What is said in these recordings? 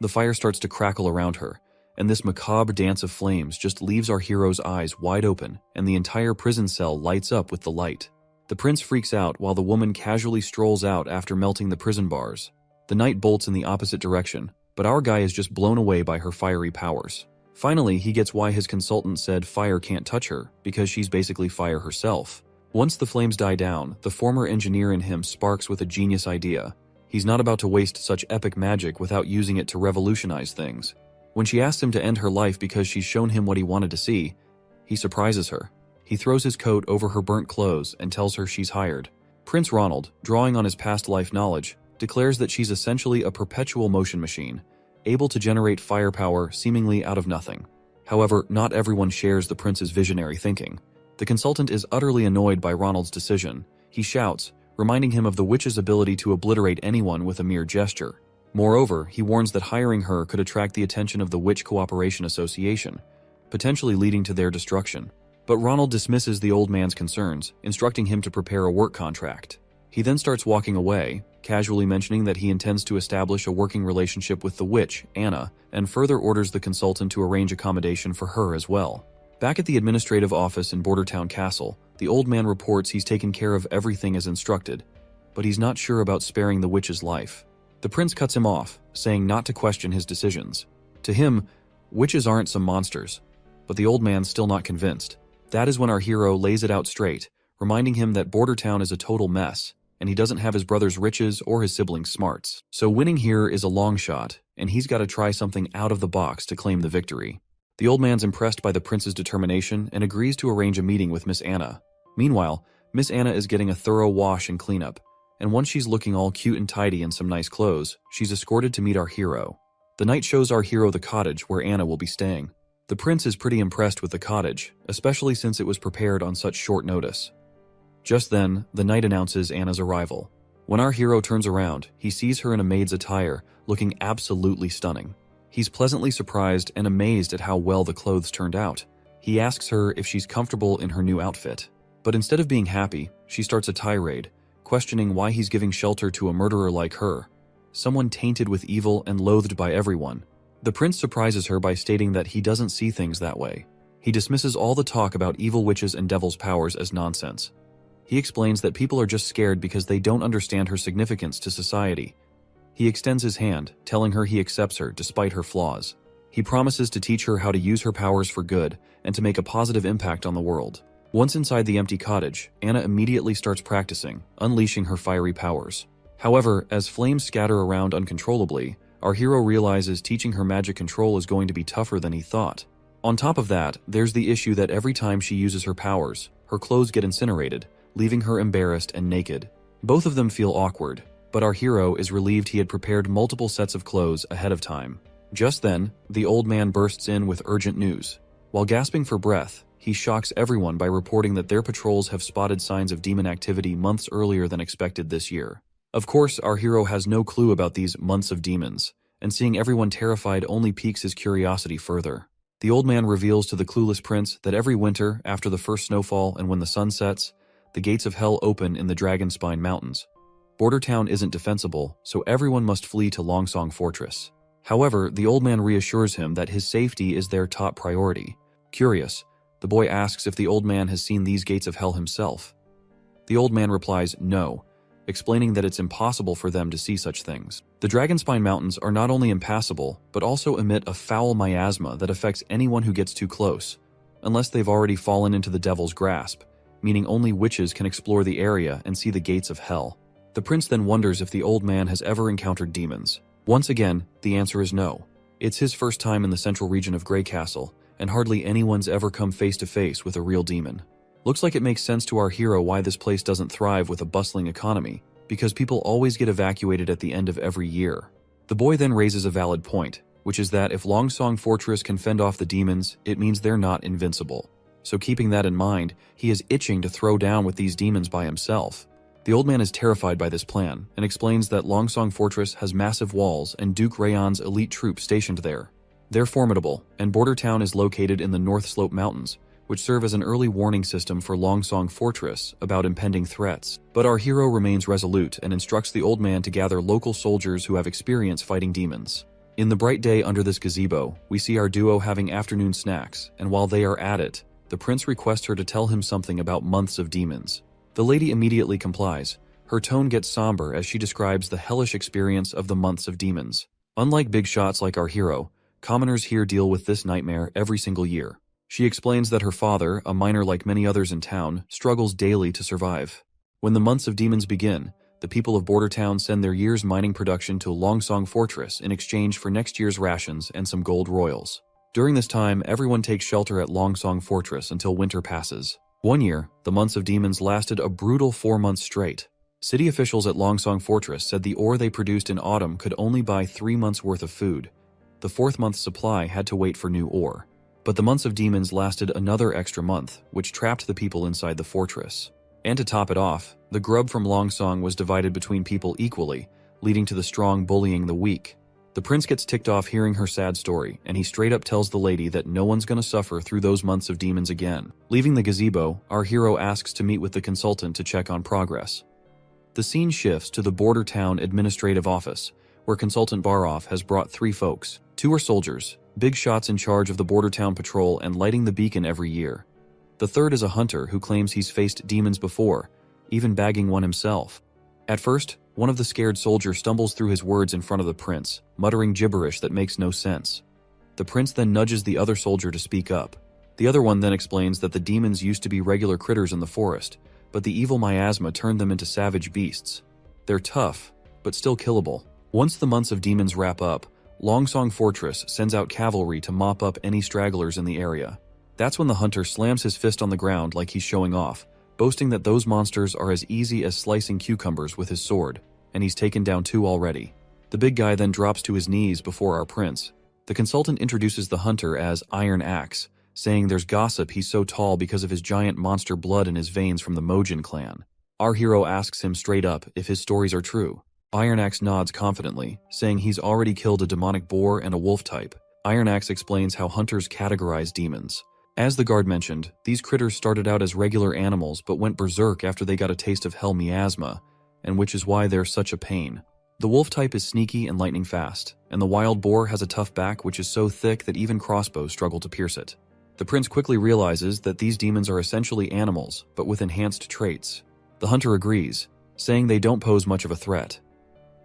The fire starts to crackle around her, and this macabre dance of flames just leaves our hero's eyes wide open, and the entire prison cell lights up with the light. The prince freaks out while the woman casually strolls out after melting the prison bars. The knight bolts in the opposite direction, but our guy is just blown away by her fiery powers. Finally, he gets why his consultant said fire can't touch her, because she's basically fire herself. Once the flames die down, the former engineer in him sparks with a genius idea. He's not about to waste such epic magic without using it to revolutionize things. When she asks him to end her life because she's shown him what he wanted to see, he surprises her. He throws his coat over her burnt clothes and tells her she's hired. Prince Ronald, drawing on his past life knowledge, declares that she's essentially a perpetual motion machine, able to generate firepower seemingly out of nothing. However, not everyone shares the prince's visionary thinking. The consultant is utterly annoyed by Ronald's decision. He shouts, reminding him of the witch's ability to obliterate anyone with a mere gesture. Moreover, he warns that hiring her could attract the attention of the Witch Cooperation Association, potentially leading to their destruction. But Ronald dismisses the old man's concerns, instructing him to prepare a work contract. He then starts walking away, casually mentioning that he intends to establish a working relationship with the witch, Anna, and further orders the consultant to arrange accommodation for her as well. Back at the administrative office in Bordertown Castle, the old man reports he's taken care of everything as instructed, but he's not sure about sparing the witch's life. The prince cuts him off, saying not to question his decisions. To him, witches aren't some monsters, but the old man's still not convinced. That is when our hero lays it out straight, reminding him that Bordertown is a total mess, and he doesn't have his brother's riches or his siblings' smarts. So winning here is a long shot, and he's got to try something out of the box to claim the victory. The old man's impressed by the prince's determination and agrees to arrange a meeting with Miss Anna. Meanwhile, Miss Anna is getting a thorough wash and cleanup, and once she's looking all cute and tidy in some nice clothes, she's escorted to meet our hero. The knight shows our hero the cottage where Anna will be staying. The prince is pretty impressed with the cottage, especially since it was prepared on such short notice. Just then, the knight announces Anna's arrival. When our hero turns around, he sees her in a maid's attire, looking absolutely stunning. He's pleasantly surprised and amazed at how well the clothes turned out. He asks her if she's comfortable in her new outfit. But instead of being happy, she starts a tirade, questioning why he's giving shelter to a murderer like her, someone tainted with evil and loathed by everyone. The prince surprises her by stating that he doesn't see things that way. He dismisses all the talk about evil witches and devils' powers as nonsense. He explains that people are just scared because they don't understand her significance to society. He extends his hand, telling her he accepts her despite her flaws. He promises to teach her how to use her powers for good and to make a positive impact on the world. Once inside the empty cottage, Anna immediately starts practicing, unleashing her fiery powers. However, as flames scatter around uncontrollably, our hero realizes teaching her magic control is going to be tougher than he thought. On top of that, there's the issue that every time she uses her powers, her clothes get incinerated, leaving her embarrassed and naked. Both of them feel awkward, but our hero is relieved he had prepared multiple sets of clothes ahead of time. Just then, the old man bursts in with urgent news. While gasping for breath, he shocks everyone by reporting that their patrols have spotted signs of demon activity months earlier than expected this year. Of course, our hero has no clue about these months of demons, and seeing everyone terrified only piques his curiosity further. The old man reveals to the clueless prince that every winter, after the first snowfall and when the sun sets, the gates of hell open in the Dragonspine Mountains. Bordertown isn't defensible, so everyone must flee to Longsong Fortress. However, the old man reassures him that his safety is their top priority. Curious, the boy asks if the old man has seen these gates of hell himself. The old man replies no, explaining that it's impossible for them to see such things. The Dragonspine Mountains are not only impassable, but also emit a foul miasma that affects anyone who gets too close, unless they've already fallen into the devil's grasp, meaning only witches can explore the area and see the gates of hell. The prince then wonders if the old man has ever encountered demons. Once again, the answer is no. It's his first time in the central region of Grey Castle, and hardly anyone's ever come face to face with a real demon. Looks like it makes sense to our hero why this place doesn't thrive with a bustling economy, because people always get evacuated at the end of every year. The boy then raises a valid point, which is that if Longsong Fortress can fend off the demons, it means they're not invincible. So keeping that in mind, he is itching to throw down with these demons by himself. The old man is terrified by this plan, and explains that Longsong Fortress has massive walls and Duke Rayon's elite troops stationed there. They're formidable, and Bordertown is located in the North Slope Mountains, which serve as an early warning system for Longsong Fortress about impending threats. But our hero remains resolute and instructs the old man to gather local soldiers who have experience fighting demons. In the bright day under this gazebo, we see our duo having afternoon snacks, and while they are at it, the prince requests her to tell him something about months of demons. The lady immediately complies. Her tone gets somber as she describes the hellish experience of the months of demons. Unlike big shots like our hero, commoners here deal with this nightmare every single year. She explains that her father, a miner like many others in town, struggles daily to survive. When the months of demons begin, the people of Border Town send their year's mining production to Longsong Fortress in exchange for next year's rations and some gold royals. During this time, everyone takes shelter at Longsong Fortress until winter passes. One year, the months of demons lasted a brutal 4 months straight. City officials at Longsong Fortress said the ore they produced in autumn could only buy 3 months' worth of food. The 4th month's supply had to wait for new ore. But the months of demons lasted another extra month, which trapped the people inside the fortress. And to top it off, the grub from Longsong was divided between people equally, leading to the strong bullying the weak. The prince gets ticked off hearing her sad story, and he straight up tells the lady that no one's gonna suffer through those months of demons again. Leaving the gazebo, our hero asks to meet with the consultant to check on progress. The scene shifts to the Border Town Administrative Office, where Consultant Baroff has brought 3 folks. 2 are soldiers, big shots in charge of the Border Town Patrol and lighting the beacon every year. The 3rd is a hunter who claims he's faced demons before, even bagging one himself. At first, one of the scared soldiers stumbles through his words in front of the prince, muttering gibberish that makes no sense. The prince then nudges the other soldier to speak up. The other one then explains that the demons used to be regular critters in the forest, but the evil miasma turned them into savage beasts. They're tough, but still killable. Once the months of demons wrap up, Longsong Fortress sends out cavalry to mop up any stragglers in the area. That's when the hunter slams his fist on the ground like he's showing off, boasting that those monsters are as easy as slicing cucumbers with his sword, and he's taken down 2 already. The big guy then drops to his knees before our prince. The consultant introduces the hunter as Iron Axe, saying there's gossip he's so tall because of his giant monster blood in his veins from the Mojin clan. Our hero asks him straight up if his stories are true. Iron Axe nods confidently, saying he's already killed a demonic boar and a wolf type. Iron Axe explains how hunters categorize demons. As the guard mentioned, these critters started out as regular animals but went berserk after they got a taste of hell miasma, and which is why they're such a pain. The wolf type is sneaky and lightning fast, and the wild boar has a tough back which is so thick that even crossbows struggle to pierce it. The prince quickly realizes that these demons are essentially animals, but with enhanced traits. The hunter agrees, saying they don't pose much of a threat.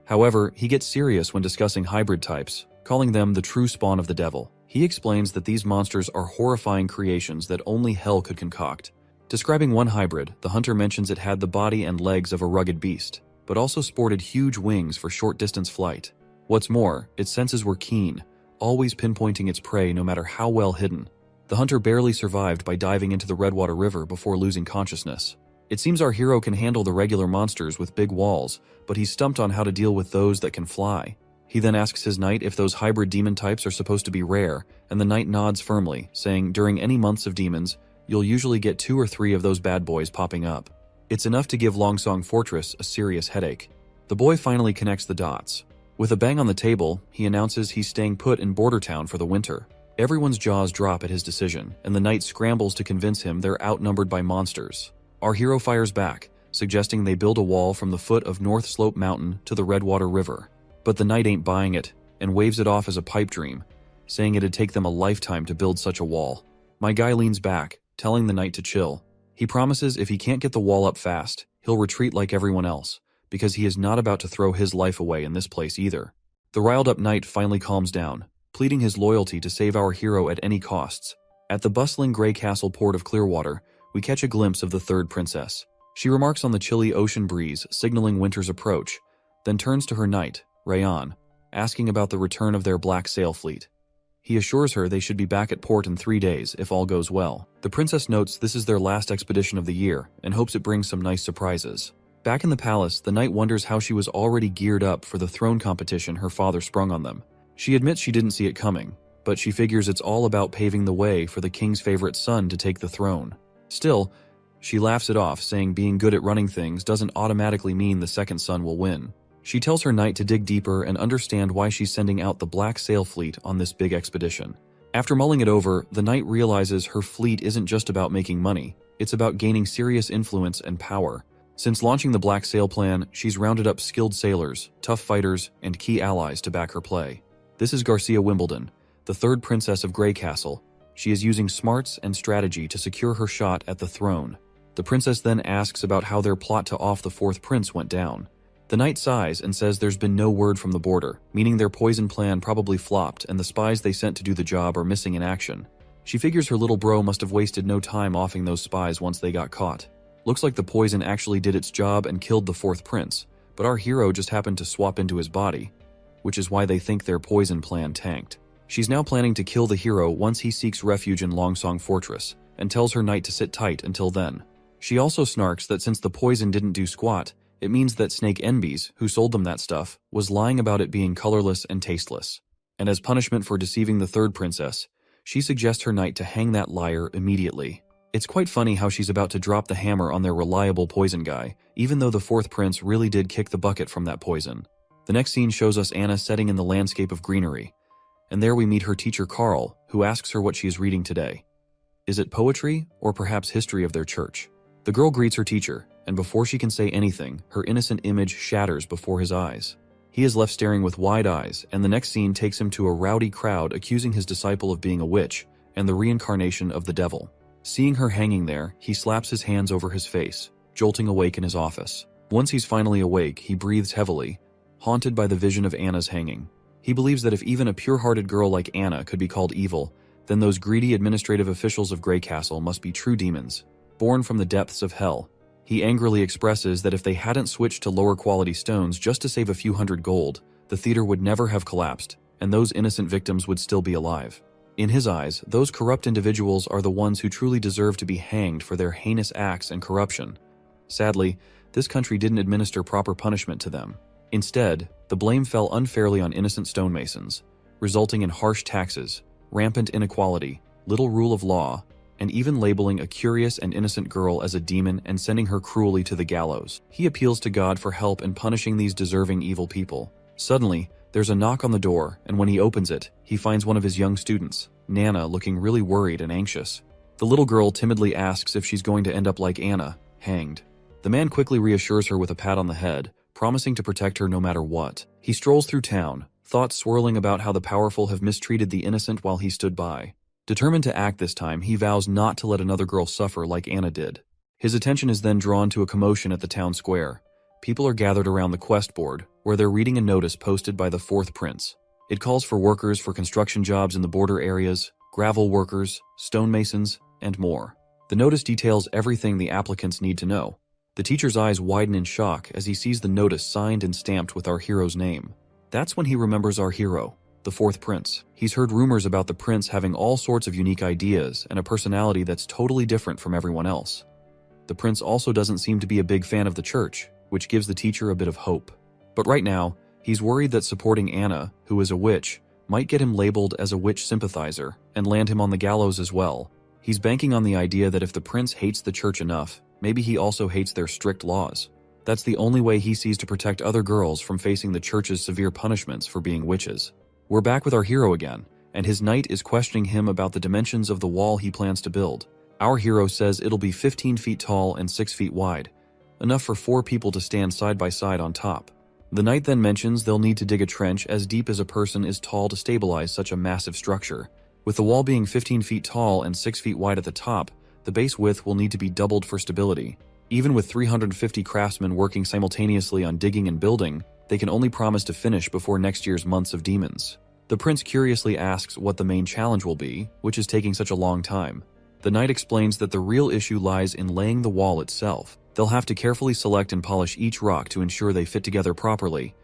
However, he gets serious when discussing hybrid types, calling them the true spawn of the devil. He explains that these monsters are horrifying creations that only hell could concoct. Describing one hybrid, the hunter mentions it had the body and legs of a rugged beast, but also sported huge wings for short-distance flight. What's more, its senses were keen, always pinpointing its prey no matter how well hidden. The hunter barely survived by diving into the Redwater River before losing consciousness. It seems our hero can handle the regular monsters with big walls, but he's stumped on how to deal with those that can fly. He then asks his knight if those hybrid demon types are supposed to be rare, and the knight nods firmly, saying during any months of demons, you'll usually get 2 or 3 of those bad boys popping up. It's enough to give Longsong Fortress a serious headache. The boy finally connects the dots. With a bang on the table, he announces he's staying put in Border Town for the winter. Everyone's jaws drop at his decision, and the knight scrambles to convince him they're outnumbered by monsters. Our hero fires back, suggesting they build a wall from the foot of North Slope Mountain to the Redwater River. But the knight ain't buying it, and waves it off as a pipe dream, saying it'd take them a lifetime to build such a wall. My guy leans back, telling the knight to chill. He promises if he can't get the wall up fast, he'll retreat like everyone else, because he is not about to throw his life away in this place either. The riled-up knight finally calms down, pleading his loyalty to save our hero at any costs. At the bustling gray castle port of Clearwater, we catch a glimpse of the 3rd princess. She remarks on the chilly ocean breeze, signaling winter's approach, then turns to her knight, Rayan, asking about the return of their black sail fleet. He assures her they should be back at port in 3 days if all goes well. The princess notes this is their last expedition of the year and hopes it brings some nice surprises. Back in the palace, the knight wonders how she was already geared up for the throne competition her father sprung on them. She admits she didn't see it coming, but she figures it's all about paving the way for the king's favorite son to take the throne. Still, she laughs it off, saying being good at running things doesn't automatically mean the second son will win. She tells her knight to dig deeper and understand why she's sending out the Black Sail Fleet on this big expedition. After mulling it over, the knight realizes her fleet isn't just about making money, it's about gaining serious influence and power. Since launching the Black Sail plan, she's rounded up skilled sailors, tough fighters, and key allies to back her play. This is Garcia Wimbledon, the third princess of Grey Castle. She is using smarts and strategy to secure her shot at the throne. The princess then asks about how their plot to off the fourth prince went down. The knight sighs and says there's been no word from the border, meaning their poison plan probably flopped and the spies they sent to do the job are missing in action. She figures her little bro must have wasted no time offing those spies once they got caught. Looks like the poison actually did its job and killed the fourth prince, but our hero just happened to swap into his body, which is why they think their poison plan tanked. She's now planning to kill the hero once he seeks refuge in Longsong Fortress, and tells her knight to sit tight until then. She also snarks that since the poison didn't do squat, it means that Snake Enbies, who sold them that stuff, was lying about it being colorless and tasteless. And as punishment for deceiving the third princess, she suggests her knight to hang that liar immediately. It's quite funny how she's about to drop the hammer on their reliable poison guy, even though the fourth prince really did kick the bucket from that poison. The next scene shows us Anna setting in the landscape of greenery, and there we meet her teacher Carl, who asks her what she is reading today. Is it poetry, or perhaps history of their church? The girl greets her teacher, and before she can say anything, her innocent image shatters before his eyes. He is left staring with wide eyes, and the next scene takes him to a rowdy crowd accusing his disciple of being a witch and the reincarnation of the devil. Seeing her hanging there, he slaps his hands over his face, jolting awake in his office. Once he's finally awake, he breathes heavily, haunted by the vision of Anna's hanging. He believes that if even a pure-hearted girl like Anna could be called evil, then those greedy administrative officials of Grey Castle must be true demons, born from the depths of hell. He angrily expresses that if they hadn't switched to lower-quality stones just to save a few hundred gold, the theater would never have collapsed, and those innocent victims would still be alive. In his eyes, those corrupt individuals are the ones who truly deserve to be hanged for their heinous acts and corruption. Sadly, this country didn't administer proper punishment to them. Instead, the blame fell unfairly on innocent stonemasons, resulting in harsh taxes, rampant inequality, little rule of law, and even labeling a curious and innocent girl as a demon and sending her cruelly to the gallows. He appeals to God for help in punishing these deserving evil people. Suddenly, there's a knock on the door, and when he opens it, he finds one of his young students, Nana, looking really worried and anxious. The little girl timidly asks if she's going to end up like Anna, hanged. The man quickly reassures her with a pat on the head, promising to protect her no matter what. He strolls through town, thoughts swirling about how the powerful have mistreated the innocent while he stood by. Determined to act this time, he vows not to let another girl suffer like Anna did. His attention is then drawn to a commotion at the town square. People are gathered around the quest board, where they're reading a notice posted by the fourth prince. It calls for workers for construction jobs in the border areas, gravel workers, stonemasons, and more. The notice details everything the applicants need to know. The teacher's eyes widen in shock as he sees the notice signed and stamped with our hero's name. That's when he remembers our hero, the fourth prince. He's heard rumors about the prince having all sorts of unique ideas and a personality that's totally different from everyone else. The prince also doesn't seem to be a big fan of the church, which gives the teacher a bit of hope. But right now, he's worried that supporting Anna, who is a witch, might get him labeled as a witch sympathizer and land him on the gallows as well. He's banking on the idea that if the prince hates the church enough, maybe he also hates their strict laws. That's the only way he sees to protect other girls from facing the church's severe punishments for being witches. We're back with our hero again, and his knight is questioning him about the dimensions of the wall he plans to build. Our hero says it'll be 15 feet tall and 6 feet wide, enough for 4 people to stand side by side on top. The knight then mentions they'll need to dig a trench as deep as a person is tall to stabilize such a massive structure. With the wall being 15 feet tall and 6 feet wide at the top, the base width will need to be doubled for stability. Even with 350 craftsmen working simultaneously on digging and building, they can only promise to finish before next year's months of demons. The prince curiously asks what the main challenge will be, which is taking such a long time. The knight explains that the real issue lies in laying the wall itself. They'll have to carefully select and polish each rock to ensure they fit together properly.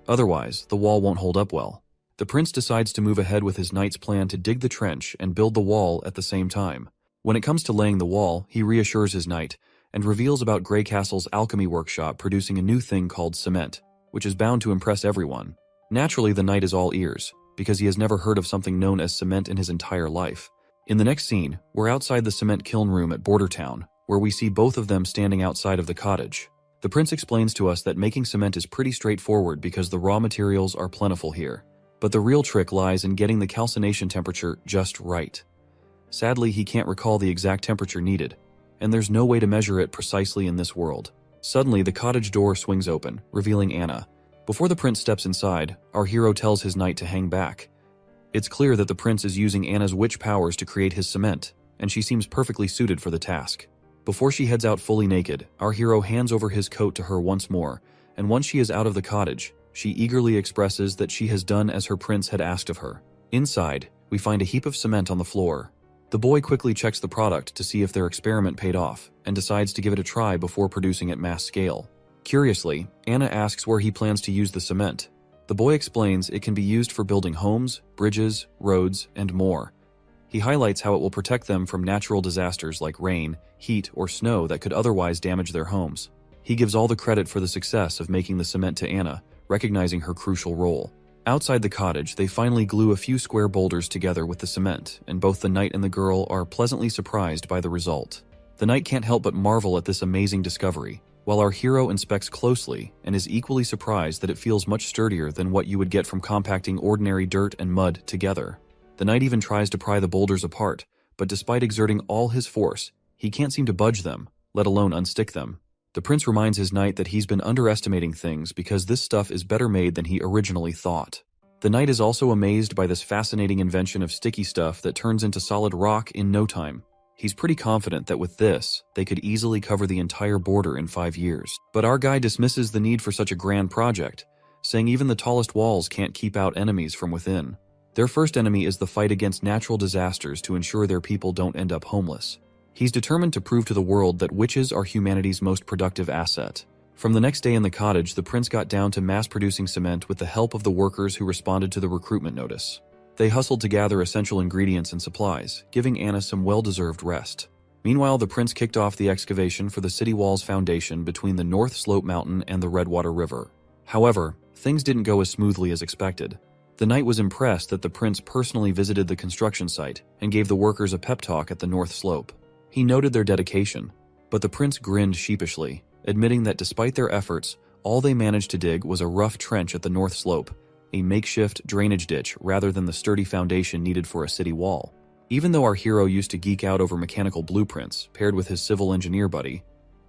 Otherwise, the wall won't hold up well. The prince decides to move ahead with his knight's plan to dig the trench and build the wall at the same time. When it comes to laying the wall, he reassures his knight and reveals about Grey Castle's alchemy workshop producing a new thing called cement, which is bound to impress everyone. Naturally, the knight is all ears, because he has never heard of something known as cement in his entire life. In the next scene, we're outside the cement kiln room at Border Town, where we see both of them standing outside of the cottage. The prince explains to us that making cement is pretty straightforward because the raw materials are plentiful here. But the real trick lies in getting the calcination temperature just right. Sadly, he can't recall the exact temperature needed, and there's no way to measure it precisely in this world. Suddenly, the cottage door swings open, revealing Anna. Before the prince steps inside, our hero tells his knight to hang back. It's clear that the prince is using Anna's witch powers to create his cement, and she seems perfectly suited for the task. Before she heads out fully naked, our hero hands over his coat to her once more, and once she is out of the cottage, she eagerly expresses that she has done as her prince had asked of her. Inside, we find a heap of cement on the floor. The boy quickly checks the product to see if their experiment paid off, and decides to give it a try before producing at mass scale. Curiously, Anna asks where he plans to use the cement. The boy explains it can be used for building homes, bridges, roads, and more. He highlights how it will protect them from natural disasters like rain, heat, or snow that could otherwise damage their homes. He gives all the credit for the success of making the cement to Anna, recognizing her crucial role. Outside the cottage, they finally glue a few square boulders together with the cement, and both the knight and the girl are pleasantly surprised by the result. The knight can't help but marvel at this amazing discovery, while our hero inspects closely and is equally surprised that it feels much sturdier than what you would get from compacting ordinary dirt and mud together. The knight even tries to pry the boulders apart, but despite exerting all his force, he can't seem to budge them, let alone unstick them. The prince reminds his knight that he's been underestimating things because this stuff is better made than he originally thought. The knight is also amazed by this fascinating invention of sticky stuff that turns into solid rock in no time. He's pretty confident that with this, they could easily cover the entire border in 5 years. But our guy dismisses the need for such a grand project, saying even the tallest walls can't keep out enemies from within. Their first enemy is the fight against natural disasters to ensure their people don't end up homeless. He's determined to prove to the world that witches are humanity's most productive asset. From the next day in the cottage, the prince got down to mass-producing cement with the help of the workers who responded to the recruitment notice. They hustled to gather essential ingredients and supplies, giving Anna some well-deserved rest. Meanwhile, the prince kicked off the excavation for the city wall's foundation between the North Slope Mountain and the Redwater River. However, things didn't go as smoothly as expected. The knight was impressed that the prince personally visited the construction site and gave the workers a pep talk at the North Slope. He noted their dedication, but the prince grinned sheepishly, admitting that despite their efforts, all they managed to dig was a rough trench at the North Slope, a makeshift drainage ditch rather than the sturdy foundation needed for a city wall. Even though our hero used to geek out over mechanical blueprints, paired with his civil engineer buddy,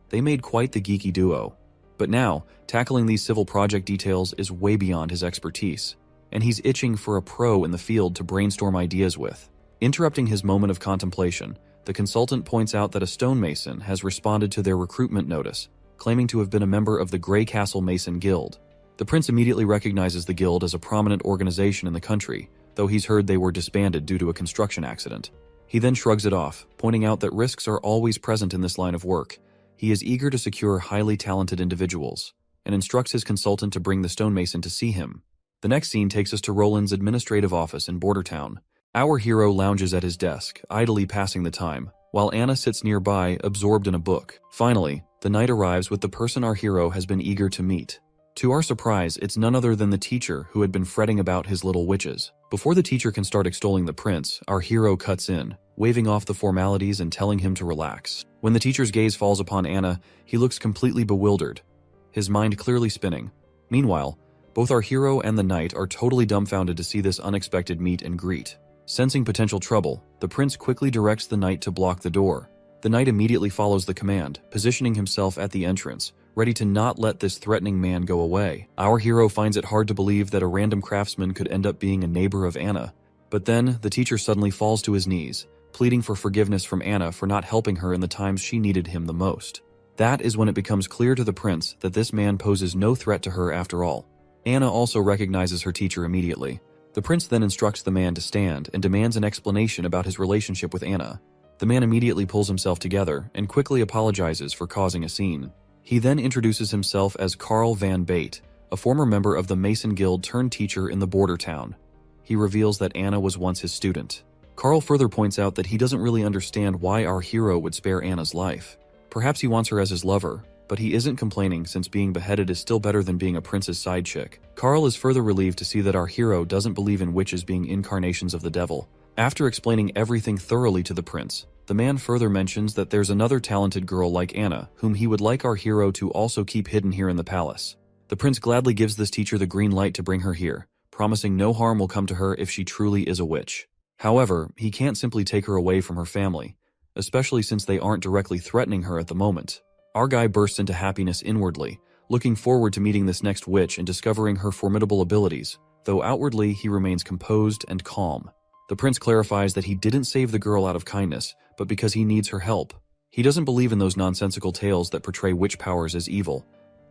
they made quite the geeky duo. But now, tackling these civil project details is way beyond his expertise, and he's itching for a pro in the field to brainstorm ideas with. Interrupting his moment of contemplation, the consultant points out that a stonemason has responded to their recruitment notice, claiming to have been a member of the Grey Castle Mason Guild. The prince immediately recognizes the guild as a prominent organization in the country, though he's heard they were disbanded due to a construction accident. He then shrugs it off, pointing out that risks are always present in this line of work. He is eager to secure highly talented individuals, and instructs his consultant to bring the stonemason to see him. The next scene takes us to Roland's administrative office in Bordertown. Our hero lounges at his desk, idly passing the time, while Anna sits nearby, absorbed in a book. Finally, the knight arrives with the person our hero has been eager to meet. To our surprise, it's none other than the teacher who had been fretting about his little witches. Before the teacher can start extolling the prince, our hero cuts in, waving off the formalities and telling him to relax. When the teacher's gaze falls upon Anna, he looks completely bewildered, his mind clearly spinning. Meanwhile, both our hero and the knight are totally dumbfounded to see this unexpected meet and greet. Sensing potential trouble, the prince quickly directs the knight to block the door. The knight immediately follows the command, positioning himself at the entrance, ready to not let this threatening man go away. Our hero finds it hard to believe that a random craftsman could end up being a neighbor of Anna. But then, the teacher suddenly falls to his knees, pleading for forgiveness from Anna for not helping her in the times she needed him the most. That is when it becomes clear to the prince that this man poses no threat to her after all. Anna also recognizes her teacher immediately. The prince then instructs the man to stand and demands an explanation about his relationship with Anna. The man immediately pulls himself together and quickly apologizes for causing a scene. He then introduces himself as Carl Van Bate, a former member of the Mason Guild turned teacher in the border town. He reveals that Anna was once his student. Carl further points out that he doesn't really understand why our hero would spare Anna's life. Perhaps he wants her as his lover, but he isn't complaining since being beheaded is still better than being a prince's side chick. Carl is further relieved to see that our hero doesn't believe in witches being incarnations of the devil. After explaining everything thoroughly to the prince, the man further mentions that there's another talented girl like Anna, whom he would like our hero to also keep hidden here in the palace. The prince gladly gives this teacher the green light to bring her here, promising no harm will come to her if she truly is a witch. However, he can't simply take her away from her family, especially since they aren't directly threatening her at the moment. Our guy bursts into happiness inwardly, looking forward to meeting this next witch and discovering her formidable abilities, though outwardly he remains composed and calm. The prince clarifies that he didn't save the girl out of kindness, but because he needs her help. He doesn't believe in those nonsensical tales that portray witch powers as evil.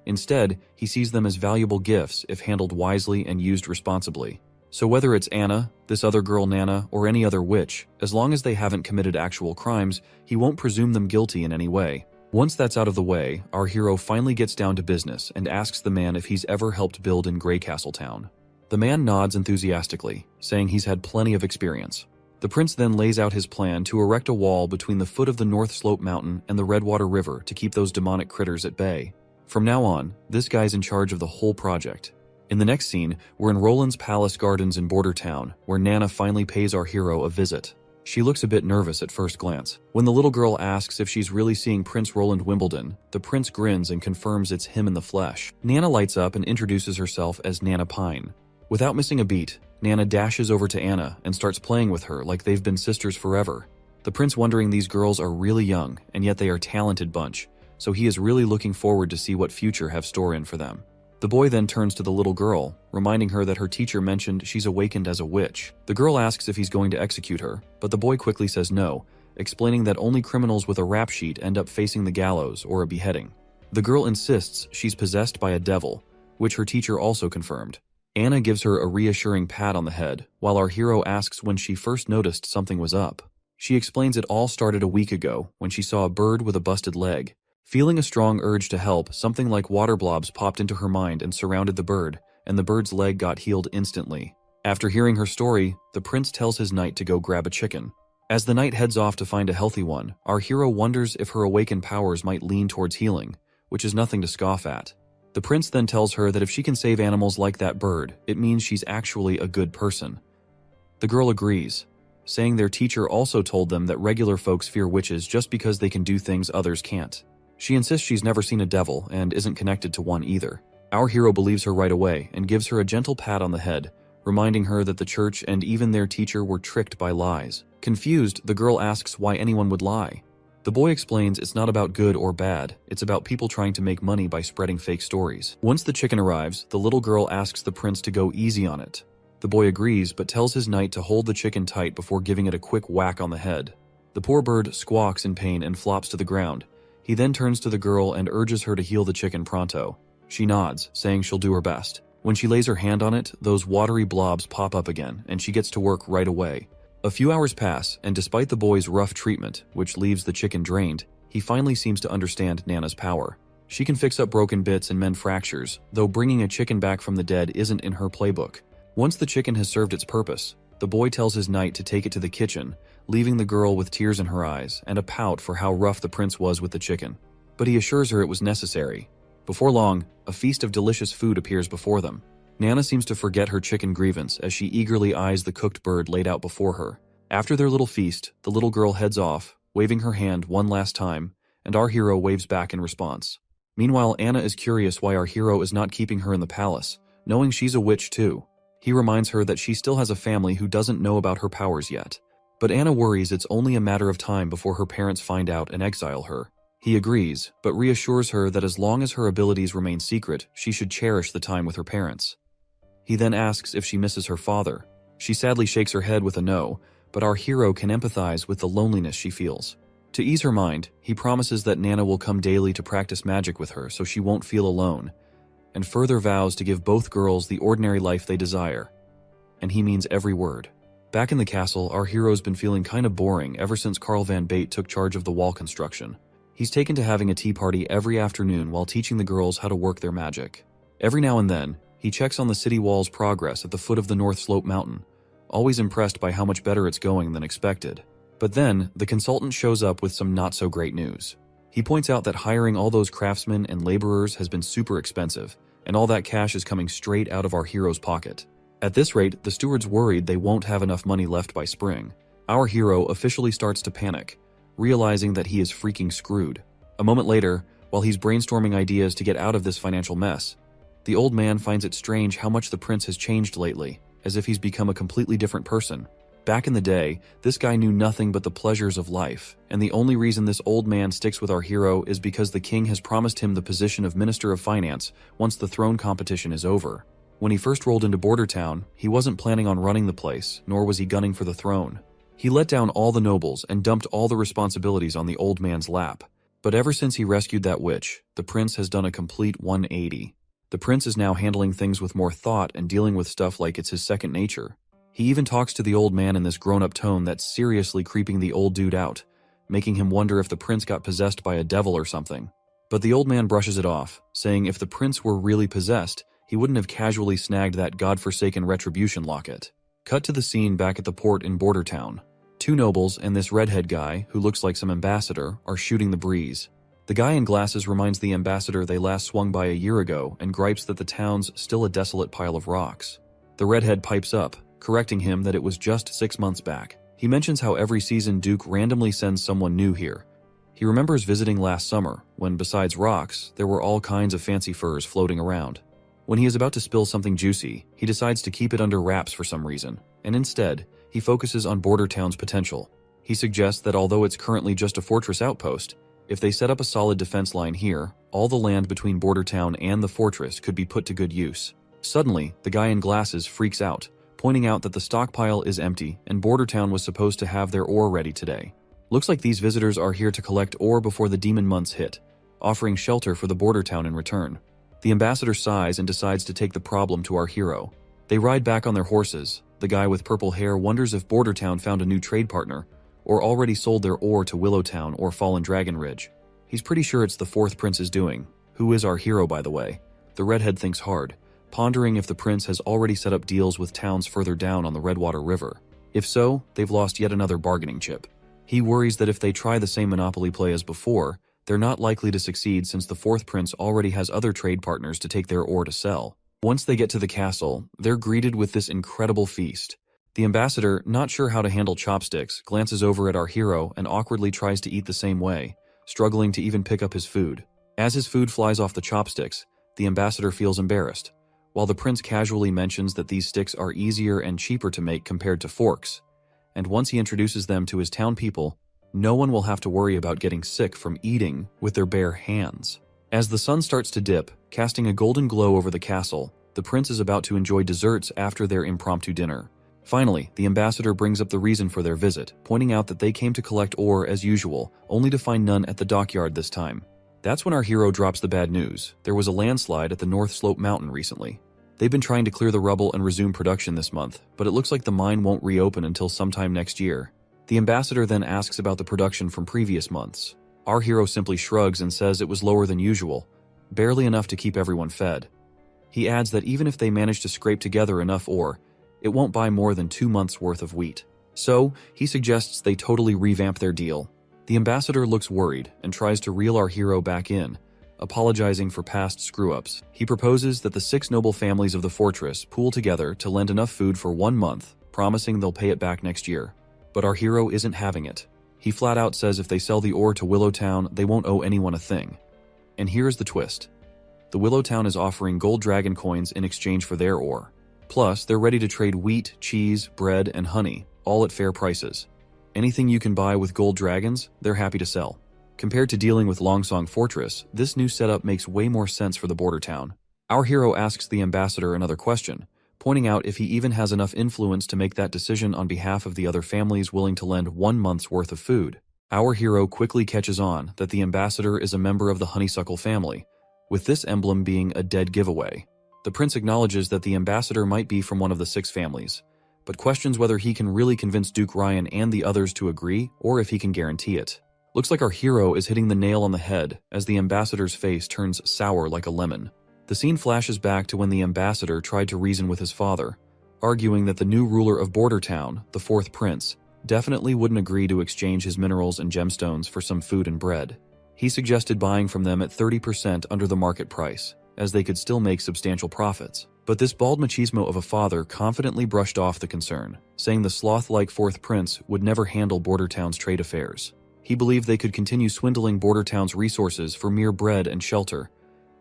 Instead, he sees them as valuable gifts if handled wisely and used responsibly. So whether it's Anna, this other girl Nana, or any other witch, as long as they haven't committed actual crimes, he won't presume them guilty in any way. Once that's out of the way, our hero finally gets down to business and asks the man if he's ever helped build in Greycastle Town. The man nods enthusiastically, saying he's had plenty of experience. The prince then lays out his plan to erect a wall between the foot of the North Slope Mountain and the Redwater River to keep those demonic critters at bay. From now on, this guy's in charge of the whole project. In the next scene, we're in Roland's Palace Gardens in Border Town, where Nana finally pays our hero a visit. She looks a bit nervous at first glance. When the little girl asks if she's really seeing Prince Roland Wimbledon, the prince grins and confirms it's him in the flesh. Nana lights up and introduces herself as Nana Pine. Without missing a beat, Nana dashes over to Anna and starts playing with her like they've been sisters forever. The prince wondering these girls are really young, and yet they are a talented bunch, so he is really looking forward to see what future have store in for them. The boy then turns to the little girl, reminding her that her teacher mentioned she's awakened as a witch. The girl asks if he's going to execute her, but the boy quickly says no, explaining that only criminals with a rap sheet end up facing the gallows or a beheading. The girl insists she's possessed by a devil, which her teacher also confirmed. Anna gives her a reassuring pat on the head, while our hero asks when she first noticed something was up. She explains it all started a week ago when she saw a bird with a busted leg. Feeling a strong urge to help, something like water blobs popped into her mind and surrounded the bird, and the bird's leg got healed instantly. After hearing her story, the prince tells his knight to go grab a chicken. As the knight heads off to find a healthy one, our hero wonders if her awakened powers might lean towards healing, which is nothing to scoff at. The prince then tells her that if she can save animals like that bird, it means she's actually a good person. The girl agrees, saying their teacher also told them that regular folks fear witches just because they can do things others can't. She insists she's never seen a devil and isn't connected to one either. Our hero believes her right away and gives her a gentle pat on the head, reminding her that the church and even their teacher were tricked by lies. Confused, the girl asks why anyone would lie. The boy explains it's not about good or bad, it's about people trying to make money by spreading fake stories. Once the chicken arrives, the little girl asks the prince to go easy on it. The boy agrees, but tells his knight to hold the chicken tight before giving it a quick whack on the head. The poor bird squawks in pain and flops to the ground. He then turns to the girl and urges her to heal the chicken pronto. She nods, saying she'll do her best. When she lays her hand on it, those watery blobs pop up again, and she gets to work right away. A few hours pass, and despite the boy's rough treatment, which leaves the chicken drained, he finally seems to understand Nana's power. She can fix up broken bits and mend fractures, though bringing a chicken back from the dead isn't in her playbook. Once the chicken has served its purpose, the boy tells his knight to take it to the kitchen, leaving the girl with tears in her eyes and a pout for how rough the prince was with the chicken. But he assures her it was necessary. Before long, a feast of delicious food appears before them. Nana seems to forget her chicken grievance as she eagerly eyes the cooked bird laid out before her. After their little feast, the little girl heads off, waving her hand one last time, and our hero waves back in response. Meanwhile, Anna is curious why our hero is not keeping her in the palace, knowing she's a witch too. He reminds her that she still has a family who doesn't know about her powers yet. But Anna worries it's only a matter of time before her parents find out and exile her. He agrees, but reassures her that as long as her abilities remain secret, she should cherish the time with her parents. He then asks if she misses her father. She sadly shakes her head with a no, but our hero can empathize with the loneliness she feels. To ease her mind, he promises that Nana will come daily to practice magic with her so she won't feel alone, and further vows to give both girls the ordinary life they desire. And he means every word. Back in the castle, our hero's been feeling kinda boring ever since Carl Van Bate took charge of the wall construction. He's taken to having a tea party every afternoon while teaching the girls how to work their magic. Every now and then, he checks on the city wall's progress at the foot of the North Slope Mountain, always impressed by how much better it's going than expected. But then, the consultant shows up with some not-so-great news. He points out that hiring all those craftsmen and laborers has been super expensive, and all that cash is coming straight out of our hero's pocket. At this rate, the steward's worried they won't have enough money left by spring. Our hero officially starts to panic, realizing that he is freaking screwed. A moment later, while he's brainstorming ideas to get out of this financial mess, the old man finds it strange how much the prince has changed lately, as if he's become a completely different person. Back in the day, this guy knew nothing but the pleasures of life, and the only reason this old man sticks with our hero is because the king has promised him the position of Minister of Finance once the throne competition is over. When he first rolled into Border Town, he wasn't planning on running the place, nor was he gunning for the throne. He let down all the nobles and dumped all the responsibilities on the old man's lap. But ever since he rescued that witch, the prince has done a complete 180. The prince is now handling things with more thought and dealing with stuff like it's his second nature. He even talks to the old man in this grown-up tone that's seriously creeping the old dude out, making him wonder if the prince got possessed by a devil or something. But the old man brushes it off, saying if the prince were really possessed, he wouldn't have casually snagged that godforsaken retribution locket. Cut to the scene back at the port in Border Town. Two nobles and this redhead guy, who looks like some ambassador, are shooting the breeze. The guy in glasses reminds the ambassador they last swung by a year ago and gripes that the town's still a desolate pile of rocks. The redhead pipes up, correcting him that it was just 6 months back. He mentions how every season Duke randomly sends someone new here. He remembers visiting last summer, when besides rocks, there were all kinds of fancy furs floating around. When he is about to spill something juicy, he decides to keep it under wraps for some reason, and instead, he focuses on Border Town's potential. He suggests that although it's currently just a fortress outpost, if they set up a solid defense line here, all the land between Border Town and the fortress could be put to good use. Suddenly, the guy in glasses freaks out, pointing out that the stockpile is empty and Border Town was supposed to have their ore ready today. Looks like these visitors are here to collect ore before the demon months hit, offering shelter for the Border Town in return. The ambassador sighs and decides to take the problem to our hero. They ride back on their horses. The guy with purple hair wonders if Border Town found a new trade partner, or already sold their ore to Willowtown or Fallen Dragon Ridge. He's pretty sure it's the fourth prince's doing, who is our hero by the way. The redhead thinks hard, pondering if the prince has already set up deals with towns further down on the Redwater River. If so, they've lost yet another bargaining chip. He worries that if they try the same monopoly play as before, they're not likely to succeed since the fourth prince already has other trade partners to take their ore to sell. Once they get to the castle, they're greeted with this incredible feast. The ambassador, not sure how to handle chopsticks, glances over at our hero and awkwardly tries to eat the same way, struggling to even pick up his food. As his food flies off the chopsticks, the ambassador feels embarrassed, while the prince casually mentions that these sticks are easier and cheaper to make compared to forks. And once he introduces them to his town people, no one will have to worry about getting sick from eating with their bare hands. As the sun starts to dip, casting a golden glow over the castle, the prince is about to enjoy desserts after their impromptu dinner. Finally, the ambassador brings up the reason for their visit, pointing out that they came to collect ore as usual, only to find none at the dockyard this time. That's when our hero drops the bad news. There was a landslide at the North Slope Mountain recently. They've been trying to clear the rubble and resume production this month, but it looks like the mine won't reopen until sometime next year. The ambassador then asks about the production from previous months. Our hero simply shrugs and says it was lower than usual, barely enough to keep everyone fed. He adds that even if they manage to scrape together enough ore, it won't buy more than 2 months' worth of wheat. So, he suggests they totally revamp their deal. The ambassador looks worried and tries to reel our hero back in, apologizing for past screw-ups. He proposes that the 6 noble families of the fortress pool together to lend enough food for 1 month, promising they'll pay it back next year. But our hero isn't having it. He flat out says if they sell the ore to Willowtown, they won't owe anyone a thing. And here's the twist. The Willowtown is offering gold dragon coins in exchange for their ore. Plus, they're ready to trade wheat, cheese, bread, and honey, all at fair prices. Anything you can buy with gold dragons, they're happy to sell. Compared to dealing with Longsong Fortress, this new setup makes way more sense for the border town. Our hero asks the ambassador another question, pointing out if he even has enough influence to make that decision on behalf of the other families willing to lend 1 month's worth of food. Our hero quickly catches on that the ambassador is a member of the honeysuckle family, with this emblem being a dead giveaway. The prince acknowledges that the ambassador might be from one of the 6 families, but questions whether he can really convince Duke Ryan and the others to agree, or if he can guarantee it. Looks like our hero is hitting the nail on the head as the ambassador's face turns sour like a lemon. The scene flashes back to when the ambassador tried to reason with his father, arguing that the new ruler of Border Town, the 4th prince, definitely wouldn't agree to exchange his minerals and gemstones for some food and bread. He suggested buying from them at 30% under the market price, as they could still make substantial profits. But this bald machismo of a father confidently brushed off the concern, saying the sloth-like 4th prince would never handle Border Town's trade affairs. He believed they could continue swindling Border Town's resources for mere bread and shelter.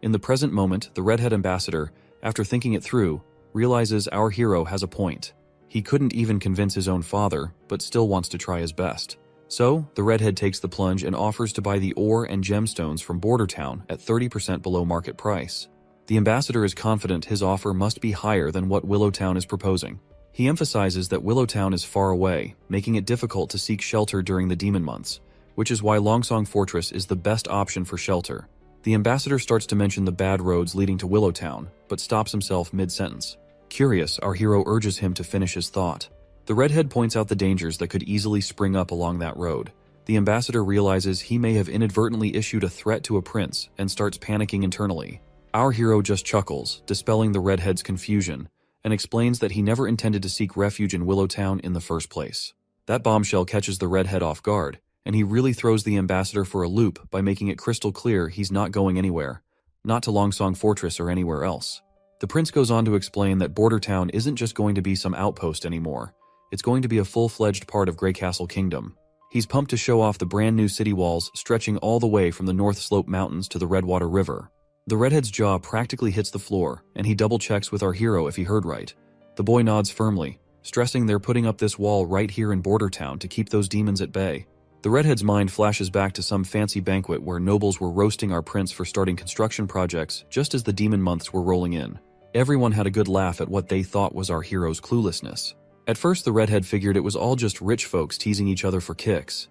In the present moment, the redhead ambassador, after thinking it through, realizes our hero has a point. He couldn't even convince his own father, but still wants to try his best. So, the redhead takes the plunge and offers to buy the ore and gemstones from Border Town at 30% below market price. The ambassador is confident his offer must be higher than what Willowtown is proposing. He emphasizes that Willowtown is far away, making it difficult to seek shelter during the demon months, which is why Longsong Fortress is the best option for shelter. The ambassador starts to mention the bad roads leading to Willowtown, but stops himself mid-sentence. Curious, our hero urges him to finish his thought. The redhead points out the dangers that could easily spring up along that road. The ambassador realizes he may have inadvertently issued a threat to a prince and starts panicking internally. Our hero just chuckles, dispelling the redhead's confusion, and explains that he never intended to seek refuge in Willowtown in the first place. That bombshell catches the redhead off guard, and he really throws the ambassador for a loop by making it crystal clear he's not going anywhere, not to Longsong Fortress or anywhere else. The prince goes on to explain that Border Town isn't just going to be some outpost anymore. It's going to be a full-fledged part of Grey Castle Kingdom. He's pumped to show off the brand new city walls stretching all the way from the North Slope Mountains to the Redwater River. The redhead's jaw practically hits the floor, and he double-checks with our hero if he heard right. The boy nods firmly, stressing they're putting up this wall right here in Border Town to keep those demons at bay. The redhead's mind flashes back to some fancy banquet where nobles were roasting our prince for starting construction projects just as the demon months were rolling in. Everyone had a good laugh at what they thought was our hero's cluelessness. At first, the redhead figured it was all just rich folks teasing each other for kicks.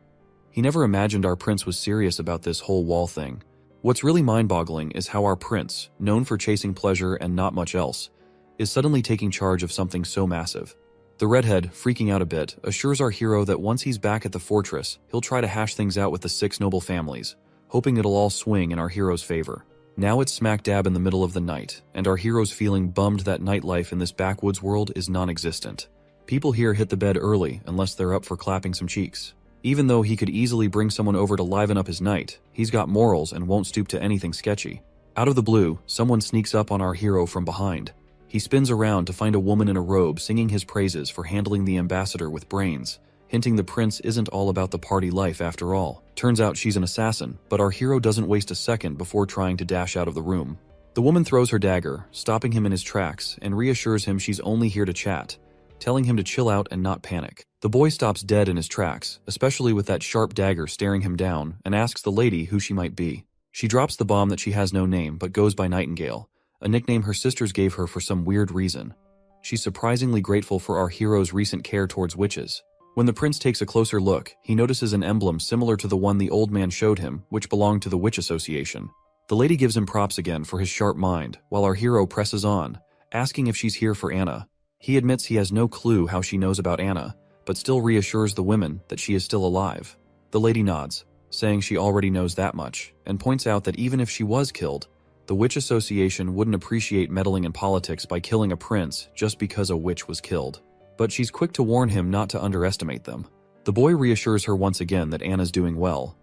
He never imagined our prince was serious about this whole wall thing. What's really mind-boggling is how our prince, known for chasing pleasure and not much else, is suddenly taking charge of something so massive. The redhead, freaking out a bit, assures our hero that once he's back at the fortress, he'll try to hash things out with the 6 noble families, hoping it'll all swing in our hero's favor. Now it's smack dab in the middle of the night, and our hero's feeling bummed that nightlife in this backwoods world is non-existent. People here hit the bed early unless they're up for clapping some cheeks. Even though he could easily bring someone over to liven up his night, he's got morals and won't stoop to anything sketchy. Out of the blue, someone sneaks up on our hero from behind. He spins around to find a woman in a robe singing his praises for handling the ambassador with brains, hinting the prince isn't all about the party life after all. Turns out she's an assassin, but our hero doesn't waste a second before trying to dash out of the room. The woman throws her dagger, stopping him in his tracks, and reassures him she's only here to chat, telling him to chill out and not panic. The boy stops dead in his tracks, especially with that sharp dagger staring him down, and asks the lady who she might be. She drops the bomb that she has no name but goes by Nightingale, a nickname her sisters gave her for some weird reason. She's surprisingly grateful for our hero's recent care towards witches. When the prince takes a closer look, he notices an emblem similar to the one the old man showed him, which belonged to the Witch Association. The lady gives him props again for his sharp mind, while our hero presses on, asking if she's here for Anna. He admits he has no clue how she knows about Anna, but still reassures the women that she is still alive. The lady nods, saying she already knows that much, and points out that even if she was killed, the Witch Association wouldn't appreciate meddling in politics by killing a prince just because a witch was killed. But she's quick to warn him not to underestimate them. The boy reassures her once again that Anna's doing well.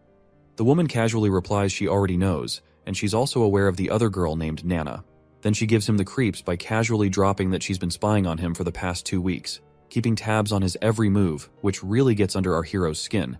The woman casually replies she already knows, and she's also aware of the other girl named Nana. Then she gives him the creeps by casually dropping that she's been spying on him for the past 2 weeks, keeping tabs on his every move, which really gets under our hero's skin.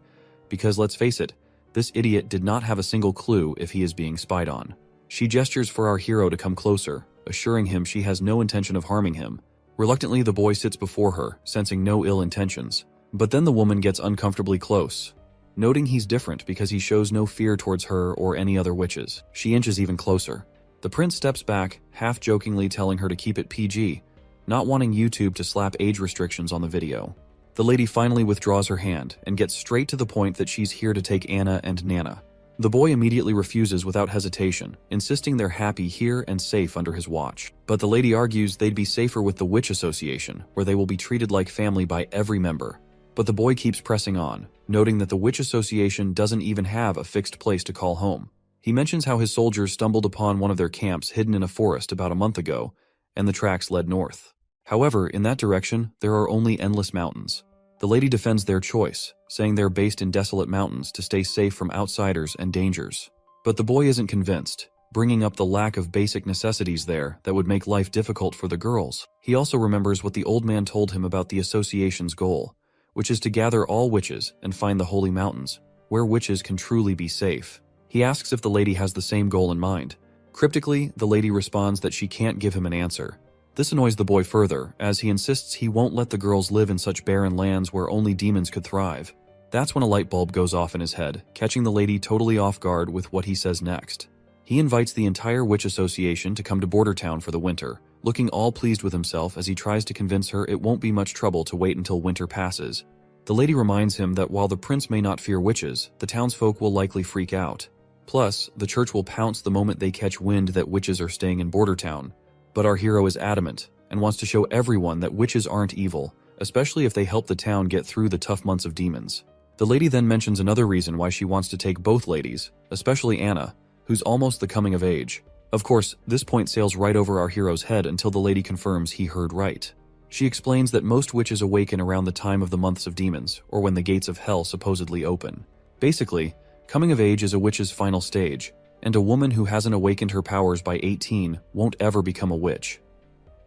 Because let's face it, this idiot did not have a single clue if he is being spied on. She gestures for our hero to come closer, assuring him she has no intention of harming him. Reluctantly, the boy sits before her, sensing no ill intentions. But then the woman gets uncomfortably close. Noting he's different because he shows no fear towards her or any other witches, she inches even closer. The prince steps back, half-jokingly telling her to keep it PG, not wanting YouTube to slap age restrictions on the video. The lady finally withdraws her hand and gets straight to the point that she's here to take Anna and Nana. The boy immediately refuses without hesitation, insisting they're happy here and safe under his watch. But the lady argues they'd be safer with the Witch Association, where they will be treated like family by every member. But the boy keeps pressing on, noting that the Witch Association doesn't even have a fixed place to call home. He mentions how his soldiers stumbled upon one of their camps hidden in a forest about a month ago, and the tracks led north. However, in that direction, there are only endless mountains. The lady defends their choice, saying they're based in desolate mountains to stay safe from outsiders and dangers. But the boy isn't convinced, bringing up the lack of basic necessities there that would make life difficult for the girls. He also remembers what the old man told him about the association's goal, which is to gather all witches and find the holy mountains, where witches can truly be safe. He asks if the lady has the same goal in mind. Cryptically, the lady responds that she can't give him an answer, This annoys the boy further, as he insists he won't let the girls live in such barren lands where only demons could thrive. That's when a light bulb goes off in his head, catching the lady totally off guard with what he says next. He invites the entire witch association to come to Border Town for the winter, looking all pleased with himself as he tries to convince her it won't be much trouble to wait until winter passes. The lady reminds him that while the prince may not fear witches, the townsfolk will likely freak out. Plus, the church will pounce the moment they catch wind that witches are staying in Border Town. But our hero is adamant, and wants to show everyone that witches aren't evil, especially if they help the town get through the tough months of demons. The lady then mentions another reason why she wants to take both ladies, especially Anna, who's almost the coming of age. Of course, this point sails right over our hero's head until the lady confirms he heard right. She explains that most witches awaken around the time of the months of demons, or when the gates of hell supposedly open. Basically, coming of age is a witch's final stage, and a woman who hasn't awakened her powers by 18 won't ever become a witch.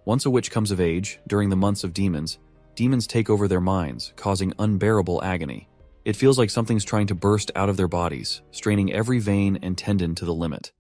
Once a witch comes of age, during the months of demons, demons take over their minds, causing unbearable agony. It feels like something's trying to burst out of their bodies, straining every vein and tendon to the limit.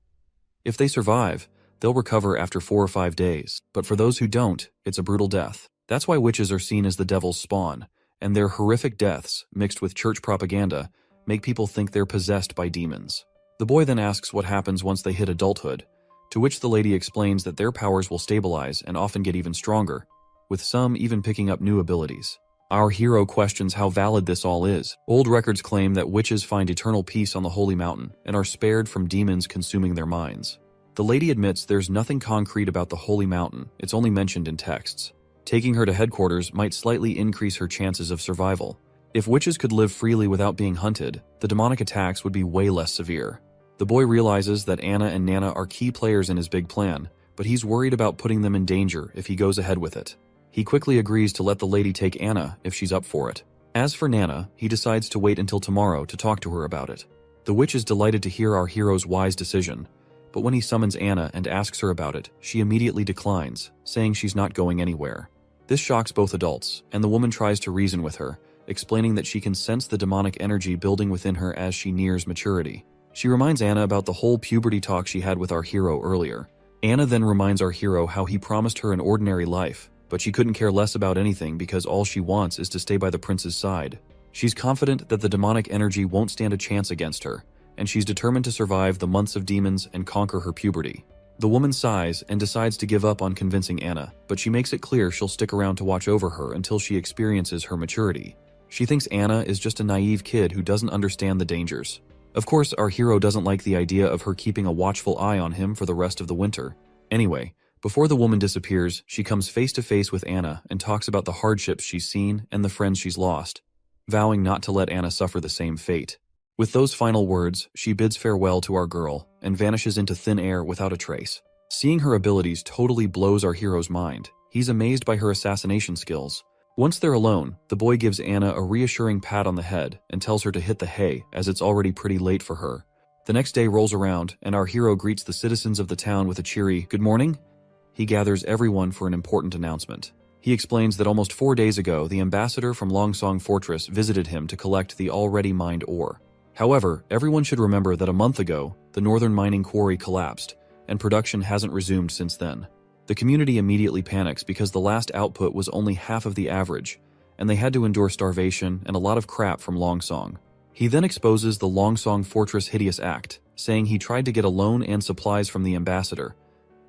If they survive, they'll recover after 4 or 5 days, but for those who don't, it's a brutal death. That's why witches are seen as the devil's spawn, and their horrific deaths, mixed with church propaganda, make people think they're possessed by demons. The boy then asks what happens once they hit adulthood, to which the lady explains that their powers will stabilize and often get even stronger, with some even picking up new abilities. Our hero questions how valid this all is. Old records claim that witches find eternal peace on the holy mountain and are spared from demons consuming their minds. The lady admits there's nothing concrete about the holy mountain, it's only mentioned in texts. Taking her to headquarters might slightly increase her chances of survival. If witches could live freely without being hunted, the demonic attacks would be way less severe. The boy realizes that Anna and Nana are key players in his big plan, but he's worried about putting them in danger if he goes ahead with it. He quickly agrees to let the lady take Anna if she's up for it. As for Nana, he decides to wait until tomorrow to talk to her about it. The witch is delighted to hear our hero's wise decision, but when he summons Anna and asks her about it, she immediately declines, saying she's not going anywhere. This shocks both adults, and the woman tries to reason with her, explaining that she can sense the demonic energy building within her as she nears maturity. She reminds Anna about the whole puberty talk she had with our hero earlier. Anna then reminds our hero how he promised her an ordinary life, but she couldn't care less about anything because all she wants is to stay by the prince's side. She's confident that the demonic energy won't stand a chance against her, and she's determined to survive the months of demons and conquer her puberty. The woman sighs and decides to give up on convincing Anna, but she makes it clear she'll stick around to watch over her until she experiences her maturity. She thinks Anna is just a naive kid who doesn't understand the dangers. Of course, our hero doesn't like the idea of her keeping a watchful eye on him for the rest of the winter. Anyway, before the woman disappears, she comes face to face with Anna and talks about the hardships she's seen and the friends she's lost, vowing not to let Anna suffer the same fate. With those final words, she bids farewell to our girl and vanishes into thin air without a trace. Seeing her abilities totally blows our hero's mind. He's amazed by her assassination skills. Once they're alone, the boy gives Anna a reassuring pat on the head and tells her to hit the hay as it's already pretty late for her. The next day rolls around and our hero greets the citizens of the town with a cheery, "Good morning." He gathers everyone for an important announcement. He explains that almost 4 days ago, the ambassador from Longsong Fortress visited him to collect the already mined ore. However, everyone should remember that a month ago, the northern mining quarry collapsed, and production hasn't resumed since then. The community immediately panics because the last output was only half of the average, and they had to endure starvation and a lot of crap from Longsong. He then exposes the Longsong Fortress hideous act, saying he tried to get a loan and supplies from the ambassador,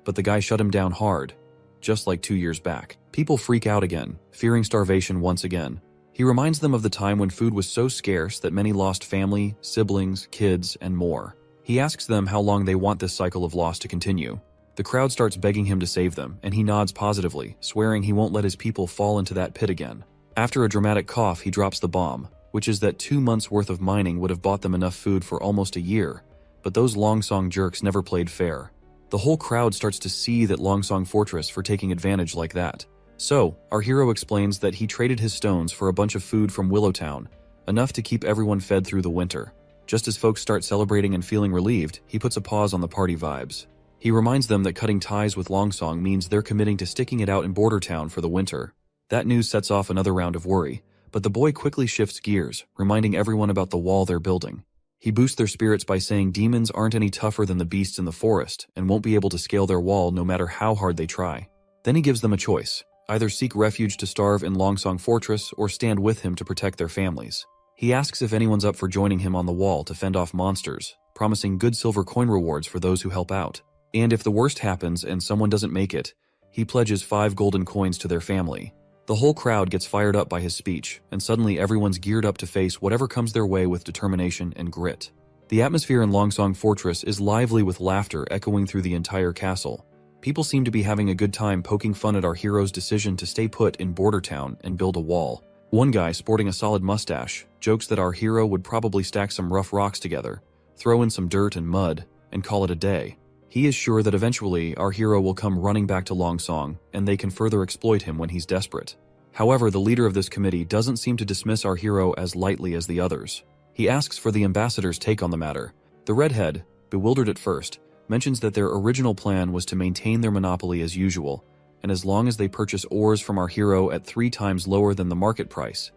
but the guy shut him down hard, just like 2 years back. People freak out again, fearing starvation once again. He reminds them of the time when food was so scarce that many lost family, siblings, kids, and more. He asks them how long they want this cycle of loss to continue. The crowd starts begging him to save them, and he nods positively, swearing he won't let his people fall into that pit again. After a dramatic cough, he drops the bomb, which is that 2 months' worth of mining would have bought them enough food for almost a year, but those Longsong jerks never played fair. The whole crowd starts to seethe at Longsong Fortress for taking advantage like that. So, our hero explains that he traded his stones for a bunch of food from Willowtown, enough to keep everyone fed through the winter. Just as folks start celebrating and feeling relieved, he puts a pause on the party vibes. He reminds them that cutting ties with Longsong means they're committing to sticking it out in Border Town for the winter. That news sets off another round of worry, but the boy quickly shifts gears, reminding everyone about the wall they're building. He boosts their spirits by saying demons aren't any tougher than the beasts in the forest and won't be able to scale their wall no matter how hard they try. Then he gives them a choice: either seek refuge to starve in Longsong Fortress or stand with him to protect their families. He asks if anyone's up for joining him on the wall to fend off monsters, promising good silver coin rewards for those who help out. And if the worst happens and someone doesn't make it, he pledges 5 golden coins to their family. The whole crowd gets fired up by his speech, and suddenly everyone's geared up to face whatever comes their way with determination and grit. The atmosphere in Longsong Fortress is lively with laughter echoing through the entire castle. People seem to be having a good time poking fun at our hero's decision to stay put in Border Town and build a wall. One guy, sporting a solid mustache, jokes that our hero would probably stack some rough rocks together, throw in some dirt and mud, and call it a day. He is sure that eventually our hero will come running back to Longsong, and they can further exploit him when he's desperate. However, the leader of this committee doesn't seem to dismiss our hero as lightly as the others. He asks for the ambassador's take on the matter. The redhead, bewildered at first, mentions that their original plan was to maintain their monopoly as usual, and as long as they purchase ores from our hero at 3 times lower than the market price,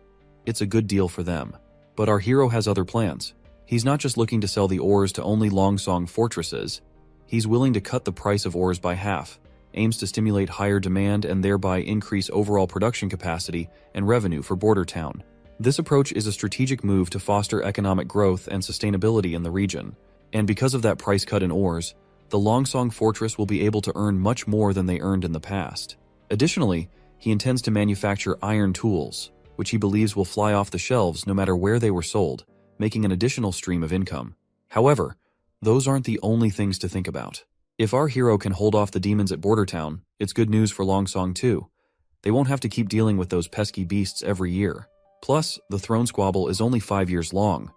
it's a good deal for them. But our hero has other plans. He's not just looking to sell the ores to only Longsong Fortresses. He's willing to cut the price of ores by half, aims to stimulate higher demand and thereby increase overall production capacity and revenue for Border Town. This approach is a strategic move to foster economic growth and sustainability in the region, and because of that price cut in ores, the Longsong Fortress will be able to earn much more than they earned in the past. Additionally, he intends to manufacture iron tools, which he believes will fly off the shelves no matter where they were sold, making an additional stream of income. However, those aren't the only things to think about. If our hero can hold off the demons at Border Town, it's good news for Longsong too. They won't have to keep dealing with those pesky beasts every year. Plus, the throne squabble is only 5 years long.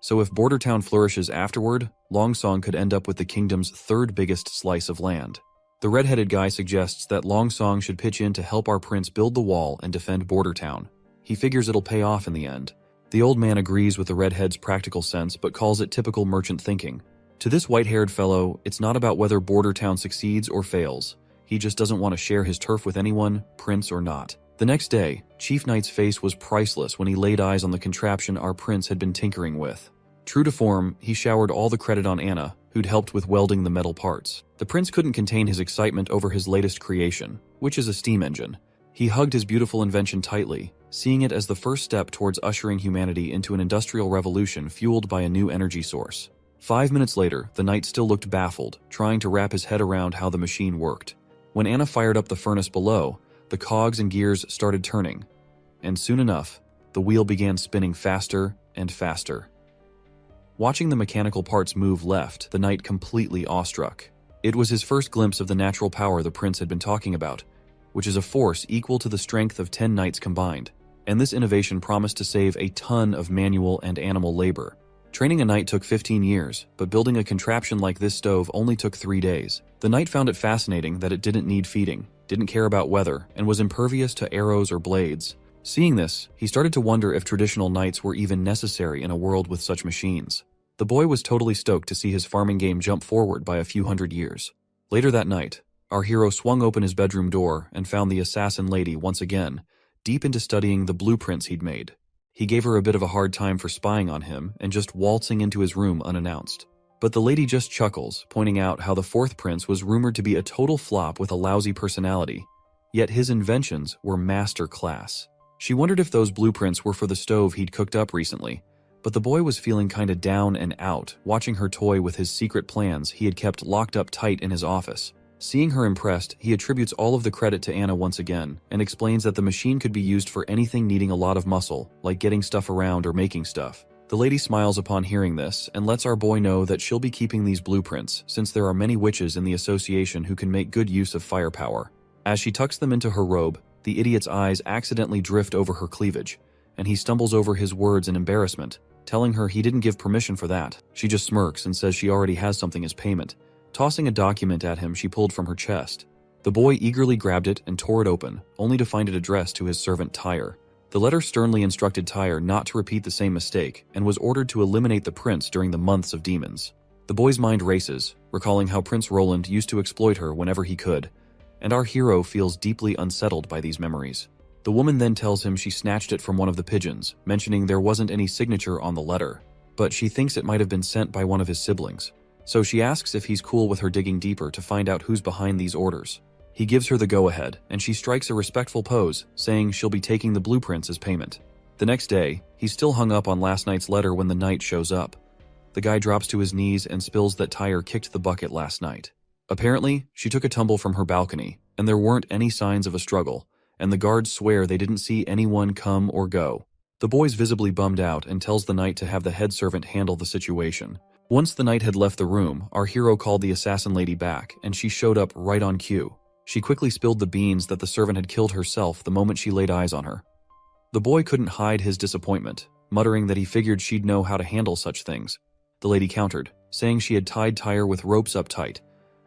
So if Border Town flourishes afterward, Longsong could end up with the kingdom's 3rd biggest slice of land. The red-headed guy suggests that Longsong should pitch in to help our prince build the wall and defend Border Town. He figures it'll pay off in the end. The old man agrees with the redhead's practical sense but calls it typical merchant thinking. To this white-haired fellow, it's not about whether Border Town succeeds or fails. He just doesn't want to share his turf with anyone, prince or not. The next day, Chief Knight's face was priceless when he laid eyes on the contraption our prince had been tinkering with. True to form, he showered all the credit on Anna, who'd helped with welding the metal parts. The prince couldn't contain his excitement over his latest creation, which is a steam engine. He hugged his beautiful invention tightly, seeing it as the first step towards ushering humanity into an industrial revolution fueled by a new energy source. 5 minutes later, the knight still looked baffled, trying to wrap his head around how the machine worked. When Anna fired up the furnace below, the cogs and gears started turning, and soon enough, the wheel began spinning faster and faster. Watching the mechanical parts move left, the knight completely awestruck. It was his first glimpse of the natural power the prince had been talking about, which is a force equal to the strength of 10 knights combined, and this innovation promised to save a ton of manual and animal labor. Training a knight took 15 years, but building a contraption like this stove only took 3 days. The knight found it fascinating that it didn't need feeding, didn't care about weather, and was impervious to arrows or blades. Seeing this, he started to wonder if traditional knights were even necessary in a world with such machines. The boy was totally stoked to see his farming game jump forward by a few hundred years. Later that night, our hero swung open his bedroom door and found the assassin lady once again, deep into studying the blueprints he'd made. He gave her a bit of a hard time for spying on him and just waltzing into his room unannounced. But the lady just chuckles, pointing out how the 4th prince was rumored to be a total flop with a lousy personality, yet his inventions were master class. She wondered if those blueprints were for the stove he'd cooked up recently, but the boy was feeling kinda down and out, watching her toy with his secret plans he had kept locked up tight in his office. Seeing her impressed, he attributes all of the credit to Anna once again, and explains that the machine could be used for anything needing a lot of muscle, like getting stuff around or making stuff. The lady smiles upon hearing this, and lets our boy know that she'll be keeping these blueprints, since there are many witches in the association who can make good use of firepower. As she tucks them into her robe, the idiot's eyes accidentally drift over her cleavage, and he stumbles over his words in embarrassment, telling her he didn't give permission for that. She just smirks and says she already has something as payment. Tossing a document at him she pulled from her chest. The boy eagerly grabbed it and tore it open, only to find it addressed to his servant Tyre. The letter sternly instructed Tyre not to repeat the same mistake and was ordered to eliminate the prince during the months of demons. The boy's mind races, recalling how Prince Roland used to exploit her whenever he could, and our hero feels deeply unsettled by these memories. The woman then tells him she snatched it from one of the pigeons, mentioning there wasn't any signature on the letter, but she thinks it might have been sent by one of his siblings. So she asks if he's cool with her digging deeper to find out who's behind these orders. He gives her the go-ahead, and she strikes a respectful pose, saying she'll be taking the blueprints as payment. The next day, he's still hung up on last night's letter when the knight shows up. The guy drops to his knees and spills that Tyre kicked the bucket last night. Apparently, she took a tumble from her balcony, and there weren't any signs of a struggle, and the guards swear they didn't see anyone come or go. The boy's visibly bummed out and tells the knight to have the head servant handle the situation. Once the knight had left the room, our hero called the assassin lady back, and she showed up right on cue. She quickly spilled the beans that the servant had killed herself the moment she laid eyes on her. The boy couldn't hide his disappointment, muttering that he figured she'd know how to handle such things. The lady countered, saying she had tied Tyre with ropes up tight,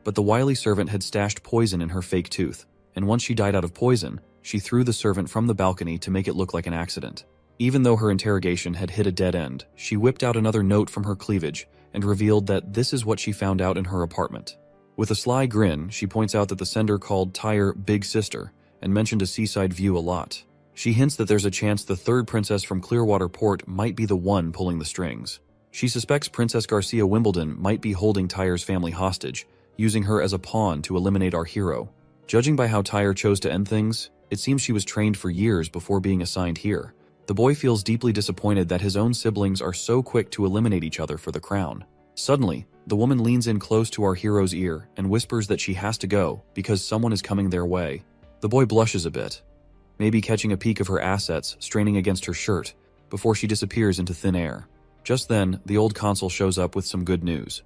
but the wily servant had stashed poison in her fake tooth, and once she died out of poison, she threw the servant from the balcony to make it look like an accident. Even though her interrogation had hit a dead end, she whipped out another note from her cleavage and revealed that this is what she found out in her apartment. With a sly grin, she points out that the sender called Tyre Big Sister and mentioned a seaside view a lot. She hints that there's a chance the third princess from Clearwater Port might be the one pulling the strings. She suspects Princess Garcia Wimbledon might be holding Tyre's family hostage, using her as a pawn to eliminate our hero. Judging by how Tyre chose to end things, it seems she was trained for years before being assigned here. The boy feels deeply disappointed that his own siblings are so quick to eliminate each other for the crown. Suddenly, the woman leans in close to our hero's ear and whispers that she has to go because someone is coming their way. The boy blushes a bit, maybe catching a peek of her assets straining against her shirt, before she disappears into thin air. Just then, the old consul shows up with some good news.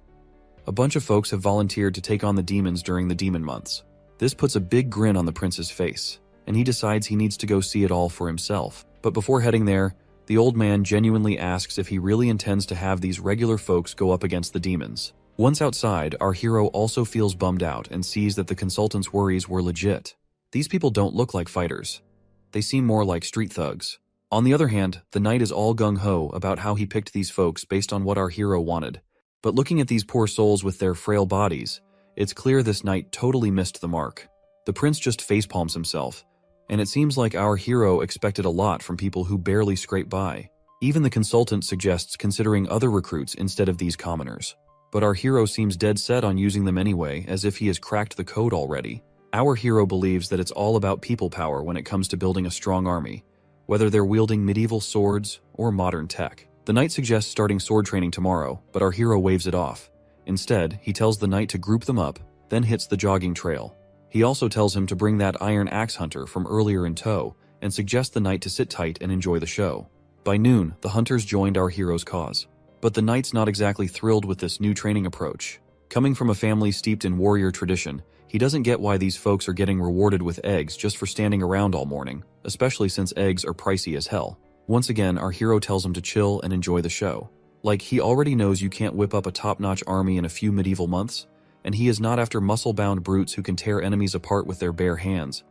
A bunch of folks have volunteered to take on the demons during the demon months. This puts a big grin on the prince's face, and he decides he needs to go see it all for himself. But before heading there, the old man genuinely asks if he really intends to have these regular folks go up against the demons. Once outside, our hero also feels bummed out and sees that the consultant's worries were legit. These people don't look like fighters. They seem more like street thugs. On the other hand, the knight is all gung-ho about how he picked these folks based on what our hero wanted. But looking at these poor souls with their frail bodies, it's clear this knight totally missed the mark. The prince just facepalms himself, and it seems like our hero expected a lot from people who barely scrape by. Even the consultant suggests considering other recruits instead of these commoners. But our hero seems dead set on using them anyway, as if he has cracked the code already. Our hero believes that it's all about people power when it comes to building a strong army, whether they're wielding medieval swords or modern tech. The knight suggests starting sword training tomorrow, but our hero waves it off. Instead, he tells the knight to group them up, then hits the jogging trail. He also tells him to bring that iron axe hunter from earlier in tow, and suggests the knight to sit tight and enjoy the show. By noon, the hunters joined our hero's cause. But the knight's not exactly thrilled with this new training approach. Coming from a family steeped in warrior tradition, he doesn't get why these folks are getting rewarded with eggs just for standing around all morning, especially since eggs are pricey as hell. Once again, our hero tells him to chill and enjoy the show. Like, he already knows you can't whip up a top-notch army in a few medieval months, and he is not after muscle-bound brutes who can tear enemies apart with their bare hands.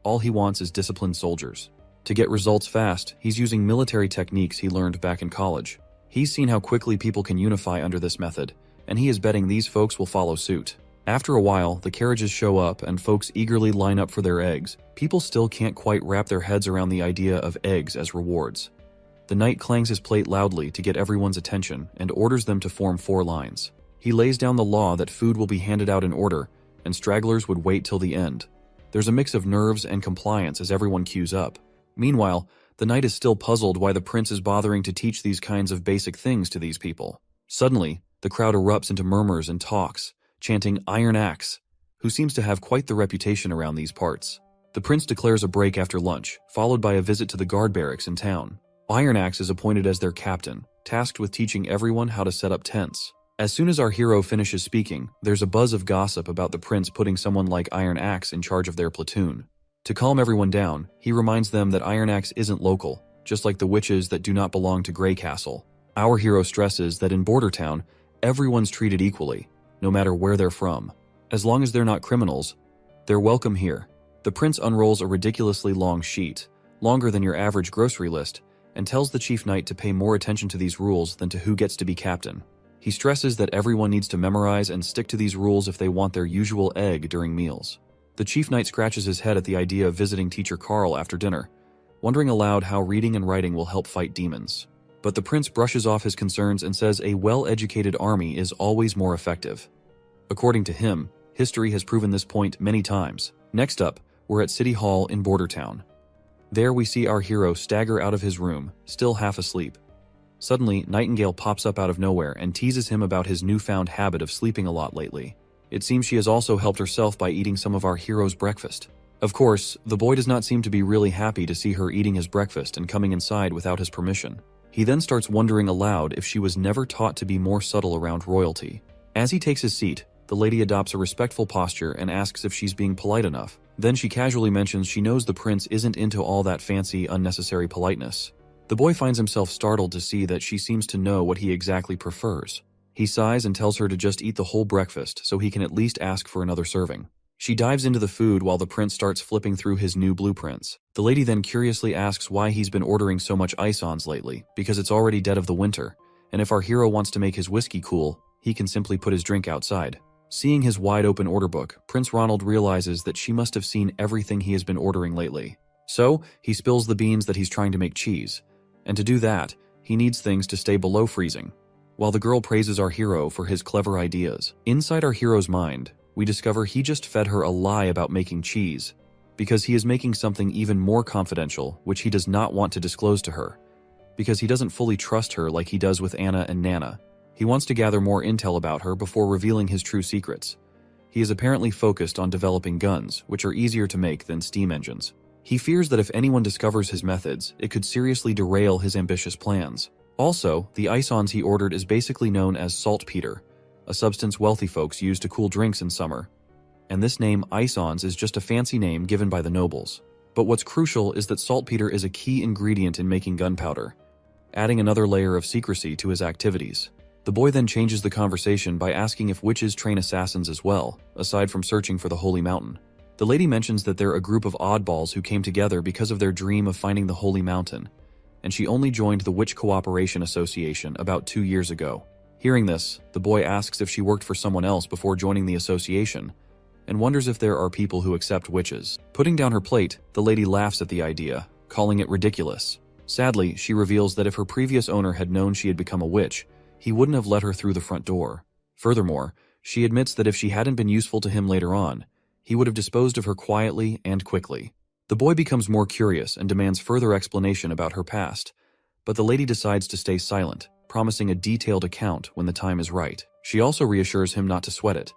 All he wants is disciplined soldiers. To get results fast, he's using military techniques he learned back in college. He's seen how quickly people can unify under this method, and he is betting these folks will follow suit. After a while, the carriages show up and folks eagerly line up for their eggs. People still can't quite wrap their heads around the idea of eggs as rewards. The knight clangs his plate loudly to get everyone's attention and orders them to form 4 lines. He lays down the law that food will be handed out in order, and stragglers would wait till the end. There's a mix of nerves and compliance as everyone queues up. Meanwhile, the knight is still puzzled why the prince is bothering to teach these kinds of basic things to these people. Suddenly, the crowd erupts into murmurs and talks, chanting Iron Axe, who seems to have quite the reputation around these parts. The prince declares a break after lunch, followed by a visit to the guard barracks in town. Iron Axe is appointed as their captain, tasked with teaching everyone how to set up tents. As soon as our hero finishes speaking, there's a buzz of gossip about the prince putting someone like Iron Axe in charge of their platoon. To calm everyone down, he reminds them that Iron Axe isn't local, just like the witches that do not belong to Grey Castle. Our hero stresses that in Border Town, everyone's treated equally, no matter where they're from. As long as they're not criminals, they're welcome here. The prince unrolls a ridiculously long sheet, longer than your average grocery list, and tells the chief knight to pay more attention to these rules than to who gets to be captain. He stresses that everyone needs to memorize and stick to these rules if they want their usual egg during meals. The chief knight scratches his head at the idea of visiting Teacher Carl after dinner, wondering aloud how reading and writing will help fight demons. But the prince brushes off his concerns and says a well-educated army is always more effective. According to him, History has proven this point many times. Next up, we're at City Hall in Border Town. There we see our hero stagger out of his room, still half asleep. Suddenly, Nightingale pops up out of nowhere and teases him about his newfound habit of sleeping a lot lately. It seems she has also helped herself by eating some of our hero's breakfast. Of course, the boy does not seem to be really happy to see her eating his breakfast and coming inside without his permission. He then starts wondering aloud if she was never taught to be more subtle around royalty. As he takes his seat, the lady adopts a respectful posture and asks if she's being polite enough. Then she casually mentions she knows the prince isn't into all that fancy, unnecessary politeness. The boy finds himself startled to see that she seems to know what he exactly prefers. He sighs and tells her to just eat the whole breakfast so he can at least ask for another serving. She dives into the food while the prince starts flipping through his new blueprints. The lady then curiously asks why he's been ordering so much ice-ons lately, because it's already dead of the winter, and if our hero wants to make his whiskey cool, he can simply put his drink outside. Seeing his wide-open order book, Prince Ronald realizes that she must have seen everything he has been ordering lately. So, he spills the beans that he's trying to make cheese. And to do that, he needs things to stay below freezing. While the girl praises our hero for his clever ideas, inside our hero's mind, we discover he just fed her a lie about making cheese, because he is making something even more confidential, which he does not want to disclose to her, because he doesn't fully trust her like he does with Anna and Nana. He wants to gather more intel about her before revealing his true secrets. He is apparently focused on developing guns, which are easier to make than steam engines. He fears that if anyone discovers his methods, it could seriously derail his ambitious plans. Also, the ice-ons he ordered is basically known as saltpeter, a substance wealthy folks use to cool drinks in summer. And this name, ice-ons, is just a fancy name given by the nobles. But what's crucial is that saltpeter is a key ingredient in making gunpowder, adding another layer of secrecy to his activities. The boy then changes the conversation by asking if witches train assassins as well, aside from searching for the Holy Mountain. The lady mentions that they're a group of oddballs who came together because of their dream of finding the Holy Mountain, and she only joined the Witch Cooperation Association about 2 years ago. Hearing this, the boy asks if she worked for someone else before joining the association, and wonders if there are people who accept witches. Putting down her plate, the lady laughs at the idea, calling it ridiculous. Sadly, she reveals that if her previous owner had known she had become a witch, he wouldn't have let her through the front door. Furthermore, she admits that if she hadn't been useful to him later on, he would have disposed of her quietly and quickly. The boy becomes more curious and demands further explanation about her past, but the lady decides to stay silent, promising a detailed account when the time is right. She also reassures him not to sweat it,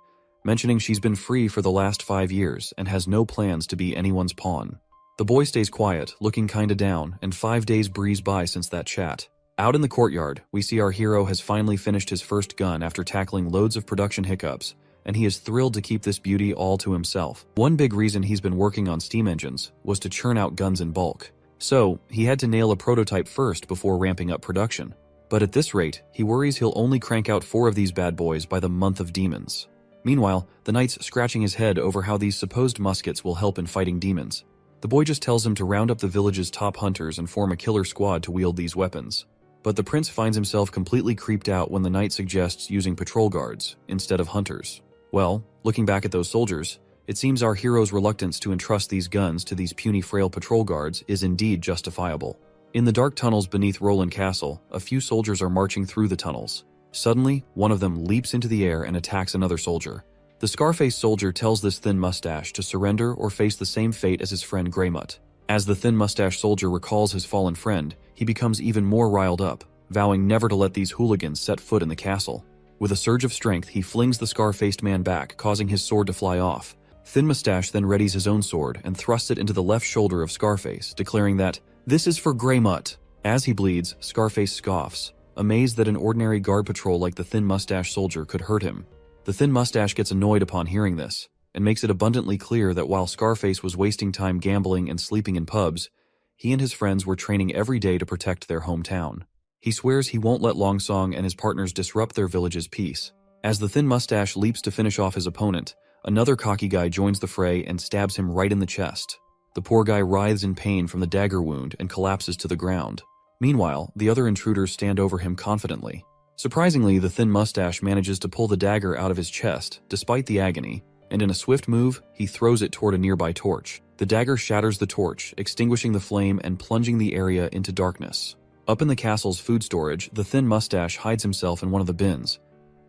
mentioning she's been free for the last 5 years and has no plans to be anyone's pawn. The boy stays quiet, looking kinda down, and 5 days breeze by since that chat. Out in the courtyard, we see our hero has finally finished his first gun after tackling loads of production hiccups, and he is thrilled to keep this beauty all to himself. One big reason he's been working on steam engines was to churn out guns in bulk. So, he had to nail a prototype first before ramping up production. But at this rate, he worries he'll only crank out 4 of these bad boys by the month of demons. Meanwhile, the knight's scratching his head over how these supposed muskets will help in fighting demons. The boy just tells him to round up the village's top hunters and form a killer squad to wield these weapons. But the prince finds himself completely creeped out when the knight suggests using patrol guards instead of hunters. Well, looking back at those soldiers, it seems our hero's reluctance to entrust these guns to these puny frail patrol guards is indeed justifiable. In the dark tunnels beneath Roland Castle, a few soldiers are marching through the tunnels. Suddenly, one of them leaps into the air and attacks another soldier. The scar-faced soldier tells this thin mustache to surrender or face the same fate as his friend Greymut. As the thin mustache soldier recalls his fallen friend, he becomes even more riled up, vowing never to let these hooligans set foot in the castle. With a surge of strength, he flings the scar-faced man back, causing his sword to fly off. Thin Mustache then readies his own sword and thrusts it into the left shoulder of Scarface, declaring that, "This is for Greymut." As he bleeds, Scarface scoffs, amazed that an ordinary guard patrol like the Thin Mustache soldier could hurt him. The Thin Mustache gets annoyed upon hearing this, and makes it abundantly clear that while Scarface was wasting time gambling and sleeping in pubs, he and his friends were training every day to protect their hometown. He swears he won't let Longsong and his partners disrupt their village's peace. As the Thin Mustache leaps to finish off his opponent, another cocky guy joins the fray and stabs him right in the chest. The poor guy writhes in pain from the dagger wound and collapses to the ground. Meanwhile, the other intruders stand over him confidently. Surprisingly, the Thin Mustache manages to pull the dagger out of his chest, despite the agony, and in a swift move, he throws it toward a nearby torch. The dagger shatters the torch, extinguishing the flame and plunging the area into darkness. Up in the castle's food storage, the Thin Mustache hides himself in one of the bins.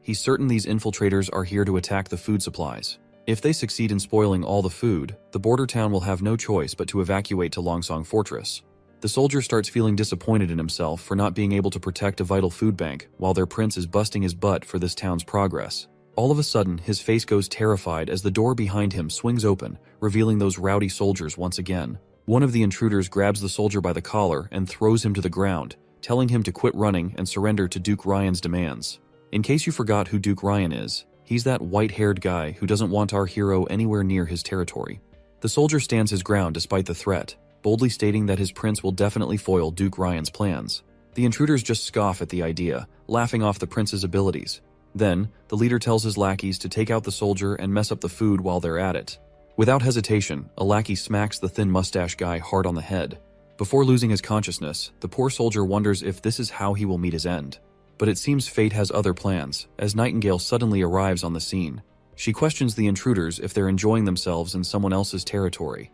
He's certain these infiltrators are here to attack the food supplies. If they succeed in spoiling all the food, the border town will have no choice but to evacuate to Longsong Fortress. The soldier starts feeling disappointed in himself for not being able to protect a vital food bank while their prince is busting his butt for this town's progress. All of a sudden, his face goes terrified as the door behind him swings open, revealing those rowdy soldiers once again. One of the intruders grabs the soldier by the collar and throws him to the ground, telling him to quit running and surrender to Duke Ryan's demands. In case you forgot who Duke Ryan is, he's that white-haired guy who doesn't want our hero anywhere near his territory. The soldier stands his ground despite the threat, boldly stating that his prince will definitely foil Duke Ryan's plans. The intruders just scoff at the idea, laughing off the prince's abilities. Then, the leader tells his lackeys to take out the soldier and mess up the food while they're at it. Without hesitation, a lackey smacks the thin mustache guy hard on the head. Before losing his consciousness, the poor soldier wonders if this is how he will meet his end. But it seems fate has other plans, as Nightingale suddenly arrives on the scene. She questions the intruders if they're enjoying themselves in someone else's territory,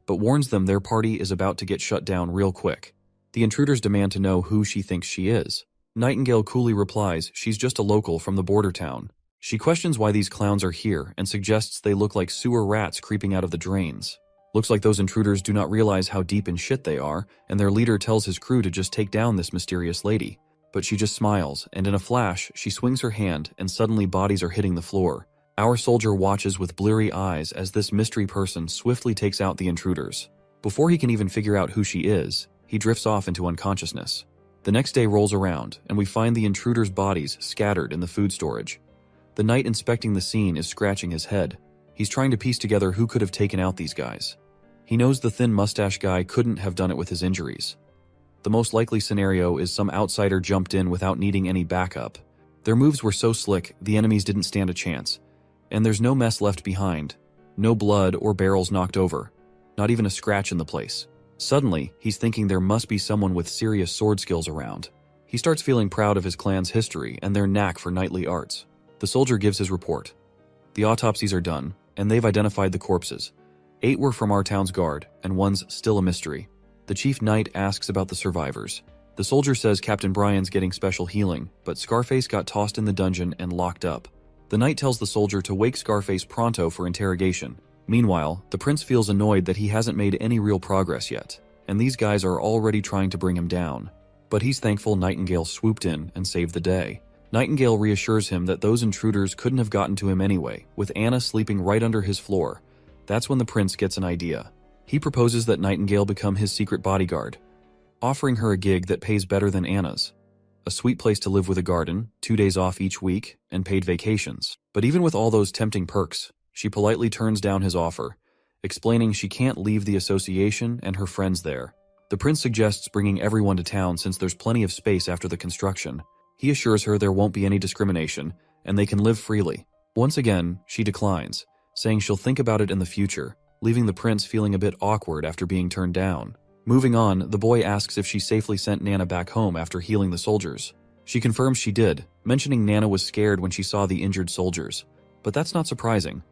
but warns them their party is about to get shut down real quick. The intruders demand to know who she thinks she is. Nightingale coolly replies she's just a local from the border town. She questions why these clowns are here and suggests they look like sewer rats creeping out of the drains. Looks like those intruders do not realize how deep in shit they are, and their leader tells his crew to just take down this mysterious lady. But she just smiles, and in a flash, she swings her hand, and suddenly bodies are hitting the floor. Our soldier watches with bleary eyes as this mystery person swiftly takes out the intruders. Before he can even figure out who she is, he drifts off into unconsciousness. The next day rolls around, and we find the intruders' bodies scattered in the food storage. The knight inspecting the scene is scratching his head. He's trying to piece together who could have taken out these guys. He knows the thin mustache guy couldn't have done it with his injuries. The most likely scenario is some outsider jumped in without needing any backup. Their moves were so slick, the enemies didn't stand a chance. And there's no mess left behind. No blood or barrels knocked over. Not even a scratch in the place. Suddenly, he's thinking there must be someone with serious sword skills around. He starts feeling proud of his clan's history and their knack for knightly arts. The soldier gives his report. The autopsies are done, and they've identified the corpses. 8 were from our town's guard, and 1's still a mystery. The chief knight asks about the survivors. The soldier says Captain Brian's getting special healing, but Scarface got tossed in the dungeon and locked up. The knight tells the soldier to wake Scarface pronto for interrogation. Meanwhile, the prince feels annoyed that he hasn't made any real progress yet, and these guys are already trying to bring him down. But he's thankful Nightingale swooped in and saved the day. Nightingale reassures him that those intruders couldn't have gotten to him anyway, with Anna sleeping right under his floor. That's when the prince gets an idea. He proposes that Nightingale become his secret bodyguard, offering her a gig that pays better than Anna's. A sweet place to live with a garden, 2 days off each week, and paid vacations. But even with all those tempting perks, she politely turns down his offer, explaining she can't leave the association and her friends there. The prince suggests bringing everyone to town since there's plenty of space after the construction. He assures her there won't be any discrimination, and they can live freely. Once again, she declines, saying she'll think about it in the future, leaving the prince feeling a bit awkward after being turned down. Moving on, the boy asks if she safely sent Nana back home after healing the soldiers. She confirms she did, mentioning Nana was scared when she saw the injured soldiers. But that's not surprising.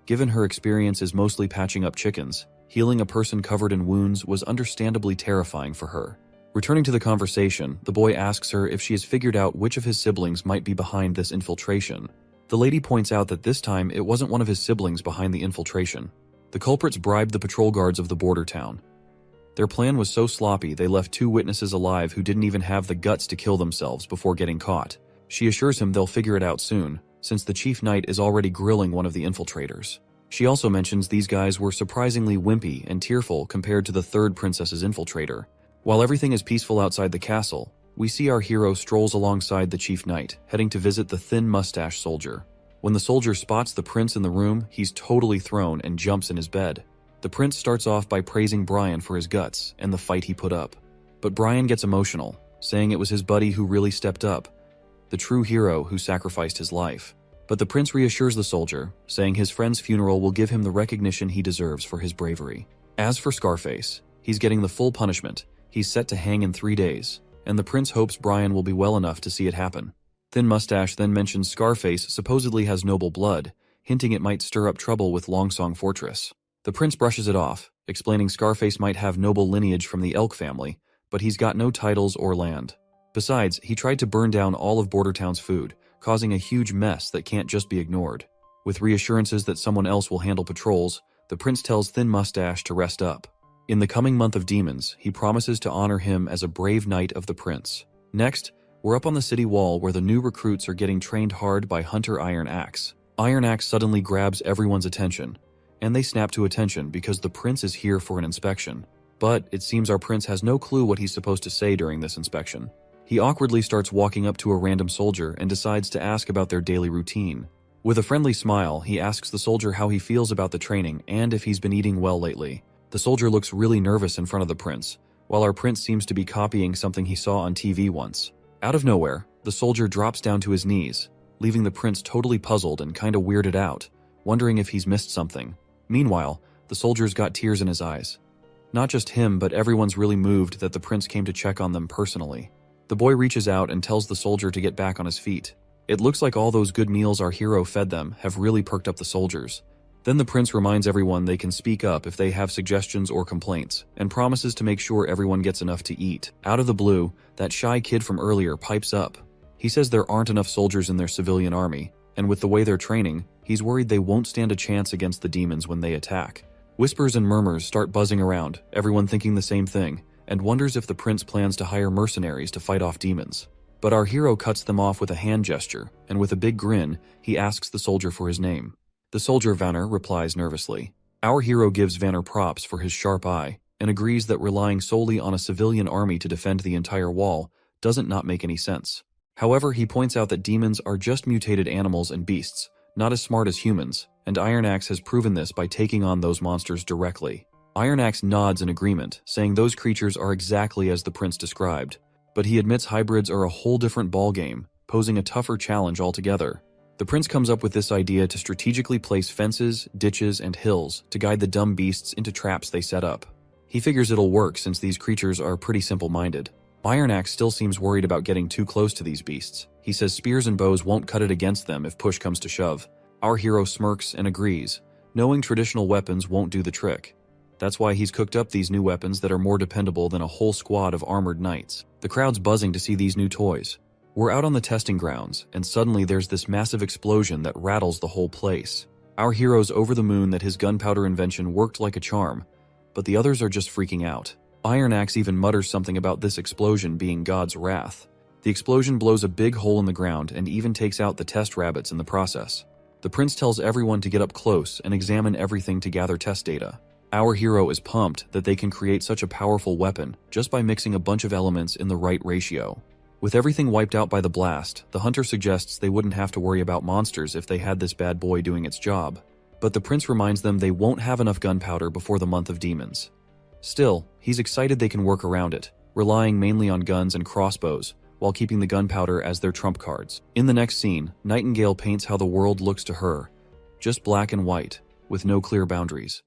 Given her experience is mostly patching up chickens, healing a person covered in wounds was understandably terrifying for her. Returning to the conversation, the boy asks her if she has figured out which of his siblings might be behind this infiltration. The lady points out that this time it wasn't one of his siblings behind the infiltration. The culprits bribed the patrol guards of the border town. Their plan was so sloppy they left 2 witnesses alive who didn't even have the guts to kill themselves before getting caught. She assures him they'll figure it out soon, since the chief knight is already grilling one of the infiltrators. She also mentions these guys were surprisingly wimpy and tearful compared to the 3rd princess's infiltrator. While everything is peaceful outside the castle, we see our hero strolls alongside the chief knight, heading to visit the thin mustache soldier. When the soldier spots the prince in the room, he's totally thrown and jumps in his bed. The prince starts off by praising Brian for his guts and the fight he put up. But Brian gets emotional, saying it was his buddy who really stepped up, the true hero who sacrificed his life. But the prince reassures the soldier, saying his friend's funeral will give him the recognition he deserves for his bravery. As for Scarface, he's getting the full punishment. He's set to hang in 3 days, and the prince hopes Brian will be well enough to see it happen. Thin Mustache then mentions Scarface supposedly has noble blood, hinting it might stir up trouble with Longsong Fortress. The prince brushes it off, explaining Scarface might have noble lineage from the Elk family, but he's got no titles or land. Besides, he tried to burn down all of Bordertown's food, causing a huge mess that can't just be ignored. With reassurances that someone else will handle patrols, the prince tells Thin Mustache to rest up. In the coming month of demons, he promises to honor him as a brave knight of the prince. Next, we're up on the city wall where the new recruits are getting trained hard by Hunter Iron Axe. Iron Axe suddenly grabs everyone's attention, and they snap to attention because the prince is here for an inspection. But it seems our prince has no clue what he's supposed to say during this inspection. He awkwardly starts walking up to a random soldier and decides to ask about their daily routine. With a friendly smile, he asks the soldier how he feels about the training and if he's been eating well lately. The soldier looks really nervous in front of the prince, while our prince seems to be copying something he saw on TV once. Out of nowhere, the soldier drops down to his knees, leaving the prince totally puzzled and kinda weirded out, wondering if he's missed something. Meanwhile, the soldier's got tears in his eyes. Not just him, but everyone's really moved that the prince came to check on them personally. The boy reaches out and tells the soldier to get back on his feet. It looks like all those good meals our hero fed them have really perked up the soldiers. Then the prince reminds everyone they can speak up if they have suggestions or complaints, and promises to make sure everyone gets enough to eat. Out of the blue, that shy kid from earlier pipes up. He says there aren't enough soldiers in their civilian army, and with the way they're training, he's worried they won't stand a chance against the demons when they attack. Whispers and murmurs start buzzing around, everyone thinking the same thing, and wonders if the prince plans to hire mercenaries to fight off demons. But our hero cuts them off with a hand gesture, and with a big grin, he asks the soldier for his name. The soldier Vanner replies nervously. Our hero gives Vanner props for his sharp eye, and agrees that relying solely on a civilian army to defend the entire wall doesn't not make any sense. However, he points out that demons are just mutated animals and beasts, not as smart as humans, and Iron Axe has proven this by taking on those monsters directly. Iron Axe nods in agreement, saying those creatures are exactly as the prince described, but he admits hybrids are a whole different ballgame, posing a tougher challenge altogether. The prince comes up with this idea to strategically place fences, ditches, and hills to guide the dumb beasts into traps they set up. He figures it'll work since these creatures are pretty simple-minded. Iron Axe still seems worried about getting too close to these beasts. He says spears and bows won't cut it against them if push comes to shove. Our hero smirks and agrees, knowing traditional weapons won't do the trick. That's why he's cooked up these new weapons that are more dependable than a whole squad of armored knights. The crowd's buzzing to see these new toys. We're out on the testing grounds, and suddenly there's this massive explosion that rattles the whole place. Our hero's over the moon that his gunpowder invention worked like a charm, but the others are just freaking out. Iron Axe even mutters something about this explosion being God's wrath. The explosion blows a big hole in the ground and even takes out the test rabbits in the process. The prince tells everyone to get up close and examine everything to gather test data. Our hero is pumped that they can create such a powerful weapon just by mixing a bunch of elements in the right ratio. With everything wiped out by the blast, the hunter suggests they wouldn't have to worry about monsters if they had this bad boy doing its job. But the prince reminds them they won't have enough gunpowder before the month of demons. Still, he's excited they can work around it, relying mainly on guns and crossbows, while keeping the gunpowder as their trump cards. In the next scene, Nightingale paints how the world looks to her, just black and white, with no clear boundaries.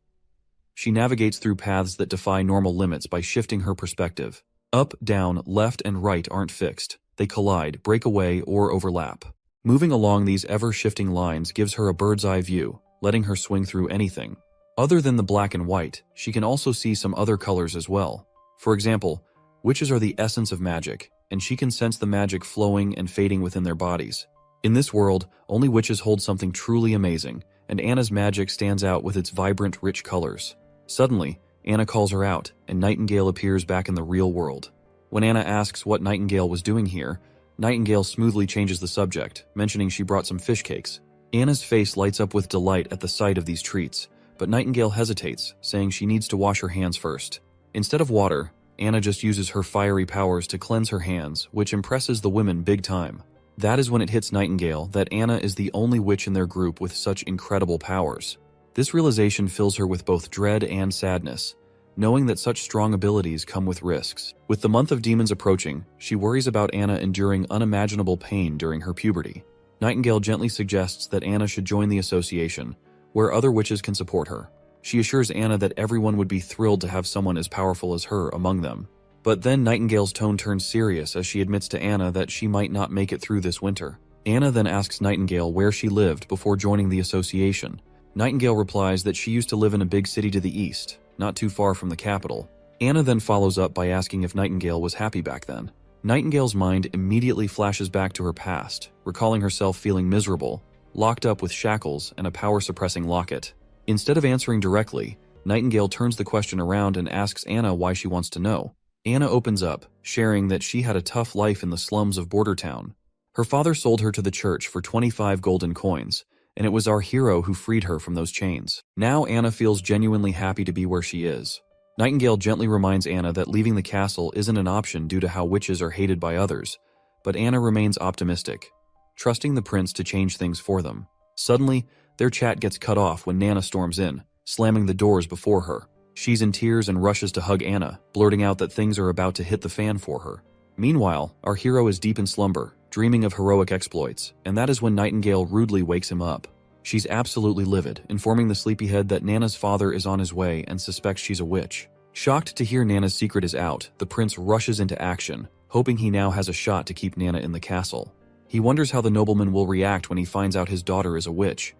She navigates through paths that defy normal limits by shifting her perspective. Up, down, left, and right aren't fixed. They collide, break away, or overlap. Moving along these ever-shifting lines gives her a bird's-eye view, letting her swing through anything. Other than the black and white, she can also see some other colors as well. For example, witches are the essence of magic, and she can sense the magic flowing and fading within their bodies. In this world, only witches hold something truly amazing, and Anna's magic stands out with its vibrant, rich colors. Suddenly, Anna calls her out, and Nightingale appears back in the real world. When Anna asks what Nightingale was doing here, Nightingale smoothly changes the subject, mentioning she brought some fish cakes. Anna's face lights up with delight at the sight of these treats, but Nightingale hesitates, saying she needs to wash her hands first. Instead of water, Anna just uses her fiery powers to cleanse her hands, which impresses the women big time. That is when it hits Nightingale that Anna is the only witch in their group with such incredible powers. This realization fills her with both dread and sadness, knowing that such strong abilities come with risks. With the month of demons approaching, she worries about Anna enduring unimaginable pain during her puberty. Nightingale gently suggests that Anna should join the association, where other witches can support her. She assures Anna that everyone would be thrilled to have someone as powerful as her among them. But then Nightingale's tone turns serious as she admits to Anna that she might not make it through this winter. Anna then asks Nightingale where she lived before joining the association. Nightingale replies that she used to live in a big city to the east, not too far from the capital. Anna then follows up by asking if Nightingale was happy back then. Nightingale's mind immediately flashes back to her past, recalling herself feeling miserable, locked up with shackles and a power-suppressing locket. Instead of answering directly, Nightingale turns the question around and asks Anna why she wants to know. Anna opens up, sharing that she had a tough life in the slums of Border Town. Her father sold her to the church for 25 golden coins, and it was our hero who freed her from those chains. Now Anna feels genuinely happy to be where she is. Nightingale gently reminds Anna that leaving the castle isn't an option due to how witches are hated by others, but Anna remains optimistic, trusting the prince to change things for them. Suddenly, their chat gets cut off when Nana storms in, slamming the doors before her. She's in tears and rushes to hug Anna, blurting out that things are about to hit the fan for her. Meanwhile, our hero is deep in slumber, dreaming of heroic exploits, and that is when Nightingale rudely wakes him up. She's absolutely livid, informing the sleepyhead that Nana's father is on his way and suspects she's a witch. Shocked to hear Nana's secret is out, the prince rushes into action, hoping he now has a shot to keep Nana in the castle. He wonders how the nobleman will react when he finds out his daughter is a witch.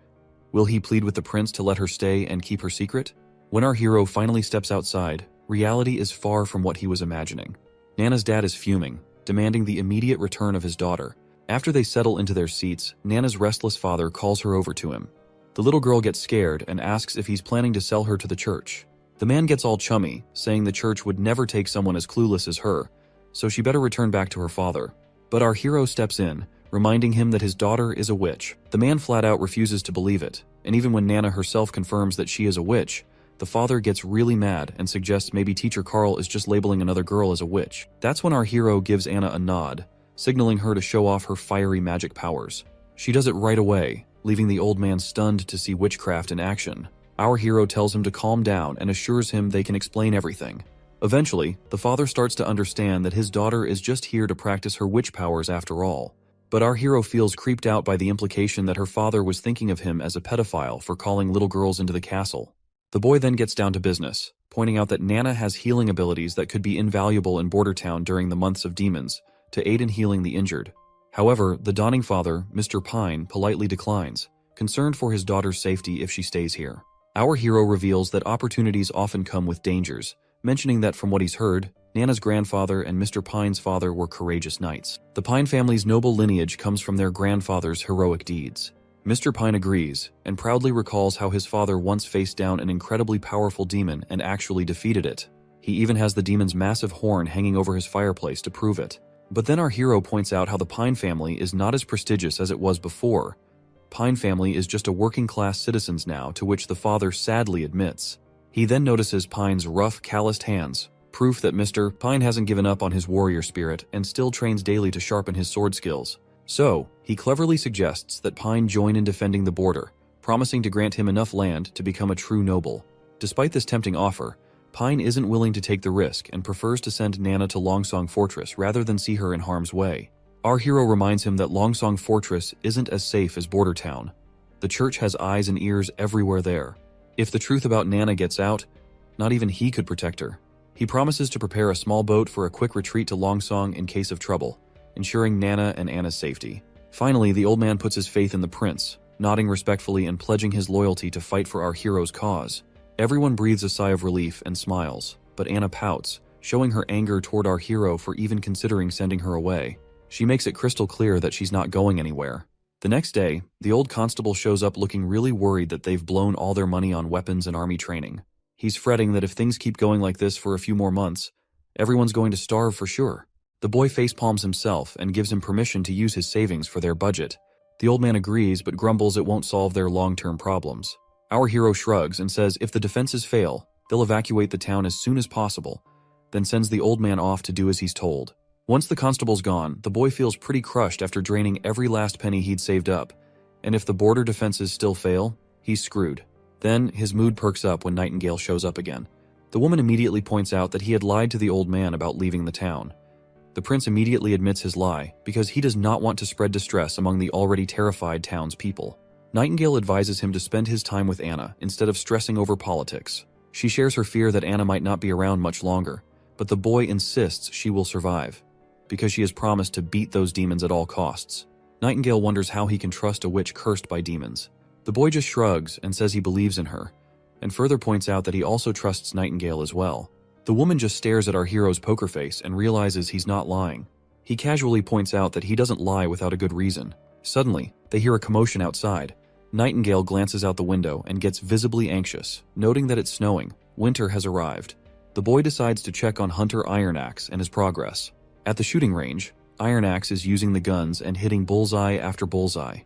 Will he plead with the prince to let her stay and keep her secret? When our hero finally steps outside, reality is far from what he was imagining. Nana's dad is fuming, demanding the immediate return of his daughter. After they settle into their seats, Nana's restless father calls her over to him. The little girl gets scared and asks if he's planning to sell her to the church. The man gets all chummy, saying the church would never take someone as clueless as her, so she better return back to her father. But our hero steps in, reminding him that his daughter is a witch. The man flat out refuses to believe it, and even when Nana herself confirms that she is a witch, the father gets really mad and suggests maybe Teacher Carl is just labeling another girl as a witch. That's when our hero gives Anna a nod, signaling her to show off her fiery magic powers. She does it right away, leaving the old man stunned to see witchcraft in action. Our hero tells him to calm down and assures him they can explain everything. Eventually, the father starts to understand that his daughter is just here to practice her witch powers after all. But our hero feels creeped out by the implication that her father was thinking of him as a pedophile for calling little girls into the castle. The boy then gets down to business, pointing out that Nana has healing abilities that could be invaluable in Border Town during the months of demons, to aid in healing the injured. However, the dawning father, Mr. Pine, politely declines, concerned for his daughter's safety if she stays here. Our hero reveals that opportunities often come with dangers, mentioning that from what he's heard, Nana's grandfather and Mr. Pine's father were courageous knights. The Pine family's noble lineage comes from their grandfather's heroic deeds. Mr. Pine agrees, and proudly recalls how his father once faced down an incredibly powerful demon and actually defeated it. He even has the demon's massive horn hanging over his fireplace to prove it. But then our hero points out how the Pine family is not as prestigious as it was before. Pine family is just a working-class citizens now, to which the father sadly admits. He then notices Pine's rough, calloused hands, proof that Mr. Pine hasn't given up on his warrior spirit and still trains daily to sharpen his sword skills. So, he cleverly suggests that Pine join in defending the border, promising to grant him enough land to become a true noble. Despite this tempting offer, Pine isn't willing to take the risk and prefers to send Nana to Longsong Fortress rather than see her in harm's way. Our hero reminds him that Longsong Fortress isn't as safe as Border Town. The church has eyes and ears everywhere there. If the truth about Nana gets out, not even he could protect her. He promises to prepare a small boat for a quick retreat to Longsong in case of trouble, ensuring Nana and Anna's safety. Finally, the old man puts his faith in the prince, nodding respectfully and pledging his loyalty to fight for our hero's cause. Everyone breathes a sigh of relief and smiles, but Anna pouts, showing her anger toward our hero for even considering sending her away. She makes it crystal clear that she's not going anywhere. The next day, the old constable shows up looking really worried that they've blown all their money on weapons and army training. He's fretting that if things keep going like this for a few more months, everyone's going to starve for sure. The boy facepalms himself and gives him permission to use his savings for their budget. The old man agrees but grumbles it won't solve their long-term problems. Our hero shrugs and says if the defenses fail, they'll evacuate the town as soon as possible, then sends the old man off to do as he's told. Once the constable's gone, the boy feels pretty crushed after draining every last penny he'd saved up, and if the border defenses still fail, he's screwed. Then, his mood perks up when Nightingale shows up again. The woman immediately points out that he had lied to the old man about leaving the town. The prince immediately admits his lie, because he does not want to spread distress among the already terrified town's people. Nightingale advises him to spend his time with Anna instead of stressing over politics. She shares her fear that Anna might not be around much longer, but the boy insists she will survive, because she has promised to beat those demons at all costs. Nightingale wonders how he can trust a witch cursed by demons. The boy just shrugs and says he believes in her, and further points out that he also trusts Nightingale as well. The woman just stares at our hero's poker face and realizes he's not lying. He casually points out that he doesn't lie without a good reason. Suddenly, they hear a commotion outside. Nightingale glances out the window and gets visibly anxious, noting that it's snowing. Winter has arrived. The boy decides to check on Hunter Ironaxe and his progress. At the shooting range, Ironaxe is using the guns and hitting bullseye after bullseye.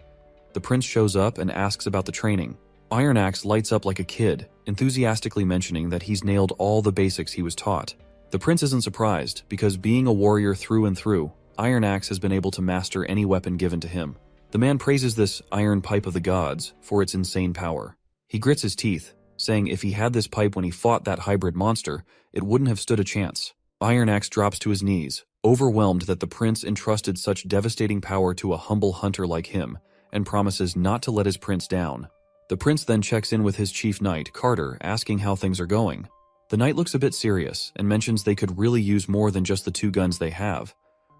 The prince shows up and asks about the training. Ironaxe lights up like a kid, enthusiastically mentioning that he's nailed all the basics he was taught. The prince isn't surprised, because being a warrior through and through, Ironaxe has been able to master any weapon given to him. The man praises this iron pipe of the gods for its insane power. He grits his teeth, saying if he had this pipe when he fought that hybrid monster, it wouldn't have stood a chance. Ironaxe drops to his knees, overwhelmed that the prince entrusted such devastating power to a humble hunter like him, and promises not to let his prince down. The prince then checks in with his chief knight, Carter, asking how things are going. The knight looks a bit serious and mentions they could really use more than just the 2 guns they have.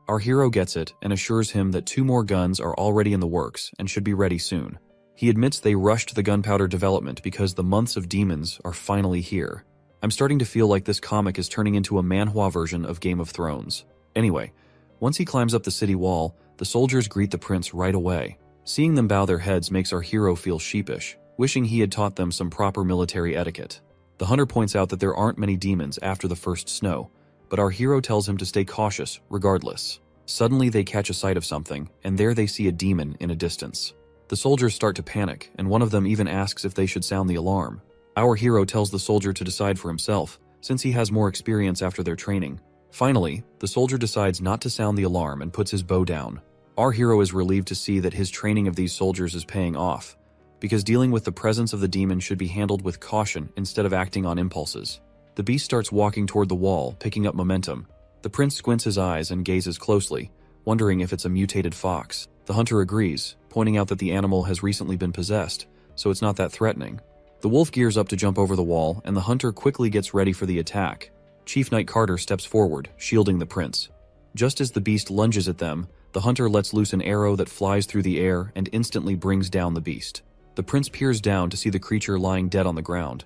Our hero gets it and assures him that 2 more guns are already in the works and should be ready soon. He admits they rushed the gunpowder development because the months of demons are finally here. I'm starting to feel like this comic is turning into a manhwa version of Game of Thrones. Anyway, once he climbs up the city wall, the soldiers greet the prince right away. Seeing them bow their heads makes our hero feel sheepish, wishing he had taught them some proper military etiquette. The hunter points out that there aren't many demons after the first snow, but our hero tells him to stay cautious regardless. Suddenly they catch a sight of something, and there they see a demon in a distance. The soldiers start to panic, and one of them even asks if they should sound the alarm. Our hero tells the soldier to decide for himself, since he has more experience after their training. Finally, the soldier decides not to sound the alarm and puts his bow down. Our hero is relieved to see that his training of these soldiers is paying off, because dealing with the presence of the demon should be handled with caution instead of acting on impulses. The beast starts walking toward the wall, picking up momentum. The prince squints his eyes and gazes closely, wondering if it's a mutated fox. The hunter agrees, pointing out that the animal has recently been possessed, so it's not that threatening. The wolf gears up to jump over the wall, and the hunter quickly gets ready for the attack. Chief Knight Carter steps forward, shielding the prince. Just as the beast lunges at them, the hunter lets loose an arrow that flies through the air and instantly brings down the beast. The prince peers down to see the creature lying dead on the ground.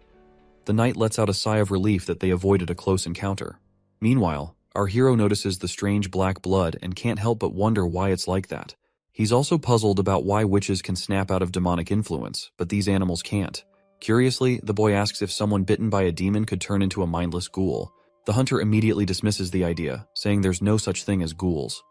The knight lets out a sigh of relief that they avoided a close encounter. Meanwhile, our hero notices the strange black blood and can't help but wonder why it's like that. He's also puzzled about why witches can snap out of demonic influence, but these animals can't. Curiously, the boy asks if someone bitten by a demon could turn into a mindless ghoul. The hunter immediately dismisses the idea, saying there's no such thing as ghouls.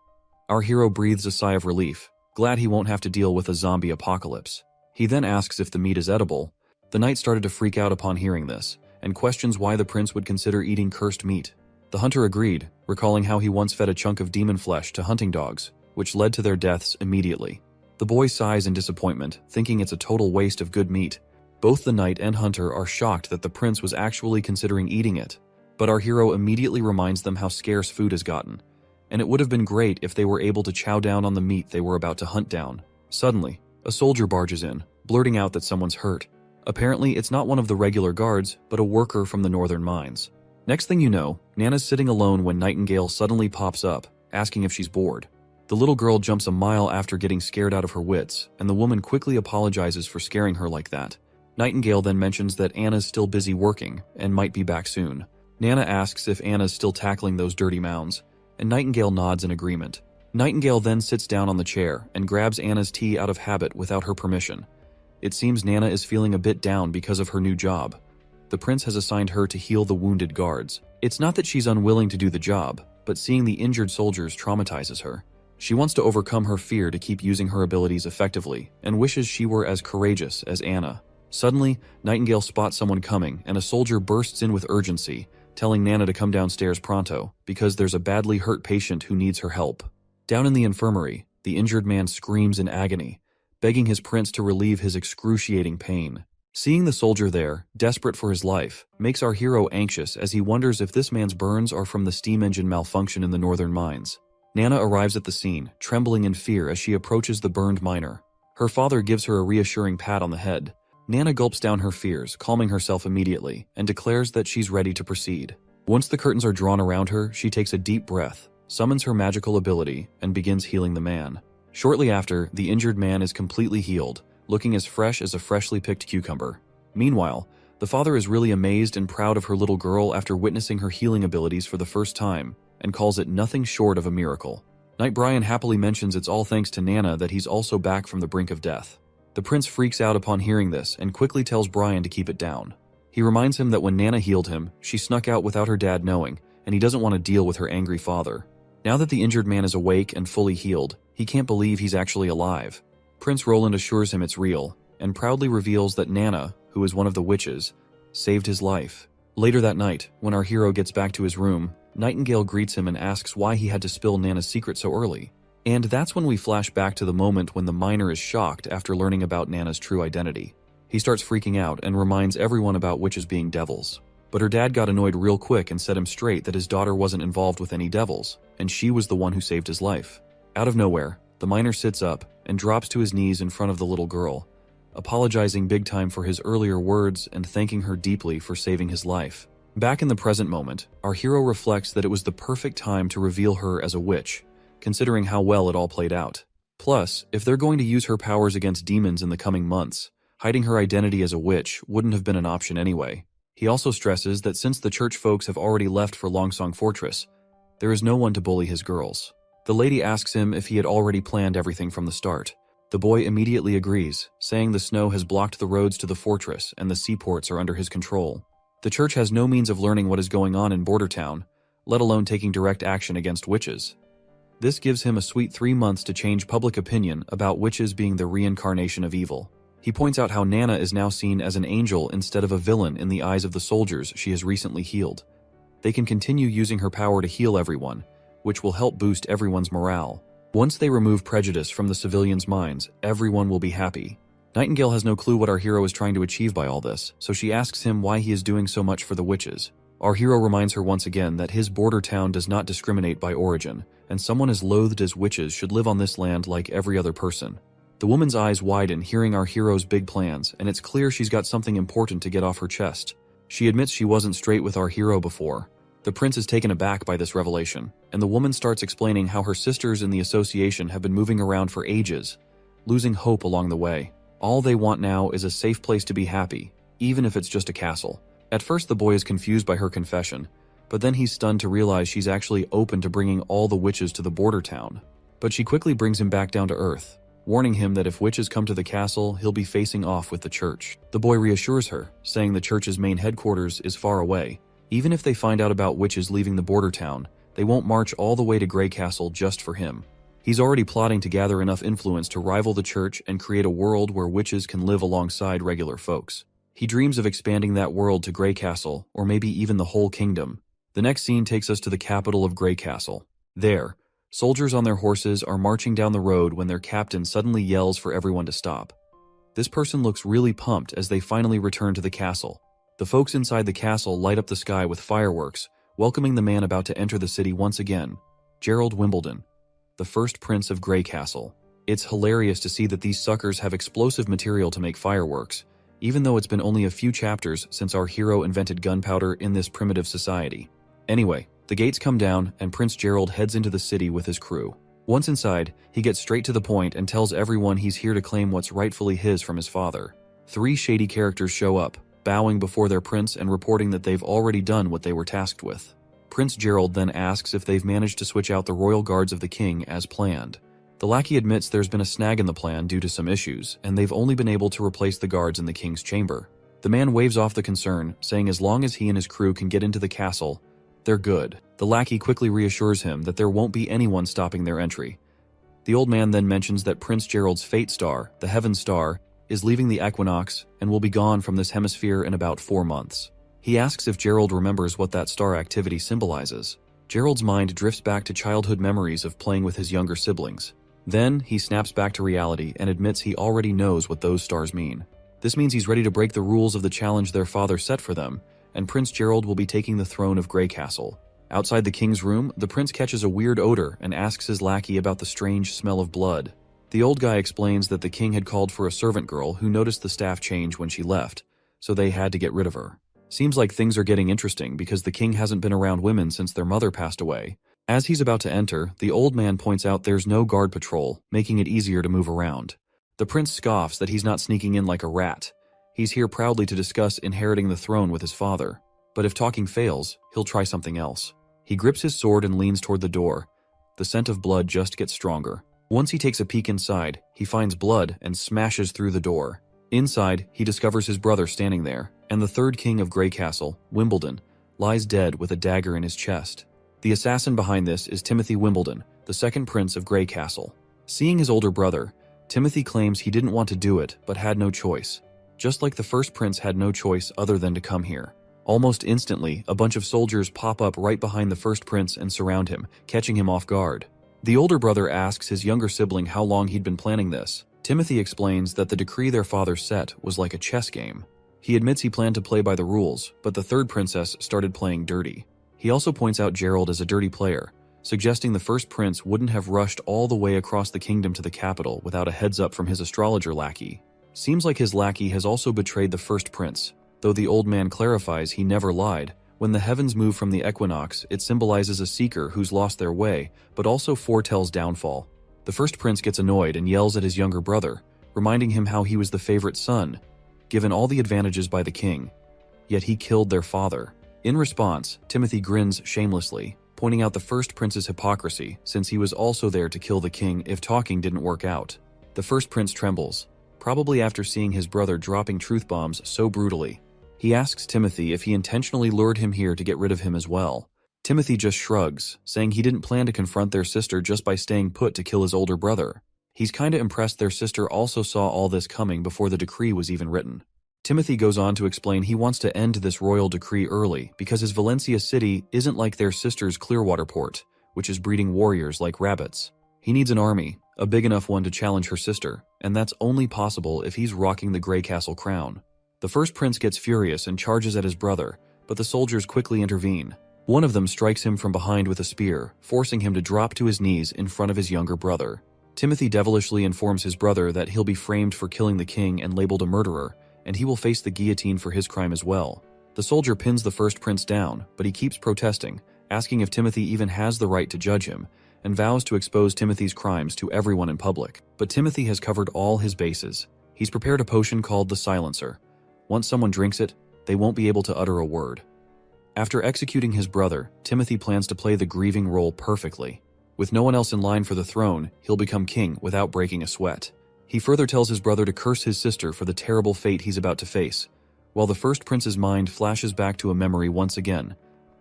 Our hero breathes a sigh of relief, glad he won't have to deal with a zombie apocalypse. He then asks if the meat is edible. The knight started to freak out upon hearing this, and questions why the prince would consider eating cursed meat. The hunter agreed, recalling how he once fed a chunk of demon flesh to hunting dogs, which led to their deaths immediately. The boy sighs in disappointment, thinking it's a total waste of good meat. Both the knight and hunter are shocked that the prince was actually considering eating it, but our hero immediately reminds them how scarce food has gotten, and it would have been great if they were able to chow down on the meat they were about to hunt down. Suddenly, a soldier barges in, blurting out that someone's hurt. Apparently, it's not one of the regular guards, but a worker from the northern mines. Next thing you know, Nana's sitting alone when Nightingale suddenly pops up, asking if she's bored. The little girl jumps a mile after getting scared out of her wits, and the woman quickly apologizes for scaring her like that. Nightingale then mentions that Anna's still busy working and might be back soon. Nana asks if Anna's still tackling those dirty mounds, and Nightingale nods in agreement. Nightingale then sits down on the chair and grabs Anna's tea out of habit without her permission. It seems Nana is feeling a bit down because of her new job. The prince has assigned her to heal the wounded guards. It's not that she's unwilling to do the job, but seeing the injured soldiers traumatizes her. She wants to overcome her fear to keep using her abilities effectively, and wishes she were as courageous as Anna. Suddenly, Nightingale spots someone coming, and a soldier bursts in with urgency, telling Nana to come downstairs pronto, because there's a badly hurt patient who needs her help. Down in the infirmary, the injured man screams in agony, begging his prince to relieve his excruciating pain. Seeing the soldier there, desperate for his life, makes our hero anxious as he wonders if this man's burns are from the steam engine malfunction in the northern mines. Nana arrives at the scene, trembling in fear as she approaches the burned miner. Her father gives her a reassuring pat on the head. Nana gulps down her fears, calming herself immediately, and declares that she's ready to proceed. Once the curtains are drawn around her, she takes a deep breath, summons her magical ability, and begins healing the man. Shortly after, the injured man is completely healed, looking as fresh as a freshly picked cucumber. Meanwhile, the father is really amazed and proud of her little girl after witnessing her healing abilities for the first time, and calls it nothing short of a miracle. Knight Brian happily mentions it's all thanks to Nana that he's also back from the brink of death. The prince freaks out upon hearing this and quickly tells Brian to keep it down. He reminds him that when Nana healed him, she snuck out without her dad knowing, and he doesn't want to deal with her angry father. Now that the injured man is awake and fully healed, he can't believe he's actually alive. Prince Roland assures him it's real, and proudly reveals that Nana, who is one of the witches, saved his life. Later that night, when our hero gets back to his room, Nightingale greets him and asks why he had to spill Nana's secret so early. And that's when we flash back to the moment when the miner is shocked after learning about Nana's true identity. He starts freaking out and reminds everyone about witches being devils. But her dad got annoyed real quick and set him straight that his daughter wasn't involved with any devils, and she was the one who saved his life. Out of nowhere, the miner sits up and drops to his knees in front of the little girl, apologizing big time for his earlier words and thanking her deeply for saving his life. Back in the present moment, our hero reflects that it was the perfect time to reveal her as a witch, considering how well it all played out. Plus, if they're going to use her powers against demons in the coming months, hiding her identity as a witch wouldn't have been an option anyway. He also stresses that since the church folks have already left for Longsong Fortress, there is no one to bully his girls. The lady asks him if he had already planned everything from the start. The boy immediately agrees, saying the snow has blocked the roads to the fortress and the seaports are under his control. The church has no means of learning what is going on in Border Town, let alone taking direct action against witches. This gives him a sweet 3 months to change public opinion about witches being the reincarnation of evil. He points out how Nana is now seen as an angel instead of a villain in the eyes of the soldiers she has recently healed. They can continue using her power to heal everyone, which will help boost everyone's morale. Once they remove prejudice from the civilians' minds, everyone will be happy. Nightingale has no clue what our hero is trying to achieve by all this, so she asks him why he is doing so much for the witches. Our hero reminds her once again that his border town does not discriminate by origin, and someone as loathed as witches should live on this land like every other person. The woman's eyes widen hearing our hero's big plans, and it's clear she's got something important to get off her chest. She admits she wasn't straight with our hero before. The prince is taken aback by this revelation, and the woman starts explaining how her sisters in the association have been moving around for ages, losing hope along the way. All they want now is a safe place to be happy, even if it's just a castle. At first the boy is confused by her confession, but then he's stunned to realize she's actually open to bringing all the witches to the border town. But she quickly brings him back down to earth, warning him that if witches come to the castle, he'll be facing off with the church. The boy reassures her, saying the church's main headquarters is far away. Even if they find out about witches leaving the border town, they won't march all the way to Grey Castle just for him. He's already plotting to gather enough influence to rival the church and create a world where witches can live alongside regular folks. He dreams of expanding that world to Grey Castle, or maybe even the whole kingdom. The next scene takes us to the capital of Grey Castle. There, soldiers on their horses are marching down the road when their captain suddenly yells for everyone to stop. This person looks really pumped as they finally return to the castle. The folks inside the castle light up the sky with fireworks, welcoming the man about to enter the city once again, Gerald Wimbledon, the first prince of Grey Castle. It's hilarious to see that these suckers have explosive material to make fireworks, even though it's been only a few chapters since our hero invented gunpowder in this primitive society. Anyway, the gates come down and Prince Gerald heads into the city with his crew. Once inside, he gets straight to the point and tells everyone he's here to claim what's rightfully his from his father. 3 shady characters show up, bowing before their prince and reporting that they've already done what they were tasked with. Prince Gerald then asks if they've managed to switch out the royal guards of the king as planned. The lackey admits there's been a snag in the plan due to some issues, and they've only been able to replace the guards in the king's chamber. The man waves off the concern, saying as long as he and his crew can get into the castle, they're good. The lackey quickly reassures him that there won't be anyone stopping their entry. The old man then mentions that Prince Gerald's fate star, the Heaven Star, is leaving the equinox and will be gone from this hemisphere in about 4 months. He asks if Gerald remembers what that star activity symbolizes. Gerald's mind drifts back to childhood memories of playing with his younger siblings. Then, he snaps back to reality and admits he already knows what those stars mean. This means he's ready to break the rules of the challenge their father set for them, and Prince Gerald will be taking the throne of Grey Castle. Outside the king's room, the prince catches a weird odor and asks his lackey about the strange smell of blood. The old guy explains that the king had called for a servant girl who noticed the staff change when she left, so they had to get rid of her. Seems like things are getting interesting because the king hasn't been around women since their mother passed away. As he's about to enter, the old man points out there's no guard patrol, making it easier to move around. The prince scoffs that he's not sneaking in like a rat. He's here proudly to discuss inheriting the throne with his father. But if talking fails, he'll try something else. He grips his sword and leans toward the door, The scent of blood just gets stronger. Once he takes a peek inside, he finds blood and smashes through the door. Inside, he discovers his brother standing there, and the third king of Grey Castle, Wimbledon, lies dead with a dagger in his chest. The assassin behind this is Timothy Wimbledon, the second prince of Grey Castle. Seeing his older brother, Timothy claims he didn't want to do it, but had no choice. Just like the first prince had no choice other than to come here. Almost instantly, a bunch of soldiers pop up right behind the first prince and surround him, catching him off guard. The older brother asks his younger sibling how long he'd been planning this. Timothy explains that the decree their father set was like a chess game. He admits he planned to play by the rules, but the third princess started playing dirty. He also points out Gerald as a dirty player, suggesting the first prince wouldn't have rushed all the way across the kingdom to the capital without a heads up from his astrologer lackey. Seems like his lackey has also betrayed the first prince, though the old man clarifies he never lied. When the heavens move from the equinox, it symbolizes a seeker who's lost their way, but also foretells downfall. The first prince gets annoyed and yells at his younger brother, reminding him how he was the favorite son, given all the advantages by the king. Yet he killed their father. In response, Timothy grins shamelessly, pointing out the first prince's hypocrisy, since he was also there to kill the king if talking didn't work out. The first prince trembles, probably after seeing his brother dropping truth bombs so brutally. He asks Timothy if he intentionally lured him here to get rid of him as well. Timothy just shrugs, saying he didn't plan to confront their sister just by staying put to kill his older brother. He's kinda impressed their sister also saw all this coming before the decree was even written. Timothy goes on to explain he wants to end this royal decree early because his Valencia city isn't like their sister's Clearwater port, which is breeding warriors like rabbits. He needs an army, a big enough one to challenge her sister, and that's only possible if he's rocking the Grey Castle crown. The first prince gets furious and charges at his brother, but the soldiers quickly intervene. One of them strikes him from behind with a spear, forcing him to drop to his knees in front of his younger brother. Timothy devilishly informs his brother that he'll be framed for killing the king and labeled a murderer, and he will face the guillotine for his crime as well. The soldier pins the first prince down, but he keeps protesting, asking if Timothy even has the right to judge him, and vows to expose Timothy's crimes to everyone in public. But Timothy has covered all his bases. He's prepared a potion called the Silencer. Once someone drinks it, they won't be able to utter a word. After executing his brother, Timothy plans to play the grieving role perfectly. With no one else in line for the throne, he'll become king without breaking a sweat. He further tells his brother to curse his sister for the terrible fate he's about to face, while the first prince's mind flashes back to a memory once again,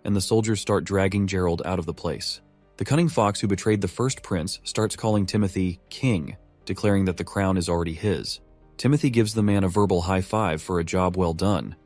and the soldiers start dragging Gerald out of the place. The cunning fox who betrayed the first prince starts calling Timothy king, declaring that the crown is already his. Timothy gives the man a verbal high five for a job well done,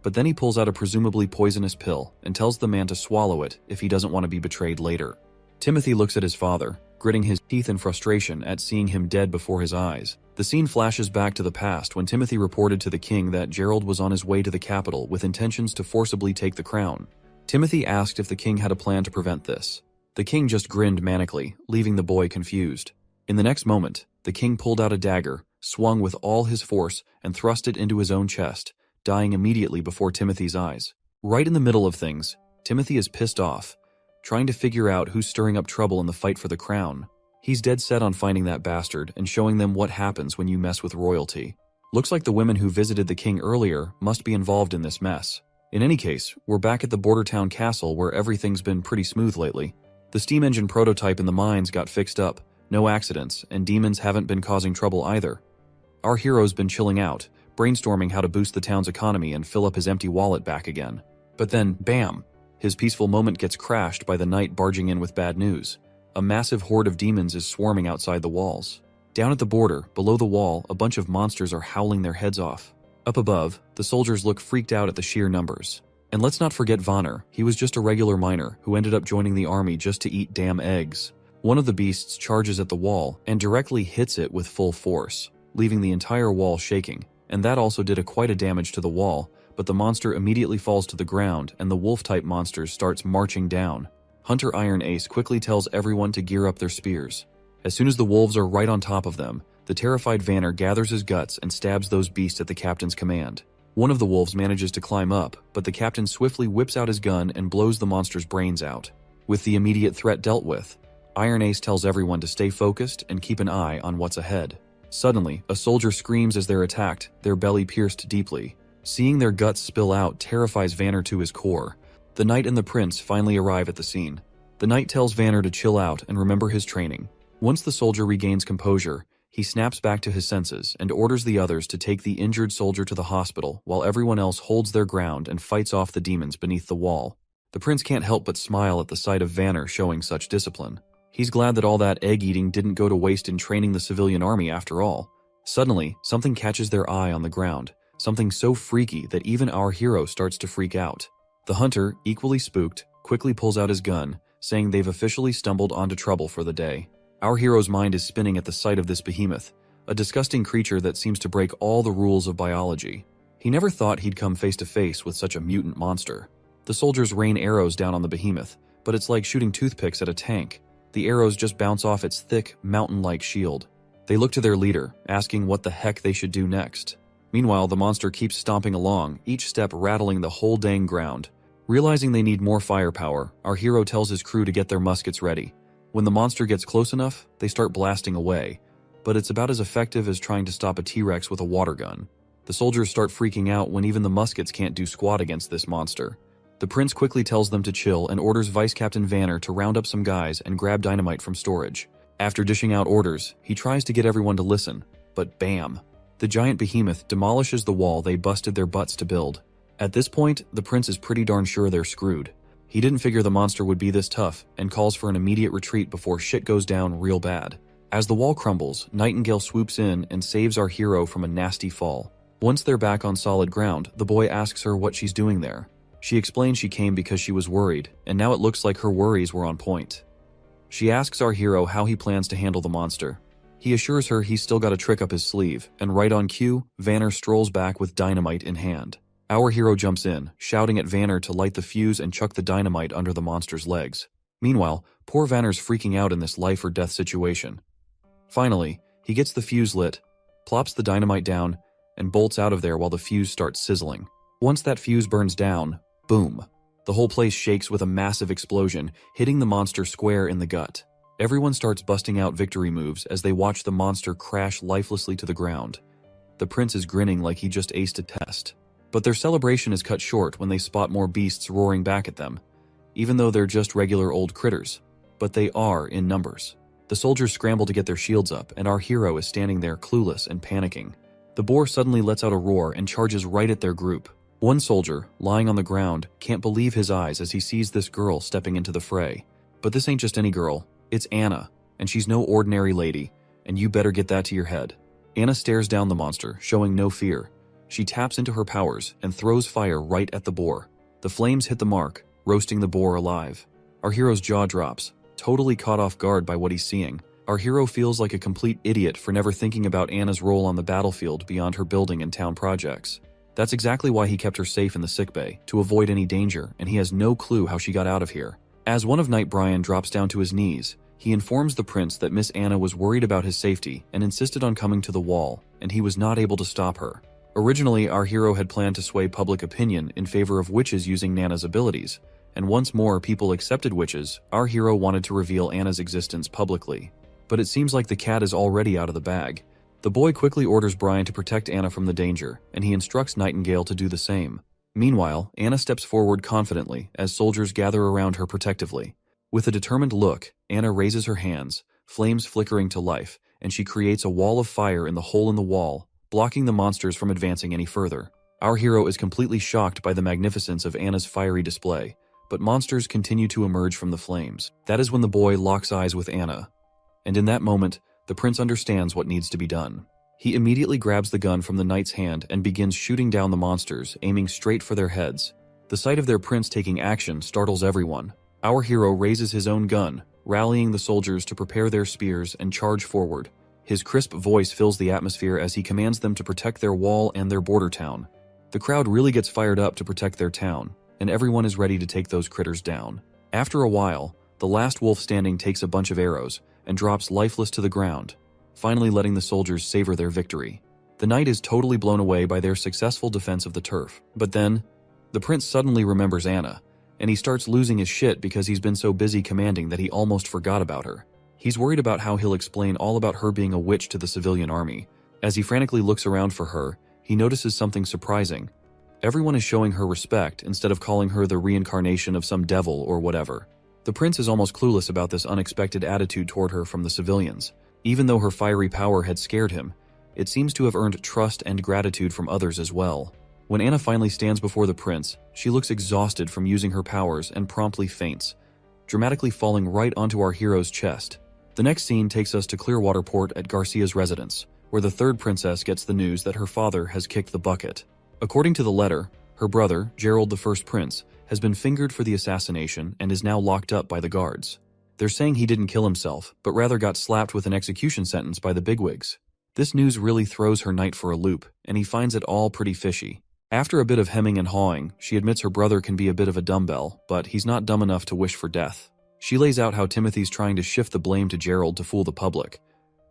but then he pulls out a presumably poisonous pill and tells the man to swallow it if he doesn't want to be betrayed later. Timothy looks at his father, gritting his teeth in frustration at seeing him dead before his eyes. The scene flashes back to the past when Timothy reported to the king that Gerald was on his way to the capital with intentions to forcibly take the crown. Timothy asked if the king had a plan to prevent this. The king just grinned manically, leaving the boy confused. In the next moment, the king pulled out a dagger, swung with all his force, and thrust it into his own chest, dying immediately before Timothy's eyes. Right in the middle of things, Timothy is pissed off, trying to figure out who's stirring up trouble in the fight for the crown. He's dead set on finding that bastard and showing them what happens when you mess with royalty. Looks like the women who visited the king earlier must be involved in this mess. In any case, we're back at the border town castle where everything's been pretty smooth lately. The steam engine prototype in the mines got fixed up, no accidents, and demons haven't been causing trouble either. Our hero's been chilling out, brainstorming how to boost the town's economy and fill up his empty wallet back again. But then, bam! His peaceful moment gets crashed by the knight barging in with bad news. A massive horde of demons is swarming outside the walls. Down at the border, below the wall, a bunch of monsters are howling their heads off. Up above, the soldiers look freaked out at the sheer numbers. And let's not forget Vonner. He was just a regular miner who ended up joining the army just to eat damn eggs. One of the beasts charges at the wall and directly hits it with full force, leaving the entire wall shaking. And that also did quite a damage to the wall, but the monster immediately falls to the ground and the wolf-type monster starts marching down. Hunter Iron Ace quickly tells everyone to gear up their spears. As soon as the wolves are right on top of them, the terrified Vanner gathers his guts and stabs those beasts at the captain's command. One of the wolves manages to climb up, but the captain swiftly whips out his gun and blows the monster's brains out. With the immediate threat dealt with, Iron Ace tells everyone to stay focused and keep an eye on what's ahead. Suddenly, a soldier screams as they're attacked, their belly pierced deeply. Seeing their guts spill out terrifies Vanner to his core. The knight and the prince finally arrive at the scene. The knight tells Vanner to chill out and remember his training. Once the soldier regains composure, he snaps back to his senses and orders the others to take the injured soldier to the hospital while everyone else holds their ground and fights off the demons beneath the wall. The prince can't help but smile at the sight of Vanner showing such discipline. He's glad that all that egg-eating didn't go to waste in training the civilian army after all. Suddenly, something catches their eye on the ground, something so freaky that even our hero starts to freak out. The hunter, equally spooked, quickly pulls out his gun, saying they've officially stumbled onto trouble for the day. Our hero's mind is spinning at the sight of this behemoth, a disgusting creature that seems to break all the rules of biology. He never thought he'd come face to face with such a mutant monster. The soldiers rain arrows down on the behemoth, but it's like shooting toothpicks at a tank. The arrows just bounce off its thick, mountain-like shield. They look to their leader, asking what the heck they should do next. Meanwhile, the monster keeps stomping along, each step rattling the whole dang ground. Realizing they need more firepower, our hero tells his crew to get their muskets ready. When the monster gets close enough, they start blasting away, but it's about as effective as trying to stop a T-Rex with a water gun. The soldiers start freaking out when even the muskets can't do squat against this monster. The prince quickly tells them to chill and orders Vice Captain Vanner to round up some guys and grab dynamite from storage. After dishing out orders, he tries to get everyone to listen, but bam! The giant behemoth demolishes the wall they busted their butts to build. At this point, the prince is pretty darn sure they're screwed. He didn't figure the monster would be this tough and calls for an immediate retreat before shit goes down real bad. As the wall crumbles, Nightingale swoops in and saves our hero from a nasty fall. Once they're back on solid ground, the boy asks her what she's doing there. She explains she came because she was worried, and now it looks like her worries were on point. She asks our hero how he plans to handle the monster. He assures her he's still got a trick up his sleeve, and right on cue, Vanner strolls back with dynamite in hand. Our hero jumps in, shouting at Vanner to light the fuse and chuck the dynamite under the monster's legs. Meanwhile, poor Vanner's freaking out in this life-or-death situation. Finally, he gets the fuse lit, plops the dynamite down, and bolts out of there while the fuse starts sizzling. Once that fuse burns down, boom! The whole place shakes with a massive explosion, hitting the monster square in the gut. Everyone starts busting out victory moves as they watch the monster crash lifelessly to the ground. The prince is grinning like he just aced a test. But their celebration is cut short when they spot more beasts roaring back at them, even though they're just regular old critters. But they are in numbers. The soldiers scramble to get their shields up, and our hero is standing there clueless and panicking. The boar suddenly lets out a roar and charges right at their group. One soldier, lying on the ground, can't believe his eyes as he sees this girl stepping into the fray. But this ain't just any girl, it's Anna, and she's no ordinary lady, and you better get that to your head. Anna stares down the monster, showing no fear. She taps into her powers and throws fire right at the boar. The flames hit the mark, roasting the boar alive. Our hero's jaw drops, totally caught off guard by what he's seeing. Our hero feels like a complete idiot for never thinking about Anna's role on the battlefield beyond her building and town projects. That's exactly why he kept her safe in the sickbay, to avoid any danger, and he has no clue how she got out of here. As one of Knight Brian drops down to his knees, he informs the prince that Miss Anna was worried about his safety and insisted on coming to the wall, and he was not able to stop her. Originally, our hero had planned to sway public opinion in favor of witches using Nana's abilities, and once more people accepted witches, our hero wanted to reveal Anna's existence publicly. But it seems like the cat is already out of the bag. The boy quickly orders Brian to protect Anna from the danger, and he instructs Nightingale to do the same. Meanwhile, Anna steps forward confidently as soldiers gather around her protectively. With a determined look, Anna raises her hands, flames flickering to life, and she creates a wall of fire in the hole in the wall, blocking the monsters from advancing any further. Our hero is completely shocked by the magnificence of Anna's fiery display, but monsters continue to emerge from the flames. That is when the boy locks eyes with Anna. And in that moment, the prince understands what needs to be done. He immediately grabs the gun from the knight's hand and begins shooting down the monsters, aiming straight for their heads. The sight of their prince taking action startles everyone. Our hero raises his own gun, rallying the soldiers to prepare their spears and charge forward. His crisp voice fills the atmosphere as he commands them to protect their wall and their border town. The crowd really gets fired up to protect their town, and everyone is ready to take those critters down. After a while, the last wolf standing takes a bunch of arrows and drops lifeless to the ground, finally letting the soldiers savor their victory. The knight is totally blown away by their successful defense of the turf. But then, the prince suddenly remembers Anna, and he starts losing his shit because he's been so busy commanding that he almost forgot about her. He's worried about how he'll explain all about her being a witch to the civilian army. As he frantically looks around for her, he notices something surprising. Everyone is showing her respect instead of calling her the reincarnation of some devil or whatever. The prince is almost clueless about this unexpected attitude toward her from the civilians. Even though her fiery power had scared him, it seems to have earned trust and gratitude from others as well. When Anna finally stands before the prince, she looks exhausted from using her powers and promptly faints, dramatically falling right onto our hero's chest. The next scene takes us to Clearwater Port at Garcia's residence, where the third princess gets the news that her father has kicked the bucket. According to the letter, her brother, Gerald the First Prince, has been fingered for the assassination and is now locked up by the guards. They're saying he didn't kill himself, but rather got slapped with an execution sentence by the bigwigs. This news really throws her knight for a loop, and he finds it all pretty fishy. After a bit of hemming and hawing, she admits her brother can be a bit of a dumbbell, but he's not dumb enough to wish for death. She lays out how Timothy's trying to shift the blame to Gerald to fool the public,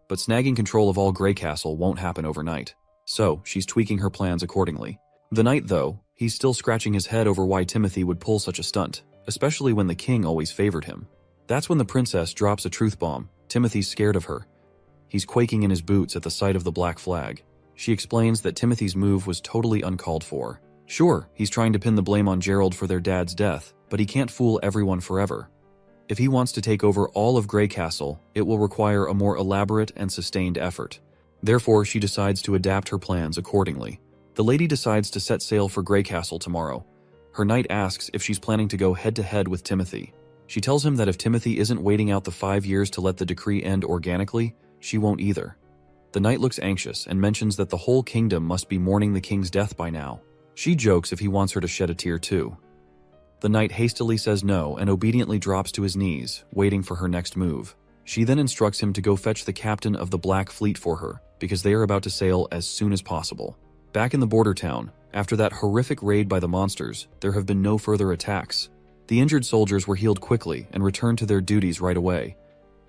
but snagging control of all Grey Castle won't happen overnight. So, she's tweaking her plans accordingly. The knight, though, he's still scratching his head over why Timothy would pull such a stunt, especially when the king always favored him. That's when the princess drops a truth bomb. Timothy's scared of her. He's quaking in his boots at the sight of the black flag. She explains that Timothy's move was totally uncalled for. Sure, he's trying to pin the blame on Gerald for their dad's death, but he can't fool everyone forever. If he wants to take over all of Grey Castle, it will require a more elaborate and sustained effort. Therefore, she decides to adapt her plans accordingly. The lady decides to set sail for Grey Castle tomorrow. Her knight asks if she's planning to go head-to-head with Timothy. She tells him that if Timothy isn't waiting out the 5 years to let the decree end organically, she won't either. The knight looks anxious and mentions that the whole kingdom must be mourning the king's death by now. She jokes if he wants her to shed a tear too. The knight hastily says no and obediently drops to his knees, waiting for her next move. She then instructs him to go fetch the captain of the Black Fleet for her, because they are about to sail as soon as possible. Back in the border town, after that horrific raid by the monsters, there have been no further attacks. The injured soldiers were healed quickly and returned to their duties right away.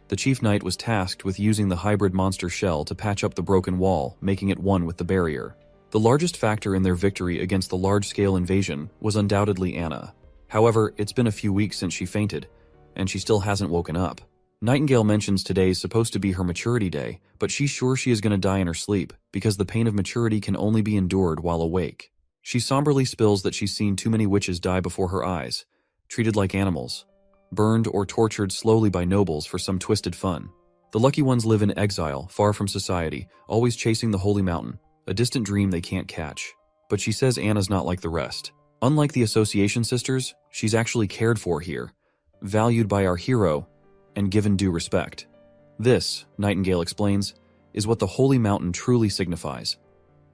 The chief knight was tasked with using the hybrid monster shell to patch up the broken wall, making it one with the barrier. The largest factor in their victory against the large-scale invasion was undoubtedly Anna. However, it's been a few weeks since she fainted, and she still hasn't woken up. Nightingale mentions today's supposed to be her maturity day, but she's sure she is going to die in her sleep, because the pain of maturity can only be endured while awake. She somberly spills that she's seen too many witches die before her eyes, treated like animals, burned or tortured slowly by nobles for some twisted fun. The lucky ones live in exile, far from society, always chasing the holy mountain, a distant dream they can't catch. But she says Anna's not like the rest. Unlike the Association sisters, she's actually cared for here, valued by our hero, and given due respect. This, Nightingale explains, is what the Holy Mountain truly signifies: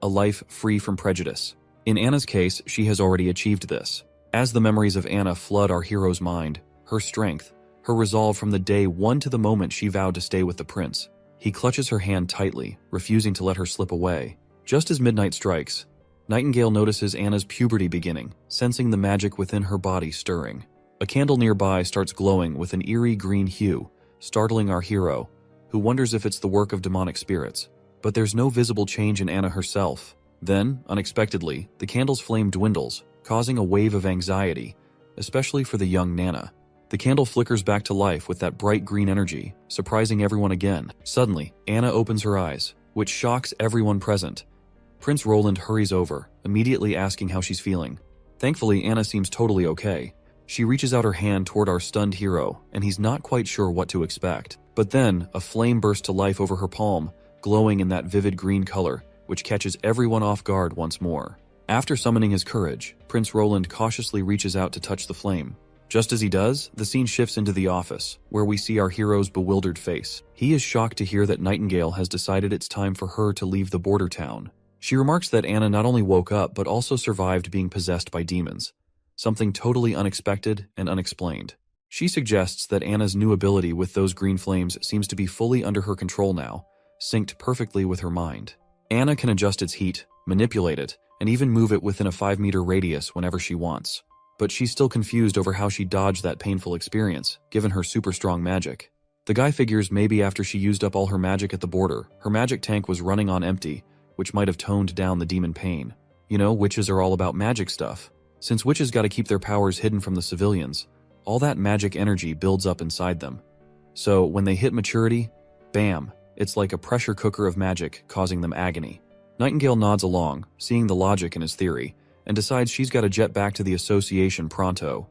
a life free from prejudice. In Anna's case, she has already achieved this. As the memories of Anna flood our hero's mind, her strength, her resolve from the day one to the moment she vowed to stay with the prince, he clutches her hand tightly, refusing to let her slip away. Just as midnight strikes, Nightingale notices Anna's puberty beginning, sensing the magic within her body stirring. A candle nearby starts glowing with an eerie green hue, startling our hero, who wonders if it's the work of demonic spirits. But there's no visible change in Anna herself. Then, unexpectedly, the candle's flame dwindles, causing a wave of anxiety, especially for the young Nana. The candle flickers back to life with that bright green energy, surprising everyone again. Suddenly, Anna opens her eyes, which shocks everyone present. Prince Roland hurries over, immediately asking how she's feeling. Thankfully, Anna seems totally okay. She reaches out her hand toward our stunned hero, and he's not quite sure what to expect. But then, a flame bursts to life over her palm, glowing in that vivid green color, which catches everyone off guard once more. After summoning his courage, Prince Roland cautiously reaches out to touch the flame. Just as he does, the scene shifts into the office, where we see our hero's bewildered face. He is shocked to hear that Nightingale has decided it's time for her to leave the border town. She remarks that Anna not only woke up, but also survived being possessed by demons. Something totally unexpected and unexplained. She suggests that Anna's new ability with those green flames seems to be fully under her control now, synced perfectly with her mind. Anna can adjust its heat, manipulate it, and even move it within a 5-meter radius whenever she wants. But she's still confused over how she dodged that painful experience, given her super strong magic. The guy figures maybe after she used up all her magic at the border, her magic tank was running on empty, which might have toned down the demon pain. You know, witches are all about magic stuff. Since witches gotta keep their powers hidden from the civilians, all that magic energy builds up inside them. So when they hit maturity, bam, it's like a pressure cooker of magic causing them agony. Nightingale nods along, seeing the logic in his theory, and decides she's gotta jet back to the association pronto.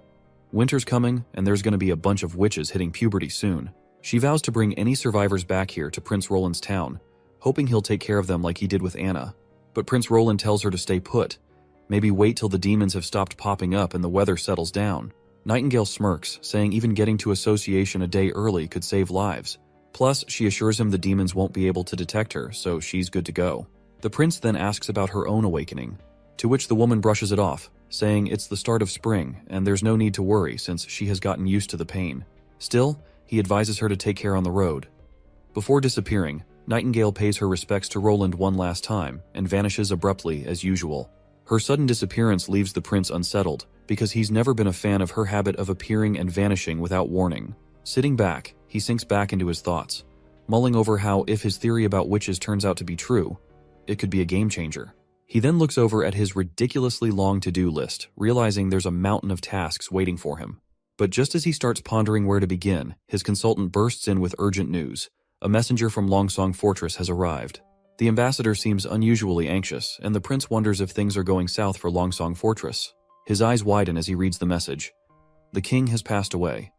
Winter's coming, and there's gonna be a bunch of witches hitting puberty soon. She vows to bring any survivors back here to Prince Roland's town, hoping he'll take care of them like he did with Anna. But Prince Roland tells her to stay put. Maybe wait till the demons have stopped popping up and the weather settles down. Nightingale smirks, saying even getting to association a day early could save lives. Plus, she assures him the demons won't be able to detect her, so she's good to go. The prince then asks about her own awakening, to which the woman brushes it off, saying it's the start of spring and there's no need to worry since she has gotten used to the pain. Still, he advises her to take care on the road. Before disappearing, Nightingale pays her respects to Roland one last time and vanishes abruptly as usual. Her sudden disappearance leaves the prince unsettled because he's never been a fan of her habit of appearing and vanishing without warning. Sitting back, he sinks back into his thoughts, mulling over how if his theory about witches turns out to be true, it could be a game changer. He then looks over at his ridiculously long to-do list, realizing there's a mountain of tasks waiting for him. But just as he starts pondering where to begin, his consultant bursts in with urgent news. A messenger from Longsong Fortress has arrived. The ambassador seems unusually anxious, and the prince wonders if things are going south for Longsong Fortress. His eyes widen as he reads the message. The king has passed away.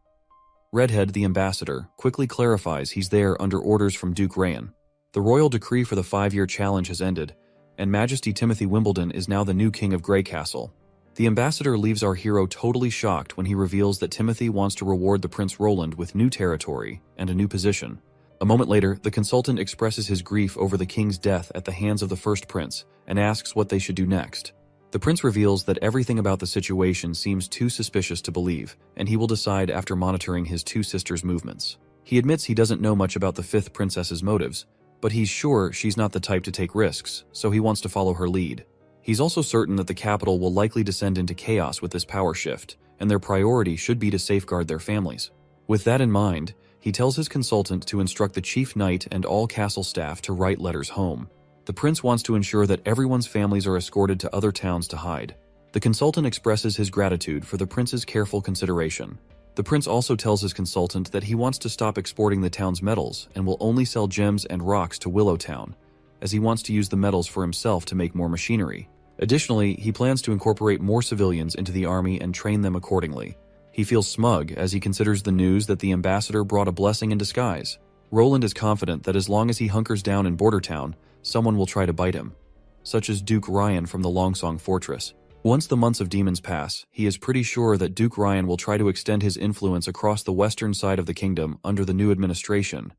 Redhead, the ambassador, quickly clarifies he's there under orders from Duke Rayan. The royal decree for the 5-year challenge has ended, and Majesty Timothy Wimbledon is now the new king of Grey Castle. The ambassador leaves our hero totally shocked when he reveals that Timothy wants to reward the Prince Roland with new territory and a new position. A moment later, the consultant expresses his grief over the king's death at the hands of the first prince and asks what they should do next. The prince reveals that everything about the situation seems too suspicious to believe, and he will decide after monitoring his two sisters' movements. He admits he doesn't know much about the fifth princess's motives, but he's sure she's not the type to take risks, so he wants to follow her lead. He's also certain that the capital will likely descend into chaos with this power shift, and their priority should be to safeguard their families. With that in mind, he tells his consultant to instruct the chief knight and all castle staff to write letters home. The prince wants to ensure that everyone's families are escorted to other towns to hide. The consultant expresses his gratitude for the prince's careful consideration. The prince also tells his consultant that he wants to stop exporting the town's metals and will only sell gems and rocks to Willowtown, as he wants to use the metals for himself to make more machinery. Additionally, he plans to incorporate more civilians into the army and train them accordingly. He feels smug as he considers the news that the ambassador brought a blessing in disguise. Roland is confident that as long as he hunkers down in Bordertown, someone will try to bite him, such as Duke Rayan from the Longsong Fortress. Once the months of demons pass, he is pretty sure that Duke Rayan will try to extend his influence across the western side of the kingdom under the new administration,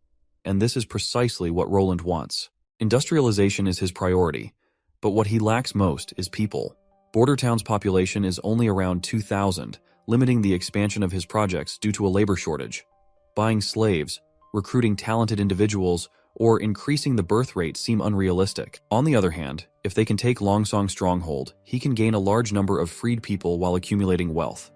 and this is precisely what Roland wants. Industrialization is his priority, but what he lacks most is people. Bordertown's population is only around 2,000, limiting the expansion of his projects due to a labor shortage. Buying slaves, recruiting talented individuals, or increasing the birth rate seem unrealistic. On the other hand, if they can take Longsong Stronghold, he can gain a large number of freed people while accumulating wealth.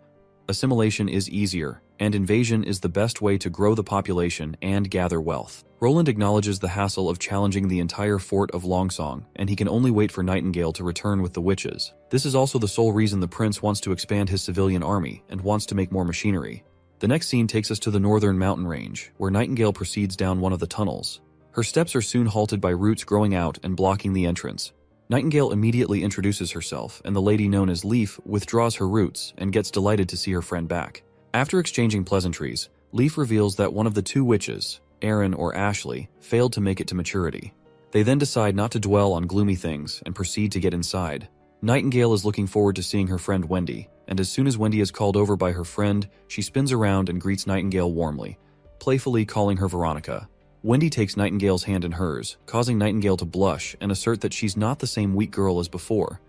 Assimilation is easier, and invasion is the best way to grow the population and gather wealth. Roland acknowledges the hassle of challenging the entire fort of Longsong, and he can only wait for Nightingale to return with the witches. This is also the sole reason the prince wants to expand his civilian army and wants to make more machinery. The next scene takes us to the northern mountain range, where Nightingale proceeds down one of the tunnels. Her steps are soon halted by roots growing out and blocking the entrance. Nightingale immediately introduces herself, and the lady known as Leaf withdraws her roots and gets delighted to see her friend back. After exchanging pleasantries, Leaf reveals that one of the two witches, Erin or Ashley, failed to make it to maturity. They then decide not to dwell on gloomy things and proceed to get inside. Nightingale is looking forward to seeing her friend Wendy, and as soon as Wendy is called over by her friend, she spins around and greets Nightingale warmly, playfully calling her Veronica. Wendy takes Nightingale's hand in hers, causing Nightingale to blush and assert that she's not the same weak girl as before.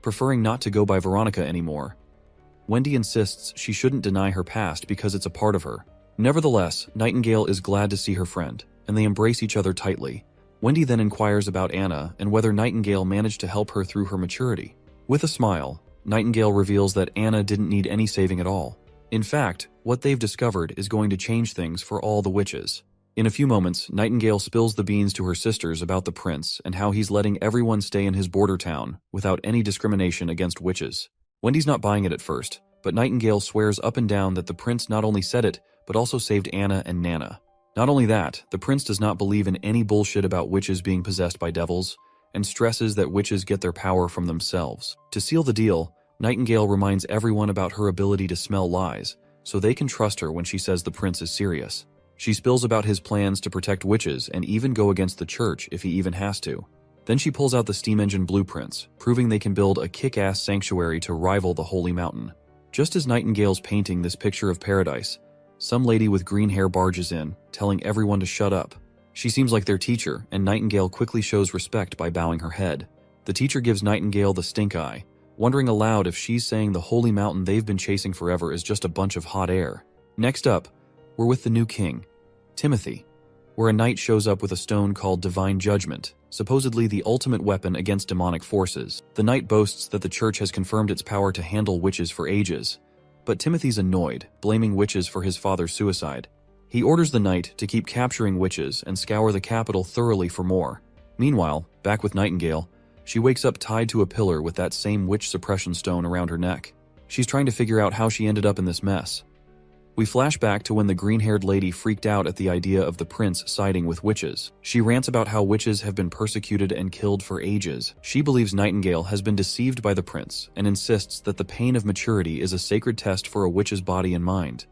Preferring not to go by Veronica anymore, Wendy insists she shouldn't deny her past because it's a part of her. Nevertheless, Nightingale is glad to see her friend, and they embrace each other tightly. Wendy then inquires about Anna and whether Nightingale managed to help her through her maturity. With a smile, Nightingale reveals that Anna didn't need any saving at all. In fact, what they've discovered is going to change things for all the witches. In a few moments, Nightingale spills the beans to her sisters about the prince and how he's letting everyone stay in his border town without any discrimination against witches. Wendy's not buying it at first, but Nightingale swears up and down that the prince not only said it, but also saved Anna and Nana. Not only that, the prince does not believe in any bullshit about witches being possessed by devils, and stresses that witches get their power from themselves. To seal the deal, Nightingale reminds everyone about her ability to smell lies, so they can trust her when she says the prince is serious. She spills about his plans to protect witches and even go against the church if he even has to. Then she pulls out the steam engine blueprints, proving they can build a kick-ass sanctuary to rival the Holy Mountain. Just as Nightingale's painting this picture of paradise, some lady with green hair barges in, telling everyone to shut up. She seems like their teacher, and Nightingale quickly shows respect by bowing her head. The teacher gives Nightingale the stink eye, wondering aloud if she's saying the Holy Mountain they've been chasing forever is just a bunch of hot air. Next up, we're with the new king, Timothy, where a knight shows up with a stone called Divine Judgment, supposedly the ultimate weapon against demonic forces. The knight boasts that the church has confirmed its power to handle witches for ages. But Timothy's annoyed, blaming witches for his father's suicide. He orders the knight to keep capturing witches and scour the capital thoroughly for more. Meanwhile, back with Nightingale, she wakes up tied to a pillar with that same witch suppression stone around her neck. She's trying to figure out how she ended up in this mess. We flash back to when the green-haired lady freaked out at the idea of the prince siding with witches. She rants about how witches have been persecuted and killed for ages. She believes Nightingale has been deceived by the prince and insists that the pain of maturity is a sacred test for a witch's body and mind,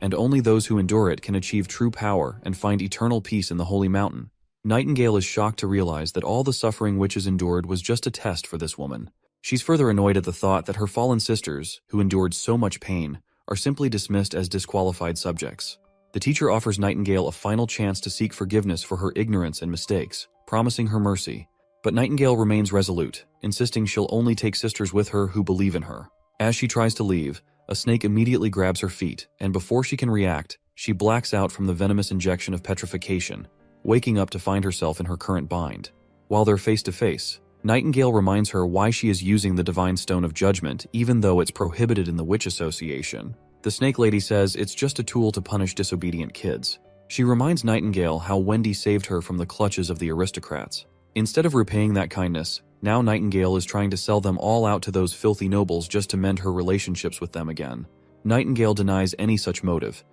and only those who endure it can achieve true power and find eternal peace in the Holy Mountain. Nightingale is shocked to realize that all the suffering witches endured was just a test for this woman. She's further annoyed at the thought that her fallen sisters, who endured so much pain, are simply dismissed as disqualified subjects. The teacher offers Nightingale a final chance to seek forgiveness for her ignorance and mistakes, promising her mercy. But Nightingale remains resolute, insisting she'll only take sisters with her who believe in her. As she tries to leave, a snake immediately grabs her feet, and before she can react, she blacks out from the venomous injection of petrification, waking up to find herself in her current bind. While they're face to face, Nightingale reminds her why she is using the Divine Stone of Judgment even though it's prohibited in the Witch Association. The Snake Lady says it's just a tool to punish disobedient kids. She reminds Nightingale how Wendy saved her from the clutches of the aristocrats. Instead of repaying that kindness, now Nightingale is trying to sell them all out to those filthy nobles just to mend her relationships with them again. Nightingale denies any such motive,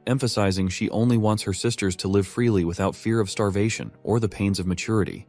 emphasizing she only wants her sisters to live freely without fear of starvation or the pains of maturity,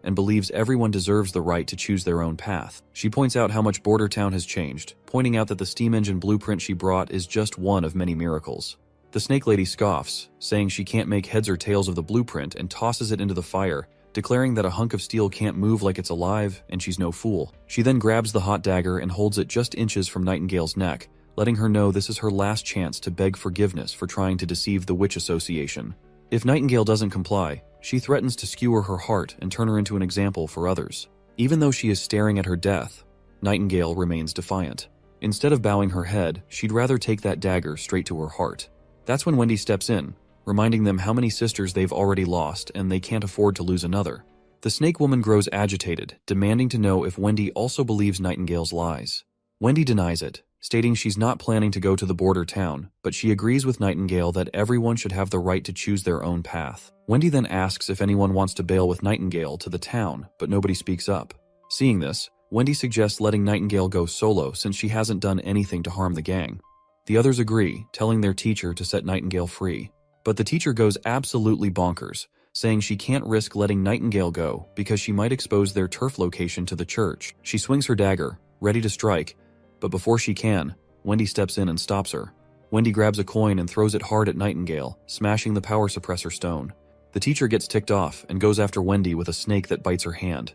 and believes everyone deserves the right to choose their own path. She points out how much Border Town has changed, pointing out that the steam engine blueprint she brought is just one of many miracles. The Snake Lady scoffs, saying she can't make heads or tails of the blueprint and tosses it into the fire, declaring that a hunk of steel can't move like it's alive and she's no fool. She then grabs the hot dagger and holds it just inches from Nightingale's neck, letting her know this is her last chance to beg forgiveness for trying to deceive the Witch Association. If Nightingale doesn't comply, she threatens to skewer her heart and turn her into an example for others. Even though she is staring at her death, Nightingale remains defiant. Instead of bowing her head, she'd rather take that dagger straight to her heart. That's when Wendy steps in, reminding them how many sisters they've already lost and they can't afford to lose another. The Snake Woman grows agitated, demanding to know if Wendy also believes Nightingale's lies. Wendy denies it, stating she's not planning to go to the border town, but she agrees with Nightingale that everyone should have the right to choose their own path. Wendy then asks if anyone wants to bail with Nightingale to the town, but nobody speaks up. Seeing this, Wendy suggests letting Nightingale go solo since she hasn't done anything to harm the gang. The others agree, telling their teacher to set Nightingale free. But the teacher goes absolutely bonkers, saying she can't risk letting Nightingale go because she might expose their turf location to the church. She swings her dagger, ready to strike, but before she can, Wendy steps in and stops her. Wendy grabs a coin and throws it hard at Nightingale, smashing the power suppressor stone. The teacher gets ticked off and goes after Wendy with a snake that bites her hand.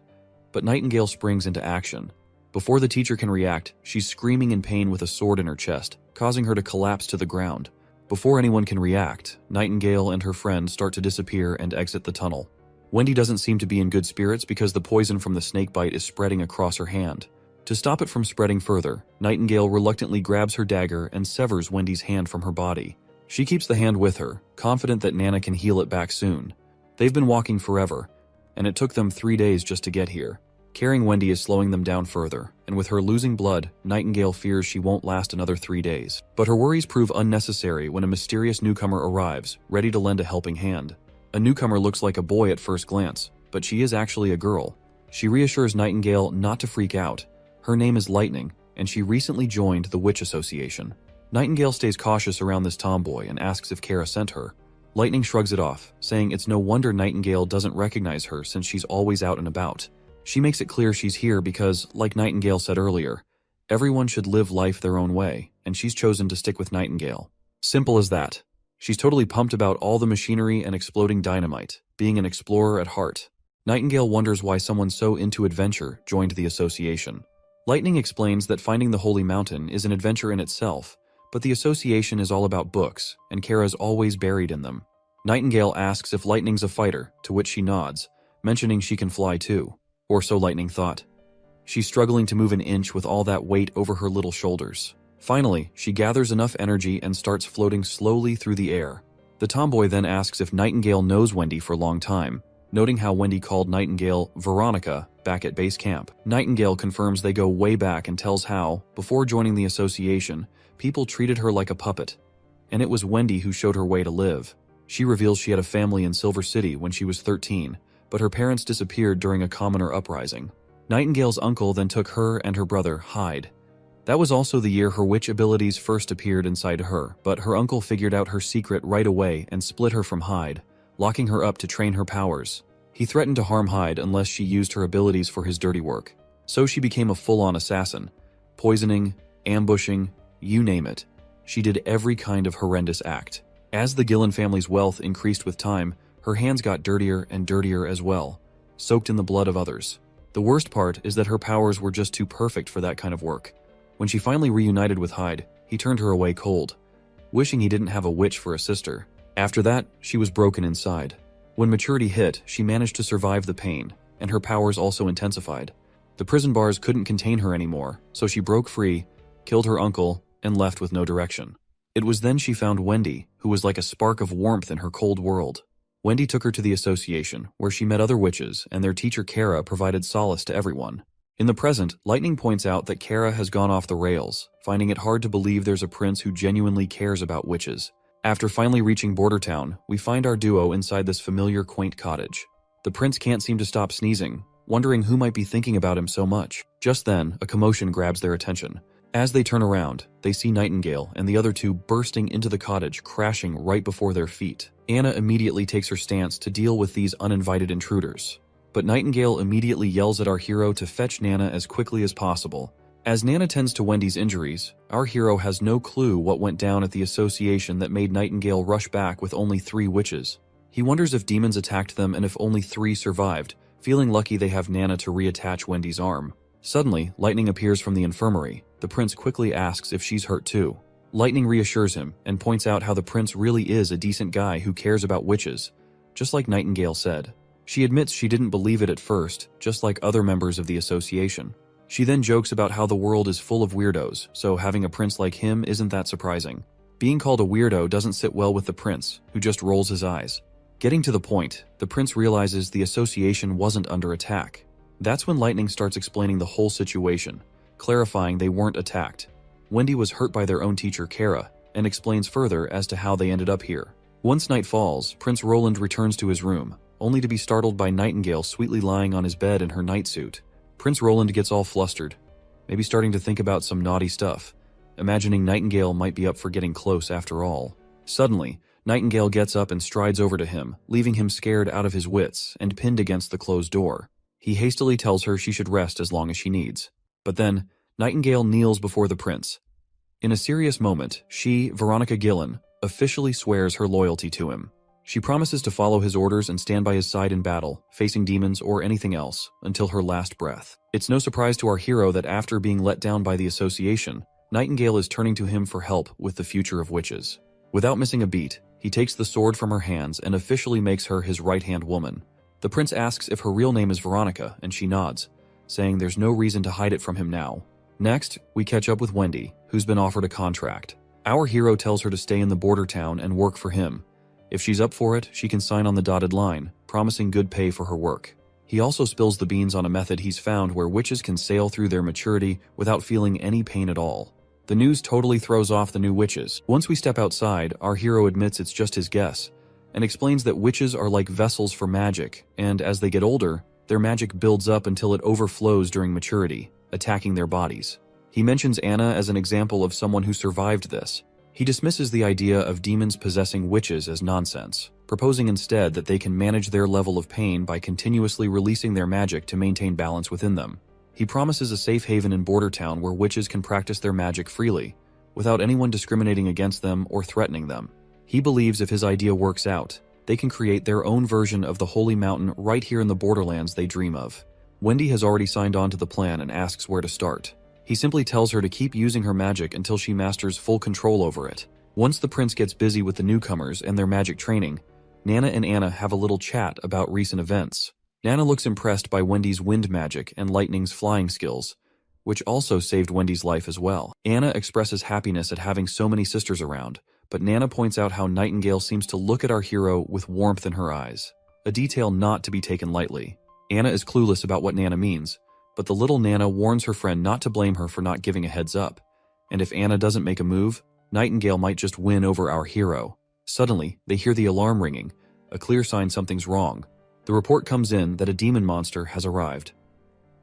But Nightingale springs into action. Before the teacher can react, she's screaming in pain with a sword in her chest, causing her to collapse to the ground. Before anyone can react, Nightingale and her friend start to disappear and exit the tunnel. Wendy doesn't seem to be in good spirits because the poison from the snake bite is spreading across her hand. To stop it from spreading further, Nightingale reluctantly grabs her dagger and severs Wendy's hand from her body. She keeps the hand with her, confident that Nana can heal it back soon. They've been walking forever, and it took them 3 days just to get here. Carrying Wendy is slowing them down further, and with her losing blood, Nightingale fears she won't last another 3 days. But her worries prove unnecessary when a mysterious newcomer arrives, ready to lend a helping hand. A newcomer looks like a boy at first glance, but she is actually a girl. She reassures Nightingale not to freak out. Her name is Lightning, and she recently joined the Witch Association. Nightingale stays cautious around this tomboy and asks if Kara sent her. Lightning shrugs it off, saying it's no wonder Nightingale doesn't recognize her since she's always out and about. She makes it clear she's here because, like Nightingale said earlier, Everyone should live life their own way, and she's chosen to stick with Nightingale. Simple as that. She's totally pumped about all the machinery and exploding dynamite, being an explorer at heart. Nightingale wonders why someone so into adventure joined the association. Lightning explains that finding the Holy Mountain is an adventure in itself, but the association is all about books, and Kara's always buried in them. Nightingale asks if Lightning's a fighter, to which she nods, mentioning she can fly too. Or so Lightning thought. She's struggling to move an inch with all that weight over her little shoulders. Finally, she gathers enough energy and starts floating slowly through the air. The tomboy then asks if Nightingale knows Wendy for a long time, noting how Wendy called Nightingale Veronica back at base camp. Nightingale confirms they go way back and tells how, before joining the association, people treated her like a puppet. And it was Wendy who showed her way to live. She reveals she had a family in Silver City when she was 13, but her parents disappeared during a commoner uprising. Nightingale's uncle then took her and her brother, Hyde. That was also the year her witch abilities first appeared inside her, but her uncle figured out her secret right away and split her from Hyde, locking her up to train her powers. He threatened to harm Hyde unless she used her abilities for his dirty work. So she became a full-on assassin. Poisoning, ambushing, you name it. She did every kind of horrendous act. As the Gillen family's wealth increased with time, her hands got dirtier and dirtier as well, soaked in the blood of others. The worst part is that her powers were just too perfect for that kind of work. When she finally reunited with Hyde, he turned her away cold, wishing he didn't have a witch for a sister. After that, she was broken inside. When maturity hit, she managed to survive the pain, and her powers also intensified. The prison bars couldn't contain her anymore, so she broke free, killed her uncle, and left with no direction. It was then she found Wendy, who was like a spark of warmth in her cold world. Wendy took her to the association, where she met other witches, and their teacher Kara provided solace to everyone. In the present, Lightning points out that Kara has gone off the rails, finding it hard to believe there's a prince who genuinely cares about witches. After finally reaching Border Town, we find our duo inside this familiar, quaint cottage. The prince can't seem to stop sneezing, wondering who might be thinking about him so much. Just then, a commotion grabs their attention. As they turn around, they see Nightingale and the other two bursting into the cottage, crashing right before their feet. Anna immediately takes her stance to deal with these uninvited intruders. But Nightingale immediately yells at our hero to fetch Nana as quickly as possible. As Nana tends to Wendy's injuries, our hero has no clue what went down at the association that made Nightingale rush back with only 3 witches. He wonders if demons attacked them and if only 3 survived, feeling lucky they have Nana to reattach Wendy's arm. Suddenly, Lightning appears from the infirmary. The prince quickly asks if she's hurt too. Lightning reassures him and points out how the prince really is a decent guy who cares about witches, just like Nightingale said. She admits she didn't believe it at first, just like other members of the association. She then jokes about how the world is full of weirdos, so having a prince like him isn't that surprising. Being called a weirdo doesn't sit well with the prince, who just rolls his eyes. Getting to the point, the prince realizes the association wasn't under attack. That's when Lightning starts explaining the whole situation, clarifying they weren't attacked. Wendy was hurt by their own teacher Kara, and explains further as to how they ended up here. Once night falls, Prince Roland returns to his room, only to be startled by Nightingale sweetly lying on his bed in her nightsuit. Prince Roland gets all flustered, maybe starting to think about some naughty stuff, imagining Nightingale might be up for getting close after all. Suddenly, Nightingale gets up and strides over to him, leaving him scared out of his wits and pinned against the closed door. He hastily tells her she should rest as long as she needs. But then, Nightingale kneels before the prince. In a serious moment, she, Veronica Gillen, officially swears her loyalty to him. She promises to follow his orders and stand by his side in battle, facing demons or anything else, until her last breath. It's no surprise to our hero that after being let down by the association, Nightingale is turning to him for help with the future of witches. Without missing a beat, he takes the sword from her hands and officially makes her his right-hand woman. The prince asks if her real name is Veronica, and she nods, saying there's no reason to hide it from him now. Next, we catch up with Wendy, who's been offered a contract. Our hero tells her to stay in the border town and work for him. If she's up for it, she can sign on the dotted line, promising good pay for her work. He also spills the beans on a method he's found where witches can sail through their maturity without feeling any pain at all. The news totally throws off the new witches. Once we step outside, our hero admits it's just his guess, and explains that witches are like vessels for magic, and as they get older, their magic builds up until it overflows during maturity, attacking their bodies. He mentions Anna as an example of someone who survived this. He dismisses the idea of demons possessing witches as nonsense, proposing instead that they can manage their level of pain by continuously releasing their magic to maintain balance within them. He promises a safe haven in Border Town where witches can practice their magic freely, without anyone discriminating against them or threatening them. He believes if his idea works out, they can create their own version of the Holy Mountain right here in the borderlands they dream of. Wendy has already signed on to the plan and asks where to start. He simply tells her to keep using her magic until she masters full control over it. Once the prince gets busy with the newcomers and their magic training, Nana and Anna have a little chat about recent events. Nana looks impressed by Wendy's wind magic and Lightning's flying skills, which also saved Wendy's life as well. Anna expresses happiness at having so many sisters around, but Nana points out how Nightingale seems to look at our hero with warmth in her eyes, a detail not to be taken lightly. Anna is clueless about what Nana means, but the little Nana warns her friend not to blame her for not giving a heads up, and if Anna doesn't make a move, Nightingale might just win over our hero. Suddenly, they hear the alarm ringing, a clear sign something's wrong. The report comes in that a demon monster has arrived.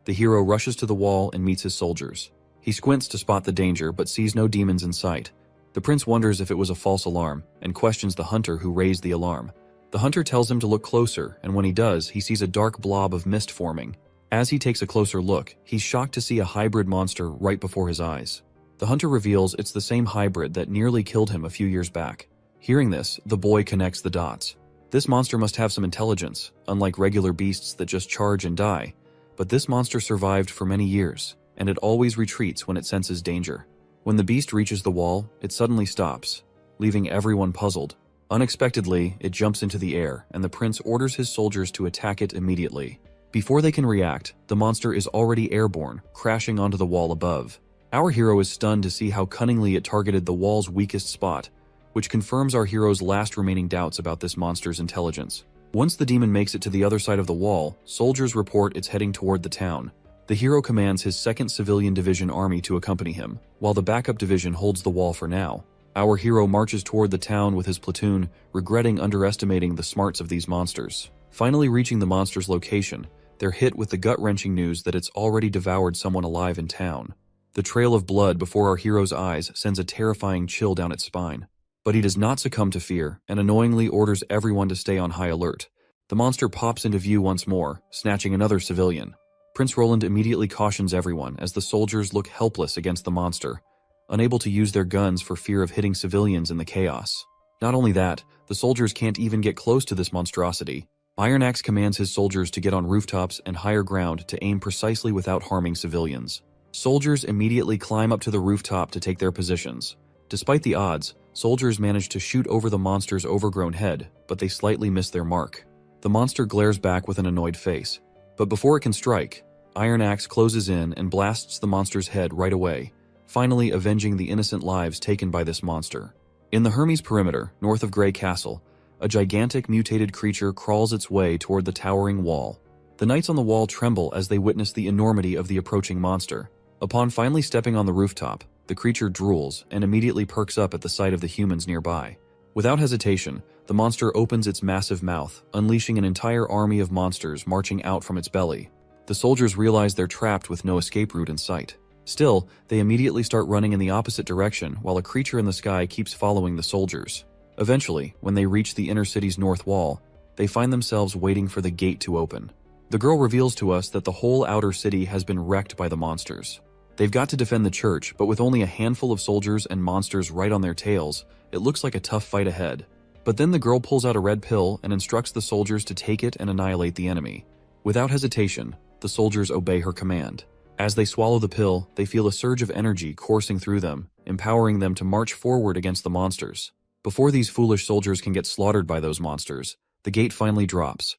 The hero rushes to the wall and meets his soldiers. He squints to spot the danger but sees no demons in sight. The prince wonders if it was a false alarm and questions the hunter who raised the alarm. The hunter tells him to look closer, and when he does, he sees a dark blob of mist forming. As he takes a closer look, he's shocked to see a hybrid monster right before his eyes. The hunter reveals it's the same hybrid that nearly killed him a few years back. Hearing this, the boy connects the dots. This monster must have some intelligence, unlike regular beasts that just charge and die. But this monster survived for many years, and it always retreats when it senses danger. When the beast reaches the wall, it suddenly stops, leaving everyone puzzled. Unexpectedly, it jumps into the air, and the prince orders his soldiers to attack it immediately. Before they can react, the monster is already airborne, crashing onto the wall above. Our hero is stunned to see how cunningly it targeted the wall's weakest spot, which confirms our hero's last remaining doubts about this monster's intelligence. Once the demon makes it to the other side of the wall, soldiers report it's heading toward the town. The hero commands his 2nd Civilian Division army to accompany him, while the backup division holds the wall for now. Our hero marches toward the town with his platoon, regretting underestimating the smarts of these monsters. Finally reaching the monster's location, they're hit with the gut-wrenching news that it's already devoured someone alive in town. The trail of blood before our hero's eyes sends a terrifying chill down its spine. But he does not succumb to fear, and annoyingly orders everyone to stay on high alert. The monster pops into view once more, snatching another civilian. Prince Roland immediately cautions everyone as the soldiers look helpless against the monster, unable to use their guns for fear of hitting civilians in the chaos. Not only that, the soldiers can't even get close to this monstrosity. Iron Axe commands his soldiers to get on rooftops and higher ground to aim precisely without harming civilians. Soldiers immediately climb up to the rooftop to take their positions. Despite the odds, soldiers manage to shoot over the monster's overgrown head, but they slightly miss their mark. The monster glares back with an annoyed face. But before it can strike, Iron Axe closes in and blasts the monster's head right away, finally avenging the innocent lives taken by this monster. In the Hermes perimeter, north of Grey Castle, a gigantic mutated creature crawls its way toward the towering wall. The knights on the wall tremble as they witness the enormity of the approaching monster. Upon finally stepping on the rooftop, the creature drools and immediately perks up at the sight of the humans nearby. Without hesitation, the monster opens its massive mouth, unleashing an entire army of monsters marching out from its belly. The soldiers realize they're trapped with no escape route in sight. Still, they immediately start running in the opposite direction while a creature in the sky keeps following the soldiers. Eventually, when they reach the inner city's north wall, they find themselves waiting for the gate to open. The girl reveals to us that the whole outer city has been wrecked by the monsters. They've got to defend the church, but with only a handful of soldiers and monsters right on their tails, it looks like a tough fight ahead. But then the girl pulls out a red pill and instructs the soldiers to take it and annihilate the enemy. Without hesitation, the soldiers obey her command. As they swallow the pill, they feel a surge of energy coursing through them, empowering them to march forward against the monsters. Before these foolish soldiers can get slaughtered by those monsters, the gate finally drops,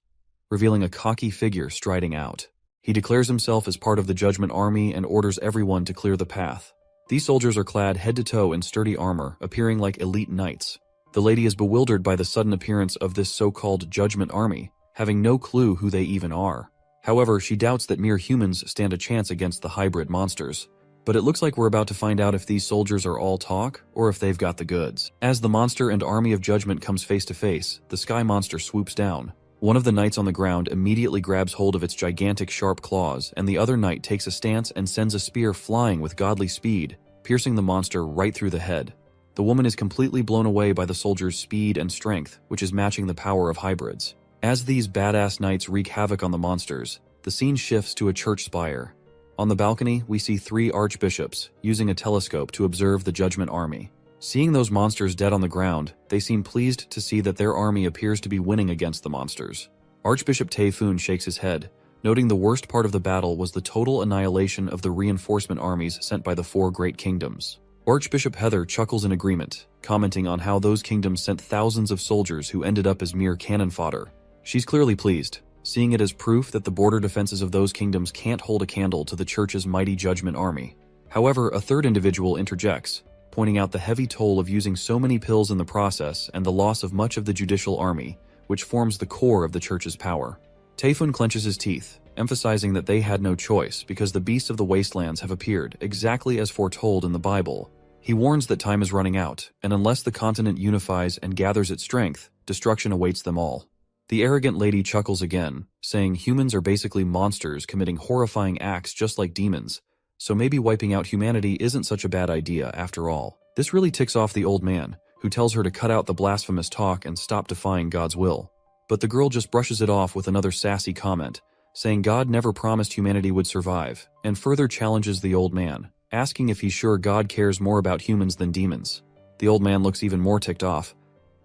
revealing a cocky figure striding out. He declares himself as part of the Judgment Army and orders everyone to clear the path. These soldiers are clad head to toe in sturdy armor, appearing like elite knights. The lady is bewildered by the sudden appearance of this so-called Judgment Army, having no clue who they even are. However, she doubts that mere humans stand a chance against the hybrid monsters. But it looks like we're about to find out if these soldiers are all talk, or if they've got the goods. As the monster and army of Judgment comes face to face, the sky monster swoops down. One of the knights on the ground immediately grabs hold of its gigantic sharp claws, and the other knight takes a stance and sends a spear flying with godly speed, piercing the monster right through the head. The woman is completely blown away by the soldier's speed and strength, which is matching the power of hybrids. As these badass knights wreak havoc on the monsters, the scene shifts to a church spire. On the balcony, we see 3 archbishops using a telescope to observe the Judgment Army. Seeing those monsters dead on the ground, they seem pleased to see that their army appears to be winning against the monsters. Archbishop Taefun shakes his head, noting the worst part of the battle was the total annihilation of the reinforcement armies sent by the 4 great kingdoms. Archbishop Heather chuckles in agreement, commenting on how those kingdoms sent thousands of soldiers who ended up as mere cannon fodder. She's clearly pleased, seeing it as proof that the border defenses of those kingdoms can't hold a candle to the church's mighty Judgment Army. However, a third individual interjects, pointing out the heavy toll of using so many pills in the process and the loss of much of the judicial army, which forms the core of the church's power. Taefun clenches his teeth, emphasizing that they had no choice because the beasts of the wastelands have appeared exactly as foretold in the Bible. He warns that time is running out, and unless the continent unifies and gathers its strength, destruction awaits them all. The arrogant lady chuckles again, saying humans are basically monsters committing horrifying acts just like demons, so maybe wiping out humanity isn't such a bad idea after all. This really ticks off the old man, who tells her to cut out the blasphemous talk and stop defying God's will. But the girl just brushes it off with another sassy comment, saying God never promised humanity would survive, and further challenges the old man, asking if he's sure God cares more about humans than demons. The old man looks even more ticked off,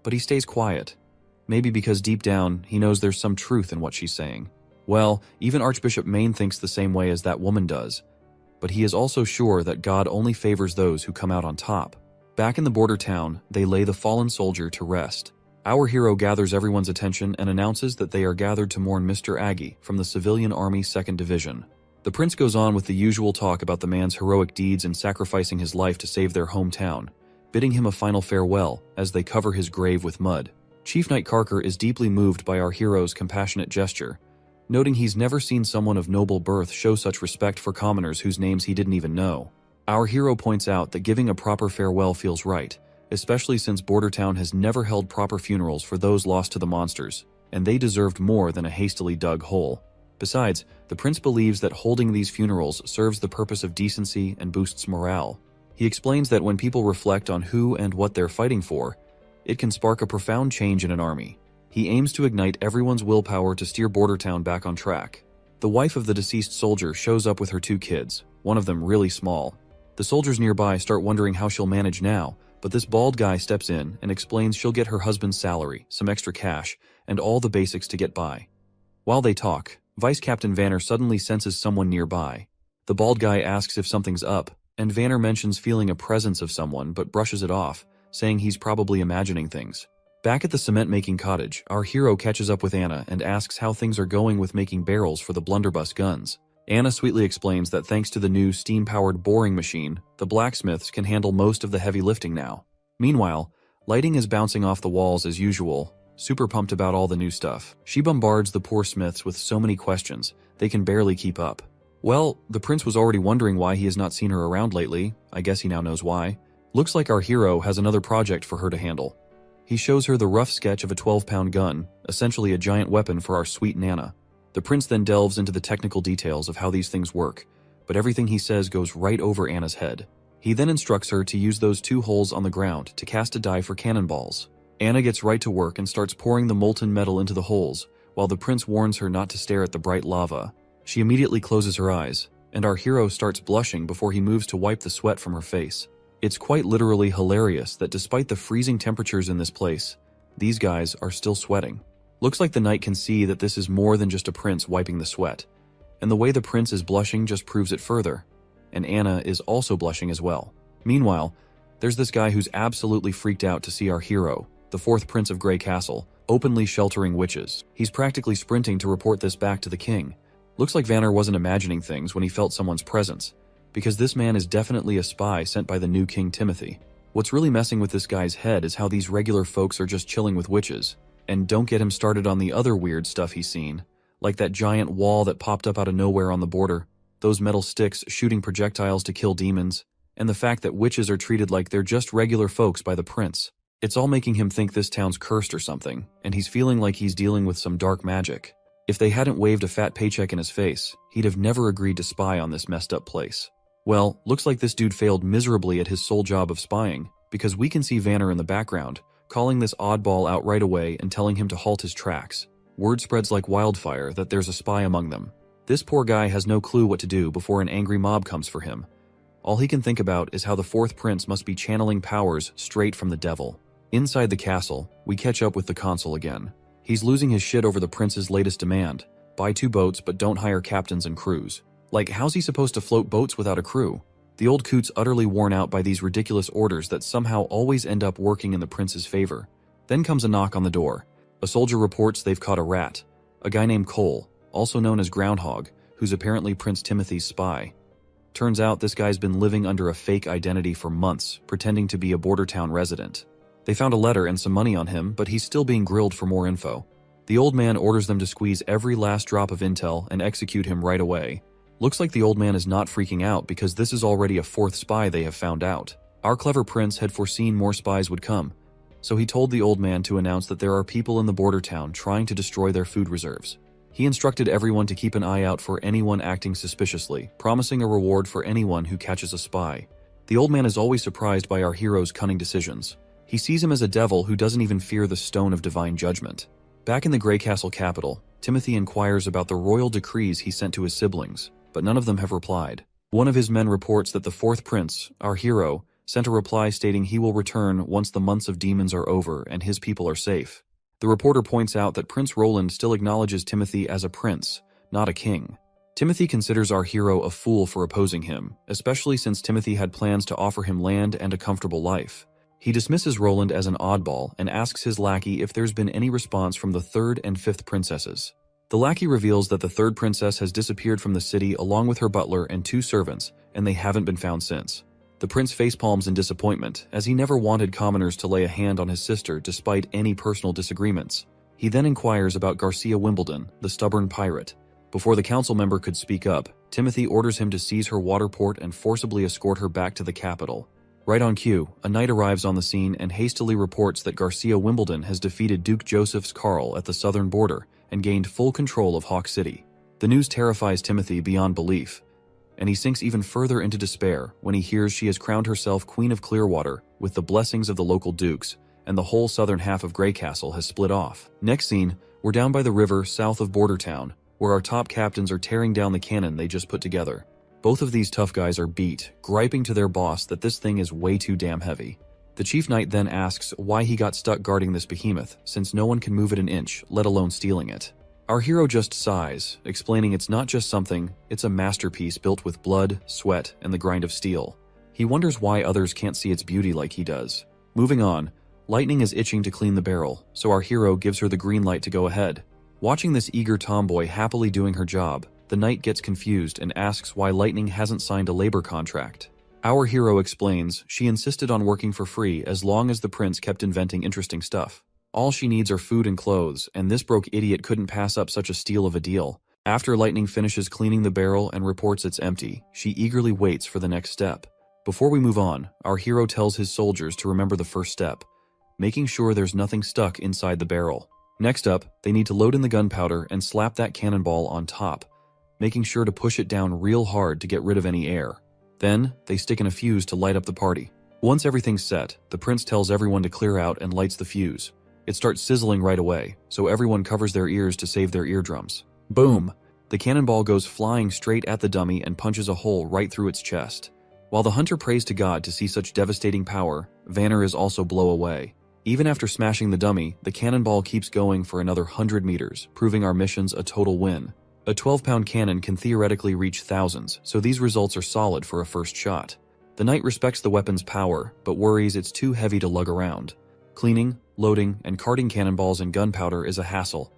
but he stays quiet. Maybe because deep down, he knows there's some truth in what she's saying. Well, even Archbishop Maine thinks the same way as that woman does, but he is also sure that God only favors those who come out on top. Back in the border town, they lay the fallen soldier to rest. Our hero gathers everyone's attention and announces that they are gathered to mourn Mr. Aggie from the Civilian Army 2nd Division. The prince goes on with the usual talk about the man's heroic deeds in sacrificing his life to save their hometown, bidding him a final farewell as they cover his grave with mud. Chief Knight Carker is deeply moved by our hero's compassionate gesture, noting he's never seen someone of noble birth show such respect for commoners whose names he didn't even know. Our hero points out that giving a proper farewell feels right, especially since Bordertown has never held proper funerals for those lost to the monsters, and they deserved more than a hastily dug hole. Besides, the prince believes that holding these funerals serves the purpose of decency and boosts morale. He explains that when people reflect on who and what they're fighting for, it can spark a profound change in an army. He aims to ignite everyone's willpower to steer Bordertown back on track. The wife of the deceased soldier shows up with her 2 kids, one of them really small. The soldiers nearby start wondering how she'll manage now, but this bald guy steps in and explains she'll get her husband's salary, some extra cash, and all the basics to get by. While they talk, Vice Captain Vanner suddenly senses someone nearby. The bald guy asks if something's up, and Vanner mentions feeling a presence of someone but brushes it off, saying he's probably imagining things. Back at the cement-making cottage, our hero catches up with Anna and asks how things are going with making barrels for the blunderbuss guns. Anna sweetly explains that thanks to the new steam-powered boring machine, the blacksmiths can handle most of the heavy lifting now. Meanwhile, lighting is bouncing off the walls as usual, super pumped about all the new stuff. She bombards the poor smiths with so many questions, they can barely keep up. Well, the prince was already wondering why he has not seen her around lately. I guess he now knows why. Looks like our hero has another project for her to handle. He shows her the rough sketch of a 12-pound gun, essentially a giant weapon for our sweet Nana. The prince then delves into the technical details of how these things work, but everything he says goes right over Anna's head. He then instructs her to use those 2 holes on the ground to cast a die for cannonballs. Anna gets right to work and starts pouring the molten metal into the holes, while the prince warns her not to stare at the bright lava. She immediately closes her eyes, and our hero starts blushing before he moves to wipe the sweat from her face. It's quite literally hilarious that despite the freezing temperatures in this place, these guys are still sweating. Looks like the knight can see that this is more than just a prince wiping the sweat, and the way the prince is blushing just proves it further, and Anna is also blushing as well. Meanwhile, there's this guy who's absolutely freaked out to see our hero, the 4th Prince of Grey Castle, openly sheltering witches. He's practically sprinting to report this back to the king. Looks like Vanner wasn't imagining things when he felt someone's presence, because this man is definitely a spy sent by the new King Timothy. What's really messing with this guy's head is how these regular folks are just chilling with witches. And don't get him started on the other weird stuff he's seen, like that giant wall that popped up out of nowhere on the border, those metal sticks shooting projectiles to kill demons, and the fact that witches are treated like they're just regular folks by the prince. It's all making him think this town's cursed or something, and he's feeling like he's dealing with some dark magic. If they hadn't waved a fat paycheck in his face, he'd have never agreed to spy on this messed up place. Well, looks like this dude failed miserably at his sole job of spying, because we can see Vanner in the background, calling this oddball out right away and telling him to halt his tracks. Word spreads like wildfire that there's a spy among them. This poor guy has no clue what to do before an angry mob comes for him. All he can think about is how the fourth prince must be channeling powers straight from the devil. Inside the castle, we catch up with the consul again. He's losing his shit over the prince's latest demand. Buy 2 boats but don't hire captains and crews. Like, how's he supposed to float boats without a crew? The old coot's utterly worn out by these ridiculous orders that somehow always end up working in the prince's favor. Then comes a knock on the door. A soldier reports they've caught a rat. A guy named Cole, also known as Groundhog, who's apparently Prince Timothy's spy. Turns out this guy's been living under a fake identity for months, pretending to be a border town resident. They found a letter and some money on him, but he's still being grilled for more info. The old man orders them to squeeze every last drop of intel and execute him right away. Looks like the old man is not freaking out because this is already a 4th spy they have found out. Our clever prince had foreseen more spies would come, so he told the old man to announce that there are people in the border town trying to destroy their food reserves. He instructed everyone to keep an eye out for anyone acting suspiciously, promising a reward for anyone who catches a spy. The old man is always surprised by our hero's cunning decisions. He sees him as a devil who doesn't even fear the stone of divine judgment. Back in the Grey Castle capital, Timothy inquires about the royal decrees he sent to his siblings, but none of them have replied. One of his men reports that the 4th prince, our hero, sent a reply stating he will return once the months of demons are over and his people are safe. The reporter points out that Prince Roland still acknowledges Timothy as a prince, not a king. Timothy considers our hero a fool for opposing him, especially since Timothy had plans to offer him land and a comfortable life. He dismisses Roland as an oddball and asks his lackey if there's been any response from the 3rd and 5th princesses. The lackey reveals that the 3rd princess has disappeared from the city along with her butler and 2 servants, and they haven't been found since. The prince facepalms in disappointment, as he never wanted commoners to lay a hand on his sister despite any personal disagreements. He then inquires about Garcia Wimbledon, the stubborn pirate. Before the council member could speak up, Timothy orders him to seize her water port and forcibly escort her back to the capital. Right on cue, a knight arrives on the scene and hastily reports that Garcia Wimbledon has defeated Duke Joseph's Carl at the southern border and gained full control of Hawk City. The news terrifies Timothy beyond belief, and he sinks even further into despair when he hears she has crowned herself Queen of Clearwater with the blessings of the local dukes, and the whole southern half of Grey Castle has split off. Next scene, we're down by the river south of Border Town, where our top captains are tearing down the cannon they just put together. Both of these tough guys are beat, griping to their boss that this thing is way too damn heavy. The chief knight then asks why he got stuck guarding this behemoth, since no one can move it an inch, let alone stealing it. Our hero just sighs, explaining it's not just something, it's a masterpiece built with blood, sweat, and the grind of steel. He wonders why others can't see its beauty like he does. Moving on, Lightning is itching to clean the barrel, so our hero gives her the green light to go ahead. Watching this eager tomboy happily doing her job, the knight gets confused and asks why Lightning hasn't signed a labor contract. Our hero explains she insisted on working for free as long as the prince kept inventing interesting stuff. All she needs are food and clothes, and this broke idiot couldn't pass up such a steal of a deal. After Lightning finishes cleaning the barrel and reports it's empty, she eagerly waits for the next step. Before we move on, our hero tells his soldiers to remember the first step, making sure there's nothing stuck inside the barrel. Next up, they need to load in the gunpowder and slap that cannonball on top, making sure to push it down real hard to get rid of any air. Then, they stick in a fuse to light up the party. Once everything's set, the prince tells everyone to clear out and lights the fuse. It starts sizzling right away, so everyone covers their ears to save their eardrums. Boom! The cannonball goes flying straight at the dummy and punches a hole right through its chest. While the hunter prays to God to see such devastating power, Vanner is also blown away. Even after smashing the dummy, the cannonball keeps going for another 100 meters, proving our mission's a total win. A 12-pound cannon can theoretically reach thousands, so these results are solid for a first shot. The knight respects the weapon's power, but worries it's too heavy to lug around. Cleaning, loading, and carting cannonballs and gunpowder is a hassle.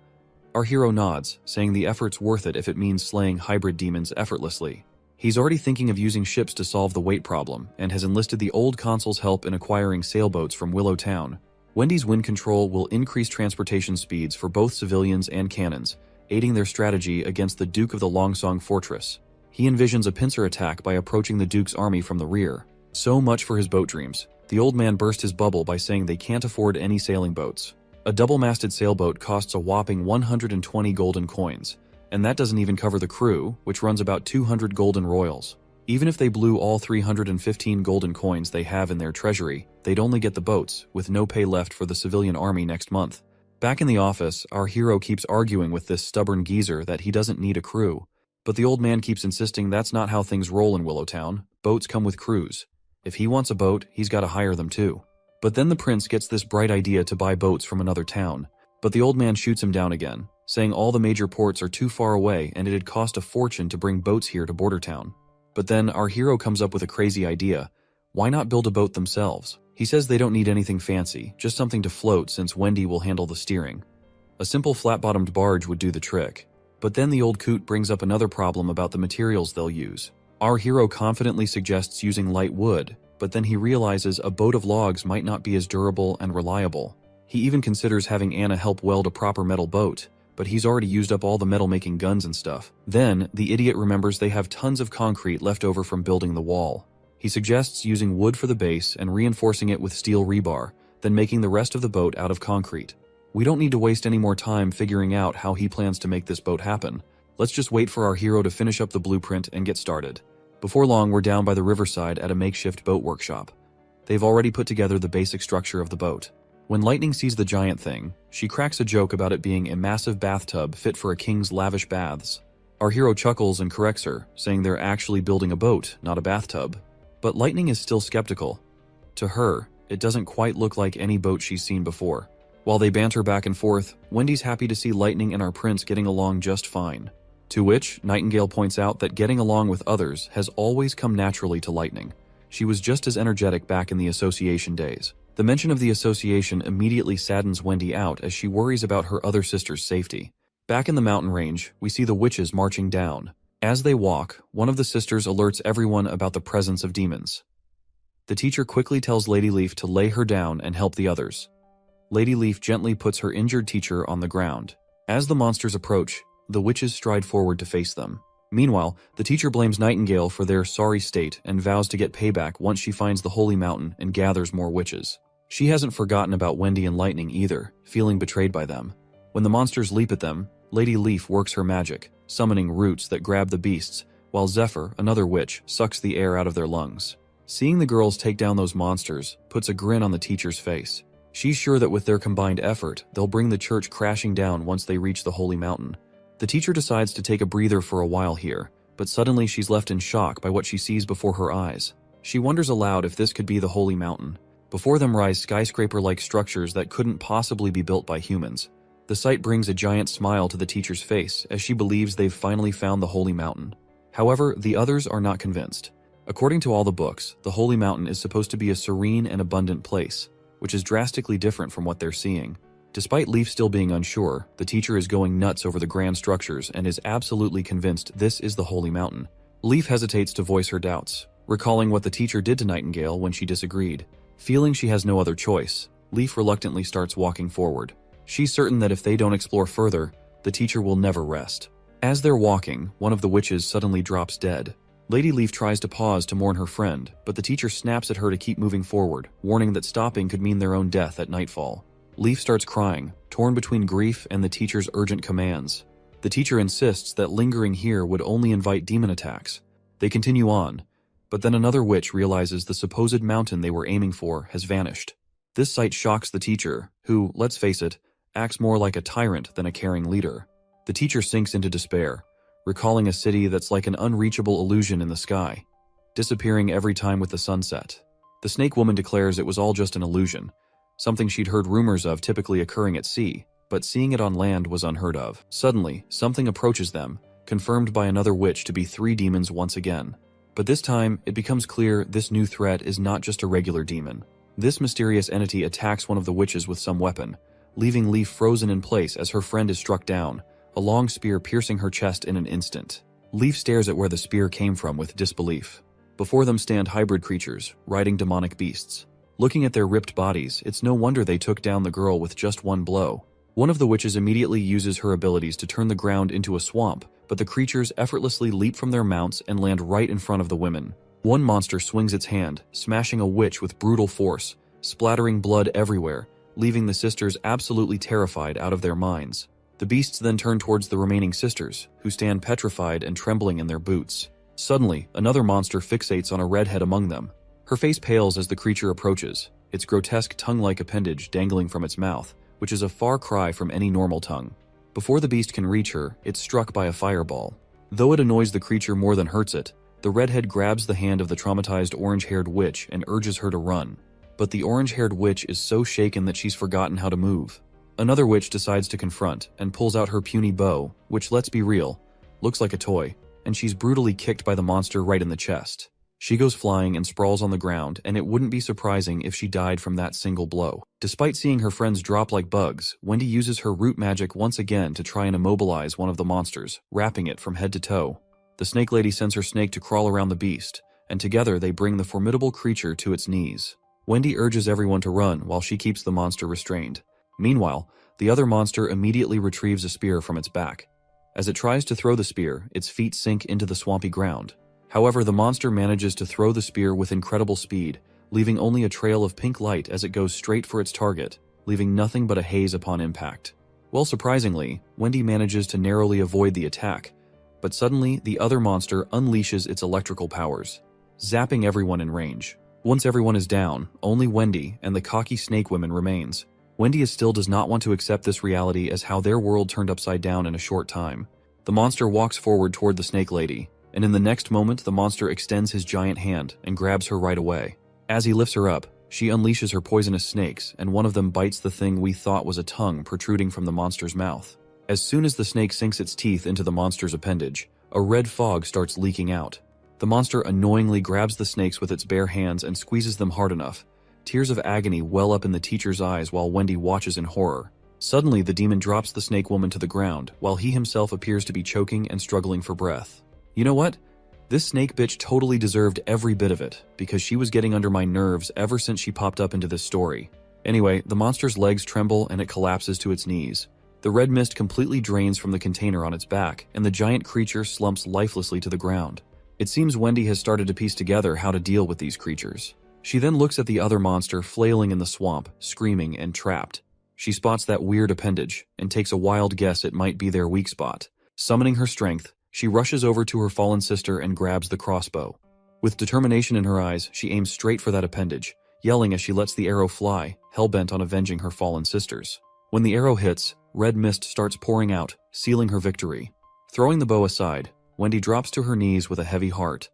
Our hero nods, saying the effort's worth it if it means slaying hybrid demons effortlessly. He's already thinking of using ships to solve the weight problem, and has enlisted the old consul's help in acquiring sailboats from Willow Town. Wendy's wind control will increase transportation speeds for both civilians and cannons, aiding their strategy against the Duke of the Longsong Fortress. He envisions a pincer attack by approaching the Duke's army from the rear. So much for his boat dreams. The old man burst his bubble by saying they can't afford any sailing boats. A double-masted sailboat costs a whopping 120 golden coins, and that doesn't even cover the crew, which runs about 200 golden royals. Even if they blew all 315 golden coins they have in their treasury, they'd only get the boats, with no pay left for the civilian army next month. Back in the office, our hero keeps arguing with this stubborn geezer that he doesn't need a crew. But the old man keeps insisting that's not how things roll in Willowtown. Boats come with crews. If he wants a boat, he's got to hire them too. But then the prince gets this bright idea to buy boats from another town. But the old man shoots him down again, saying all the major ports are too far away and it'd cost a fortune to bring boats here to Border Town. But then our hero comes up with a crazy idea. Why not build a boat themselves? He says they don't need anything fancy, just something to float since Wendy will handle the steering. A simple flat-bottomed barge would do the trick. But then the old coot brings up another problem about the materials they'll use. Our hero confidently suggests using light wood, but then he realizes a boat of logs might not be as durable and reliable. He even considers having Anna help weld a proper metal boat, but he's already used up all the metal-making guns and stuff. Then, the idiot remembers they have tons of concrete left over from building the wall. He suggests using wood for the base and reinforcing it with steel rebar, then making the rest of the boat out of concrete. We don't need to waste any more time figuring out how he plans to make this boat happen. Let's just wait for our hero to finish up the blueprint and get started. Before long, we're down by the riverside at a makeshift boat workshop. They've already put together the basic structure of the boat. When Lightning sees the giant thing, she cracks a joke about it being a massive bathtub fit for a king's lavish baths. Our hero chuckles and corrects her, saying they're actually building a boat, not a bathtub. But Lightning is still skeptical. To her, it doesn't quite look like any boat she's seen before. While they banter back and forth, Wendy's happy to see Lightning and our prince getting along just fine. To which, Nightingale points out that getting along with others has always come naturally to Lightning. She was just as energetic back in the association days. The mention of the association immediately saddens Wendy out as she worries about her other sister's safety. Back in the mountain range, we see the witches marching down. As they walk, one of the sisters alerts everyone about the presence of demons. The teacher quickly tells Lady Leaf to lay her down and help the others. Lady Leaf gently puts her injured teacher on the ground. As the monsters approach, the witches stride forward to face them. Meanwhile, the teacher blames Nightingale for their sorry state and vows to get payback once she finds the Holy Mountain and gathers more witches. She hasn't forgotten about Wendy and Lightning either, feeling betrayed by them. When the monsters leap at them, Lady Leaf works her magic, summoning roots that grab the beasts, while Zephyr, another witch, sucks the air out of their lungs. Seeing the girls take down those monsters puts a grin on the teacher's face. She's sure that with their combined effort, they'll bring the church crashing down once they reach the Holy Mountain. The teacher decides to take a breather for a while here, but suddenly she's left in shock by what she sees before her eyes. She wonders aloud if this could be the Holy Mountain. Before them rise skyscraper-like structures that couldn't possibly be built by humans. The sight brings a giant smile to the teacher's face as she believes they've finally found the Holy Mountain. However, the others are not convinced. According to all the books, the Holy Mountain is supposed to be a serene and abundant place, which is drastically different from what they're seeing. Despite Leaf still being unsure, the teacher is going nuts over the grand structures and is absolutely convinced this is the Holy Mountain. Leaf hesitates to voice her doubts, recalling what the teacher did to Nightingale when she disagreed. Feeling she has no other choice, Leaf reluctantly starts walking forward. She's certain that if they don't explore further, the teacher will never rest. As they're walking, one of the witches suddenly drops dead. Lady Leaf tries to pause to mourn her friend, but the teacher snaps at her to keep moving forward, warning that stopping could mean their own death at nightfall. Leaf starts crying, torn between grief and the teacher's urgent commands. The teacher insists that lingering here would only invite demon attacks. They continue on, but then another witch realizes the supposed mountain they were aiming for has vanished. This sight shocks the teacher, who, let's face it, acts more like a tyrant than a caring leader. The teacher sinks into despair, recalling a city that's like an unreachable illusion in the sky, disappearing every time with the sunset. The snake woman declares it was all just an illusion, something she'd heard rumors of typically occurring at sea, but seeing it on land was unheard of. Suddenly, something approaches them, confirmed by another witch to be 3 demons once again. But this time, it becomes clear this new threat is not just a regular demon. This mysterious entity attacks one of the witches with some weapon, leaving Leaf frozen in place as her friend is struck down, a long spear piercing her chest in an instant. Leaf stares at where the spear came from with disbelief. Before them stand hybrid creatures, riding demonic beasts. Looking at their ripped bodies, it's no wonder they took down the girl with just one blow. One of the witches immediately uses her abilities to turn the ground into a swamp, but the creatures effortlessly leap from their mounts and land right in front of the women. One monster swings its hand, smashing a witch with brutal force, splattering blood everywhere, leaving the sisters absolutely terrified out of their minds. The beasts then turn towards the remaining sisters, who stand petrified and trembling in their boots. Suddenly, another monster fixates on a redhead among them. Her face pales as the creature approaches, its grotesque tongue-like appendage dangling from its mouth, which is a far cry from any normal tongue. Before the beast can reach her, it's struck by a fireball. Though it annoys the creature more than hurts it, the redhead grabs the hand of the traumatized orange-haired witch and urges her to run. But the orange-haired witch is so shaken that she's forgotten how to move. Another witch decides to confront and pulls out her puny bow, which, let's be real, looks like a toy, and she's brutally kicked by the monster right in the chest. She goes flying and sprawls on the ground, and it wouldn't be surprising if she died from that single blow. Despite seeing her friends drop like bugs, Wendy uses her root magic once again to try and immobilize one of the monsters, wrapping it from head to toe. The snake lady sends her snake to crawl around the beast, and together they bring the formidable creature to its knees. Wendy urges everyone to run while she keeps the monster restrained. Meanwhile, the other monster immediately retrieves a spear from its back. As it tries to throw the spear, its feet sink into the swampy ground. However, the monster manages to throw the spear with incredible speed, leaving only a trail of pink light as it goes straight for its target, leaving nothing but a haze upon impact. Well, surprisingly, Wendy manages to narrowly avoid the attack, but suddenly the other monster unleashes its electrical powers, zapping everyone in range. Once everyone is down, only Wendy and the cocky snake woman remains. Wendy still does not want to accept this reality as how their world turned upside down in a short time. The monster walks forward toward the snake lady, and in the next moment the monster extends his giant hand and grabs her right away. As he lifts her up, she unleashes her poisonous snakes, and one of them bites the thing we thought was a tongue protruding from the monster's mouth. As soon as the snake sinks its teeth into the monster's appendage, a red fog starts leaking out. The monster annoyingly grabs the snakes with its bare hands and squeezes them hard enough. Tears of agony well up in the teacher's eyes while Wendy watches in horror. Suddenly, the demon drops the snake woman to the ground, while he himself appears to be choking and struggling for breath. You know what? This snake bitch totally deserved every bit of it, because she was getting under my nerves ever since she popped up into this story. Anyway, the monster's legs tremble and it collapses to its knees. The red mist completely drains from the container on its back, and the giant creature slumps lifelessly to the ground. It seems Wendy has started to piece together how to deal with these creatures. She then looks at the other monster flailing in the swamp, screaming and trapped. She spots that weird appendage and takes a wild guess it might be their weak spot. Summoning her strength, she rushes over to her fallen sister and grabs the crossbow. With determination in her eyes, she aims straight for that appendage, yelling as she lets the arrow fly, hell-bent on avenging her fallen sisters. When the arrow hits, red mist starts pouring out, sealing her victory. Throwing the bow aside, Wendy drops to her knees with a heavy heart.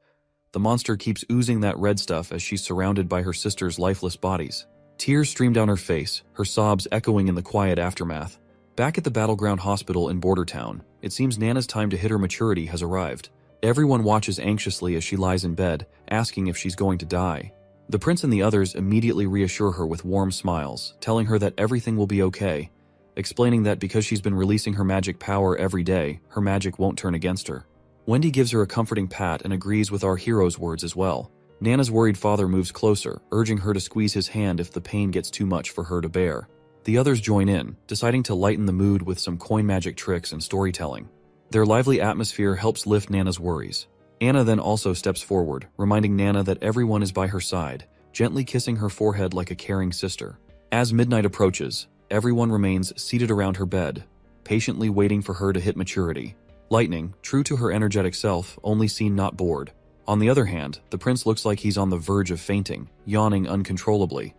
The monster keeps oozing that red stuff as she's surrounded by her sisters' lifeless bodies. Tears stream down her face, her sobs echoing in the quiet aftermath. Back at the Battleground Hospital in Border Town, it seems Nana's time to hit her maturity has arrived. Everyone watches anxiously as she lies in bed, asking if she's going to die. The prince and the others immediately reassure her with warm smiles, telling her that everything will be okay, explaining that because she's been releasing her magic power every day, her magic won't turn against her. Wendy gives her a comforting pat and agrees with our hero's words as well. Nana's worried father moves closer, urging her to squeeze his hand if the pain gets too much for her to bear. The others join in, deciding to lighten the mood with some coin magic tricks and storytelling. Their lively atmosphere helps lift Nana's worries. Anna then also steps forward, reminding Nana that everyone is by her side, gently kissing her forehead like a caring sister. As midnight approaches, everyone remains seated around her bed, patiently waiting for her to hit maturity. Lightning, true to her energetic self, only seen not bored. On the other hand, the prince looks like he's on the verge of fainting, yawning uncontrollably.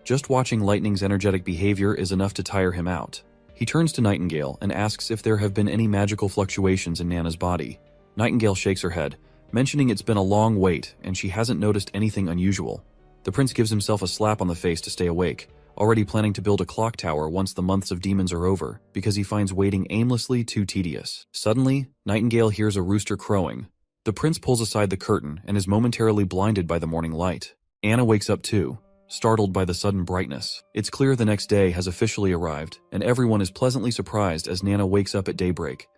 Just watching Lightning's energetic behavior is enough to tire him out. He turns to Nightingale and asks if there have been any magical fluctuations in Nana's body. Nightingale shakes her head, mentioning it's been a long wait and she hasn't noticed anything unusual. The prince gives himself a slap on the face to stay awake, already planning to build a clock tower once the months of demons are over, because he finds waiting aimlessly too tedious. Suddenly, Nightingale hears a rooster crowing. The prince pulls aside the curtain and is momentarily blinded by the morning light. Anna wakes up too, startled by the sudden brightness. It's clear the next day has officially arrived, and everyone is pleasantly surprised as Nana wakes up at daybreak.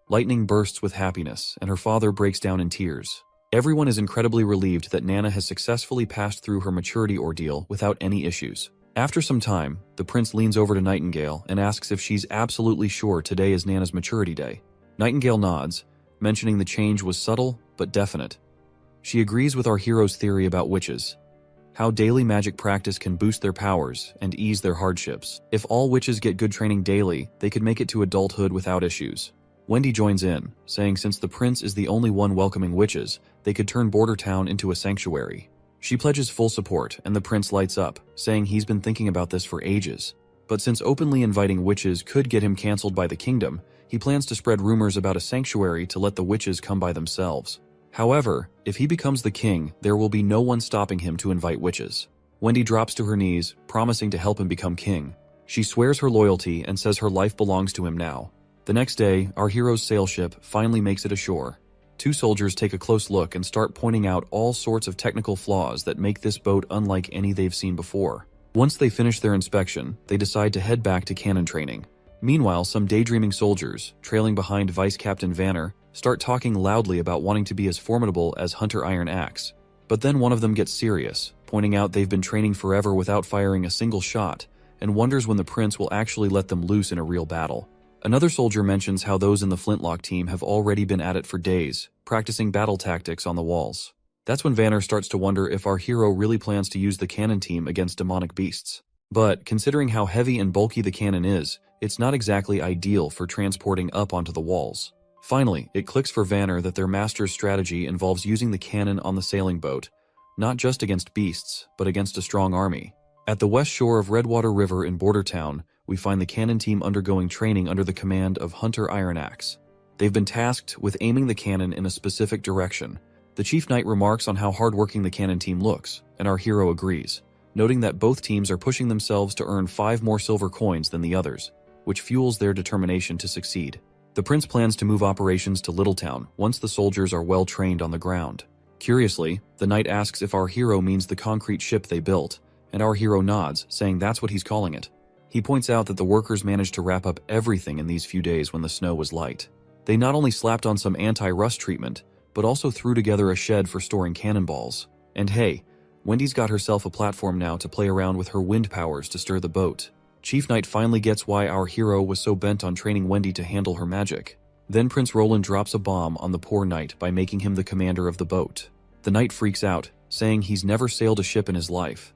Lightning bursts with happiness, and her father breaks down in tears. Everyone is incredibly relieved that Nana has successfully passed through her maturity ordeal without any issues. After some time, the prince leans over to Nightingale and asks if she's absolutely sure today is Nana's maturity day. Nightingale nods, mentioning the change was subtle but definite. She agrees with our hero's theory about witches, how daily magic practice can boost their powers and ease their hardships. If all witches get good training daily, they could make it to adulthood without issues. Wendy joins in, saying since the prince is the only one welcoming witches, they could turn Border Town into a sanctuary. She pledges full support, and the prince lights up, saying he's been thinking about this for ages. But since openly inviting witches could get him cancelled by the kingdom, He plans to spread rumors about a sanctuary to let the witches come by themselves. However, if he becomes the king, there will be no one stopping him to invite witches. Wendy drops to her knees, promising to help him become king. She swears her loyalty and says her life belongs to him now. The next day, our hero's sail ship finally makes it ashore. Two soldiers take a close look and start pointing out all sorts of technical flaws that make this boat unlike any they've seen before. Once they finish their inspection, they decide to head back to cannon training. Meanwhile, some daydreaming soldiers, trailing behind Vice Captain Vanner, start talking loudly about wanting to be as formidable as Hunter Iron Axe. But then one of them gets serious, pointing out they've been training forever without firing a single shot, and wonders when the prince will actually let them loose in a real battle. Another soldier mentions how those in the Flintlock team have already been at it for days, practicing battle tactics on the walls. That's when Vanner starts to wonder if our hero really plans to use the cannon team against demonic beasts. But, considering how heavy and bulky the cannon is, it's not exactly ideal for transporting up onto the walls. Finally, it clicks for Vanner that their master's strategy involves using the cannon on the sailing boat, not just against beasts, but against a strong army. At the west shore of Redwater River in Border Town, we find the cannon team undergoing training under the command of Hunter Iron Axe. They've been tasked with aiming the cannon in a specific direction. The chief knight remarks on how hardworking the cannon team looks, and our hero agrees, noting that both teams are pushing themselves to earn 5 more silver coins than the others, which fuels their determination to succeed. The prince plans to move operations to Littletown once the soldiers are well trained on the ground. Curiously, the knight asks if our hero means the concrete ship they built, and our hero nods, saying that's what he's calling it. He points out that the workers managed to wrap up everything in these few days when the snow was light. They not only slapped on some anti-rust treatment, but also threw together a shed for storing cannonballs. And hey, Wendy's got herself a platform now to play around with her wind powers to stir the boat. Chief Knight finally gets why our hero was so bent on training Wendy to handle her magic. Then Prince Roland drops a bomb on the poor knight by making him the commander of the boat. The knight freaks out, saying he's never sailed a ship in his life.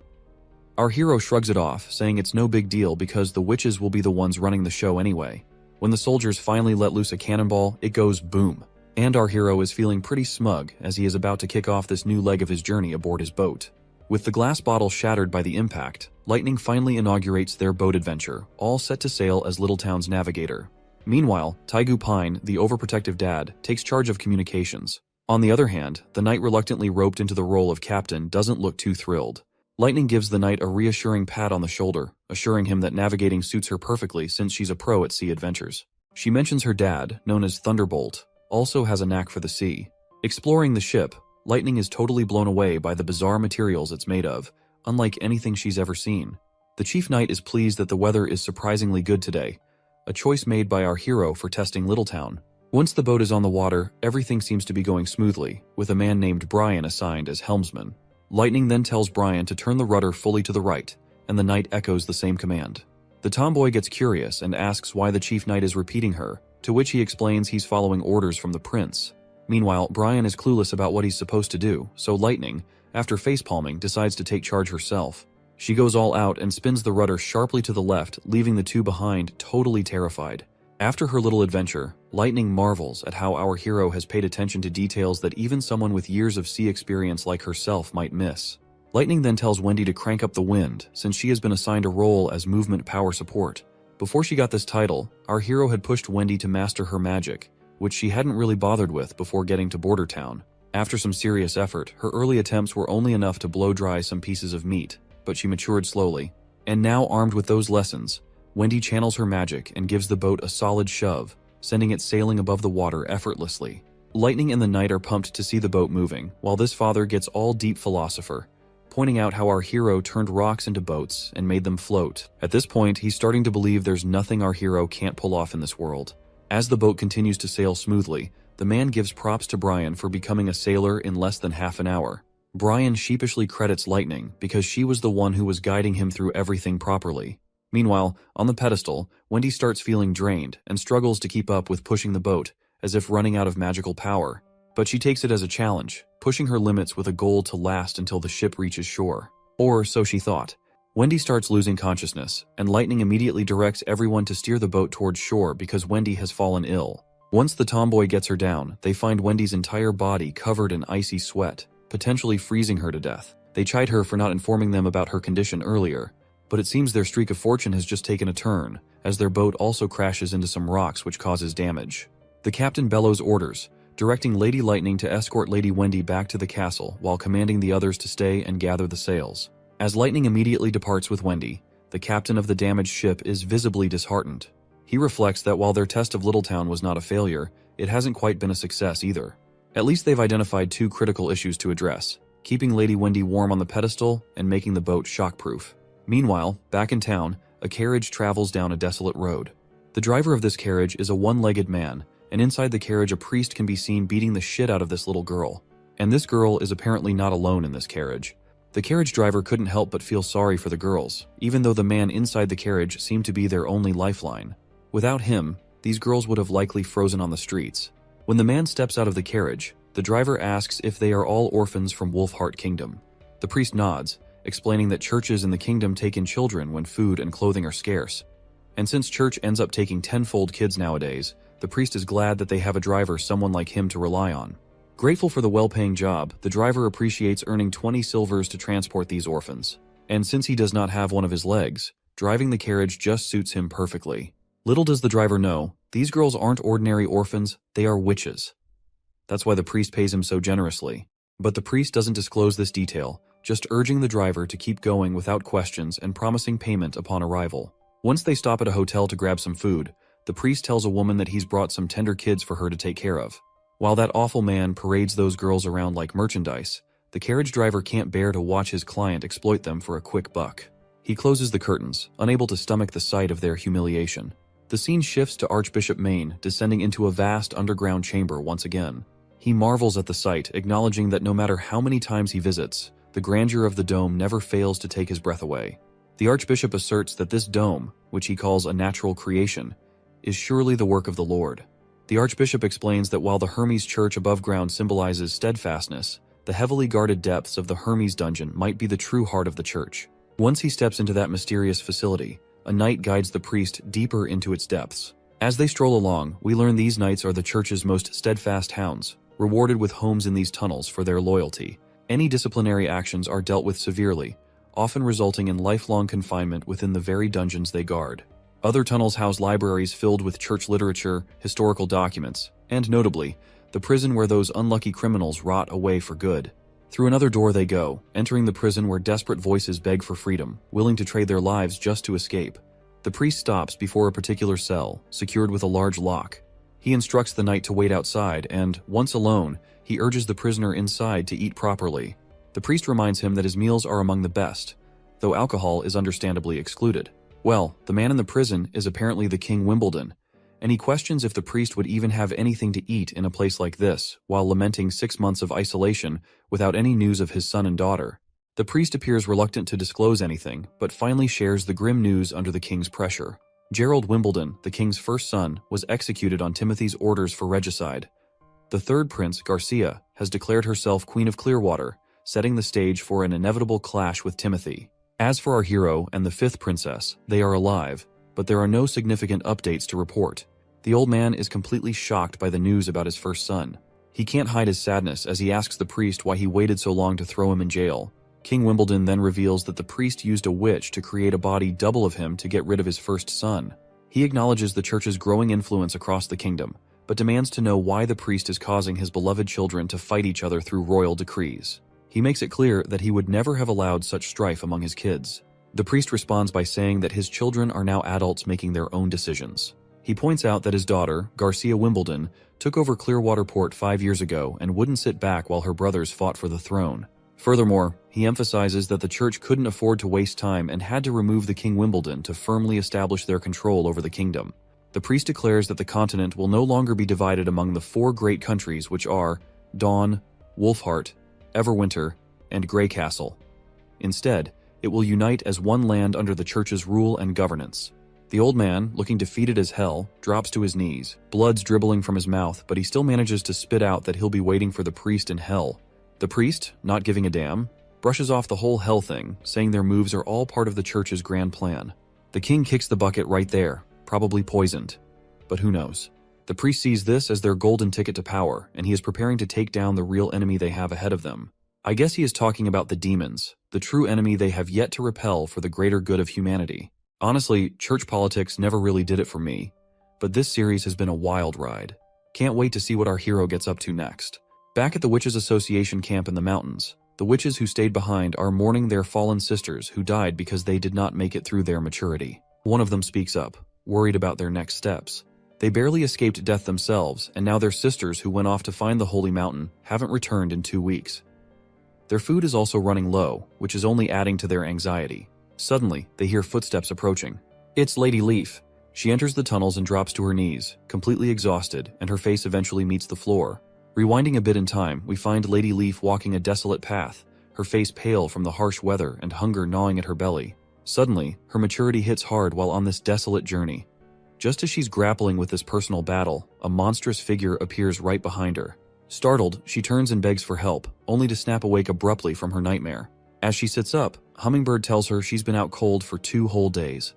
Our hero shrugs it off, saying it's no big deal because the witches will be the ones running the show anyway. When the soldiers finally let loose a cannonball, it goes boom. And our hero is feeling pretty smug as he is about to kick off this new leg of his journey aboard his boat. With the glass bottle shattered by the impact, Lightning finally inaugurates their boat adventure, all set to sail as Littletown's navigator. Meanwhile, Taigu Pine, the overprotective dad, takes charge of communications. On the other hand, the knight reluctantly roped into the role of captain doesn't look too thrilled. Lightning gives the knight a reassuring pat on the shoulder, assuring him that navigating suits her perfectly since she's a pro at sea adventures. She mentions her dad, known as Thunderbolt, also has a knack for the sea. Exploring the ship, Lightning is totally blown away by the bizarre materials it's made of, unlike anything she's ever seen. The chief knight is pleased that the weather is surprisingly good today, a choice made by our hero for testing Littletown. Once the boat is on the water, everything seems to be going smoothly, with a man named Brian assigned as helmsman. Lightning then tells Brian to turn the rudder fully to the right, and the knight echoes the same command. The tomboy gets curious and asks why the chief knight is repeating her, to which he explains he's following orders from the prince. Meanwhile, Brian is clueless about what he's supposed to do, so Lightning, after facepalming, decides to take charge herself. She goes all out and spins the rudder sharply to the left, leaving the two behind totally terrified. After her little adventure, Lightning marvels at how our hero has paid attention to details that even someone with years of sea experience like herself might miss. Lightning then tells Wendy to crank up the wind, since she has been assigned a role as movement power support. Before she got this title, our hero had pushed Wendy to master her magic, which she hadn't really bothered with before getting to Border Town. After some serious effort, her early attempts were only enough to blow dry some pieces of meat, but she matured slowly. And now, armed with those lessons, Wendy channels her magic and gives the boat a solid shove, sending it sailing above the water effortlessly. Lightning and the knight are pumped to see the boat moving, while this father gets all deep philosopher, pointing out how our hero turned rocks into boats and made them float. At this point, he's starting to believe there's nothing our hero can't pull off in this world. As the boat continues to sail smoothly, the man gives props to Brian for becoming a sailor in less than half an hour. Brian sheepishly credits Lightning because she was the one who was guiding him through everything properly. Meanwhile, on the pedestal, Wendy starts feeling drained and struggles to keep up with pushing the boat, as if running out of magical power. But she takes it as a challenge, pushing her limits with a goal to last until the ship reaches shore. Or so she thought. Wendy starts losing consciousness, and Lightning immediately directs everyone to steer the boat towards shore because Wendy has fallen ill. Once the tomboy gets her down, they find Wendy's entire body covered in icy sweat, potentially freezing her to death. They chide her for not informing them about her condition earlier, But it seems their streak of fortune has just taken a turn, as their boat also crashes into some rocks which causes damage. The captain bellows orders, directing Lady Lightning to escort Lady Wendy back to the castle while commanding the others to stay and gather the sails. As Lightning immediately departs with Wendy, the captain of the damaged ship is visibly disheartened. He reflects that while their test of Littletown was not a failure, it hasn't quite been a success either. At least they've identified two critical issues to address: keeping Lady Wendy warm on the pedestal and making the boat shockproof. Meanwhile, back in town, a carriage travels down a desolate road. The driver of this carriage is a one-legged man, and inside the carriage a priest can be seen beating the shit out of this little girl. And this girl is apparently not alone in this carriage. The carriage driver couldn't help but feel sorry for the girls, even though the man inside the carriage seemed to be their only lifeline. Without him, these girls would have likely frozen on the streets. When the man steps out of the carriage, the driver asks if they are all orphans from Wolfheart Kingdom. The priest nods, explaining that churches in the kingdom take in children when food and clothing are scarce. And since church ends up taking tenfold kids nowadays, the priest is glad that they have a driver someone like him to rely on. Grateful for the well-paying job, the driver appreciates earning 20 silvers to transport these orphans. And since he does not have one of his legs, driving the carriage just suits him perfectly. Little does the driver know, these girls aren't ordinary orphans, they are witches. That's why the priest pays him so generously. But the priest doesn't disclose this detail, just urging the driver to keep going without questions and promising payment upon arrival. Once they stop at a hotel to grab some food, the priest tells a woman that he's brought some tender kids for her to take care of. While that awful man parades those girls around like merchandise, the carriage driver can't bear to watch his client exploit them for a quick buck. He closes the curtains, unable to stomach the sight of their humiliation. The scene shifts to Archbishop Maine descending into a vast underground chamber once again. He marvels at the sight, acknowledging that no matter how many times he visits, the grandeur of the dome never fails to take his breath away. The Archbishop asserts that this dome, which he calls a natural creation, is surely the work of the Lord. The Archbishop explains that while the Hermes Church above ground symbolizes steadfastness, the heavily guarded depths of the Hermes dungeon might be the true heart of the church. Once he steps into that mysterious facility, a knight guides the priest deeper into its depths. As they stroll along, we learn these knights are the church's most steadfast hounds, rewarded with homes in these tunnels for their loyalty. Any disciplinary actions are dealt with severely, often resulting in lifelong confinement within the very dungeons they guard. Other tunnels house libraries filled with church literature, historical documents, and notably, the prison where those unlucky criminals rot away for good. Through another door they go, entering the prison where desperate voices beg for freedom, willing to trade their lives just to escape. The priest stops before a particular cell, secured with a large lock. He instructs the knight to wait outside and, once alone, he urges the prisoner inside to eat properly. The priest reminds him that his meals are among the best, though alcohol is understandably excluded. Well, the man in the prison is apparently the King Wimbledon, and he questions if the priest would even have anything to eat in a place like this, while lamenting 6 months of isolation without any news of his son and daughter. The priest appears reluctant to disclose anything, but finally shares the grim news under the king's pressure. Gerald Wimbledon, the king's first son, was executed on Timothy's orders for regicide. The third prince, Garcia, has declared herself Queen of Clearwater, setting the stage for an inevitable clash with Timothy. As for our hero and the fifth princess, they are alive, but there are no significant updates to report. The old man is completely shocked by the news about his first son. He can't hide his sadness as he asks the priest why he waited so long to throw him in jail. King Wimbledon then reveals that the priest used a witch to create a body double of him to get rid of his first son. He acknowledges the church's growing influence across the kingdom, but demands to know why the priest is causing his beloved children to fight each other through royal decrees. He makes it clear that he would never have allowed such strife among his kids. The priest responds by saying that his children are now adults making their own decisions. He points out that his daughter, Garcia Wimbledon, took over Clearwater Port 5 years ago and wouldn't sit back while her brothers fought for the throne. Furthermore, he emphasizes that the church couldn't afford to waste time and had to remove the King Wimbledon to firmly establish their control over the kingdom. The priest declares that the continent will no longer be divided among the 4 great countries which are Dawn, Wolfheart, Everwinter, and Greycastle. Instead, it will unite as one land under the church's rule and governance. The old man, looking defeated as hell, drops to his knees, blood's dribbling from his mouth, but he still manages to spit out that he'll be waiting for the priest in hell. The priest, not giving a damn, brushes off the whole hell thing, saying their moves are all part of the church's grand plan. The king kicks the bucket right there, probably poisoned. But who knows? The priest sees this as their golden ticket to power, and he is preparing to take down the real enemy they have ahead of them. I guess he is talking about the demons, the true enemy they have yet to repel for the greater good of humanity. Honestly, church politics never really did it for me, but this series has been a wild ride. Can't wait to see what our hero gets up to next. Back at the Witches' Association camp in the mountains, the witches who stayed behind are mourning their fallen sisters who died because they did not make it through their maturity. One of them speaks up, worried about their next steps. They barely escaped death themselves, and now their sisters who went off to find the holy mountain haven't returned in 2 weeks. Their food is also running low, which is only adding to their anxiety. Suddenly, they hear footsteps approaching. It's Lady Leaf. She enters the tunnels and drops to her knees, completely exhausted, and her face eventually meets the floor. Rewinding a bit in time, we find Lady Leaf walking a desolate path, her face pale from the harsh weather and hunger gnawing at her belly. Suddenly, her maturity hits hard while on this desolate journey. Just as she's grappling with this personal battle, a monstrous figure appears right behind her. Startled, she turns and begs for help, only to snap awake abruptly from her nightmare. As she sits up, Hummingbird tells her she's been out cold for 2 whole days.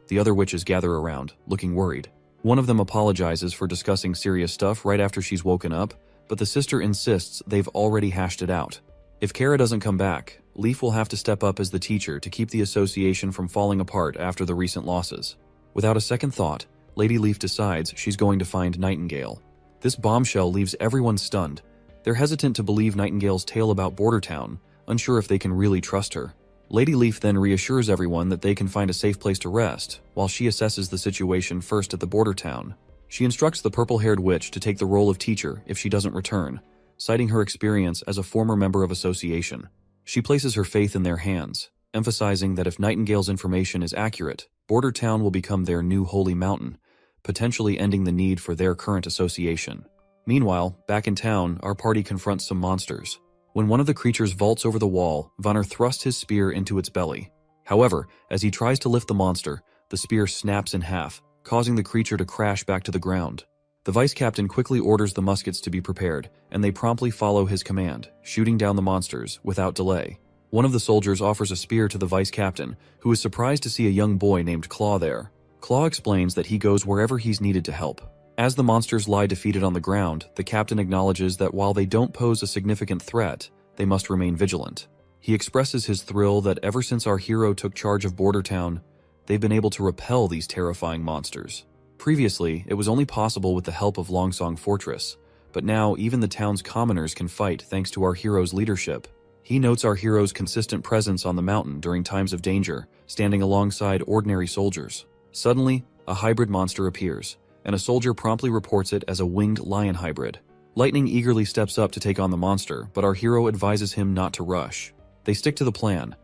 The other witches gather around, looking worried. One of them apologizes for discussing serious stuff right after she's woken up, but the sister insists they've already hashed it out. If Kara doesn't come back, Leaf will have to step up as the teacher to keep the association from falling apart after the recent losses. Without a second thought, Lady Leaf decides she's going to find Nightingale. This bombshell leaves everyone stunned. They're hesitant to believe Nightingale's tale about Border Town, unsure if they can really trust her. Lady Leaf then reassures everyone that they can find a safe place to rest, while she assesses the situation first at the Border Town. She instructs the purple-haired witch to take the role of teacher if she doesn't return, citing her experience as a former member of association. She places her faith in their hands, emphasizing that if Nightingale's information is accurate, Border Town will become their new holy mountain, potentially ending the need for their current association. Meanwhile, back in town, our party confronts some monsters. When one of the creatures vaults over the wall, Vanner thrusts his spear into its belly. However, as he tries to lift the monster, the spear snaps in half, causing the creature to crash back to the ground. The vice captain quickly orders the muskets to be prepared, and they promptly follow his command, shooting down the monsters without delay. One of the soldiers offers a spear to the vice captain, who is surprised to see a young boy named Claw there. Claw explains that he goes wherever he's needed to help. As the monsters lie defeated on the ground, the captain acknowledges that while they don't pose a significant threat, they must remain vigilant. He expresses his thrill that ever since our hero took charge of Border Town, they've been able to repel these terrifying monsters. Previously, it was only possible with the help of Longsong Fortress, but now even the town's commoners can fight thanks to our hero's leadership. He notes our hero's consistent presence on the mountain during times of danger, standing alongside ordinary soldiers. Suddenly, a hybrid monster appears, and a soldier promptly reports it as a winged lion hybrid. Lightning eagerly steps up to take on the monster, but our hero advises him not to rush. They stick to the plan.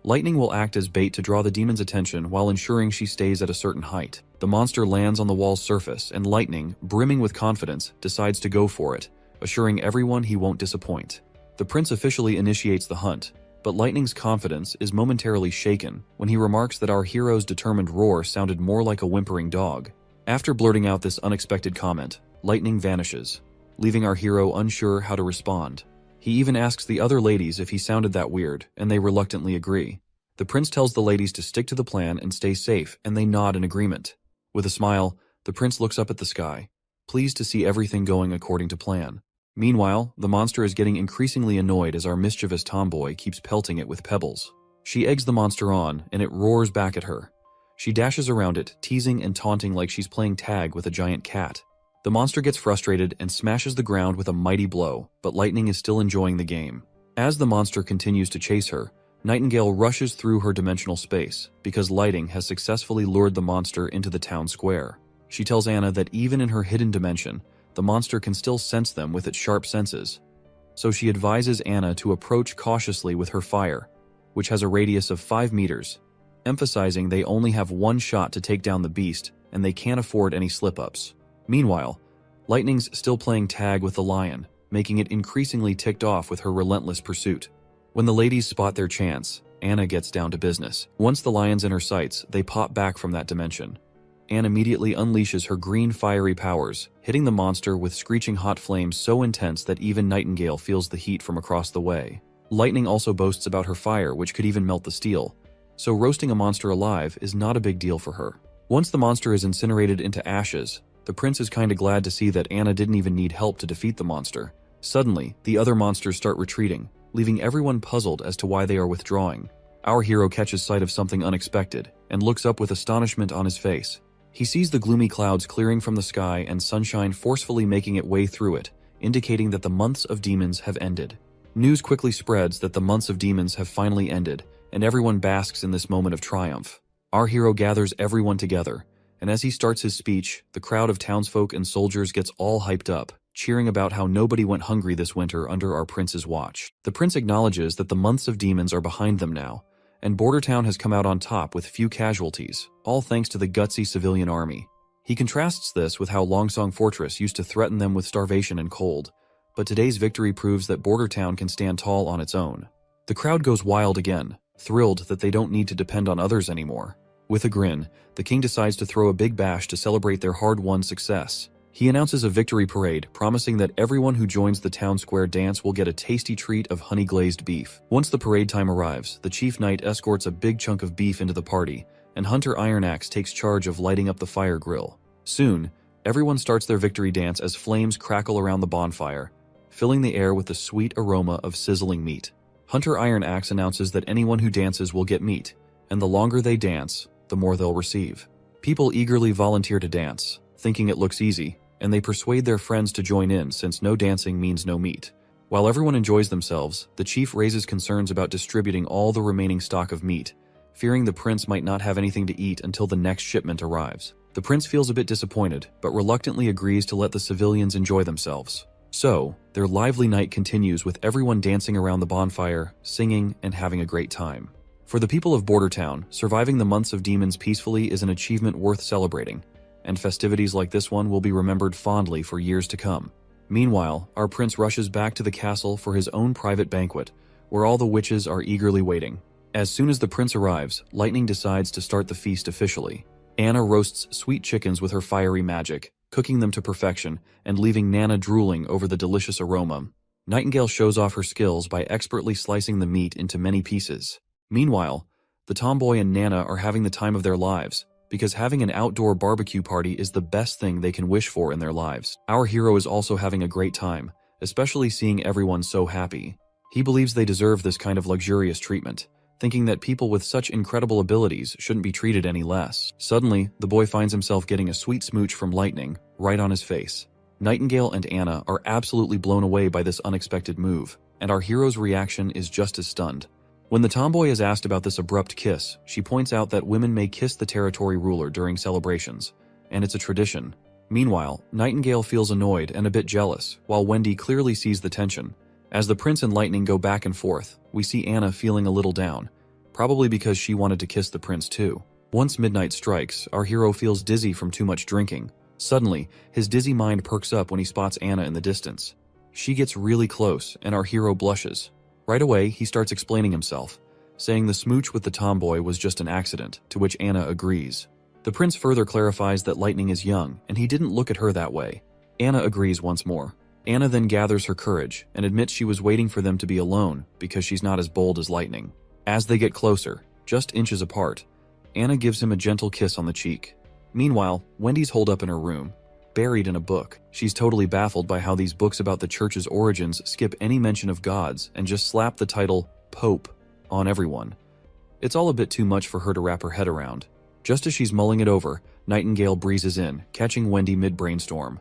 Lightning will act as bait to draw the demon's attention while ensuring she stays at a certain height. The monster lands on the wall's surface, and Lightning, brimming with confidence, decides to go for it, assuring everyone he won't disappoint. The prince officially initiates the hunt, but Lightning's confidence is momentarily shaken when he remarks that our hero's determined roar sounded more like a whimpering dog. After blurting out this unexpected comment, Lightning vanishes, leaving our hero unsure how to respond. He even asks the other ladies if he sounded that weird, and they reluctantly agree. The prince tells the ladies to stick to the plan and stay safe, and they nod in agreement. With a smile, the prince looks up at the sky, pleased to see everything going according to plan. Meanwhile, the monster is getting increasingly annoyed as our mischievous tomboy keeps pelting it with pebbles. She eggs the monster on, and it roars back at her. She dashes around it, teasing and taunting like she's playing tag with a giant cat. The monster gets frustrated and smashes the ground with a mighty blow, but Lightning is still enjoying the game. As the monster continues to chase her, Nightingale rushes through her dimensional space, because Lightning has successfully lured the monster into the town square. She tells Anna that even in her hidden dimension, the monster can still sense them with its sharp senses. So she advises Anna to approach cautiously with her fire, which has a radius of 5 meters, emphasizing they only have one shot to take down the beast and they can't afford any slip-ups. Meanwhile, Lightning's still playing tag with the lion, making it increasingly ticked off with her relentless pursuit. When the ladies spot their chance, Anna gets down to business. Once the lion's in her sights, they pop back from that dimension. Anne immediately unleashes her green fiery powers, hitting the monster with screeching hot flames so intense that even Nightingale feels the heat from across the way. Lightning also boasts about her fire, which could even melt the steel, so roasting a monster alive is not a big deal for her. Once the monster is incinerated into ashes, the prince is kinda glad to see that Anna didn't even need help to defeat the monster. Suddenly, the other monsters start retreating, leaving everyone puzzled as to why they are withdrawing. Our hero catches sight of something unexpected and looks up with astonishment on his face. He sees the gloomy clouds clearing from the sky and sunshine forcefully making its way through it, indicating that the months of demons have ended. News quickly spreads that the months of demons have finally ended, and everyone basks in this moment of triumph. Our hero gathers everyone together, and as he starts his speech, the crowd of townsfolk and soldiers gets all hyped up, cheering about how nobody went hungry this winter under our prince's watch. The prince acknowledges that the months of demons are behind them now, and Bordertown has come out on top with few casualties, all thanks to the gutsy civilian army. He contrasts this with how Longsong Fortress used to threaten them with starvation and cold, but today's victory proves that Bordertown can stand tall on its own. The crowd goes wild again, thrilled that they don't need to depend on others anymore. With a grin, the king decides to throw a big bash to celebrate their hard-won success. He announces a victory parade, promising that everyone who joins the town square dance will get a tasty treat of honey-glazed beef. Once the parade time arrives, the chief knight escorts a big chunk of beef into the party, and Hunter Ironaxe takes charge of lighting up the fire grill. Soon, everyone starts their victory dance as flames crackle around the bonfire, filling the air with the sweet aroma of sizzling meat. Hunter Ironaxe announces that anyone who dances will get meat, and the longer they dance, the more they'll receive. People eagerly volunteer to dance, thinking it looks easy, and they persuade their friends to join in since no dancing means no meat. While everyone enjoys themselves, the chief raises concerns about distributing all the remaining stock of meat, fearing the prince might not have anything to eat until the next shipment arrives. The prince feels a bit disappointed, but reluctantly agrees to let the civilians enjoy themselves. So, their lively night continues with everyone dancing around the bonfire, singing, and having a great time. For the people of Bordertown, surviving the months of demons peacefully is an achievement worth celebrating, and festivities like this one will be remembered fondly for years to come. Meanwhile, our prince rushes back to the castle for his own private banquet, where all the witches are eagerly waiting. As soon as the prince arrives, Lightning decides to start the feast officially. Anna roasts sweet chickens with her fiery magic, cooking them to perfection and leaving Nana drooling over the delicious aroma. Nightingale shows off her skills by expertly slicing the meat into many pieces. Meanwhile, the tomboy and Nana are having the time of their lives, because having an outdoor barbecue party is the best thing they can wish for in their lives. Our hero is also having a great time, especially seeing everyone so happy. He believes they deserve this kind of luxurious treatment, thinking that people with such incredible abilities shouldn't be treated any less. Suddenly, the boy finds himself getting a sweet smooch from Lightning, right on his face. Nightingale and Anna are absolutely blown away by this unexpected move, and our hero's reaction is just as stunned. When the tomboy is asked about this abrupt kiss, she points out that women may kiss the territory ruler during celebrations, and it's a tradition. Meanwhile, Nightingale feels annoyed and a bit jealous, while Wendy clearly sees the tension. As the prince and Lightning go back and forth, we see Anna feeling a little down, probably because she wanted to kiss the prince too. Once midnight strikes, our hero feels dizzy from too much drinking. Suddenly, his dizzy mind perks up when he spots Anna in the distance. She gets really close, and our hero blushes. Right away, he starts explaining himself, saying the smooch with the tomboy was just an accident, to which Anna agrees. The prince further clarifies that Lightning is young, and he didn't look at her that way. Anna agrees once more. Anna then gathers her courage and admits she was waiting for them to be alone because she's not as bold as Lightning. As they get closer, just inches apart, Anna gives him a gentle kiss on the cheek. Meanwhile, Wendy's holed up in her room, buried in a book. She's totally baffled by how these books about the church's origins skip any mention of gods and just slap the title Pope on everyone. It's all a bit too much for her to wrap her head around. Just as she's mulling it over, Nightingale breezes in, catching Wendy mid-brainstorm.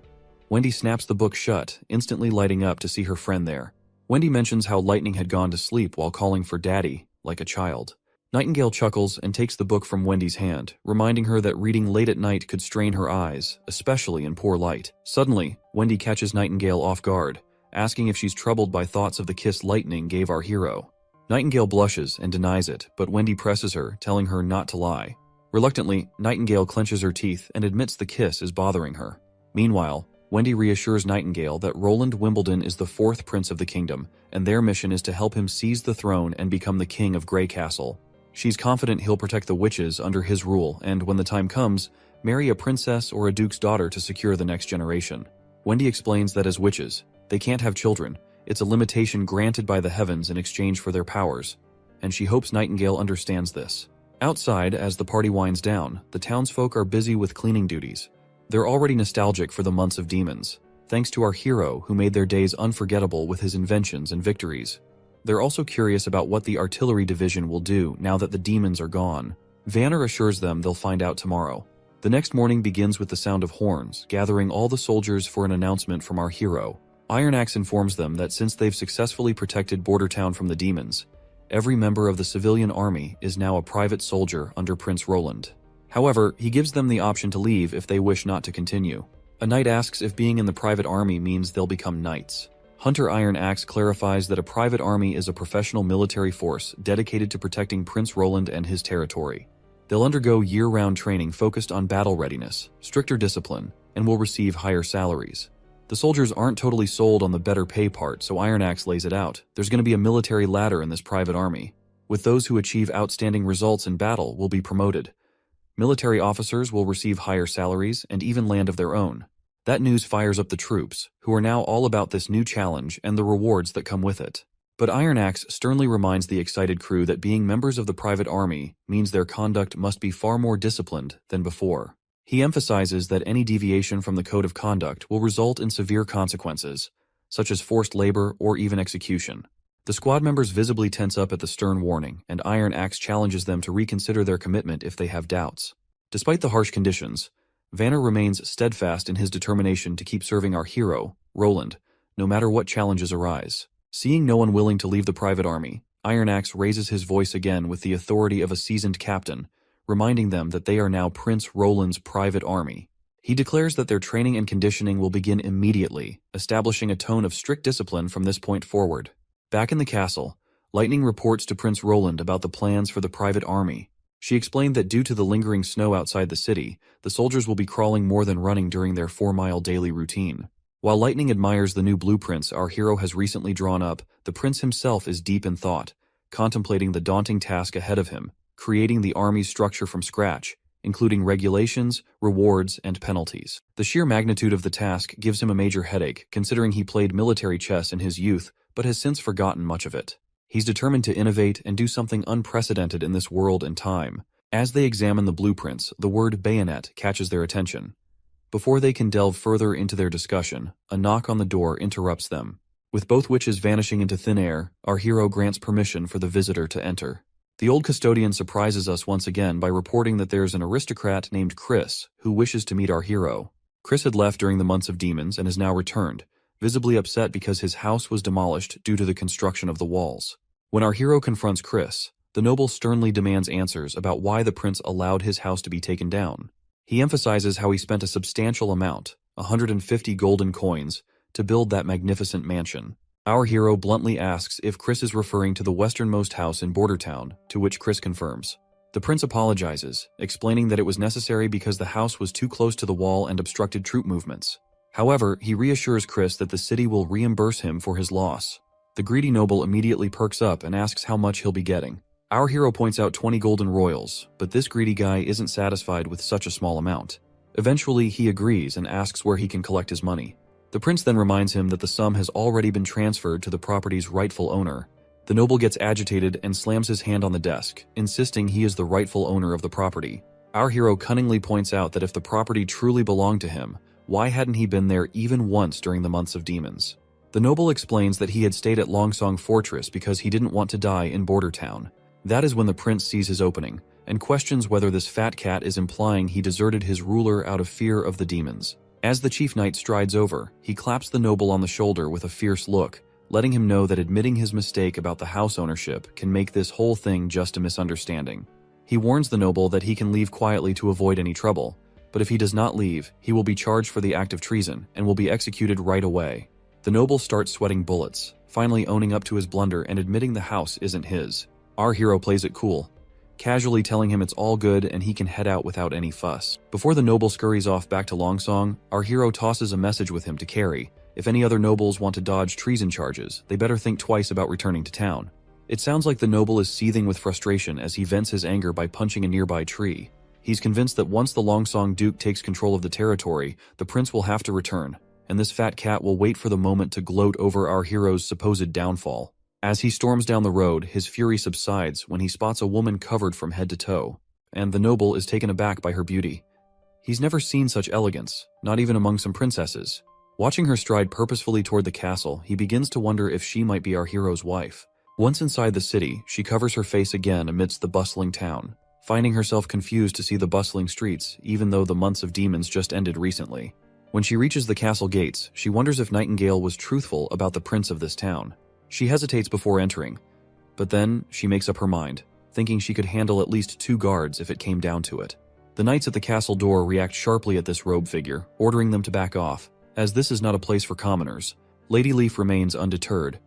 Wendy snaps the book shut, instantly lighting up to see her friend there. Wendy mentions how Lightning had gone to sleep while calling for Daddy, like a child. Nightingale chuckles and takes the book from Wendy's hand, reminding her that reading late at night could strain her eyes, especially in poor light. Suddenly, Wendy catches Nightingale off guard, asking if she's troubled by thoughts of the kiss Lightning gave our hero. Nightingale blushes and denies it, but Wendy presses her, telling her not to lie. Reluctantly, Nightingale clenches her teeth and admits the kiss is bothering her. Meanwhile, Wendy reassures Nightingale that Roland Wimbledon is the fourth prince of the kingdom, and their mission is to help him seize the throne and become the king of Grey Castle. She's confident he'll protect the witches under his rule and, when the time comes, marry a princess or a duke's daughter to secure the next generation. Wendy explains that as witches, they can't have children. It's a limitation granted by the heavens in exchange for their powers, and she hopes Nightingale understands this. Outside, as the party winds down, the townsfolk are busy with cleaning duties. They're already nostalgic for the months of demons, thanks to our hero who made their days unforgettable with his inventions and victories. They're also curious about what the artillery division will do now that the demons are gone. Vanner assures them they'll find out tomorrow. The next morning begins with the sound of horns, gathering all the soldiers for an announcement from our hero. Iron Axe informs them that since they've successfully protected Border Town from the demons, every member of the civilian army is now a private soldier under Prince Roland. However, he gives them the option to leave if they wish not to continue. A knight asks if being in the private army means they'll become knights. Hunter Iron Axe clarifies that a private army is a professional military force dedicated to protecting Prince Roland and his territory. They'll undergo year-round training focused on battle readiness, stricter discipline, and will receive higher salaries. The soldiers aren't totally sold on the better pay part, so Iron Axe lays it out. There's going to be a military ladder in this private army. With those who achieve outstanding results in battle will be promoted. Military officers will receive higher salaries and even land of their own. That news fires up the troops, who are now all about this new challenge and the rewards that come with it. But Iron Axe sternly reminds the excited crew that being members of the private army means their conduct must be far more disciplined than before. He emphasizes that any deviation from the code of conduct will result in severe consequences, such as forced labor or even execution. The squad members visibly tense up at the stern warning, and Iron Axe challenges them to reconsider their commitment if they have doubts. Despite the harsh conditions, Vanner remains steadfast in his determination to keep serving our hero, Roland, no matter what challenges arise. Seeing no one willing to leave the private army, Iron Axe raises his voice again with the authority of a seasoned captain, reminding them that they are now Prince Roland's private army. He declares that their training and conditioning will begin immediately, establishing a tone of strict discipline from this point forward. Back in the castle, Lightning reports to Prince Roland about the plans for the private army. She explained that due to the lingering snow outside the city, the soldiers will be crawling more than running during their 4-mile daily routine. While Lightning admires the new blueprints our hero has recently drawn up, the prince himself is deep in thought, contemplating the daunting task ahead of him, creating the army's structure from scratch, including regulations, rewards, and penalties. The sheer magnitude of the task gives him a major headache, considering he played military chess in his youth, but has since forgotten much of it. He's determined to innovate and do something unprecedented in this world and time. As they examine the blueprints, the word bayonet catches their attention. Before they can delve further into their discussion, a knock on the door interrupts them. With both witches vanishing into thin air, our hero grants permission for the visitor to enter. The old custodian surprises us once again by reporting that there's an aristocrat named Chris who wishes to meet our hero. Chris had left during the months of demons and has now returned, visibly upset because his house was demolished due to the construction of the walls. When our hero confronts Chris, the noble sternly demands answers about why the prince allowed his house to be taken down. He emphasizes how he spent a substantial amount, 150 golden coins, to build that magnificent mansion. Our hero bluntly asks if Chris is referring to the westernmost house in Border Town, to which Chris confirms. The prince apologizes, explaining that it was necessary because the house was too close to the wall and obstructed troop movements. However, he reassures Chris that the city will reimburse him for his loss. The greedy noble immediately perks up and asks how much he'll be getting. Our hero points out 20 golden royals, but this greedy guy isn't satisfied with such a small amount. Eventually, he agrees and asks where he can collect his money. The prince then reminds him that the sum has already been transferred to the property's rightful owner. The noble gets agitated and slams his hand on the desk, insisting he is the rightful owner of the property. Our hero cunningly points out that if the property truly belonged to him, why hadn't he been there even once during the months of demons? The noble explains that he had stayed at Longsong Fortress because he didn't want to die in Border Town. That is when the prince sees his opening, and questions whether this fat cat is implying he deserted his ruler out of fear of the demons. As the chief knight strides over, he claps the noble on the shoulder with a fierce look, letting him know that admitting his mistake about the house ownership can make this whole thing just a misunderstanding. He warns the noble that he can leave quietly to avoid any trouble, but if he does not leave, he will be charged for the act of treason and will be executed right away. The noble starts sweating bullets, finally owning up to his blunder and admitting the house isn't his. Our hero plays it cool, casually telling him it's all good and he can head out without any fuss. Before the noble scurries off back to Longsong, our hero tosses a message with him to carry. If any other nobles want to dodge treason charges, they better think twice about returning to town. It sounds like the noble is seething with frustration as he vents his anger by punching a nearby tree. He's convinced that once the Longsong Duke takes control of the territory, the prince will have to return, and this fat cat will wait for the moment to gloat over our hero's supposed downfall. As he storms down the road, his fury subsides when he spots a woman covered from head to toe, and the noble is taken aback by her beauty. He's never seen such elegance, not even among some princesses. Watching her stride purposefully toward the castle, he begins to wonder if she might be our hero's wife. Once inside the city, she covers her face again amidst the bustling town, finding herself confused to see the bustling streets, even though the months of demons just ended recently. When she reaches the castle gates, she wonders if Nightingale was truthful about the prince of this town. She hesitates before entering, but then she makes up her mind, thinking she could handle at least 2 guards if it came down to it. The knights at the castle door react sharply at this robe figure, ordering them to back off. As this is not a place for commoners, Lady Leaf remains undeterred,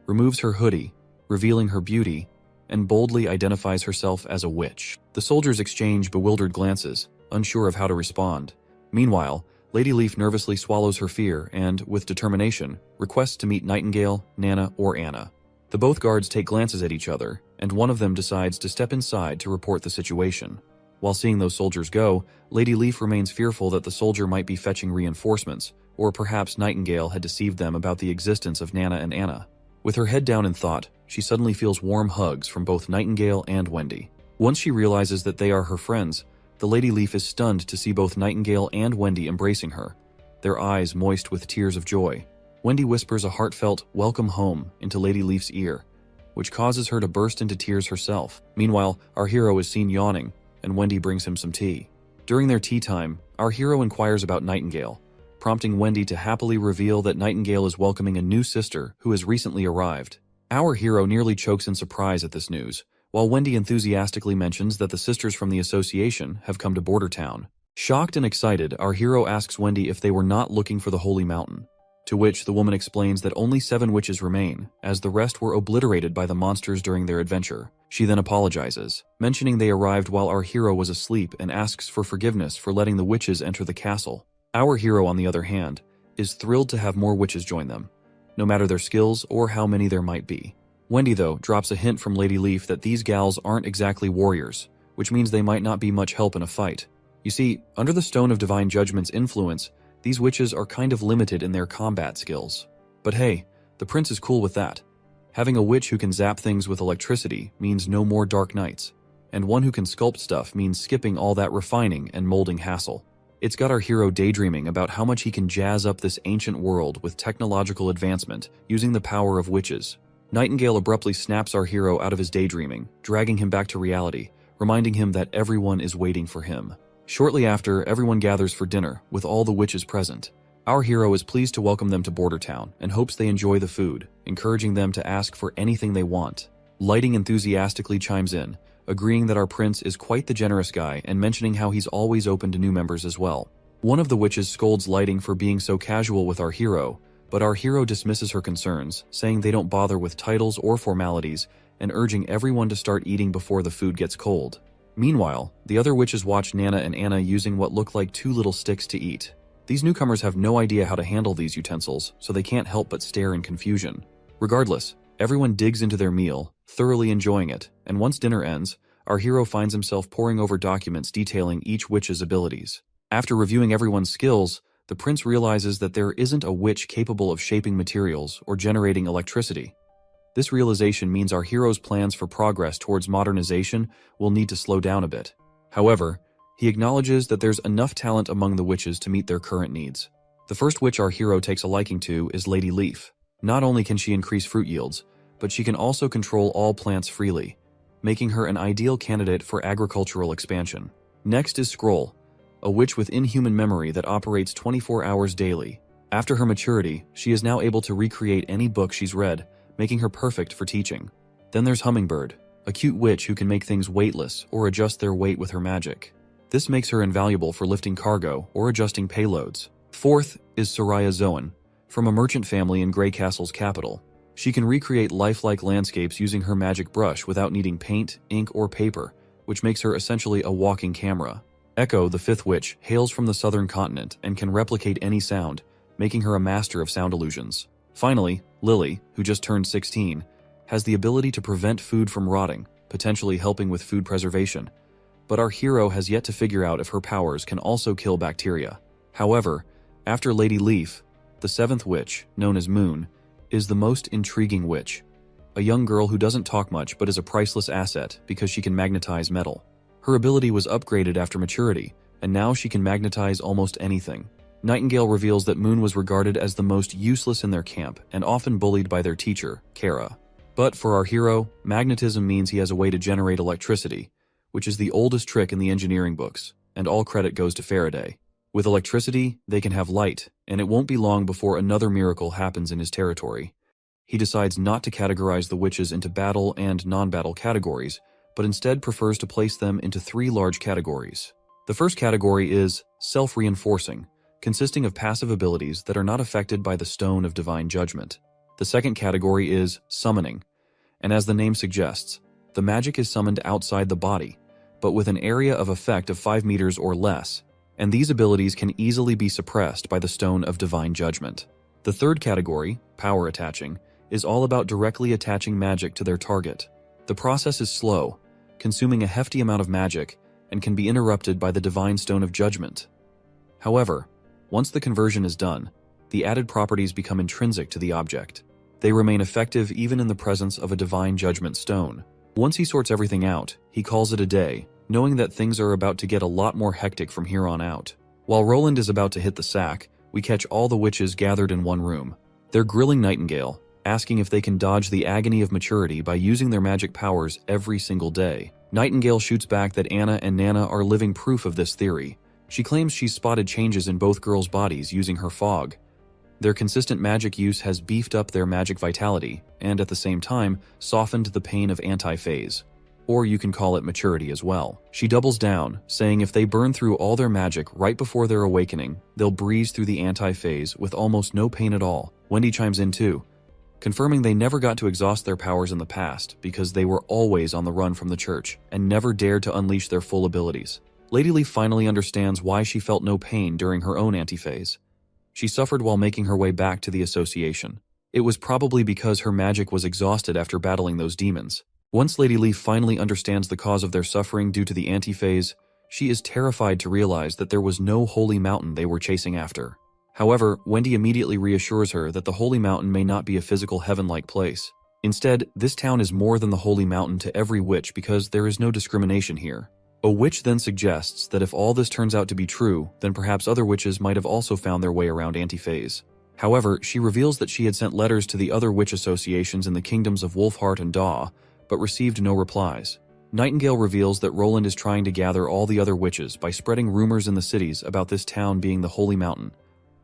removes her hoodie, revealing her beauty, and boldly identifies herself as a witch. The soldiers exchange bewildered glances, unsure of how to respond. Meanwhile, Lady Leaf nervously swallows her fear and, with determination, requests to meet Nightingale, Nana, or Anna. The both guards take glances at each other, and one of them decides to step inside to report the situation. While seeing those soldiers go, Lady Leaf remains fearful that the soldier might be fetching reinforcements, or perhaps Nightingale had deceived them about the existence of Nana and Anna. With her head down in thought, she suddenly feels warm hugs from both Nightingale and Wendy. Once she realizes that they are her friends, the Lady Leaf is stunned to see both Nightingale and Wendy embracing her, their eyes moist with tears of joy. Wendy whispers a heartfelt "welcome home" into Lady Leaf's ear, which causes her to burst into tears herself. Meanwhile, our hero is seen yawning, and Wendy brings him some tea. During their tea time, our hero inquires about Nightingale, prompting Wendy to happily reveal that Nightingale is welcoming a new sister who has recently arrived. Our hero nearly chokes in surprise at this news, while Wendy enthusiastically mentions that the sisters from the association have come to Border Town. Shocked and excited, our hero asks Wendy if they were not looking for the Holy Mountain, to which the woman explains that only 7 witches remain, as the rest were obliterated by the monsters during their adventure. She then apologizes, mentioning they arrived while our hero was asleep, and asks for forgiveness for letting the witches enter the castle. Our hero, on the other hand, is thrilled to have more witches join them, no matter their skills or how many there might be. Wendy, though, drops a hint from Lady Leaf that these gals aren't exactly warriors, which means they might not be much help in a fight. You see, under the Stone of Divine Judgment's influence, these witches are kind of limited in their combat skills. But hey, the prince is cool with that. Having a witch who can zap things with electricity means no more dark nights, and one who can sculpt stuff means skipping all that refining and molding hassle. It's got our hero daydreaming about how much he can jazz up this ancient world with technological advancement using the power of witches. Nightingale abruptly snaps our hero out of his daydreaming, dragging him back to reality, reminding him that everyone is waiting for him. Shortly after, everyone gathers for dinner, with all the witches present. Our hero is pleased to welcome them to Border Town and hopes they enjoy the food, encouraging them to ask for anything they want. Lighting enthusiastically chimes in, agreeing that our prince is quite the generous guy and mentioning how he's always open to new members as well. One of the witches scolds Lighting for being so casual with our hero, but our hero dismisses her concerns, saying they don't bother with titles or formalities, and urging everyone to start eating before the food gets cold. Meanwhile, the other witches watch Nana and Anna using what look like 2 little sticks to eat. These newcomers have no idea how to handle these utensils, so they can't help but stare in confusion. Regardless, everyone digs into their meal, thoroughly enjoying it, and once dinner ends, our hero finds himself poring over documents detailing each witch's abilities. After reviewing everyone's skills, the prince realizes that there isn't a witch capable of shaping materials or generating electricity. This realization means our hero's plans for progress towards modernization will need to slow down a bit. However, he acknowledges that there's enough talent among the witches to meet their current needs. The first witch our hero takes a liking to is Lady Leaf. Not only can she increase fruit yields, but she can also control all plants freely, making her an ideal candidate for agricultural expansion. Next is Scroll, a witch with inhuman memory that operates 24 hours daily. After her maturity, she is now able to recreate any book she's read, making her perfect for teaching. Then there's Hummingbird, a cute witch who can make things weightless or adjust their weight with her magic. This makes her invaluable for lifting cargo or adjusting payloads. Fourth is Soraya Zoan, from a merchant family in Grey Castle's capital. She can recreate lifelike landscapes using her magic brush without needing paint, ink, or paper, which makes her essentially a walking camera. Echo, the fifth witch, hails from the southern continent and can replicate any sound, making her a master of sound illusions. Finally, Lily, who just turned 16, has the ability to prevent food from rotting, potentially helping with food preservation. But our hero has yet to figure out if her powers can also kill bacteria. However, after Lady Leaf, the seventh witch, known as Moon, is the most intriguing witch. A young girl who doesn't talk much but is a priceless asset because she can magnetize metal. Her ability was upgraded after maturity, and now she can magnetize almost anything. Nightingale reveals that Moon was regarded as the most useless in their camp and often bullied by their teacher, Kara. But for our hero, magnetism means he has a way to generate electricity, which is the oldest trick in the engineering books, and all credit goes to Faraday. With electricity, they can have light, and it won't be long before another miracle happens in his territory. He decides not to categorize the witches into battle and non-battle categories, but instead prefers to place them into 3 large categories. The first category is self-reinforcing, consisting of passive abilities that are not affected by the Stone of Divine Judgment. The second category is summoning, and as the name suggests, the magic is summoned outside the body, but with an area of effect of 5 meters or less, and these abilities can easily be suppressed by the Stone of Divine Judgment. The third category, power attaching, is all about directly attaching magic to their target. The process is slow, consuming a hefty amount of magic, and can be interrupted by the Divine Stone of Judgment. However, once the conversion is done, the added properties become intrinsic to the object. They remain effective even in the presence of a Divine Judgment stone. Once he sorts everything out, he calls it a day, knowing that things are about to get a lot more hectic from here on out. While Roland is about to hit the sack, we catch all the witches gathered in one room. They're grilling Nightingale, asking if they can dodge the agony of maturity by using their magic powers every single day. Nightingale shoots back that Anna and Nana are living proof of this theory. She claims she's spotted changes in both girls' bodies using her fog. Their consistent magic use has beefed up their magic vitality, and at the same time, softened the pain of anti-phase. Or you can call it maturity as well. She doubles down, saying if they burn through all their magic right before their awakening, they'll breeze through the anti-phase with almost no pain at all. Wendy chimes in too, confirming they never got to exhaust their powers in the past because they were always on the run from the church and never dared to unleash their full abilities. Lady Leaf finally understands why she felt no pain during her own anti-phase. She suffered while making her way back to the association. It was probably because her magic was exhausted after battling those demons. Once Lady Leaf finally understands the cause of their suffering due to the anti-phase, she is terrified to realize that there was no holy mountain they were chasing after. However, Wendy immediately reassures her that the holy mountain may not be a physical heaven-like place. Instead, this town is more than the holy mountain to every witch because there is no discrimination here. A witch then suggests that if all this turns out to be true, then perhaps other witches might have also found their way around anti-phase. However, she reveals that she had sent letters to the other witch associations in the kingdoms of Wolfheart and Daw, but received no replies. Nightingale reveals that Roland is trying to gather all the other witches by spreading rumors in the cities about this town being the holy mountain,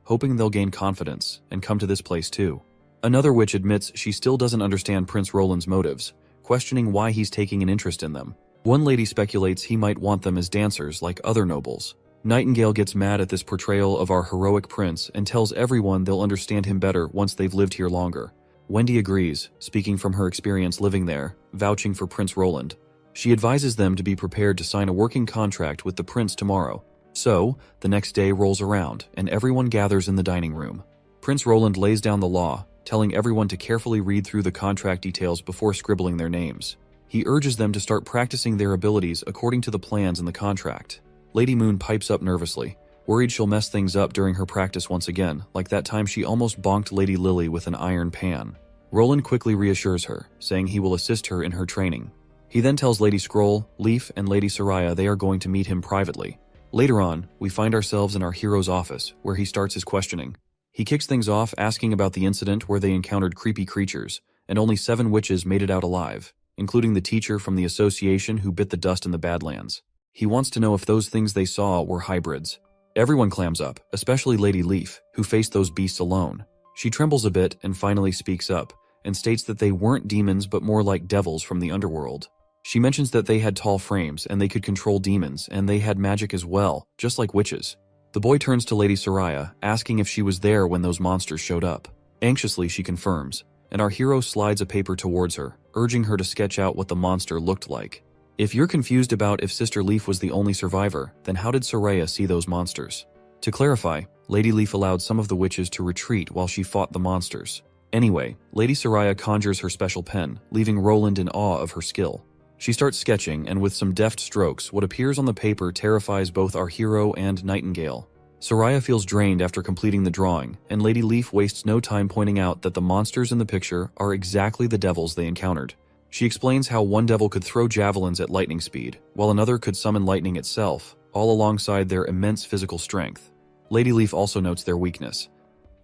hoping they'll gain confidence and come to this place too. Another witch admits she still doesn't understand Prince Roland's motives, questioning why he's taking an interest in them. One lady speculates he might want them as dancers like other nobles. Nightingale gets mad at this portrayal of our heroic prince and tells everyone they'll understand him better once they've lived here longer. Wendy agrees, speaking from her experience living there, vouching for Prince Roland. She advises them to be prepared to sign a working contract with the prince tomorrow. So, the next day rolls around, and everyone gathers in the dining room. Prince Roland lays down the law, telling everyone to carefully read through the contract details before scribbling their names. He urges them to start practicing their abilities according to the plans in the contract. Lady Moon pipes up nervously, worried she'll mess things up during her practice once again, like that time she almost bonked Lady Lily with an iron pan. Roland quickly reassures her, saying he will assist her in her training. He then tells Lady Scroll, Leaf, and Lady Soraya they are going to meet him privately. Later on, we find ourselves in our hero's office, where he starts his questioning. He kicks things off asking about the incident where they encountered creepy creatures, and only 7 witches made it out alive, including the teacher from the association who bit the dust in the Badlands. He wants to know if those things they saw were hybrids. Everyone clams up, especially Lady Leaf, who faced those beasts alone. She trembles a bit and finally speaks up, and states that they weren't demons but more like devils from the underworld. She mentions that they had tall frames and they could control demons, and they had magic as well, just like witches. The boy turns to Lady Soraya, asking if she was there when those monsters showed up. Anxiously, she confirms, and our hero slides a paper towards her, urging her to sketch out what the monster looked like. If you're confused about if Sister Leaf was the only survivor, then how did Soraya see those monsters? To clarify, Lady Leaf allowed some of the witches to retreat while she fought the monsters. Anyway, Lady Soraya conjures her special pen, leaving Roland in awe of her skill. She starts sketching, and with some deft strokes, what appears on the paper terrifies both our hero and Nightingale. Soraya feels drained after completing the drawing, and Lady Leaf wastes no time pointing out that the monsters in the picture are exactly the devils they encountered. She explains how one devil could throw javelins at lightning speed, while another could summon lightning itself, all alongside their immense physical strength. Lady Leaf also notes their weakness.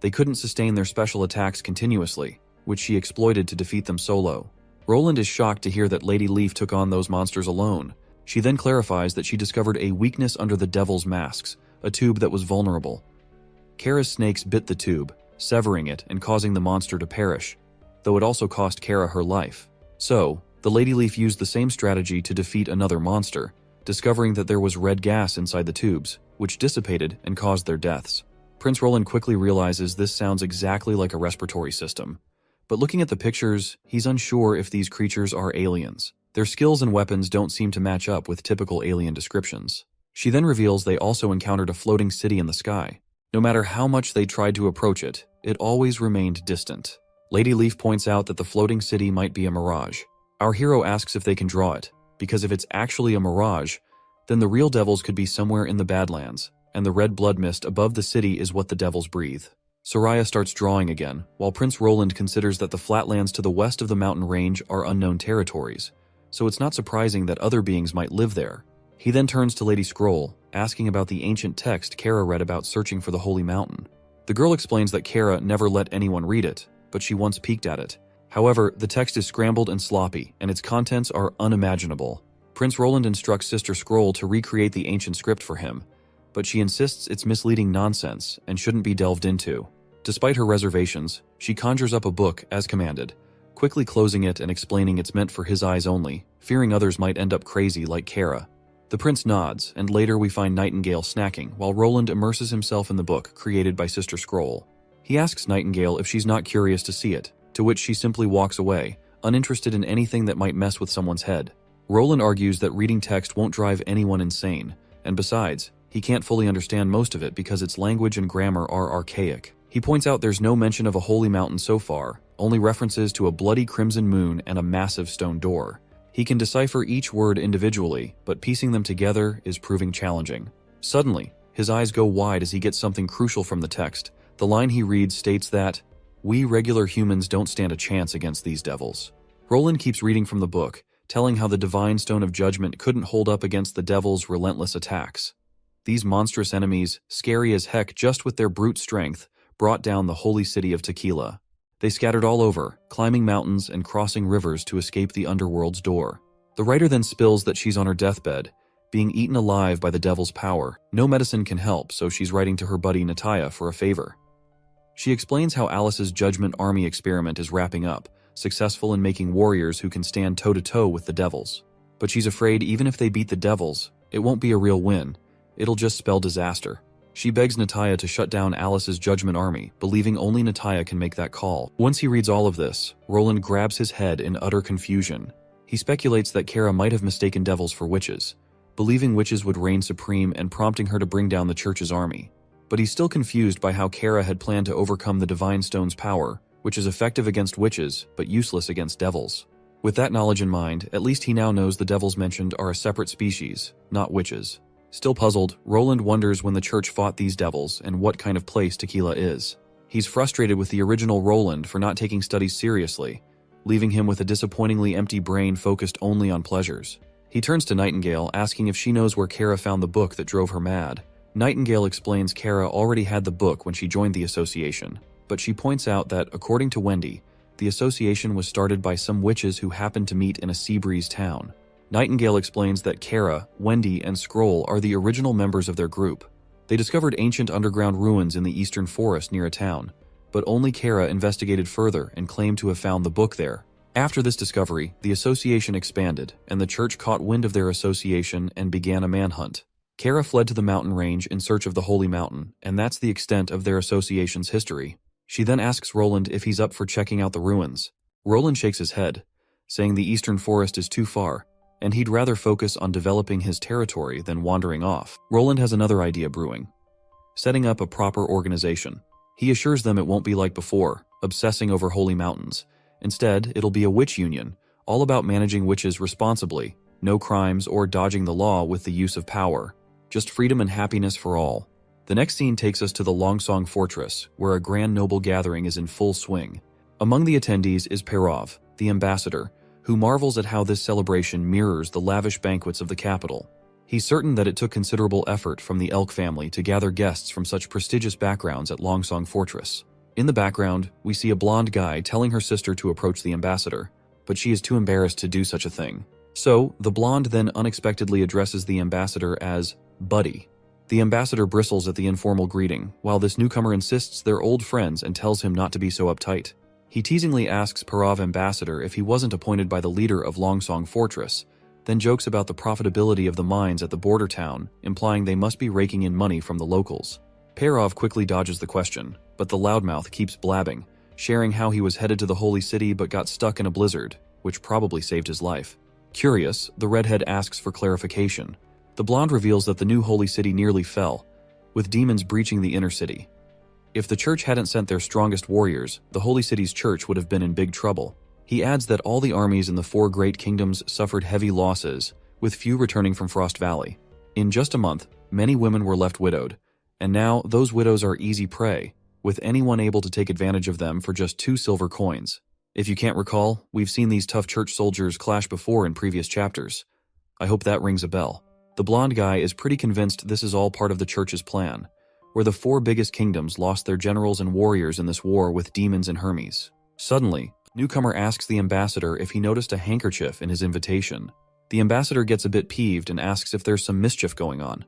They couldn't sustain their special attacks continuously, which she exploited to defeat them solo. Roland is shocked to hear that Lady Leaf took on those monsters alone. She then clarifies that she discovered a weakness under the devil's masks, a tube that was vulnerable. Kara's snakes bit the tube, severing it and causing the monster to perish, though it also cost Kara her life. So, the Lady Leaf used the same strategy to defeat another monster, discovering that there was red gas inside the tubes, which dissipated and caused their deaths. Prince Roland quickly realizes this sounds exactly like a respiratory system. But looking at the pictures, he's unsure if these creatures are aliens. Their skills and weapons don't seem to match up with typical alien descriptions. She then reveals they also encountered a floating city in the sky. No matter how much they tried to approach it, it always remained distant. Lady Leaf points out that the floating city might be a mirage. Our hero asks if they can draw it, because if it's actually a mirage, then the real devils could be somewhere in the Badlands, and the red blood mist above the city is what the devils breathe. Soraya starts drawing again, while Prince Roland considers that the flatlands to the west of the mountain range are unknown territories, so it's not surprising that other beings might live there. He then turns to Lady Scroll, asking about the ancient text Kara read about searching for the Holy Mountain. The girl explains that Kara never let anyone read it, but she once peeked at it. However, the text is scrambled and sloppy, and its contents are unimaginable. Prince Roland instructs Sister Scroll to recreate the ancient script for him, but she insists it's misleading nonsense and shouldn't be delved into. Despite her reservations, she conjures up a book as commanded, quickly closing it and explaining it's meant for his eyes only, fearing others might end up crazy like Kara. The prince nods, and later we find Nightingale snacking while Roland immerses himself in the book created by Sister Scroll. He asks Nightingale if she's not curious to see it, to which she simply walks away, uninterested in anything that might mess with someone's head. Roland argues that reading text won't drive anyone insane, and besides, he can't fully understand most of it because its language and grammar are archaic. He points out there's no mention of a holy mountain so far, only references to a bloody crimson moon and a massive stone door. He can decipher each word individually, but piecing them together is proving challenging. Suddenly, his eyes go wide as he gets something crucial from the text. The line he reads states that, "We regular humans don't stand a chance against these devils." Roland keeps reading from the book, telling how the divine stone of judgment couldn't hold up against the devil's relentless attacks. These monstrous enemies, scary as heck just with their brute strength, brought down the holy city of Tequila. They scattered all over, climbing mountains and crossing rivers to escape the underworld's door. The writer then spills that she's on her deathbed, being eaten alive by the devil's power. No medicine can help, so she's writing to her buddy Nataya for a favor. She explains how Alice's Judgment Army experiment is wrapping up, successful in making warriors who can stand toe-to-toe with the devils. But she's afraid even if they beat the devils, it won't be a real win. It'll just spell disaster. She begs Nataya to shut down Alice's Judgment Army, believing only Nataya can make that call. Once he reads all of this, Roland grabs his head in utter confusion. He speculates that Kara might have mistaken devils for witches, believing witches would reign supreme and prompting her to bring down the church's army. But he's still confused by how Kara had planned to overcome the Divine Stone's power, which is effective against witches, but useless against devils. With that knowledge in mind, at least he now knows the devils mentioned are a separate species, not witches. Still puzzled, Roland wonders when the church fought these devils and what kind of place Tequila is. He's frustrated with the original Roland for not taking studies seriously, leaving him with a disappointingly empty brain focused only on pleasures. He turns to Nightingale, asking if she knows where Kara found the book that drove her mad. Nightingale explains Kara already had the book when she joined the association, but she points out that, according to Wendy, the association was started by some witches who happened to meet in a sea breeze town. Nightingale explains that Kara, Wendy, and Scroll are the original members of their group. They discovered ancient underground ruins in the eastern forest near a town, but only Kara investigated further and claimed to have found the book there. After this discovery, the association expanded, and the church caught wind of their association and began a manhunt. Kara fled to the mountain range in search of the Holy Mountain, and that's the extent of their association's history. She then asks Roland if he's up for checking out the ruins. Roland shakes his head, saying the eastern forest is too far, and he'd rather focus on developing his territory than wandering off. Roland has another idea brewing: setting up a proper organization. He assures them it won't be like before, obsessing over holy mountains. Instead, it'll be a witch union, all about managing witches responsibly, no crimes or dodging the law with the use of power, just freedom and happiness for all. The next scene takes us to the Longsong Fortress, where a grand noble gathering is in full swing. Among the attendees is Perov, the ambassador, who marvels at how this celebration mirrors the lavish banquets of the capital. He's certain that it took considerable effort from the Elk family to gather guests from such prestigious backgrounds at Longsong Fortress. In the background, we see a blonde guy telling her sister to approach the ambassador, but she is too embarrassed to do such a thing. So, the blonde then unexpectedly addresses the ambassador as Buddy. The ambassador bristles at the informal greeting, while this newcomer insists they're old friends and tells him not to be so uptight. He teasingly asks Parav ambassador if he wasn't appointed by the leader of Longsong Fortress, then jokes about the profitability of the mines at the border town, implying they must be raking in money from the locals. Parav quickly dodges the question, but the loudmouth keeps blabbing, sharing how he was headed to the holy city but got stuck in a blizzard, which probably saved his life. Curious, the redhead asks for clarification. The blonde reveals that the new holy city nearly fell, with demons breaching the inner city. If the church hadn't sent their strongest warriors, the holy city's church would have been in big trouble. He adds that all the armies in the 4 great kingdoms suffered heavy losses, with few returning from Frost Valley. In just a month, many women were left widowed, and now those widows are easy prey, with anyone able to take advantage of them for just 2 silver coins. If you can't recall, we've seen these tough church soldiers clash before in previous chapters. I hope that rings a bell. The blonde guy is pretty convinced this is all part of the church's plan, where the 4 biggest kingdoms lost their generals and warriors in this war with demons and Hermes. Suddenly, newcomer asks the ambassador if he noticed a handkerchief in his invitation. The ambassador gets a bit peeved and asks if there's some mischief going on.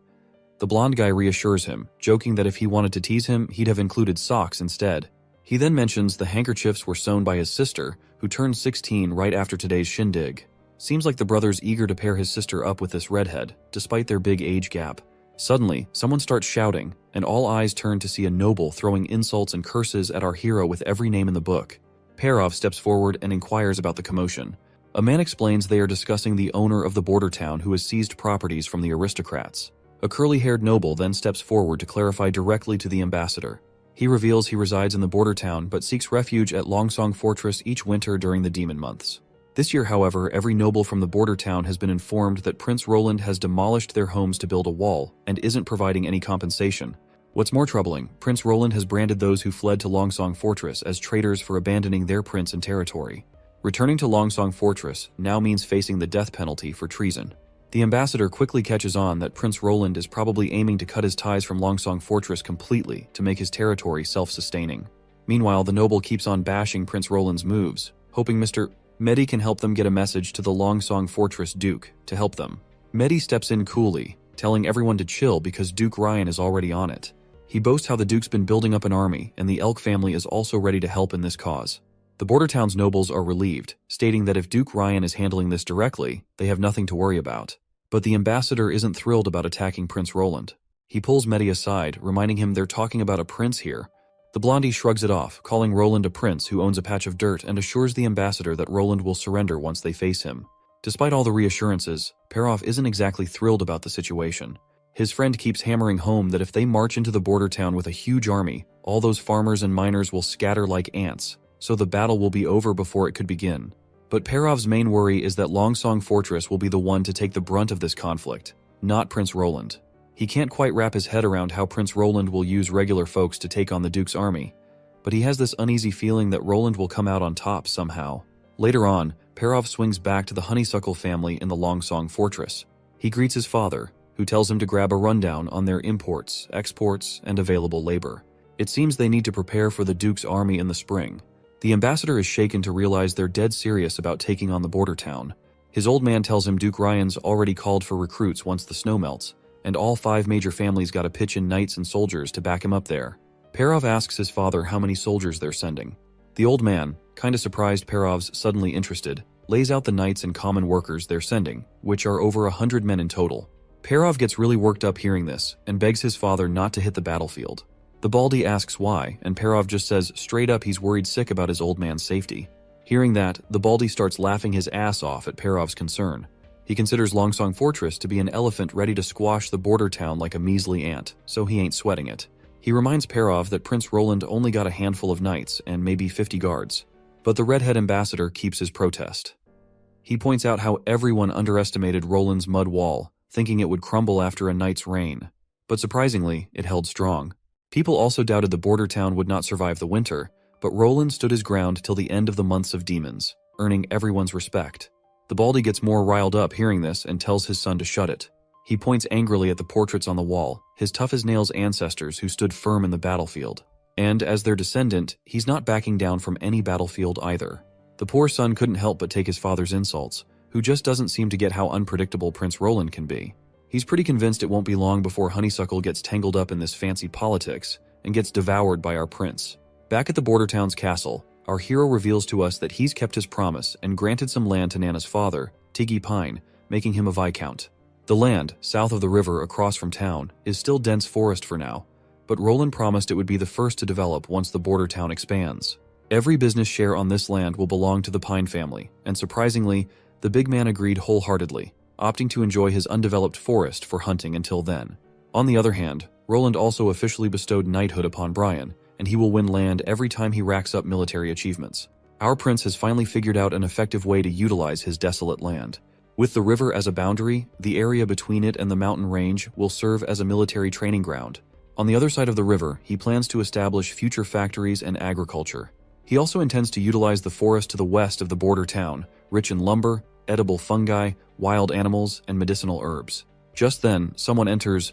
The blonde guy reassures him, joking that if he wanted to tease him, he'd have included socks instead. He then mentions the handkerchiefs were sewn by his sister, who turned 16 right after today's shindig. Seems like the brother's eager to pair his sister up with this redhead, despite their big age gap. Suddenly, someone starts shouting, and all eyes turn to see a noble throwing insults and curses at our hero with every name in the book. Parav steps forward and inquires about the commotion. A man explains they are discussing the owner of the border town who has seized properties from the aristocrats. A curly-haired noble then steps forward to clarify directly to the ambassador. He reveals he resides in the border town but seeks refuge at Longsong Fortress each winter during the demon months. This year, however, every noble from the border town has been informed that Prince Roland has demolished their homes to build a wall and isn't providing any compensation. What's more troubling, Prince Roland has branded those who fled to Longsong Fortress as traitors for abandoning their prince and territory. Returning to Longsong Fortress now means facing the death penalty for treason. The ambassador quickly catches on that Prince Roland is probably aiming to cut his ties from Longsong Fortress completely to make his territory self-sustaining. Meanwhile, the noble keeps on bashing Prince Roland's moves, hoping Mr. Medi can help them get a message to the Longsong Fortress Duke to help them. Medi steps in coolly, telling everyone to chill because Duke Ryan is already on it. He boasts how the Duke's been building up an army and the Elk family is also ready to help in this cause. The border town's nobles are relieved, stating that if Duke Ryan is handling this directly, they have nothing to worry about. But the ambassador isn't thrilled about attacking Prince Roland. He pulls Medi aside, reminding him they're talking about a prince here. The blondie shrugs it off, calling Roland a prince who owns a patch of dirt and assures the ambassador that Roland will surrender once they face him. Despite all the reassurances, Parav isn't exactly thrilled about the situation. His friend keeps hammering home that if they march into the border town with a huge army, all those farmers and miners will scatter like ants, so the battle will be over before it could begin. But Parav's main worry is that Longsong Fortress will be the one to take the brunt of this conflict, not Prince Roland. He can't quite wrap his head around how Prince Roland will use regular folks to take on the Duke's army, but he has this uneasy feeling that Roland will come out on top somehow. Later on, Parav swings back to the Honeysuckle family in the Longsong Fortress. He greets his father, who tells him to grab a rundown on their imports, exports, and available labor. It seems they need to prepare for the Duke's army in the spring. The ambassador is shaken to realize they're dead serious about taking on the border town. His old man tells him Duke Ryan's already called for recruits once the snow melts, and all 5 major families gotta pitch in knights and soldiers to back him up there. Parav asks his father how many soldiers they're sending. The old man, kinda surprised Parav's suddenly interested, lays out the knights and common workers they're sending, which are over 100 men in total. Parav gets really worked up hearing this, and begs his father not to hit the battlefield. The Baldy asks why, and Parav just says straight up he's worried sick about his old man's safety. Hearing that, the Baldy starts laughing his ass off at Parav's concern. He considers Longsong Fortress to be an elephant ready to squash the border town like a measly ant, so he ain't sweating it. He reminds Parav that Prince Roland only got a handful of knights and maybe 50 guards. But the redhead ambassador keeps his protest. He points out how everyone underestimated Roland's mud wall, thinking it would crumble after a night's rain. But surprisingly, it held strong. People also doubted the border town would not survive the winter, but Roland stood his ground till the end of the months of demons, earning everyone's respect. The Baldy gets more riled up hearing this and tells his son to shut it. He points angrily at the portraits on the wall, his tough-as-nails ancestors who stood firm in the battlefield. And as their descendant, he's not backing down from any battlefield either. The poor son couldn't help but take his father's insults, who just doesn't seem to get how unpredictable Prince Roland can be. He's pretty convinced it won't be long before Honeysuckle gets tangled up in this fancy politics and gets devoured by our prince. Back at the border town's castle, our hero reveals to us that he's kept his promise and granted some land to Nana's father, Tiggy Pine, making him a viscount. The land, south of the river across from town, is still dense forest for now, but Roland promised it would be the first to develop once the border town expands. Every business share on this land will belong to the Pine family, and surprisingly, the big man agreed wholeheartedly, opting to enjoy his undeveloped forest for hunting until then. On the other hand, Roland also officially bestowed knighthood upon Brian, and he will win land every time he racks up military achievements. Our prince has finally figured out an effective way to utilize his desolate land. With the river as a boundary, the area between it and the mountain range will serve as a military training ground. On the other side of the river, he plans to establish future factories and agriculture. He also intends to utilize the forest to the west of the border town, rich in lumber, edible fungi, wild animals, and medicinal herbs. Just then, someone enters.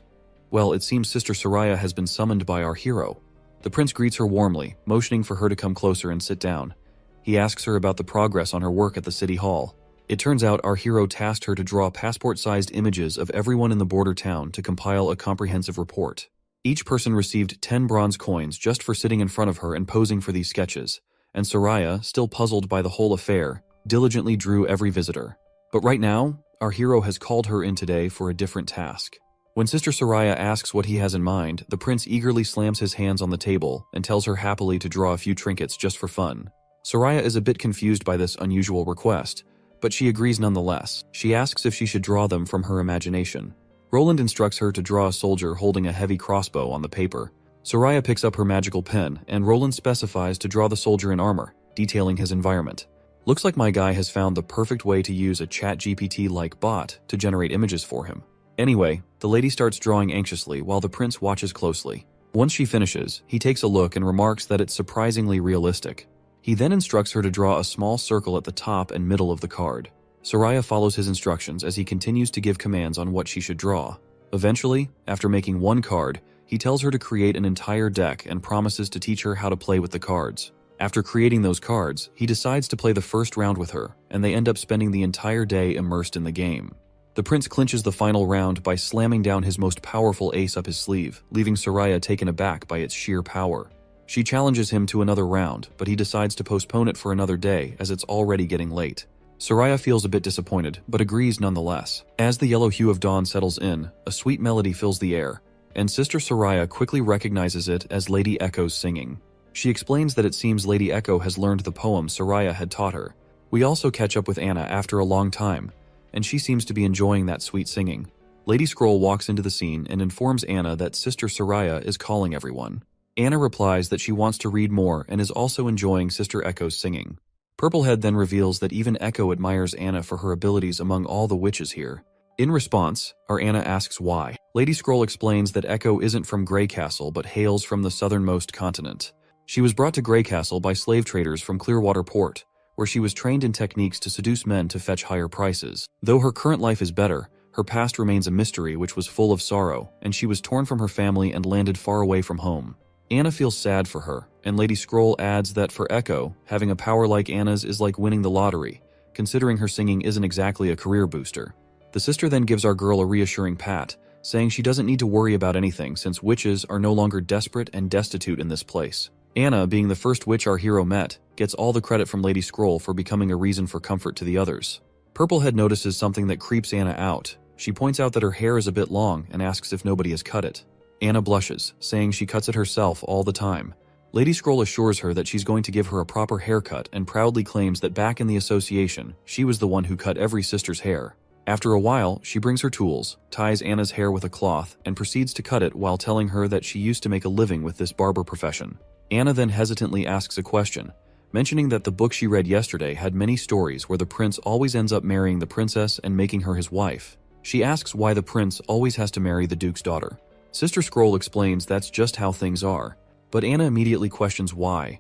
Well, it seems Sister Soraya has been summoned by our hero. The prince greets her warmly, motioning for her to come closer and sit down. He asks her about the progress on her work at the city hall. It turns out our hero tasked her to draw passport-sized images of everyone in the border town to compile a comprehensive report. Each person received 10 bronze coins just for sitting in front of her and posing for these sketches, and Soraya, still puzzled by the whole affair, diligently drew every visitor. But right now, our hero has called her in today for a different task. When Sister Soraya asks what he has in mind, the prince eagerly slams his hands on the table and tells her happily to draw a few trinkets just for fun. Soraya is a bit confused by this unusual request, but she agrees nonetheless. She asks if she should draw them from her imagination. Roland instructs her to draw a soldier holding a heavy crossbow on the paper. Soraya picks up her magical pen, and Roland specifies to draw the soldier in armor, detailing his environment. Looks like my guy has found the perfect way to use a ChatGPT-like bot to generate images for him. Anyway, the lady starts drawing anxiously while the prince watches closely. Once she finishes, he takes a look and remarks that it's surprisingly realistic. He then instructs her to draw a small circle at the top and middle of the card. Soraya follows his instructions as he continues to give commands on what she should draw. Eventually, after making one card, he tells her to create an entire deck and promises to teach her how to play with the cards. After creating those cards, he decides to play the first round with her, and they end up spending the entire day immersed in the game. The prince clinches the final round by slamming down his most powerful ace up his sleeve, leaving Soraya taken aback by its sheer power. She challenges him to another round, but he decides to postpone it for another day as it's already getting late. Soraya feels a bit disappointed, but agrees nonetheless. As the yellow hue of dawn settles in, a sweet melody fills the air, and Sister Soraya quickly recognizes it as Lady Echo's singing. She explains that it seems Lady Echo has learned the poem Soraya had taught her. We also catch up with Anna after a long time, and she seems to be enjoying that sweet singing. Lady Scroll walks into the scene and informs Anna that Sister Soraya is calling everyone. Anna replies that she wants to read more and is also enjoying Sister Echo's singing. Purplehead then reveals that even Echo admires Anna for her abilities among all the witches here. In response, our Anna asks why. Lady Scroll explains that Echo isn't from Grey Castle but hails from the southernmost continent. She was brought to Grey Castle by slave traders from Clearwater Port, where she was trained in techniques to seduce men to fetch higher prices. Though her current life is better, her past remains a mystery which was full of sorrow, and she was torn from her family and landed far away from home. Anna feels sad for her, and Lady Scroll adds that for Echo, having a power like Anna's is like winning the lottery, considering her singing isn't exactly a career booster. The sister then gives our girl a reassuring pat, saying she doesn't need to worry about anything since witches are no longer desperate and destitute in this place. Anna, being the first witch our hero met, gets all the credit from Lady Scroll for becoming a reason for comfort to the others. Purplehead notices something that creeps Anna out. She points out that her hair is a bit long and asks if nobody has cut it. Anna blushes, saying she cuts it herself all the time. Lady Scroll assures her that she's going to give her a proper haircut and proudly claims that back in the association, she was the one who cut every sister's hair. After a while, she brings her tools, ties Anna's hair with a cloth, and proceeds to cut it while telling her that she used to make a living with this barber profession. Anna then hesitantly asks a question, mentioning that the book she read yesterday had many stories where the prince always ends up marrying the princess and making her his wife. She asks why the prince always has to marry the duke's daughter. Sister Scroll explains that's just how things are, but Anna immediately questions why,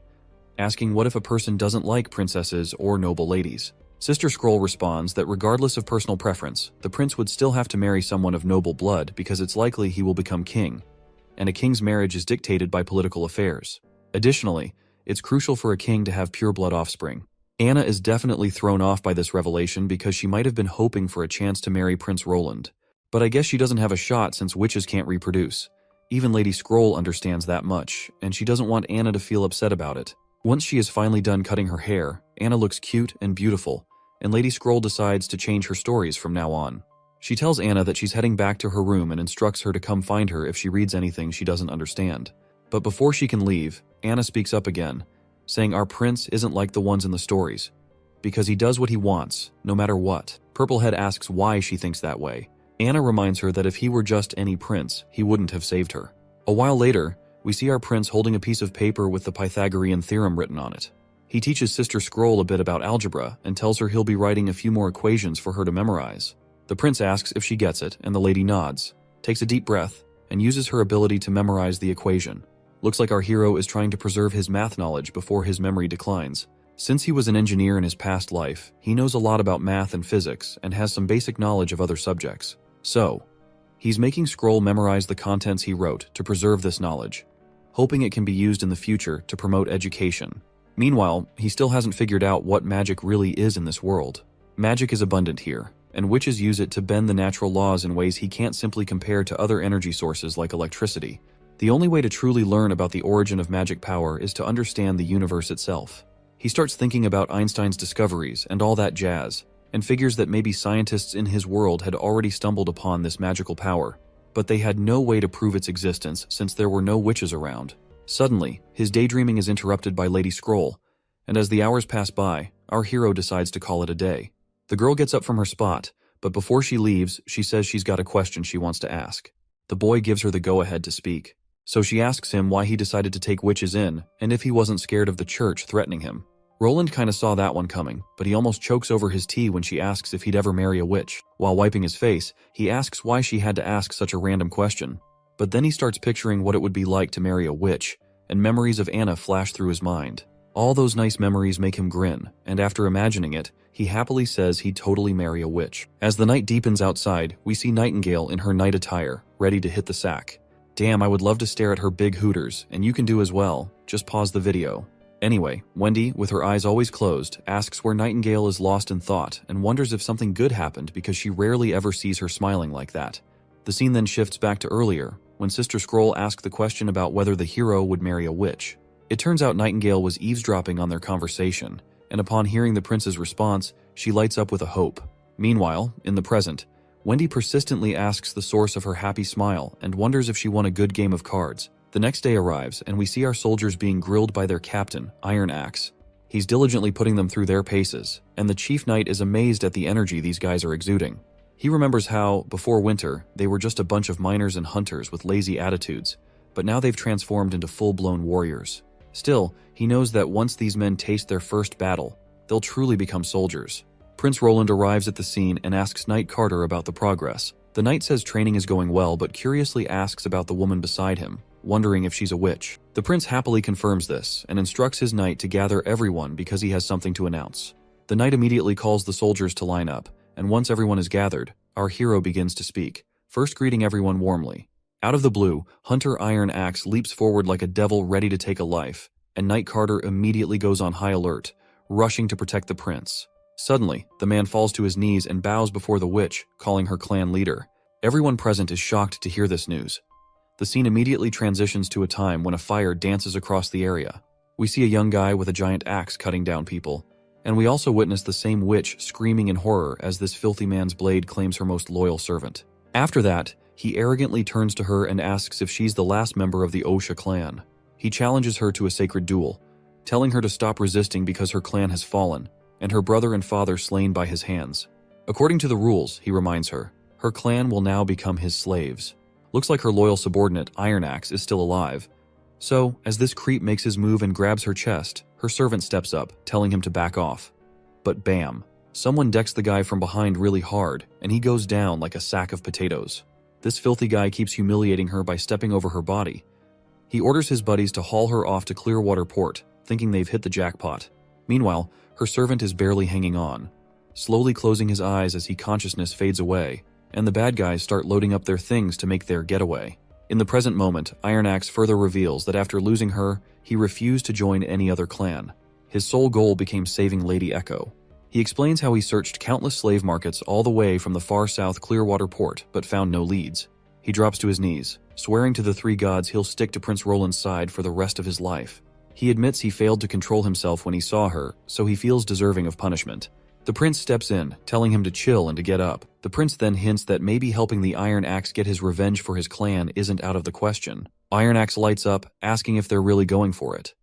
asking what if a person doesn't like princesses or noble ladies. Sister Scroll responds that regardless of personal preference, the prince would still have to marry someone of noble blood because it's likely he will become king, and a king's marriage is dictated by political affairs. Additionally, it's crucial for a king to have pure blood offspring. Anna is definitely thrown off by this revelation because she might have been hoping for a chance to marry Prince Roland. But I guess she doesn't have a shot since witches can't reproduce. Even Lady Scroll understands that much, and she doesn't want Anna to feel upset about it. Once she is finally done cutting her hair, Anna looks cute and beautiful, and Lady Scroll decides to change her stories from now on. She tells Anna that she's heading back to her room and instructs her to come find her if she reads anything she doesn't understand. But before she can leave, Anna speaks up again, saying our prince isn't like the ones in the stories, because he does what he wants, no matter what. Purplehead asks why she thinks that way. Anna reminds her that if he were just any prince, he wouldn't have saved her. A while later, we see our prince holding a piece of paper with the Pythagorean theorem written on it. He teaches Sister Scroll a bit about algebra and tells her he'll be writing a few more equations for her to memorize. The prince asks if she gets it, and the lady nods, takes a deep breath, and uses her ability to memorize the equation. Looks like our hero is trying to preserve his math knowledge before his memory declines. Since he was an engineer in his past life, he knows a lot about math and physics and has some basic knowledge of other subjects. So, he's making Scroll memorize the contents he wrote to preserve this knowledge, hoping it can be used in the future to promote education. Meanwhile, he still hasn't figured out what magic really is in this world. Magic is abundant here, and witches use it to bend the natural laws in ways he can't simply compare to other energy sources like electricity. The only way to truly learn about the origin of magic power is to understand the universe itself. He starts thinking about Einstein's discoveries and all that jazz, and figures that maybe scientists in his world had already stumbled upon this magical power, but they had no way to prove its existence since there were no witches around. Suddenly, his daydreaming is interrupted by Lady Scroll, and as the hours pass by, our hero decides to call it a day. The girl gets up from her spot, but before she leaves, she says she's got a question she wants to ask. The boy gives her the go-ahead to speak. So she asks him why he decided to take witches in, and if he wasn't scared of the church threatening him. Roland kinda saw that one coming, but he almost chokes over his tea when she asks if he'd ever marry a witch. While wiping his face, he asks why she had to ask such a random question. But then he starts picturing what it would be like to marry a witch, and memories of Anna flash through his mind. All those nice memories make him grin, and after imagining it, he happily says he'd totally marry a witch. As the night deepens outside, we see Nightingale in her night attire, ready to hit the sack. Damn, I would love to stare at her big hooters, and you can do as well. Just pause the video. Anyway, Wendy, with her eyes always closed, asks where Nightingale is lost in thought and wonders if something good happened because she rarely ever sees her smiling like that. The scene then shifts back to earlier, when Sister Scroll asked the question about whether the hero would marry a witch. It turns out Nightingale was eavesdropping on their conversation, and upon hearing the prince's response, she lights up with a hope. Meanwhile, in the present, Wendy persistently asks the source of her happy smile and wonders if she won a good game of cards. The next day arrives, and we see our soldiers being grilled by their captain, Iron Axe. He's diligently putting them through their paces, and the chief knight is amazed at the energy these guys are exuding. He remembers how, before winter, they were just a bunch of miners and hunters with lazy attitudes, but now they've transformed into full-blown warriors. Still, he knows that once these men taste their first battle, they'll truly become soldiers. Prince Roland arrives at the scene and asks Knight Carter about the progress. The knight says training is going well, but curiously asks about the woman beside him, wondering if she's a witch. The prince happily confirms this and instructs his knight to gather everyone because he has something to announce. The knight immediately calls the soldiers to line up, and once everyone is gathered, our hero begins to speak, first greeting everyone warmly. Out of the blue, Hunter Iron Axe leaps forward like a devil ready to take a life, and Knight Carter immediately goes on high alert, rushing to protect the prince. Suddenly, the man falls to his knees and bows before the witch, calling her clan leader. Everyone present is shocked to hear this news. The scene immediately transitions to a time when a fire dances across the area. We see a young guy with a giant axe cutting down people, and we also witness the same witch screaming in horror as this filthy man's blade claims her most loyal servant. After that, he arrogantly turns to her and asks if she's the last member of the Osha clan. He challenges her to a sacred duel, telling her to stop resisting because her clan has fallen, and her brother and father slain by his hands. According to the rules, he reminds her, her clan will now become his slaves. Looks like her loyal subordinate, Iron Axe, is still alive. So, as this creep makes his move and grabs her chest, her servant steps up, telling him to back off. But bam, someone decks the guy from behind really hard, and he goes down like a sack of potatoes. This filthy guy keeps humiliating her by stepping over her body. He orders his buddies to haul her off to Clearwater Port, thinking they've hit the jackpot. Meanwhile, her servant is barely hanging on, slowly closing his eyes as consciousness fades away, and the bad guys start loading up their things to make their getaway. In the present moment, Iron Axe further reveals that after losing her, he refused to join any other clan. His sole goal became saving Lady Echo. He explains how he searched countless slave markets all the way from the far south Clearwater port, but found no leads. He drops to his knees, swearing to the three gods he'll stick to Prince Roland's side for the rest of his life. He admits he failed to control himself when he saw her, so he feels deserving of punishment. The prince steps in, telling him to chill and to get up. The prince then hints that maybe helping the Iron Axe get his revenge for his clan isn't out of the question. Iron Axe lights up, asking if they're really going for it.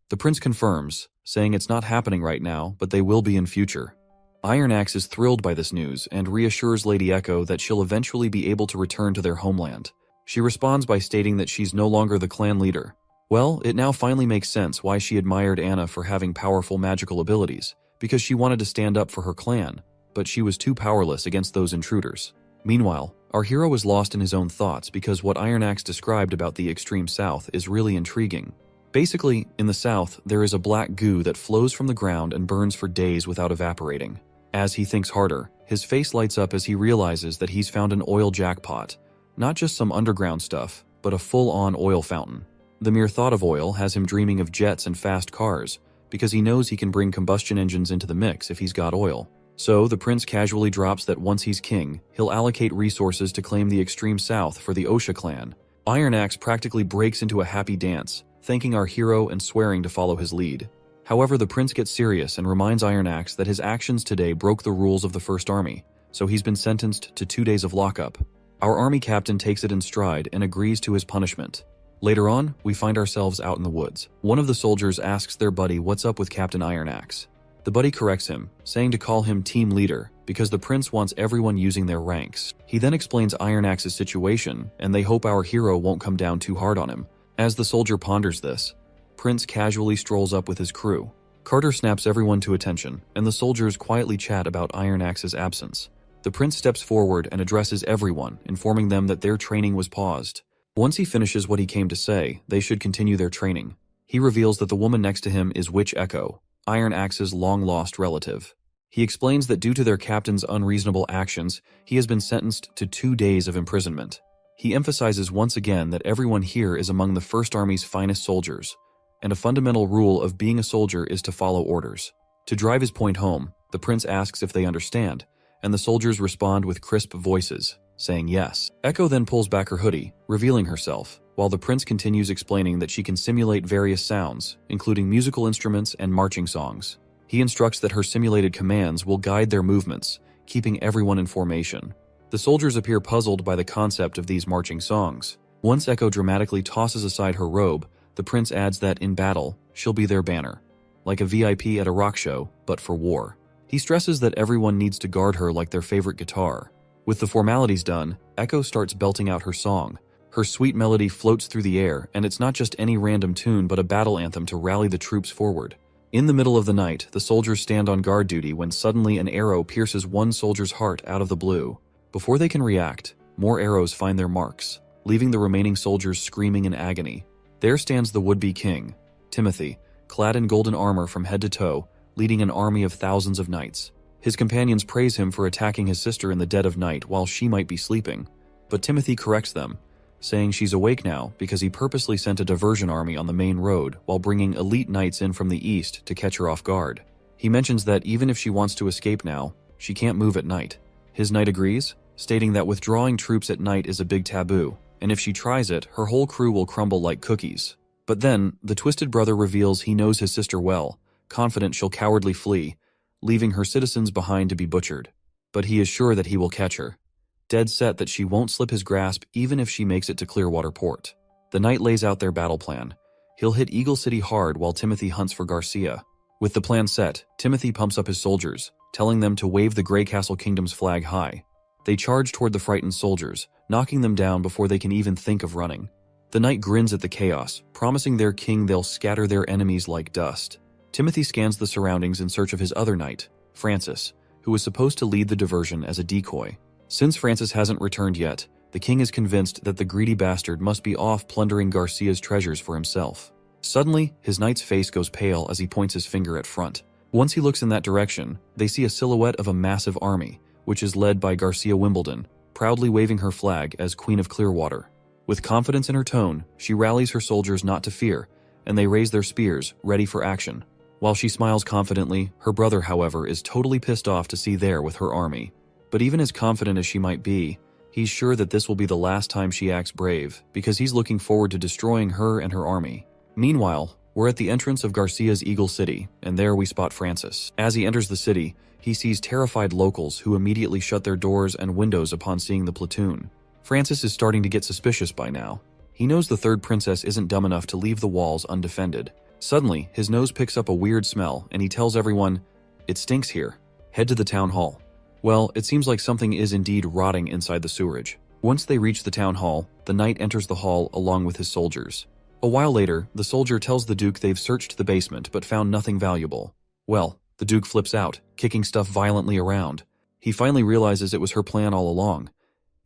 The prince confirms, saying it's not happening right now, but they will be in future. Iron Axe is thrilled by this news and reassures Lady Echo that she'll eventually be able to return to their homeland. She responds by stating that she's no longer the clan leader. Well, it now finally makes sense why she admired Anna for having powerful magical abilities, because she wanted to stand up for her clan, but she was too powerless against those intruders. Meanwhile, our hero is lost in his own thoughts because what Iron Axe described about the extreme south is really intriguing. Basically, in the south, there is a black goo that flows from the ground and burns for days without evaporating. As he thinks harder, his face lights up as he realizes that he's found an oil jackpot. Not just some underground stuff, but a full-on oil fountain. The mere thought of oil has him dreaming of jets and fast cars, because he knows he can bring combustion engines into the mix if he's got oil. So, the prince casually drops that once he's king, he'll allocate resources to claim the extreme south for the Osha clan. Iron Axe practically breaks into a happy dance, thanking our hero and swearing to follow his lead. However, the prince gets serious and reminds Iron Axe that his actions today broke the rules of the First Army, so he's been sentenced to 2 days of lockup. Our army captain takes it in stride and agrees to his punishment. Later on, we find ourselves out in the woods. One of the soldiers asks their buddy what's up with Captain Iron Axe. The buddy corrects him, saying to call him team leader, because the prince wants everyone using their ranks. He then explains Iron Axe's situation, and they hope our hero won't come down too hard on him. As the soldier ponders this, Prince casually strolls up with his crew. Carter snaps everyone to attention, and the soldiers quietly chat about Iron Axe's absence. The prince steps forward and addresses everyone, informing them that their training was paused. Once he finishes what he came to say, they should continue their training. He reveals that the woman next to him is Witch Echo, Iron Axe's long-lost relative. He explains that due to their captain's unreasonable actions, he has been sentenced to 2 days of imprisonment. He emphasizes once again that everyone here is among the First Army's finest soldiers, and a fundamental rule of being a soldier is to follow orders. To drive his point home, the prince asks if they understand, and the soldiers respond with crisp voices, saying yes. Echo then pulls back her hoodie, revealing herself, while the prince continues explaining that she can simulate various sounds, including musical instruments and marching songs. He instructs that her simulated commands will guide their movements, keeping everyone in formation. The soldiers appear puzzled by the concept of these marching songs. Once Echo dramatically tosses aside her robe, the prince adds that in battle, she'll be their banner, like a VIP at a rock show, but for war. He stresses that everyone needs to guard her like their favorite guitar. With the formalities done, Echo starts belting out her song. Her sweet melody floats through the air, and it's not just any random tune but a battle anthem to rally the troops forward. In the middle of the night, the soldiers stand on guard duty when suddenly an arrow pierces one soldier's heart out of the blue. Before they can react, more arrows find their marks, leaving the remaining soldiers screaming in agony. There stands the would-be king, Timothy, clad in golden armor from head to toe, leading an army of thousands of knights. His companions praise him for attacking his sister in the dead of night while she might be sleeping, but Timothy corrects them, saying she's awake now because he purposely sent a diversion army on the main road while bringing elite knights in from the east to catch her off guard. He mentions that even if she wants to escape now, she can't move at night. His knight agrees, stating that withdrawing troops at night is a big taboo, and if she tries it, her whole crew will crumble like cookies. But then, the Twisted Brother reveals he knows his sister well, confident she'll cowardly flee, leaving her citizens behind to be butchered. But he is sure that he will catch her, dead set that she won't slip his grasp even if she makes it to Clearwater Port. The knight lays out their battle plan. He'll hit Eagle City hard while Timothy hunts for Garcia. With the plan set, Timothy pumps up his soldiers, telling them to wave the Grey Castle Kingdom's flag high. They charge toward the frightened soldiers, knocking them down before they can even think of running. The knight grins at the chaos, promising their king they'll scatter their enemies like dust. Timothy scans the surroundings in search of his other knight, Francis, who was supposed to lead the diversion as a decoy. Since Francis hasn't returned yet, the king is convinced that the greedy bastard must be off plundering Garcia's treasures for himself. Suddenly, his knight's face goes pale as he points his finger at front. Once he looks in that direction, they see a silhouette of a massive army, which is led by Garcia Wimbledon, proudly waving her flag as Queen of Clearwater. With confidence in her tone, she rallies her soldiers not to fear, and they raise their spears, ready for action. While she smiles confidently, her brother, however, is totally pissed off to see there with her army. But even as confident as she might be, he's sure that this will be the last time she acts brave, because he's looking forward to destroying her and her army. Meanwhile, we're at the entrance of Garcia's Eagle City, and there we spot Francis. As he enters the city, he sees terrified locals who immediately shut their doors and windows upon seeing the platoon. Francis is starting to get suspicious by now. He knows the third princess isn't dumb enough to leave the walls undefended. Suddenly, his nose picks up a weird smell, and he tells everyone, "It stinks here. Head to the town hall." Well, it seems like something is indeed rotting inside the sewerage. Once they reach the town hall, the knight enters the hall along with his soldiers. A while later, the soldier tells the Duke they've searched the basement but found nothing valuable. Well, the Duke flips out, kicking stuff violently around. He finally realizes it was her plan all along.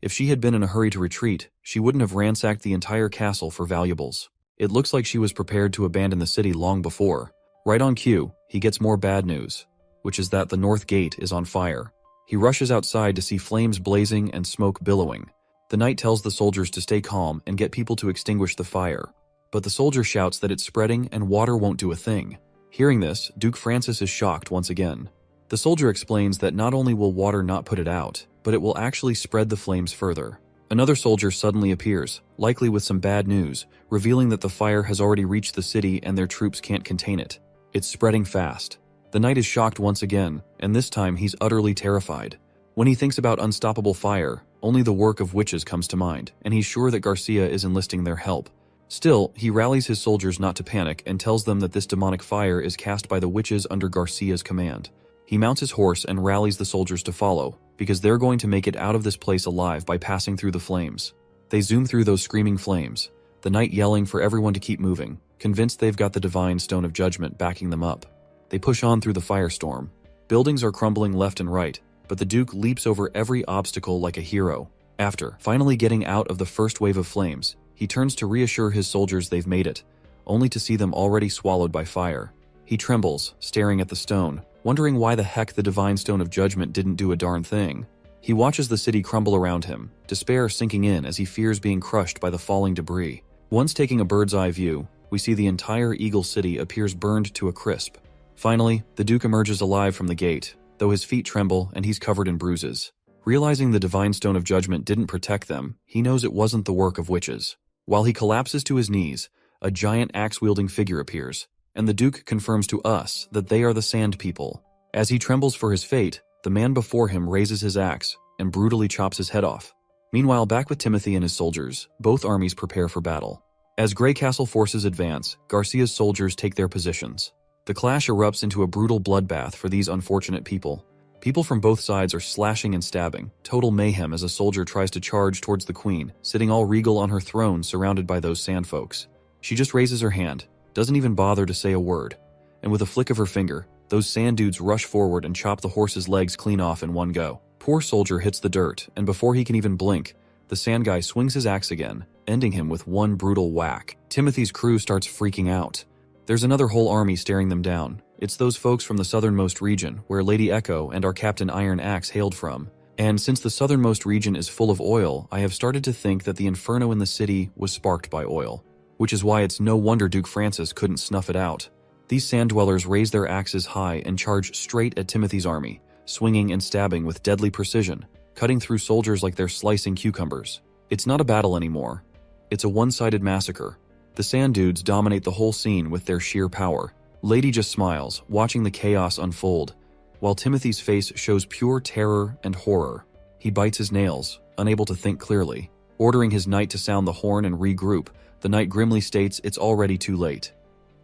If she had been in a hurry to retreat, she wouldn't have ransacked the entire castle for valuables. It looks like she was prepared to abandon the city long before. Right on cue, he gets more bad news, which is that the north gate is on fire. He rushes outside to see flames blazing and smoke billowing. The knight tells the soldiers to stay calm and get people to extinguish the fire. But the soldier shouts that it's spreading and water won't do a thing. Hearing this, Duke Francis is shocked once again. The soldier explains that not only will water not put it out, but it will actually spread the flames further. Another soldier suddenly appears, likely with some bad news, revealing that the fire has already reached the city and their troops can't contain it. It's spreading fast. The knight is shocked once again, and this time he's utterly terrified. When he thinks about unstoppable fire, only the work of witches comes to mind, and he's sure that Garcia is enlisting their help. Still, he rallies his soldiers not to panic and tells them that this demonic fire is cast by the witches under Garcia's command. He mounts his horse and rallies the soldiers to follow, because they're going to make it out of this place alive by passing through the flames. They zoom through those screaming flames, the knight yelling for everyone to keep moving, convinced they've got the divine stone of judgment backing them up. They push on through the firestorm. Buildings are crumbling left and right, but the Duke leaps over every obstacle like a hero. After finally getting out of the first wave of flames, he turns to reassure his soldiers they've made it, only to see them already swallowed by fire. He trembles, staring at the stone, wondering why the heck the divine stone of judgment didn't do a darn thing. He watches the city crumble around him, despair sinking in as he fears being crushed by the falling debris. Once taking a bird's eye view, we see the entire Eagle City appears burned to a crisp. Finally, the Duke emerges alive from the gate, though his feet tremble and he's covered in bruises. Realizing the divine stone of judgment didn't protect them, he knows it wasn't the work of witches. While he collapses to his knees, a giant axe-wielding figure appears, and the Duke confirms to us that they are the Sand People. As he trembles for his fate, the man before him raises his axe and brutally chops his head off. Meanwhile, back with Timothy and his soldiers, both armies prepare for battle. As Grey Castle forces advance, Garcia's soldiers take their positions. The clash erupts into a brutal bloodbath for these unfortunate people. People from both sides are slashing and stabbing, total mayhem as a soldier tries to charge towards the queen, sitting all regal on her throne surrounded by those sandfolks. She just raises her hand, doesn't even bother to say a word, and with a flick of her finger, those sand dudes rush forward and chop the horse's legs clean off in one go. Poor soldier hits the dirt, and before he can even blink, the sand guy swings his axe again, ending him with one brutal whack. Timothy's crew starts freaking out. There's another whole army staring them down. It's those folks from the southernmost region, where Lady Echo and our Captain Iron Axe hailed from. And since the southernmost region is full of oil, I have started to think that the inferno in the city was sparked by oil. Which is why it's no wonder Duke Francis couldn't snuff it out. These sand dwellers raise their axes high and charge straight at Timothy's army, swinging and stabbing with deadly precision, cutting through soldiers like they're slicing cucumbers. It's not a battle anymore. It's a one-sided massacre. The sand dudes dominate the whole scene with their sheer power. Lady just smiles, watching the chaos unfold, while Timothy's face shows pure terror and horror. He bites his nails, unable to think clearly. Ordering his knight to sound the horn and regroup, the knight grimly states it's already too late.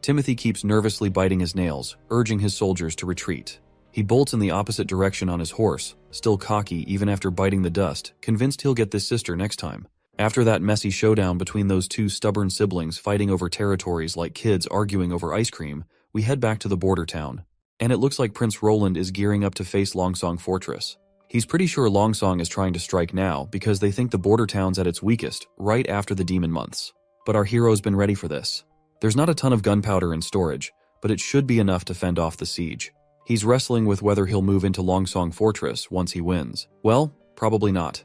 Timothy keeps nervously biting his nails, urging his soldiers to retreat. He bolts in the opposite direction on his horse, still cocky even after biting the dust, convinced he'll get this sister next time. After that messy showdown between those two stubborn siblings fighting over territories like kids arguing over ice cream, we head back to the border town. And it looks like Prince Roland is gearing up to face Longsong Fortress. He's pretty sure Longsong is trying to strike now because they think the border town's at its weakest, right after the demon months. But our hero's been ready for this. There's not a ton of gunpowder in storage, but it should be enough to fend off the siege. He's wrestling with whether he'll move into Longsong Fortress once he wins. Well, probably not,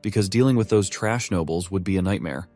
because dealing with those trash nobles would be a nightmare.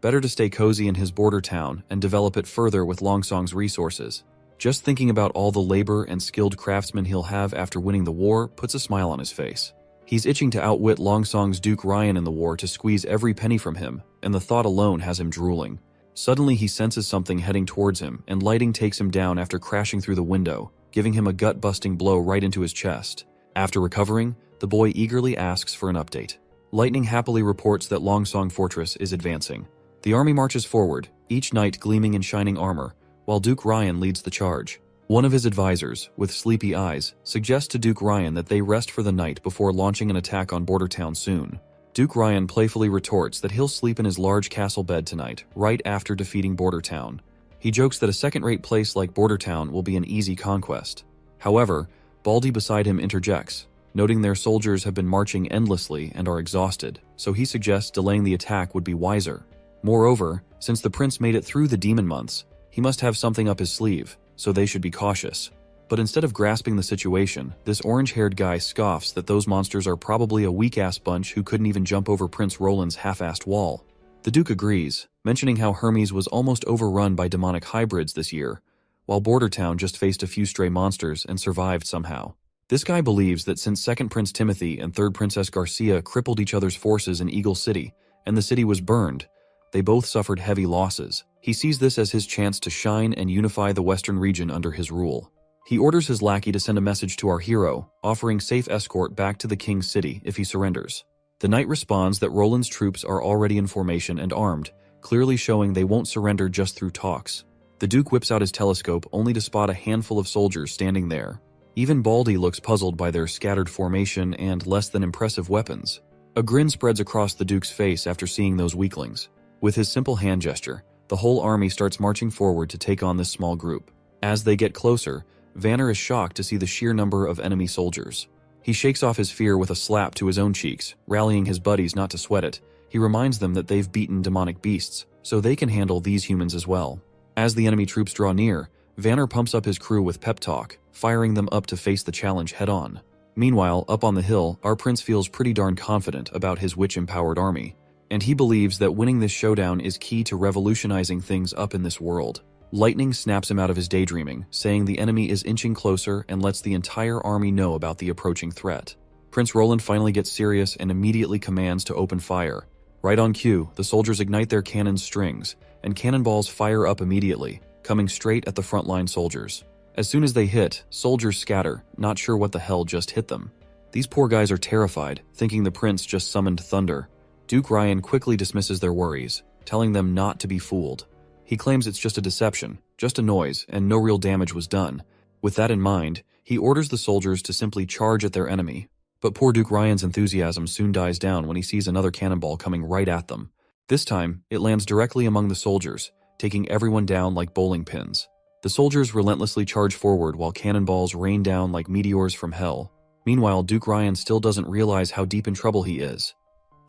Better to stay cozy in his border town and develop it further with Longsong's resources. Just thinking about all the labor and skilled craftsmen he'll have after winning the war puts a smile on his face. He's itching to outwit Longsong's Duke Ryan in the war to squeeze every penny from him, and the thought alone has him drooling. Suddenly he senses something heading towards him, and lightning takes him down after crashing through the window, giving him a gut-busting blow right into his chest. After recovering, the boy eagerly asks for an update. Lightning happily reports that Longsong Fortress is advancing. The army marches forward, each knight gleaming in shining armor, while Duke Ryan leads the charge. One of his advisors, with sleepy eyes, suggests to Duke Ryan that they rest for the night before launching an attack on Border Town soon. Duke Ryan playfully retorts that he'll sleep in his large castle bed tonight, right after defeating Border Town. He jokes that a second-rate place like Border Town will be an easy conquest. However, Baldy beside him interjects, noting their soldiers have been marching endlessly and are exhausted, so he suggests delaying the attack would be wiser. Moreover, since the prince made it through the demon months, he must have something up his sleeve, so they should be cautious. But instead of grasping the situation, this orange-haired guy scoffs that those monsters are probably a weak-ass bunch who couldn't even jump over Prince Roland's half-assed wall. The Duke agrees, mentioning how Hermes was almost overrun by demonic hybrids this year, while Border Town just faced a few stray monsters and survived somehow. This guy believes that since 2nd Prince Timothy and 3rd Princess Garcia crippled each other's forces in Eagle City, and the city was burned, they both suffered heavy losses. He sees this as his chance to shine and unify the western region under his rule. He orders his lackey to send a message to our hero, offering safe escort back to the king's city if he surrenders. The knight responds that Roland's troops are already in formation and armed, clearly showing they won't surrender just through talks. The Duke whips out his telescope only to spot a handful of soldiers standing there. Even Baldy looks puzzled by their scattered formation and less than impressive weapons. A grin spreads across the Duke's face after seeing those weaklings. With his simple hand gesture, the whole army starts marching forward to take on this small group. As they get closer, Vanner is shocked to see the sheer number of enemy soldiers. He shakes off his fear with a slap to his own cheeks, rallying his buddies not to sweat it. He reminds them that they've beaten demonic beasts, so they can handle these humans as well. As the enemy troops draw near, Vanner pumps up his crew with pep talk, firing them up to face the challenge head-on. Meanwhile, up on the hill, our prince feels pretty darn confident about his witch-empowered army, and he believes that winning this showdown is key to revolutionizing things up in this world. Lightning snaps him out of his daydreaming, saying the enemy is inching closer and lets the entire army know about the approaching threat. Prince Roland finally gets serious and immediately commands to open fire. Right on cue, the soldiers ignite their cannon strings, and cannonballs fire up immediately, coming straight at the frontline soldiers. As soon as they hit, soldiers scatter, not sure what the hell just hit them. These poor guys are terrified, thinking the prince just summoned thunder. Duke Ryan quickly dismisses their worries, telling them not to be fooled. He claims it's just a deception, just a noise, and no real damage was done. With that in mind, he orders the soldiers to simply charge at their enemy. But poor Duke Ryan's enthusiasm soon dies down when he sees another cannonball coming right at them. This time, it lands directly among the soldiers, taking everyone down like bowling pins. The soldiers relentlessly charge forward while cannonballs rain down like meteors from hell. Meanwhile, Duke Ryan still doesn't realize how deep in trouble he is,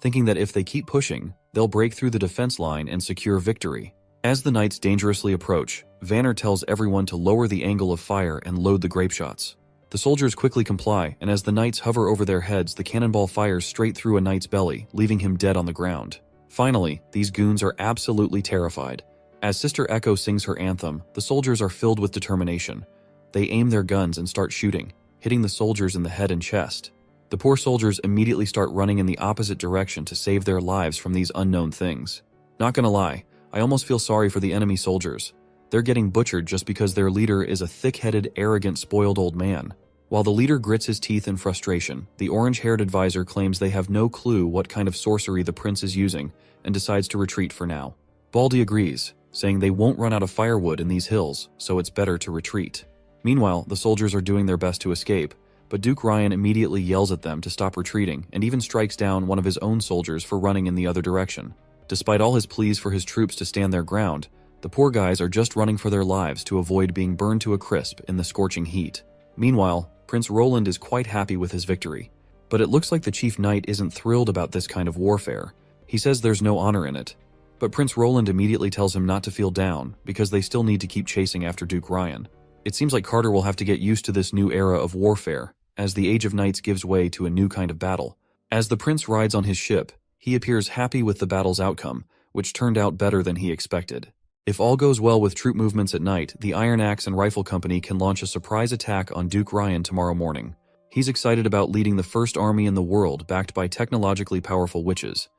thinking that if they keep pushing, they'll break through the defense line and secure victory. As the knights dangerously approach, Vanner tells everyone to lower the angle of fire and load the grape shots. The soldiers quickly comply, and as the knights hover over their heads, the cannonball fires straight through a knight's belly, leaving him dead on the ground. Finally, these goons are absolutely terrified. As Sister Echo sings her anthem, the soldiers are filled with determination. They aim their guns and start shooting, hitting the soldiers in the head and chest. The poor soldiers immediately start running in the opposite direction to save their lives from these unknown things. Not gonna lie, I almost feel sorry for the enemy soldiers. They're getting butchered just because their leader is a thick-headed, arrogant, spoiled old man. While the leader grits his teeth in frustration, the orange-haired advisor claims they have no clue what kind of sorcery the prince is using and decides to retreat for now. Baldy agrees, saying they won't run out of firewood in these hills, so it's better to retreat. Meanwhile, the soldiers are doing their best to escape, but Duke Ryan immediately yells at them to stop retreating and even strikes down one of his own soldiers for running in the other direction. Despite all his pleas for his troops to stand their ground, the poor guys are just running for their lives to avoid being burned to a crisp in the scorching heat. Meanwhile, Prince Roland is quite happy with his victory, but it looks like the chief knight isn't thrilled about this kind of warfare. He says there's no honor in it, but Prince Roland immediately tells him not to feel down because they still need to keep chasing after Duke Ryan. It seems like Carter will have to get used to this new era of warfare, as the Age of Knights gives way to a new kind of battle. As the prince rides on his ship, he appears happy with the battle's outcome, which turned out better than he expected. If all goes well with troop movements at night, the Iron Axe and Rifle Company can launch a surprise attack on Duke Ryan tomorrow morning. He's excited about leading the first army in the world backed by technologically powerful witches,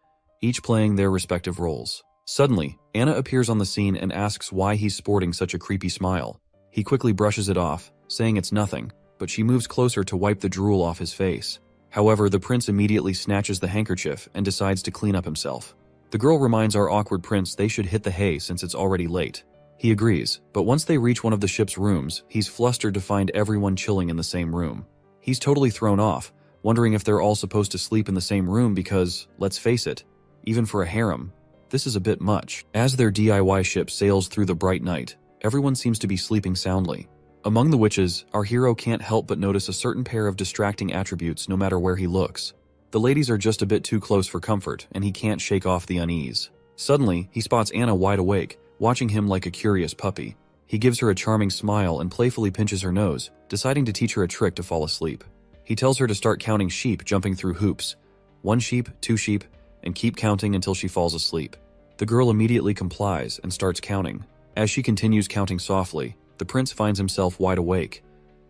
each playing their respective roles. Suddenly, Anna appears on the scene and asks why he's sporting such a creepy smile. He quickly brushes it off, saying it's nothing, but she moves closer to wipe the drool off his face. However, the prince immediately snatches the handkerchief and decides to clean up himself. The girl reminds our awkward prince they should hit the hay since it's already late. He agrees, but once they reach one of the ship's rooms, he's flustered to find everyone chilling in the same room. He's totally thrown off, wondering if they're all supposed to sleep in the same room because, let's face it, even for a harem, this is a bit much. As their DIY ship sails through the bright night, everyone seems to be sleeping soundly. Among the witches, our hero can't help but notice a certain pair of distracting attributes no matter where he looks. The ladies are just a bit too close for comfort, and he can't shake off the unease. Suddenly, he spots Anna wide awake, watching him like a curious puppy. He gives her a charming smile and playfully pinches her nose, deciding to teach her a trick to fall asleep. He tells her to start counting sheep jumping through hoops. 1 sheep, 2 sheep, and keep counting until she falls asleep. The girl immediately complies and starts counting. As she continues counting softly, the prince finds himself wide awake.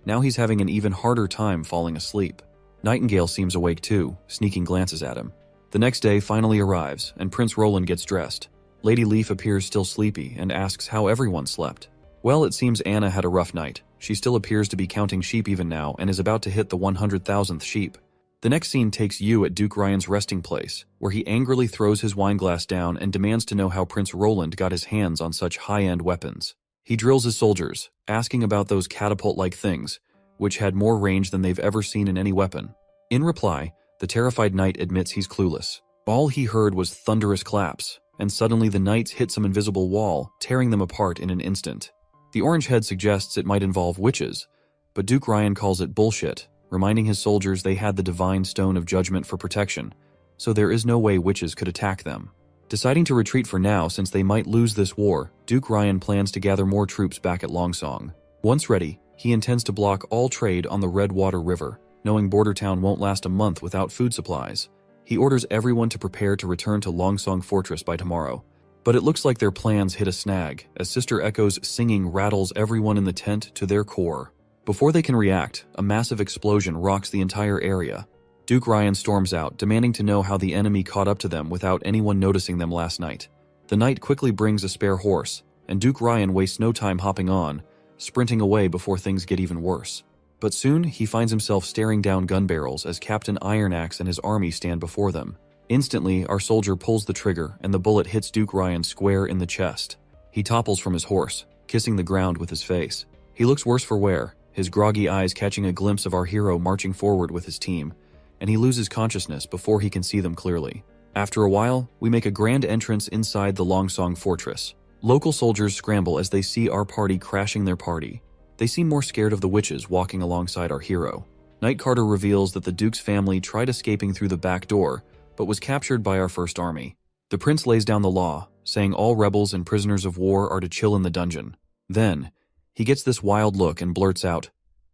Now he's having an even harder time falling asleep. Nightingale seems awake too, sneaking glances at him. The next day finally arrives, and Prince Roland gets dressed. Lady Leaf appears still sleepy and asks how everyone slept. Well, it seems Anna had a rough night. She still appears to be counting sheep even now and is about to hit the 100,000th sheep. The next scene takes you at Duke Ryan's resting place, where he angrily throws his wineglass down and demands to know how Prince Roland got his hands on such high-end weapons. He drills his soldiers, asking about those catapult-like things, which had more range than they've ever seen in any weapon. In reply, the terrified knight admits he's clueless. All he heard was thunderous claps, and suddenly the knights hit some invisible wall, tearing them apart in an instant. The orange head suggests it might involve witches, but Duke Ryan calls it bullshit, reminding his soldiers they had the divine stone of judgment for protection, so there is no way witches could attack them. Deciding to retreat for now since they might lose this war, Duke Ryan plans to gather more troops back at Longsong. Once ready, he intends to block all trade on the Redwater River, knowing Border Town won't last a month without food supplies. He orders everyone to prepare to return to Longsong Fortress by tomorrow. But it looks like their plans hit a snag, as Sister Echo's singing rattles everyone in the tent to their core. Before they can react, a massive explosion rocks the entire area. Duke Ryan storms out, demanding to know how the enemy caught up to them without anyone noticing them last night. The knight quickly brings a spare horse, and Duke Ryan wastes no time hopping on, sprinting away before things get even worse. But soon, he finds himself staring down gun barrels as Captain Iron Axe and his army stand before them. Instantly, our soldier pulls the trigger and the bullet hits Duke Ryan square in the chest. He topples from his horse, kissing the ground with his face. He looks worse for wear, his groggy eyes catching a glimpse of our hero marching forward with his team, and he loses consciousness before he can see them clearly. After a while, we make a grand entrance inside the Longsong Fortress. Local soldiers scramble as they see our party crashing their party. They seem more scared of the witches walking alongside our hero. Night Carter reveals that the Duke's family tried escaping through the back door, but was captured by our first army. The prince lays down the law, saying all rebels and prisoners of war are to chill in the dungeon. Then, he gets this wild look and blurts out,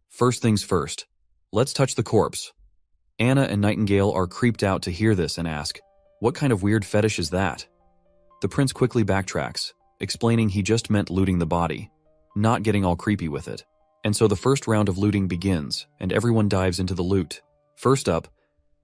"First things first, let's touch the corpse." Anna and Nightingale are creeped out to hear this and ask, "What kind of weird fetish is that?" The prince quickly backtracks, explaining he just meant looting the body, not getting all creepy with it. And so the first round of looting begins, and everyone dives into the loot. First up,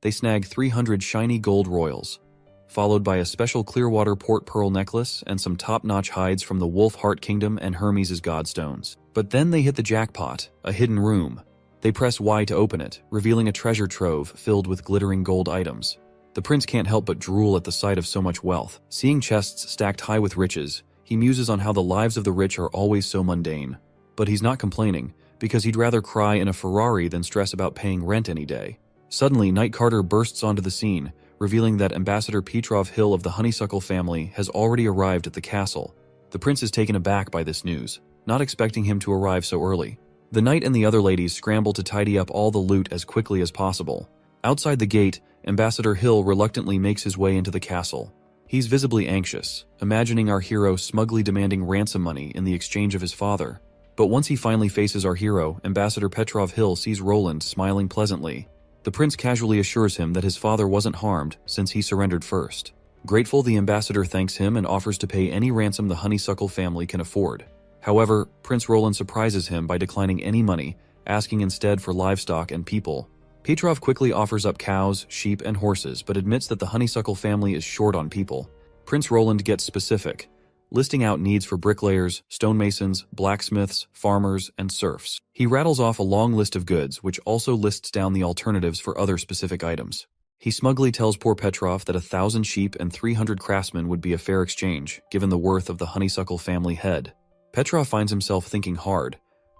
they snag 300 shiny gold royals, followed by a special Clearwater port pearl necklace and some top-notch hides from the Wolf Heart Kingdom and Hermes' Godstones. But then they hit the jackpot, a hidden room. They press Y to open it, revealing a treasure trove filled with glittering gold items. The prince can't help but drool at the sight of so much wealth. Seeing chests stacked high with riches, he muses on how the lives of the rich are always so mundane. But he's not complaining, because he'd rather cry in a Ferrari than stress about paying rent any day. Suddenly, Night Carter bursts onto the scene, revealing that Ambassador Petrov Hill of the Honeysuckle family has already arrived at the castle. The prince is taken aback by this news, not expecting him to arrive so early. The knight and the other ladies scramble to tidy up all the loot as quickly as possible. Outside the gate, Ambassador Hill reluctantly makes his way into the castle. He's visibly anxious, imagining our hero smugly demanding ransom money in the exchange of his father. But once he finally faces our hero, Ambassador Petrov Hill sees Roland smiling pleasantly. The prince casually assures him that his father wasn't harmed since he surrendered first. Grateful, the ambassador thanks him and offers to pay any ransom the honeysuckle family can afford. However, Prince Roland surprises him by declining any money, asking instead for livestock and people. Petrov quickly offers up cows, sheep, and horses, but admits that the honeysuckle family is short on people. Prince Roland gets specific, listing out needs for bricklayers, stonemasons, blacksmiths, farmers, and serfs. He rattles off a long list of goods, which also lists down the alternatives for other specific items. He smugly tells poor Petrov that 1,000 sheep and 300 craftsmen would be a fair exchange, given the worth of the honeysuckle family head. Petrov finds himself thinking hard,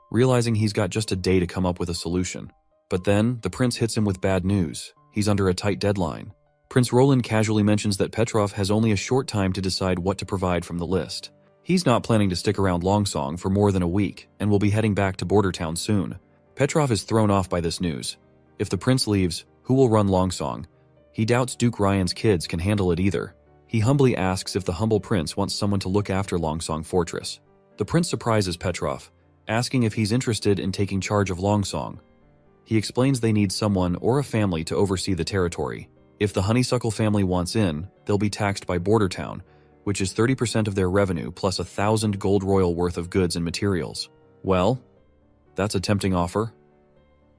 realizing he's got just a day to come up with a solution. But then, the prince hits him with bad news. He's under a tight deadline. Prince Roland casually mentions that Petrov has only a short time to decide what to provide from the list. He's not planning to stick around Longsong for more than a week, and will be heading back to Border Town soon. Petrov is thrown off by this news. If the prince leaves, who will run Longsong? He doubts Duke Ryan's kids can handle it either. He humbly asks if the humble prince wants someone to look after Longsong Fortress. The prince surprises Petrov, asking if he's interested in taking charge of Longsong. He explains they need someone or a family to oversee the territory. If the honeysuckle family wants in, they'll be taxed by Border Town, which is 30% of their revenue plus 1,000 gold royal worth of goods and materials. Well, that's a tempting offer.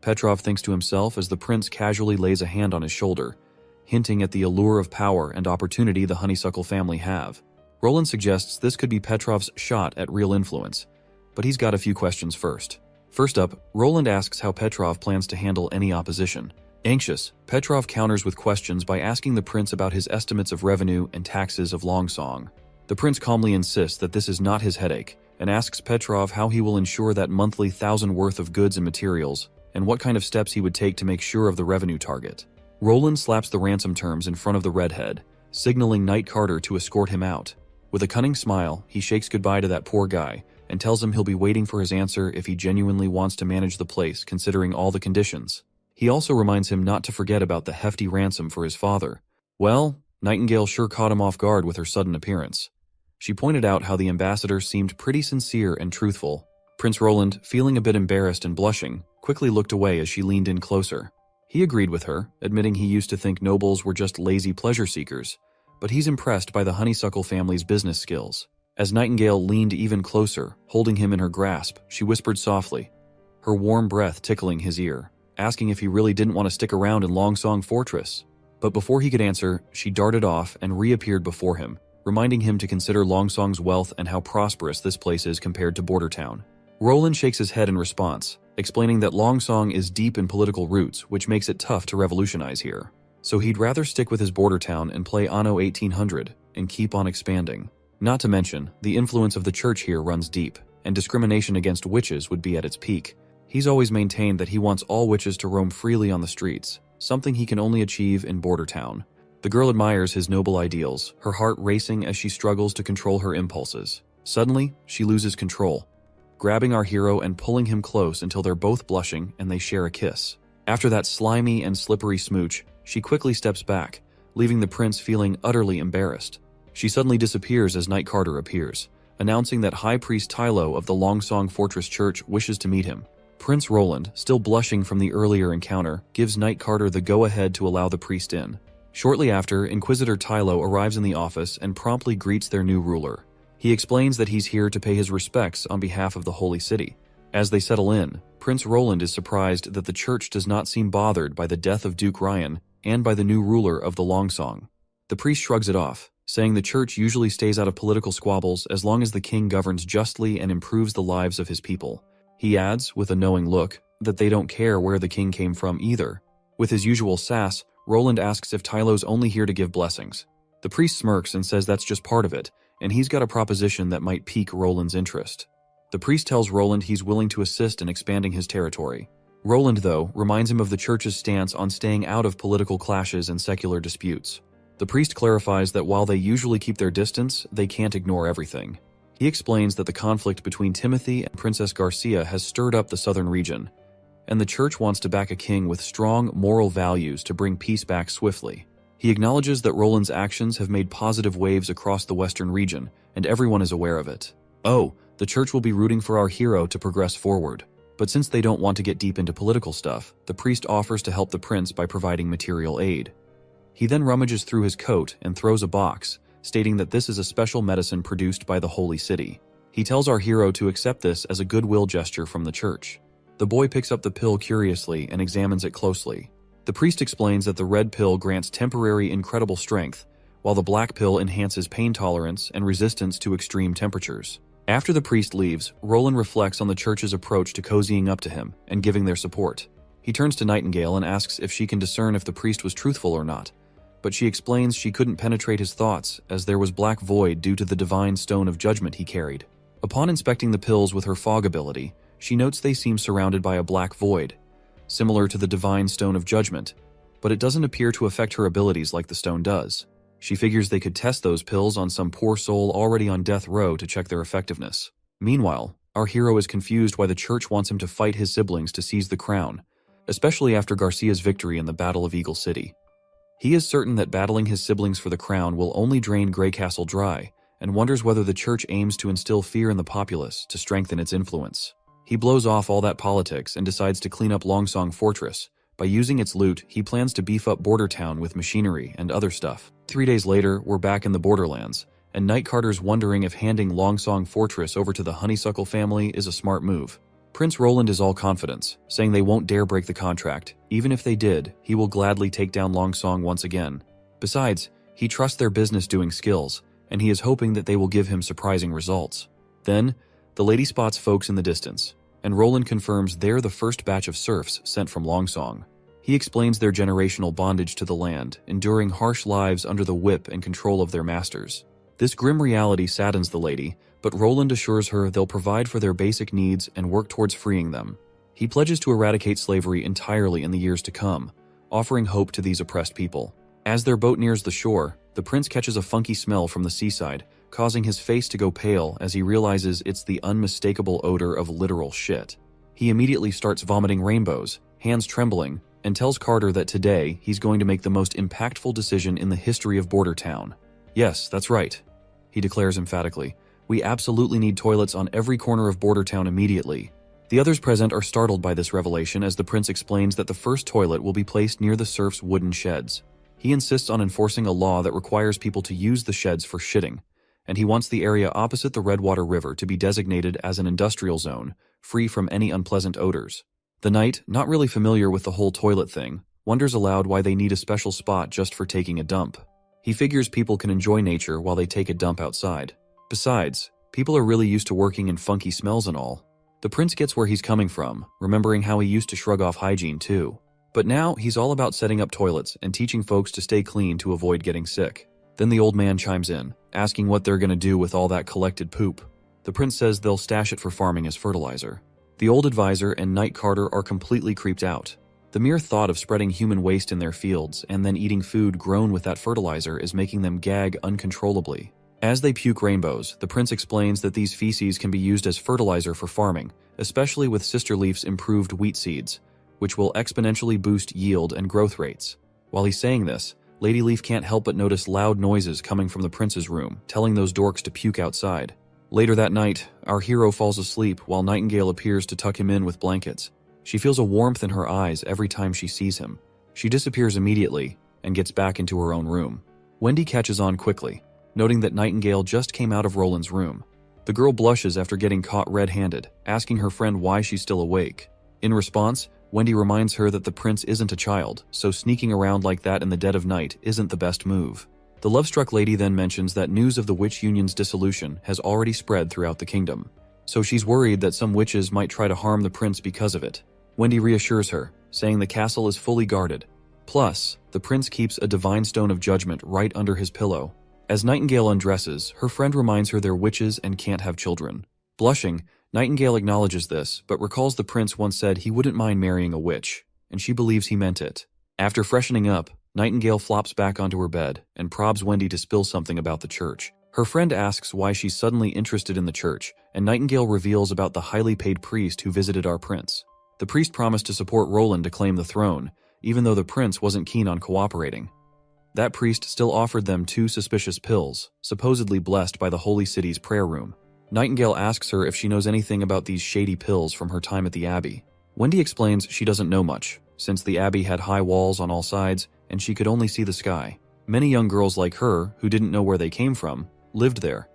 Petrov thinks to himself as the prince casually lays a hand on his shoulder, hinting at the allure of power and opportunity the honeysuckle family have. Roland suggests this could be Petrov's shot at real influence, but he's got a few questions first. First up, Roland asks how Petrov plans to handle any opposition. Anxious, Petrov counters with questions by asking the prince about his estimates of revenue and taxes of Longsong. The prince calmly insists that this is not his headache, and asks Petrov how he will ensure that monthly 1,000 worth of goods and materials, and what kind of steps he would take to make sure of the revenue target. Roland slaps the ransom terms in front of the redhead, signaling Knight Carter to escort him out. With a cunning smile, he shakes goodbye to that poor guy, and tells him he'll be waiting for his answer if he genuinely wants to manage the place considering all the conditions. He also reminds him not to forget about the hefty ransom for his father. Well, Nightingale sure caught him off guard with her sudden appearance. She pointed out how the ambassador seemed pretty sincere and truthful. Prince Roland, feeling a bit embarrassed and blushing, quickly looked away as she leaned in closer. He agreed with her, admitting he used to think nobles were just lazy pleasure seekers, but he's impressed by the honeysuckle family's business skills. As Nightingale leaned even closer, holding him in her grasp, she whispered softly, her warm breath tickling his ear, asking if he really didn't want to stick around in Longsong Fortress. But before he could answer, she darted off and reappeared before him, reminding him to consider Longsong's wealth and how prosperous this place is compared to Border Town. Roland shakes his head in response, explaining that Longsong is deep in political roots, which makes it tough to revolutionize here. So he'd rather stick with his border town and play Anno 1800 and keep on expanding. Not to mention, the influence of the church here runs deep, and discrimination against witches would be at its peak. He's always maintained that he wants all witches to roam freely on the streets, something he can only achieve in Border Town. The girl admires his noble ideals, her heart racing as she struggles to control her impulses. Suddenly, she loses control, grabbing our hero and pulling him close until they're both blushing and they share a kiss. After that slimy and slippery smooch, she quickly steps back, leaving the prince feeling utterly embarrassed. She suddenly disappears as Knight Carter appears, announcing that High Priest Tylo of the Longsong Fortress Church wishes to meet him. Prince Roland, still blushing from the earlier encounter, gives Knight Carter the go-ahead to allow the priest in. Shortly after, Inquisitor Tylo arrives in the office and promptly greets their new ruler. He explains that he's here to pay his respects on behalf of the Holy City. As they settle in, Prince Roland is surprised that the church does not seem bothered by the death of Duke Ryan and by the new ruler of the Longsong. The priest shrugs it off, saying the church usually stays out of political squabbles as long as the king governs justly and improves the lives of his people. He adds, with a knowing look, that they don't care where the king came from either. With his usual sass, Roland asks if Tylo's only here to give blessings. The priest smirks and says that's just part of it, and he's got a proposition that might pique Roland's interest. The priest tells Roland he's willing to assist in expanding his territory. Roland, though, reminds him of the church's stance on staying out of political clashes and secular disputes. The priest clarifies that while they usually keep their distance, they can't ignore everything. He explains that the conflict between Timothy and Princess Garcia has stirred up the southern region, and the church wants to back a king with strong moral values to bring peace back swiftly. He acknowledges that Roland's actions have made positive waves across the western region, and everyone is aware of it. Oh, the church will be rooting for our hero to progress forward. But since they don't want to get deep into political stuff, the priest offers to help the prince by providing material aid. He then rummages through his coat and throws a box, stating that this is a special medicine produced by the holy city. He tells our hero to accept this as a goodwill gesture from the church. The boy picks up the pill curiously and examines it closely. The priest explains that the red pill grants temporary incredible strength, while the black pill enhances pain tolerance and resistance to extreme temperatures. After the priest leaves, Roland reflects on the church's approach to cozying up to him and giving their support. He turns to Nightingale and asks if she can discern if the priest was truthful or not, but she explains she couldn't penetrate his thoughts as there was black void due to the divine stone of judgment he carried. Upon inspecting the pills with her fog ability, she notes they seem surrounded by a black void, similar to the divine stone of judgment, but it doesn't appear to affect her abilities like the stone does. She figures they could test those pills on some poor soul already on death row to check their effectiveness. Meanwhile, our hero is confused why the church wants him to fight his siblings to seize the crown, especially after Garcia's victory in the Battle of Eagle City. He is certain that battling his siblings for the crown will only drain Grey Castle dry, and wonders whether the church aims to instill fear in the populace to strengthen its influence. He blows off all that politics and decides to clean up Longsong Fortress. By using its loot, he plans to beef up Border Town with machinery and other stuff. 3 days later, we're back in the Borderlands, and Night Carter's wondering if handing Longsong Fortress over to the Honeysuckle family is a smart move. Prince Roland is all confidence, saying they won't dare break the contract. Even if they did, he will gladly take down Longsong once again. Besides, he trusts their business-doing skills, and he is hoping that they will give him surprising results. Then, the lady spots folks in the distance, and Roland confirms they're the first batch of serfs sent from Longsong. He explains their generational bondage to the land, enduring harsh lives under the whip and control of their masters. This grim reality saddens the lady, but Roland assures her they'll provide for their basic needs and work towards freeing them. He pledges to eradicate slavery entirely in the years to come, offering hope to these oppressed people. As their boat nears the shore, the prince catches a funky smell from the seaside, causing his face to go pale as he realizes it's the unmistakable odor of literal shit. He immediately starts vomiting rainbows, hands trembling, and tells Carter that today he's going to make the most impactful decision in the history of Border Town. "Yes, that's right," he declares emphatically. "We absolutely need toilets on every corner of Border Town immediately." The others present are startled by this revelation as the prince explains that the first toilet will be placed near the serfs' wooden sheds. He insists on enforcing a law that requires people to use the sheds for shitting, and he wants the area opposite the Redwater River to be designated as an industrial zone, free from any unpleasant odors. The knight, not really familiar with the whole toilet thing, wonders aloud why they need a special spot just for taking a dump. He figures people can enjoy nature while they take a dump outside. Besides, people are really used to working in funky smells and all. The prince gets where he's coming from, remembering how he used to shrug off hygiene too. But now he's all about setting up toilets and teaching folks to stay clean to avoid getting sick. Then the old man chimes in, asking what they're gonna do with all that collected poop. The prince says they'll stash it for farming as fertilizer. The old advisor and Night Carter are completely creeped out. The mere thought of spreading human waste in their fields and then eating food grown with that fertilizer is making them gag uncontrollably. As they puke rainbows, the prince explains that these feces can be used as fertilizer for farming, especially with Sister Leaf's improved wheat seeds, which will exponentially boost yield and growth rates. While he's saying this, Lady Leaf can't help but notice loud noises coming from the prince's room, telling those dorks to puke outside. Later that night, our hero falls asleep while Nightingale appears to tuck him in with blankets. She feels a warmth in her eyes every time she sees him. She disappears immediately and gets back into her own room. Wendy catches on quickly, noting that Nightingale just came out of Roland's room. The girl blushes after getting caught red-handed, asking her friend why she's still awake. In response, Wendy reminds her that the prince isn't a child, so sneaking around like that in the dead of night isn't the best move. The love-struck lady then mentions that news of the witch union's dissolution has already spread throughout the kingdom, so she's worried that some witches might try to harm the prince because of it. Wendy reassures her, saying the castle is fully guarded. Plus, the prince keeps a divine stone of judgment right under his pillow. As Nightingale undresses, her friend reminds her they're witches and can't have children. Blushing, Nightingale acknowledges this, but recalls the prince once said he wouldn't mind marrying a witch, and she believes he meant it. After freshening up, Nightingale flops back onto her bed and probs Wendy to spill something about the church. Her friend asks why she's suddenly interested in the church, and Nightingale reveals about the highly paid priest who visited our prince. The priest promised to support Roland to claim the throne, even though the prince wasn't keen on cooperating. That priest still offered them 2 suspicious pills, supposedly blessed by the Holy City's prayer room. Nightingale asks her if she knows anything about these shady pills from her time at the Abbey. Wendy explains she doesn't know much, since the Abbey had high walls on all sides and she could only see the sky. Many young girls like her, who didn't know where they came from, lived there.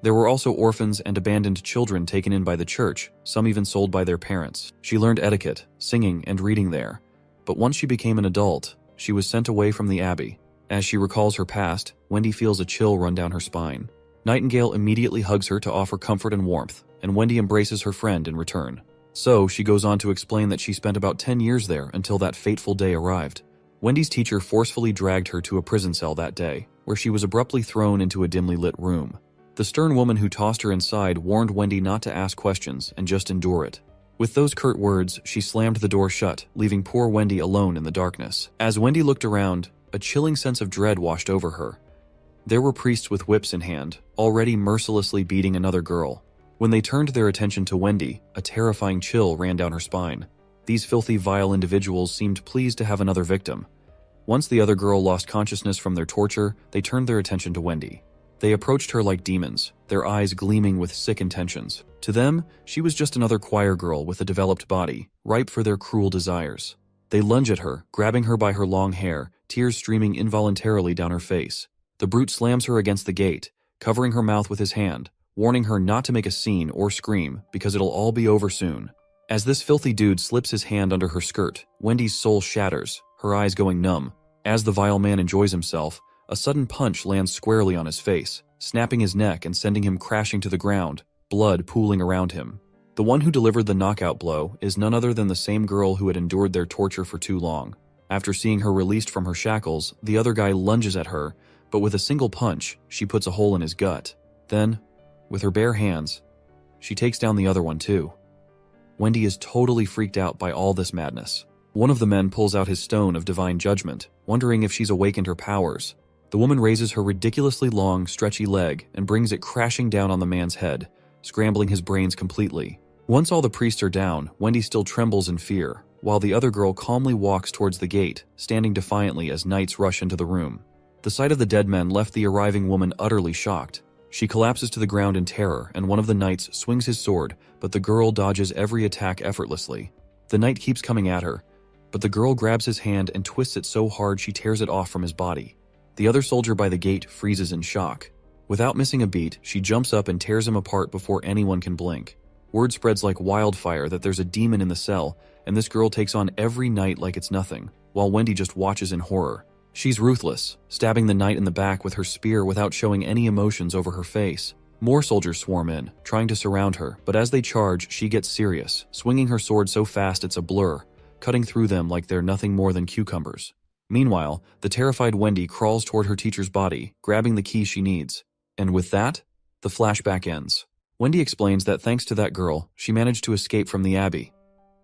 There were also orphans and abandoned children taken in by the church, some even sold by their parents. She learned etiquette, singing, and reading there. But once she became an adult, she was sent away from the abbey. As she recalls her past, Wendy feels a chill run down her spine. Nightingale immediately hugs her to offer comfort and warmth, and Wendy embraces her friend in return. So, she goes on to explain that she spent about 10 years there until that fateful day arrived. Wendy's teacher forcefully dragged her to a prison cell that day, where she was abruptly thrown into a dimly lit room. The stern woman who tossed her inside warned Wendy not to ask questions and just endure it. With those curt words, she slammed the door shut, leaving poor Wendy alone in the darkness. As Wendy looked around, a chilling sense of dread washed over her. There were priests with whips in hand, already mercilessly beating another girl. When they turned their attention to Wendy, a terrifying chill ran down her spine. These filthy, vile individuals seemed pleased to have another victim. Once the other girl lost consciousness from their torture, they turned their attention to Wendy. They approached her like demons, their eyes gleaming with sick intentions. To them, she was just another choir girl with a developed body, ripe for their cruel desires. They lunge at her, grabbing her by her long hair, tears streaming involuntarily down her face. The brute slams her against the gate, covering her mouth with his hand, warning her not to make a scene or scream because it'll all be over soon. As this filthy dude slips his hand under her skirt, Wendy's soul shatters, her eyes going numb. As the vile man enjoys himself, a sudden punch lands squarely on his face, snapping his neck and sending him crashing to the ground, blood pooling around him. The one who delivered the knockout blow is none other than the same girl who had endured their torture for too long. After seeing her released from her shackles, the other guy lunges at her, but with a single punch, she puts a hole in his gut. Then, with her bare hands, she takes down the other one too. Wendy is totally freaked out by all this madness. One of the men pulls out his stone of divine judgment, wondering if she's awakened her powers. The woman raises her ridiculously long, stretchy leg and brings it crashing down on the man's head, scrambling his brains completely. Once all the priests are down, Wendy still trembles in fear, while the other girl calmly walks towards the gate, standing defiantly as knights rush into the room. The sight of the dead men left the arriving woman utterly shocked. She collapses to the ground in terror, and one of the knights swings his sword, but the girl dodges every attack effortlessly. The knight keeps coming at her, but the girl grabs his hand and twists it so hard she tears it off from his body. The other soldier by the gate freezes in shock. Without missing a beat, she jumps up and tears him apart before anyone can blink. Word spreads like wildfire that there's a demon in the cell, and this girl takes on every knight like it's nothing, while Wendy just watches in horror. She's ruthless, stabbing the knight in the back with her spear without showing any emotions over her face. More soldiers swarm in, trying to surround her, but as they charge, she gets serious, swinging her sword so fast it's a blur, cutting through them like they're nothing more than cucumbers. Meanwhile, the terrified Wendy crawls toward her teacher's body, grabbing the key she needs. And with that, the flashback ends. Wendy explains that thanks to that girl, she managed to escape from the abbey.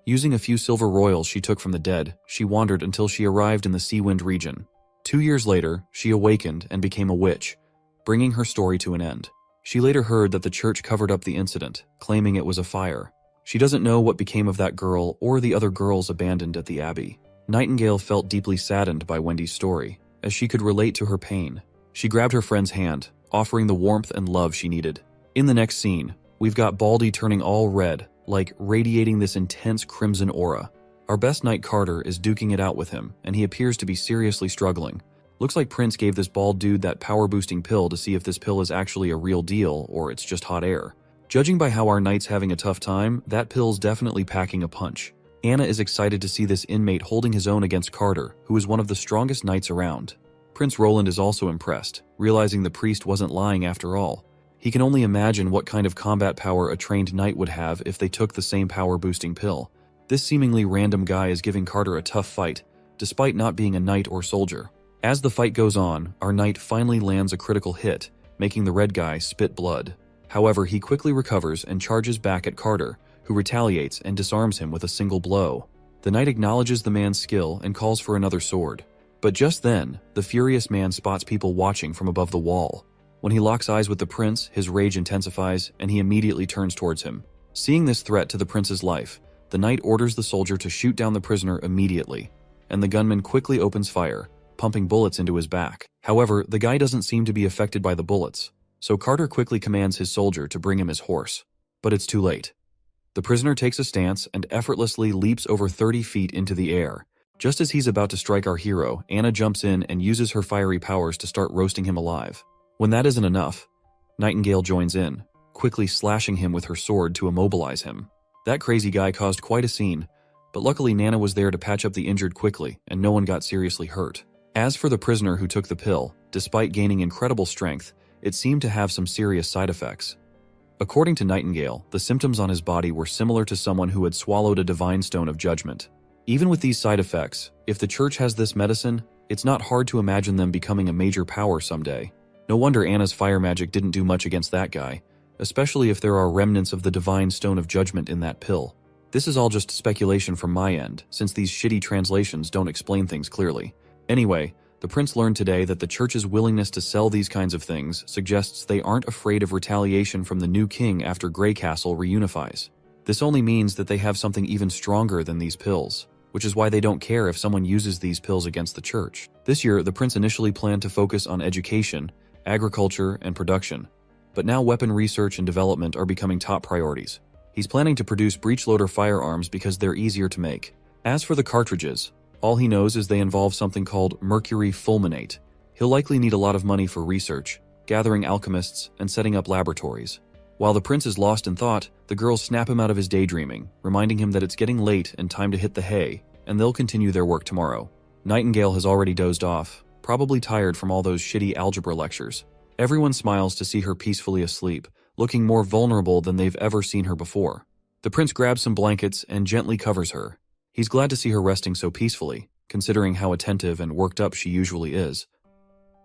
Using a few silver royals she took from the dead, she wandered until she arrived in the Seawind region. 2 years later, she awakened and became a witch, bringing her story to an end. She later heard that the church covered up the incident, claiming it was a fire. She doesn't know what became of that girl or the other girls abandoned at the abbey. Nightingale felt deeply saddened by Wendy's story, as she could relate to her pain. She grabbed her friend's hand, offering the warmth and love she needed. In the next scene, we've got Baldy turning all red, like radiating this intense crimson aura. Our best knight Carter is duking it out with him, and he appears to be seriously struggling. Looks like Prince gave this bald dude that power-boosting pill to see if this pill is actually a real deal or it's just hot air. Judging by how our knight's having a tough time, that pill's definitely packing a punch. Anna is excited to see this inmate holding his own against Carter, who is one of the strongest knights around. Prince Roland is also impressed, realizing the priest wasn't lying after all. He can only imagine what kind of combat power a trained knight would have if they took the same power-boosting pill. This seemingly random guy is giving Carter a tough fight, despite not being a knight or soldier. As the fight goes on, our knight finally lands a critical hit, making the red guy spit blood. However, he quickly recovers and charges back at Carter, who retaliates and disarms him with a single blow. The knight acknowledges the man's skill and calls for another sword. But just then, the furious man spots people watching from above the wall. When he locks eyes with the prince, his rage intensifies, and he immediately turns towards him. Seeing this threat to the prince's life, the knight orders the soldier to shoot down the prisoner immediately, and the gunman quickly opens fire, pumping bullets into his back. However, the guy doesn't seem to be affected by the bullets, so Carter quickly commands his soldier to bring him his horse. But it's too late. The prisoner takes a stance and effortlessly leaps over 30 feet into the air, Just as he's about to strike our hero, Anna jumps in and uses her fiery powers to start roasting him alive. When that isn't enough, Nightingale joins in, quickly slashing him with her sword to immobilize him. That crazy guy caused quite a scene, but luckily Nana was there to patch up the injured quickly, and no one got seriously hurt. As for the prisoner who took the pill, despite gaining incredible strength, it seemed to have some serious side effects. According to Nightingale, the symptoms on his body were similar to someone who had swallowed a divine stone of judgment. Even with these side effects, if the church has this medicine, it's not hard to imagine them becoming a major power someday. No wonder Anna's fire magic didn't do much against that guy, especially if there are remnants of the divine stone of judgment in that pill. This is all just speculation from my end, since these shitty translations don't explain things clearly. Anyway, the prince learned today that the church's willingness to sell these kinds of things suggests they aren't afraid of retaliation from the new king after Grey Castle reunifies. This only means that they have something even stronger than these pills, which is why they don't care if someone uses these pills against the church. This year, the prince initially planned to focus on education, agriculture, and production, but now weapon research and development are becoming top priorities. He's planning to produce breech-loader firearms because they're easier to make. As for the cartridges, all he knows is they involve something called mercury fulminate. He'll likely need a lot of money for research, gathering alchemists, and setting up laboratories. While the prince is lost in thought, the girls snap him out of his daydreaming, reminding him that it's getting late and time to hit the hay, and they'll continue their work tomorrow. Nightingale has already dozed off, probably tired from all those shitty algebra lectures. Everyone smiles to see her peacefully asleep, looking more vulnerable than they've ever seen her before. The prince grabs some blankets and gently covers her. He's glad to see her resting so peacefully, considering how attentive and worked up she usually is.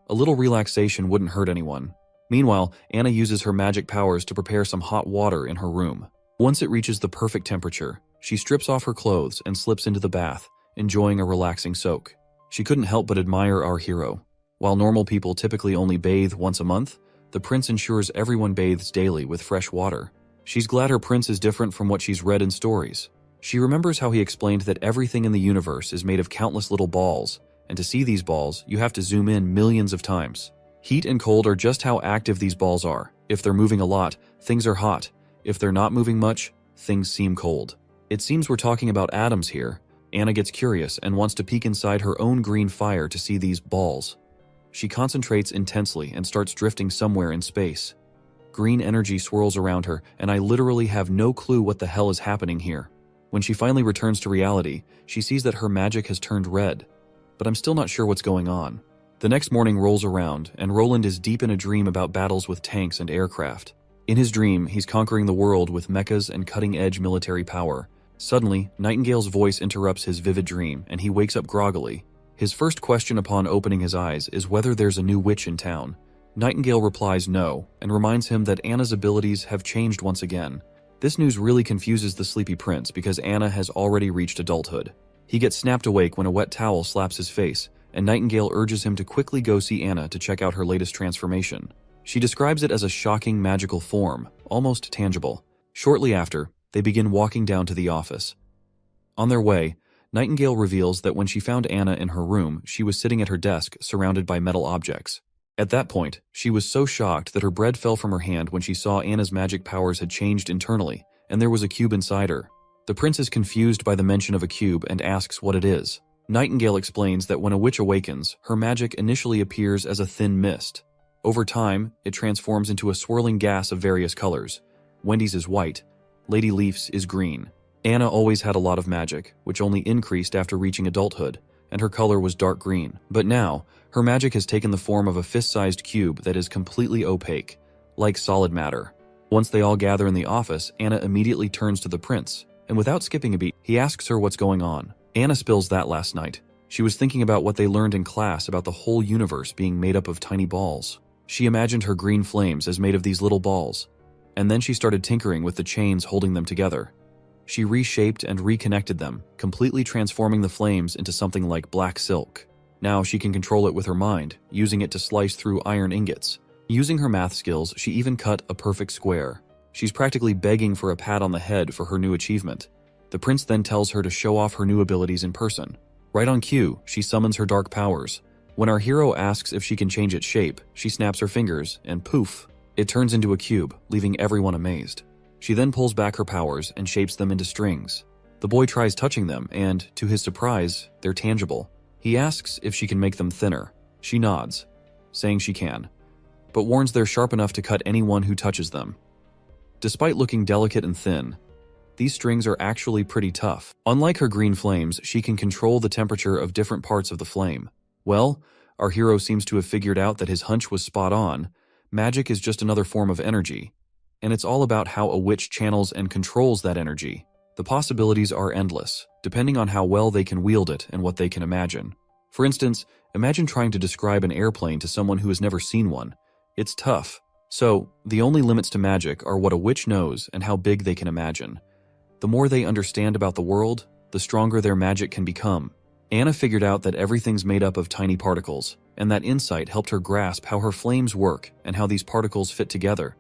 A little relaxation wouldn't hurt anyone. Meanwhile, Anna uses her magic powers to prepare some hot water in her room. Once it reaches the perfect temperature, she strips off her clothes and slips into the bath, enjoying a relaxing soak. She couldn't help but admire our hero. While normal people typically only bathe once a month, the prince ensures everyone bathes daily with fresh water. She's glad her prince is different from what she's read in stories. She remembers how he explained that everything in the universe is made of countless little balls, and to see these balls, you have to zoom in millions of times. Heat and cold are just how active these balls are. If they're moving a lot, things are hot. If they're not moving much, things seem cold. It seems we're talking about atoms here. Anna gets curious and wants to peek inside her own green fire to see these balls. She concentrates intensely and starts drifting somewhere in space. Green energy swirls around her, and I literally have no clue what the hell is happening here. When she finally returns to reality, she sees that her magic has turned red, but I'm still not sure what's going on. The next morning rolls around, and Roland is deep in a dream about battles with tanks and aircraft. In his dream, he's conquering the world with mechas and cutting-edge military power. Suddenly, Nightingale's voice interrupts his vivid dream, and he wakes up groggily. His first question upon opening his eyes is whether there's a new witch in town. Nightingale replies no, and reminds him that Anna's abilities have changed once again. This news really confuses the sleepy prince because Anna has already reached adulthood. He gets snapped awake when a wet towel slaps his face, and Nightingale urges him to quickly go see Anna to check out her latest transformation. She describes it as a shocking magical form, almost tangible. Shortly after, they begin walking down to the office. On their way, Nightingale reveals that when she found Anna in her room, she was sitting at her desk surrounded by metal objects. At that point, she was so shocked that her bread fell from her hand when she saw Anna's magic powers had changed internally, and there was a cube inside her. The prince is confused by the mention of a cube and asks what it is. Nightingale explains that when a witch awakens, her magic initially appears as a thin mist. Over time, it transforms into a swirling gas of various colors. Wendy's is white, Lady Leaf's is green. Anna always had a lot of magic, which only increased after reaching adulthood, and her color was dark green. But now, her magic has taken the form of a fist-sized cube that is completely opaque, like solid matter. Once they all gather in the office, Anna immediately turns to the prince, and without skipping a beat, he asks her what's going on. Anna spills that last night. She was thinking about what they learned in class about the whole universe being made up of tiny balls. She imagined her green flames as made of these little balls, and then she started tinkering with the chains holding them together. She reshaped and reconnected them, completely transforming the flames into something like black silk. Now she can control it with her mind, using it to slice through iron ingots. Using her math skills, she even cut a perfect square. She's practically begging for a pat on the head for her new achievement. The prince then tells her to show off her new abilities in person. Right on cue, she summons her dark powers. When our hero asks if she can change its shape, she snaps her fingers, and poof, it turns into a cube, leaving everyone amazed. She then pulls back her powers and shapes them into strings. The boy tries touching them, and, to his surprise, they're tangible. He asks if she can make them thinner. She nods, saying she can, but warns they're sharp enough to cut anyone who touches them. Despite looking delicate and thin, these strings are actually pretty tough. Unlike her green flames, she can control the temperature of different parts of the flame. Well, our hero seems to have figured out that his hunch was spot on. Magic is just another form of energy, and it's all about how a witch channels and controls that energy. The possibilities are endless, depending on how well they can wield it and what they can imagine. For instance, imagine trying to describe an airplane to someone who has never seen one. It's tough. So, the only limits to magic are what a witch knows and how big they can imagine. The more they understand about the world, the stronger their magic can become. Anna figured out that everything's made up of tiny particles, and that insight helped her grasp how her flames work and how these particles fit together.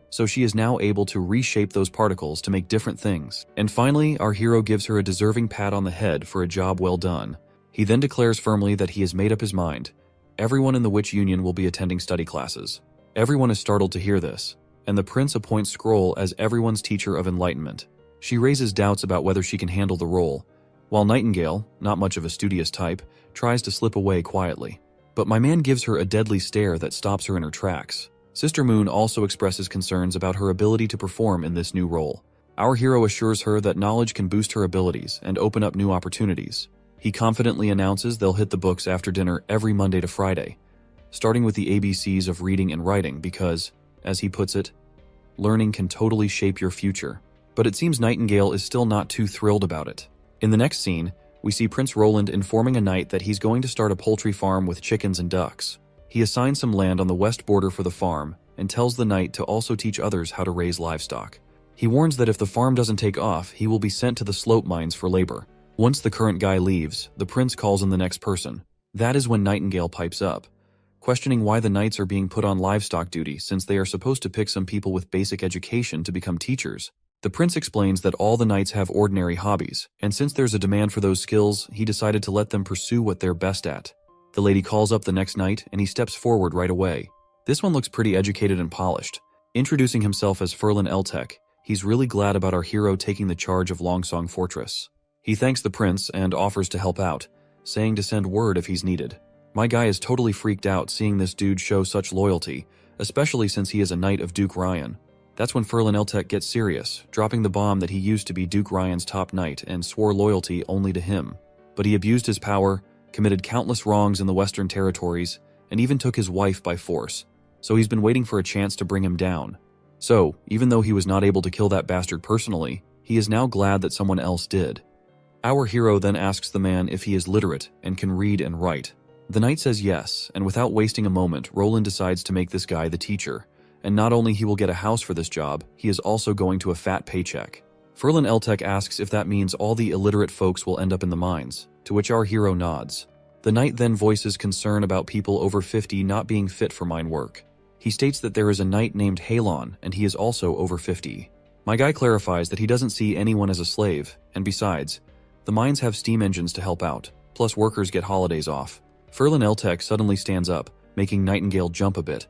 So she is now able to reshape those particles to make different things. And finally, our hero gives her a deserving pat on the head for a job well done. He then declares firmly that he has made up his mind. Everyone in the Witch Union will be attending study classes. Everyone is startled to hear this, and the prince appoints Scroll as everyone's teacher of enlightenment. She raises doubts about whether she can handle the role, while Nightingale, not much of a studious type, tries to slip away quietly. But my man gives her a deadly stare that stops her in her tracks. Sister Moon also expresses concerns about her ability to perform in this new role. Our hero assures her that knowledge can boost her abilities and open up new opportunities. He confidently announces they'll hit the books after dinner every Monday to Friday, starting with the ABCs of reading and writing because, as he puts it, learning can totally shape your future. But it seems Nightingale is still not too thrilled about it. In the next scene, we see Prince Roland informing a knight that he's going to start a poultry farm with chickens and ducks. He assigns some land on the west border for the farm and tells the knight to also teach others how to raise livestock. He warns that if the farm doesn't take off, he will be sent to the slope mines for labor. Once the current guy leaves, the prince calls in the next person. That is when Nightingale pipes up, questioning why the knights are being put on livestock duty since they are supposed to pick some people with basic education to become teachers. The prince explains that all the knights have ordinary hobbies, and since there's a demand for those skills, he decided to let them pursue what they're best at. The lady calls up the next knight, and he steps forward right away. This one looks pretty educated and polished. Introducing himself as Frieren Eltek, he's really glad about our hero taking the charge of Longsong Fortress. He thanks the prince and offers to help out, saying to send word if he's needed. My guy is totally freaked out seeing this dude show such loyalty, especially since he is a knight of Duke Ryan. That's when Frieren Eltek gets serious, dropping the bomb that he used to be Duke Ryan's top knight and swore loyalty only to him. But he abused his power, committed countless wrongs in the Western Territories, and even took his wife by force. So he's been waiting for a chance to bring him down. So, even though he was not able to kill that bastard personally, he is now glad that someone else did. Our hero then asks the man if he is literate and can read and write. The knight says yes, and without wasting a moment, Roland decides to make this guy the teacher. And not only he will get a house for this job, he is also going to a fat paycheck. Frieren Eltek asks if that means all the illiterate folks will end up in the mines, to which our hero nods. The knight then voices concern about people over 50 not being fit for mine work. He states that there is a knight named Halon, and he is also over 50. My guy clarifies that he doesn't see anyone as a slave, and besides, the mines have steam engines to help out, plus workers get holidays off. Frieren Eltek suddenly stands up, making Nightingale jump a bit,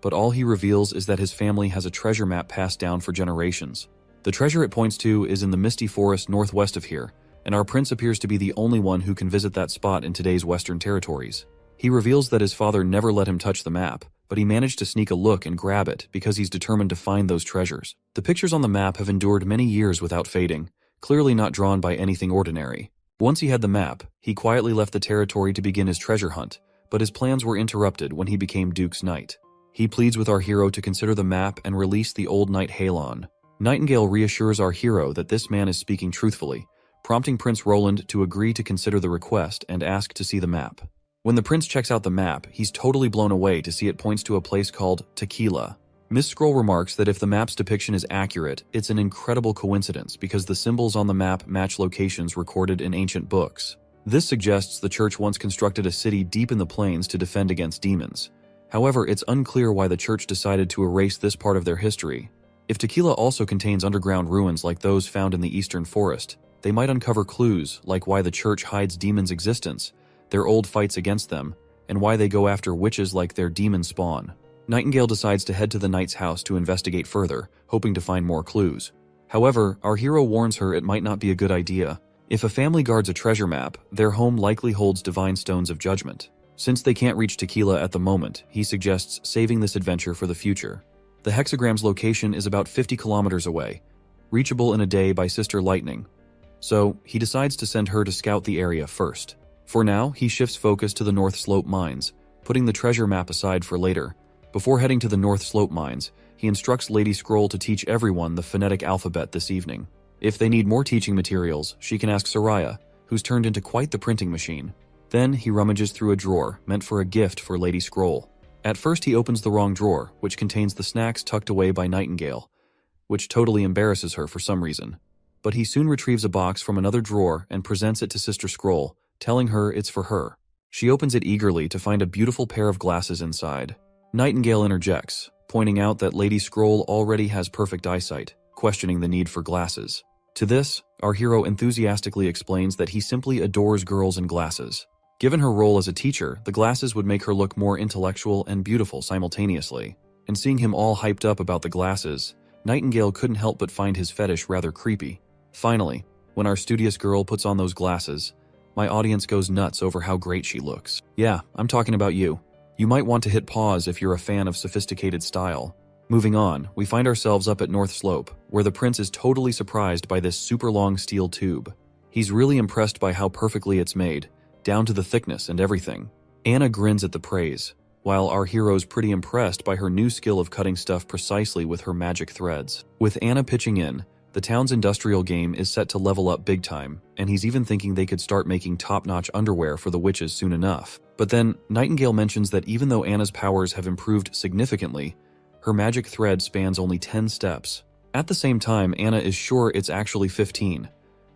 but all he reveals is that his family has a treasure map passed down for generations. The treasure it points to is in the misty forest northwest of here, and our prince appears to be the only one who can visit that spot in today's Western Territories. He reveals that his father never let him touch the map, but he managed to sneak a look and grab it because he's determined to find those treasures. The pictures on the map have endured many years without fading, clearly not drawn by anything ordinary. Once he had the map, he quietly left the territory to begin his treasure hunt, but his plans were interrupted when he became Duke's knight. He pleads with our hero to consider the map and release the old knight Halon. Nightingale reassures our hero that this man is speaking truthfully, prompting Prince Roland to agree to consider the request and ask to see the map. When the prince checks out the map, he's totally blown away to see it points to a place called Tequila. Miss Scroll remarks that if the map's depiction is accurate, it's an incredible coincidence because the symbols on the map match locations recorded in ancient books. This suggests the church once constructed a city deep in the plains to defend against demons. However, it's unclear why the church decided to erase this part of their history. If Tequila also contains underground ruins like those found in the eastern forest, they might uncover clues like why the church hides demons' existence, their old fights against them, and why they go after witches like their demon spawn. Nightingale decides to head to the knight's house to investigate further, hoping to find more clues. However, our hero warns her it might not be a good idea. If a family guards a treasure map, their home likely holds divine stones of judgment. Since they can't reach Tequila at the moment, he suggests saving this adventure for the future. The hexagram's location is about 50 kilometers away, reachable in a day by Sister Lightning. So, he decides to send her to scout the area first. For now, he shifts focus to the North Slope mines, putting the treasure map aside for later. Before heading to the North Slope mines, he instructs Lady Scroll to teach everyone the phonetic alphabet this evening. If they need more teaching materials, she can ask Soraya, who's turned into quite the printing machine. Then he rummages through a drawer meant for a gift for Lady Scroll. At first he opens the wrong drawer, which contains the snacks tucked away by Nightingale, which totally embarrasses her for some reason. But he soon retrieves a box from another drawer and presents it to Sister Scroll, telling her it's for her. She opens it eagerly to find a beautiful pair of glasses inside. Nightingale interjects, pointing out that Lady Scroll already has perfect eyesight, questioning the need for glasses. To this, our hero enthusiastically explains that he simply adores girls in glasses. Given her role as a teacher, the glasses would make her look more intellectual and beautiful simultaneously. And seeing him all hyped up about the glasses, Nightingale couldn't help but find his fetish rather creepy. Finally, when our studious girl puts on those glasses, my audience goes nuts over how great she looks. Yeah, I'm talking about you. You might want to hit pause if you're a fan of sophisticated style. Moving on, we find ourselves up at North Slope, where the prince is totally surprised by this super long steel tube. He's really impressed by how perfectly it's made, down to the thickness and everything. Anna grins at the praise, while our hero's pretty impressed by her new skill of cutting stuff precisely with her magic threads. With Anna pitching in, the town's industrial game is set to level up big time, and he's even thinking they could start making top-notch underwear for the witches soon enough. But then, Nightingale mentions that even though Anna's powers have improved significantly, her magic thread spans only 10 steps. At the same time, Anna is sure it's actually 15,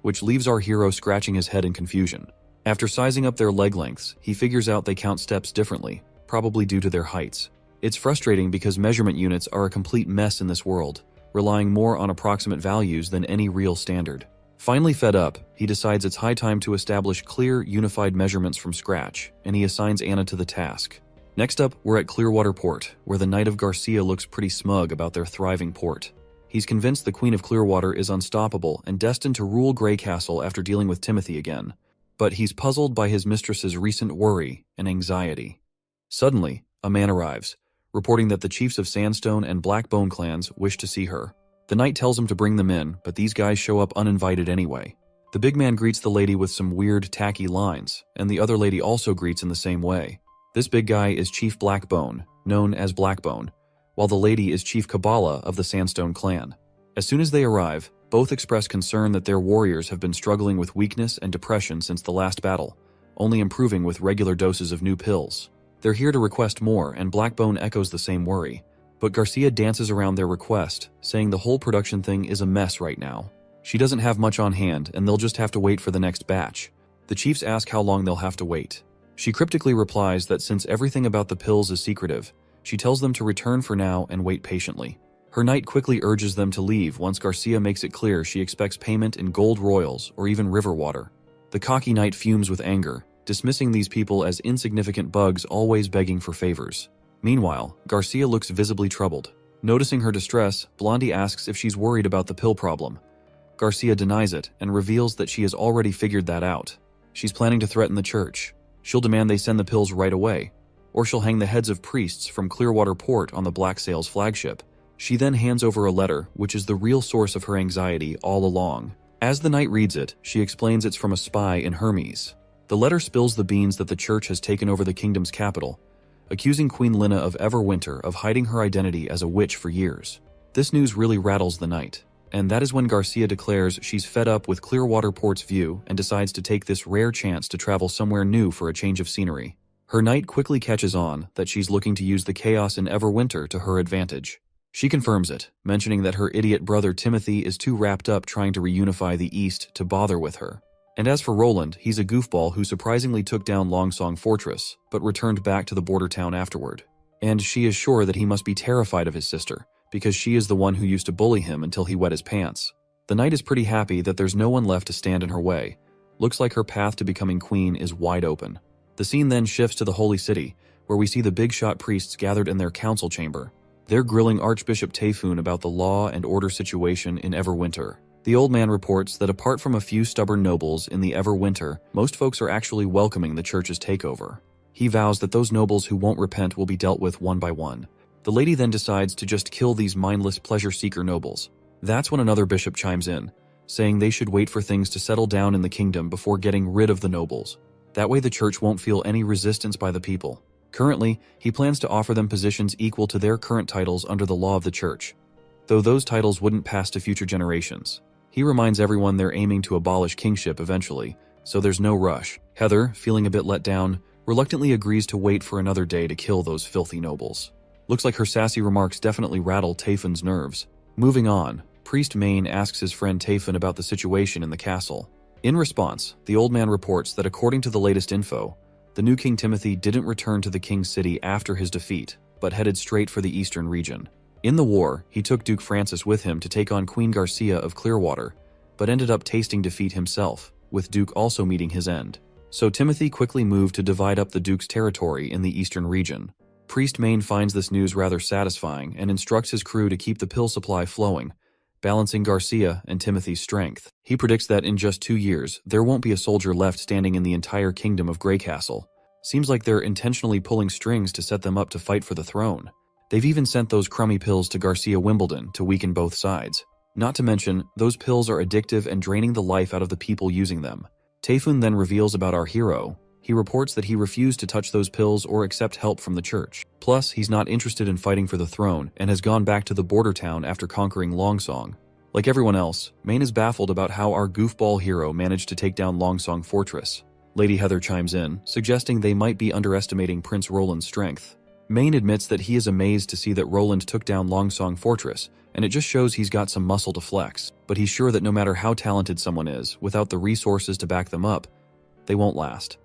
which leaves our hero scratching his head in confusion. After sizing up their leg lengths, he figures out they count steps differently, probably due to their heights. It's frustrating because measurement units are a complete mess in this world, relying more on approximate values than any real standard. Finally fed up, he decides it's high time to establish clear, unified measurements from scratch, and he assigns Anna to the task. Next up, we're at Clearwater Port, where the Knight of Garcia looks pretty smug about their thriving port. He's convinced the Queen of Clearwater is unstoppable and destined to rule Grey Castle after dealing with Timothy again. But he's puzzled by his mistress's recent worry and anxiety. Suddenly, a man arrives, reporting that the chiefs of Sandstone and Blackbone clans wish to see her. The knight tells him to bring them in, but these guys show up uninvited anyway. The big man greets the lady with some weird, tacky lines, and the other lady also greets in the same way. This big guy is Chief Blackbone, known as Blackbone, while the lady is Chief Kabbalah of the Sandstone clan. As soon as they arrive, both express concern that their warriors have been struggling with weakness and depression since the last battle, only improving with regular doses of new pills. They're here to request more, and Blackbone echoes the same worry. But Garcia dances around their request, saying the whole production thing is a mess right now. She doesn't have much on hand, and they'll just have to wait for the next batch. The chiefs ask how long they'll have to wait. She cryptically replies that since everything about the pills is secretive, she tells them to return for now and wait patiently. Her knight quickly urges them to leave once Garcia makes it clear she expects payment in gold royals or even river water. The cocky knight fumes with anger, dismissing these people as insignificant bugs always begging for favors. Meanwhile, Garcia looks visibly troubled. Noticing her distress, Blondie asks if she's worried about the pill problem. Garcia denies it and reveals that she has already figured that out. She's planning to threaten the church. She'll demand they send the pills right away, or she'll hang the heads of priests from Clearwater Port on the Black Sails flagship. She then hands over a letter, which is the real source of her anxiety all along. As the knight reads it, she explains it's from a spy in Hermes. The letter spills the beans that the church has taken over the kingdom's capital, accusing Queen Lina of Everwinter of hiding her identity as a witch for years. This news really rattles the knight, and that is when Garcia declares she's fed up with Clearwater Port's view and decides to take this rare chance to travel somewhere new for a change of scenery. Her knight quickly catches on that she's looking to use the chaos in Everwinter to her advantage. She confirms it, mentioning that her idiot brother Timothy is too wrapped up trying to reunify the East to bother with her. And as for Roland, he's a goofball who surprisingly took down Longsong Fortress, but returned back to the border town afterward. And she is sure that he must be terrified of his sister, because she is the one who used to bully him until he wet his pants. The knight is pretty happy that there's no one left to stand in her way. Looks like her path to becoming queen is wide open. The scene then shifts to the Holy City, where we see the big shot priests gathered in their council chamber. They're grilling Archbishop Taefun about the law and order situation in Everwinter. The old man reports that apart from a few stubborn nobles in the Everwinter, most folks are actually welcoming the church's takeover. He vows that those nobles who won't repent will be dealt with one by one. The lady then decides to just kill these mindless pleasure-seeker nobles. That's when another bishop chimes in, saying they should wait for things to settle down in the kingdom before getting rid of the nobles. That way the church won't feel any resistance by the people. Currently, he plans to offer them positions equal to their current titles under the law of the church, though those titles wouldn't pass to future generations. He reminds everyone they're aiming to abolish kingship eventually, so there's no rush. Heather, feeling a bit let down, reluctantly agrees to wait for another day to kill those filthy nobles. Looks like her sassy remarks definitely rattle Taefun's nerves. Moving on, Priest Main asks his friend Taefun about the situation in the castle. In response, the old man reports that according to the latest info, the new King Timothy didn't return to the king's city after his defeat, but headed straight for the eastern region. In the war, he took Duke Francis with him to take on Queen Garcia of Clearwater, but ended up tasting defeat himself, with Duke also meeting his end. So Timothy quickly moved to divide up the Duke's territory in the eastern region. Priest Main finds this news rather satisfying and instructs his crew to keep the pill supply flowing, balancing Garcia and Timothy's strength. He predicts that in just 2 years, there won't be a soldier left standing in the entire kingdom of Greycastle. Seems like they're intentionally pulling strings to set them up to fight for the throne. They've even sent those crummy pills to Garcia Wimbledon to weaken both sides. Not to mention, those pills are addictive and draining the life out of the people using them. Taefun then reveals about our hero. He reports that he refused to touch those pills or accept help from the church. Plus, he's not interested in fighting for the throne and has gone back to the border town after conquering Longsong. Like everyone else, Main is baffled about how our goofball hero managed to take down Longsong Fortress. Lady Heather chimes in, suggesting they might be underestimating Prince Roland's strength. Main admits that he is amazed to see that Roland took down Longsong Fortress, and it just shows he's got some muscle to flex, but he's sure that no matter how talented someone is, without the resources to back them up, they won't last.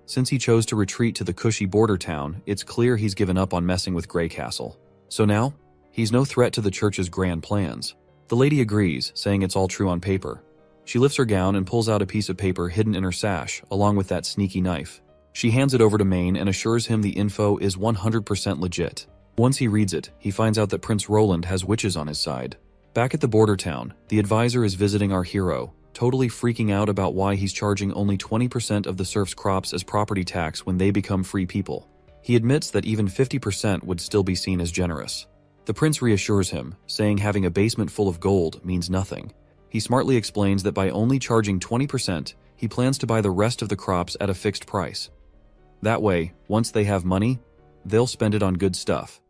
Since he chose to retreat to the cushy border town, it's clear he's given up on messing with Greycastle. So now, he's no threat to the church's grand plans. The lady agrees, saying it's all true on paper. She lifts her gown and pulls out a piece of paper hidden in her sash, along with that sneaky knife. She hands it over to Main and assures him the info is 100% legit. Once he reads it, he finds out that Prince Roland has witches on his side. Back at the border town, the advisor is visiting our hero, totally freaking out about why he's charging only 20% of the serfs' crops as property tax when they become free people. He admits that even 50% would still be seen as generous. The prince reassures him, saying having a basement full of gold means nothing. He smartly explains that by only charging 20%, he plans to buy the rest of the crops at a fixed price. That way, once they have money, they'll spend it on good stuff.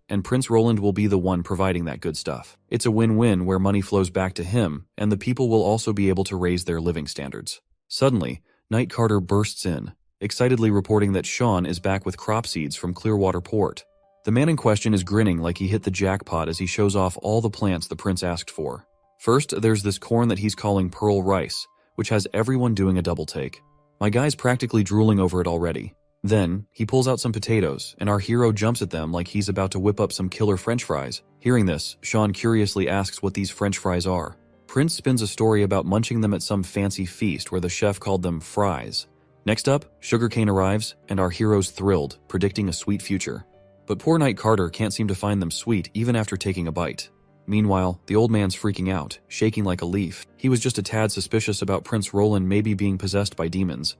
And Prince Roland will be the one providing that good stuff. It's a win-win where money flows back to him, and the people will also be able to raise their living standards. Suddenly, Knight Carter bursts in, excitedly reporting that Sean is back with crop seeds from Clearwater Port. The man in question is grinning like he hit the jackpot as he shows off all the plants the prince asked for. First, there's this corn that he's calling Pearl Rice, which has everyone doing a double take. My guy's practically drooling over it already. Then, he pulls out some potatoes, and our hero jumps at them like he's about to whip up some killer french fries. Hearing this, Sean curiously asks what these french fries are. Prince spins a story about munching them at some fancy feast where the chef called them fries. Next up, sugarcane arrives, and our hero's thrilled, predicting a sweet future. But poor Knight Carter can't seem to find them sweet even after taking a bite. Meanwhile, the old man's freaking out, shaking like a leaf. He was just a tad suspicious about Prince Roland maybe being possessed by demons.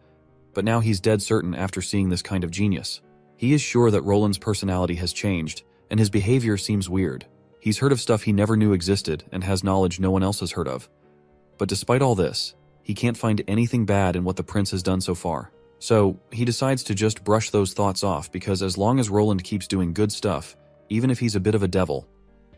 But now he's dead certain after seeing this kind of genius. He is sure that Roland's personality has changed, and his behavior seems weird. He's heard of stuff he never knew existed and has knowledge no one else has heard of. But despite all this, he can't find anything bad in what the prince has done so far. So, he decides to just brush those thoughts off because as long as Roland keeps doing good stuff, even if he's a bit of a devil,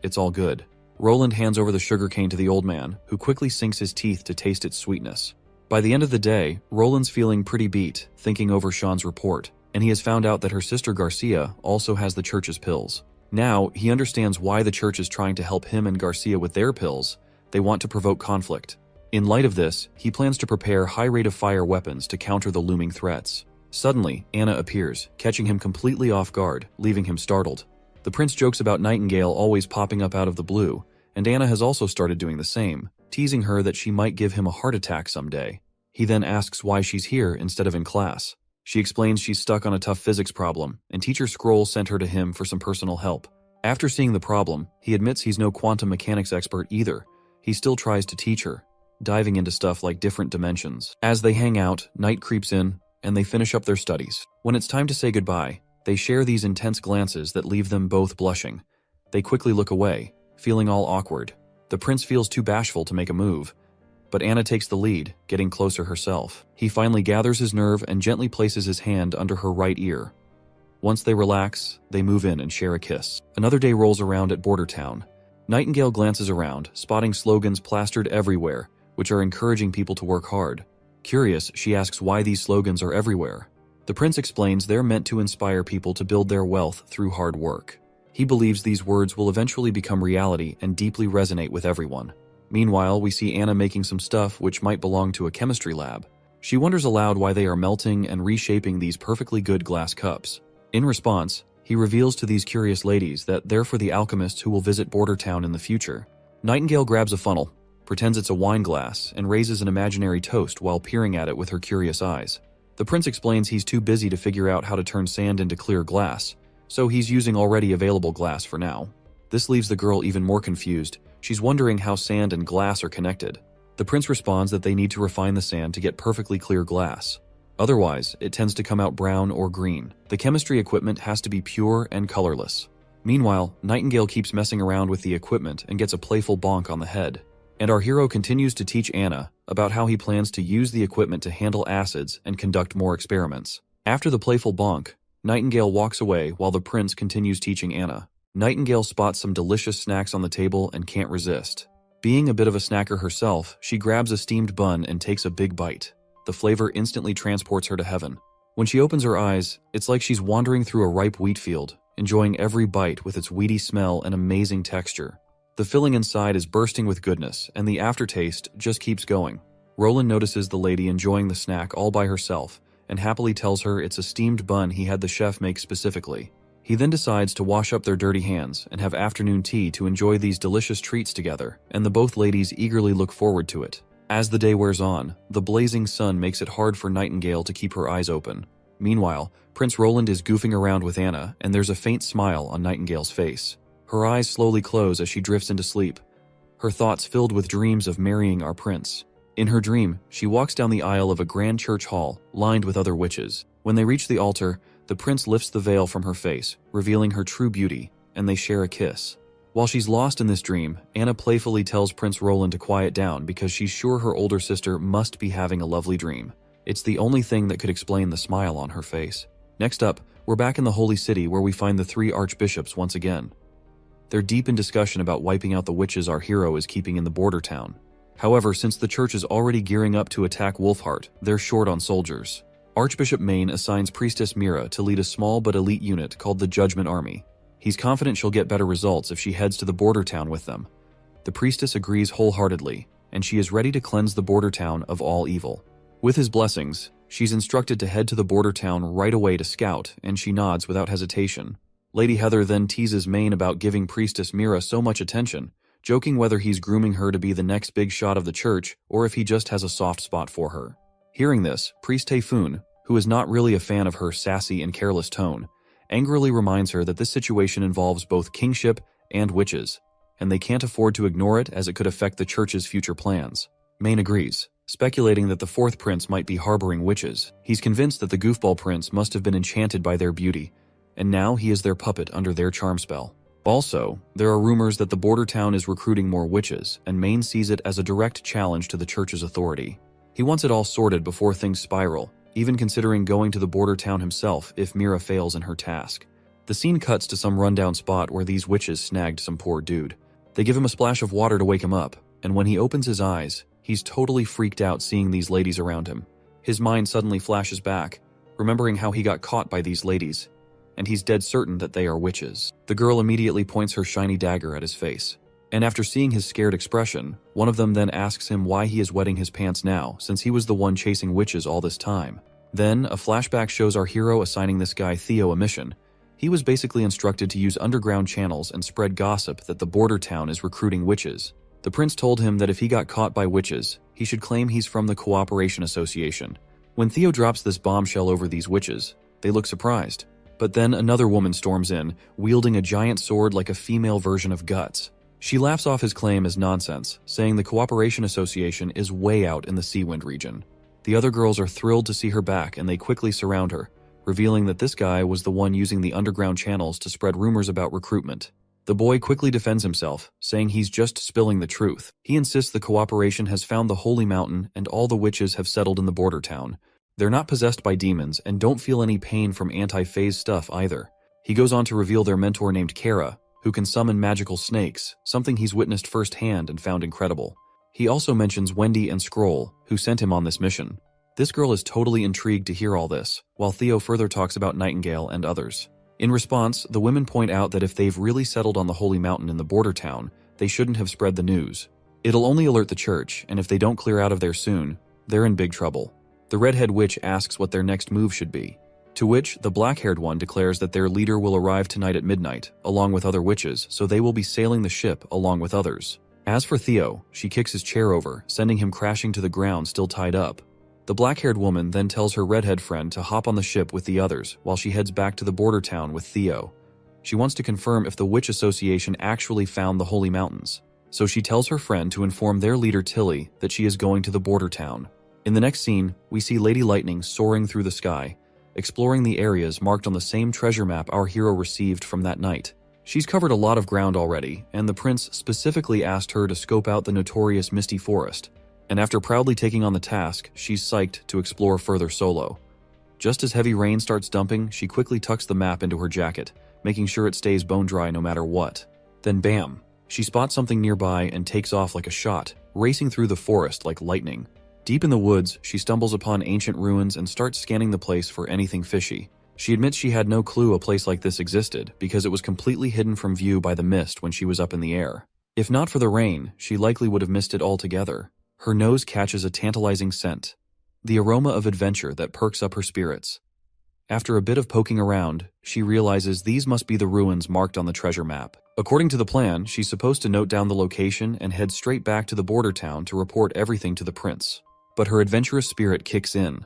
it's all good. Roland hands over the sugarcane to the old man, who quickly sinks his teeth to taste its sweetness. By the end of the day, Roland's feeling pretty beat, thinking over Sean's report, and he has found out that her sister Garcia also has the church's pills. Now, he understands why the church is trying to help him and Garcia with their pills. They want to provoke conflict. In light of this, he plans to prepare high rate of fire weapons to counter the looming threats. Suddenly, Anna appears, catching him completely off guard, leaving him startled. The prince jokes about Nightingale always popping up out of the blue, and Anna has also started doing the same, teasing her that she might give him a heart attack someday. He then asks why she's here instead of in class. She explains she's stuck on a tough physics problem, and Teacher Scroll sent her to him for some personal help. After seeing the problem, he admits he's no quantum mechanics expert either. He still tries to teach her, diving into stuff like different dimensions. As they hang out, night creeps in, and they finish up their studies. When it's time to say goodbye, they share these intense glances that leave them both blushing. They quickly look away, feeling all awkward. The prince feels too bashful to make a move, but Anna takes the lead, getting closer herself. He finally gathers his nerve and gently places his hand under her right ear. Once they relax, they move in and share a kiss. Another day rolls around at Border Town. Nightingale glances around, spotting slogans plastered everywhere, which are encouraging people to work hard. Curious, she asks why these slogans are everywhere. The prince explains they're meant to inspire people to build their wealth through hard work. He believes these words will eventually become reality and deeply resonate with everyone. Meanwhile, we see Anna making some stuff which might belong to a chemistry lab. She wonders aloud why they are melting and reshaping these perfectly good glass cups. In response, he reveals to these curious ladies that they're for the alchemists who will visit Border Town in the future. Nightingale grabs a funnel, pretends it's a wine glass, and raises an imaginary toast while peering at it with her curious eyes. The prince explains he's too busy to figure out how to turn sand into clear glass, so he's using already available glass for now. This leaves the girl even more confused. She's wondering how sand and glass are connected. The prince responds that they need to refine the sand to get perfectly clear glass. Otherwise, it tends to come out brown or green. The chemistry equipment has to be pure and colorless. Meanwhile, Nightingale keeps messing around with the equipment and gets a playful bonk on the head. And our hero continues to teach Anna about how he plans to use the equipment to handle acids and conduct more experiments. After the playful bonk, Nightingale walks away while the prince continues teaching Anna. Nightingale spots some delicious snacks on the table and can't resist. Being a bit of a snacker herself, she grabs a steamed bun and takes a big bite. The flavor instantly transports her to heaven. When she opens her eyes, it's like she's wandering through a ripe wheat field, enjoying every bite with its weedy smell and amazing texture. The filling inside is bursting with goodness, and the aftertaste just keeps going. Roland notices the lady enjoying the snack all by herself, and happily tells her it's a steamed bun he had the chef make specifically. He then decides to wash up their dirty hands and have afternoon tea to enjoy these delicious treats together, and the both ladies eagerly look forward to it. As the day wears on, the blazing sun makes it hard for Nightingale to keep her eyes open. Meanwhile, Prince Roland is goofing around with Anna, and there's a faint smile on Nightingale's face. Her eyes slowly close as she drifts into sleep, her thoughts filled with dreams of marrying our prince. In her dream, she walks down the aisle of a grand church hall, lined with other witches. When they reach the altar, the prince lifts the veil from her face, revealing her true beauty, and they share a kiss. While she's lost in this dream, Anna playfully tells Prince Roland to quiet down because she's sure her older sister must be having a lovely dream. It's the only thing that could explain the smile on her face. Next up, we're back in the Holy City where we find the three archbishops once again. They're deep in discussion about wiping out the witches our hero is keeping in the border town. However, since the church is already gearing up to attack Wolfheart, they're short on soldiers. Archbishop Maine assigns Priestess Mira to lead a small but elite unit called the Judgment Army. He's confident she'll get better results if she heads to the border town with them. The priestess agrees wholeheartedly, and she is ready to cleanse the border town of all evil. With his blessings, she's instructed to head to the border town right away to scout, and she nods without hesitation. Lady Heather then teases Maine about giving Priestess Mira so much attention, joking whether he's grooming her to be the next big shot of the church or if he just has a soft spot for her. Hearing this, Priest Taefoon, who is not really a fan of her sassy and careless tone, angrily reminds her that this situation involves both kingship and witches, and they can't afford to ignore it as it could affect the church's future plans. Maine agrees, speculating that the fourth prince might be harboring witches. He's convinced that the goofball prince must have been enchanted by their beauty, and now he is their puppet under their charm spell. Also, there are rumors that the border town is recruiting more witches, and Maine sees it as a direct challenge to the church's authority. He wants it all sorted before things spiral, even considering going to the border town himself if Mira fails in her task. The scene cuts to some rundown spot where these witches snagged some poor dude. They give him a splash of water to wake him up, and when he opens his eyes, he's totally freaked out seeing these ladies around him. His mind suddenly flashes back, remembering how he got caught by these ladies, and he's dead certain that they are witches. The girl immediately points her shiny dagger at his face, and after seeing his scared expression, one of them then asks him why he is wetting his pants now, since he was the one chasing witches all this time. Then, a flashback shows our hero assigning this guy Theo a mission. He was basically instructed to use underground channels and spread gossip that the border town is recruiting witches. The prince told him that if he got caught by witches, he should claim he's from the Cooperation Association. When Theo drops this bombshell over these witches, they look surprised, But then another woman storms in, wielding a giant sword like a female version of Guts. She laughs off his claim as nonsense, saying the Cooperation Association is way out in the Seawind region. The other girls are thrilled to see her back and they quickly surround her, revealing that this guy was the one using the underground channels to spread rumors about recruitment. The boy quickly defends himself, saying he's just spilling the truth. He insists the Cooperation has found the Holy Mountain and all the witches have settled in the border town. They're not possessed by demons and don't feel any pain from anti-phase stuff either. He goes on to reveal their mentor named Kara, who can summon magical snakes, something he's witnessed firsthand and found incredible. He also mentions Wendy and Scroll, who sent him on this mission. This girl is totally intrigued to hear all this, while Theo further talks about Nightingale and others. In response, the women point out that if they've really settled on the Holy Mountain in the border town, they shouldn't have spread the news. It'll only alert the church, and if they don't clear out of there soon, they're in big trouble. The redhead witch asks what their next move should be, to which the black-haired one declares that their leader will arrive tonight at midnight, along with other witches, so they will be sailing the ship along with others. As for Theo, she kicks his chair over, sending him crashing to the ground still tied up. The black-haired woman then tells her redhead friend to hop on the ship with the others while she heads back to the border town with Theo. She wants to confirm if the Witch Association actually found the Holy Mountains, so she tells her friend to inform their leader Tilly that she is going to the border town. In the next scene, we see Lady Lightning soaring through the sky, exploring the areas marked on the same treasure map our hero received from that night. She's covered a lot of ground already, and the prince specifically asked her to scope out the notorious Misty Forest, and after proudly taking on the task, she's psyched to explore further solo. Just as heavy rain starts dumping, she quickly tucks the map into her jacket, making sure it stays bone dry no matter what. Then bam! She spots something nearby and takes off like a shot, racing through the forest like lightning. Deep in the woods, she stumbles upon ancient ruins and starts scanning the place for anything fishy. She admits she had no clue a place like this existed because it was completely hidden from view by the mist when she was up in the air. If not for the rain, she likely would have missed it altogether. Her nose catches a tantalizing scent, the aroma of adventure that perks up her spirits. After a bit of poking around, she realizes these must be the ruins marked on the treasure map. According to the plan, she's supposed to note down the location and head straight back to the border town to report everything to the prince. But her adventurous spirit kicks in,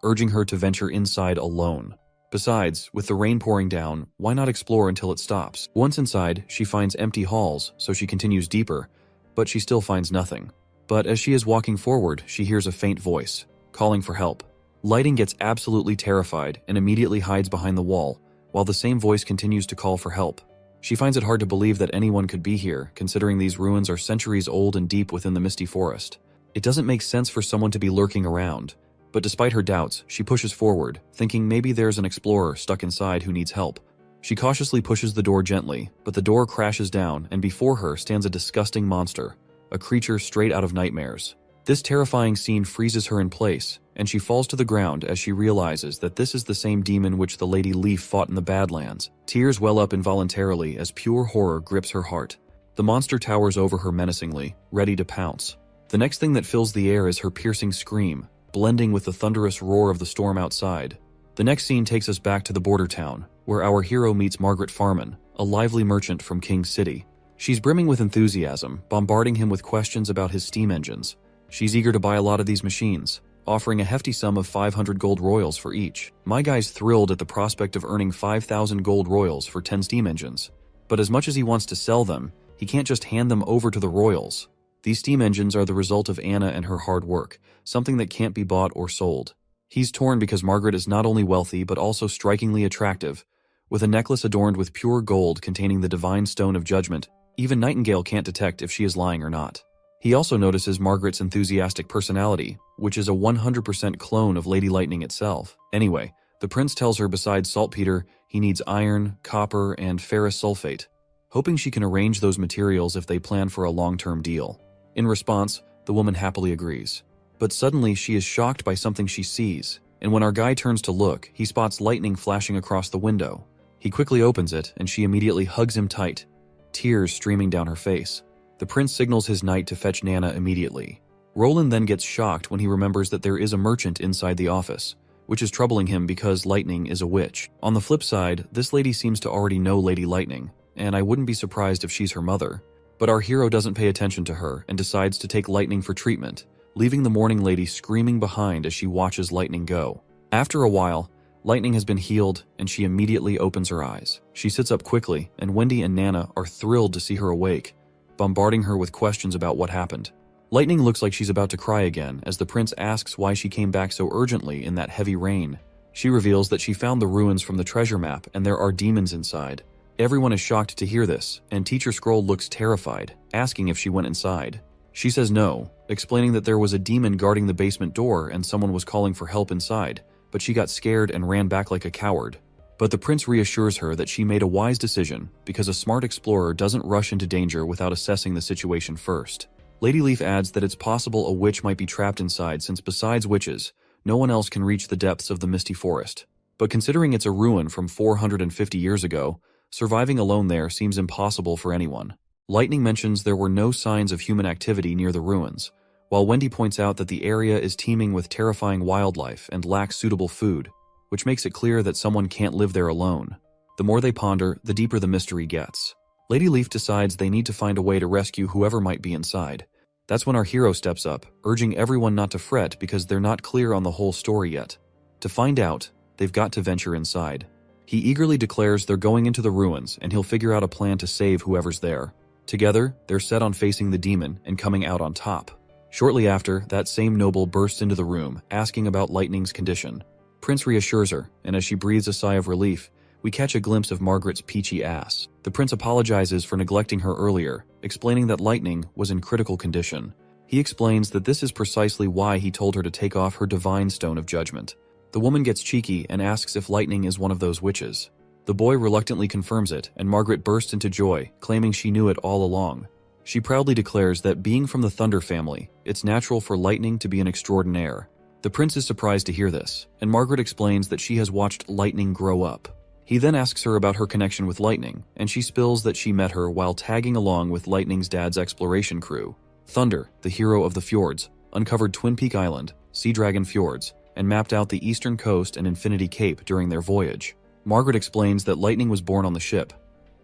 urging her to venture inside alone. Besides, with the rain pouring down, why not explore until it stops? Once inside, she finds empty halls, so she continues deeper, but she still finds nothing. But as she is walking forward, she hears a faint voice, calling for help. Lighting gets absolutely terrified and immediately hides behind the wall, while the same voice continues to call for help. She finds it hard to believe that anyone could be here, considering these ruins are centuries old and deep within the misty forest. It doesn't make sense for someone to be lurking around, but despite her doubts, she pushes forward, thinking maybe there's an explorer stuck inside who needs help. She cautiously pushes the door gently, but the door crashes down and before her stands a disgusting monster, a creature straight out of nightmares. This terrifying scene freezes her in place, and she falls to the ground as she realizes that this is the same demon which the Lady Leaf fought in the Badlands. Tears well up involuntarily as pure horror grips her heart. The monster towers over her menacingly, ready to pounce. The next thing that fills the air is her piercing scream, blending with the thunderous roar of the storm outside. The next scene takes us back to the border town, where our hero meets Margaret Farman, a lively merchant from King's City. She's brimming with enthusiasm, bombarding him with questions about his steam engines. She's eager to buy a lot of these machines, offering a hefty sum of 500 gold royals for each. My guy's thrilled at the prospect of earning 5,000 gold royals for 10 steam engines. But as much as he wants to sell them, he can't just hand them over to the royals. These steam engines are the result of Anna and her hard work, something that can't be bought or sold. He's torn because Margaret is not only wealthy but also strikingly attractive. With a necklace adorned with pure gold containing the divine stone of judgment, even Nightingale can't detect if she is lying or not. He also notices Margaret's enthusiastic personality, which is a 100% clone of Lady Lightning itself. Anyway, the prince tells her besides saltpeter, he needs iron, copper, and ferrous sulfate, hoping she can arrange those materials if they plan for a long-term deal. In response, the woman happily agrees. But suddenly she is shocked by something she sees, and when our guy turns to look, he spots lightning flashing across the window. He quickly opens it, and she immediately hugs him tight, tears streaming down her face. The prince signals his knight to fetch Nana immediately. Roland then gets shocked when he remembers that there is a merchant inside the office, which is troubling him because Lightning is a witch. On the flip side, this lady seems to already know Lady Lightning, and I wouldn't be surprised if she's her mother. But our hero doesn't pay attention to her and decides to take Lightning for treatment, leaving the morning lady screaming behind as she watches Lightning go. After a while, Lightning has been healed, and she immediately opens her eyes. She sits up quickly, and Wendy and Nana are thrilled to see her awake, bombarding her with questions about what happened. Lightning looks like she's about to cry again as the prince asks why she came back so urgently in that heavy rain. She reveals that she found the ruins from the treasure map and there are demons inside. Everyone is shocked to hear this, and Teacher Scroll looks terrified, asking if she went inside. She says no, explaining that there was a demon guarding the basement door and someone was calling for help inside, but she got scared and ran back like a coward. But the prince reassures her that she made a wise decision because a smart explorer doesn't rush into danger without assessing the situation first. Lady Leaf adds that it's possible a witch might be trapped inside since besides witches, no one else can reach the depths of the misty forest. But considering it's a ruin from 450 years ago, surviving alone there seems impossible for anyone. Lightning mentions there were no signs of human activity near the ruins, while Wendy points out that the area is teeming with terrifying wildlife and lacks suitable food, which makes it clear that someone can't live there alone. The more they ponder, the deeper the mystery gets. Lady Leaf decides they need to find a way to rescue whoever might be inside. That's when our hero steps up, urging everyone not to fret because they're not clear on the whole story yet. To find out, they've got to venture inside. He eagerly declares they're going into the ruins and he'll figure out a plan to save whoever's there. Together, they're set on facing the demon and coming out on top. Shortly after, that same noble bursts into the room, asking about Lightning's condition. Prince reassures her, and as she breathes a sigh of relief, we catch a glimpse of Margaret's peachy ass. The prince apologizes for neglecting her earlier, explaining that Lightning was in critical condition. He explains that this is precisely why he told her to take off her divine stone of judgment. The woman gets cheeky and asks if Lightning is one of those witches. The boy reluctantly confirms it, and Margaret bursts into joy, claiming she knew it all along. She proudly declares that being from the Thunder family, it's natural for Lightning to be an extraordinaire. The prince is surprised to hear this, and Margaret explains that she has watched Lightning grow up. He then asks her about her connection with Lightning, and she spills that she met her while tagging along with Lightning's dad's exploration crew. Thunder, the hero of the fjords, uncovered Twin Peak Island, Sea Dragon Fjords, and mapped out the eastern coast and Infinity Cape during their voyage. Margaret explains that Lightning was born on the ship,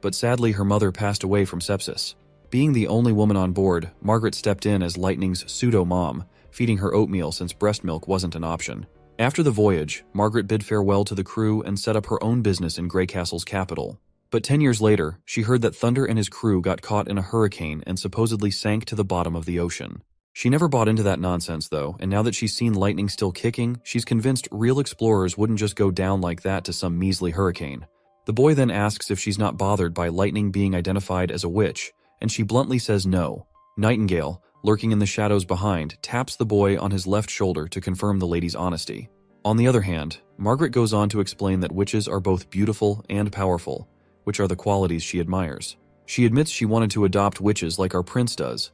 but sadly her mother passed away from sepsis. Being the only woman on board, Margaret stepped in as Lightning's pseudo-mom, feeding her oatmeal since breast milk wasn't an option. After the voyage, Margaret bid farewell to the crew and set up her own business in Greycastle's capital. But 10 years later, she heard that Thunder and his crew got caught in a hurricane and supposedly sank to the bottom of the ocean. She never bought into that nonsense though, and now that she's seen Lightning still kicking, she's convinced real explorers wouldn't just go down like that to some measly hurricane. The boy then asks if she's not bothered by Lightning being identified as a witch, and she bluntly says no. Nightingale, lurking in the shadows behind, taps the boy on his left shoulder to confirm the lady's honesty. On the other hand, Margaret goes on to explain that witches are both beautiful and powerful, which are the qualities she admires. She admits she wanted to adopt witches like our prince does,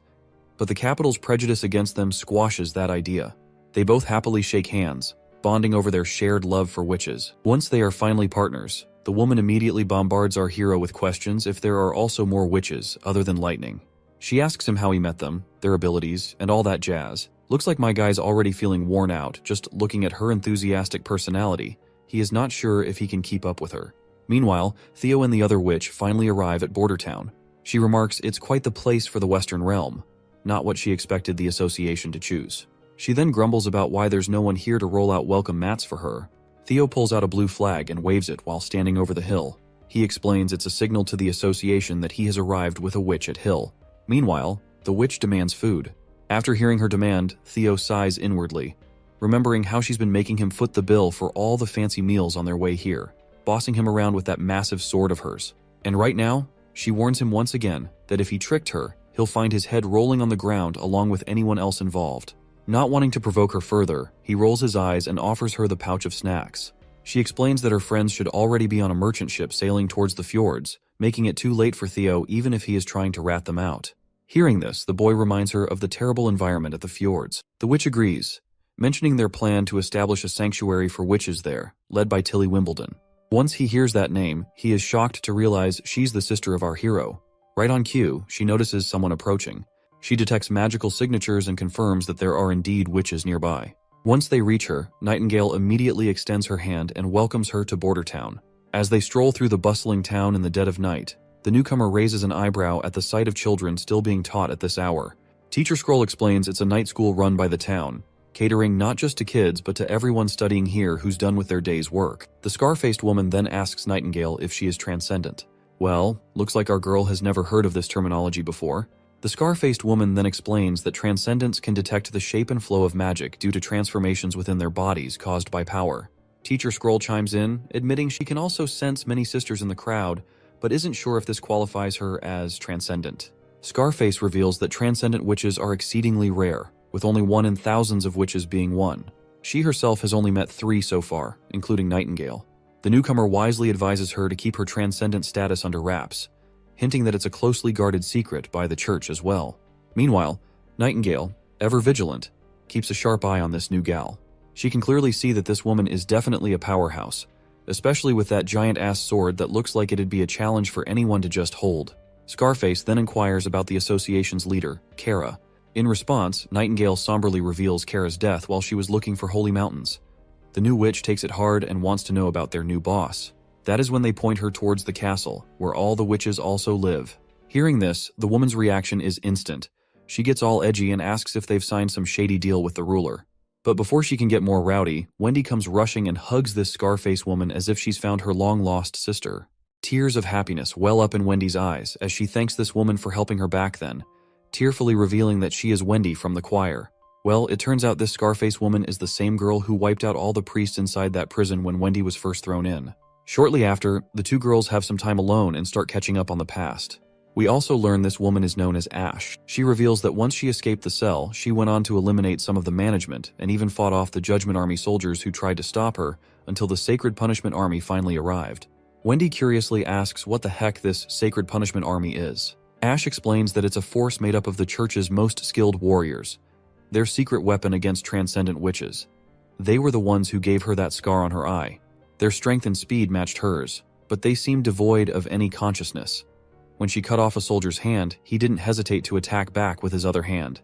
but the capital's prejudice against them squashes that idea. They both happily shake hands, bonding over their shared love for witches. Once they are finally partners, the woman immediately bombards our hero with questions if there are also more witches other than Lightning. She asks him how he met them, their abilities, and all that jazz. Looks like my guy's already feeling worn out just looking at her enthusiastic personality. He is not sure if he can keep up with her. Meanwhile, Theo and the other witch finally arrive at Border Town. She remarks it's quite the place for the Western realm, not what she expected the association to choose. She then grumbles about why there's no one here to roll out welcome mats for her. Theo pulls out a blue flag and waves it while standing over the hill. He explains it's a signal to the association that he has arrived with a witch at Hill. Meanwhile, the witch demands food. After hearing her demand, Theo sighs inwardly, remembering how she's been making him foot the bill for all the fancy meals on their way here, bossing him around with that massive sword of hers. And right now, she warns him once again that if he tricked her, he'll find his head rolling on the ground along with anyone else involved. Not wanting to provoke her further, he rolls his eyes and offers her the pouch of snacks. She explains that her friends should already be on a merchant ship sailing towards the fjords, making it too late for Theo even if he is trying to rat them out. Hearing this, the boy reminds her of the terrible environment at the fjords. The witch agrees, mentioning their plan to establish a sanctuary for witches there, led by Tilly Wimbledon. Once he hears that name, he is shocked to realize she's the sister of our hero. Right on cue, she notices someone approaching. She detects magical signatures and confirms that there are indeed witches nearby. Once they reach her, Nightingale immediately extends her hand and welcomes her to Border Town. As they stroll through the bustling town in the dead of night, the newcomer raises an eyebrow at the sight of children still being taught at this hour. Teacher Scroll explains it's a night school run by the town, catering not just to kids but to everyone studying here who's done with their day's work. The scar-faced woman then asks Nightingale if she is transcendent. Well, looks like our girl has never heard of this terminology before. The scar-faced woman then explains that transcendents can detect the shape and flow of magic due to transformations within their bodies caused by power. Teacher Scroll chimes in, admitting she can also sense many sisters in the crowd, but isn't sure if this qualifies her as transcendent. Scarface reveals that transcendent witches are exceedingly rare, with only one in thousands of witches being one. She herself has only met 3 so far, including Nightingale. The newcomer wisely advises her to keep her transcendent status under wraps, hinting that it's a closely guarded secret by the church as well. Meanwhile, Nightingale, ever vigilant, keeps a sharp eye on this new gal. She can clearly see that this woman is definitely a powerhouse, especially with that giant-ass sword that looks like it'd be a challenge for anyone to just hold. Scarface then inquires about the association's leader, Kara. In response, Nightingale somberly reveals Kara's death while she was looking for holy mountains. The new witch takes it hard and wants to know about their new boss. That is when they point her towards the castle, where all the witches also live. Hearing this, the woman's reaction is instant. She gets all edgy and asks if they've signed some shady deal with the ruler. But before she can get more rowdy, Wendy comes rushing and hugs this Scarface woman as if she's found her long-lost sister. Tears of happiness well up in Wendy's eyes as she thanks this woman for helping her back then, tearfully revealing that she is Wendy from the choir. Well, it turns out this Scarface woman is the same girl who wiped out all the priests inside that prison when Wendy was first thrown in. Shortly after, the two girls have some time alone and start catching up on the past. We also learn this woman is known as Ash. She reveals that once she escaped the cell, she went on to eliminate some of the management and even fought off the Judgment Army soldiers who tried to stop her until the Sacred Punishment Army finally arrived. Wendy curiously asks what the heck this Sacred Punishment Army is. Ash explains that it's a force made up of the church's most skilled warriors, their secret weapon against transcendent witches. They were the ones who gave her that scar on her eye. Their strength and speed matched hers, but they seemed devoid of any consciousness. When she cut off a soldier's hand, he didn't hesitate to attack back with his other hand.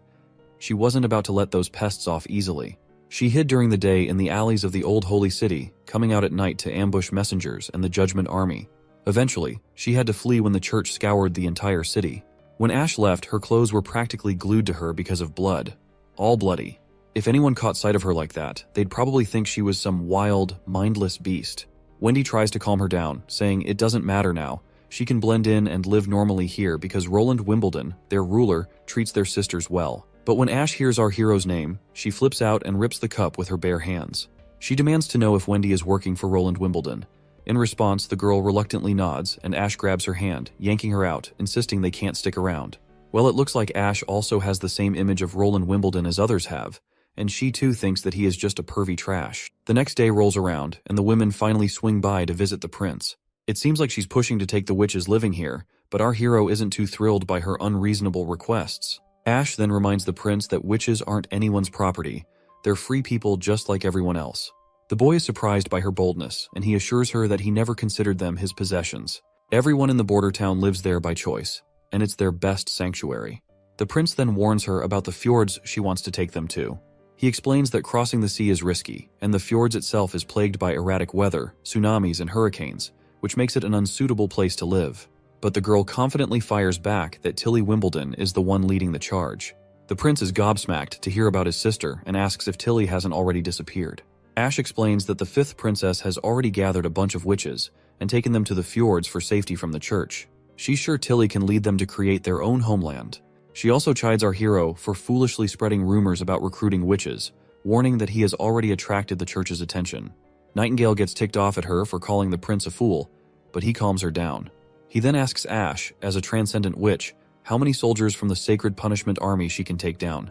She wasn't about to let those pests off easily. She hid during the day in the alleys of the old holy city, coming out at night to ambush messengers and the Judgment Army. Eventually, she had to flee when the church scoured the entire city. When Ash left, her clothes were practically glued to her because of blood. All bloody. If anyone caught sight of her like that, they'd probably think she was some wild, mindless beast. Wendy tries to calm her down, saying it doesn't matter now. She can blend in and live normally here because Roland Wimbledon, their ruler, treats their sisters well. But when Ash hears our hero's name, she flips out and rips the cup with her bare hands. She demands to know if Wendy is working for Roland Wimbledon. In response, the girl reluctantly nods, and Ash grabs her hand, yanking her out, insisting they can't stick around. Well, it looks like Ash also has the same image of Roland Wimbledon as others have, and she too thinks that he is just a pervy trash. The next day rolls around, and the women finally swing by to visit the prince. It seems like she's pushing to take the witches living here, but our hero isn't too thrilled by her unreasonable requests. Ash then reminds the prince that witches aren't anyone's property. They're free people just like everyone else. The boy is surprised by her boldness, and he assures her that he never considered them his possessions. Everyone in the border town lives there by choice, and it's their best sanctuary. The prince then warns her about the fjords she wants to take them to. He explains that crossing the sea is risky, and the fjords itself is plagued by erratic weather, tsunamis, and hurricanes, which makes it an unsuitable place to live. But the girl confidently fires back that Tilly Wimbledon is the one leading the charge. The prince is gobsmacked to hear about his sister and asks if Tilly hasn't already disappeared. Ash explains that the 5th princess has already gathered a bunch of witches and taken them to the fjords for safety from the church. She's sure Tilly can lead them to create their own homeland. She also chides our hero for foolishly spreading rumors about recruiting witches, warning that he has already attracted the church's attention. Nightingale gets ticked off at her for calling the prince a fool, but he calms her down. He then asks Ash, as a transcendent witch, how many soldiers from the Sacred Punishment Army she can take down.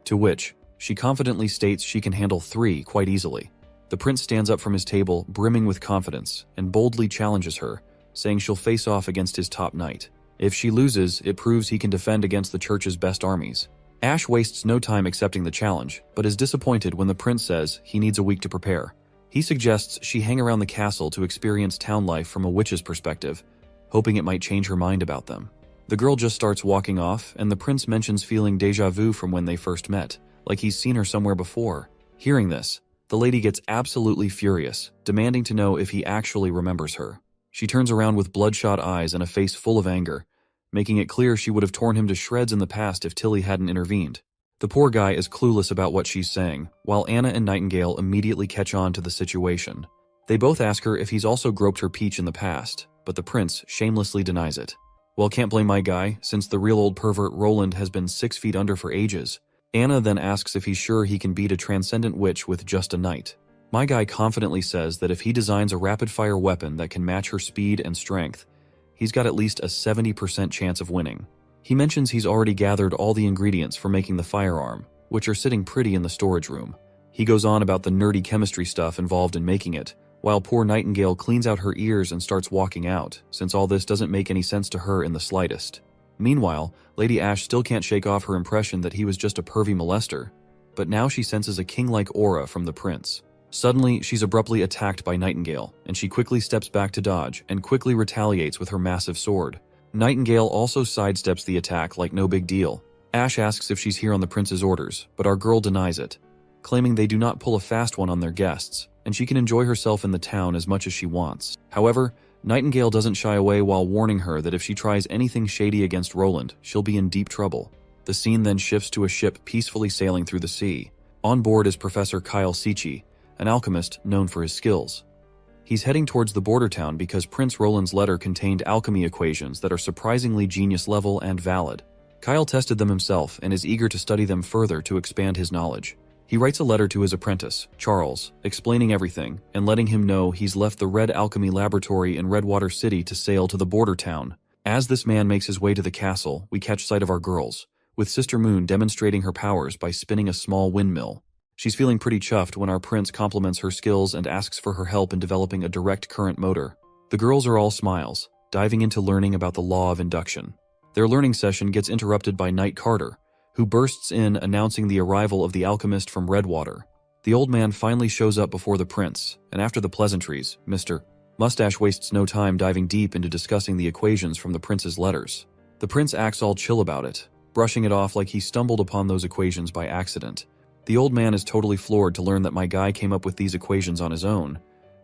To which, she confidently states she can handle 3 quite easily. The prince stands up from his table, brimming with confidence, and boldly challenges her, saying she'll face off against his top knight. If she loses, it proves he can defend against the church's best armies. Ash wastes no time accepting the challenge, but is disappointed when the prince says he needs a week to prepare. He suggests she hang around the castle to experience town life from a witch's perspective, hoping it might change her mind about them. The girl just starts walking off, and the prince mentions feeling déjà vu from when they first met, like he's seen her somewhere before. Hearing this, the lady gets absolutely furious, demanding to know if he actually remembers her. She turns around with bloodshot eyes and a face full of anger, making it clear she would have torn him to shreds in the past if Tilly hadn't intervened. The poor guy is clueless about what she's saying, while Anna and Nightingale immediately catch on to the situation. They both ask her if he's also groped her peach in the past, but the prince shamelessly denies it. Well, can't blame my guy, since the real old pervert Roland has been 6 feet under for ages. Anna then asks if he's sure he can beat a transcendent witch with just a knight. My guy confidently says that if he designs a rapid-fire weapon that can match her speed and strength, he's got at least a 70% chance of winning. He mentions he's already gathered all the ingredients for making the firearm, which are sitting pretty in the storage room. He goes on about the nerdy chemistry stuff involved in making it, while poor Nightingale cleans out her ears and starts walking out, since all this doesn't make any sense to her in the slightest. Meanwhile, Lady Ash still can't shake off her impression that he was just a pervy molester, but now she senses a king-like aura from the prince. Suddenly, she's abruptly attacked by Nightingale, and she quickly steps back to dodge and quickly retaliates with her massive sword. Nightingale also sidesteps the attack like no big deal. Ash asks if she's here on the prince's orders, but our girl denies it, claiming they do not pull a fast one on their guests, and she can enjoy herself in the town as much as she wants. However, Nightingale doesn't shy away while warning her that if she tries anything shady against Roland, she'll be in deep trouble. The scene then shifts to a ship peacefully sailing through the sea. On board is Professor Kyle Sichi, an alchemist known for his skills. He's heading towards the border town because Prince Roland's letter contained alchemy equations that are surprisingly genius-level and valid. Kyle tested them himself and is eager to study them further to expand his knowledge. He writes a letter to his apprentice, Charles, explaining everything and letting him know he's left the Red Alchemy Laboratory in Redwater City to sail to the border town. As this man makes his way to the castle, we catch sight of our girls, with Sister Moon demonstrating her powers by spinning a small windmill. She's feeling pretty chuffed when our prince compliments her skills and asks for her help in developing a direct current motor. The girls are all smiles, diving into learning about the law of induction. Their learning session gets interrupted by Knight Carter, who bursts in announcing the arrival of the alchemist from Redwater. The old man finally shows up before the prince, and after the pleasantries, Mr. Mustache wastes no time diving deep into discussing the equations from the prince's letters. The prince acts all chill about it, brushing it off like he stumbled upon those equations by accident. The old man is totally floored to learn that my guy came up with these equations on his own,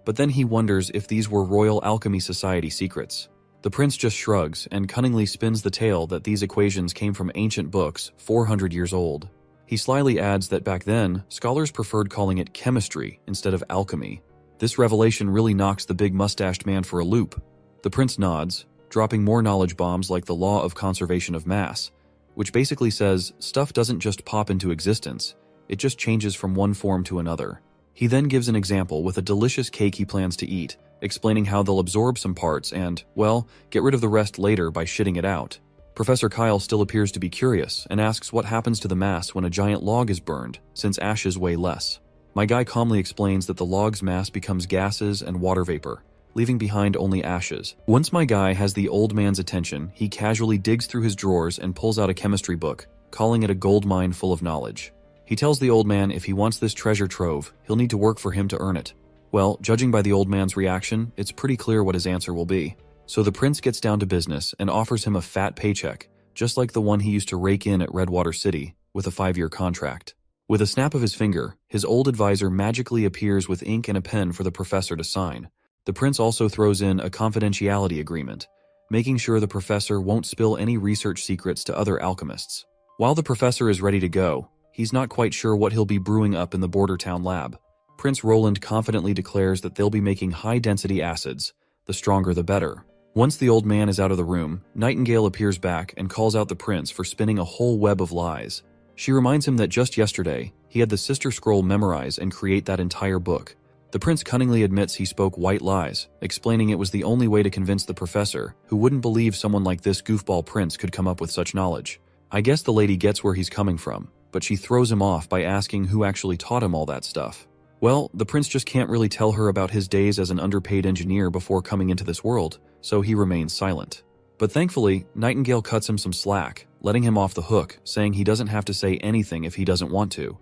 but then he wonders if these were Royal Alchemy Society secrets. The prince just shrugs and cunningly spins the tale that these equations came from ancient books 400 years old. He slyly adds that back then, scholars preferred calling it chemistry instead of alchemy. This revelation really knocks the big mustached man for a loop. The prince nods, dropping more knowledge bombs like the law of conservation of mass, which basically says stuff doesn't just pop into existence, it just changes from one form to another. He then gives an example with a delicious cake he plans to eat, explaining how they'll absorb some parts and, well, get rid of the rest later by shitting it out. Professor Kyle still appears to be curious and asks what happens to the mass when a giant log is burned, since ashes weigh less. My guy calmly explains that the log's mass becomes gases and water vapor, leaving behind only ashes. Once my guy has the old man's attention, he casually digs through his drawers and pulls out a chemistry book, calling it a gold mine full of knowledge. He tells the old man if he wants this treasure trove, he'll need to work for him to earn it. Well, judging by the old man's reaction, it's pretty clear what his answer will be. So the prince gets down to business and offers him a fat paycheck, just like the one he used to rake in at Redwater City, with a 5-year contract. With a snap of his finger, his old advisor magically appears with ink and a pen for the professor to sign. The prince also throws in a confidentiality agreement, making sure the professor won't spill any research secrets to other alchemists. While the professor is ready to go, he's not quite sure what he'll be brewing up in the border town lab. Prince Roland confidently declares that they'll be making high-density acids, the stronger the better. Once the old man is out of the room, Nightingale appears back and calls out the prince for spinning a whole web of lies. She reminds him that just yesterday, he had the Sister Scroll memorize and create that entire book. The prince cunningly admits he spoke white lies, explaining it was the only way to convince the professor, who wouldn't believe someone like this goofball prince could come up with such knowledge. I guess the lady gets where he's coming from, but she throws him off by asking who actually taught him all that stuff. Well, the prince just can't really tell her about his days as an underpaid engineer before coming into this world, so he remains silent. But thankfully, Nightingale cuts him some slack, letting him off the hook, saying he doesn't have to say anything if he doesn't want to,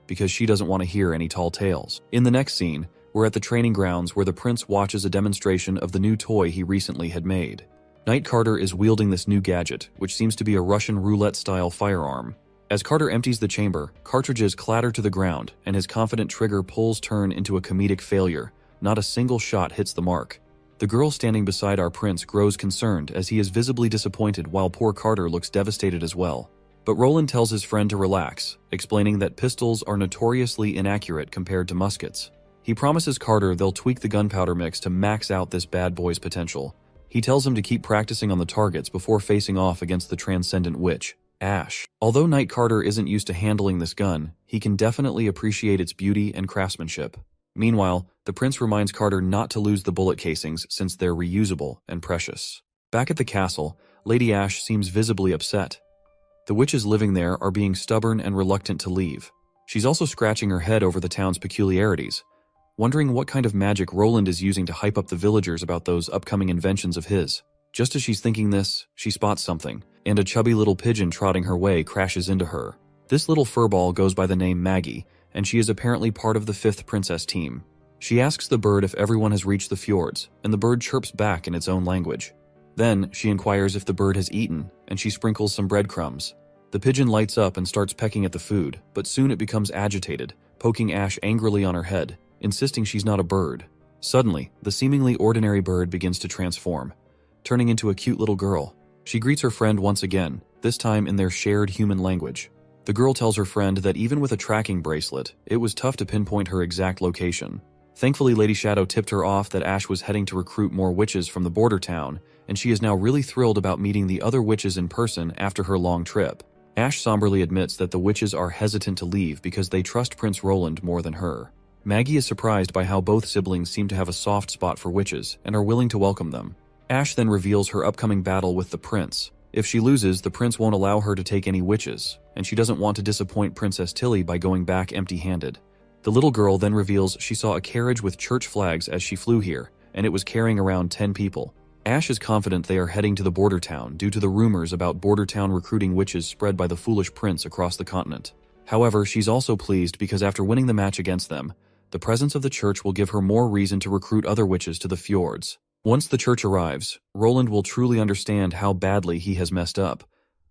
because she doesn't want to hear any tall tales. In the next scene, we're at the training grounds where the prince watches a demonstration of the new toy he recently had made. Knight Carter is wielding this new gadget, which seems to be a Russian roulette-style firearm. As Carter empties the chamber, cartridges clatter to the ground, and his confident trigger pulls turn into a comedic failure. Not a single shot hits the mark. The girl standing beside our prince grows concerned as he is visibly disappointed while poor Carter looks devastated as well. But Roland tells his friend to relax, explaining that pistols are notoriously inaccurate compared to muskets. He promises Carter they'll tweak the gunpowder mix to max out this bad boy's potential. He tells him to keep practicing on the targets before facing off against the transcendent witch, Ash. Although Knight Carter isn't used to handling this gun, he can definitely appreciate its beauty and craftsmanship. Meanwhile, the prince reminds Carter not to lose the bullet casings since they're reusable and precious. Back at the castle, Lady Ash seems visibly upset. The witches living there are being stubborn and reluctant to leave. She's also scratching her head over the town's peculiarities, wondering what kind of magic Roland is using to hype up the villagers about those upcoming inventions of his. Just as she's thinking this, she spots something, and a chubby little pigeon trotting her way crashes into her. This little furball goes by the name Maggie, and she is apparently part of the 5th princess team. She asks the bird if everyone has reached the fjords, and the bird chirps back in its own language. Then, she inquires if the bird has eaten, and she sprinkles some breadcrumbs. The pigeon lights up and starts pecking at the food, but soon it becomes agitated, poking Ash angrily on her head, insisting she's not a bird. Suddenly, the seemingly ordinary bird begins to transform, turning into a cute little girl. She greets her friend once again, this time in their shared human language. The girl tells her friend that even with a tracking bracelet, it was tough to pinpoint her exact location. Thankfully, Lady Shadow tipped her off that Ash was heading to recruit more witches from the border town, and she is now really thrilled about meeting the other witches in person after her long trip. Ash somberly admits that the witches are hesitant to leave because they trust Prince Roland more than her. Maggie is surprised by how both siblings seem to have a soft spot for witches and are willing to welcome them. Ash then reveals her upcoming battle with the prince. If she loses, the prince won't allow her to take any witches, and she doesn't want to disappoint Princess Tilly by going back empty-handed. The little girl then reveals she saw a carriage with church flags as she flew here, and it was carrying around 10 people. Ash is confident they are heading to the border town due to the rumors about border town recruiting witches spread by the foolish prince across the continent. However, she's also pleased because after winning the match against them, the presence of the church will give her more reason to recruit other witches to the fjords. Once the church arrives, Roland will truly understand how badly he has messed up.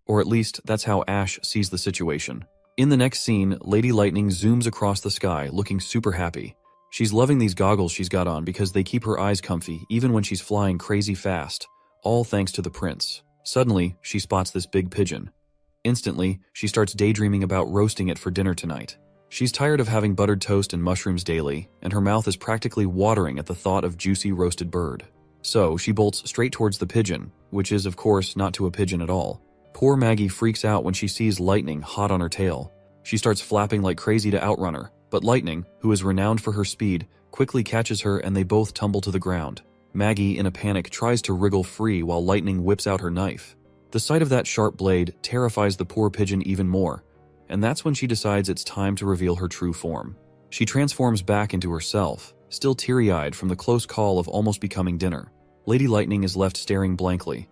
Or at least, that's how Ash sees the situation. In the next scene, Lady Lightning zooms across the sky, looking super happy. She's loving these goggles she's got on because they keep her eyes comfy even when she's flying crazy fast, all thanks to the prince. Suddenly, she spots this big pigeon. Instantly, she starts daydreaming about roasting it for dinner tonight. She's tired of having buttered toast and mushrooms daily, and her mouth is practically watering at the thought of juicy roasted bird. So, she bolts straight towards the pigeon, which is, of course, not to a pigeon at all. Poor Maggie freaks out when she sees Lightning hot on her tail. She starts flapping like crazy to outrun her, but Lightning, who is renowned for her speed, quickly catches her and they both tumble to the ground. Maggie, in a panic, tries to wriggle free while Lightning whips out her knife. The sight of that sharp blade terrifies the poor pigeon even more, and that's when she decides it's time to reveal her true form. She transforms back into herself, still teary-eyed from the close call of almost becoming dinner. Lady Lightning is left staring blankly,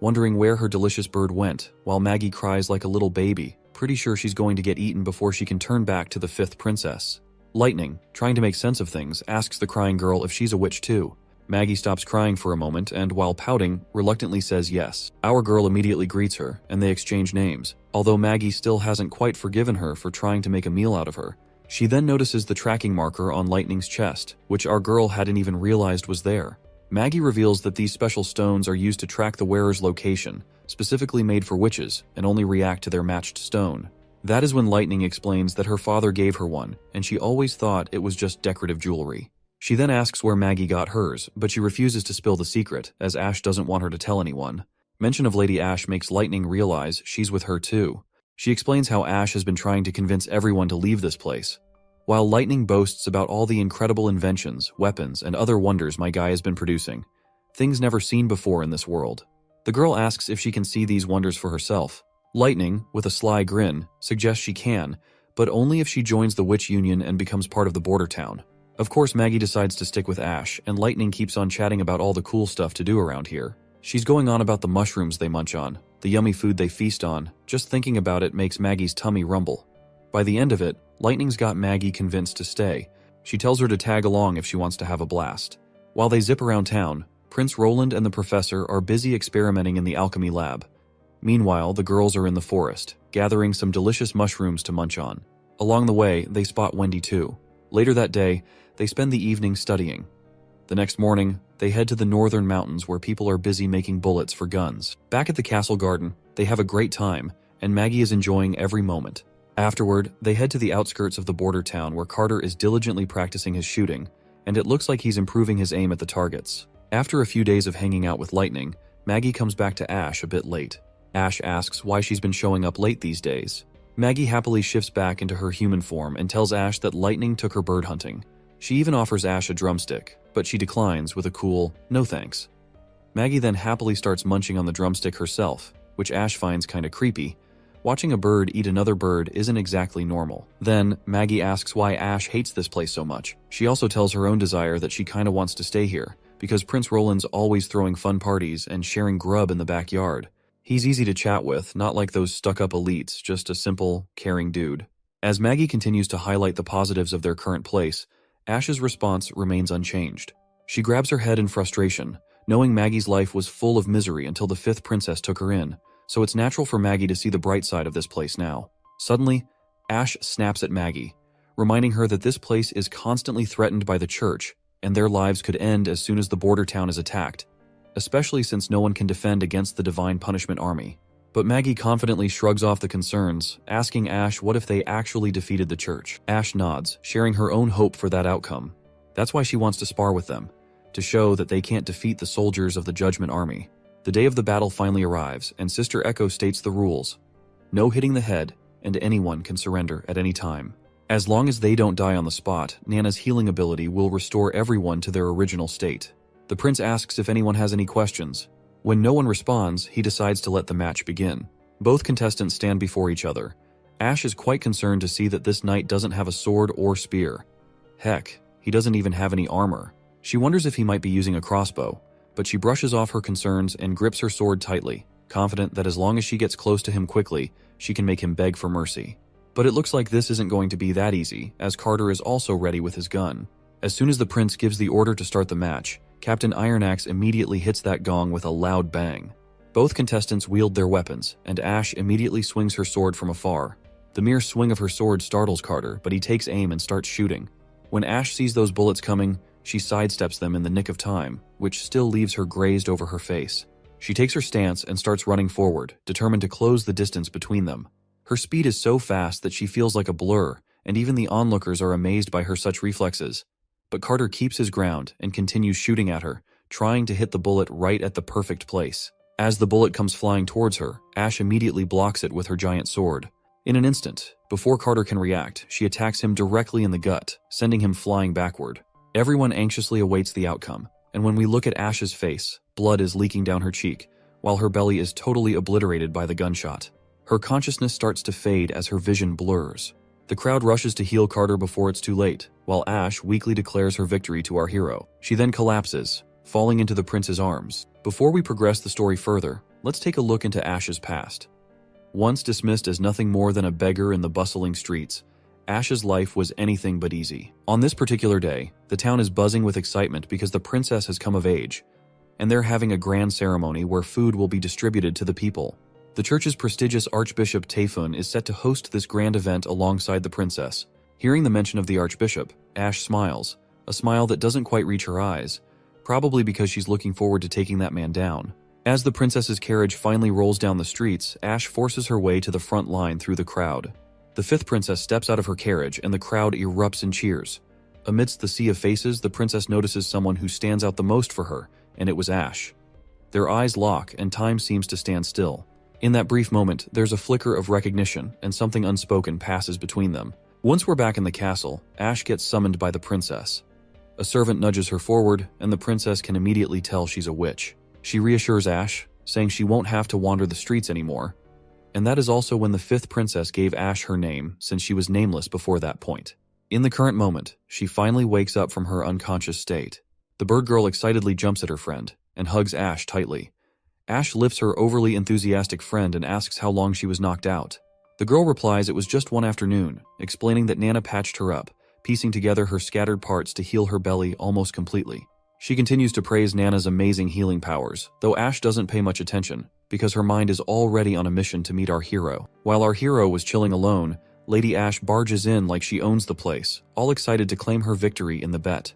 wondering where her delicious bird went, while Maggie cries like a little baby, pretty sure she's going to get eaten before she can turn back to the 5th princess. Lightning, trying to make sense of things, asks the crying girl if she's a witch too. Maggie stops crying for a moment and, while pouting, reluctantly says yes. Our girl immediately greets her, and they exchange names, although Maggie still hasn't quite forgiven her for trying to make a meal out of her. She then notices the tracking marker on Lightning's chest, which our girl hadn't even realized was there. Maggie reveals that these special stones are used to track the wearer's location, specifically made for witches, and only react to their matched stone. That is when Lightning explains that her father gave her one, and she always thought it was just decorative jewelry. She then asks where Maggie got hers, but she refuses to spill the secret, as Ash doesn't want her to tell anyone. Mention of Lady Ash makes Lightning realize she's with her too. She explains how Ash has been trying to convince everyone to leave this place. While Lightning boasts about all the incredible inventions, weapons, and other wonders my guy has been producing, things never seen before in this world. The girl asks if she can see these wonders for herself. Lightning, with a sly grin, suggests she can, but only if she joins the Witch Union and becomes part of the border town. Of course, Maggie decides to stick with Ash, and Lightning keeps on chatting about all the cool stuff to do around here. She's going on about the mushrooms they munch on, the yummy food they feast on. Just thinking about it makes Maggie's tummy rumble. By the end of it, Lightning's got Maggie convinced to stay. She tells her to tag along if she wants to have a blast. While they zip around town, Prince Roland and the professor are busy experimenting in the alchemy lab. Meanwhile, the girls are in the forest, gathering some delicious mushrooms to munch on. Along the way, they spot Wendy too. Later that day, they spend the evening studying. The next morning, they head to the northern mountains where people are busy making bullets for guns. Back at the castle garden, they have a great time, and Maggie is enjoying every moment. Afterward, they head to the outskirts of the border town where Carter is diligently practicing his shooting, and it looks like he's improving his aim at the targets. After a few days of hanging out with Lightning, Maggie comes back to Ash a bit late. Ash asks why she's been showing up late these days. Maggie happily shifts back into her human form and tells Ash that Lightning took her bird hunting. She even offers Ash a drumstick, but she declines with a cool, "No thanks." Maggie then happily starts munching on the drumstick herself, which Ash finds kinda creepy. Watching a bird eat another bird isn't exactly normal. Then, Maggie asks why Ash hates this place so much. She also tells her own desire that she kinda wants to stay here, because Prince Roland's always throwing fun parties and sharing grub in the backyard. He's easy to chat with, not like those stuck-up elites, just a simple, caring dude. As Maggie continues to highlight the positives of their current place, Ash's response remains unchanged. She grabs her head in frustration, knowing Maggie's life was full of misery until the 5th princess took her in, so it's natural for Maggie to see the bright side of this place now. Suddenly, Ash snaps at Maggie, reminding her that this place is constantly threatened by the church, and their lives could end as soon as the border town is attacked, especially since no one can defend against the Divine Punishment Army. But Maggie confidently shrugs off the concerns, asking Ash what if they actually defeated the church. Ash nods, sharing her own hope for that outcome. That's why she wants to spar with them, to show that they can't defeat the soldiers of the Judgment Army. The day of the battle finally arrives, and Sister Echo states the rules. No hitting the head, and anyone can surrender at any time. As long as they don't die on the spot, Nana's healing ability will restore everyone to their original state. The prince asks if anyone has any questions. When no one responds, he decides to let the match begin. Both contestants stand before each other. Ash is quite concerned to see that this knight doesn't have a sword or spear. Heck, he doesn't even have any armor. She wonders if he might be using a crossbow, but she brushes off her concerns and grips her sword tightly, confident that as long as she gets close to him quickly, she can make him beg for mercy. But it looks like this isn't going to be that easy, as Carter is also ready with his gun. As soon as the prince gives the order to start the match, Captain Ironaxe immediately hits that gong with a loud bang. Both contestants wield their weapons, and Ash immediately swings her sword from afar. The mere swing of her sword startles Carter, but he takes aim and starts shooting. When Ash sees those bullets coming, she sidesteps them in the nick of time, which still leaves her grazed over her face. She takes her stance and starts running forward, determined to close the distance between them. Her speed is so fast that she feels like a blur, and even the onlookers are amazed by her such reflexes. But Carter keeps his ground and continues shooting at her, trying to hit the bullet right at the perfect place. As the bullet comes flying towards her, Ash immediately blocks it with her giant sword. In an instant, before Carter can react, she attacks him directly in the gut, sending him flying backward. Everyone anxiously awaits the outcome, and when we look at Ash's face, blood is leaking down her cheek, while her belly is totally obliterated by the gunshot. Her consciousness starts to fade as her vision blurs. The crowd rushes to heal Carter before it's too late, while Ash weakly declares her victory to our hero. She then collapses, falling into the prince's arms. Before we progress the story further, let's take a look into Ash's past. Once dismissed as nothing more than a beggar in the bustling streets, Ash's life was anything but easy. On this particular day, the town is buzzing with excitement because the princess has come of age, and they're having a grand ceremony where food will be distributed to the people. The church's prestigious Archbishop Taefun is set to host this grand event alongside the princess. Hearing the mention of the Archbishop, Ash smiles, a smile that doesn't quite reach her eyes, probably because she's looking forward to taking that man down. As the princess's carriage finally rolls down the streets, Ash forces her way to the front line through the crowd. The 5th princess steps out of her carriage and the crowd erupts in cheers. Amidst the sea of faces, the princess notices someone who stands out the most for her, and it was Ash. Their eyes lock and time seems to stand still. In that brief moment, there's a flicker of recognition and something unspoken passes between them. Once we're back in the castle, Ash gets summoned by the princess. A servant nudges her forward, and the princess can immediately tell she's a witch. She reassures Ash, saying she won't have to wander the streets anymore. And that is also when the 5th princess gave Ash her name, since she was nameless before that point. In the current moment, she finally wakes up from her unconscious state. The bird girl excitedly jumps at her friend and hugs Ash tightly. Ash lifts her overly enthusiastic friend and asks how long she was knocked out. The girl replies it was just one afternoon, explaining that Nana patched her up, piecing together her scattered parts to heal her belly almost completely. She continues to praise Nana's amazing healing powers, though Ash doesn't pay much attention, because her mind is already on a mission to meet our hero. While our hero was chilling alone, Lady Ash barges in like she owns the place, all excited to claim her victory in the bet.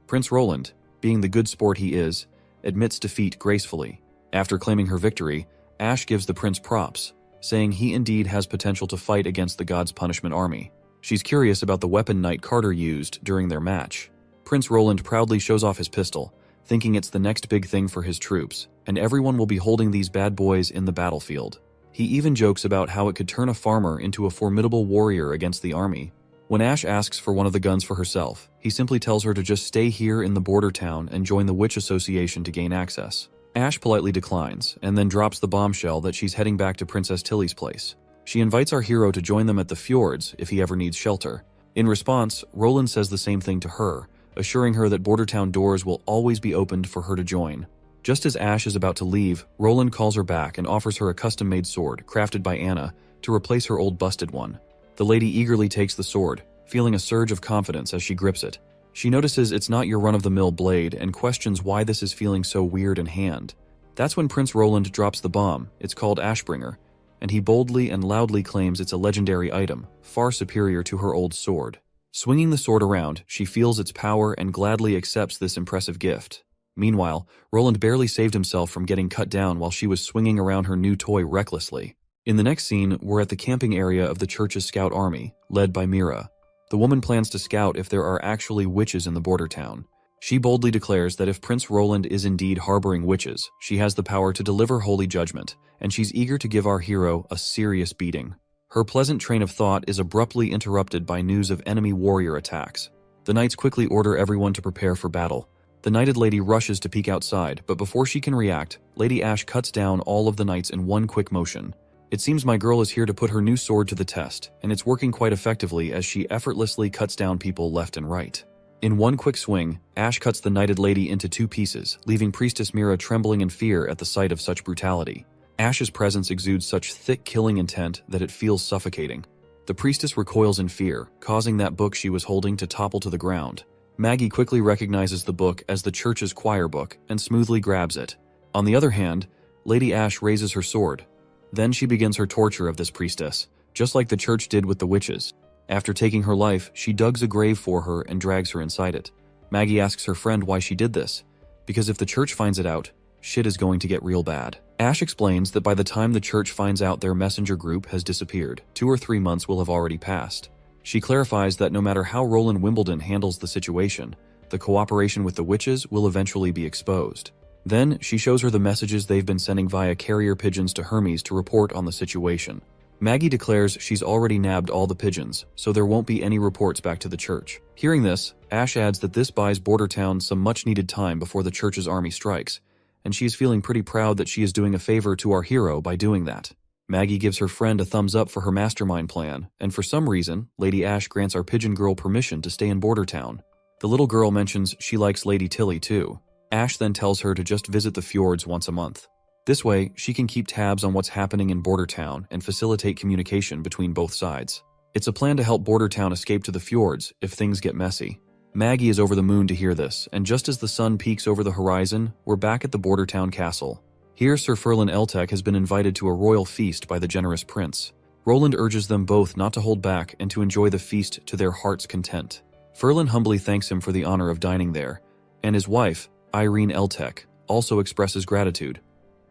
Prince Roland, being the good sport he is, admits defeat gracefully. After claiming her victory, Ash gives the prince props, saying he indeed has potential to fight against the God's Punishment Army. She's curious about the weapon Knight Carter used during their match. Prince Roland proudly shows off his pistol, thinking it's the next big thing for his troops, and everyone will be holding these bad boys in the battlefield. He even jokes about how it could turn a farmer into a formidable warrior against the army. When Ash asks for one of the guns for herself, he simply tells her to just stay here in the border town and join the Witch Association to gain access. Ash politely declines, and then drops the bombshell that she's heading back to Princess Tilly's place. She invites our hero to join them at the fjords if he ever needs shelter. In response, Roland says the same thing to her, assuring her that border town doors will always be opened for her to join. Just as Ash is about to leave, Roland calls her back and offers her a custom-made sword, crafted by Anna, to replace her old busted one. The lady eagerly takes the sword, feeling a surge of confidence as she grips it. She notices it's not your run-of-the-mill blade and questions why this is feeling so weird in hand. That's when Prince Roland drops the bomb. It's called Ashbringer, and he boldly and loudly claims it's a legendary item, far superior to her old sword. Swinging the sword around, she feels its power and gladly accepts this impressive gift. Meanwhile, Roland barely saved himself from getting cut down while she was swinging around her new toy recklessly. In the next scene, we're at the camping area of the church's scout army, led by Mira. The woman plans to scout if there are actually witches in the border town. She boldly declares that if Prince Roland is indeed harboring witches, she has the power to deliver holy judgment, and she's eager to give our hero a serious beating. Her pleasant train of thought is abruptly interrupted by news of enemy warrior attacks. The knights quickly order everyone to prepare for battle. The knighted lady rushes to peek outside, but before she can react, Lady Ash cuts down all of the knights in one quick motion. It seems my girl is here to put her new sword to the test, and it's working quite effectively as she effortlessly cuts down people left and right. In one quick swing, Ash cuts the knighted lady into two pieces, leaving Priestess Mira trembling in fear at the sight of such brutality. Ash's presence exudes such thick killing intent that it feels suffocating. The priestess recoils in fear, causing that book she was holding to topple to the ground. Maggie quickly recognizes the book as the church's choir book and smoothly grabs it. On the other hand, Lady Ash raises her sword. Then she begins her torture of this priestess, just like the church did with the witches. After taking her life, she digs a grave for her and drags her inside it. Maggie asks her friend why she did this, because if the church finds it out, shit is going to get real bad. Ash explains that by the time the church finds out their messenger group has disappeared, 2 or 3 months will have already passed. She clarifies that no matter how Roland Wimbledon handles the situation, the cooperation with the witches will eventually be exposed. Then, she shows her the messages they've been sending via carrier pigeons to Hermes to report on the situation. Maggie declares she's already nabbed all the pigeons, so there won't be any reports back to the church. Hearing this, Ash adds that this buys Border Town some much-needed time before the church's army strikes, and she is feeling pretty proud that she is doing a favor to our hero by doing that. Maggie gives her friend a thumbs up for her mastermind plan, and for some reason, Lady Ash grants our pigeon girl permission to stay in Border Town. The little girl mentions she likes Lady Tilly too. Ash then tells her to just visit the fjords once a month. This way, she can keep tabs on what's happening in Border Town and facilitate communication between both sides. It's a plan to help Border Town escape to the fjords if things get messy. Maggie is over the moon to hear this, and just as the sun peaks over the horizon, we're back at the Border Town castle. Here, Sir Frieren Eltek has been invited to a royal feast by the generous prince. Roland urges them both not to hold back and to enjoy the feast to their heart's content. Frieren humbly thanks him for the honor of dining there, and his wife, Irene Eltek, also expresses gratitude.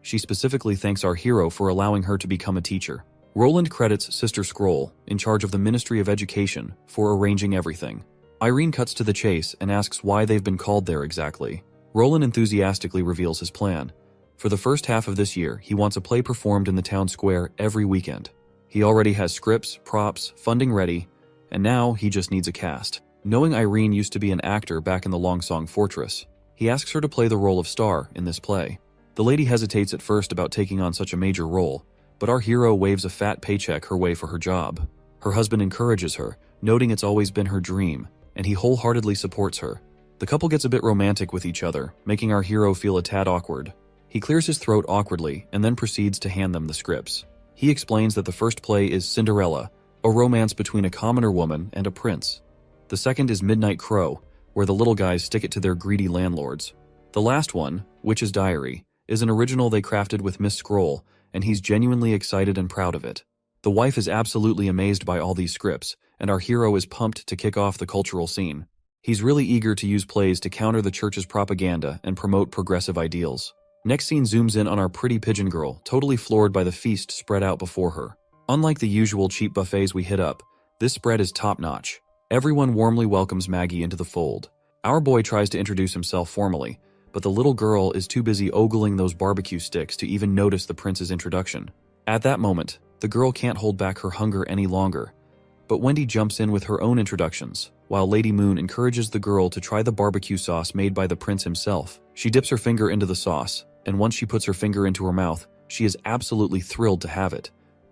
She specifically thanks our hero for allowing her to become a teacher. Roland credits Sister Scroll, in charge of the Ministry of Education, for arranging everything. Irene cuts to the chase and asks why they've been called there exactly. Roland enthusiastically reveals his plan. For the first half of this year, he wants a play performed in the town square every weekend. He already has scripts, props, funding ready, and now he just needs a cast. Knowing Irene used to be an actor back in the Longsong Fortress, he asks her to play the role of Star in this play. The lady hesitates at first about taking on such a major role, but our hero waves a fat paycheck her way for her job. Her husband encourages her, noting it's always been her dream, and he wholeheartedly supports her. The couple gets a bit romantic with each other, making our hero feel a tad awkward. He clears his throat awkwardly and then proceeds to hand them the scripts. He explains that the first play is Cinderella, a romance between a commoner woman and a prince. The second is Midnight Crow, where the little guys stick it to their greedy landlords. The last one, Witch's Diary, is an original they crafted with Miss Scroll, and he's genuinely excited and proud of it. The wife is absolutely amazed by all these scripts, and our hero is pumped to kick off the cultural scene. He's really eager to use plays to counter the church's propaganda and promote progressive ideals. Next scene zooms in on our pretty pigeon girl, totally floored by the feast spread out before her. Unlike the usual cheap buffets we hit up, this spread is top-notch. Everyone warmly welcomes Maggie into the fold. Our boy tries to introduce himself formally, but the little girl is too busy ogling those barbecue sticks to even notice the prince's introduction. At that moment, the girl can't hold back her hunger any longer. But Wendy jumps in with her own introductions, while Lady Moon encourages the girl to try the barbecue sauce made by the prince himself. She dips her finger into the sauce, and once she puts her finger into her mouth, she is absolutely thrilled to have it.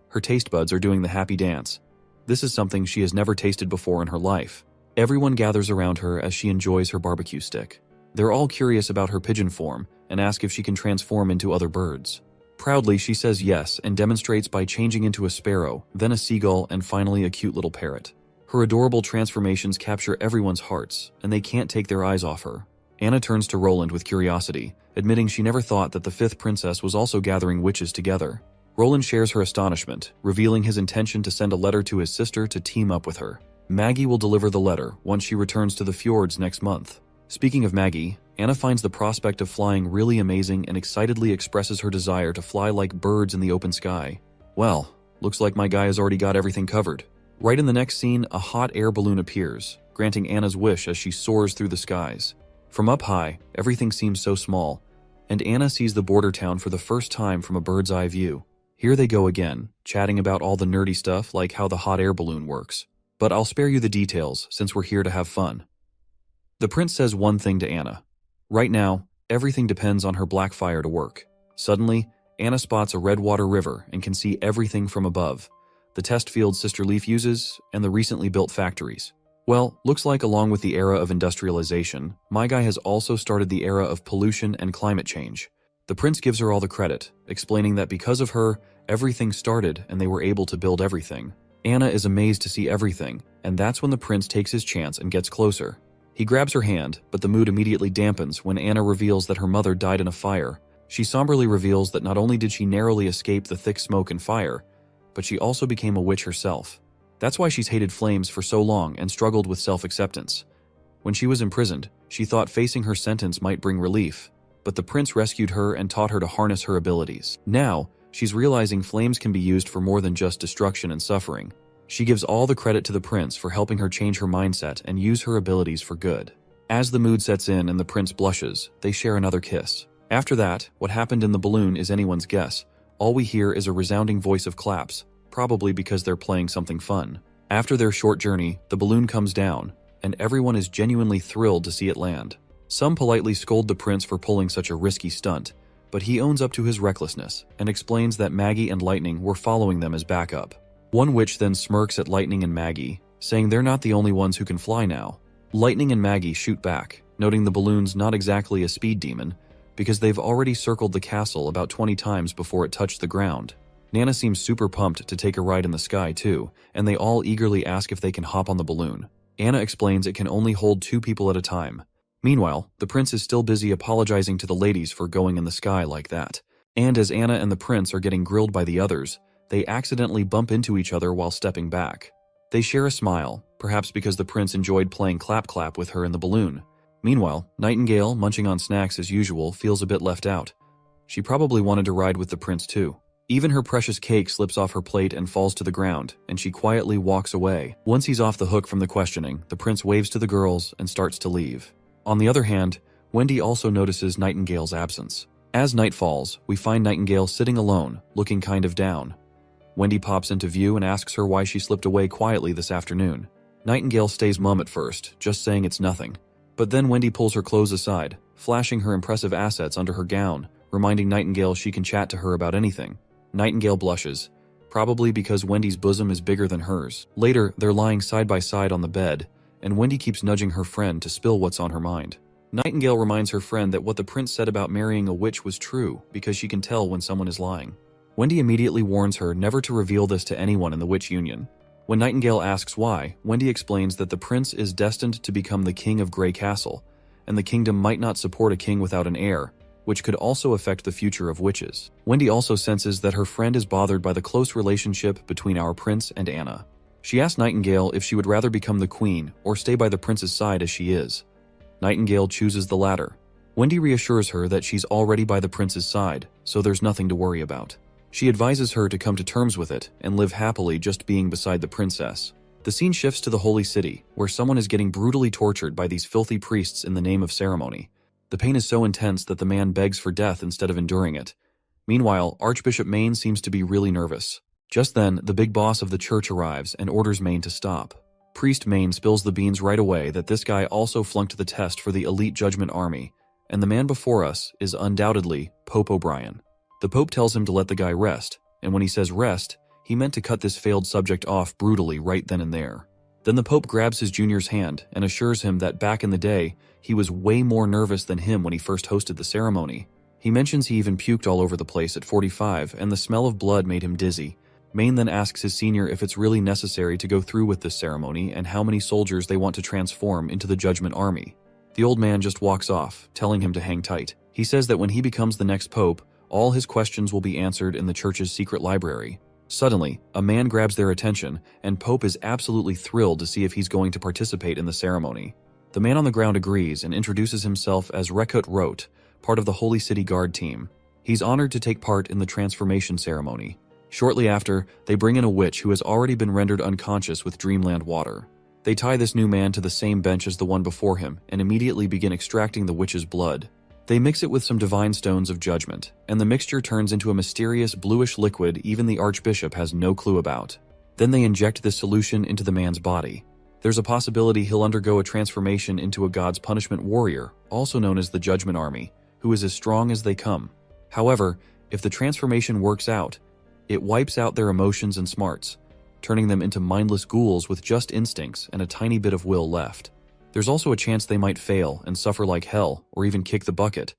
Her taste buds are doing the happy dance. This is something she has never tasted before in her life. Everyone gathers around her as she enjoys her barbecue stick. They're all curious about her pigeon form and ask if she can transform into other birds. Proudly, she says yes and demonstrates by changing into a sparrow, then a seagull, and finally a cute little parrot. Her adorable transformations capture everyone's hearts, and they can't take their eyes off her. Anna turns to Roland with curiosity, admitting she never thought that the fifth princess was also gathering witches together. Roland shares her astonishment, revealing his intention to send a letter to his sister to team up with her. Maggie will deliver the letter once she returns to the fjords next month. Speaking of Maggie, Anna finds the prospect of flying really amazing and excitedly expresses her desire to fly like birds in the open sky. Well, looks like my guy has already got everything covered. Right in the next scene, a hot air balloon appears, granting Anna's wish as she soars through the skies. From up high, everything seems so small, and Anna sees the border town for the first time from a bird's eye view. Here they go again, chatting about all the nerdy stuff like how the hot air balloon works. But I'll spare you the details since we're here to have fun. The prince says one thing to Anna. Right now, everything depends on her black fire to work. Suddenly, Anna spots a redwater river and can see everything from above. The test fields Sister Leaf uses, and the recently built factories. Well, looks like along with the era of industrialization, my guy has also started the era of pollution and climate change. The prince gives her all the credit, explaining that because of her, everything started and they were able to build everything. Anna is amazed to see everything, and that's when the prince takes his chance and gets closer. He grabs her hand, but the mood immediately dampens when Anna reveals that her mother died in a fire. She somberly reveals that not only did she narrowly escape the thick smoke and fire, but she also became a witch herself. That's why she's hated flames for so long and struggled with self-acceptance. When she was imprisoned, she thought facing her sentence might bring relief, but the prince rescued her and taught her to harness her abilities. Now, she's realizing flames can be used for more than just destruction and suffering. She gives all the credit to the prince for helping her change her mindset and use her abilities for good. As the mood sets in and the prince blushes, they share another kiss. After that, what happened in the balloon is anyone's guess. All we hear is a resounding voice of claps, probably because they're playing something fun. After their short journey, the balloon comes down, and everyone is genuinely thrilled to see it land. Some politely scold the prince for pulling such a risky stunt, but he owns up to his recklessness and explains that Maggie and Lightning were following them as backup. One witch then smirks at Lightning and Maggie, saying they're not the only ones who can fly now. Lightning and Maggie shoot back, noting the balloon's not exactly a speed demon, because they've already circled the castle about 20 times before it touched the ground. Nana seems super pumped to take a ride in the sky too, and they all eagerly ask if they can hop on the balloon. Anna explains it can only hold 2 people at a time. Meanwhile, the prince is still busy apologizing to the ladies for going in the sky like that. And as Anna and the prince are getting grilled by the others, they accidentally bump into each other while stepping back. They share a smile, perhaps because the prince enjoyed playing clap-clap with her in the balloon. Meanwhile, Nightingale, munching on snacks as usual, feels a bit left out. She probably wanted to ride with the prince too. Even her precious cake slips off her plate and falls to the ground, and she quietly walks away. Once he's off the hook from the questioning, the prince waves to the girls and starts to leave. On the other hand, Wendy also notices Nightingale's absence. As night falls, we find Nightingale sitting alone, looking kind of down. Wendy pops into view and asks her why she slipped away quietly this afternoon. Nightingale stays mum at first, just saying it's nothing. But then Wendy pulls her clothes aside, flashing her impressive assets under her gown, reminding Nightingale she can chat to her about anything. Nightingale blushes, probably because Wendy's bosom is bigger than hers. Later, they're lying side by side on the bed, and Wendy keeps nudging her friend to spill what's on her mind. Nightingale reminds her friend that what the prince said about marrying a witch was true, because she can tell when someone is lying. Wendy immediately warns her never to reveal this to anyone in the Witch Union. When Nightingale asks why, Wendy explains that the prince is destined to become the king of Grey Castle, and the kingdom might not support a king without an heir, which could also affect the future of witches. Wendy also senses that her friend is bothered by the close relationship between our prince and Anna. She asks Nightingale if she would rather become the queen or stay by the prince's side as she is. Nightingale chooses the latter. Wendy reassures her that she's already by the prince's side, so there's nothing to worry about. She advises her to come to terms with it and live happily just being beside the princess. The scene shifts to the holy city, where someone is getting brutally tortured by these filthy priests in the name of ceremony. The pain is so intense that the man begs for death instead of enduring it. Meanwhile, Archbishop Maine seems to be really nervous. Just then, the big boss of the church arrives and orders Maine to stop. Priest Maine spills the beans right away that this guy also flunked the test for the elite judgment army, and the man before us is undoubtedly Pope O'Brien. The Pope tells him to let the guy rest, and when he says rest, he meant to cut this failed subject off brutally right then and there. Then the Pope grabs his junior's hand and assures him that back in the day, he was way more nervous than him when he first hosted the ceremony. He mentions he even puked all over the place at 45, and the smell of blood made him dizzy. Maine then asks his senior if it's really necessary to go through with this ceremony and how many soldiers they want to transform into the Judgment Army. The old man just walks off, telling him to hang tight. He says that when he becomes the next pope, all his questions will be answered in the church's secret library. Suddenly, a man grabs their attention, and Pope is absolutely thrilled to see if he's going to participate in the ceremony. The man on the ground agrees and introduces himself as Rekut Rot, part of the Holy City Guard team. He's honored to take part in the transformation ceremony. Shortly after, they bring in a witch who has already been rendered unconscious with dreamland water. They tie this new man to the same bench as the one before him and immediately begin extracting the witch's blood. They mix it with some divine stones of judgment, and the mixture turns into a mysterious bluish liquid even the archbishop has no clue about. Then they inject this solution into the man's body. There's a possibility he'll undergo a transformation into a God's punishment warrior, also known as the Judgment Army, who is as strong as they come. However, if the transformation works out, it wipes out their emotions and smarts, turning them into mindless ghouls with just instincts and a tiny bit of will left. There's also a chance they might fail and suffer like hell, or even kick the bucket.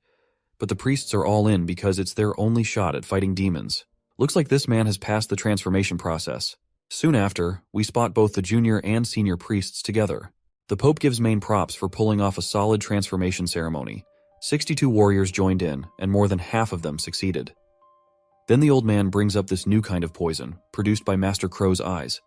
But the priests are all in because it's their only shot at fighting demons. Looks like this man has passed the transformation process. Soon after, we spot both the junior and senior priests together. The Pope gives Maine props for pulling off a solid transformation ceremony. 62 warriors joined in, and more than half of them succeeded. Then the old man brings up this new kind of poison, produced by Master Crow's eyes.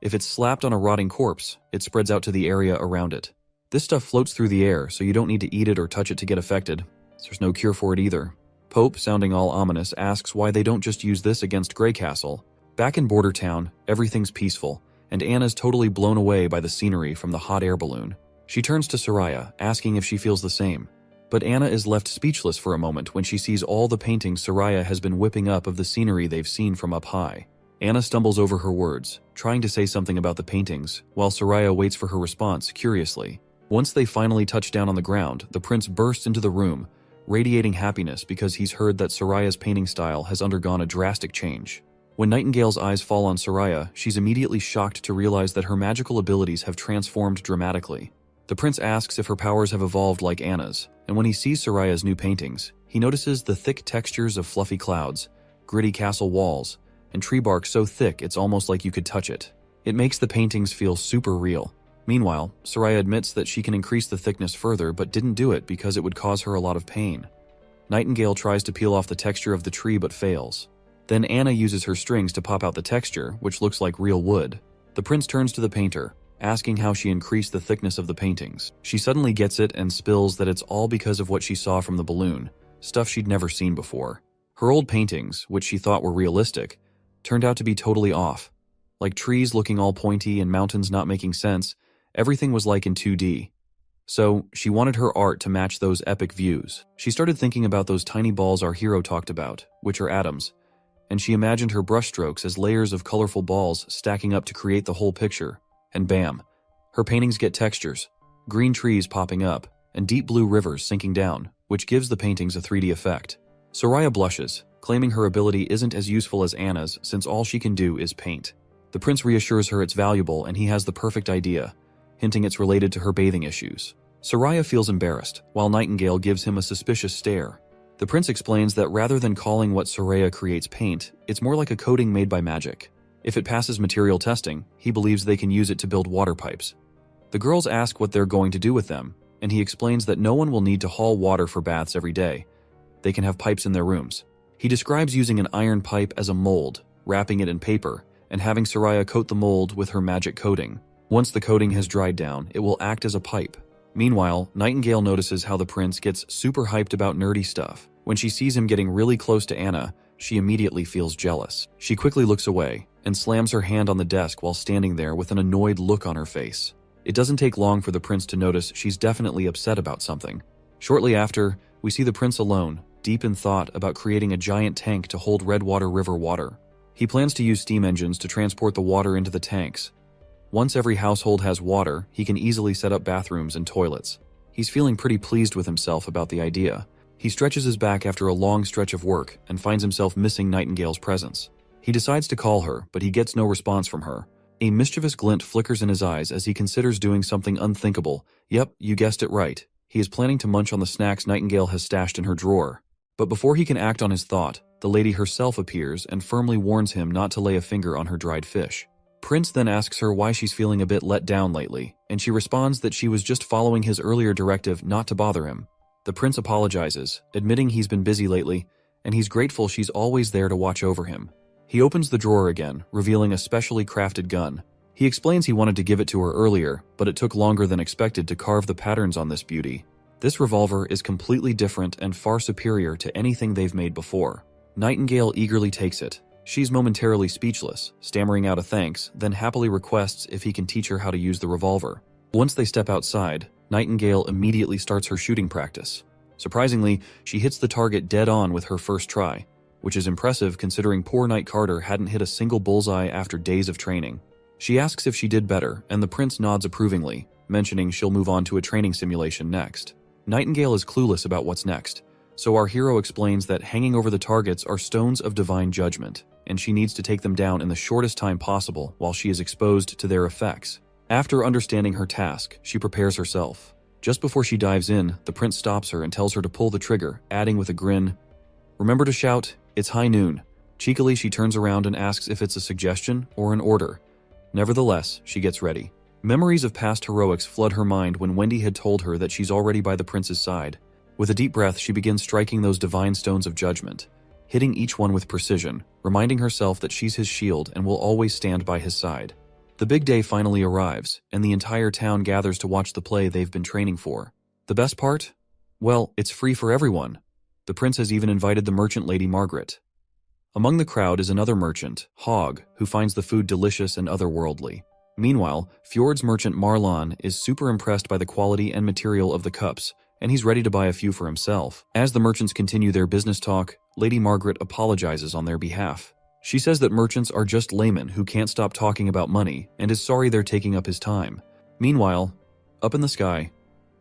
If it's slapped on a rotting corpse, it spreads out to the area around it. This stuff floats through the air, so you don't need to eat it or touch it to get affected. There's no cure for it either. Pope, sounding all ominous, asks why they don't just use this against Grey Castle. Back in Border Town, everything's peaceful, and Anna's totally blown away by the scenery from the hot air balloon. She turns to Soraya, asking if she feels the same. But Anna is left speechless for a moment when she sees all the paintings Soraya has been whipping up of the scenery they've seen from up high. Anna stumbles over her words, trying to say something about the paintings, while Soraya waits for her response curiously. Once they finally touch down on the ground, the prince bursts into the room, radiating happiness because he's heard that Soraya's painting style has undergone a drastic change. When Nightingale's eyes fall on Soraya, she's immediately shocked to realize that her magical abilities have transformed dramatically. The prince asks if her powers have evolved like Anna's, and when he sees Soraya's new paintings, he notices the thick textures of fluffy clouds, gritty castle walls, and tree bark so thick it's almost like you could touch it. It makes the paintings feel super real. Meanwhile, Soraya admits that she can increase the thickness further but didn't do it because it would cause her a lot of pain. Nightingale tries to peel off the texture of the tree but fails. Then Anna uses her strings to pop out the texture, which looks like real wood. The prince turns to the painter, asking how she increased the thickness of the paintings. She suddenly gets it and spills that it's all because of what she saw from the balloon, stuff she'd never seen before. Her old paintings, which she thought were realistic, turned out to be totally off. Like trees looking all pointy and mountains not making sense, everything was like in 2D. So, she wanted her art to match those epic views. She started thinking about those tiny balls our hero talked about, which are atoms, and she imagined her brushstrokes as layers of colorful balls stacking up to create the whole picture. And bam, her paintings get textures, green trees popping up, and deep blue rivers sinking down, which gives the paintings a 3D effect. Soraya blushes, claiming her ability isn't as useful as Anna's since all she can do is paint. The prince reassures her it's valuable and he has the perfect idea, hinting it's related to her bathing issues. Soraya feels embarrassed, while Nightingale gives him a suspicious stare. The prince explains that rather than calling what Soraya creates paint, it's more like a coating made by magic. If it passes material testing, he believes they can use it to build water pipes. The girls ask what they're going to do with them, and he explains that no one will need to haul water for baths every day. They can have pipes in their rooms. He describes using an iron pipe as a mold, wrapping it in paper, and having Soraya coat the mold with her magic coating. Once the coating has dried down, it will act as a pipe. Meanwhile, Nightingale notices how the prince gets super hyped about nerdy stuff. When she sees him getting really close to Anna, she immediately feels jealous. She quickly looks away and slams her hand on the desk while standing there with an annoyed look on her face. It doesn't take long for the prince to notice she's definitely upset about something. Shortly after, we see the prince alone, deep in thought about creating a giant tank to hold Redwater River water. He plans to use steam engines to transport the water into the tanks. Once every household has water, he can easily set up bathrooms and toilets. He's feeling pretty pleased with himself about the idea. He stretches his back after a long stretch of work and finds himself missing Nightingale's presence. He decides to call her, but he gets no response from her. A mischievous glint flickers in his eyes as he considers doing something unthinkable. Yep, you guessed it right. He is planning to munch on the snacks Nightingale has stashed in her drawer. But before he can act on his thought, the lady herself appears and firmly warns him not to lay a finger on her dried fish. Prince then asks her why she's feeling a bit let down lately, and she responds that she was just following his earlier directive not to bother him. The prince apologizes, admitting he's been busy lately, and he's grateful she's always there to watch over him. He opens the drawer again, revealing a specially crafted gun. He explains he wanted to give it to her earlier, but it took longer than expected to carve the patterns on this beauty. This revolver is completely different and far superior to anything they've made before. Nightingale eagerly takes it. She's momentarily speechless, stammering out a thanks, then happily requests if he can teach her how to use the revolver. Once they step outside, Nightingale immediately starts her shooting practice. Surprisingly, she hits the target dead on with her first try, which is impressive considering poor Knight Carter hadn't hit a single bullseye after days of training. She asks if she did better, and the prince nods approvingly, mentioning she'll move on to a training simulation next. Nightingale is clueless about what's next, so our hero explains that hanging over the targets are stones of divine judgment, and she needs to take them down in the shortest time possible while she is exposed to their effects. After understanding her task, she prepares herself. Just before she dives in, the prince stops her and tells her to pull the trigger, adding with a grin, "Remember to shout, it's high noon." Cheekily, she turns around and asks if it's a suggestion or an order. Nevertheless, she gets ready. Memories of past heroics flood her mind when Wendy had told her that she's already by the prince's side. With a deep breath, she begins striking those divine stones of judgment, hitting each one with precision, reminding herself that she's his shield and will always stand by his side. The big day finally arrives, and the entire town gathers to watch the play they've been training for. The best part? Well, it's free for everyone. The prince has even invited the merchant Lady Margaret. Among the crowd is another merchant, Hogg, who finds the food delicious and otherworldly. Meanwhile, Fjord's merchant Marlon is super impressed by the quality and material of the cups, and he's ready to buy a few for himself. As the merchants continue their business talk, Lady Margaret apologizes on their behalf. She says that merchants are just laymen who can't stop talking about money and is sorry they're taking up his time. Meanwhile, up in the sky,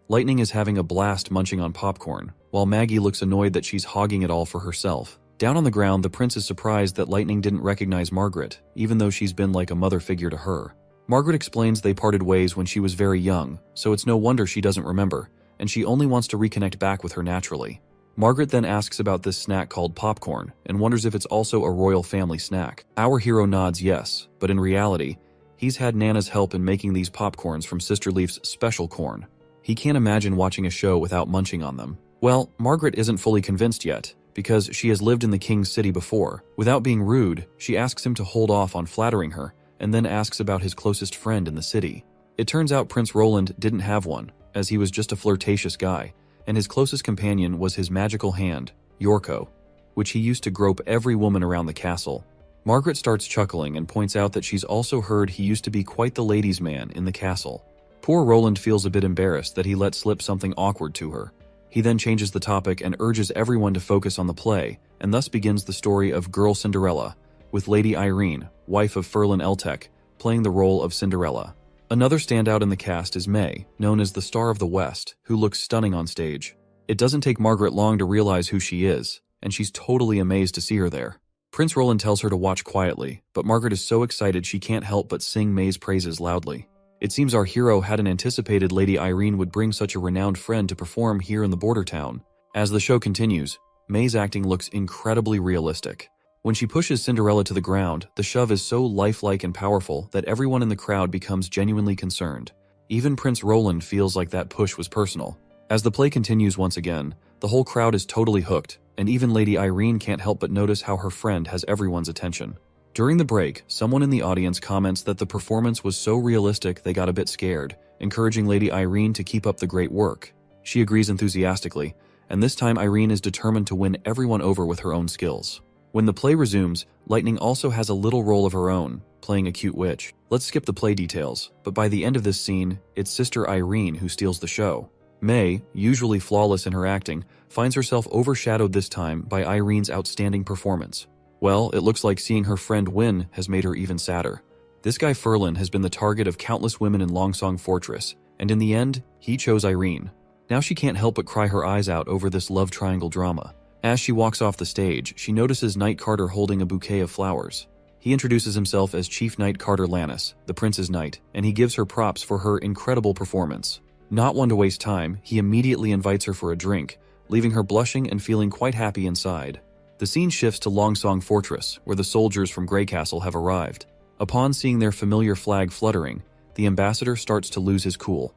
Lightning is having a blast munching on popcorn, while Maggie looks annoyed that she's hogging it all for herself. Down on the ground, the prince is surprised that Lightning didn't recognize Margaret, even though she's been like a mother figure to her. Margaret explains they parted ways when she was very young, so it's no wonder she doesn't remember, and she only wants to reconnect back with her naturally. Margaret then asks about this snack called popcorn, and wonders if it's also a royal family snack. Our hero nods yes, but in reality, he's had Nana's help in making these popcorns from Sister Leaf's special corn. He can't imagine watching a show without munching on them. Well, Margaret isn't fully convinced yet, because she has lived in the king's city before. Without being rude, she asks him to hold off on flattering her, and then asks about his closest friend in the city. It turns out Prince Roland didn't have one, as he was just a flirtatious guy, and his closest companion was his magical hand, Yorko, which he used to grope every woman around the castle. Margaret starts chuckling and points out that she's also heard he used to be quite the ladies' man in the castle. Poor Roland feels a bit embarrassed that he let slip something awkward to her. He then changes the topic and urges everyone to focus on the play, and thus begins the story of Girl Cinderella, with Lady Irene, wife of Ferlin Eltec, playing the role of Cinderella. Another standout in the cast is May, known as the Star of the West, who looks stunning on stage. It doesn't take Margaret long to realize who she is, and she's totally amazed to see her there. Prince Roland tells her to watch quietly, but Margaret is so excited she can't help but sing May's praises loudly. It seems our hero hadn't anticipated Lady Irene would bring such a renowned friend to perform here in the border town. As the show continues, May's acting looks incredibly realistic. When she pushes Cinderella to the ground, the shove is so lifelike and powerful that everyone in the crowd becomes genuinely concerned. Even Prince Roland feels like that push was personal. As the play continues once again, the whole crowd is totally hooked, and even Lady Irene can't help but notice how her friend has everyone's attention. During the break, someone in the audience comments that the performance was so realistic they got a bit scared, encouraging Lady Irene to keep up the great work. She agrees enthusiastically, and this time Irene is determined to win everyone over with her own skills. When the play resumes, Lightning also has a little role of her own, playing a cute witch. Let's skip the play details, but by the end of this scene, it's Sister Irene who steals the show. May, usually flawless in her acting, finds herself overshadowed this time by Irene's outstanding performance. Well, it looks like seeing her friend win has made her even sadder. This guy Frieren has been the target of countless women in Longsong Fortress, and in the end, he chose Irene. Now she can't help but cry her eyes out over this love triangle drama. As she walks off the stage, she notices Knight Carter holding a bouquet of flowers. He introduces himself as Chief Knight Carter Lannis, the prince's knight, and he gives her props for her incredible performance. Not one to waste time, he immediately invites her for a drink, leaving her blushing and feeling quite happy inside. The scene shifts to Longsong Fortress, where the soldiers from Grey Castle have arrived. Upon seeing their familiar flag fluttering, the ambassador starts to lose his cool.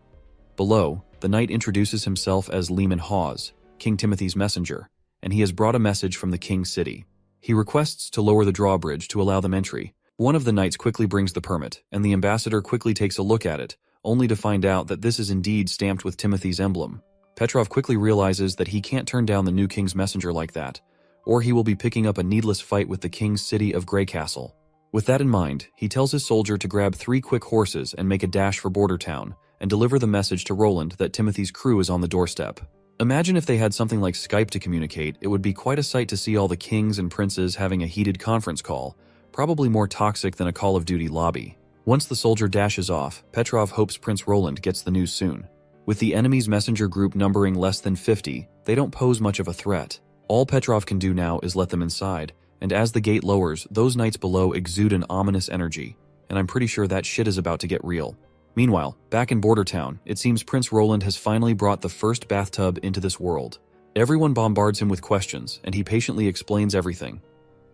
Below, the knight introduces himself as Lehman Hawes, King Timothy's messenger, and he has brought a message from the king's city. He requests to lower the drawbridge to allow them entry. One of the knights quickly brings the permit, and the ambassador quickly takes a look at it, only to find out that this is indeed stamped with Timothy's emblem. Petrov quickly realizes that he can't turn down the new king's messenger like that, or he will be picking up a needless fight with the king's city of Grey Castle. With that in mind, he tells his soldier to grab 3 quick horses and make a dash for Border Town, and deliver the message to Roland that Timothy's crew is on the doorstep. Imagine if they had something like Skype to communicate. It would be quite a sight to see all the kings and princes having a heated conference call, probably more toxic than a Call of Duty lobby. Once the soldier dashes off, Petrov hopes Prince Roland gets the news soon. With the enemy's messenger group numbering less than 50, they don't pose much of a threat. All Petrov can do now is let them inside, and as the gate lowers, those knights below exude an ominous energy, and I'm pretty sure that shit is about to get real. Meanwhile, back in Border Town, it seems Prince Roland has finally brought the first bathtub into this world. Everyone bombards him with questions, and he patiently explains everything.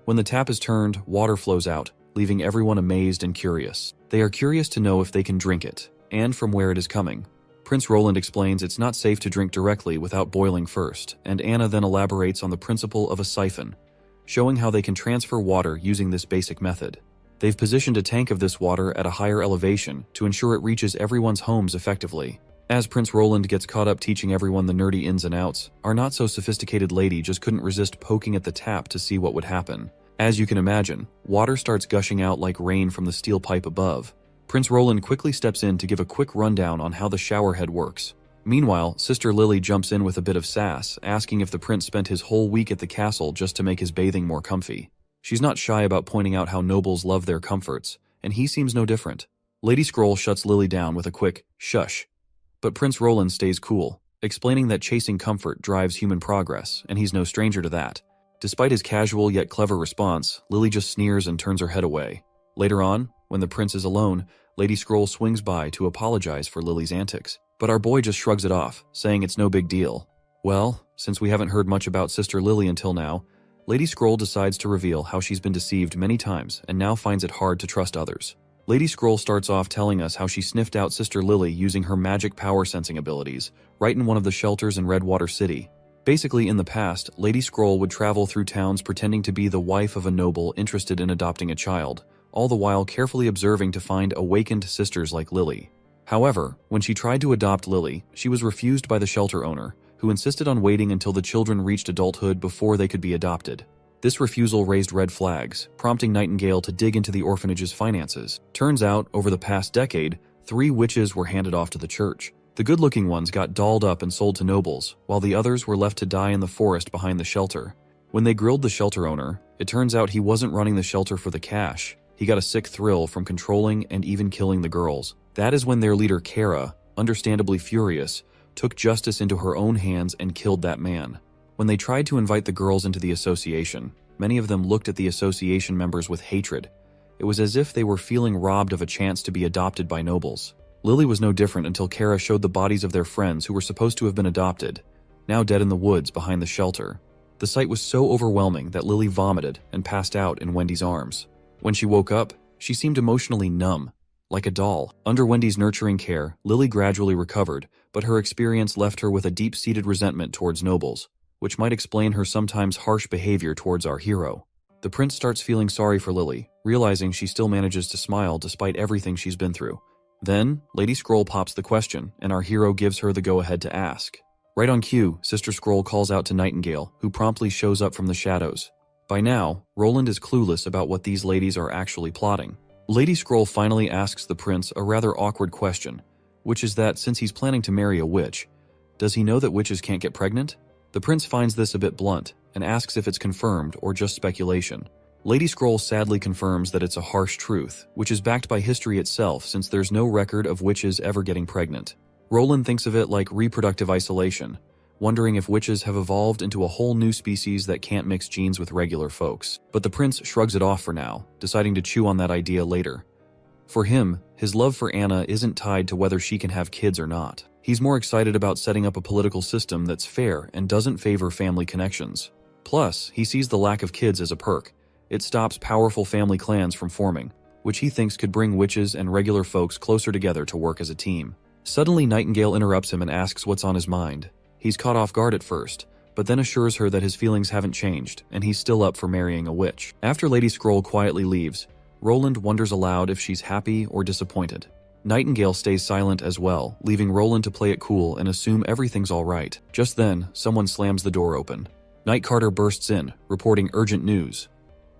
When the tap is turned, water flows out, leaving everyone amazed and curious. They are curious to know if they can drink it, and from where it is coming. Prince Roland explains it's not safe to drink directly without boiling first, and Anna then elaborates on the principle of a siphon, showing how they can transfer water using this basic method. They've positioned a tank of this water at a higher elevation to ensure it reaches everyone's homes effectively. As Prince Roland gets caught up teaching everyone the nerdy ins and outs, our not-so-sophisticated lady just couldn't resist poking at the tap to see what would happen. As you can imagine, water starts gushing out like rain from the steel pipe above. Prince Roland quickly steps in to give a quick rundown on how the shower head works. Meanwhile, Sister Lily jumps in with a bit of sass, asking if the prince spent his whole week at the castle just to make his bathing more comfy. She's not shy about pointing out how nobles love their comforts, and he seems no different. Lady Scroll shuts Lily down with a quick, shush. But Prince Roland stays cool, explaining that chasing comfort drives human progress, and he's no stranger to that. Despite his casual yet clever response, Lily just sneers and turns her head away. Later on, when the prince is alone, Lady Scroll swings by to apologize for Lily's antics. But our boy just shrugs it off, saying it's no big deal. Well, since we haven't heard much about Sister Lily until now, Lady Scroll decides to reveal how she's been deceived many times and now finds it hard to trust others. Lady Scroll starts off telling us how she sniffed out Sister Lily using her magic power sensing abilities, right in one of the shelters in Redwater City. Basically, in the past, Lady Scroll would travel through towns pretending to be the wife of a noble interested in adopting a child, all the while carefully observing to find awakened sisters like Lily. However, when she tried to adopt Lily, she was refused by the shelter owner, who insisted on waiting until the children reached adulthood before they could be adopted. This refusal raised red flags, prompting Nightingale to dig into the orphanage's finances. Turns out, over the past decade, 3 witches were handed off to the church. The good-looking ones got dolled up and sold to nobles, while the others were left to die in the forest behind the shelter. When they grilled the shelter owner, it turns out he wasn't running the shelter for the cash. He got a sick thrill from controlling and even killing the girls. That is when their leader Kara, understandably furious, took justice into her own hands and killed that man. When they tried to invite the girls into the association, many of them looked at the association members with hatred. It was as if they were feeling robbed of a chance to be adopted by nobles. Lily was no different until Kara showed the bodies of their friends who were supposed to have been adopted, now dead in the woods behind the shelter. The sight was so overwhelming that Lily vomited and passed out in Wendy's arms. When she woke up, she seemed emotionally numb, like a doll. Under Wendy's nurturing care, Lily gradually recovered, but her experience left her with a deep-seated resentment towards nobles, which might explain her sometimes harsh behavior towards our hero. The prince starts feeling sorry for Lily, realizing she still manages to smile despite everything she's been through. Then, Lady Scroll pops the question, and our hero gives her the go-ahead to ask. Right on cue, Sister Scroll calls out to Nightingale, who promptly shows up from the shadows. By now, Roland is clueless about what these ladies are actually plotting. Lady Scroll finally asks the prince a rather awkward question, which is that since he's planning to marry a witch, does he know that witches can't get pregnant? The prince finds this a bit blunt, and asks if it's confirmed or just speculation. Lady Scroll sadly confirms that it's a harsh truth, which is backed by history itself since there's no record of witches ever getting pregnant. Roland thinks of it like reproductive isolation, wondering if witches have evolved into a whole new species that can't mix genes with regular folks. But the prince shrugs it off for now, deciding to chew on that idea later. For him, his love for Anna isn't tied to whether she can have kids or not. He's more excited about setting up a political system that's fair and doesn't favor family connections. Plus, he sees the lack of kids as a perk. It stops powerful family clans from forming, which he thinks could bring witches and regular folks closer together to work as a team. Suddenly, Nightingale interrupts him and asks what's on his mind. He's caught off guard at first, but then assures her that his feelings haven't changed, and he's still up for marrying a witch. After Lady Scroll quietly leaves, Roland wonders aloud if she's happy or disappointed. Nightingale stays silent as well, leaving Roland to play it cool and assume everything's alright. Just then, someone slams the door open. Night Carter bursts in, reporting urgent news.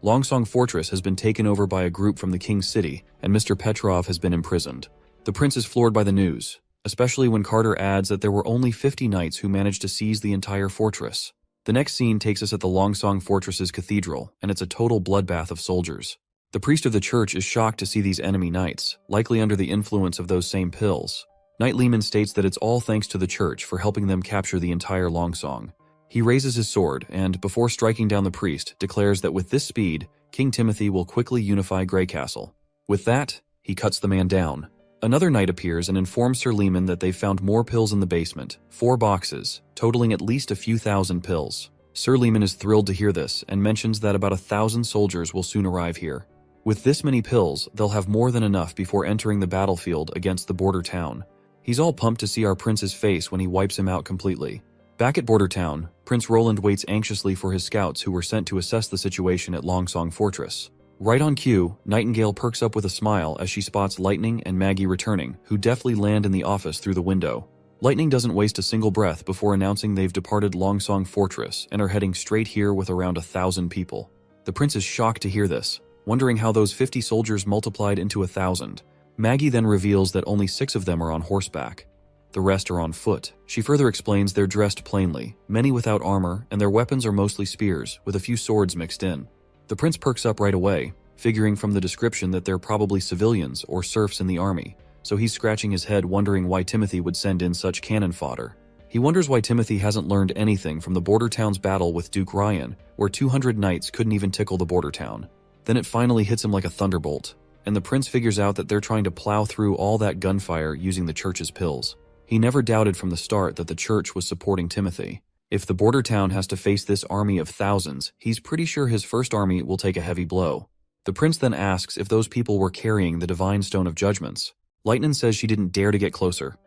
Longsong Fortress has been taken over by a group from the King's City, and Mr. Petrov has been imprisoned. The prince is floored by the news, especially when Carter adds that there were only 50 knights who managed to seize the entire fortress. The next scene takes us at the Longsong Fortress's cathedral, and it's a total bloodbath of soldiers. The priest of the church is shocked to see these enemy knights, likely under the influence of those same pills. Knight Lehman states that it's all thanks to the church for helping them capture the entire Longsong. He raises his sword and, before striking down the priest, declares that with this speed, King Timothy will quickly unify Greycastle. With that, he cuts the man down. Another knight appears and informs Sir Lehman that they've found more pills in the basement, 4 boxes, totaling at least a few thousand pills. Sir Lehman is thrilled to hear this and mentions that about 1,000 soldiers will soon arrive here. With this many pills, they'll have more than enough before entering the battlefield against the border town. He's all pumped to see our prince's face when he wipes him out completely. Back at Border Town, Prince Roland waits anxiously for his scouts who were sent to assess the situation at Longsong Fortress. Right on cue, Nightingale perks up with a smile as she spots Lightning and Maggie returning, who deftly land in the office through the window. Lightning doesn't waste a single breath before announcing they've departed Longsong Fortress and are heading straight here with around 1,000 people. The prince is shocked to hear this, wondering how those 50 soldiers multiplied into 1,000. Maggie then reveals that only 6 of them are on horseback. The rest are on foot. She further explains they're dressed plainly, many without armor, and their weapons are mostly spears, with a few swords mixed in. The prince perks up right away, figuring from the description that they're probably civilians or serfs in the army, so he's scratching his head wondering why Timothy would send in such cannon fodder. He wonders why Timothy hasn't learned anything from the border town's battle with Duke Ryan, where 200 knights couldn't even tickle the border town. Then it finally hits him like a thunderbolt, and the prince figures out that they're trying to plow through all that gunfire using the church's pills. He never doubted from the start that the church was supporting Timothy. If the border town has to face this army of thousands, he's pretty sure his first army will take a heavy blow. The prince then asks if those people were carrying the divine stone of judgments. Lightning says she didn't dare to get closer,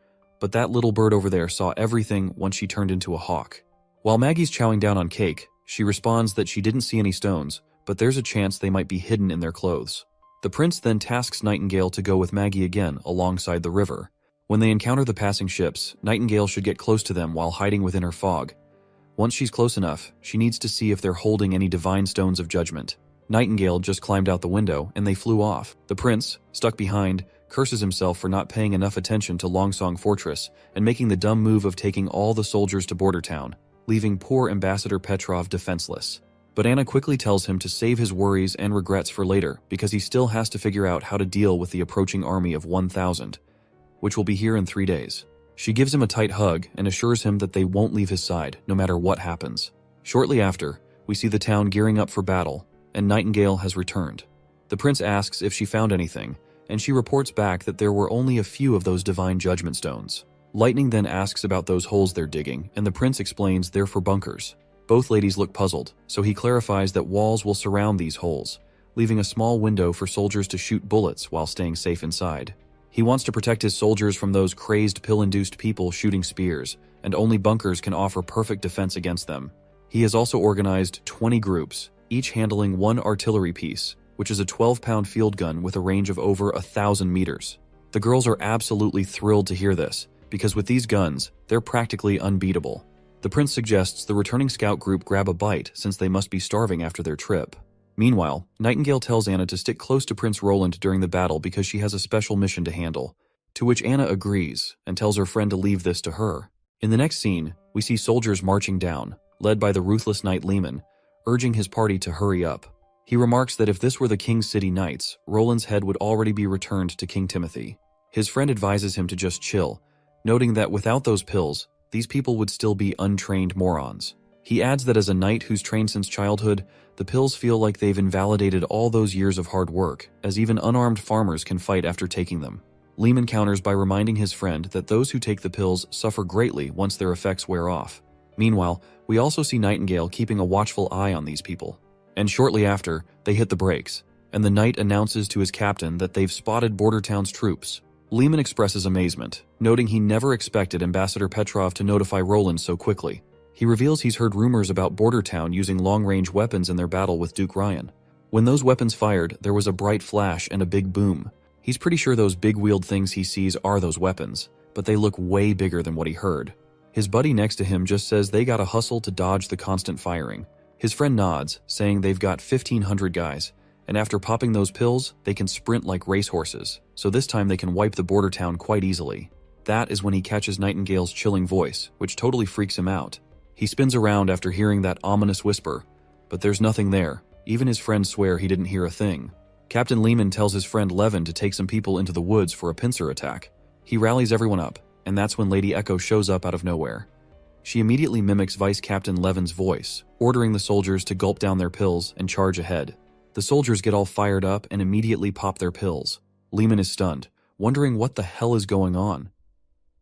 but that little bird over there saw everything once she turned into a hawk. While Maggie's chowing down on cake, she responds that she didn't see any stones, but there's a chance they might be hidden in their clothes. The prince then tasks Nightingale to go with Maggie again alongside the river. When they encounter the passing ships, Nightingale should get close to them while hiding within her fog. Once she's close enough, she needs to see if they're holding any divine stones of judgment. Nightingale just climbed out the window, and they flew off. The prince, stuck behind, curses himself for not paying enough attention to Longsong Fortress and making the dumb move of taking all the soldiers to Border Town, leaving poor Ambassador Petrov defenseless. But Anna quickly tells him to save his worries and regrets for later because he still has to figure out how to deal with the approaching army of 1,000. Which will be here in 3 days. She gives him a tight hug and assures him that they won't leave his side, no matter what happens. Shortly after, we see the town gearing up for battle, and Nightingale has returned. The prince asks if she found anything, and she reports back that there were only a few of those divine judgment stones. Lightning then asks about those holes they're digging, and the prince explains they're for bunkers. Both ladies look puzzled, so he clarifies that walls will surround these holes, leaving a small window for soldiers to shoot bullets while staying safe inside. He wants to protect his soldiers from those crazed pill-induced people shooting spears, and only bunkers can offer perfect defense against them. He has also organized 20 groups, each handling 1 artillery piece, which is a 12-pound field gun with a range of over 1,000 meters. The girls are absolutely thrilled to hear this, because with these guns, they're practically unbeatable. The prince suggests the returning scout group grab a bite since they must be starving after their trip. Meanwhile, Nightingale tells Anna to stick close to Prince Roland during the battle because she has a special mission to handle, to which Anna agrees and tells her friend to leave this to her. In the next scene, we see soldiers marching down, led by the ruthless knight Lehman, urging his party to hurry up. He remarks that if this were the King's City Knights, Roland's head would already be returned to King Timothy. His friend advises him to just chill, noting that without those pills, these people would still be untrained morons. He adds that as a knight who's trained since childhood, the pills feel like they've invalidated all those years of hard work, as even unarmed farmers can fight after taking them. Lehman counters by reminding his friend that those who take the pills suffer greatly once their effects wear off. Meanwhile, we also see Nightingale keeping a watchful eye on these people. And shortly after, they hit the brakes, and the knight announces to his captain that they've spotted Bordertown's troops. Lehman expresses amazement, noting he never expected Ambassador Petrov to notify Roland so quickly. He reveals he's heard rumors about Bordertown using long-range weapons in their battle with Duke Ryan. When those weapons fired, there was a bright flash and a big boom. He's pretty sure those big-wheeled things he sees are those weapons, but they look way bigger than what he heard. His buddy next to him just says they gotta hustle to dodge the constant firing. His friend nods, saying they've got 1,500 guys, and after popping those pills, they can sprint like racehorses, so this time they can wipe the border town quite easily. That is when he catches Nightingale's chilling voice, which totally freaks him out. He spins around after hearing that ominous whisper, but there's nothing there. Even his friends swear he didn't hear a thing. Captain Lehman tells his friend Levin to take some people into the woods for a pincer attack. He rallies everyone up, and that's when Lady Echo shows up out of nowhere. She immediately mimics Vice Captain Levin's voice, ordering the soldiers to gulp down their pills and charge ahead. The soldiers get all fired up and immediately pop their pills. Lehman is stunned, wondering what the hell is going on.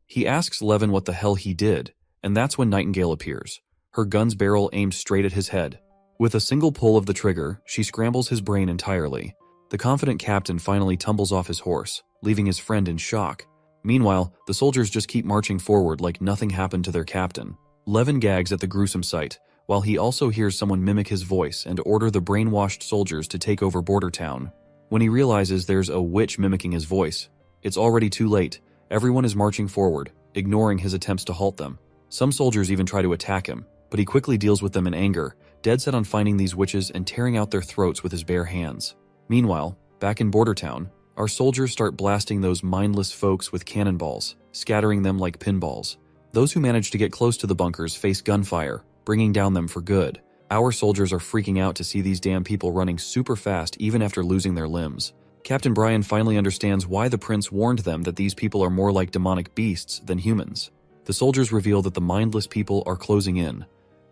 He asks Levin what the hell he did, and that's when Nightingale appears, her gun's barrel aimed straight at his head. With a single pull of the trigger, she scrambles his brain entirely. The confident captain finally tumbles off his horse, leaving his friend in shock. Meanwhile, the soldiers just keep marching forward like nothing happened to their captain. Levin gags at the gruesome sight, while he also hears someone mimic his voice and order the brainwashed soldiers to take over Bordertown. When he realizes there's a witch mimicking his voice, it's already too late. Everyone is marching forward, ignoring his attempts to halt them. Some soldiers even try to attack him, but he quickly deals with them in anger, dead set on finding these witches and tearing out their throats with his bare hands. Meanwhile, back in Bordertown, our soldiers start blasting those mindless folks with cannonballs, scattering them like pinballs. Those who manage to get close to the bunkers face gunfire, bringing down them for good. Our soldiers are freaking out to see these damn people running super fast even after losing their limbs. Captain Brian finally understands why the prince warned them that these people are more like demonic beasts than humans. The soldiers reveal that the mindless people are closing in.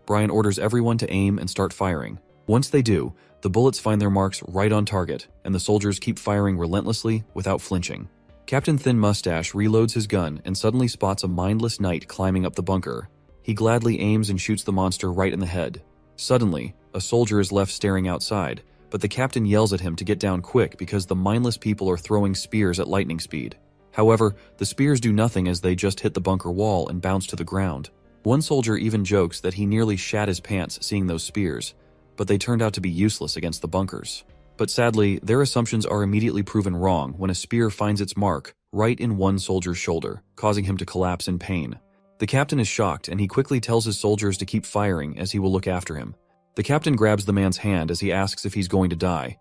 Brian orders everyone to aim and start firing. Once they do, the bullets find their marks right on target, and the soldiers keep firing relentlessly without flinching. Captain Thin Mustache reloads his gun and suddenly spots a mindless knight climbing up the bunker. He gladly aims and shoots the monster right in the head. Suddenly, a soldier is left staring outside, but the captain yells at him to get down quick because the mindless people are throwing spears at lightning speed. However, the spears do nothing as they just hit the bunker wall and bounce to the ground. One soldier even jokes that he nearly shat his pants seeing those spears, but they turned out to be useless against the bunkers. But sadly, their assumptions are immediately proven wrong when a spear finds its mark right in one soldier's shoulder, causing him to collapse in pain. The captain is shocked and he quickly tells his soldiers to keep firing as he will look after him. The captain grabs the man's hand as he asks if he's going to die.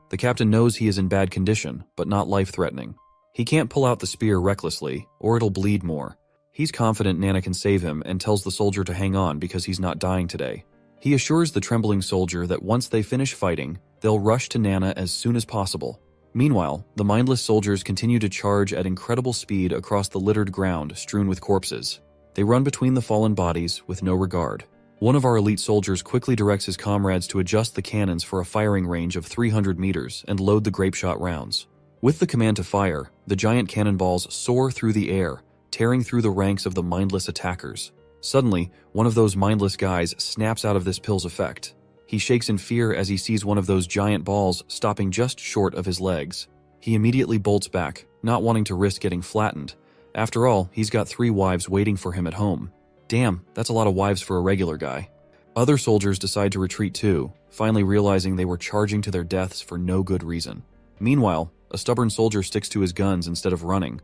The captain knows he is in bad condition, but not life-threatening. He can't pull out the spear recklessly, or it'll bleed more. He's confident Nana can save him and tells the soldier to hang on because he's not dying today. He assures the trembling soldier that once they finish fighting, they'll rush to Nana as soon as possible. Meanwhile, the mindless soldiers continue to charge at incredible speed across the littered ground strewn with corpses. They run between the fallen bodies with no regard. One of our elite soldiers quickly directs his comrades to adjust the cannons for a firing range of 300 meters and load the grapeshot rounds. With the command to fire, the giant cannonballs soar through the air, tearing through the ranks of the mindless attackers. Suddenly, one of those mindless guys snaps out of this pill's effect. He shakes in fear as he sees one of those giant balls stopping just short of his legs. He immediately bolts back, not wanting to risk getting flattened. After all, he's got 3 wives waiting for him at home. Damn, that's a lot of wives for a regular guy. Other soldiers decide to retreat too, finally realizing they were charging to their deaths for no good reason. Meanwhile, A stubborn soldier sticks to his guns instead of running.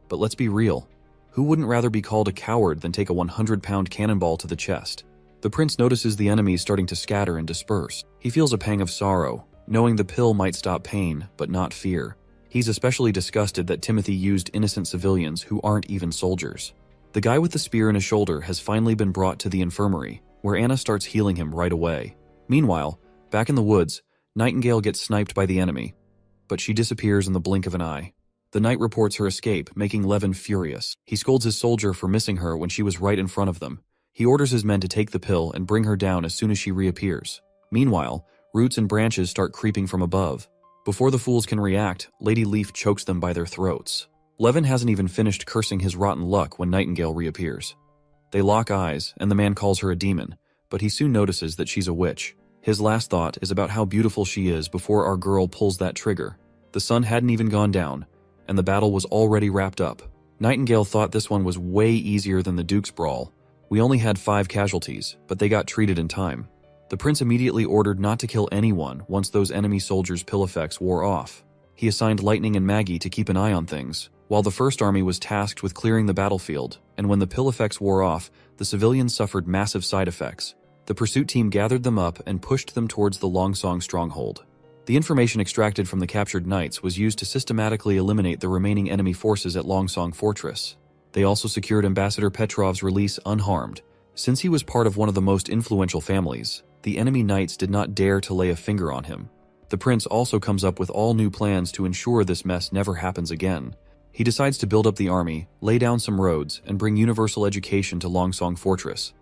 But let's be real. Who wouldn't rather be called a coward than take a 100-pound cannonball to the chest? The prince notices the enemies starting to scatter and disperse. He feels a pang of sorrow, knowing the pill might stop pain, but not fear. He's especially disgusted that Timothy used innocent civilians who aren't even soldiers. The guy with the spear in his shoulder has finally been brought to the infirmary, where Anna starts healing him right away. Meanwhile, back in the woods, Nightingale gets sniped by the enemy, but she disappears in the blink of an eye. The knight reports her escape, making Levin furious. He scolds his soldier for missing her when she was right in front of them. He orders his men to take the pill and bring her down as soon as she reappears. Meanwhile, roots and branches start creeping from above. Before the fools can react, Lady Leaf chokes them by their throats. Levin hasn't even finished cursing his rotten luck when Nightingale reappears. They lock eyes, and the man calls her a demon, but he soon notices that she's a witch. His last thought is about how beautiful she is before our girl pulls that trigger. The sun hadn't even gone down, and the battle was already wrapped up. Nightingale thought this one was way easier than the Duke's brawl. We only had 5 casualties, but they got treated in time. The prince immediately ordered not to kill anyone once those enemy soldiers' pill effects wore off. He assigned Lightning and Maggie to keep an eye on things, while the first army was tasked with clearing the battlefield, and when the pill effects wore off, the civilians suffered massive side effects. The pursuit team gathered them up and pushed them towards the Longsong stronghold. The information extracted from the captured knights was used to systematically eliminate the remaining enemy forces at Longsong Fortress. They also secured Ambassador Petrov's release unharmed. Since he was part of one of the most influential families, the enemy knights did not dare to lay a finger on him. The prince also comes up with all new plans to ensure this mess never happens again. He decides to build up the army, lay down some roads, and bring universal education to Longsong Fortress.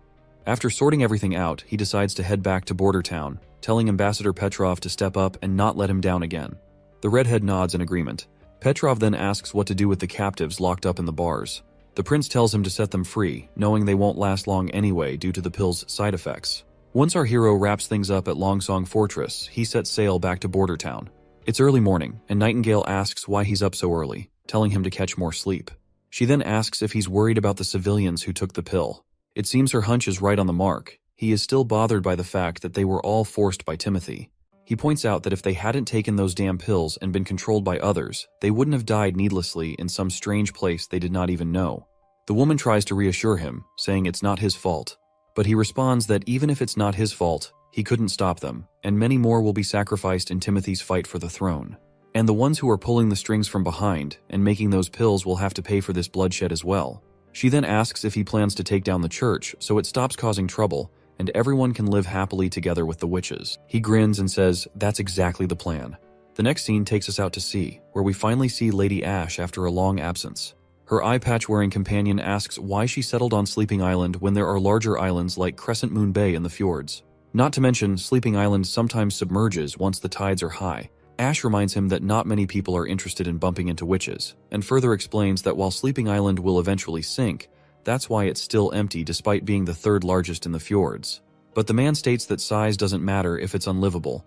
After sorting everything out, he decides to head back to Border Town, telling Ambassador Petrov to step up and not let him down again. The redhead nods in agreement. Petrov then asks what to do with the captives locked up in the bars. The prince tells him to set them free, knowing they won't last long anyway due to the pill's side effects. Once our hero wraps things up at Longsong Fortress, he sets sail back to Border Town. It's early morning, and Nightingale asks why he's up so early, telling him to catch more sleep. She then asks if he's worried about the civilians who took the pill. It seems her hunch is right on the mark. He is still bothered by the fact that they were all forced by Timothy. He points out that if they hadn't taken those damn pills and been controlled by others, they wouldn't have died needlessly in some strange place they did not even know. The woman tries to reassure him, saying it's not his fault. But he responds that even if it's not his fault, he couldn't stop them, and many more will be sacrificed in Timothy's fight for the throne. And the ones who are pulling the strings from behind and making those pills will have to pay for this bloodshed as well. She then asks if he plans to take down the church so it stops causing trouble and everyone can live happily together with the witches. He grins and says that's exactly the plan. The next scene takes us out to sea, where we finally see Lady Ash after a long absence. Her eye patch-wearing companion asks why she settled on Sleeping Island when there are larger islands like Crescent Moon Bay in the fjords. Not to mention, Sleeping Island sometimes submerges once the tides are high. Ash reminds him that not many people are interested in bumping into witches, and further explains that while Sleeping Island will eventually sink, that's why it's still empty despite being the 3rd largest in the fjords. But the man states that size doesn't matter if it's unlivable,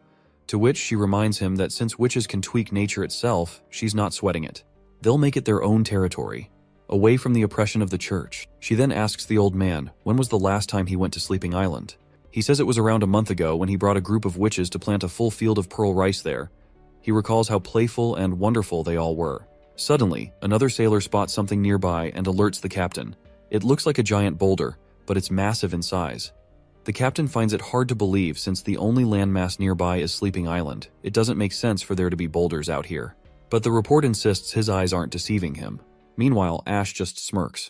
to which she reminds him that since witches can tweak nature itself, she's not sweating it. They'll make it their own territory, away from the oppression of the church. She then asks the old man when was the last time he went to Sleeping Island. He says it was around a month ago when he brought a group of witches to plant a full field of pearl rice there. He recalls how playful and wonderful they all were. Suddenly, another sailor spots something nearby and alerts the captain. It looks like a giant boulder, but it's massive in size. The captain finds it hard to believe since the only landmass nearby is Sleeping Island. It doesn't make sense for there to be boulders out here. But the report insists his eyes aren't deceiving him. Meanwhile, Ash just smirks.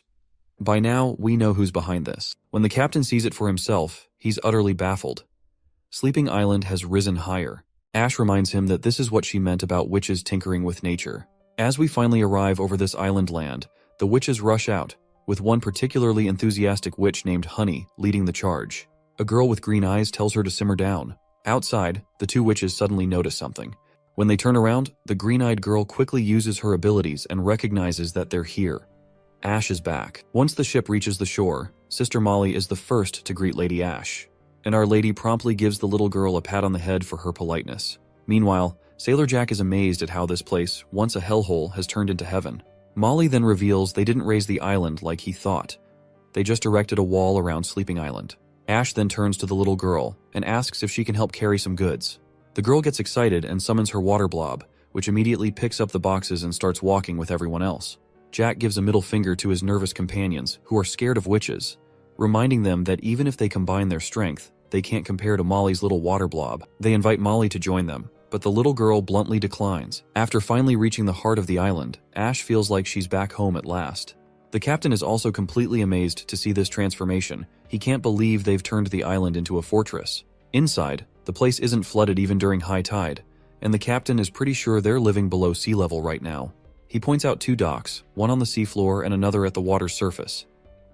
By now, we know who's behind this. When the captain sees it for himself, he's utterly baffled. Sleeping Island has risen higher. Ash reminds him that this is what she meant about witches tinkering with nature. As we finally arrive over this island land, the witches rush out, with one particularly enthusiastic witch named Honey leading the charge. A girl with green eyes tells her to simmer down. Outside, the 2 witches suddenly notice something. When they turn around, the green-eyed girl quickly uses her abilities and recognizes that they're here. Ash is back. Once the ship reaches the shore, Sister Molly is the first to greet Lady Ash, and Our Lady promptly gives the little girl a pat on the head for her politeness. Meanwhile, Sailor Jack is amazed at how this place, once a hellhole, has turned into heaven. Molly then reveals they didn't raise the island like he thought. They just erected a wall around Sleeping Island. Ash then turns to the little girl and asks if she can help carry some goods. The girl gets excited and summons her water blob, which immediately picks up the boxes and starts walking with everyone else. Jack gives a middle finger to his nervous companions, who are scared of witches, reminding them that even if they combine their strength, they can't compare to Molly's little water blob. They invite Molly to join them, but the little girl bluntly declines. After finally reaching the heart of the island, Ash feels like she's back home at last. The captain is also completely amazed to see this transformation. He can't believe they've turned the island into a fortress. Inside, the place isn't flooded even during high tide, and the captain is pretty sure they're living below sea level right now. He points out 2 docks, one on the seafloor and another at the water's surface.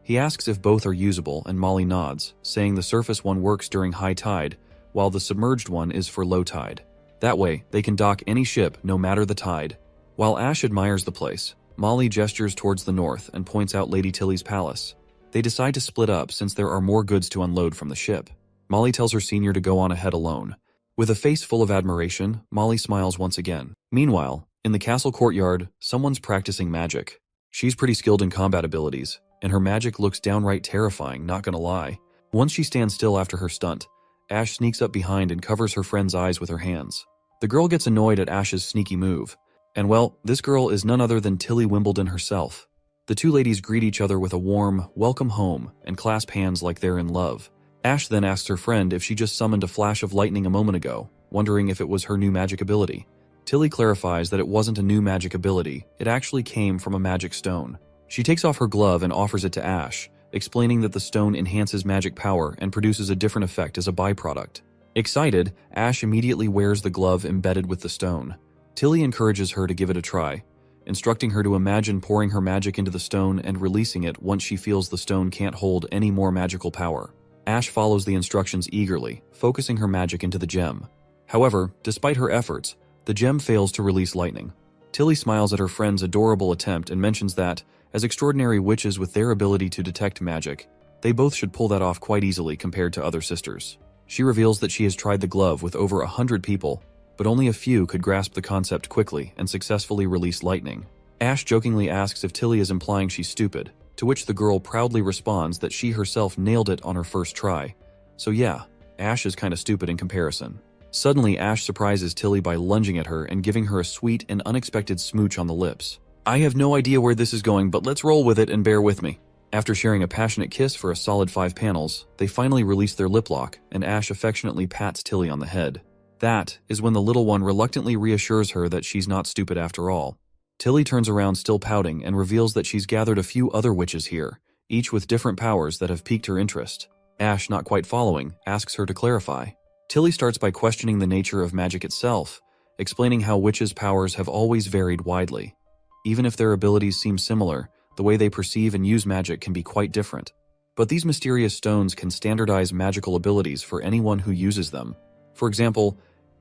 He asks if both are usable, and Molly nods, saying the surface one works during high tide, while the submerged one is for low tide. That way, they can dock any ship, no matter the tide. While Ash admires the place, Molly gestures towards the north and points out Lady Tilly's palace. They decide to split up since there are more goods to unload from the ship. Molly tells her senior to go on ahead alone. With a face full of admiration, Molly smiles once again. Meanwhile, in the castle courtyard, someone's practicing magic. She's pretty skilled in combat abilities, and her magic looks downright terrifying, not gonna lie. Once she stands still after her stunt, Ash sneaks up behind and covers her friend's eyes with her hands. The girl gets annoyed at Ash's sneaky move, and well, this girl is none other than Tilly Wimbledon herself. The 2 ladies greet each other with a warm, welcome home, and clasp hands like they're in love. Ash then asks her friend if she just summoned a flash of lightning a moment ago, wondering if it was her new magic ability. Tilly clarifies that it wasn't a new magic ability, it actually came from a magic stone. She takes off her glove and offers it to Ash, explaining that the stone enhances magic power and produces a different effect as a byproduct. Excited, Ash immediately wears the glove embedded with the stone. Tilly encourages her to give it a try, instructing her to imagine pouring her magic into the stone and releasing it once she feels the stone can't hold any more magical power. Ash follows the instructions eagerly, focusing her magic into the gem. However, despite her efforts, the gem fails to release lightning. Tilly smiles at her friend's adorable attempt and mentions that, as extraordinary witches with their ability to detect magic, they both should pull that off quite easily compared to other sisters. She reveals that she has tried the glove with over 100 people, but only a few could grasp the concept quickly and successfully release lightning. Ash jokingly asks if Tilly is implying she's stupid, to which the girl proudly responds that she herself nailed it on her first try. So yeah, Ash is kinda stupid in comparison. Suddenly, Ash surprises Tilly by lunging at her and giving her a sweet and unexpected smooch on the lips. I have no idea where this is going, but let's roll with it and bear with me. After sharing a passionate kiss for a solid 5 panels, they finally release their lip lock, and Ash affectionately pats Tilly on the head. That is when the little one reluctantly reassures her that she's not stupid after all. Tilly turns around still pouting and reveals that she's gathered a few other witches here, each with different powers that have piqued her interest. Ash, not quite following, asks her to clarify. Tilly starts by questioning the nature of magic itself, explaining how witches' powers have always varied widely. Even if their abilities seem similar, the way they perceive and use magic can be quite different. But these mysterious stones can standardize magical abilities for anyone who uses them. For example,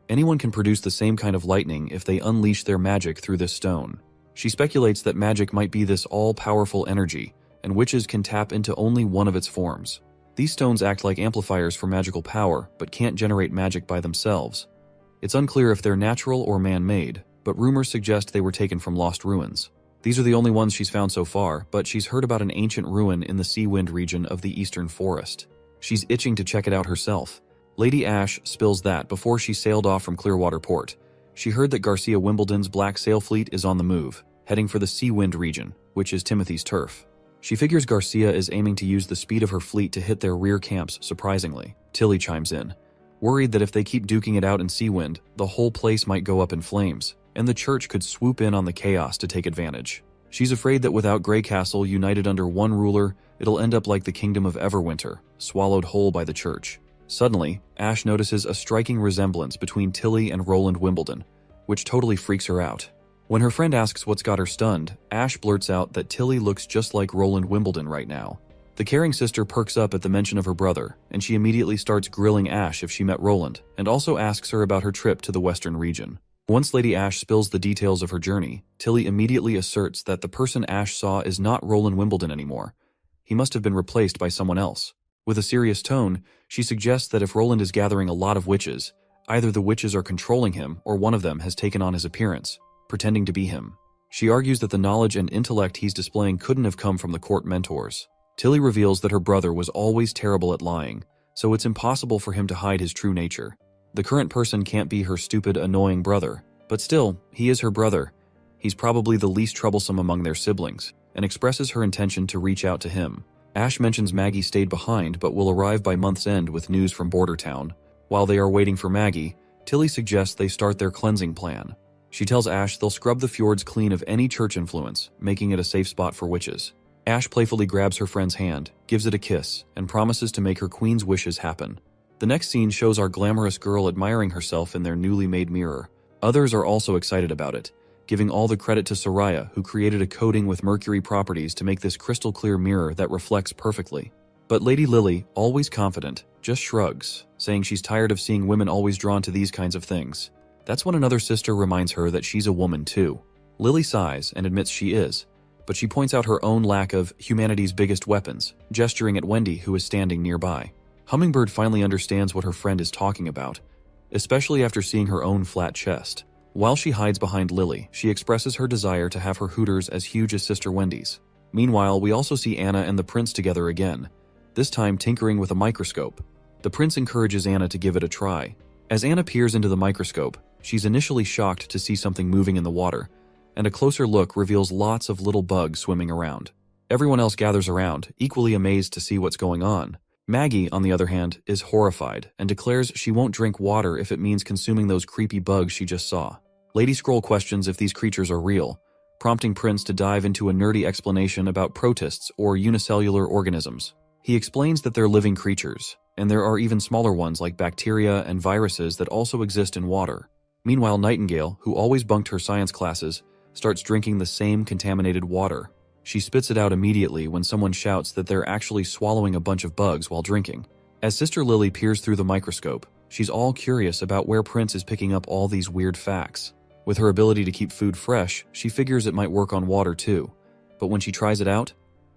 anyone can produce the same kind of lightning if they unleash their magic through this stone. She speculates that magic might be this all-powerful energy, and witches can tap into only one of its forms. These stones act like amplifiers for magical power, but can't generate magic by themselves. It's unclear if they're natural or man-made, but rumors suggest they were taken from lost ruins. These are the only ones she's found so far, but she's heard about an ancient ruin in the Seawind region of the Eastern Forest. She's itching to check it out herself. Lady Ash spills that before she sailed off from Clearwater Port. She heard that Garcia Wimbledon's Black Sail Fleet is on the move, heading for the Seawind region, which is Timothy's turf. She figures Garcia is aiming to use the speed of her fleet to hit their rear camps surprisingly. Tilly chimes in, worried that if they keep duking it out in Seawind, the whole place might go up in flames, and the church could swoop in on the chaos to take advantage. She's afraid that without Grey Castle united under one ruler, it'll end up like the kingdom of Everwinter, swallowed whole by the church. Suddenly, Ash notices a striking resemblance between Tilly and Roland Wimbledon, which totally freaks her out. When her friend asks what's got her stunned, Ash blurts out that Tilly looks just like Roland Wimbledon right now. The caring sister perks up at the mention of her brother, and she immediately starts grilling Ash if she met Roland, and also asks her about her trip to the western region. Once Lady Ash spills the details of her journey, Tilly immediately asserts that the person Ash saw is not Roland Wimbledon anymore. He must have been replaced by someone else. With a serious tone, she suggests that if Roland is gathering a lot of witches, either the witches are controlling him or one of them has taken on his appearance, pretending to be him. She argues that the knowledge and intellect he's displaying couldn't have come from the court mentors. Tilly reveals that her brother was always terrible at lying, so it's impossible for him to hide his true nature. The current person can't be her stupid, annoying brother. But still, he is her brother. He's probably the least troublesome among their siblings, and expresses her intention to reach out to him. Ash mentions Maggie stayed behind but will arrive by month's end with news from Border Town. While they are waiting for Maggie, Tilly suggests they start their cleansing plan. She tells Ash they'll scrub the fjords clean of any church influence, making it a safe spot for witches. Ash playfully grabs her friend's hand, gives it a kiss, and promises to make her queen's wishes happen. The next scene shows our glamorous girl admiring herself in their newly made mirror. Others are also excited about it, giving all the credit to Soraya, who created a coating with mercury properties to make this crystal clear mirror that reflects perfectly. But Lady Lily, always confident, just shrugs, saying she's tired of seeing women always drawn to these kinds of things. That's when another sister reminds her that she's a woman too. Lily sighs and admits she is, but she points out her own lack of humanity's biggest weapons, gesturing at Wendy, who is standing nearby. Hummingbird finally understands what her friend is talking about, especially after seeing her own flat chest. While she hides behind Lily, she expresses her desire to have her hooters as huge as Sister Wendy's. Meanwhile, we also see Anna and the prince together again, this time tinkering with a microscope. The prince encourages Anna to give it a try. As Anna peers into the microscope, she's initially shocked to see something moving in the water, and a closer look reveals lots of little bugs swimming around. Everyone else gathers around, equally amazed to see what's going on. Maggie, on the other hand, is horrified and declares she won't drink water if it means consuming those creepy bugs she just saw. Lady Scroll questions if these creatures are real, prompting Prince to dive into a nerdy explanation about protists or unicellular organisms. He explains that they're living creatures, and there are even smaller ones like bacteria and viruses that also exist in water. Meanwhile, Nightingale, who always bunked her science classes, starts drinking the same contaminated water. She spits it out immediately when someone shouts that they're actually swallowing a bunch of bugs while drinking. As Sister Lily peers through the microscope, she's all curious about where Prince is picking up all these weird facts. With her ability to keep food fresh, she figures it might work on water too. But when she tries it out,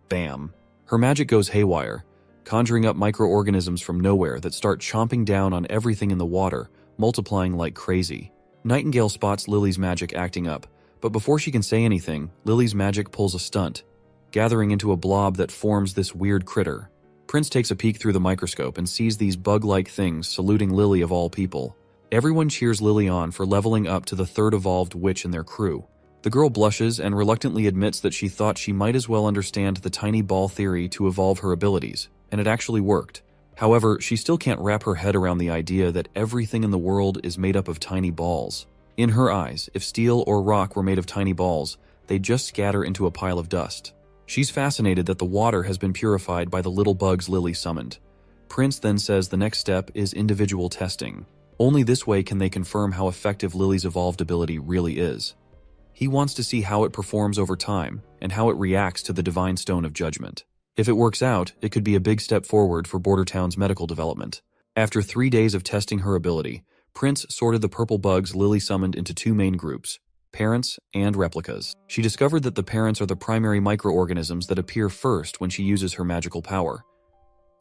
bam! Her magic goes haywire, conjuring up microorganisms from nowhere that start chomping down on everything in the water, multiplying like crazy. Nightingale spots Lily's magic acting up, but before she can say anything, Lily's magic pulls a stunt, gathering into a blob that forms this weird critter. Prince takes a peek through the microscope and sees these bug-like things saluting Lily of all people. Everyone cheers Lily on for leveling up to the third evolved witch in their crew. The girl blushes and reluctantly admits that she thought she might as well understand the tiny ball theory to evolve her abilities, and it actually worked. However, she still can't wrap her head around the idea that everything in the world is made up of tiny balls. In her eyes, if steel or rock were made of tiny balls, they'd just scatter into a pile of dust. She's fascinated that the water has been purified by the little bugs Lily summoned. Prince then says the next step is individual testing. Only this way can they confirm how effective Lily's evolved ability really is. He wants to see how it performs over time and how it reacts to the Divine Stone of Judgment. If it works out, it could be a big step forward for Border Town's medical development. After 3 days of testing her ability, Prince sorted the purple bugs Lily summoned into 2 main groups, parents and replicas. She discovered that the parents are the primary microorganisms that appear first when she uses her magical power.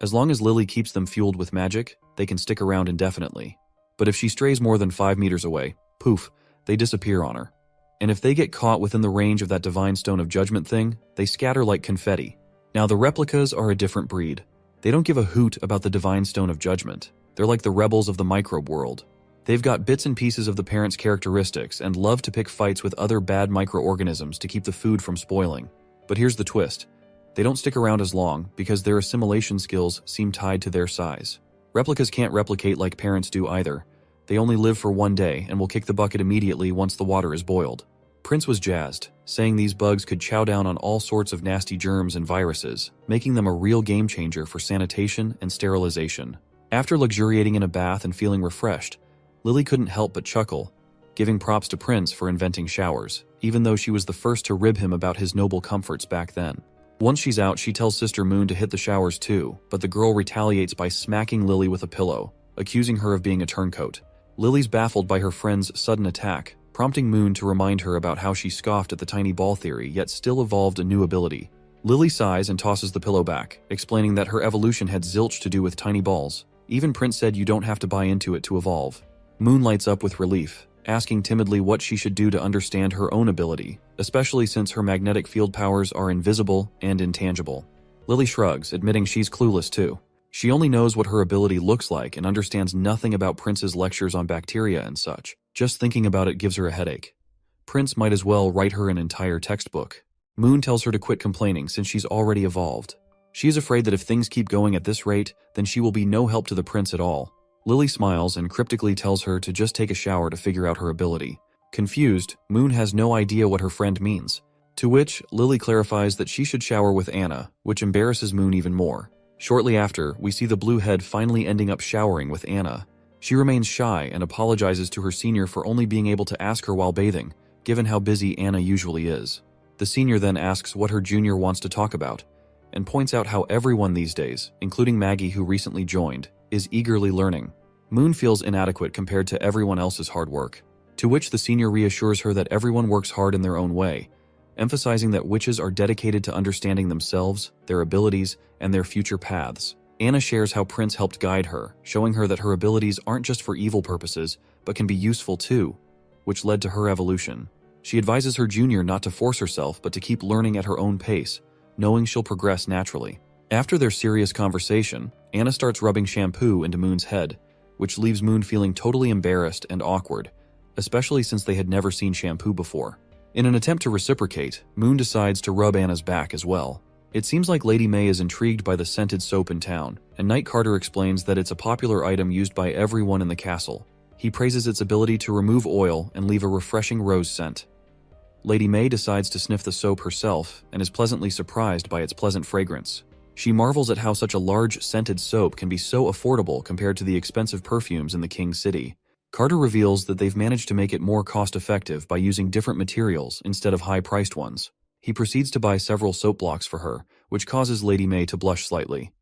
As long as Lily keeps them fueled with magic, they can stick around indefinitely. But if she strays more than 5 meters away, poof, they disappear on her. And if they get caught within the range of that Divine Stone of Judgment thing, they scatter like confetti. Now the replicas are a different breed. They don't give a hoot about the Divine Stone of Judgment. They're like the rebels of the microbe world. They've got bits and pieces of the parents' characteristics and love to pick fights with other bad microorganisms to keep the food from spoiling. But here's the twist. They don't stick around as long because their assimilation skills seem tied to their size. Replicas can't replicate like parents do either. They only live for 1 day and will kick the bucket immediately once the water is boiled. Prince was jazzed, saying these bugs could chow down on all sorts of nasty germs and viruses, making them a real game changer for sanitation and sterilization. After luxuriating in a bath and feeling refreshed, Lily couldn't help but chuckle, giving props to Prince for inventing showers, even though she was the first to rib him about his noble comforts back then. Once she's out, she tells Sister Moon to hit the showers too, but the girl retaliates by smacking Lily with a pillow, accusing her of being a turncoat. Lily's baffled by her friend's sudden attack, prompting Moon to remind her about how she scoffed at the tiny ball theory yet still evolved a new ability. Lily sighs and tosses the pillow back, explaining that her evolution had zilch to do with tiny balls. Even Prince said you don't have to buy into it to evolve. Moon lights up with relief, asking timidly what she should do to understand her own ability, especially since her magnetic field powers are invisible and intangible. Lily shrugs, admitting she's clueless too. She only knows what her ability looks like and understands nothing about Prince's lectures on bacteria and such. Just thinking about it gives her a headache. Prince might as well write her an entire textbook. Moon tells her to quit complaining since she's already evolved. She is afraid that if things keep going at this rate, then she will be no help to the prince at all. Lily smiles and cryptically tells her to just take a shower to figure out her ability. Confused, Moon has no idea what her friend means. To which, Lily clarifies that she should shower with Anna, which embarrasses Moon even more. Shortly after, we see the blue head finally ending up showering with Anna. She remains shy and apologizes to her senior for only being able to ask her while bathing, given how busy Anna usually is. The senior then asks what her junior wants to talk about, and points out how everyone these days, including Maggie who recently joined, is eagerly learning. Moon feels inadequate compared to everyone else's hard work, to which the senior reassures her that everyone works hard in their own way, emphasizing that witches are dedicated to understanding themselves, their abilities, and their future paths. Anna shares how Prince helped guide her, showing her that her abilities aren't just for evil purposes, but can be useful too, which led to her evolution. She advises her junior not to force herself but to keep learning at her own pace, knowing she'll progress naturally. After their serious conversation, Anna starts rubbing shampoo into Moon's head, which leaves Moon feeling totally embarrassed and awkward, especially since they had never seen shampoo before. In an attempt to reciprocate, Moon decides to rub Anna's back as well. It seems like Lady May is intrigued by the scented soap in town, and Knight Carter explains that it's a popular item used by everyone in the castle. He praises its ability to remove oil and leave a refreshing rose scent. Lady May decides to sniff the soap herself and is pleasantly surprised by its pleasant fragrance. She marvels at how such a large scented soap can be so affordable compared to the expensive perfumes in the King's City. Carter reveals that they've managed to make it more cost-effective by using different materials instead of high-priced ones. He proceeds to buy several soap blocks for her, which causes Lady May to blush slightly.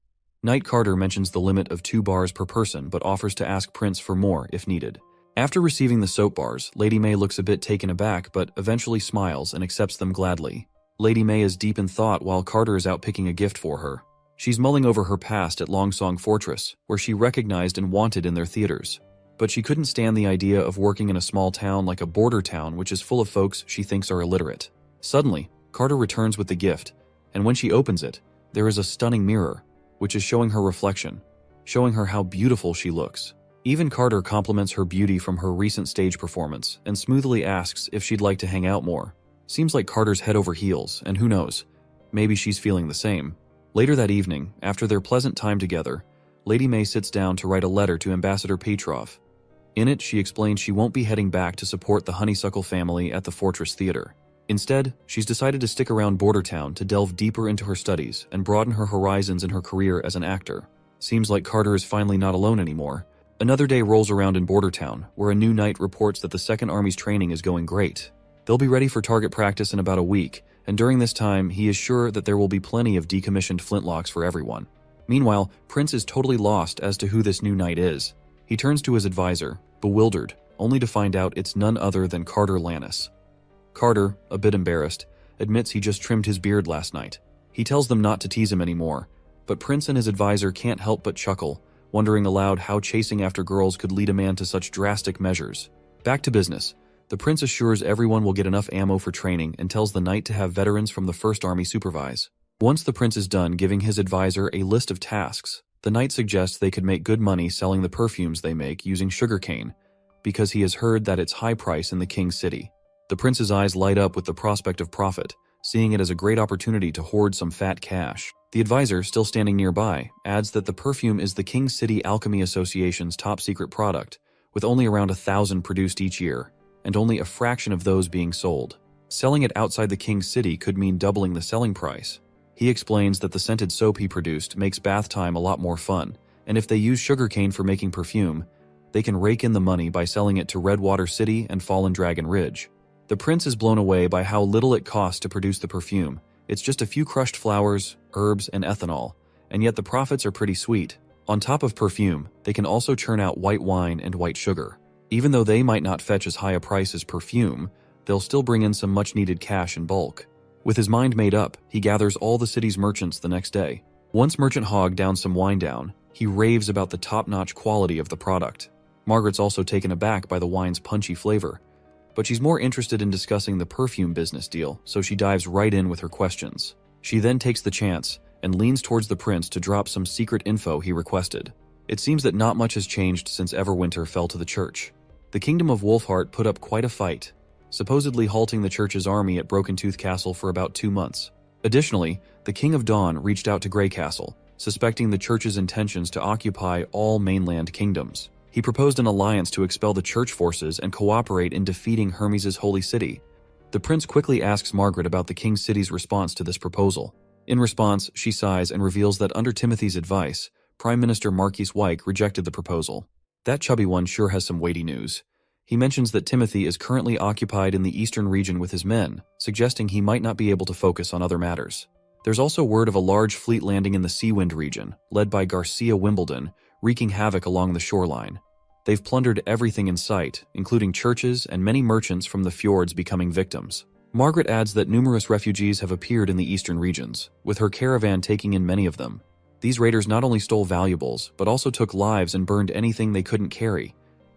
Knight Carter mentions the limit of 2 bars per person but offers to ask Prince for more if needed. After receiving the soap bars, Lady May looks a bit taken aback but eventually smiles and accepts them gladly. Lady May is deep in thought while Carter is out picking a gift for her. She's mulling over her past at Longsong Fortress, where she recognized and wanted in their theaters. But she couldn't stand the idea of working in a small town like a border town which is full of folks she thinks are illiterate. Suddenly, Carter returns with the gift, and when she opens it, there is a stunning mirror, which is showing her reflection, showing her how beautiful she looks. Even Carter compliments her beauty from her recent stage performance and smoothly asks if she'd like to hang out more. Seems like Carter's head over heels, and who knows, maybe she's feeling the same. Later that evening, after their pleasant time together, Lady May sits down to write a letter to Ambassador Petrov. In it, she explains she won't be heading back to support the Honeysuckle family at the Fortress Theater. Instead, she's decided to stick around Border Town to delve deeper into her studies and broaden her horizons in her career as an actor. Seems like Carter is finally not alone anymore. Another day rolls around in Border Town, where a new knight reports that the Second Army's training is going great. They'll be ready for target practice in about a week, and during this time, he is sure that there will be plenty of decommissioned flintlocks for everyone. Meanwhile, Prince is totally lost as to who this new knight is. He turns to his advisor, bewildered, only to find out it's none other than Carter Lannis. Carter, a bit embarrassed, admits he just trimmed his beard last night. He tells them not to tease him anymore, but Prince and his advisor can't help but chuckle, wondering aloud how chasing after girls could lead a man to such drastic measures. Back to business. The prince assures everyone will get enough ammo for training and tells the knight to have veterans from the First Army supervise. Once the prince is done giving his advisor a list of tasks, the knight suggests they could make good money selling the perfumes they make using sugarcane, because he has heard that it's high price in the King's City. The prince's eyes light up with the prospect of profit, seeing it as a great opportunity to hoard some fat cash. The advisor, still standing nearby, adds that the perfume is the King's City Alchemy Association's top-secret product, with only around 1,000 produced each year, and only a fraction of those being sold. Selling it outside the King's City could mean doubling the selling price. He explains that the scented soap he produced makes bath time a lot more fun, and if they use sugarcane for making perfume, they can rake in the money by selling it to Redwater City and Fallen Dragon Ridge. The prince is blown away by how little it costs to produce the perfume. It's just a few crushed flowers, herbs, and ethanol, and yet the profits are pretty sweet. On top of perfume, they can also churn out white wine and white sugar. Even though they might not fetch as high a price as perfume, they'll still bring in some much-needed cash in bulk. With his mind made up, he gathers all the city's merchants the next day. Once Merchant Hogg downs some wine down, he raves about the top-notch quality of the product. Margaret's also taken aback by the wine's punchy flavor, but she's more interested in discussing the perfume business deal, so she dives right in with her questions. She then takes the chance and leans towards the prince to drop some secret info he requested. It seems that not much has changed since Everwinter fell to the church. The Kingdom of Wolfheart put up quite a fight, supposedly halting the church's army at Broken Tooth Castle for about 2 months. Additionally, the King of Dawn reached out to Grey Castle, suspecting the church's intentions to occupy all mainland kingdoms. He proposed an alliance to expel the church forces and cooperate in defeating Hermes' holy city. The prince quickly asks Margaret about the king's city's response to this proposal. In response, she sighs and reveals that under Timothy's advice, Prime Minister Marquis Wyke rejected the proposal. That chubby one sure has some weighty news. He mentions that Timothy is currently occupied in the eastern region with his men, suggesting he might not be able to focus on other matters. There's also word of a large fleet landing in the Seawind region, led by Garcia Wimbledon, wreaking havoc along the shoreline. They've plundered everything in sight, including churches and many merchants from the fjords becoming victims. Margaret adds that numerous refugees have appeared in the eastern regions, with her caravan taking in many of them. These raiders not only stole valuables, but also took lives and burned anything they couldn't carry,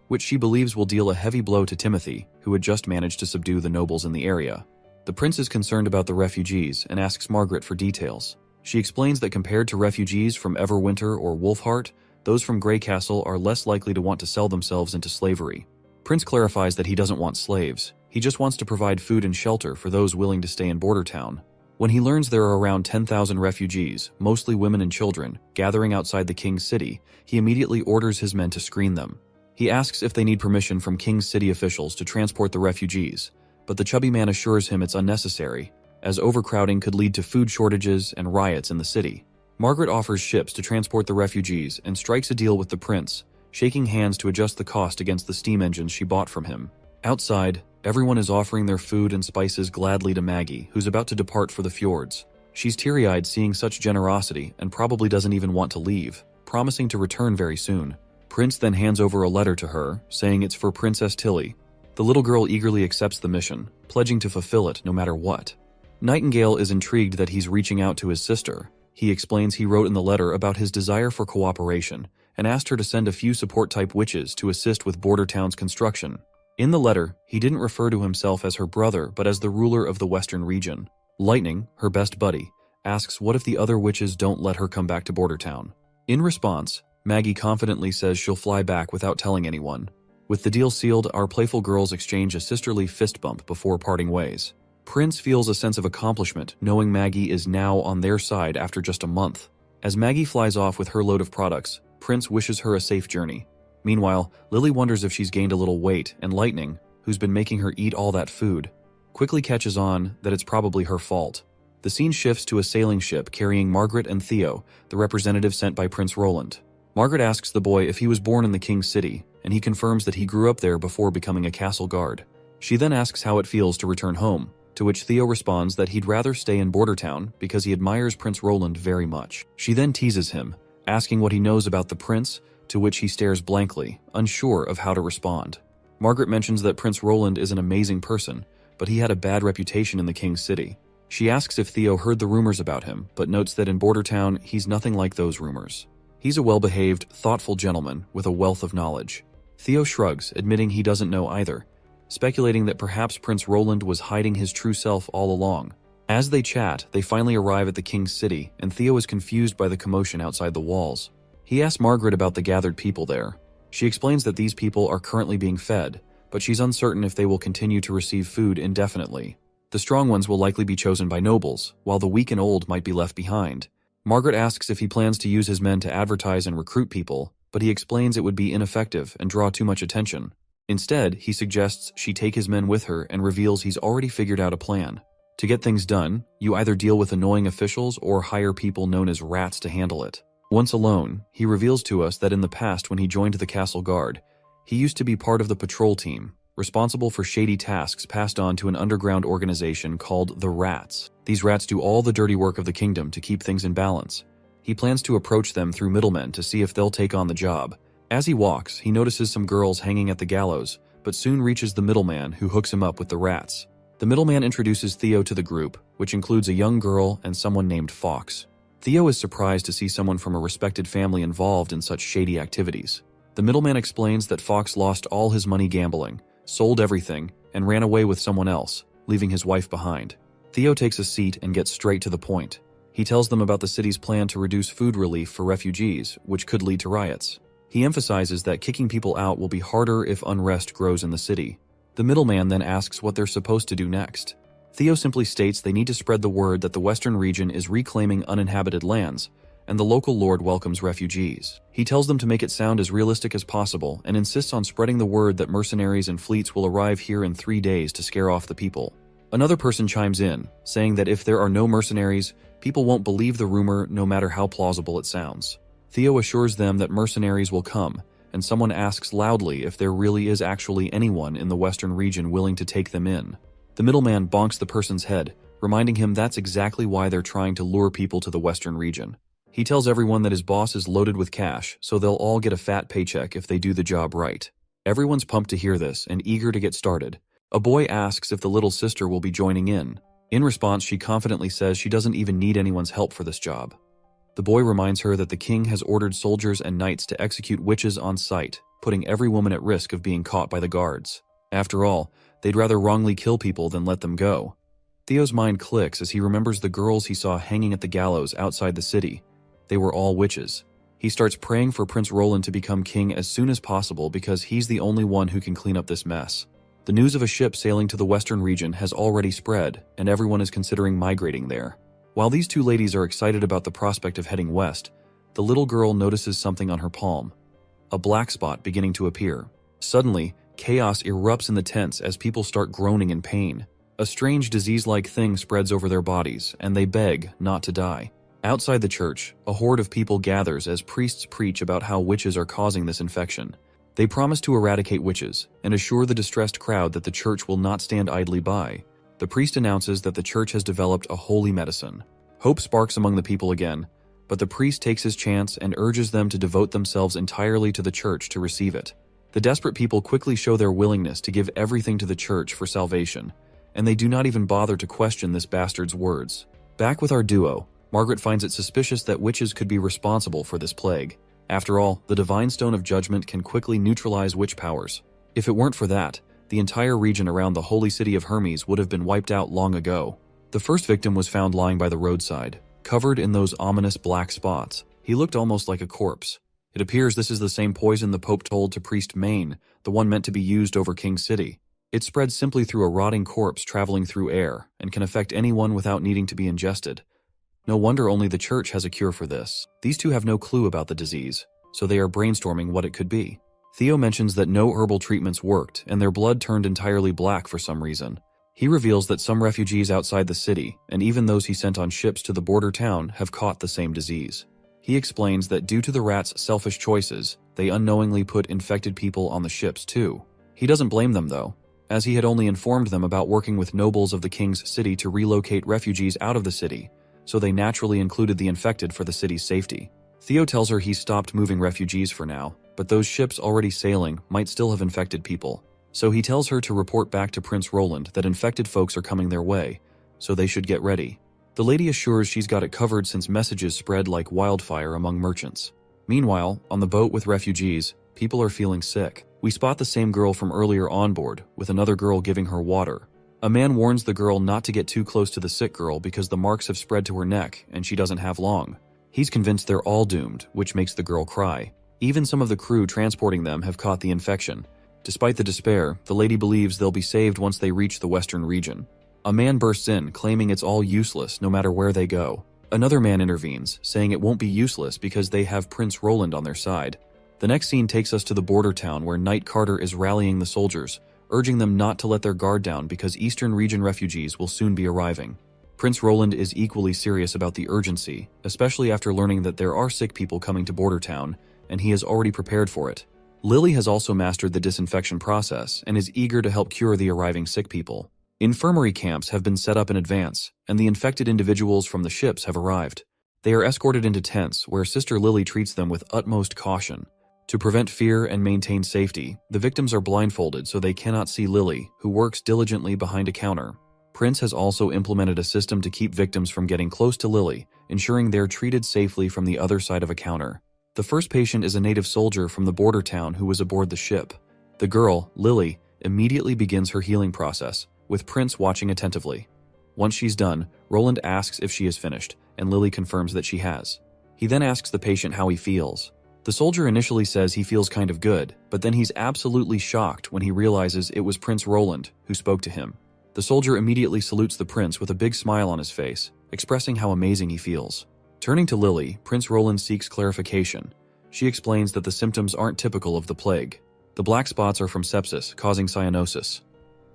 which she believes will deal a heavy blow to Timothy, who had just managed to subdue the nobles in the area. The prince is concerned about the refugees and asks Margaret for details. She explains that compared to refugees from Everwinter or Wolfheart, those from Grey Castle are less likely to want to sell themselves into slavery. Prince clarifies that he doesn't want slaves. He just wants to provide food and shelter for those willing to stay in Border Town. When he learns there are around 10,000 refugees, mostly women and children, gathering outside the king's city, he immediately orders his men to screen them. He asks if they need permission from King's City officials to transport the refugees, but the chubby man assures him it's unnecessary, as overcrowding could lead to food shortages and riots in the city. Margaret offers ships to transport the refugees and strikes a deal with the prince, shaking hands to adjust the cost against the steam engines she bought from him. Outside, everyone is offering their food and spices gladly to Maggie, who's about to depart for the fjords. She's teary-eyed seeing such generosity and probably doesn't even want to leave, promising to return very soon. Prince then hands over a letter to her, saying it's for Princess Tilly. The little girl eagerly accepts the mission, pledging to fulfill it no matter what. Nightingale is intrigued that he's reaching out to his sister. He explains he wrote in the letter about his desire for cooperation, and asked her to send a few support-type witches to assist with Border Town's construction. In the letter, he didn't refer to himself as her brother but as the ruler of the western region. Lightning, her best buddy, asks what if the other witches don't let her come back to Border Town. In response, Maggie confidently says she'll fly back without telling anyone. With the deal sealed, our playful girls exchange a sisterly fist bump before parting ways. Prince feels a sense of accomplishment knowing Maggie is now on their side after just a month. As Maggie flies off with her load of products, Prince wishes her a safe journey. Meanwhile, Lily wonders if she's gained a little weight, and Lightning, who's been making her eat all that food, quickly catches on that it's probably her fault. The scene shifts to a sailing ship carrying Margaret and Theo, the representative sent by Prince Roland. Margaret asks the boy if he was born in the king's city, and he confirms that he grew up there before becoming a castle guard. She then asks how it feels to return home, to which Theo responds that he'd rather stay in Border Town because he admires Prince Roland very much. She then teases him, asking what he knows about the prince, to which he stares blankly, unsure of how to respond. Margaret mentions that Prince Roland is an amazing person, but he had a bad reputation in the king's city. She asks if Theo heard the rumors about him, but notes that in Border Town, he's nothing like those rumors. He's a well-behaved, thoughtful gentleman with a wealth of knowledge. Theo shrugs, admitting he doesn't know either, speculating that perhaps Prince Roland was hiding his true self all along. As they chat, they finally arrive at the king's city, and Theo is confused by the commotion outside the walls. He asks Margaret about the gathered people there. She explains that these people are currently being fed, but she's uncertain if they will continue to receive food indefinitely. The strong ones will likely be chosen by nobles, while the weak and old might be left behind. Margaret asks if he plans to use his men to advertise and recruit people, but he explains it would be ineffective and draw too much attention. Instead, he suggests she take his men with her and reveals he's already figured out a plan. To get things done, you either deal with annoying officials or hire people known as rats to handle it. Once alone, he reveals to us that in the past when he joined the castle guard, he used to be part of the patrol team, responsible for shady tasks passed on to an underground organization called the Rats. These rats do all the dirty work of the kingdom to keep things in balance. He plans to approach them through middlemen to see if they'll take on the job. As he walks, he notices some girls hanging at the gallows, but soon reaches the middleman who hooks him up with the rats. The middleman introduces Theo to the group, which includes a young girl and someone named Fox. Theo is surprised to see someone from a respected family involved in such shady activities. The middleman explains that Fox lost all his money gambling, sold everything, and ran away with someone else, leaving his wife behind. Theo takes a seat and gets straight to the point. He tells them about the city's plan to reduce food relief for refugees, which could lead to riots. He emphasizes that kicking people out will be harder if unrest grows in the city. The middleman then asks what they're supposed to do next. Theo simply states they need to spread the word that the western region is reclaiming uninhabited lands, and the local lord welcomes refugees. He tells them to make it sound as realistic as possible and insists on spreading the word that mercenaries and fleets will arrive here in 3 days to scare off the people. Another person chimes in, saying that if there are no mercenaries, people won't believe the rumor no matter how plausible it sounds. Theo assures them that mercenaries will come, and someone asks loudly if there really is actually anyone in the western region willing to take them in. The middleman bonks the person's head, reminding him that's exactly why they're trying to lure people to the western region. He tells everyone that his boss is loaded with cash, so they'll all get a fat paycheck if they do the job right. Everyone's pumped to hear this and eager to get started. A boy asks if the little sister will be joining in. In response, she confidently says she doesn't even need anyone's help for this job. The boy reminds her that the king has ordered soldiers and knights to execute witches on sight, putting every woman at risk of being caught by the guards. After all, they'd rather wrongly kill people than let them go. Theo's mind clicks as he remembers the girls he saw hanging at the gallows outside the city. They were all witches. He starts praying for Prince Roland to become king as soon as possible because he's the only one who can clean up this mess. The news of a ship sailing to the western region has already spread, and everyone is considering migrating there. While these two ladies are excited about the prospect of heading west, the little girl notices something on her palm. A black spot beginning to appear. Suddenly, chaos erupts in the tents as people start groaning in pain. A strange disease-like thing spreads over their bodies, and they beg not to die. Outside the church, a horde of people gathers as priests preach about how witches are causing this infection. They promise to eradicate witches, and assure the distressed crowd that the church will not stand idly by. The priest announces that the church has developed a holy medicine. Hope sparks among the people again, but the priest takes his chance and urges them to devote themselves entirely to the church to receive it. The desperate people quickly show their willingness to give everything to the church for salvation, and they do not even bother to question this bastard's words. Back with our duo, Margaret finds it suspicious that witches could be responsible for this plague. After all, the Divine Stone of Judgment can quickly neutralize witch powers. If it weren't for that, the entire region around the holy city of Hermes would have been wiped out long ago. The first victim was found lying by the roadside, covered in those ominous black spots. He looked almost like a corpse. It appears this is the same poison the Pope told to Priest Maine, the one meant to be used over King City. It spreads simply through a rotting corpse traveling through air, and can affect anyone without needing to be ingested. No wonder only the church has a cure for this. These two have no clue about the disease, so they are brainstorming what it could be. Theo mentions that no herbal treatments worked, and their blood turned entirely black for some reason. He reveals that some refugees outside the city, and even those he sent on ships to the border town, have caught the same disease. He explains that due to the rats' selfish choices, they unknowingly put infected people on the ships too. He doesn't blame them though, as he had only informed them about working with nobles of the king's city to relocate refugees out of the city, so they naturally included the infected for the city's safety. Theo tells her he's stopped moving refugees for now, but those ships already sailing might still have infected people. So he tells her to report back to Prince Roland that infected folks are coming their way, so they should get ready. The lady assures she's got it covered since messages spread like wildfire among merchants. Meanwhile, on the boat with refugees, people are feeling sick. We spot the same girl from earlier on board, with another girl giving her water. A man warns the girl not to get too close to the sick girl because the marks have spread to her neck and she doesn't have long. He's convinced they're all doomed, which makes the girl cry. Even some of the crew transporting them have caught the infection. Despite the despair, the lady believes they'll be saved once they reach the western region. A man bursts in, claiming it's all useless no matter where they go. Another man intervenes, saying it won't be useless because they have Prince Roland on their side. The next scene takes us to the border town where Knight Carter is rallying the soldiers, urging them not to let their guard down because Eastern region refugees will soon be arriving. Prince Roland is equally serious about the urgency, especially after learning that there are sick people coming to border town, and he has already prepared for it. Lily has also mastered the disinfection process and is eager to help cure the arriving sick people. Infirmary camps have been set up in advance, and the infected individuals from the ships have arrived. They are escorted into tents where Sister Lily treats them with utmost caution. To prevent fear and maintain safety, the victims are blindfolded so they cannot see Lily, who works diligently behind a counter. Prince has also implemented a system to keep victims from getting close to Lily, ensuring they're treated safely from the other side of a counter. The first patient is a native soldier from the border town who was aboard the ship. The girl, Lily, immediately begins her healing process, with Prince watching attentively. Once she's done, Roland asks if she is finished, and Lily confirms that she has. He then asks the patient how he feels. The soldier initially says he feels kind of good, but then he's absolutely shocked when he realizes it was Prince Roland who spoke to him. The soldier immediately salutes the prince with a big smile on his face, expressing how amazing he feels. Turning to Lily, Prince Roland seeks clarification. She explains that the symptoms aren't typical of the plague. The black spots are from sepsis, causing cyanosis.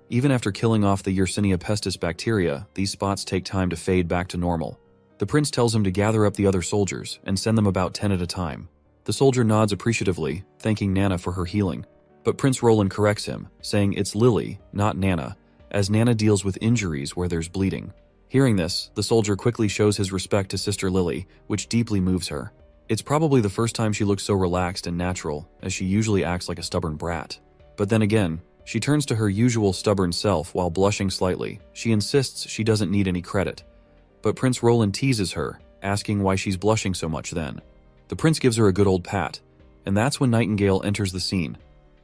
Even after killing off the Yersinia pestis bacteria, these spots take time to fade back to normal. The prince tells him to gather up the other soldiers and send them about 10 at a time. The soldier nods appreciatively, thanking Nana for her healing. But Prince Roland corrects him, saying it's Lily, not Nana, as Nana deals with injuries where there's bleeding. Hearing this, the soldier quickly shows his respect to Sister Lily, which deeply moves her. It's probably the first time she looks so relaxed and natural, as she usually acts like a stubborn brat. But then again, she turns to her usual stubborn self while blushing slightly. She insists she doesn't need any credit. But Prince Roland teases her, asking why she's blushing so much then. The prince gives her a good old pat, and that's when Nightingale enters the scene,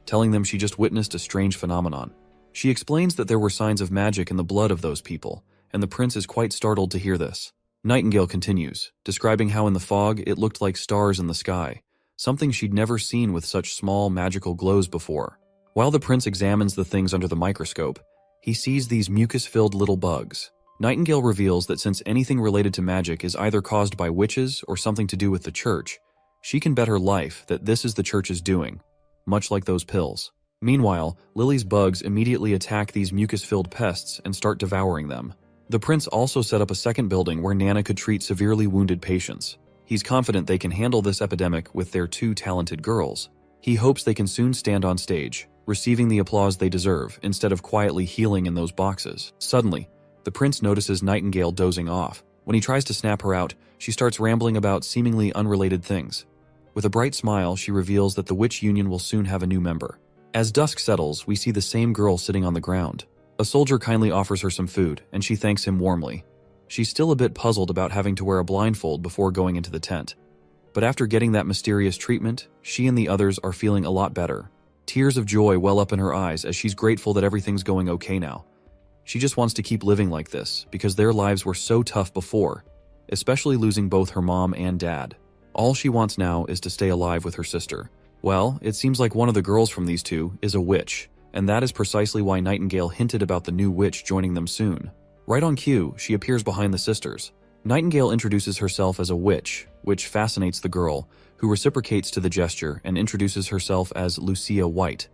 telling them she just witnessed a strange phenomenon. She explains that there were signs of magic in the blood of those people, and the prince is quite startled to hear this. Nightingale continues, describing how in the fog it looked like stars in the sky, something she'd never seen with such small magical glows before. While the prince examines the things under the microscope, he sees these mucus-filled little bugs. Nightingale reveals that since anything related to magic is either caused by witches or something to do with the church, she can bet her life that this is the church's doing, much like those pills. Meanwhile, Lily's bugs immediately attack these mucus-filled pests and start devouring them. The prince also set up a second building where Nana could treat severely wounded patients. He's confident they can handle this epidemic with their two talented girls. He hopes they can soon stand on stage, receiving the applause they deserve instead of quietly healing in those boxes. Suddenly, the prince notices Nightingale dozing off. When he tries to snap her out, she starts rambling about seemingly unrelated things. With a bright smile, she reveals that the witch union will soon have a new member. As dusk settles, we see the same girl sitting on the ground. A soldier kindly offers her some food, and she thanks him warmly. She's still a bit puzzled about having to wear a blindfold before going into the tent. But after getting that mysterious treatment, she and the others are feeling a lot better. Tears of joy well up in her eyes as she's grateful that everything's going okay now. She just wants to keep living like this because their lives were so tough before, especially losing both her mom and dad. All she wants now is to stay alive with her sister. Well, it seems like one of the girls from these two is a witch, and that is precisely why Nightingale hinted about the new witch joining them soon. Right on cue, she appears behind the sisters. Nightingale introduces herself as a witch, which fascinates the girl, who reciprocates to the gesture and introduces herself as Lucia White,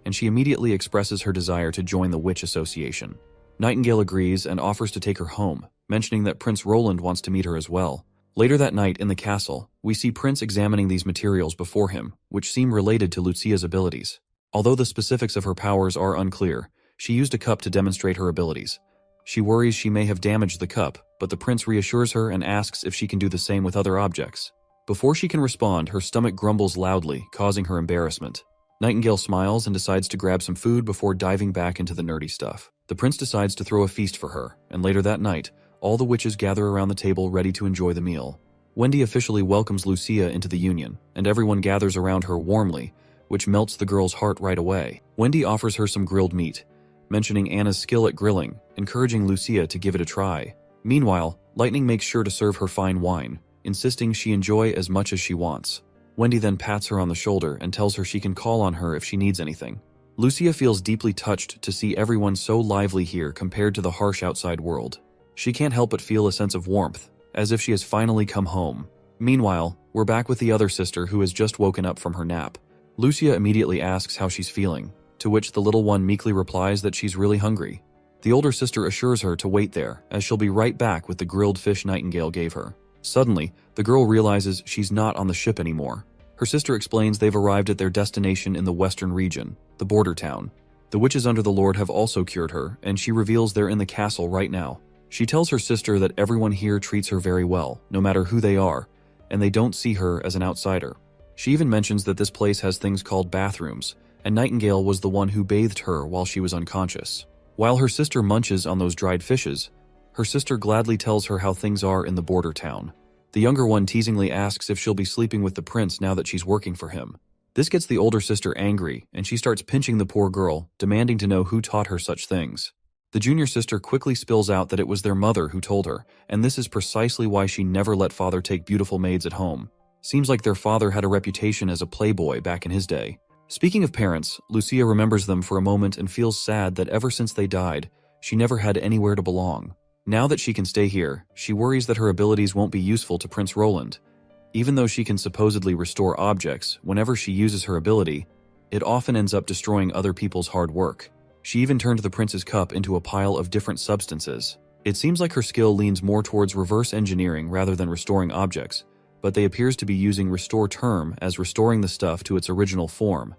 and she immediately expresses her desire to join the Witch Association. Nightingale agrees and offers to take her home, mentioning that Prince Roland wants to meet her as well. Later that night in the castle, we see Prince examining these materials before him, which seem related to Lucia's abilities. Although the specifics of her powers are unclear, she used a cup to demonstrate her abilities. She worries she may have damaged the cup, but the prince reassures her and asks if she can do the same with other objects. Before she can respond, her stomach grumbles loudly, causing her embarrassment. Nightingale smiles and decides to grab some food before diving back into the nerdy stuff. The prince decides to throw a feast for her, and later that night, all the witches gather around the table ready to enjoy the meal. Wendy officially welcomes Lucia into the union, and everyone gathers around her warmly, which melts the girl's heart right away. Wendy offers her some grilled meat, mentioning Anna's skill at grilling, encouraging Lucia to give it a try. Meanwhile, Lightning makes sure to serve her fine wine, insisting she enjoy as much as she wants. Wendy then pats her on the shoulder and tells her she can call on her if she needs anything. Lucia feels deeply touched to see everyone so lively here compared to the harsh outside world. She can't help but feel a sense of warmth, as if she has finally come home. Meanwhile, we're back with the other sister who has just woken up from her nap. Lucia immediately asks how she's feeling, to which the little one meekly replies that she's really hungry. The older sister assures her to wait there, as she'll be right back with the grilled fish Nightingale gave her. Suddenly, the girl realizes she's not on the ship anymore. Her sister explains they've arrived at their destination in the western region, the border town. The witches under the Lord have also cured her, and she reveals they're in the castle right now. She tells her sister that everyone here treats her very well, no matter who they are, and they don't see her as an outsider. She even mentions that this place has things called bathrooms, and Nightingale was the one who bathed her while she was unconscious. While her sister munches on those dried fishes, her sister gladly tells her how things are in the border town. The younger one teasingly asks if she'll be sleeping with the prince now that she's working for him. This gets the older sister angry, and she starts pinching the poor girl, demanding to know who taught her such things. The junior sister quickly spills out that it was their mother who told her, and this is precisely why she never let father take beautiful maids at home. Seems like their father had a reputation as a playboy back in his day. Speaking of parents, Lucia remembers them for a moment and feels sad that ever since they died, she never had anywhere to belong. Now that she can stay here, she worries that her abilities won't be useful to Prince Roland. Even though she can supposedly restore objects, whenever she uses her ability, it often ends up destroying other people's hard work. She even turned the prince's cup into a pile of different substances. It seems like her skill leans more towards reverse engineering rather than restoring objects, but they appears to be using restore term as restoring the stuff to its original form,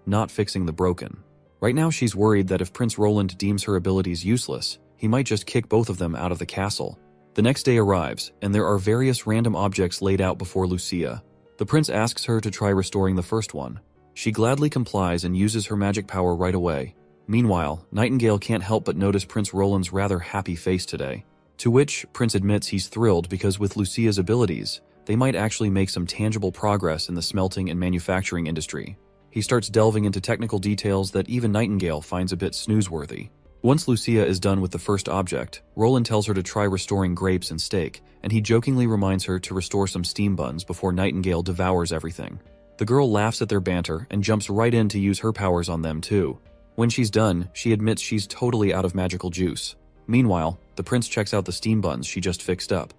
not fixing the broken. Right now she's worried that if Prince Roland deems her abilities useless, he might just kick both of them out of the castle. The next day arrives, and there are various random objects laid out before Lucia. The prince asks her to try restoring the first one. She gladly complies and uses her magic power right away. Meanwhile, Nightingale can't help but notice Prince Roland's rather happy face today. To which Prince admits he's thrilled because with Lucia's abilities, they might actually make some tangible progress in the smelting and manufacturing industry. He starts delving into technical details that even Nightingale finds a bit snoozeworthy. Once Lucia is done with the first object, Roland tells her to try restoring grapes and steak, and he jokingly reminds her to restore some steam buns before Nightingale devours everything. The girl laughs at their banter and jumps right in to use her powers on them too. When she's done, she admits she's totally out of magical juice. Meanwhile, the prince checks out the steam buns she just fixed up.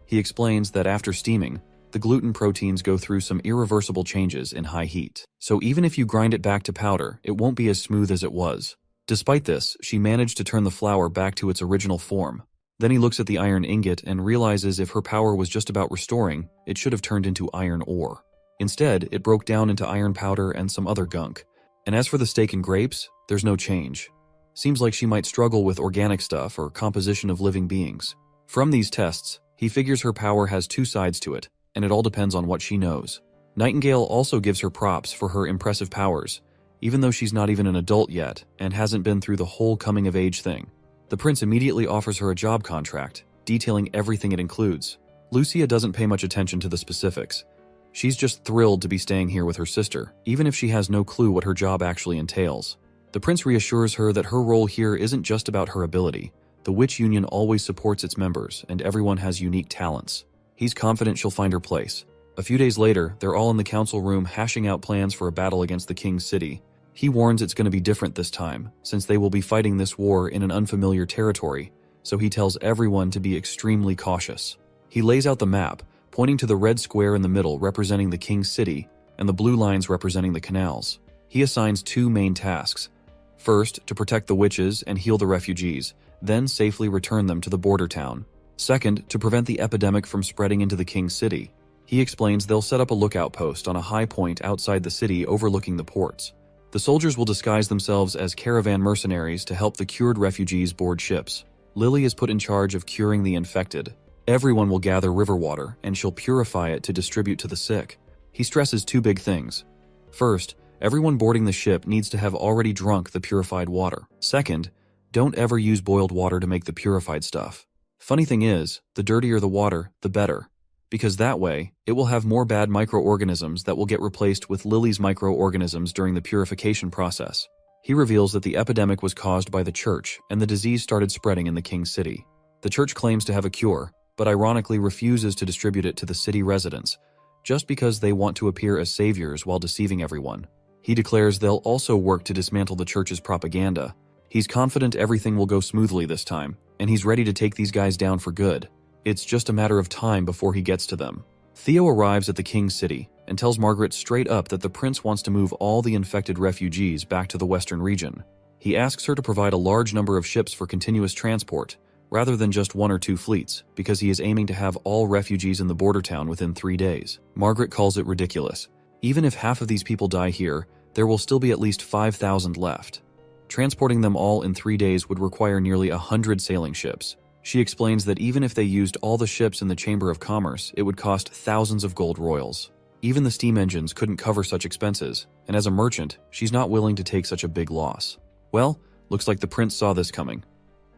He explains that after steaming, the gluten proteins go through some irreversible changes in high heat. So even if you grind it back to powder, it won't be as smooth as it was. Despite this, she managed to turn the flour back to its original form. Then he looks at the iron ingot and realizes if her power was just about restoring, it should have turned into iron ore. Instead, it broke down into iron powder and some other gunk. And as for the steak and grapes, there's no change. Seems like she might struggle with organic stuff or composition of living beings. From these tests, he figures her power has two sides to it, and it all depends on what she knows. Nightingale also gives her props for her impressive powers, even though she's not even an adult yet and hasn't been through the whole coming-of-age thing. The prince immediately offers her a job contract, detailing everything it includes. Lucia doesn't pay much attention to the specifics. She's just thrilled to be staying here with her sister, even if she has no clue what her job actually entails. The prince reassures her that her role here isn't just about her ability. The witch union always supports its members, and everyone has unique talents. He's confident she'll find her place. A few days later, they're all in the council room hashing out plans for a battle against the king's city. He warns it's going to be different this time, since they will be fighting this war in an unfamiliar territory, so he tells everyone to be extremely cautious. He lays out the map, pointing to the red square in the middle representing the king's city and the blue lines representing the canals. He assigns two main tasks. First, to protect the witches and heal the refugees, then safely return them to the border town. Second, to prevent the epidemic from spreading into the king's city. He explains they'll set up a lookout post on a high point outside the city overlooking the ports. The soldiers will disguise themselves as caravan mercenaries to help the cured refugees board ships. Lily is put in charge of curing the infected. Everyone will gather river water, and she'll purify it to distribute to the sick. He stresses two big things. First, everyone boarding the ship needs to have already drunk the purified water. Second, don't ever use boiled water to make the purified stuff. Funny thing is, the dirtier the water, the better. Because that way, it will have more bad microorganisms that will get replaced with Lily's microorganisms during the purification process. He reveals that the epidemic was caused by the church, and the disease started spreading in the king's city. The church claims to have a cure, but ironically refuses to distribute it to the city residents, just because they want to appear as saviors while deceiving everyone. He declares they'll also work to dismantle the church's propaganda. He's confident everything will go smoothly this time, and he's ready to take these guys down for good. It's just a matter of time before he gets to them. Theo arrives at the king's city and tells Margaret straight up that the prince wants to move all the infected refugees back to the western region. He asks her to provide a large number of ships for continuous transport, rather than just one or two fleets, because he is aiming to have all refugees in the border town within 3 days. Margaret calls it ridiculous. Even if half of these people die here, there will still be at least 5,000 left. Transporting them all in 3 days would require nearly 100 sailing ships. She explains that even if they used all the ships in the Chamber of Commerce, it would cost thousands of gold royals. Even the steam engines couldn't cover such expenses, and as a merchant, she's not willing to take such a big loss. Well, looks like the prince saw this coming.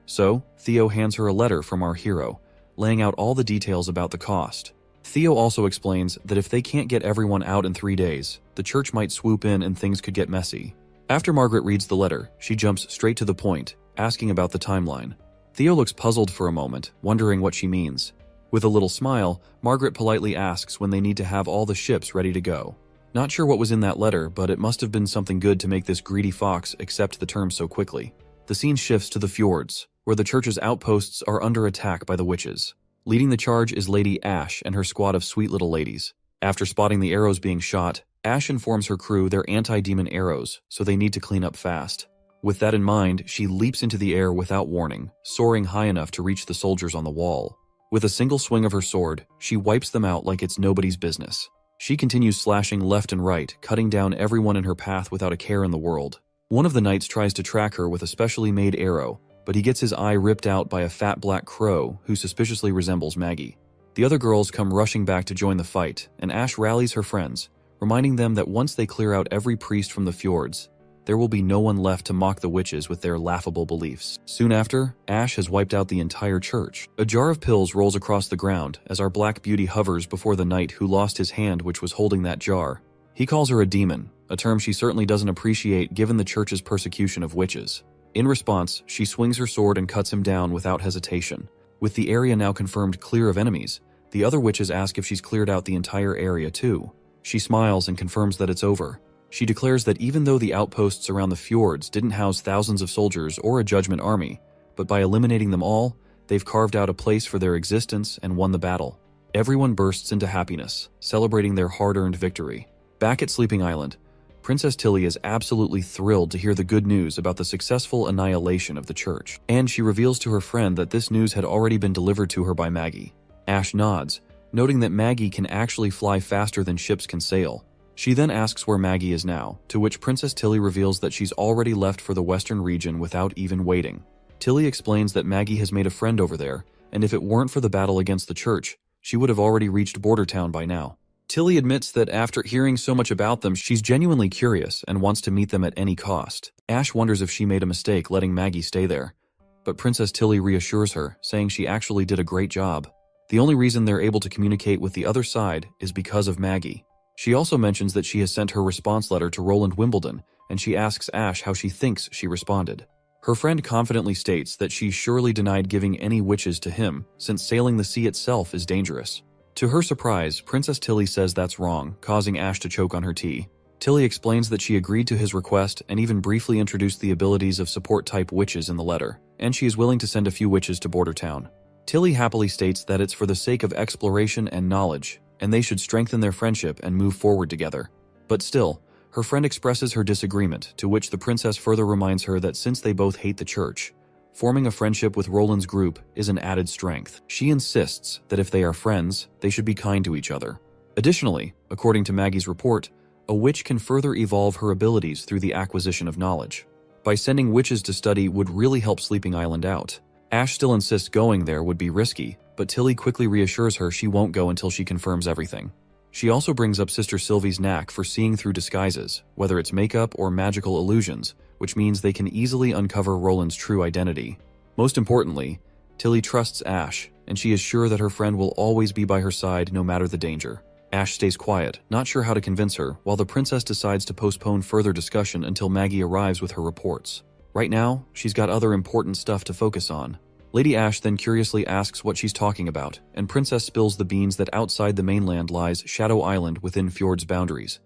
So, Theo hands her a letter from our hero, laying out all the details about the cost. Theo also explains that if they can't get everyone out in 3 days, the church might swoop in and things could get messy. After Margaret reads the letter, she jumps straight to the point, asking about the timeline. Theo looks puzzled for a moment, wondering what she means. With a little smile, Margaret politely asks when they need to have all the ships ready to go. Not sure what was in that letter, but it must have been something good to make this greedy fox accept the terms so quickly. The scene shifts to the fjords, where the church's outposts are under attack by the witches. Leading the charge is Lady Ash and her squad of sweet little ladies. After spotting the arrows being shot, Ash informs her crew they're anti-demon arrows, so they need to clean up fast. With that in mind, she leaps into the air without warning, soaring high enough to reach the soldiers on the wall. With a single swing of her sword, she wipes them out like it's nobody's business. She continues slashing left and right, cutting down everyone in her path without a care in the world. One of the knights tries to track her with a specially made arrow, but he gets his eye ripped out by a fat black crow who suspiciously resembles Maggie. The other girls come rushing back to join the fight, and Ash rallies her friends, reminding them that once they clear out every priest from the fjords, there will be no one left to mock the witches with their laughable beliefs. Soon after, Ash has wiped out the entire church. A jar of pills rolls across the ground as our black beauty hovers before the knight who lost his hand which was holding that jar. He calls her a demon, a term she certainly doesn't appreciate given the church's persecution of witches. In response, she swings her sword and cuts him down without hesitation. With the area now confirmed clear of enemies, the other witches ask if she's cleared out the entire area too. She smiles and confirms that it's over. She declares that even though the outposts around the fjords didn't house thousands of soldiers or a judgment army, but by eliminating them all, they've carved out a place for their existence and won the battle. Everyone bursts into happiness, celebrating their hard-earned victory. Back at Sleeping Island, Princess Tilly is absolutely thrilled to hear the good news about the successful annihilation of the church, and she reveals to her friend that this news had already been delivered to her by Maggie. Ash nods, noting that Maggie can actually fly faster than ships can sail. She then asks where Maggie is now, to which Princess Tilly reveals that she's already left for the western region without even waiting. Tilly explains that Maggie has made a friend over there, and if it weren't for the battle against the church, she would have already reached Border Town by now. Tilly admits that after hearing so much about them, she's genuinely curious and wants to meet them at any cost. Ash wonders if she made a mistake letting Maggie stay there, but Princess Tilly reassures her, saying she actually did a great job. The only reason they're able to communicate with the other side is because of Maggie. She also mentions that she has sent her response letter to Roland Wimbledon, and she asks Ash how she thinks she responded. Her friend confidently states that she surely denied giving any witches to him, since sailing the sea itself is dangerous. To her surprise, Princess Tilly says that's wrong, causing Ash to choke on her tea. Tilly explains that she agreed to his request and even briefly introduced the abilities of support-type witches in the letter, and she is willing to send a few witches to Border Town. Tilly happily states that it's for the sake of exploration and knowledge, and they should strengthen their friendship and move forward together. But still, her friend expresses her disagreement, to which the princess further reminds her that since they both hate the church, forming a friendship with Roland's group is an added strength. She insists that if they are friends, they should be kind to each other. Additionally, according to Maggie's report, a witch can further evolve her abilities through the acquisition of knowledge. By sending witches to study would really help Sleeping Island out. Ash still insists going there would be risky, but Tilly quickly reassures her she won't go until she confirms everything. She also brings up Sister Sylvie's knack for seeing through disguises, whether it's makeup or magical illusions, which means they can easily uncover Roland's true identity. Most importantly, Tilly trusts Ash, and she is sure that her friend will always be by her side no matter the danger. Ash stays quiet, not sure how to convince her, while the princess decides to postpone further discussion until Maggie arrives with her reports. Right now, she's got other important stuff to focus on. Lady Ash then curiously asks what she's talking about, and Princess spills the beans that outside the mainland lies Shadow Island within Fjord's boundaries,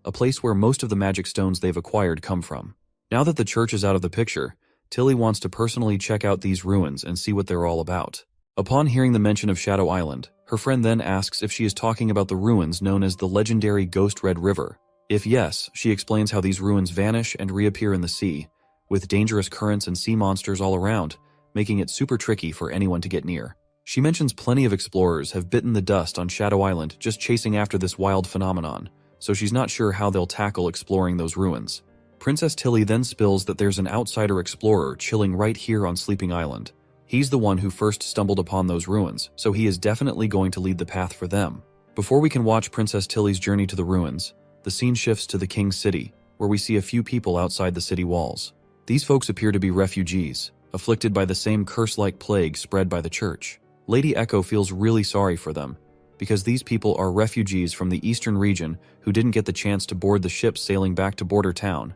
a place where most of the magic stones they've acquired come from. Now that the church is out of the picture, Tilly wants to personally check out these ruins and see what they're all about. Upon hearing the mention of Shadow Island, her friend then asks if she is talking about the ruins known as the legendary Ghost Red River. If yes, she explains how these ruins vanish and reappear in the sea, with dangerous currents and sea monsters all around, making it super tricky for anyone to get near. She mentions plenty of explorers have bitten the dust on Shadow Island just chasing after this wild phenomenon, so she's not sure how they'll tackle exploring those ruins. Princess Tilly then spills that there's an outsider explorer chilling right here on Sleeping Island. He's the one who first stumbled upon those ruins, so he is definitely going to lead the path for them. Before we can watch Princess Tilly's journey to the ruins, the scene shifts to the King's City, where we see a few people outside the city walls. These folks appear to be refugees, afflicted by the same curse-like plague spread by the church. Lady Echo feels really sorry for them, because these people are refugees from the eastern region who didn't get the chance to board the ships sailing back to Border Town,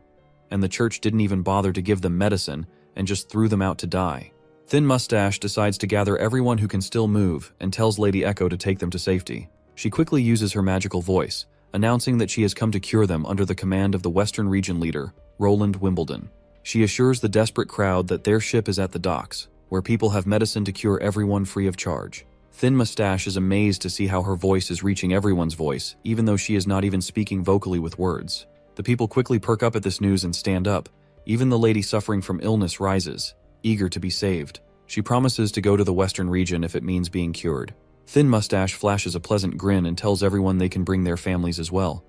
and the church didn't even bother to give them medicine and just threw them out to die. Thin Mustache decides to gather everyone who can still move and tells Lady Echo to take them to safety. She quickly uses her magical voice, announcing that she has come to cure them under the command of the Western Region leader, Roland Wimbledon. She assures the desperate crowd that their ship is at the docks, where people have medicine to cure everyone free of charge. Thin Mustache is amazed to see how her voice is reaching everyone's voice, even though she is not even speaking vocally with words. The people quickly perk up at this news and stand up. Even the lady suffering from illness rises, eager to be saved. She promises to go to the Western Region if it means being cured. Thin Mustache flashes a pleasant grin and tells everyone they can bring their families as well.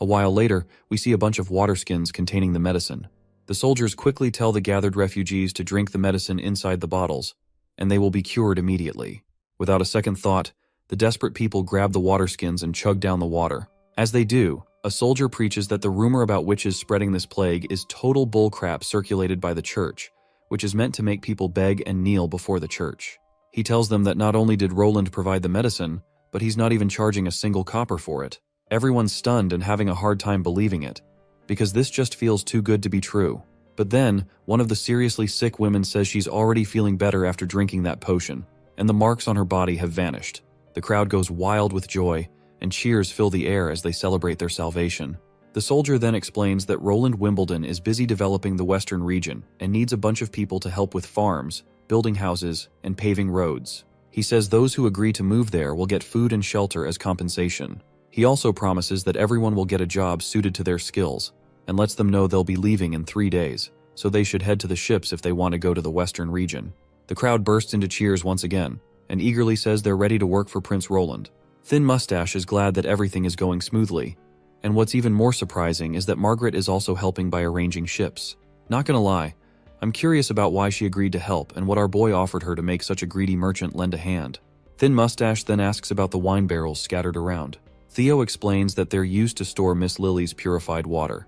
A while later, we see a bunch of water skins containing the medicine. The soldiers quickly tell the gathered refugees to drink the medicine inside the bottles, and they will be cured immediately. Without a second thought, the desperate people grab the water skins and chug down the water. As they do, a soldier preaches that the rumor about witches spreading this plague is total bullcrap circulated by the church, which is meant to make people beg and kneel before the church. He tells them that not only did Roland provide the medicine, but he's not even charging a single copper for it. Everyone's stunned and having a hard time believing it, because this just feels too good to be true. But then, one of the seriously sick women says she's already feeling better after drinking that potion, and the marks on her body have vanished. The crowd goes wild with joy, and cheers fill the air as they celebrate their salvation. The soldier then explains that Roland Wimbledon is busy developing the Western Region and needs a bunch of people to help with farms, building houses, and paving roads. He says those who agree to move there will get food and shelter as compensation. He also promises that everyone will get a job suited to their skills, and lets them know they'll be leaving in 3 days, so they should head to the ships if they want to go to the Western Region. The crowd bursts into cheers once again, and eagerly says they're ready to work for Prince Roland. Thin Mustache is glad that everything is going smoothly, and what's even more surprising is that Margaret is also helping by arranging ships. Not gonna lie, I'm curious about why she agreed to help and what our boy offered her to make such a greedy merchant lend a hand. Thin Mustache then asks about the wine barrels scattered around. Theo explains that they're used to store Miss Lily's purified water.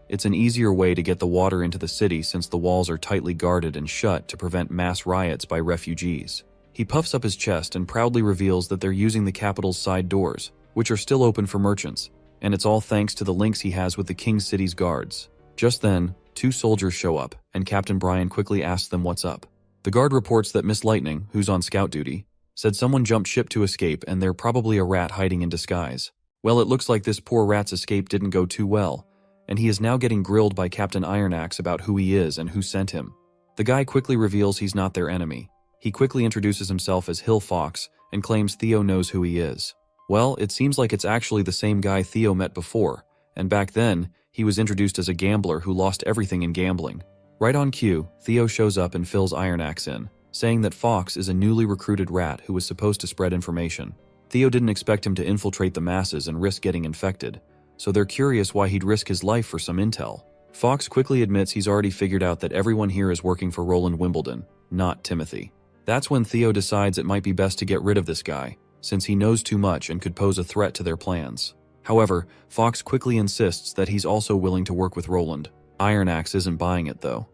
It's an easier way to get the water into the city since the walls are tightly guarded and shut to prevent mass riots by refugees. He puffs up his chest and proudly reveals that they're using the capital's side doors, which are still open for merchants, and it's all thanks to the links he has with the King City's guards. Just then, 2 soldiers show up, and Captain Brian quickly asks them what's up. The guard reports that Miss Lightning, who's on scout duty, said someone jumped ship to escape and they're probably a rat hiding in disguise. Well, it looks like this poor rat's escape didn't go too well, and he is now getting grilled by Captain Ironaxe about who he is and who sent him. The guy quickly reveals he's not their enemy. He quickly introduces himself as Hill Fox and claims Theo knows who he is. Well, it seems like it's actually the same guy Theo met before, and back then, he was introduced as a gambler who lost everything in gambling. Right on cue, Theo shows up and fills Ironaxe in, saying that Fox is a newly recruited rat who was supposed to spread information. Theo didn't expect him to infiltrate the masses and risk getting infected, so they're curious why he'd risk his life for some intel. Fox quickly admits he's already figured out that everyone here is working for Roland Wimbledon, not Timothy. That's when Theo decides it might be best to get rid of this guy, since he knows too much and could pose a threat to their plans. However, Fox quickly insists that he's also willing to work with Roland. Ironaxe isn't buying it though.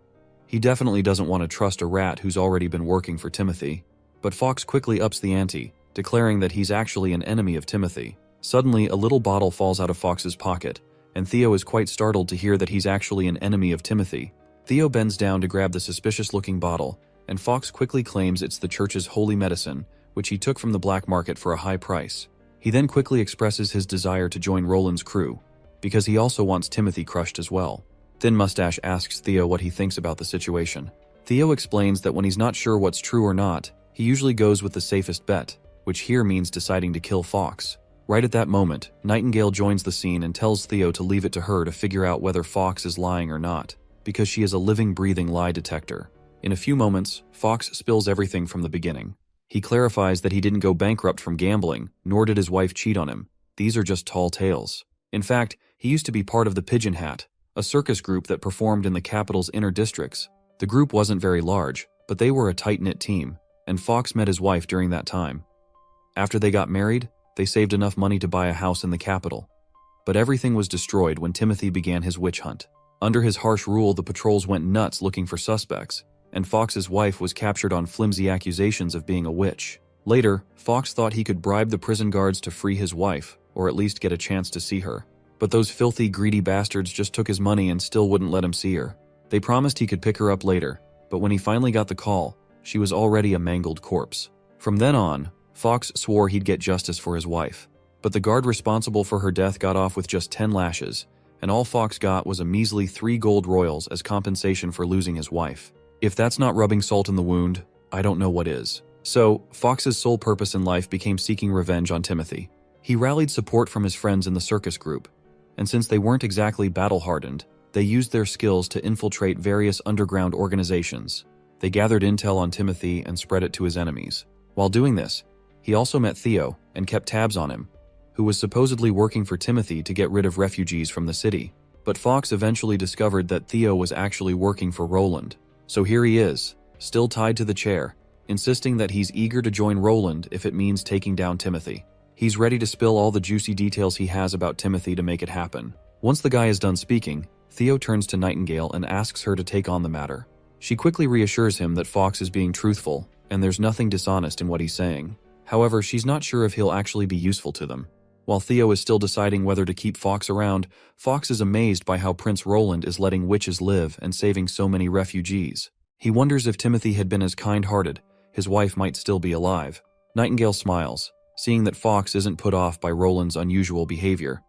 He definitely doesn't want to trust a rat who's already been working for Timothy, but Fox quickly ups the ante, declaring that he's actually an enemy of Timothy. Suddenly, a little bottle falls out of Fox's pocket, and Theo is quite startled to hear that he's actually an enemy of Timothy. Theo bends down to grab the suspicious-looking bottle, and Fox quickly claims it's the church's holy medicine, which he took from the black market for a high price. He then quickly expresses his desire to join Roland's crew, because he also wants Timothy crushed as well. Thin Mustache asks Theo what he thinks about the situation. Theo explains that when he's not sure what's true or not, he usually goes with the safest bet, which here means deciding to kill Fox. Right at that moment, Nightingale joins the scene and tells Theo to leave it to her to figure out whether Fox is lying or not, because she is a living, breathing lie detector. In a few moments, Fox spills everything from the beginning. He clarifies that he didn't go bankrupt from gambling, nor did his wife cheat on him. These are just tall tales. In fact, he used to be part of the Pigeon Hat, a circus group that performed in the capital's inner districts. The group wasn't very large, but they were a tight-knit team, and Fox met his wife during that time. After they got married, they saved enough money to buy a house in the capital. But everything was destroyed when Timothy began his witch hunt. Under his harsh rule, the patrols went nuts looking for suspects, and Fox's wife was captured on flimsy accusations of being a witch. Later, Fox thought he could bribe the prison guards to free his wife, or at least get a chance to see her. But those filthy, greedy bastards just took his money and still wouldn't let him see her. They promised he could pick her up later, but when he finally got the call, she was already a mangled corpse. From then on, Fox swore he'd get justice for his wife. But the guard responsible for her death got off with just 10 lashes, and all Fox got was a measly 3 gold royals as compensation for losing his wife. If that's not rubbing salt in the wound, I don't know what is. So, Fox's sole purpose in life became seeking revenge on Timothy. He rallied support from his friends in the circus group, and since they weren't exactly battle-hardened, they used their skills to infiltrate various underground organizations. They gathered intel on Timothy and spread it to his enemies. While doing this, he also met Theo and kept tabs on him, who was supposedly working for Timothy to get rid of refugees from the city. But Fox eventually discovered that Theo was actually working for Roland. So here he is, still tied to the chair, insisting that he's eager to join Roland if it means taking down Timothy. He's ready to spill all the juicy details he has about Timothy to make it happen. Once the guy is done speaking, Theo turns to Nightingale and asks her to take on the matter. She quickly reassures him that Fox is being truthful, and there's nothing dishonest in what he's saying. However, she's not sure if he'll actually be useful to them. While Theo is still deciding whether to keep Fox around, Fox is amazed by how Prince Roland is letting witches live and saving so many refugees. He wonders if Timothy had been as kind-hearted, his wife might still be alive. Nightingale smiles, seeing that Fox isn't put off by Roland's unusual behavior.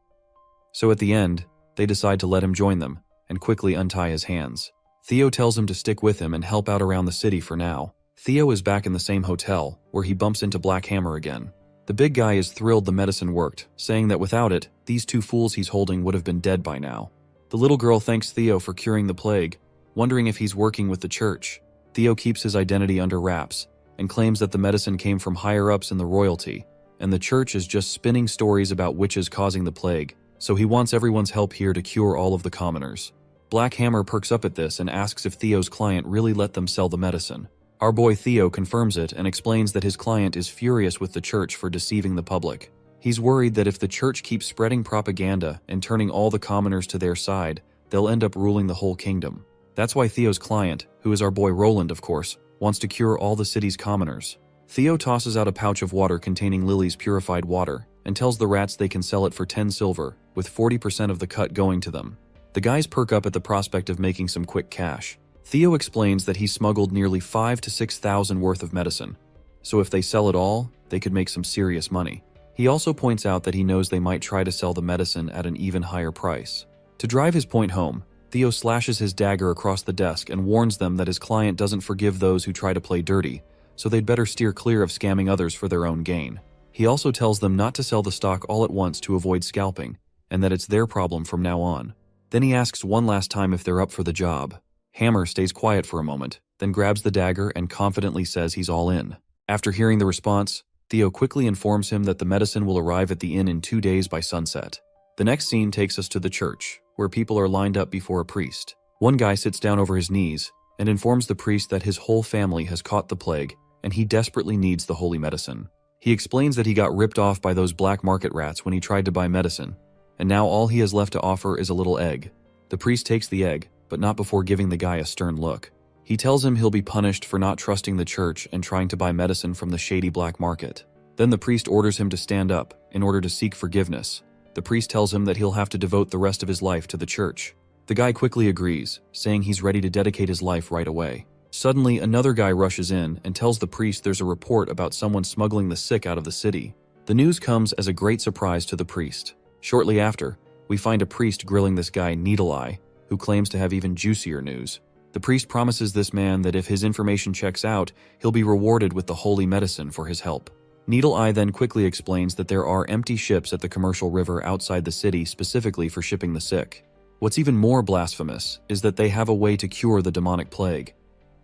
So at the end, they decide to let him join them, and quickly untie his hands. Theo tells him to stick with him and help out around the city for now. Theo is back in the same hotel, where he bumps into Black Hammer again. The big guy is thrilled the medicine worked, saying that without it, these 2 fools he's holding would have been dead by now. The little girl thanks Theo for curing the plague, wondering if he's working with the church. Theo keeps his identity under wraps, and claims that the medicine came from higher-ups in the royalty, and the church is just spinning stories about witches causing the plague, so he wants everyone's help here to cure all of the commoners. Black Hammer perks up at this and asks if Theo's client really let them sell the medicine. Our boy Theo confirms it and explains that his client is furious with the church for deceiving the public. He's worried that if the church keeps spreading propaganda and turning all the commoners to their side, they'll end up ruling the whole kingdom. That's why Theo's client, who is our boy Roland of course, wants to cure all the city's commoners. Theo tosses out a pouch of water containing Lily's purified water and tells the rats they can sell it for 10 silver, with 40% of the cut going to them. The guys perk up at the prospect of making some quick cash. Theo explains that he smuggled nearly 5,000 to 6,000 worth of medicine, so if they sell it all, they could make some serious money. He also points out that he knows they might try to sell the medicine at an even higher price. To drive his point home, Theo slashes his dagger across the desk and warns them that his client doesn't forgive those who try to play dirty, so they'd better steer clear of scamming others for their own gain. He also tells them not to sell the stock all at once to avoid scalping, and that it's their problem from now on. Then he asks one last time if they're up for the job. Hammer stays quiet for a moment, then grabs the dagger and confidently says he's all in. After hearing the response, Theo quickly informs him that the medicine will arrive at the inn in 2 days by sunset. The next scene takes us to the church, where people are lined up before a priest. One guy sits down over his knees and informs the priest that his whole family has caught the plague and he desperately needs the holy medicine. He explains that he got ripped off by those black market rats when he tried to buy medicine, and now all he has left to offer is a little egg. The priest takes the egg, but not before giving the guy a stern look. He tells him he'll be punished for not trusting the church and trying to buy medicine from the shady black market. Then the priest orders him to stand up in order to seek forgiveness. The priest tells him that he'll have to devote the rest of his life to the church. The guy quickly agrees, saying he's ready to dedicate his life right away. Suddenly, another guy rushes in and tells the priest there's a report about someone smuggling the sick out of the city. The news comes as a great surprise to the priest. Shortly after, we find a priest grilling this guy Needle Eye, who claims to have even juicier news. The priest promises this man that if his information checks out, he'll be rewarded with the holy medicine for his help. Needle Eye then quickly explains that there are empty ships at the commercial river outside the city specifically for shipping the sick. What's even more blasphemous is that they have a way to cure the demonic plague.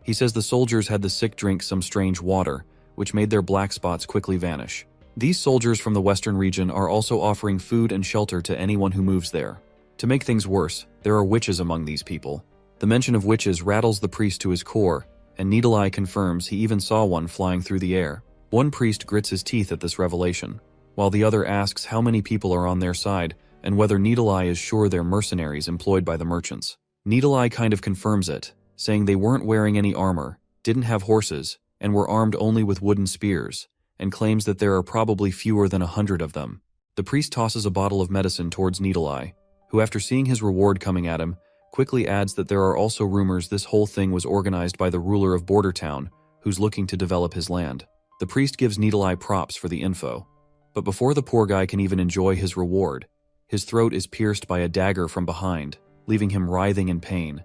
He says the soldiers had the sick drink some strange water, which made their black spots quickly vanish. These soldiers from the western region are also offering food and shelter to anyone who moves there. To make things worse, there are witches among these people. The mention of witches rattles the priest to his core, and Needle Eye confirms he even saw one flying through the air. One priest grits his teeth at this revelation, while the other asks how many people are on their side and whether Needle Eye is sure they're mercenaries employed by the merchants. Needle Eye kind of confirms it, saying they weren't wearing any armor, didn't have horses, and were armed only with wooden spears, and claims that there are probably fewer than 100 of them. The priest tosses a bottle of medicine towards Needle Eye, who after seeing his reward coming at him, quickly adds that there are also rumors this whole thing was organized by the ruler of Border Town, who's looking to develop his land. The priest gives Needle Eye props for the info. But before the poor guy can even enjoy his reward, his throat is pierced by a dagger from behind, leaving him writhing in pain,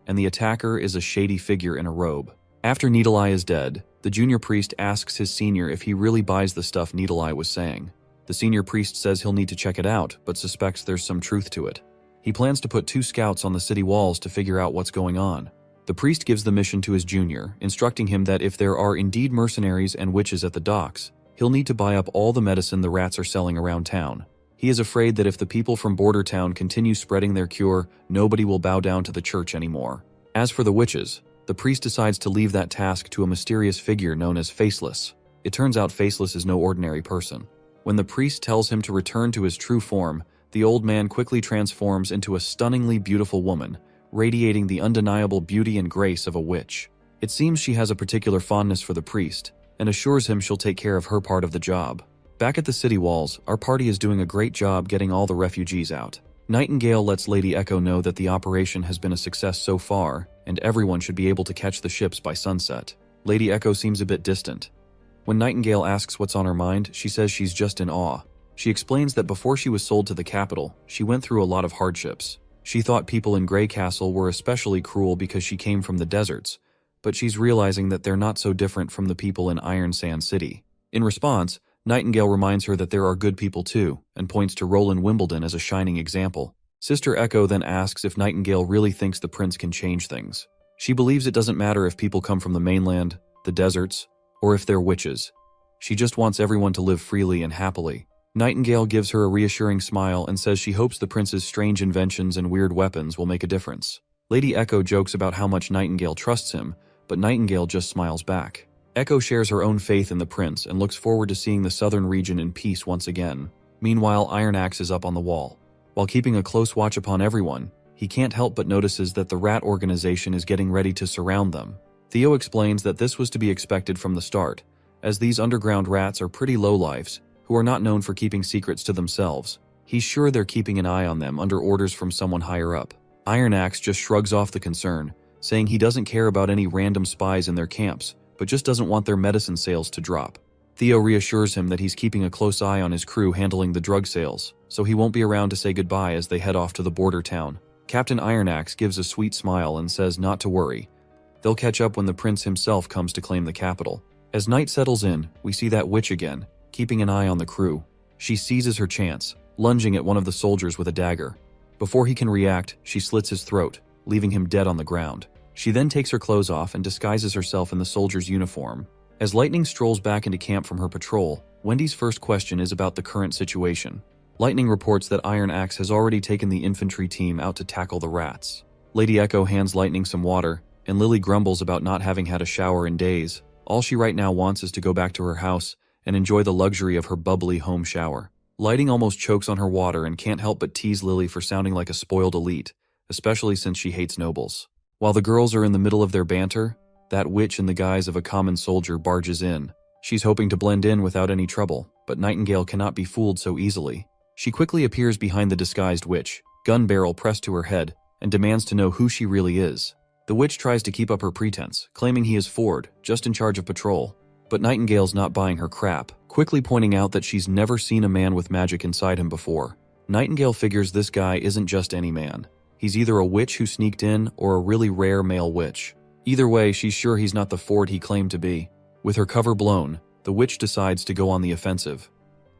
and the attacker is a shady figure in a robe. After Needle Eye is dead, the junior priest asks his senior if he really buys the stuff Needle Eye was saying. The senior priest says he'll need to check it out, but suspects there's some truth to it. He plans to put 2 scouts on the city walls to figure out what's going on. The priest gives the mission to his junior, instructing him that if there are indeed mercenaries and witches at the docks, he'll need to buy up all the medicine the rats are selling around town. He is afraid that if the people from Border Town continue spreading their cure, nobody will bow down to the church anymore. As for the witches, the priest decides to leave that task to a mysterious figure known as Faceless. It turns out Faceless is no ordinary person. When the priest tells him to return to his true form, the old man quickly transforms into a stunningly beautiful woman, radiating the undeniable beauty and grace of a witch. It seems she has a particular fondness for the priest, and assures him she'll take care of her part of the job. Back at the city walls, our party is doing a great job getting all the refugees out. Nightingale lets Lady Echo know that the operation has been a success so far, and everyone should be able to catch the ships by sunset. Lady Echo seems a bit distant. When Nightingale asks what's on her mind, she says she's just in awe. She explains that before she was sold to the capital, she went through a lot of hardships. She thought people in Grey Castle were especially cruel because she came from the deserts, but she's realizing that they're not so different from the people in Iron Sand City. In response, Nightingale reminds her that there are good people too, and points to Roland Wimbledon as a shining example. Sister Echo then asks if Nightingale really thinks the prince can change things. She believes it doesn't matter if people come from the mainland, the deserts, or if they're witches. She just wants everyone to live freely and happily. Nightingale gives her a reassuring smile and says she hopes the prince's strange inventions and weird weapons will make a difference. Lady Echo jokes about how much Nightingale trusts him, but Nightingale just smiles back. Echo shares her own faith in the prince and looks forward to seeing the southern region in peace once again. Meanwhile, Iron Axe is up on the wall. While keeping a close watch upon everyone, he can't help but notices that the rat organization is getting ready to surround them. Theo explains that this was to be expected from the start, as these underground rats are pretty lowlifes, who are not known for keeping secrets to themselves. He's sure they're keeping an eye on them under orders from someone higher up. Iron Axe just shrugs off the concern, saying he doesn't care about any random spies in their camps, but just doesn't want their medicine sales to drop. Theo reassures him that he's keeping a close eye on his crew handling the drug sales, so he won't be around to say goodbye as they head off to the border town. Captain Iron Axe gives a sweet smile and says not to worry. They'll catch up when the prince himself comes to claim the capital. As night settles in, we see that witch again, keeping an eye on the crew. She seizes her chance, lunging at one of the soldiers with a dagger. Before he can react, she slits his throat, leaving him dead on the ground. She then takes her clothes off and disguises herself in the soldier's uniform. As Lightning strolls back into camp from her patrol, Wendy's first question is about the current situation. Lightning reports that Iron Axe has already taken the infantry team out to tackle the rats. Lady Echo hands Lightning some water, and Lily grumbles about not having had a shower in days. All she right now wants is to go back to her house and enjoy the luxury of her bubbly home shower. Lightning almost chokes on her water and can't help but tease Lily for sounding like a spoiled elite, especially since she hates nobles. While the girls are in the middle of their banter, that witch in the guise of a common soldier barges in. She's hoping to blend in without any trouble, but Nightingale cannot be fooled so easily. She quickly appears behind the disguised witch, gun barrel pressed to her head, and demands to know who she really is. The witch tries to keep up her pretense, claiming he is Ford, just in charge of patrol. But Nightingale's not buying her crap, quickly pointing out that she's never seen a man with magic inside him before. Nightingale figures this guy isn't just any man. He's either a witch who sneaked in or a really rare male witch. Either way, she's sure he's not the Ford he claimed to be. With her cover blown, the witch decides to go on the offensive.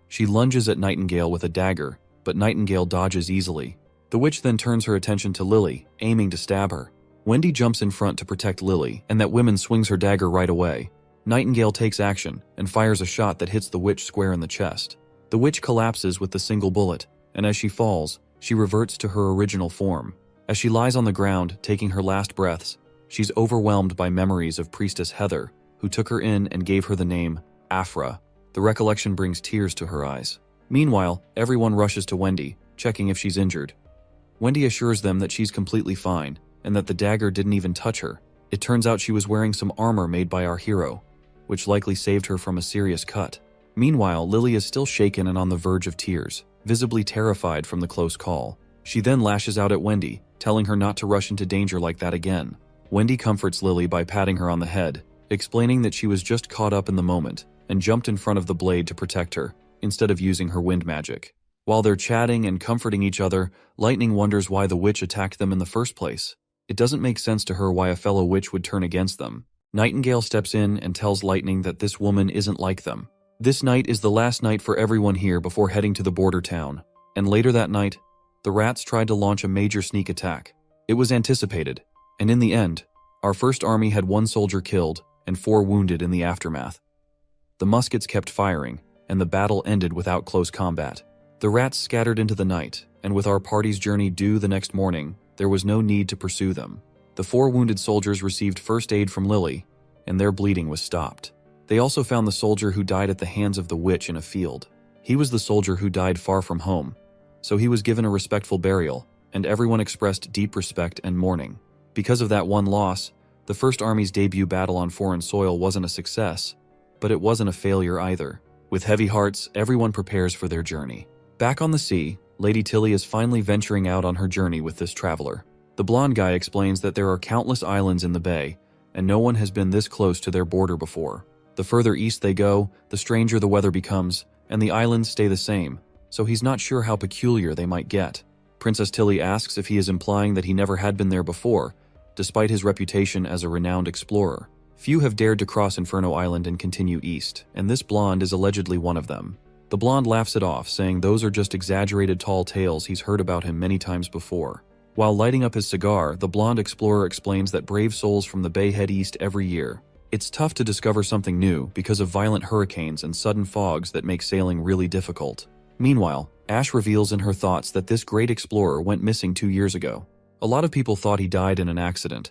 She lunges at Nightingale with a dagger, but Nightingale dodges easily. The witch then turns her attention to Lily, aiming to stab her. Wendy jumps in front to protect Lily, and that woman swings her dagger right away. Nightingale takes action and fires a shot that hits the witch square in the chest. The witch collapses with the single bullet, and as she falls, she reverts to her original form. As she lies on the ground, taking her last breaths, she's overwhelmed by memories of Priestess Heather, who took her in and gave her the name Afra. The recollection brings tears to her eyes. Meanwhile, everyone rushes to Wendy, checking if she's injured. Wendy assures them that she's completely fine, and that the dagger didn't even touch her. It turns out she was wearing some armor made by our hero, which likely saved her from a serious cut. Meanwhile, Lily is still shaken and on the verge of tears, visibly terrified from the close call. She then lashes out at Wendy, telling her not to rush into danger like that again. Wendy comforts Lily by patting her on the head, explaining that she was just caught up in the moment and jumped in front of the blade to protect her, instead of using her wind magic. While they're chatting and comforting each other, Lightning wonders why the witch attacked them in the first place. It doesn't make sense to her why a fellow witch would turn against them. Nightingale steps in and tells Lightning that this woman isn't like them. This night is the last night for everyone here before heading to the border town. And later that night, the rats tried to launch a major sneak attack. It was anticipated, and in the end, our first army had 1 soldier killed and 4 wounded in the aftermath. The muskets kept firing, and the battle ended without close combat. The rats scattered into the night, and with our party's journey due the next morning, there was no need to pursue them. The 4 wounded soldiers received first aid from Lily, and their bleeding was stopped. They also found the soldier who died at the hands of the witch in a field. He was the soldier who died far from home, so he was given a respectful burial, and everyone expressed deep respect and mourning. Because of that one loss, the First Army's debut battle on foreign soil wasn't a success, but it wasn't a failure either. With heavy hearts, everyone prepares for their journey. Back on the sea, Lady Tilly is finally venturing out on her journey with this traveler. The blonde guy explains that there are countless islands in the bay, and no one has been this close to their border before. The further east they go, the stranger the weather becomes, and the islands stay the same, so he's not sure how peculiar they might get. Princess Tilly asks if he is implying that he never had been there before, despite his reputation as a renowned explorer. Few have dared to cross Inferno Island and continue east, and this blonde is allegedly one of them. The blonde laughs it off, saying those are just exaggerated tall tales he's heard about him many times before. While lighting up his cigar, the blonde explorer explains that brave souls from the bay head east every year. It's tough to discover something new because of violent hurricanes and sudden fogs that make sailing really difficult. Meanwhile, Ash reveals in her thoughts that this great explorer went missing 2 years ago. A lot of people thought he died in an accident,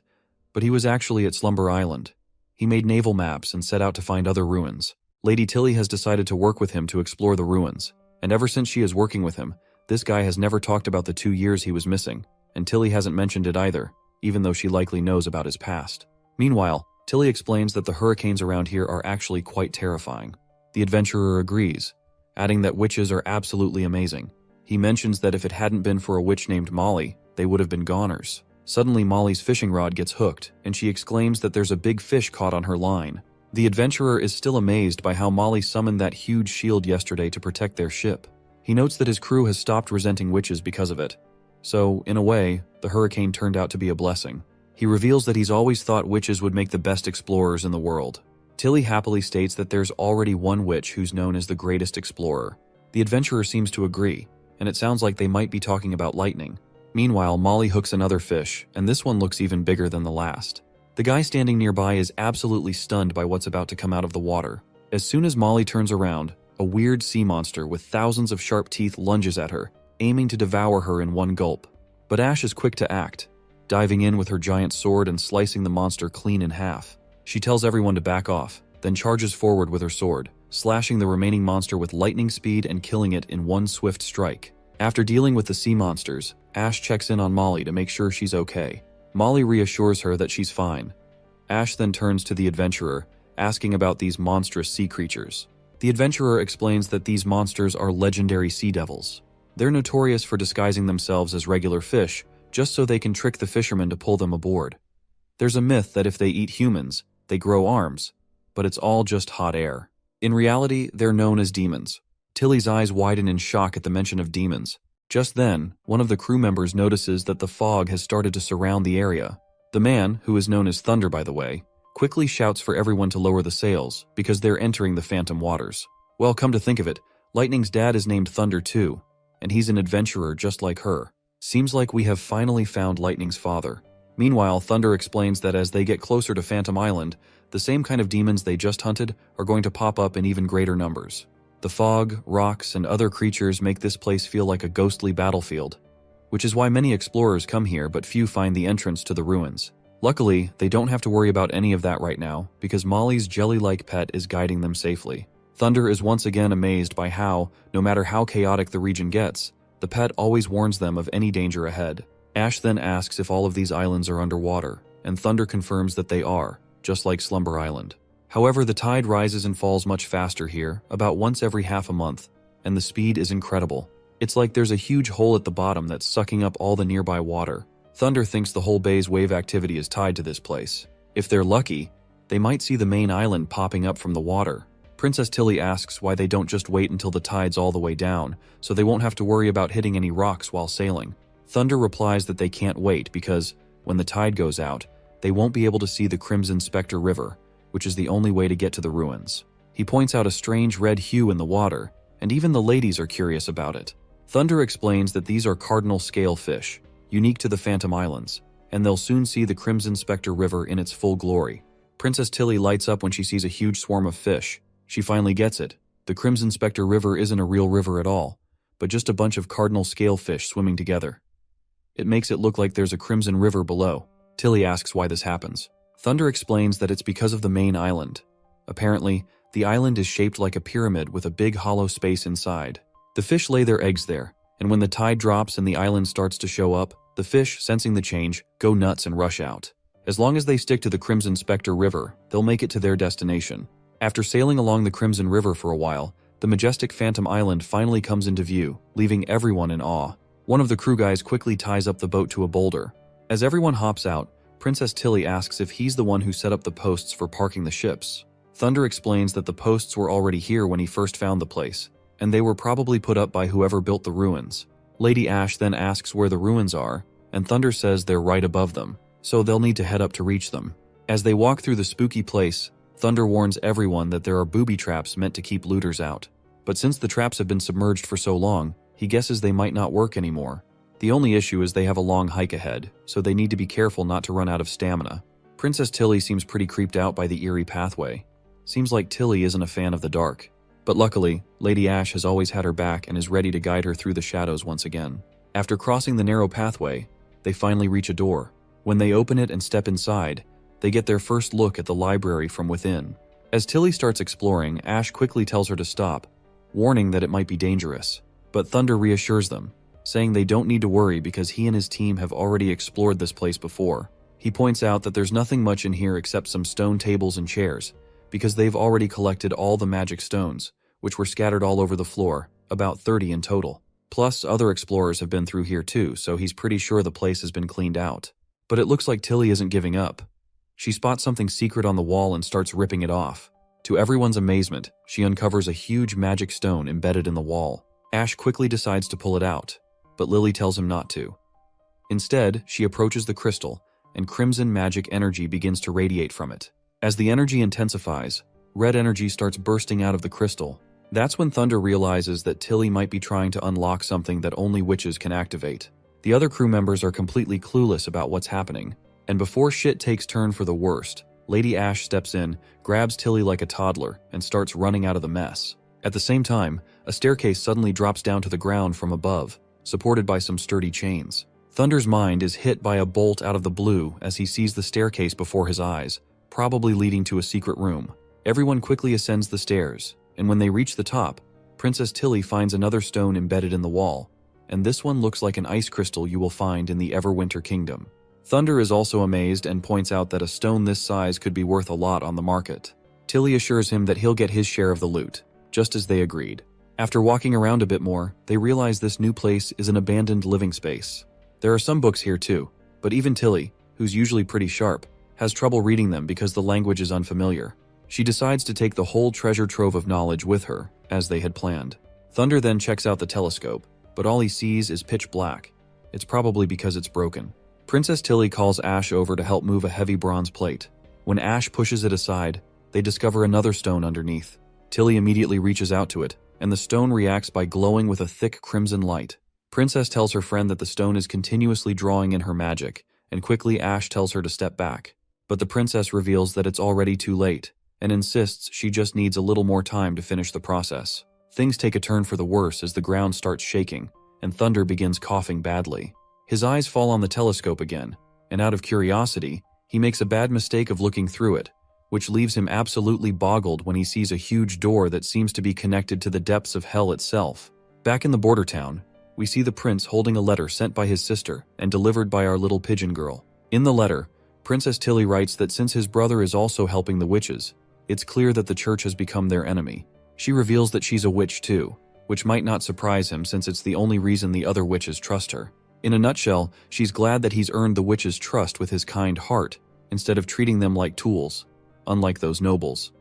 but he was actually at Slumber Island. He made naval maps and set out to find other ruins. Lady Tilly has decided to work with him to explore the ruins, and ever since she is working with him, this guy has never talked about the 2 years he was missing, and Tilly hasn't mentioned it either, even though she likely knows about his past. Meanwhile, Tilly explains that the hurricanes around here are actually quite terrifying. The adventurer agrees, adding that witches are absolutely amazing. He mentions that if it hadn't been for a witch named Molly, they would have been goners. Suddenly Molly's fishing rod gets hooked, and she exclaims that there's a big fish caught on her line. The adventurer is still amazed by how Molly summoned that huge shield yesterday to protect their ship. He notes that his crew has stopped resenting witches because of it. So, in a way, the hurricane turned out to be a blessing. He reveals that he's always thought witches would make the best explorers in the world. Tilly happily states that there's already one witch who's known as the greatest explorer. The adventurer seems to agree, and it sounds like they might be talking about lightning. Meanwhile, Molly hooks another fish, and this one looks even bigger than the last. The guy standing nearby is absolutely stunned by what's about to come out of the water. As soon as Molly turns around, a weird sea monster with thousands of sharp teeth lunges at her, aiming to devour her in one gulp. But Ash is quick to act, diving in with her giant sword and slicing the monster clean in half. She tells everyone to back off, then charges forward with her sword, slashing the remaining monster with lightning speed and killing it in one swift strike. After dealing with the sea monsters, Ash checks in on Molly to make sure she's okay. Molly reassures her that she's fine. Ash then turns to the adventurer, asking about these monstrous sea creatures. The adventurer explains that these monsters are legendary sea devils. They're notorious for disguising themselves as regular fish, just so they can trick the fishermen to pull them aboard. There's a myth that if they eat humans, they grow arms, but it's all just hot air. In reality, they're known as demons. Tilly's eyes widen in shock at the mention of demons. Just then, one of the crew members notices that the fog has started to surround the area. The man, who is known as Thunder by the way, quickly shouts for everyone to lower the sails because they're entering the phantom waters. Well, come to think of it, Lightning's dad is named Thunder too, and he's an adventurer just like her. Seems like we have finally found Lightning's father. Meanwhile, Thunder explains that as they get closer to Phantom Island, the same kind of demons they just hunted are going to pop up in even greater numbers. The fog, rocks, and other creatures make this place feel like a ghostly battlefield, which is why many explorers come here but few find the entrance to the ruins. Luckily, they don't have to worry about any of that right now because Molly's jelly-like pet is guiding them safely. Thunder is once again amazed by how, no matter how chaotic the region gets, the pet always warns them of any danger ahead. Ash then asks if all of these islands are underwater, and Thunder confirms that they are, just like Slumber Island. However, the tide rises and falls much faster here, about once every half a month, and the speed is incredible. It's like there's a huge hole at the bottom that's sucking up all the nearby water. Thunder thinks the whole bay's wave activity is tied to this place. If they're lucky, they might see the main island popping up from the water. Princess Tilly asks why they don't just wait until the tide's all the way down, so they won't have to worry about hitting any rocks while sailing. Thunder replies that they can't wait because, when the tide goes out, they won't be able to see the Crimson Spectre River, which is the only way to get to the ruins. He points out a strange red hue in the water, and even the ladies are curious about it. Thunder explains that these are cardinal scale fish, unique to the Phantom Islands, and they'll soon see the Crimson Spectre River in its full glory. Princess Tilly lights up when she sees a huge swarm of fish. She finally gets it. The Crimson Spectre River isn't a real river at all, but just a bunch of cardinal scale fish swimming together. It makes it look like there's a crimson river below. Tilly asks why this happens. Thunder explains that it's because of the main island. Apparently, the island is shaped like a pyramid with a big hollow space inside. The fish lay their eggs there, and when the tide drops and the island starts to show up, the fish, sensing the change, go nuts and rush out. As long as they stick to the Crimson Spectre River, they'll make it to their destination. After sailing along the Crimson River for a while, the majestic Phantom Island finally comes into view, leaving everyone in awe. One of the crew guys quickly ties up the boat to a boulder. As everyone hops out, Princess Tilly asks if he's the one who set up the posts for parking the ships. Thunder explains that the posts were already here when he first found the place, and they were probably put up by whoever built the ruins. Lady Ash then asks where the ruins are, and Thunder says they're right above them, so they'll need to head up to reach them. As they walk through the spooky place, Thunder warns everyone that there are booby traps meant to keep looters out. But since the traps have been submerged for so long, he guesses they might not work anymore. The only issue is they have a long hike ahead, so they need to be careful not to run out of stamina. Princess Tilly seems pretty creeped out by the eerie pathway. Seems like Tilly isn't a fan of the dark. But luckily, Lady Ash has always had her back and is ready to guide her through the shadows once again. After crossing the narrow pathway, they finally reach a door. When they open it and step inside, they get their first look at the library from within. As Tilly starts exploring, Ash quickly tells her to stop, warning that it might be dangerous. But Thunder reassures them, saying they don't need to worry because he and his team have already explored this place before. He points out that there's nothing much in here except some stone tables and chairs, because they've already collected all the magic stones, which were scattered all over the floor, about 30 in total. Plus, other explorers have been through here too, so he's pretty sure the place has been cleaned out. But it looks like Tilly isn't giving up. She spots something secret on the wall and starts ripping it off. To everyone's amazement, she uncovers a huge magic stone embedded in the wall. Ash quickly decides to pull it out, but Lily tells him not to. Instead, she approaches the crystal, and crimson magic energy begins to radiate from it. As the energy intensifies, red energy starts bursting out of the crystal. That's when Thunder realizes that Tilly might be trying to unlock something that only witches can activate. The other crew members are completely clueless about what's happening, and before shit takes turn for the worst, Lady Ash steps in, grabs Tilly like a toddler, and starts running out of the mess. At the same time, a staircase suddenly drops down to the ground from above, supported by some sturdy chains. Thunder's mind is hit by a bolt out of the blue as he sees the staircase before his eyes, probably leading to a secret room. Everyone quickly ascends the stairs, and when they reach the top, Princess Tilly finds another stone embedded in the wall, and this one looks like an ice crystal you will find in the Everwinter Kingdom. Thunder is also amazed and points out that a stone this size could be worth a lot on the market. Tilly assures him that he'll get his share of the loot, just as they agreed. After walking around a bit more, they realize this new place is an abandoned living space. There are some books here too, but even Tilly, who's usually pretty sharp, has trouble reading them because the language is unfamiliar. She decides to take the whole treasure trove of knowledge with her, as they had planned. Thunder then checks out the telescope, but all he sees is pitch black. It's probably because it's broken. Princess Tilly calls Ash over to help move a heavy bronze plate. When Ash pushes it aside, they discover another stone underneath. Tilly immediately reaches out to it, and the stone reacts by glowing with a thick crimson light. Princess tells her friend that the stone is continuously drawing in her magic, and quickly Ash tells her to step back. But the princess reveals that it's already too late, and insists she just needs a little more time to finish the process. Things take a turn for the worse as the ground starts shaking, and Thunder begins coughing badly. His eyes fall on the telescope again, and out of curiosity, he makes a bad mistake of looking through it, which leaves him absolutely boggled when he sees a huge door that seems to be connected to the depths of hell itself. Back in the border town, we see the prince holding a letter sent by his sister and delivered by our little pigeon girl. In the letter, Princess Tilly writes that since his brother is also helping the witches, it's clear that the church has become their enemy. She reveals that she's a witch too, which might not surprise him since it's the only reason the other witches trust her. In a nutshell, she's glad that he's earned the witches' trust with his kind heart, instead of treating them like tools. unlike those nobles.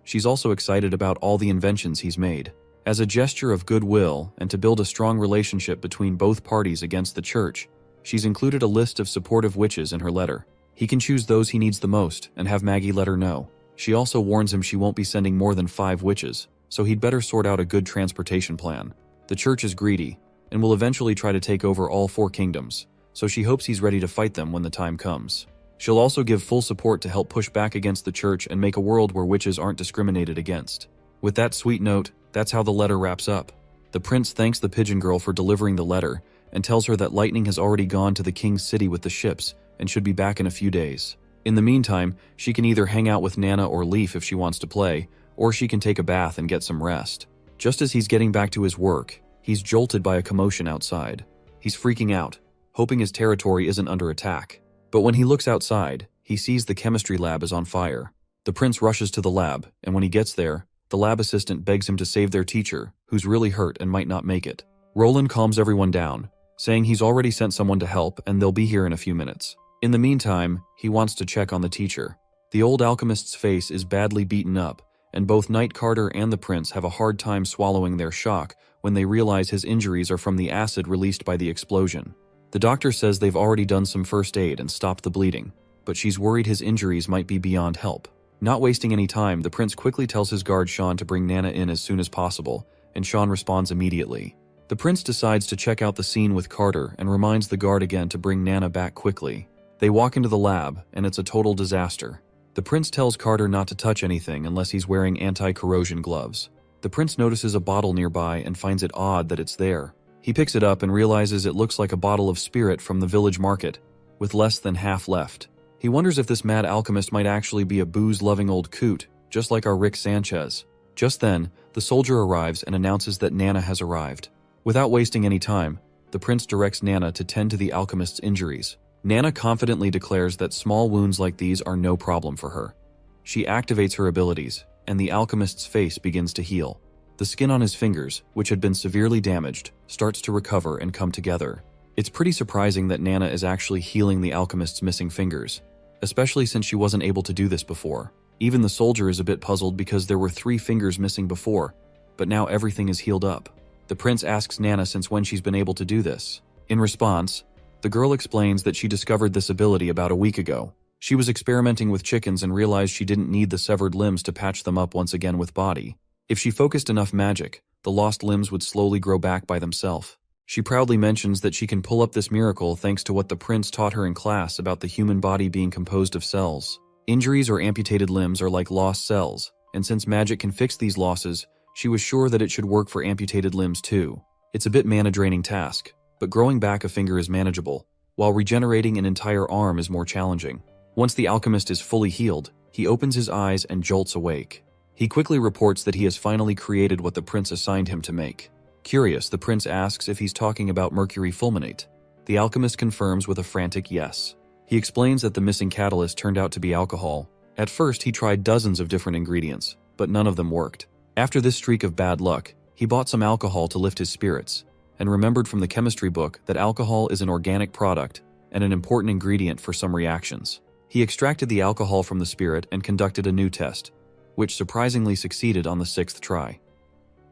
She's also excited about all the inventions he's made. As a gesture of goodwill and to build a strong relationship between both parties against the church, she's included a list of supportive witches in her letter. He can choose those he needs the most and have Maggie let her know. She also warns him she won't be sending more than 5 witches, so he'd better sort out a good transportation plan. The church is greedy and will eventually try to take over all 4 kingdoms, so she hopes he's ready to fight them when the time comes. She'll also give full support to help push back against the church and make a world where witches aren't discriminated against. With that sweet note, that's how the letter wraps up. The prince thanks the pigeon girl for delivering the letter and tells her that lightning has already gone to the king's city with the ships and should be back in a few days. In the meantime, she can either hang out with Nana or Leaf if she wants to play, or she can take a bath and get some rest. Just as he's getting back to his work, he's jolted by a commotion outside. He's freaking out, hoping his territory isn't under attack. But when he looks outside, he sees the chemistry lab is on fire. The prince rushes to the lab, and when he gets there, the lab assistant begs him to save their teacher, who's really hurt and might not make it. Roland calms everyone down, saying he's already sent someone to help and they'll be here in a few minutes. In the meantime, he wants to check on the teacher. The old alchemist's face is badly beaten up, and both Knight Carter and the prince have a hard time swallowing their shock when they realize his injuries are from the acid released by the explosion. The doctor says they've already done some first aid and stopped the bleeding, but she's worried his injuries might be beyond help. Not wasting any time, the prince quickly tells his guard Sean to bring Nana in as soon as possible, and Sean responds immediately. The prince decides to check out the scene with Carter and reminds the guard again to bring Nana back quickly. They walk into the lab, and it's a total disaster. The prince tells Carter not to touch anything unless he's wearing anti-corrosion gloves. The prince notices a bottle nearby and finds it odd that it's there. He picks it up and realizes it looks like a bottle of spirit from the village market, with less than half left. He wonders if this mad alchemist might actually be a booze-loving old coot, just like our Rick Sanchez. Just then, the soldier arrives and announces that Nana has arrived. Without wasting any time, the prince directs Nana to tend to the alchemist's injuries. Nana confidently declares that small wounds like these are no problem for her. She activates her abilities, and the alchemist's face begins to heal. The skin on his fingers, which had been severely damaged, starts to recover and come together. It's pretty surprising that Nana is actually healing the alchemist's missing fingers, especially since she wasn't able to do this before. Even the soldier is a bit puzzled because there were 3 fingers missing before, but now everything is healed up. The prince asks Nana since when she's been able to do this. In response, the girl explains that she discovered this ability about a week ago. She was experimenting with chickens and realized she didn't need the severed limbs to patch them up once again with body. If she focused enough magic, the lost limbs would slowly grow back by themselves. She proudly mentions that she can pull up this miracle thanks to what the prince taught her in class about the human body being composed of cells. Injuries or amputated limbs are like lost cells, and since magic can fix these losses, she was sure that it should work for amputated limbs too. It's a bit mana-draining task, but growing back a finger is manageable, while regenerating an entire arm is more challenging. Once the alchemist is fully healed, he opens his eyes and jolts awake. He quickly reports that he has finally created what the prince assigned him to make. Curious, the prince asks if he's talking about mercury fulminate. The alchemist confirms with a frantic yes. He explains that the missing catalyst turned out to be alcohol. At first, he tried dozens of different ingredients, but none of them worked. After this streak of bad luck, he bought some alcohol to lift his spirits, and remembered from the chemistry book that alcohol is an organic product and an important ingredient for some reactions. He extracted the alcohol from the spirit and conducted a new test, which surprisingly succeeded on the 6th try.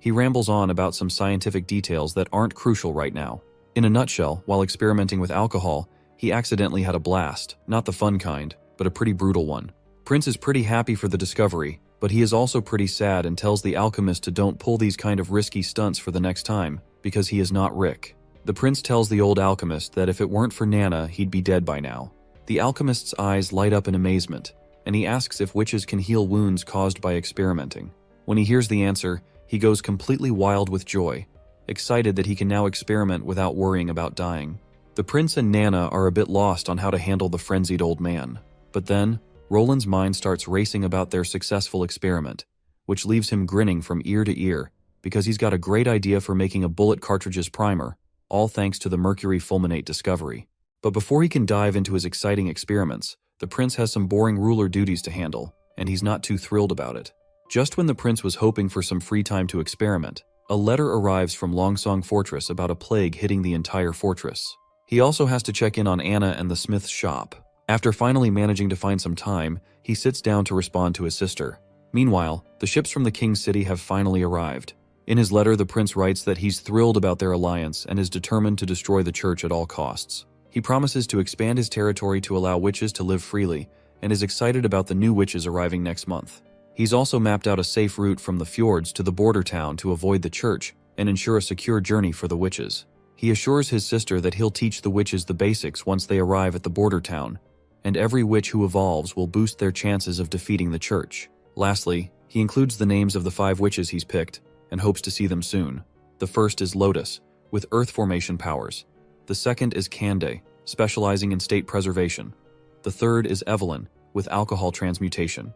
He rambles on about some scientific details that aren't crucial right now. In a nutshell, while experimenting with alcohol, he accidentally had a blast, not the fun kind, but a pretty brutal one. Prince is pretty happy for the discovery, but he is also pretty sad and tells the alchemist to don't pull these kind of risky stunts for the next time, because he is not Rick. The prince tells the old alchemist that if it weren't for Nana, he'd be dead by now. The alchemist's eyes light up in amazement, and he asks if witches can heal wounds caused by experimenting. When he hears the answer, he goes completely wild with joy, excited that he can now experiment without worrying about dying. The prince and Nana are a bit lost on how to handle the frenzied old man. But then, Roland's mind starts racing about their successful experiment, which leaves him grinning from ear to ear, because he's got a great idea for making a bullet cartridge's primer, all thanks to the mercury fulminate discovery. But before he can dive into his exciting experiments, the prince has some boring ruler duties to handle, and he's not too thrilled about it. Just when the prince was hoping for some free time to experiment, a letter arrives from Longsong Fortress about a plague hitting the entire fortress. He also has to check in on Anna and the smith's shop. After finally managing to find some time, he sits down to respond to his sister. Meanwhile, the ships from the King's City have finally arrived. In his letter, the prince writes that he's thrilled about their alliance and is determined to destroy the church at all costs. He promises to expand his territory to allow witches to live freely, and is excited about the new witches arriving next month. He's also mapped out a safe route from the fjords to the border town to avoid the church and ensure a secure journey for the witches. He assures his sister that he'll teach the witches the basics once they arrive at the border town, and every witch who evolves will boost their chances of defeating the church. Lastly, he includes the names of the 5 witches he's picked and hopes to see them soon. The first is Lotus, with earth formation powers. The second is Kande, specializing in state preservation. The third is Evelyn, with alcohol transmutation.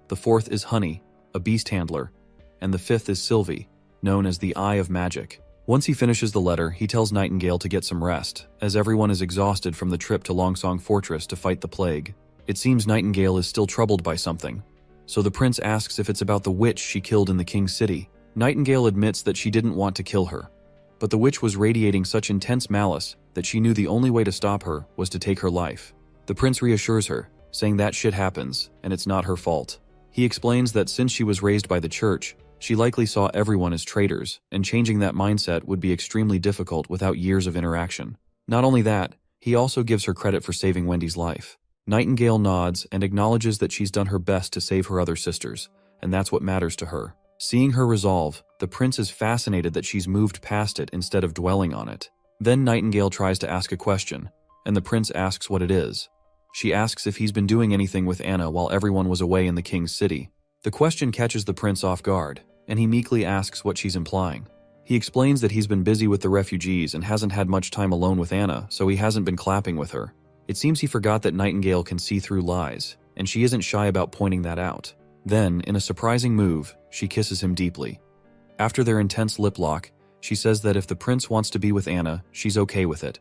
The fourth is Honey, a beast handler. And the fifth is Sylvie, known as the Eye of Magic. Once he finishes the letter, he tells Nightingale to get some rest, as everyone is exhausted from the trip to Longsong Fortress to fight the plague. It seems Nightingale is still troubled by something, so the prince asks if it's about the witch she killed in the King's City. Nightingale admits that she didn't want to kill her, but the witch was radiating such intense malice that she knew the only way to stop her was to take her life. The prince reassures her, saying that shit happens, and it's not her fault. He explains that since she was raised by the church, she likely saw everyone as traitors, and changing that mindset would be extremely difficult without years of interaction. Not only that, he also gives her credit for saving Wendy's life. Nightingale nods and acknowledges that she's done her best to save her other sisters, and that's what matters to her. Seeing her resolve, the prince is fascinated that she's moved past it instead of dwelling on it. Then Nightingale tries to ask a question, and the prince asks what it is. She asks if he's been doing anything with Anna while everyone was away in the King's City. The question catches the prince off guard, and he meekly asks what she's implying. He explains that he's been busy with the refugees and hasn't had much time alone with Anna, so he hasn't been clapping with her. It seems he forgot that Nightingale can see through lies, and she isn't shy about pointing that out. Then, in a surprising move, she kisses him deeply. After their intense lip lock, she says that if the prince wants to be with Anna, she's okay with it.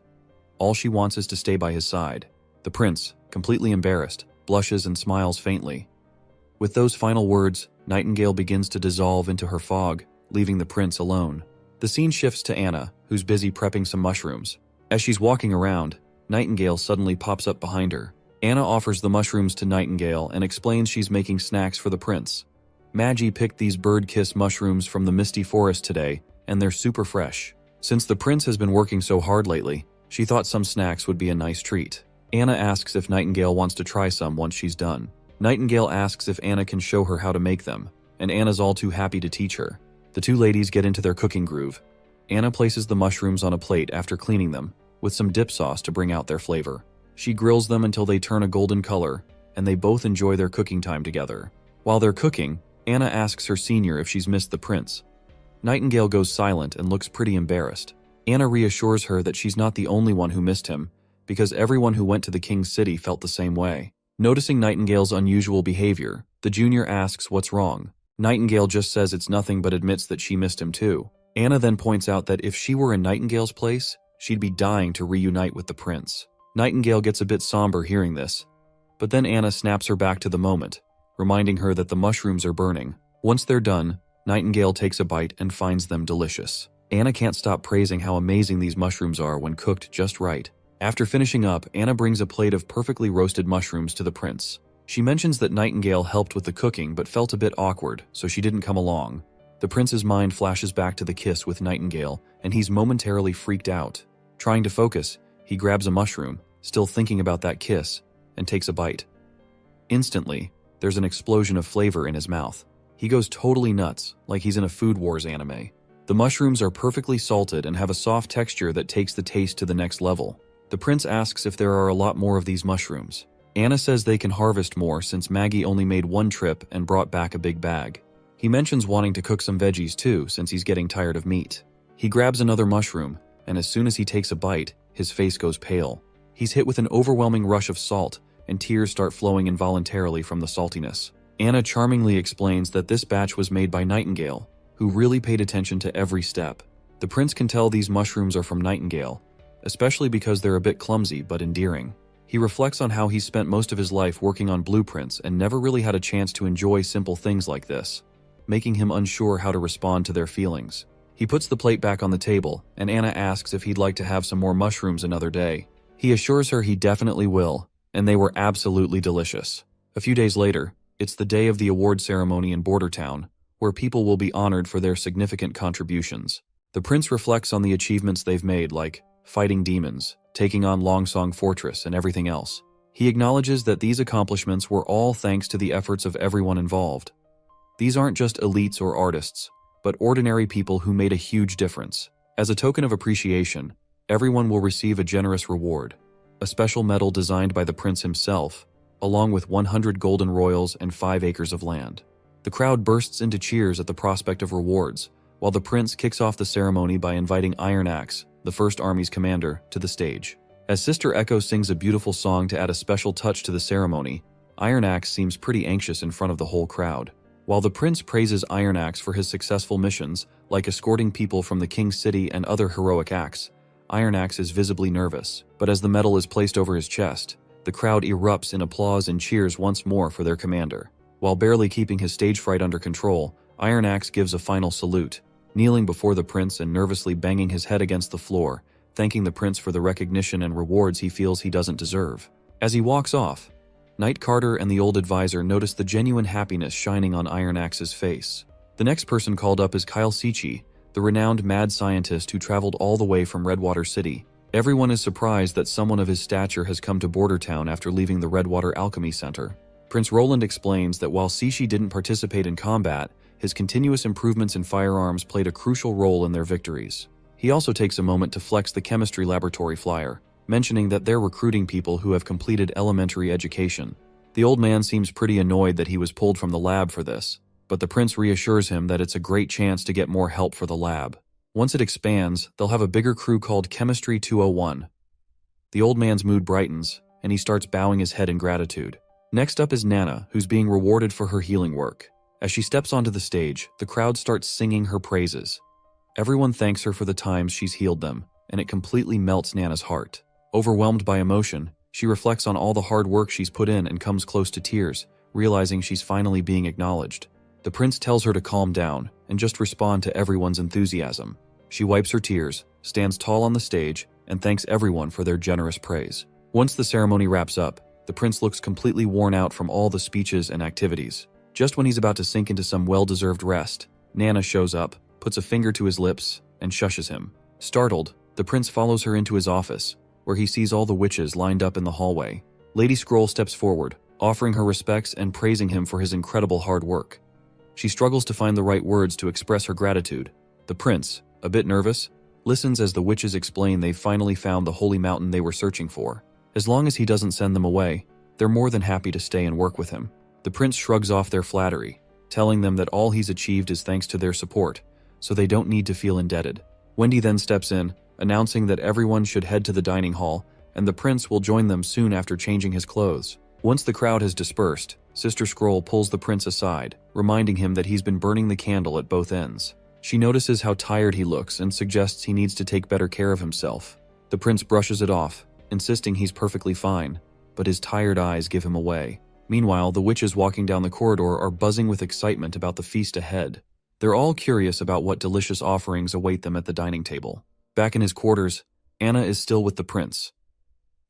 All she wants is to stay by his side. The prince, completely embarrassed, blushes and smiles faintly. With those final words, Nightingale begins to dissolve into her fog, leaving the prince alone. The scene shifts to Anna, who's busy prepping some mushrooms. As she's walking around, Nightingale suddenly pops up behind her. Anna offers the mushrooms to Nightingale and explains she's making snacks for the prince. Maggie picked these bird-kiss mushrooms from the misty forest today, and they're super fresh. Since the prince has been working so hard lately, she thought some snacks would be a nice treat. Anna asks if Nightingale wants to try some once she's done. Nightingale asks if Anna can show her how to make them, and Anna's all too happy to teach her. The two ladies get into their cooking groove. Anna places the mushrooms on a plate after cleaning them, with some dip sauce to bring out their flavor. She grills them until they turn a golden color, and they both enjoy their cooking time together. While they're cooking, Anna asks her senior if she's missed the prince. Nightingale goes silent and looks pretty embarrassed. Anna reassures her that she's not the only one who missed him, because everyone who went to the King's City felt the same way. Noticing Nightingale's unusual behavior, the junior asks what's wrong. Nightingale just says it's nothing but admits that she missed him too. Anna then points out that if she were in Nightingale's place, she'd be dying to reunite with the prince. Nightingale gets a bit somber hearing this, but then Anna snaps her back to the moment, reminding her that the mushrooms are burning. Once they're done, Nightingale takes a bite and finds them delicious. Anna can't stop praising how amazing these mushrooms are when cooked just right. After finishing up, Anna brings a plate of perfectly roasted mushrooms to the prince. She mentions that Nightingale helped with the cooking but felt a bit awkward, so she didn't come along. The prince's mind flashes back to the kiss with Nightingale, and he's momentarily freaked out. Trying to focus, he grabs a mushroom, still thinking about that kiss, and takes a bite. Instantly, there's an explosion of flavor in his mouth. He goes totally nuts, like he's in a Food Wars anime. The mushrooms are perfectly salted and have a soft texture that takes the taste to the next level. The prince asks if there are a lot more of these mushrooms. Anna says they can harvest more since Maggie only made one trip and brought back a big bag. He mentions wanting to cook some veggies too since he's getting tired of meat. He grabs another mushroom, and as soon as he takes a bite, his face goes pale. He's hit with an overwhelming rush of salt, and tears start flowing involuntarily from the saltiness. Anna charmingly explains that this batch was made by Nightingale, who really paid attention to every step. The prince can tell these mushrooms are from Nightingale, especially because they're a bit clumsy but endearing. He reflects on how he spent most of his life working on blueprints and never really had a chance to enjoy simple things like this, making him unsure how to respond to their feelings. He puts the plate back on the table, and Anna asks if he'd like to have some more mushrooms another day. He assures her he definitely will, and they were absolutely delicious. A few days later, it's the day of the award ceremony in Border Town, where people will be honored for their significant contributions. The prince reflects on the achievements they've made, like fighting demons, taking on Longsong Fortress, and everything else. He acknowledges that these accomplishments were all thanks to the efforts of everyone involved. These aren't just elites or artists, but ordinary people who made a huge difference. As a token of appreciation, everyone will receive a generous reward, a special medal designed by the prince himself, along with 100 golden royals and 5 acres of land. The crowd bursts into cheers at the prospect of rewards, while the prince kicks off the ceremony by inviting Iron Axe, the First Army's commander, to the stage. As Sister Echo sings a beautiful song to add a special touch to the ceremony, Iron Axe seems pretty anxious in front of the whole crowd. While the prince praises Iron Axe for his successful missions, like escorting people from the king's city and other heroic acts, Iron Axe is visibly nervous. But as the medal is placed over his chest, the crowd erupts in applause and cheers once more for their commander. While barely keeping his stage fright under control, Iron Axe gives a final salute, kneeling before the prince and nervously banging his head against the floor, thanking the prince for the recognition and rewards he feels he doesn't deserve. As he walks off, Knight Carter and the old advisor notice the genuine happiness shining on Iron Axe's face. The next person called up is Kyle Sichi, the renowned mad scientist who traveled all the way from Redwater City. Everyone is surprised that someone of his stature has come to Border Town after leaving the Redwater Alchemy Center. Prince Roland explains that while Sichi didn't participate in combat, his continuous improvements in firearms played a crucial role in their victories. He also takes a moment to flex the chemistry laboratory flyer, mentioning that they're recruiting people who have completed elementary education. The old man seems pretty annoyed that he was pulled from the lab for this, but the prince reassures him that it's a great chance to get more help for the lab. Once it expands, they'll have a bigger crew called Chemistry 201. The old man's mood brightens, and he starts bowing his head in gratitude. Next up is Nana, who's being rewarded for her healing work. As she steps onto the stage, the crowd starts singing her praises. Everyone thanks her for the times she's healed them, and it completely melts Nana's heart. Overwhelmed by emotion, she reflects on all the hard work she's put in and comes close to tears, realizing she's finally being acknowledged. The prince tells her to calm down and just respond to everyone's enthusiasm. She wipes her tears, stands tall on the stage, and thanks everyone for their generous praise. Once the ceremony wraps up, the prince looks completely worn out from all the speeches and activities. Just when he's about to sink into some well-deserved rest, Nana shows up, puts a finger to his lips, and shushes him. Startled, the prince follows her into his office, where he sees all the witches lined up in the hallway. Lady Scroll steps forward, offering her respects and praising him for his incredible hard work. She struggles to find the right words to express her gratitude. The prince, a bit nervous, listens as the witches explain they've finally found the holy mountain they were searching for. As long as he doesn't send them away, they're more than happy to stay and work with him. The prince shrugs off their flattery, telling them that all he's achieved is thanks to their support, so they don't need to feel indebted. Wendy then steps in, announcing that everyone should head to the dining hall, and the prince will join them soon after changing his clothes. Once the crowd has dispersed, Sister Scroll pulls the prince aside, reminding him that he's been burning the candle at both ends. She notices how tired he looks and suggests he needs to take better care of himself. The prince brushes it off, insisting he's perfectly fine, but his tired eyes give him away. Meanwhile, the witches walking down the corridor are buzzing with excitement about the feast ahead. They're all curious about what delicious offerings await them at the dining table. Back in his quarters, Anna is still with the prince.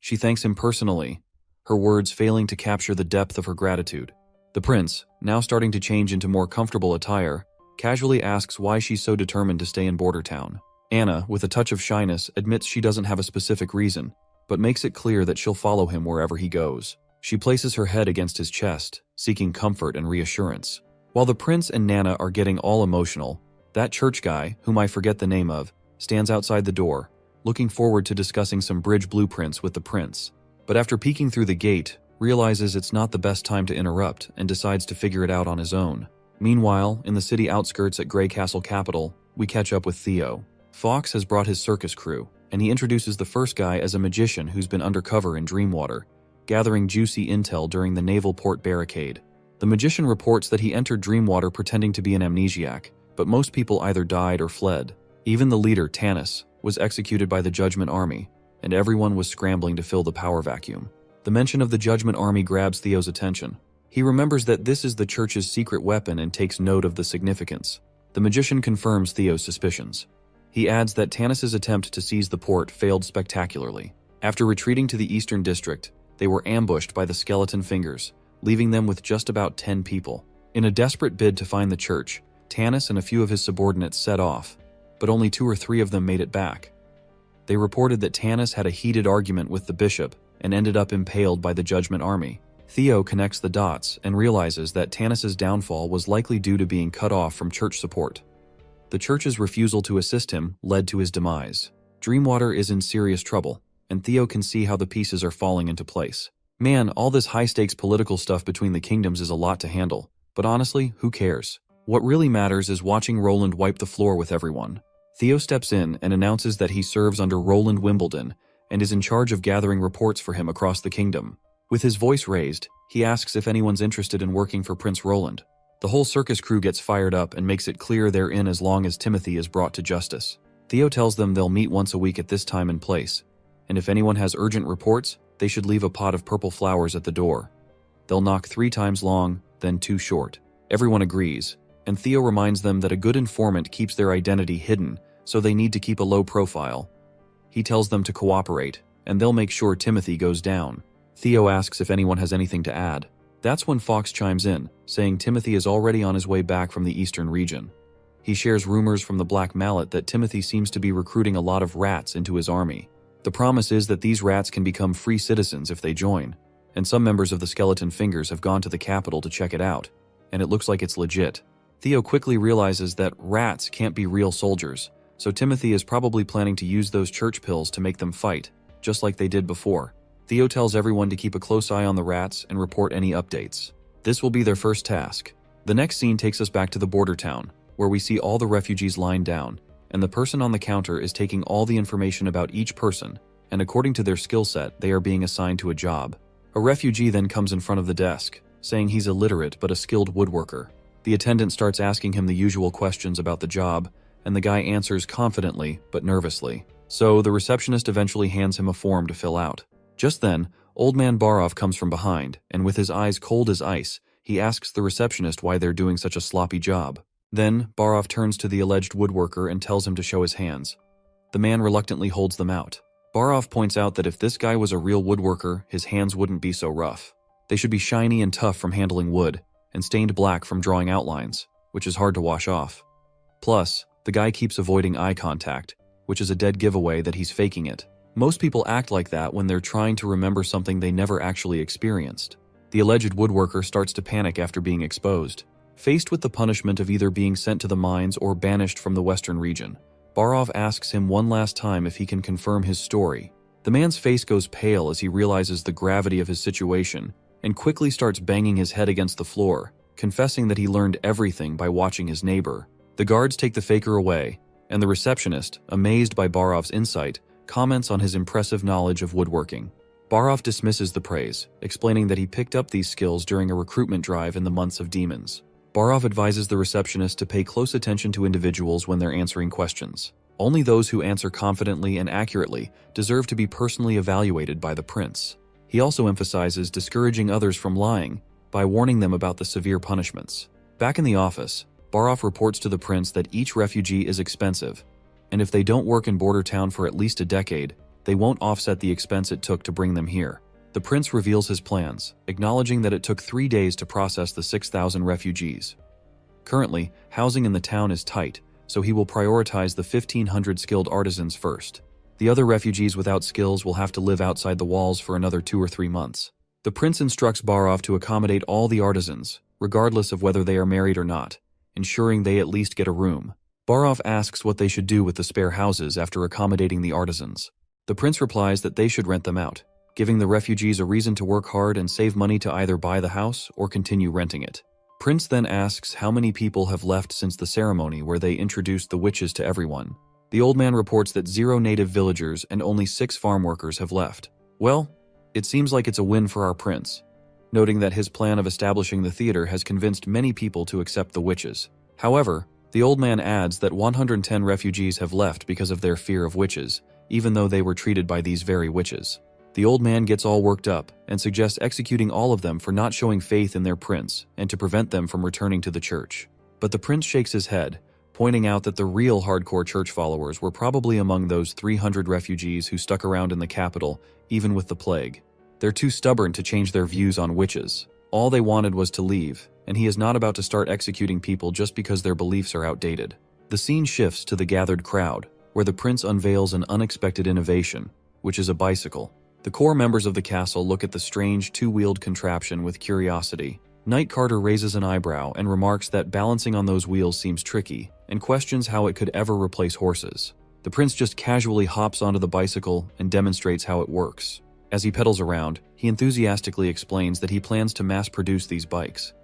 She thanks him personally, her words failing to capture the depth of her gratitude. The prince, now starting to change into more comfortable attire, casually asks why she's so determined to stay in Border Town. Anna, with a touch of shyness, admits she doesn't have a specific reason, but makes it clear that she'll follow him wherever he goes. She places her head against his chest, seeking comfort and reassurance. While the prince and Nana are getting all emotional, that church guy, whom I forget the name of, stands outside the door, looking forward to discussing some bridge blueprints with the prince. But after peeking through the gate, realizes it's not the best time to interrupt and decides to figure it out on his own. Meanwhile, in the city outskirts at Grey Castle Capital, we catch up with Theo. Fox has brought his circus crew, and he introduces the first guy as a magician who's been undercover in Dreamwater, gathering juicy intel during the naval port barricade. The magician reports that he entered Dreamwater pretending to be an amnesiac, but most people either died or fled. Even the leader, Tanis, was executed by the Judgment Army, and everyone was scrambling to fill the power vacuum. The mention of the Judgment Army grabs Theo's attention. He remembers that this is the church's secret weapon and takes note of the significance. The magician confirms Theo's suspicions. He adds that Tanis's attempt to seize the port failed spectacularly. After retreating to the Eastern District, they were ambushed by the skeleton fingers, leaving them with just about 10 people. In a desperate bid to find the church, Tanis and a few of his subordinates set off, but only 2 or 3 of them made it back. They reported that Tanis had a heated argument with the bishop and ended up impaled by the Judgment Army. Theo connects the dots and realizes that Tanis's downfall was likely due to being cut off from church support. The church's refusal to assist him led to his demise. Dreamwater is in serious trouble, and Theo can see how the pieces are falling into place. Man, all this high-stakes political stuff between the kingdoms is a lot to handle, but honestly, who cares? What really matters is watching Roland wipe the floor with everyone. Theo steps in and announces that he serves under Roland Wimbledon and is in charge of gathering reports for him across the kingdom. With his voice raised, he asks if anyone's interested in working for Prince Roland. The whole circus crew gets fired up and makes it clear they're in as long as Timothy is brought to justice. Theo tells them they'll meet once a week at this time and place, and if anyone has urgent reports, they should leave a pot of purple flowers at the door. They'll knock 3 times long, then 2 short. Everyone agrees, and Theo reminds them that a good informant keeps their identity hidden, so they need to keep a low profile. He tells them to cooperate, and they'll make sure Timothy goes down. Theo asks if anyone has anything to add. That's when Fox chimes in, saying Timothy is already on his way back from the eastern region. He shares rumors from the Black Mallet that Timothy seems to be recruiting a lot of rats into his army. The promise is that these rats can become free citizens if they join, and some members of the Skeleton Fingers have gone to the capital to check it out, and it looks like it's legit. Theo quickly realizes that rats can't be real soldiers, so Timothy is probably planning to use those church pills to make them fight, just like they did before. Theo tells everyone to keep a close eye on the rats and report any updates. This will be their first task. The next scene takes us back to the border town, where we see all the refugees lying down, and the person on the counter is taking all the information about each person, and according to their skill set, they are being assigned to a job. A refugee then comes in front of the desk, saying he's illiterate but a skilled woodworker. The attendant starts asking him the usual questions about the job, and the guy answers confidently but nervously. So the receptionist eventually hands him a form to fill out. Just then, Old Man Barov comes from behind, and with his eyes cold as ice, he asks the receptionist why they're doing such a sloppy job. Then, Barov turns to the alleged woodworker and tells him to show his hands. The man reluctantly holds them out. Barov points out that if this guy was a real woodworker, his hands wouldn't be so rough. They should be shiny and tough from handling wood, and stained black from drawing outlines, which is hard to wash off. Plus, the guy keeps avoiding eye contact, which is a dead giveaway that he's faking it. Most people act like that when they're trying to remember something they never actually experienced. The alleged woodworker starts to panic after being exposed. Faced with the punishment of either being sent to the mines or banished from the western region, Barov asks him one last time if he can confirm his story. The man's face goes pale as he realizes the gravity of his situation and quickly starts banging his head against the floor, confessing that he learned everything by watching his neighbor. The guards take the faker away, and the receptionist, amazed by Barov's insight, comments on his impressive knowledge of woodworking. Barov dismisses the praise, explaining that he picked up these skills during a recruitment drive in the months of demons. Barov advises the receptionist to pay close attention to individuals when they're answering questions. Only those who answer confidently and accurately deserve to be personally evaluated by the prince. He also emphasizes discouraging others from lying by warning them about the severe punishments. Back in the office, Barov reports to the prince that each refugee is expensive, and if they don't work in border town for at least a decade, they won't offset the expense it took to bring them here. The prince reveals his plans, acknowledging that it took 3 days to process the 6,000 refugees. Currently, housing in the town is tight, so he will prioritize the 1,500 skilled artisans first. The other refugees without skills will have to live outside the walls for another 2 or 3 months. The prince instructs Barov to accommodate all the artisans, regardless of whether they are married or not, ensuring they at least get a room. Barov asks what they should do with the spare houses after accommodating the artisans. The prince replies that they should rent them out, giving the refugees a reason to work hard and save money to either buy the house or continue renting it. Prince then asks how many people have left since the ceremony where they introduced the witches to everyone. The old man reports that 0 native villagers and only 6 farm workers have left. Well, it seems like it's a win for our prince, noting that his plan of establishing the theater has convinced many people to accept the witches. However, the old man adds that 110 refugees have left because of their fear of witches, even though they were treated by these very witches. The old man gets all worked up and suggests executing all of them for not showing faith in their prince and to prevent them from returning to the church. But the prince shakes his head, pointing out that the real hardcore church followers were probably among those 300 refugees who stuck around in the capital, even with the plague. They're too stubborn to change their views on witches. All they wanted was to leave, and he is not about to start executing people just because their beliefs are outdated. The scene shifts to the gathered crowd, where the prince unveils an unexpected innovation, which is a bicycle. The core members of the castle look at the strange two-wheeled contraption with curiosity. Knight Carter raises an eyebrow and remarks that balancing on those wheels seems tricky, and questions how it could ever replace horses. The prince just casually hops onto the bicycle and demonstrates how it works. As he pedals around, he enthusiastically explains that he plans to mass-produce these bikes.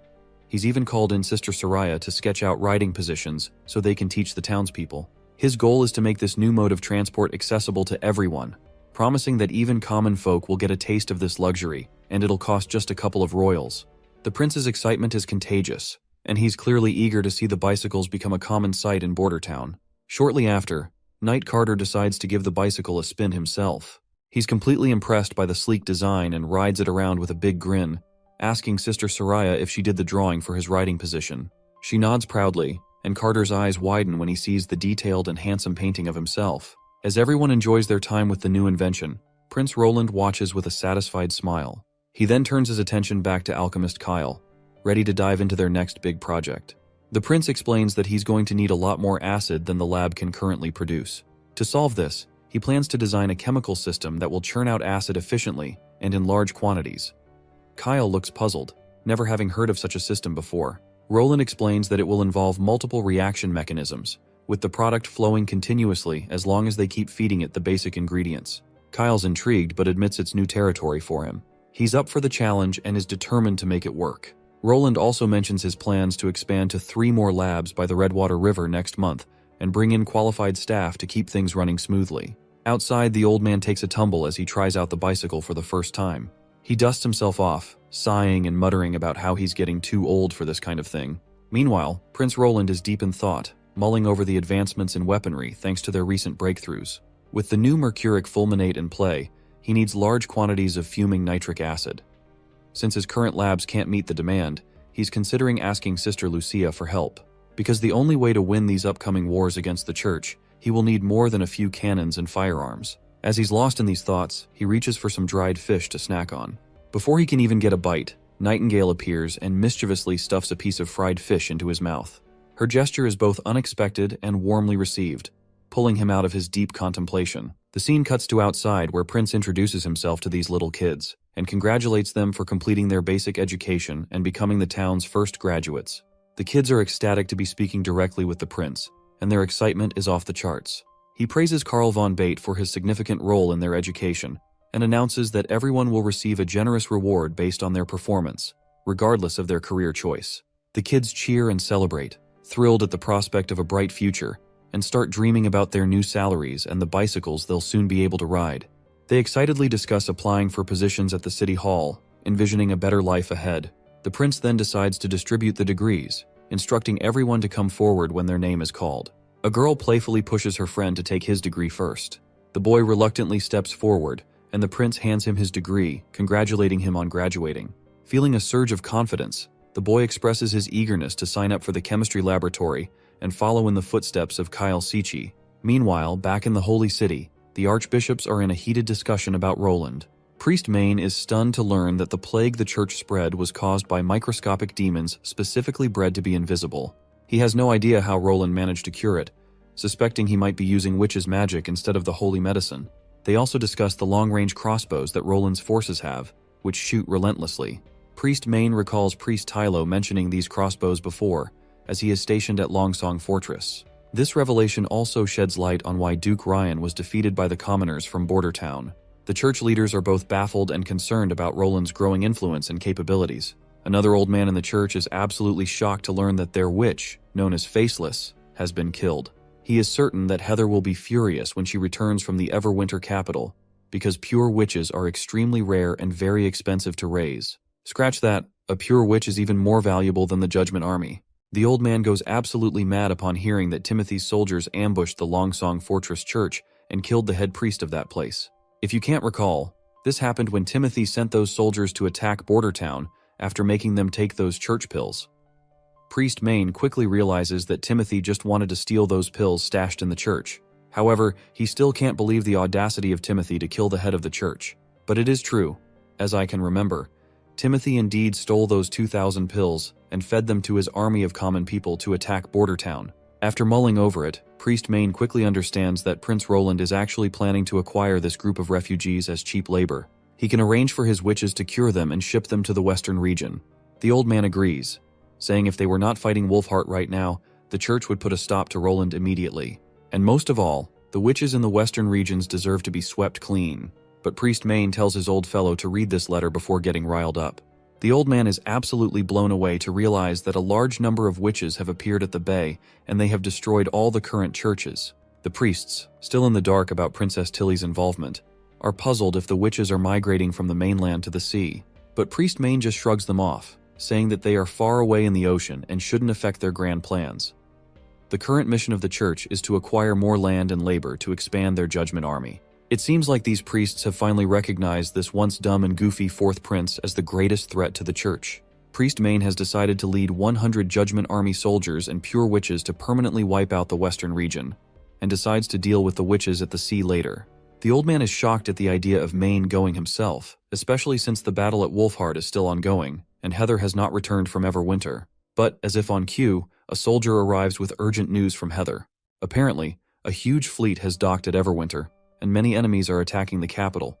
He's even called in Sister Soraya to sketch out riding positions so they can teach the townspeople. His goal is to make this new mode of transport accessible to everyone, promising that even common folk will get a taste of this luxury, and it'll cost just a couple of royals. The prince's excitement is contagious, and he's clearly eager to see the bicycles become a common sight in Border Town. Shortly after, Knight Carter decides to give the bicycle a spin himself. He's completely impressed by the sleek design and rides it around with a big grin, asking Sister Soraya if she did the drawing for his riding position. She nods proudly, and Carter's eyes widen when he sees the detailed and handsome painting of himself. As everyone enjoys their time with the new invention, Prince Roland watches with a satisfied smile. He then turns his attention back to alchemist Kyle, ready to dive into their next big project. The prince explains that he's going to need a lot more acid than the lab can currently produce. To solve this, he plans to design a chemical system that will churn out acid efficiently and in large quantities. Kyle looks puzzled, never having heard of such a system before. Roland explains that it will involve multiple reaction mechanisms, with the product flowing continuously as long as they keep feeding it the basic ingredients. Kyle's intrigued but admits it's new territory for him. He's up for the challenge and is determined to make it work. Roland also mentions his plans to expand to 3 more labs by the Redwater River next month and bring in qualified staff to keep things running smoothly. Outside, the old man takes a tumble as he tries out the bicycle for the first time. He dusts himself off, sighing and muttering about how he's getting too old for this kind of thing. Meanwhile, Prince Roland is deep in thought, mulling over the advancements in weaponry thanks to their recent breakthroughs. With the new mercuric fulminate in play, he needs large quantities of fuming nitric acid. Since his current labs can't meet the demand, he's considering asking Sister Lucia for help. Because the only way to win these upcoming wars against the church, he will need more than a few cannons and firearms. As he's lost in these thoughts, he reaches for some dried fish to snack on. Before he can even get a bite, Nightingale appears and mischievously stuffs a piece of fried fish into his mouth. Her gesture is both unexpected and warmly received, pulling him out of his deep contemplation. The scene cuts to outside where Prince introduces himself to these little kids and congratulates them for completing their basic education and becoming the town's first graduates. The kids are ecstatic to be speaking directly with the prince, and their excitement is off the charts. He praises Karl von Bate for his significant role in their education and announces that everyone will receive a generous reward based on their performance, regardless of their career choice. The kids cheer and celebrate, thrilled at the prospect of a bright future, and start dreaming about their new salaries and the bicycles they'll soon be able to ride. They excitedly discuss applying for positions at the city hall, envisioning a better life ahead. The prince then decides to distribute the degrees, instructing everyone to come forward when their name is called. A girl playfully pushes her friend to take his degree first. The boy reluctantly steps forward, and the prince hands him his degree, congratulating him on graduating. Feeling a surge of confidence, the boy expresses his eagerness to sign up for the chemistry laboratory and follow in the footsteps of Kyle Sichi. Meanwhile, back in the Holy City, the archbishops are in a heated discussion about Roland. Priest Main is stunned to learn that the plague the church spread was caused by microscopic demons specifically bred to be invisible. He has no idea how Roland managed to cure it, suspecting he might be using witch's magic instead of the holy medicine. They also discuss the long-range crossbows that Roland's forces have, which shoot relentlessly. Priest Main recalls Priest Tylo mentioning these crossbows before, as he is stationed at Longsong Fortress. This revelation also sheds light on why Duke Ryan was defeated by the commoners from Border Town. The church leaders are both baffled and concerned about Roland's growing influence and capabilities. Another old man in the church is absolutely shocked to learn that their witch, known as Faceless, has been killed. He is certain that Heather will be furious when she returns from the Everwinter capital, because pure witches are extremely rare and very expensive to raise. Scratch that, a pure witch is even more valuable than the Judgment Army. The old man goes absolutely mad upon hearing that Timothy's soldiers ambushed the Longsong Fortress Church and killed the head priest of that place. If you can't recall, this happened when Timothy sent those soldiers to attack Border Town after making them take those church pills. Priest Main quickly realizes that Timothy just wanted to steal those pills stashed in the church. However, he still can't believe the audacity of Timothy to kill the head of the church. But it is true. As I can remember, Timothy indeed stole those 2,000 pills and fed them to his army of common people to attack Border Town. After mulling over it, Priest Main quickly understands that Prince Roland is actually planning to acquire this group of refugees as cheap labor. He can arrange for his witches to cure them and ship them to the western region. The old man agrees, saying if they were not fighting Wolfheart right now, the church would put a stop to Roland immediately. And most of all, the witches in the western regions deserve to be swept clean. But Priest Main tells his old fellow to read this letter before getting riled up. The old man is absolutely blown away to realize that a large number of witches have appeared at the bay and they have destroyed all the current churches. The priests, still in the dark about Princess Tilly's involvement, are puzzled if the witches are migrating from the mainland to the sea. But Priest Main just shrugs them off, saying that they are far away in the ocean and shouldn't affect their grand plans. The current mission of the church is to acquire more land and labor to expand their judgment army. It seems like these priests have finally recognized this once dumb and goofy fourth prince as the greatest threat to the church. Priest Main has decided to lead 100 Judgment Army soldiers and pure witches to permanently wipe out the western region, and decides to deal with the witches at the sea later. The old man is shocked at the idea of Main going himself, especially since the battle at Wolfheart is still ongoing, and Heather has not returned from Everwinter. But, as if on cue, a soldier arrives with urgent news from Heather. Apparently, a huge fleet has docked at Everwinter, and many enemies are attacking the capital.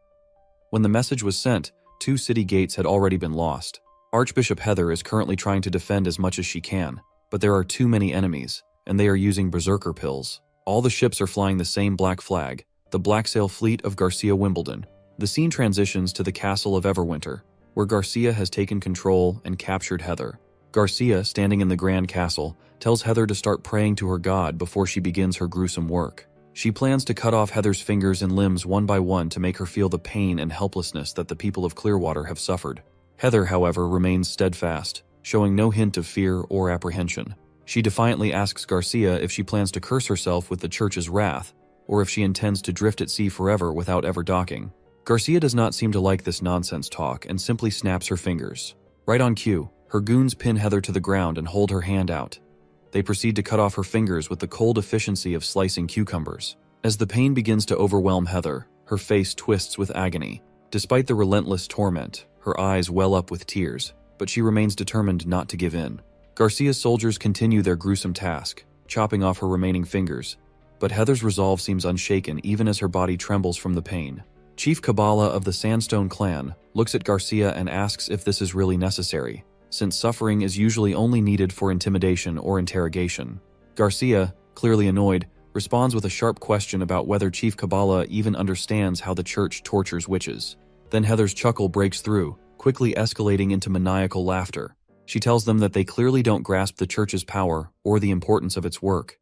When the message was sent, 2 city gates had already been lost. Archbishop Heather is currently trying to defend as much as she can, but there are too many enemies, and they are using berserker pills. All the ships are flying the same black flag, the Black Sail Fleet of Garcia Wimbledon. The scene transitions to the castle of Everwinter, where Garcia has taken control and captured Heather. Garcia, standing in the grand castle, tells Heather to start praying to her god before she begins her gruesome work. She plans to cut off Heather's fingers and limbs one by one to make her feel the pain and helplessness that the people of Clearwater have suffered. Heather, however, remains steadfast, showing no hint of fear or apprehension. She defiantly asks Garcia if she plans to curse herself with the church's wrath, or if she intends to drift at sea forever without ever docking. Garcia does not seem to like this nonsense talk and simply snaps her fingers. Right on cue, her goons pin Heather to the ground and hold her hand out. They proceed to cut off her fingers with the cold efficiency of slicing cucumbers. As the pain begins to overwhelm Heather, her face twists with agony. Despite the relentless torment, her eyes well up with tears, but she remains determined not to give in. Garcia's soldiers continue their gruesome task, chopping off her remaining fingers, but Heather's resolve seems unshaken even as her body trembles from the pain. Chief Kabbalah of the Sandstone clan looks at Garcia and asks if this is really necessary, since suffering is usually only needed for intimidation or interrogation. Garcia, clearly annoyed, responds with a sharp question about whether Chief Kabbalah even understands how the church tortures witches. Then Heather's chuckle breaks through, quickly escalating into maniacal laughter. She tells them that they clearly don't grasp the church's power or the importance of its work.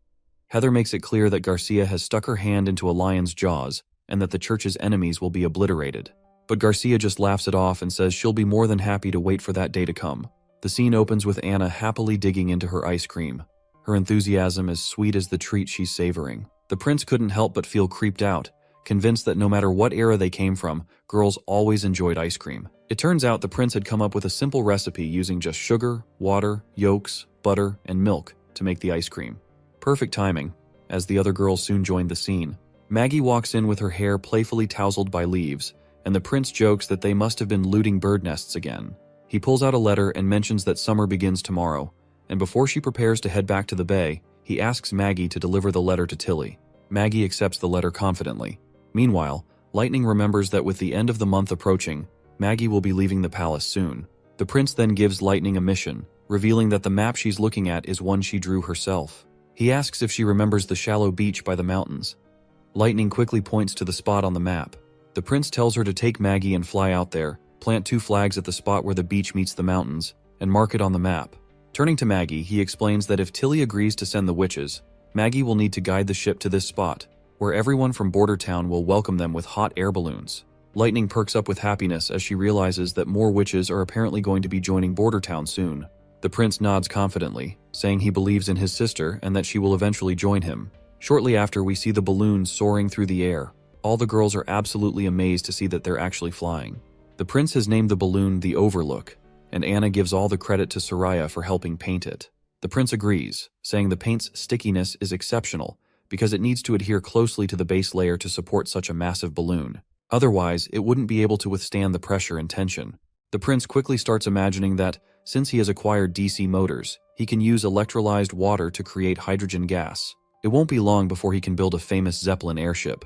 Heather makes it clear that Garcia has stuck her hand into a lion's jaws and that the church's enemies will be obliterated. But Garcia just laughs it off and says she'll be more than happy to wait for that day to come. The scene opens with Anna happily digging into her ice cream, her enthusiasm as sweet as the treat she's savoring. The prince couldn't help but feel creeped out, convinced that no matter what era they came from, girls always enjoyed ice cream. It turns out the prince had come up with a simple recipe using just sugar, water, yolks, butter, and milk to make the ice cream. Perfect timing, as the other girls soon joined the scene. Maggie walks in with her hair playfully tousled by leaves, and the prince jokes that they must have been looting bird nests again. He pulls out a letter and mentions that summer begins tomorrow, and before she prepares to head back to the bay, he asks Maggie to deliver the letter to Tilly. Maggie accepts the letter confidently. Meanwhile, Lightning remembers that with the end of the month approaching, Maggie will be leaving the palace soon. The prince then gives Lightning a mission, revealing that the map she's looking at is one she drew herself. He asks if she remembers the shallow beach by the mountains. Lightning quickly points to the spot on the map. The prince tells her to take Maggie and fly out there, plant 2 flags at the spot where the beach meets the mountains, and mark it on the map. Turning to Maggie, he explains that if Tilly agrees to send the witches, Maggie will need to guide the ship to this spot, where everyone from Border Town will welcome them with hot air balloons. Lightning perks up with happiness as she realizes that more witches are apparently going to be joining Border Town soon. The prince nods confidently, saying he believes in his sister and that she will eventually join him. Shortly after, we see the balloons soaring through the air. All the girls are absolutely amazed to see that they're actually flying. The prince has named the balloon the Overlook, and Anna gives all the credit to Soraya for helping paint it. The prince agrees, saying the paint's stickiness is exceptional because it needs to adhere closely to the base layer to support such a massive balloon. Otherwise, it wouldn't be able to withstand the pressure and tension. The prince quickly starts imagining that, since he has acquired DC motors, he can use electrolyzed water to create hydrogen gas. It won't be long before he can build a famous Zeppelin airship.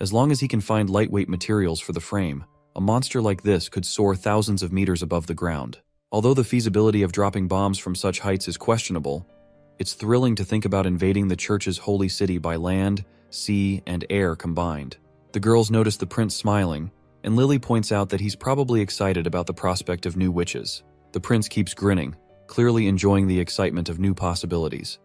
As long as he can find lightweight materials for the frame, a monster like this could soar thousands of meters above the ground. Although the feasibility of dropping bombs from such heights is questionable, it's thrilling to think about invading the church's holy city by land, sea, and air combined. The girls notice the prince smiling, and Lily points out that he's probably excited about the prospect of new witches. The prince keeps grinning, clearly enjoying the excitement of new possibilities.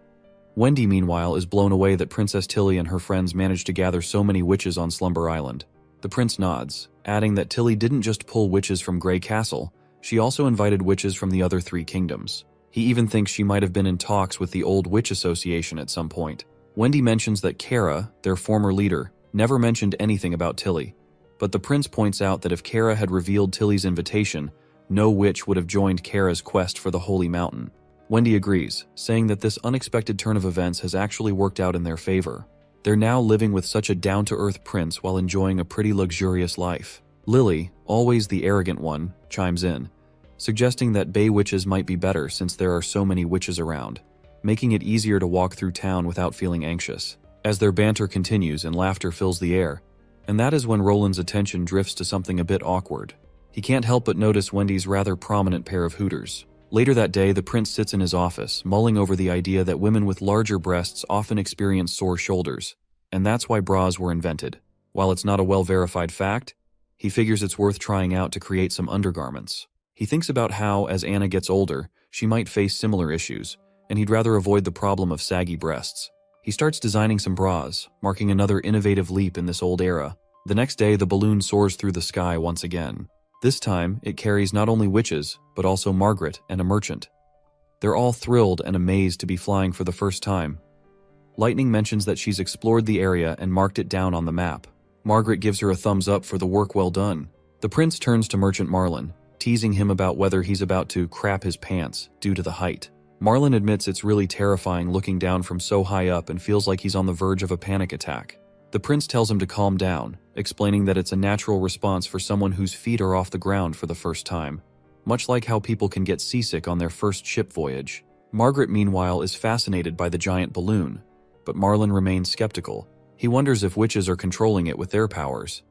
Wendy, meanwhile, is blown away that Princess Tilly and her friends managed to gather so many witches on Slumber Island. The prince nods, adding that Tilly didn't just pull witches from Grey Castle, she also invited witches from the other 3 kingdoms. He even thinks she might have been in talks with the Old Witch Association at some point. Wendy mentions that Kara, their former leader, never mentioned anything about Tilly, but the prince points out that if Kara had revealed Tilly's invitation, no witch would have joined Kara's quest for the Holy Mountain. Wendy agrees, saying that this unexpected turn of events has actually worked out in their favor. They're now living with such a down-to-earth prince while enjoying a pretty luxurious life. Lily, always the arrogant one, chimes in, suggesting that Bay witches might be better since there are so many witches around, making it easier to walk through town without feeling anxious. As their banter continues and laughter fills the air, and that is when Roland's attention drifts to something a bit awkward. He can't help but notice Wendy's rather prominent pair of hooters. Later that day, the prince sits in his office, mulling over the idea that women with larger breasts often experience sore shoulders, and that's why bras were invented. While it's not a well-verified fact, he figures it's worth trying out to create some undergarments. He thinks about how, as Anna gets older, she might face similar issues, and he'd rather avoid the problem of saggy breasts. He starts designing some bras, marking another innovative leap in this old era. The next day, the balloon soars through the sky once again. This time, it carries not only witches, but also Margaret and a merchant. They're all thrilled and amazed to be flying for the first time. Lightning mentions that she's explored the area and marked it down on the map. Margaret gives her a thumbs up for the work well done. The prince turns to Merchant Marlin, teasing him about whether he's about to crap his pants due to the height. Marlin admits it's really terrifying looking down from so high up and feels like he's on the verge of a panic attack. The prince tells him to calm down, explaining that it's a natural response for someone whose feet are off the ground for the first time, much like how people can get seasick on their first ship voyage. Margaret, meanwhile, is fascinated by the giant balloon, but Marlin remains skeptical. He wonders if witches are controlling it with their powers.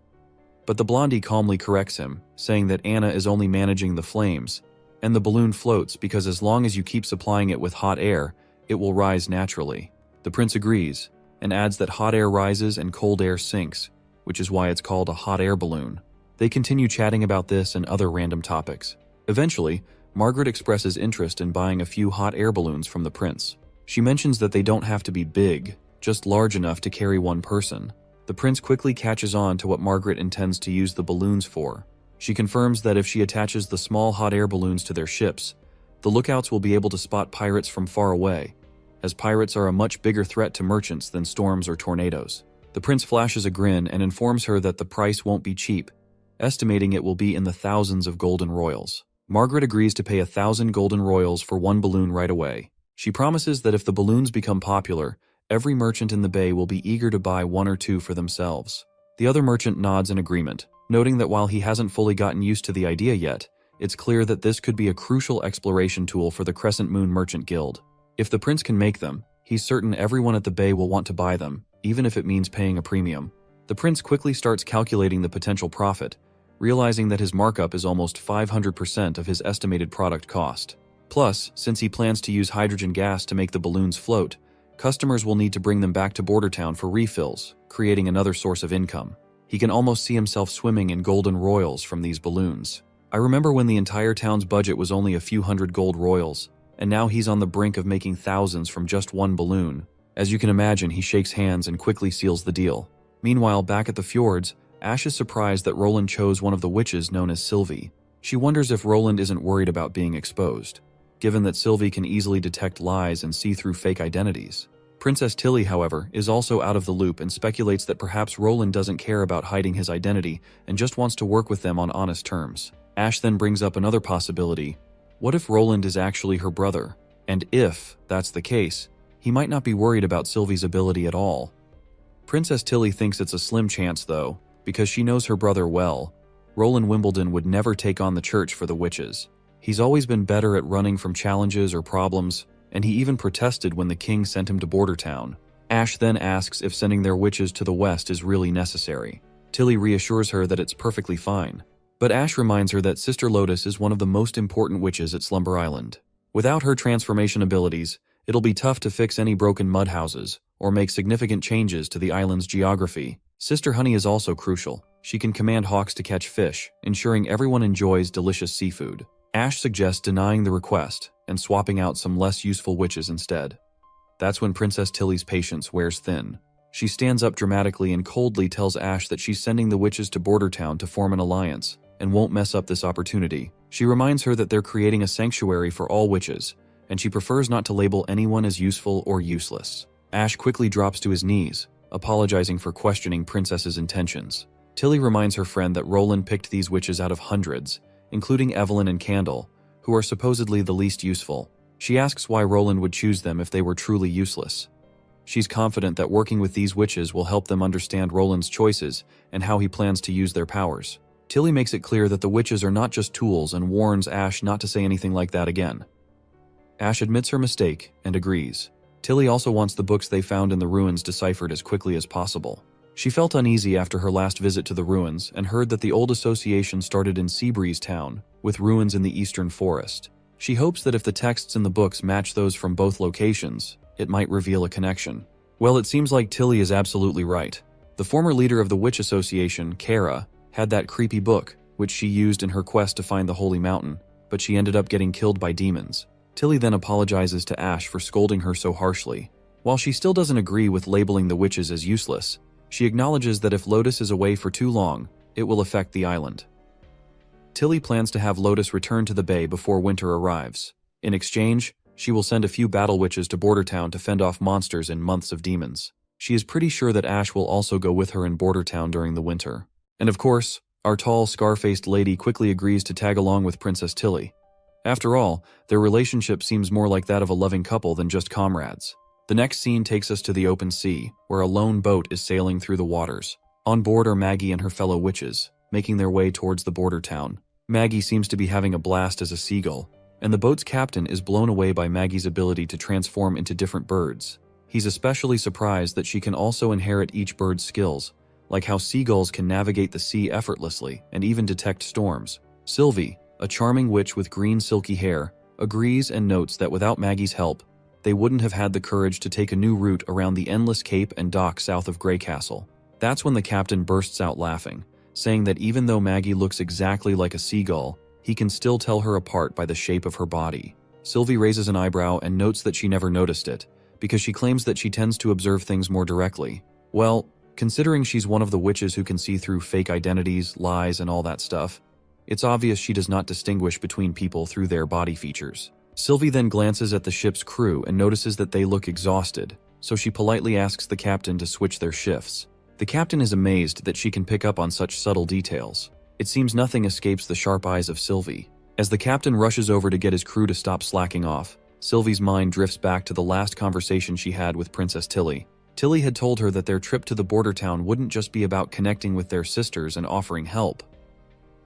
But the blondie calmly corrects him, saying that Anna is only managing the flames, and the balloon floats because as long as you keep supplying it with hot air, it will rise naturally. The prince agrees, and adds that hot air rises and cold air sinks, which is why it's called a hot air balloon. They continue chatting about this and other random topics. Eventually, Margaret expresses interest in buying a few hot air balloons from the prince. She mentions that they don't have to be big, just large enough to carry one person. The prince quickly catches on to what Margaret intends to use the balloons for. She confirms that if she attaches the small hot air balloons to their ships, the lookouts will be able to spot pirates from far away, as pirates are a much bigger threat to merchants than storms or tornadoes. The prince flashes a grin and informs her that the price won't be cheap, estimating it will be in the thousands of golden royals. Margaret agrees to pay 1,000 golden royals for one balloon right away. She promises that if the balloons become popular, every merchant in the bay will be eager to buy one or two for themselves. The other merchant nods in agreement, noting that while he hasn't fully gotten used to the idea yet, it's clear that this could be a crucial exploration tool for the Crescent Moon Merchant Guild. If the prince can make them, he's certain everyone at the bay will want to buy them, even if it means paying a premium. The prince quickly starts calculating the potential profit, realizing that his markup is almost 500% of his estimated product cost. Plus, since he plans to use hydrogen gas to make the balloons float, customers will need to bring them back to Bordertown for refills, creating another source of income. He can almost see himself swimming in golden royals from these balloons. I remember when the entire town's budget was only a few hundred gold royals, and now he's on the brink of making thousands from just one balloon. As you can imagine, he shakes hands and quickly seals the deal. Meanwhile, back at the fjords, Ash is surprised that Roland chose one of the witches known as Sylvie. She wonders if Roland isn't worried about being exposed, given that Sylvie can easily detect lies and see through fake identities. Princess Tilly, however, is also out of the loop and speculates that perhaps Roland doesn't care about hiding his identity and just wants to work with them on honest terms. Ash then brings up another possibility. What if Roland is actually her brother? And if that's the case, he might not be worried about Sylvie's ability at all. Princess Tilly thinks it's a slim chance though, because she knows her brother well. Roland Wimbledon would never take on the church for the witches. He's always been better at running from challenges or problems, and he even protested when the king sent him to Border Town. Ash then asks if sending their witches to the west is really necessary. Tilly reassures her that it's perfectly fine. But Ash reminds her that Sister Lotus is one of the most important witches at Slumber Island. Without her transformation abilities, it'll be tough to fix any broken mud houses or make significant changes to the island's geography. Sister Honey is also crucial. She can command hawks to catch fish, ensuring everyone enjoys delicious seafood. Ash suggests denying the request and swapping out some less useful witches instead. That's when Princess Tilly's patience wears thin. She stands up dramatically and coldly tells Ash that she's sending the witches to Border Town to form an alliance and won't mess up this opportunity. She reminds her that they're creating a sanctuary for all witches, and she prefers not to label anyone as useful or useless. Ash quickly drops to his knees, apologizing for questioning Princess's intentions. Tilly reminds her friend that Roland picked these witches out of hundreds, including Evelyn and Candle, who are supposedly the least useful. She asks why Roland would choose them if they were truly useless. She's confident that working with these witches will help them understand Roland's choices and how he plans to use their powers. Tilly makes it clear that the witches are not just tools and warns Ash not to say anything like that again. Ash admits her mistake and agrees. Tilly also wants the books they found in the ruins deciphered as quickly as possible. She felt uneasy after her last visit to the ruins and heard that the old association started in Seabreeze Town, with ruins in the eastern forest. She hopes that if the texts in the books match those from both locations, it might reveal a connection. Well, it seems like Tilly is absolutely right. The former leader of the Witch Association, Kara, had that creepy book, which she used in her quest to find the Holy Mountain, but she ended up getting killed by demons. Tilly then apologizes to Ash for scolding her so harshly. While she still doesn't agree with labeling the witches as useless, she acknowledges that if Lotus is away for too long, it will affect the island. Tilly plans to have Lotus return to the bay before winter arrives. In exchange, she will send a few battle witches to Border Town to fend off monsters and months of demons. She is pretty sure that Ash will also go with her in Border Town during the winter. And of course, our tall, scar-faced lady quickly agrees to tag along with Princess Tilly. After all, their relationship seems more like that of a loving couple than just comrades. The next scene takes us to the open sea, where a lone boat is sailing through the waters. On board are Maggie and her fellow witches, making their way towards the border town. Maggie seems to be having a blast as a seagull, and the boat's captain is blown away by Maggie's ability to transform into different birds. He's especially surprised that she can also inherit each bird's skills, like how seagulls can navigate the sea effortlessly and even detect storms. Sylvie, a charming witch with green silky hair, agrees and notes that without Maggie's help, they wouldn't have had the courage to take a new route around the endless cape and dock south of Grey Castle. That's when the captain bursts out laughing, saying that even though Maggie looks exactly like a seagull, he can still tell her apart by the shape of her body. Sylvie raises an eyebrow and notes that she never noticed it, because she claims that she tends to observe things more directly. Well, considering she's one of the witches who can see through fake identities, lies, and all that stuff, it's obvious she does not distinguish between people through their body features. Sylvie then glances at the ship's crew and notices that they look exhausted, so she politely asks the captain to switch their shifts. The captain is amazed that she can pick up on such subtle details. It seems nothing escapes the sharp eyes of Sylvie. As the captain rushes over to get his crew to stop slacking off, Sylvie's mind drifts back to the last conversation she had with Princess Tilly. Tilly had told her that their trip to the border town wouldn't just be about connecting with their sisters and offering help.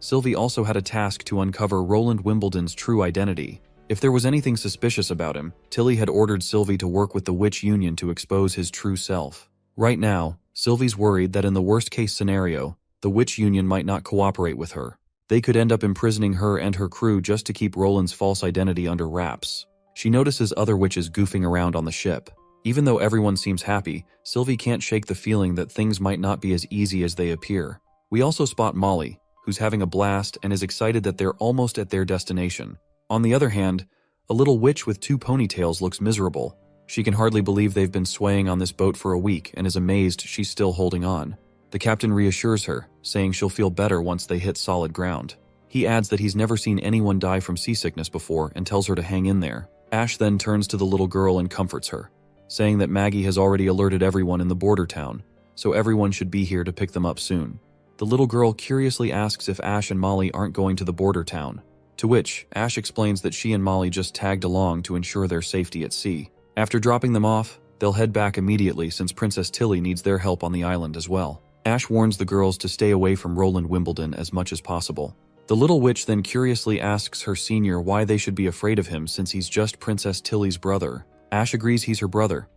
Sylvie also had a task to uncover Roland Wimbledon's true identity. If there was anything suspicious about him, Tilly had ordered Sylvie to work with the Witch Union to expose his true self. Right now, Sylvie's worried that in the worst-case scenario, the Witch Union might not cooperate with her. They could end up imprisoning her and her crew just to keep Roland's false identity under wraps. She notices other witches goofing around on the ship. Even though everyone seems happy, Sylvie can't shake the feeling that things might not be as easy as they appear. We also spot Molly, who's having a blast and is excited that they're almost at their destination. On the other hand, a little witch with 2 ponytails looks miserable. She can hardly believe they've been swaying on this boat for a week and is amazed she's still holding on. The captain reassures her, saying she'll feel better once they hit solid ground. He adds that he's never seen anyone die from seasickness before and tells her to hang in there. Ash then turns to the little girl and comforts her, saying that Maggie has already alerted everyone in the border town, so everyone should be here to pick them up soon. The little girl curiously asks if Ash and Molly aren't going to the border town, to which Ash explains that she and Molly just tagged along to ensure their safety at sea. After dropping them off, they'll head back immediately since Princess Tilly needs their help on the island as well. Ash warns the girls to stay away from Roland Wimbledon as much as possible. The little witch then curiously asks her senior why they should be afraid of him since he's just Princess Tilly's brother. Ash agrees he's her brother,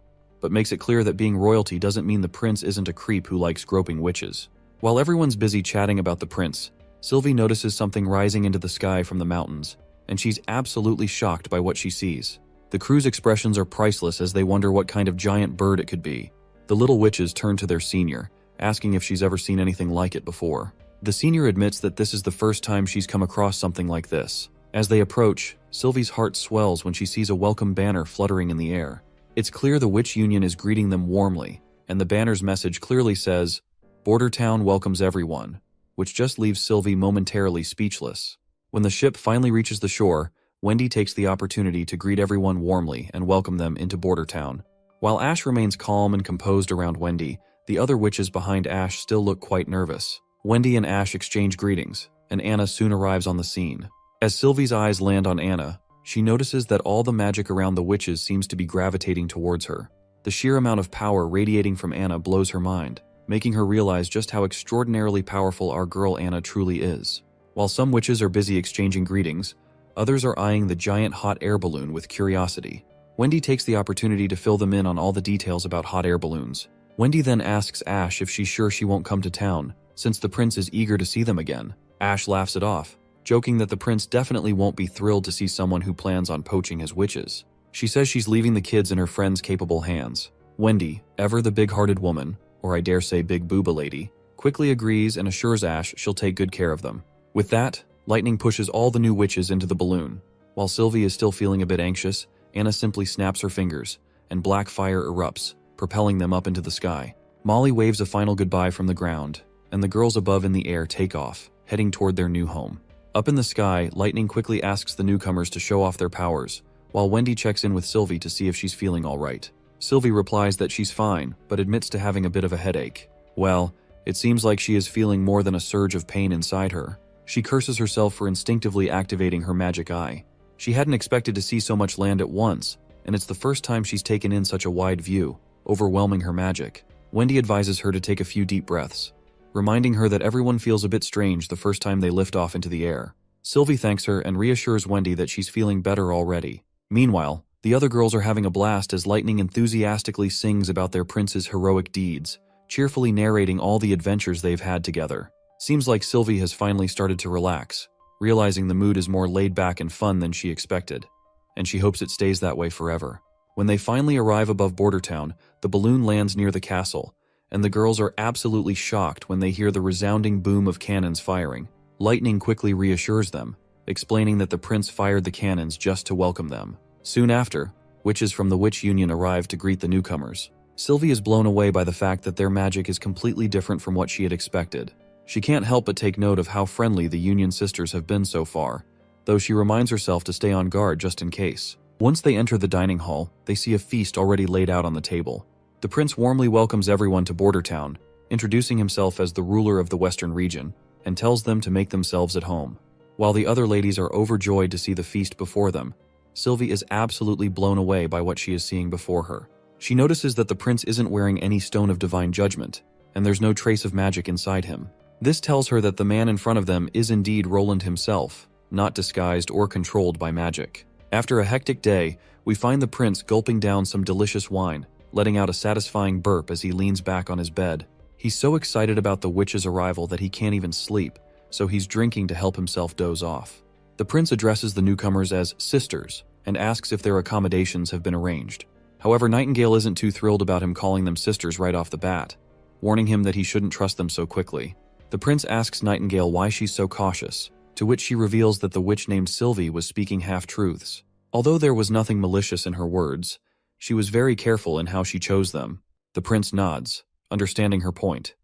but makes it clear that being royalty doesn't mean the prince isn't a creep who likes groping witches. While everyone's busy chatting about the prince, Sylvie notices something rising into the sky from the mountains, and she's absolutely shocked by what she sees. The crew's expressions are priceless as they wonder what kind of giant bird it could be. The little witches turn to their senior, asking if she's ever seen anything like it before. The senior admits that this is the first time she's come across something like this. As they approach, Sylvie's heart swells when she sees a welcome banner fluttering in the air. It's clear the Witch Union is greeting them warmly, and the banner's message clearly says, "Border Town welcomes everyone," which just leaves Sylvie momentarily speechless. When the ship finally reaches the shore, Wendy takes the opportunity to greet everyone warmly and welcome them into Border Town. While Ash remains calm and composed around Wendy, the other witches behind Ash still look quite nervous. Wendy and Ash exchange greetings, and Anna soon arrives on the scene. As Sylvie's eyes land on Anna, she notices that all the magic around the witches seems to be gravitating towards her. The sheer amount of power radiating from Anna blows her mind, making her realize just how extraordinarily powerful our girl Anna truly is. While some witches are busy exchanging greetings, others are eyeing the giant hot air balloon with curiosity. Wendy takes the opportunity to fill them in on all the details about hot air balloons. Wendy then asks Ash if she's sure she won't come to town, since the prince is eager to see them again. Ash laughs it off, joking that the prince definitely won't be thrilled to see someone who plans on poaching his witches. She says she's leaving the kids in her friend's capable hands. Wendy, ever the big-hearted woman, or I dare say big booba lady, quickly agrees and assures Ash she'll take good care of them. With that, lightning pushes all the new witches into the balloon. While Sylvie is still feeling a bit anxious, Anna simply snaps her fingers, and black fire erupts, propelling them up into the sky. Molly waves a final goodbye from the ground, and the girls above in the air take off, heading toward their new home. Up in the sky, Lightning quickly asks the newcomers to show off their powers, while Wendy checks in with Sylvie to see if she's feeling alright. Sylvie replies that she's fine, but admits to having a bit of a headache. Well, it seems like she is feeling more than a surge of pain inside her. She curses herself for instinctively activating her magic eye. She hadn't expected to see so much land at once, and it's the first time she's taken in such a wide view, overwhelming her magic. Wendy advises her to take a few deep breaths, reminding her that everyone feels a bit strange the first time they lift off into the air. Sylvie thanks her and reassures Wendy that she's feeling better already. Meanwhile, the other girls are having a blast as Lightning enthusiastically sings about their prince's heroic deeds, cheerfully narrating all the adventures they've had together. Seems like Sylvie has finally started to relax, realizing the mood is more laid back and fun than she expected, and she hopes it stays that way forever. When they finally arrive above Border Town, the balloon lands near the castle, and the girls are absolutely shocked when they hear the resounding boom of cannons firing. Lightning quickly reassures them, explaining that the prince fired the cannons just to welcome them. Soon after, witches from the Witch Union arrive to greet the newcomers. Sylvie is blown away by the fact that their magic is completely different from what she had expected. She can't help but take note of how friendly the Union sisters have been so far, though she reminds herself to stay on guard just in case. Once they enter the dining hall, they see a feast already laid out on the table. The prince warmly welcomes everyone to Border Town, introducing himself as the ruler of the Western region, and tells them to make themselves at home. While the other ladies are overjoyed to see the feast before them, Sylvie is absolutely blown away by what she is seeing before her. She notices that the prince isn't wearing any stone of divine judgment, and there's no trace of magic inside him. This tells her that the man in front of them is indeed Roland himself, not disguised or controlled by magic. After a hectic day, we find the prince gulping down some delicious wine, letting out a satisfying burp as he leans back on his bed. He's so excited about the witch's arrival that he can't even sleep, so he's drinking to help himself doze off. The prince addresses the newcomers as sisters and asks if their accommodations have been arranged. However, Nightingale isn't too thrilled about him calling them sisters right off the bat, warning him that he shouldn't trust them so quickly. The prince asks Nightingale why she's so cautious, to which she reveals that the witch named Sylvie was speaking half-truths. Although there was nothing malicious in her words, she was very careful in how she chose them. The prince nods, understanding her point.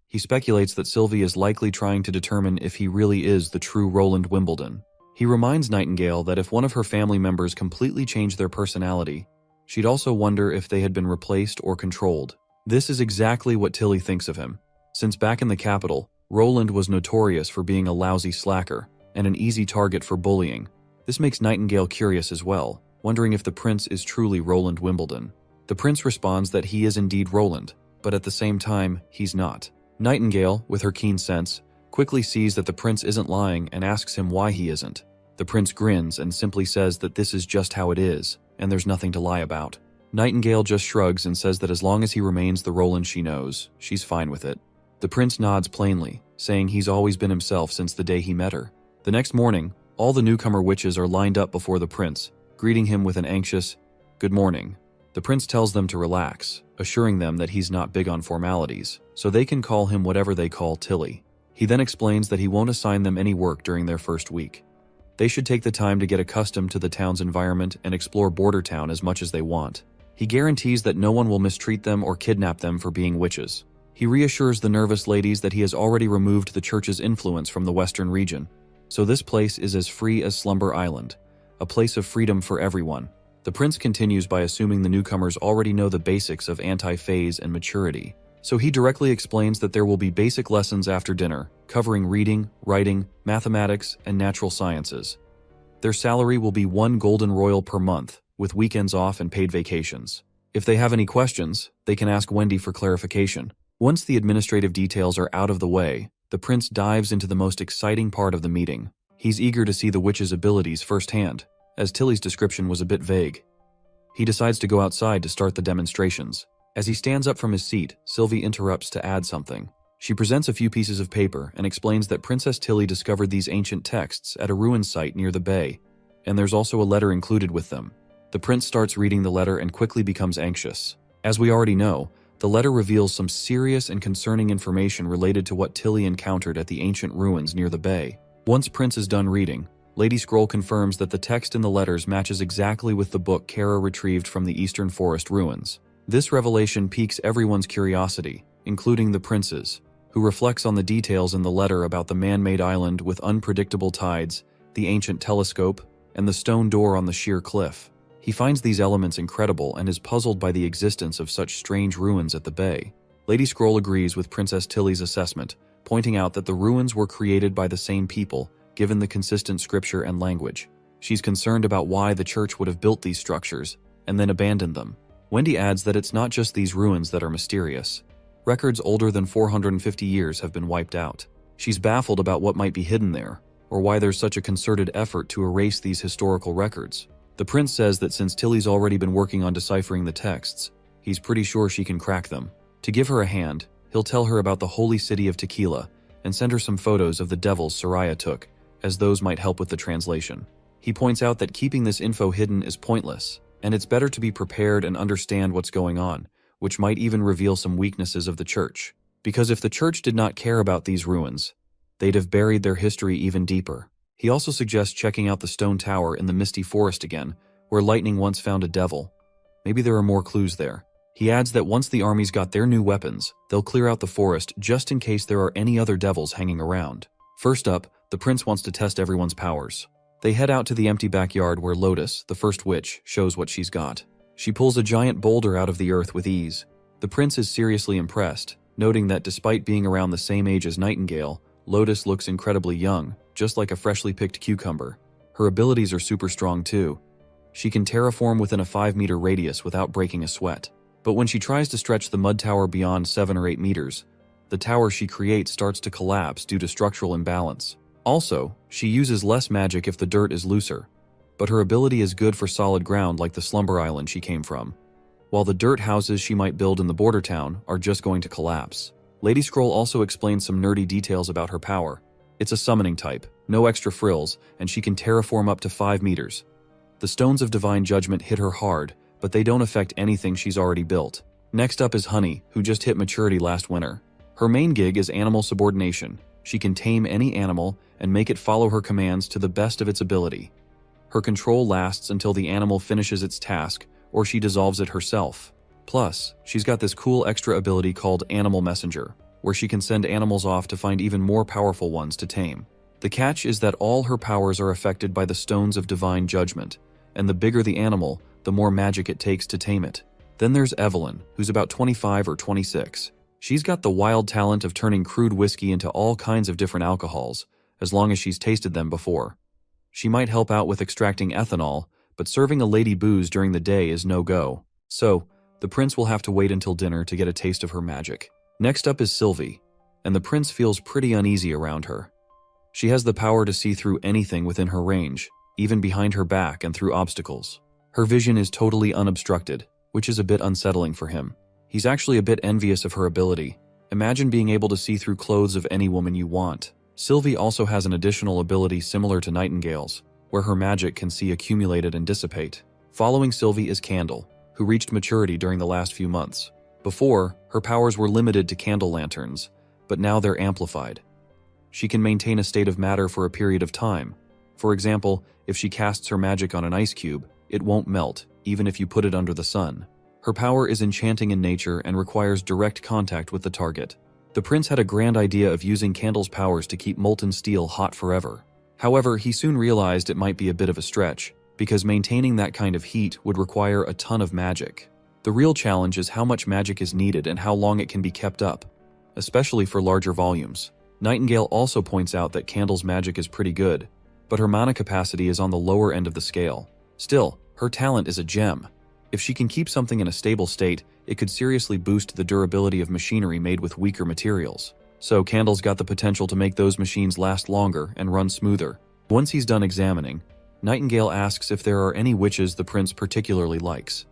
He speculates that Sylvie is likely trying to determine if he really is the true Roland Wimbledon. He reminds Nightingale that if one of her family members completely changed their personality, she'd also wonder if they had been replaced or controlled. This is exactly what Tilly thinks of him. Since back in the capital, Roland was notorious for being a lousy slacker and an easy target for bullying. This makes Nightingale curious as well, wondering if the prince is truly Roland Wimbledon. The prince responds that he is indeed Roland, but at the same time, he's not. Nightingale, with her keen sense, quickly sees that the prince isn't lying and asks him why he isn't. The prince grins and simply says that this is just how it is, and there's nothing to lie about. Nightingale just shrugs and says that as long as he remains the Roland she knows, she's fine with it. The prince nods plainly, saying he's always been himself since the day he met her. The next morning, all the newcomer witches are lined up before the prince, greeting him with an anxious, "Good morning." The prince tells them to relax, assuring them that he's not big on formalities, so they can call him whatever they call Tilly. He then explains that he won't assign them any work during their first week. They should take the time to get accustomed to the town's environment and explore Border Town as much as they want. He guarantees that no one will mistreat them or kidnap them for being witches. He reassures the nervous ladies that he has already removed the church's influence from the western region, so this place is as free as Slumber Island, a place of freedom for everyone. The prince continues by assuming the newcomers already know the basics of anti-phase and maturity, so he directly explains that there will be basic lessons after dinner, covering reading, writing, mathematics, and natural sciences. Their salary will be 1 golden royal per month, with weekends off and paid vacations. If they have any questions, they can ask Wendy for clarification. Once the administrative details are out of the way, the prince dives into the most exciting part of the meeting. He's eager to see the witch's abilities firsthand, as Tilly's description was a bit vague. He decides to go outside to start the demonstrations. As he stands up from his seat, Sylvie interrupts to add something. She presents a few pieces of paper and explains that Princess Tilly discovered these ancient texts at a ruin site near the bay, and there's also a letter included with them. The prince starts reading the letter and quickly becomes anxious. As we already know, the letter reveals some serious and concerning information related to what Tilly encountered at the ancient ruins near the bay. Once Prince is done reading, Lady Scroll confirms that the text in the letters matches exactly with the book Kara retrieved from the Eastern Forest ruins. This revelation piques everyone's curiosity, including the prince's, who reflects on the details in the letter about the man-made island with unpredictable tides, the ancient telescope, and the stone door on the sheer cliff. He finds these elements incredible and is puzzled by the existence of such strange ruins at the bay. Lady Scroll agrees with Princess Tilly's assessment, pointing out that the ruins were created by the same people, given the consistent scripture and language. She's concerned about why the church would have built these structures and then abandoned them. Wendy adds that it's not just these ruins that are mysterious. Records older than 450 years have been wiped out. She's baffled about what might be hidden there, or why there's such a concerted effort to erase these historical records. The prince says that since Tilly's already been working on deciphering the texts, he's pretty sure she can crack them. To give her a hand, he'll tell her about the holy city of Tequila and send her some photos of the devils Soraya took, as those might help with the translation. He points out that keeping this info hidden is pointless, and it's better to be prepared and understand what's going on, which might even reveal some weaknesses of the church. Because if the church did not care about these ruins, they'd have buried their history even deeper. He also suggests checking out the stone tower in the misty forest again, where lightning once found a devil. Maybe there are more clues there. He adds that once the armies got their new weapons, they'll clear out the forest just in case there are any other devils hanging around. First up, the prince wants to test everyone's powers. They head out to the empty backyard where Lotus, the first witch, shows what she's got. She pulls a giant boulder out of the earth with ease. The prince is seriously impressed, noting that despite being around the same age as Nightingale, Lotus looks incredibly young, just like a freshly picked cucumber. Her abilities are super strong too. She can terraform within a 5-meter radius without breaking a sweat. But when she tries to stretch the mud tower beyond 7 or 8 meters, the tower she creates starts to collapse due to structural imbalance. Also, she uses less magic if the dirt is looser, but her ability is good for solid ground like the Slumber Island she came from, while the dirt houses she might build in the border town are just going to collapse. Lady Scroll also explains some nerdy details about her power. It's a summoning type, no extra frills, and she can terraform up to 5 meters. The stones of divine judgment hit her hard, but they don't affect anything she's already built. Next up is Honey, who just hit maturity last winter. Her main gig is animal subordination. She can tame any animal and make it follow her commands to the best of its ability. Her control lasts until the animal finishes its task, or she dissolves it herself. Plus, she's got this cool extra ability called Animal Messenger, where she can send animals off to find even more powerful ones to tame. The catch is that all her powers are affected by the stones of divine judgment, and the bigger the animal, the more magic it takes to tame it. Then there's Evelyn, who's about 25 or 26. She's got the wild talent of turning crude whiskey into all kinds of different alcohols, as long as she's tasted them before. She might help out with extracting ethanol, but serving a lady booze during the day is no-go. So, the prince will have to wait until dinner to get a taste of her magic. Next up is Sylvie. and the prince feels pretty uneasy around her. She has the power to see through anything within her range, even behind her back and through obstacles. Her vision is totally unobstructed, which is a bit unsettling for him. He's actually a bit envious of her ability. Imagine being able to see through clothes of any woman you want. Sylvie also has an additional ability similar to Nightingale's, where her magic can see accumulated and dissipate. Following Sylvie is Candle, who reached maturity during the last few months. Before, her powers were limited to candle lanterns, but now they're amplified. She can maintain a state of matter for a period of time. For example, if she casts her magic on an ice cube, it won't melt, even if you put it under the sun. Her power is enchanting in nature and requires direct contact with the target. The prince had a grand idea of using Candle's powers to keep molten steel hot forever. However, he soon realized it might be a bit of a stretch, because maintaining that kind of heat would require a ton of magic. The real challenge is how much magic is needed and how long it can be kept up, especially for larger volumes. Nightingale also points out that Candle's magic is pretty good, but her mana capacity is on the lower end of the scale. Still, her talent is a gem. If she can keep something in a stable state, it could seriously boost the durability of machinery made with weaker materials. So Candle's got the potential to make those machines last longer and run smoother. Once he's done examining, Nightingale asks if there are any witches the prince particularly likes.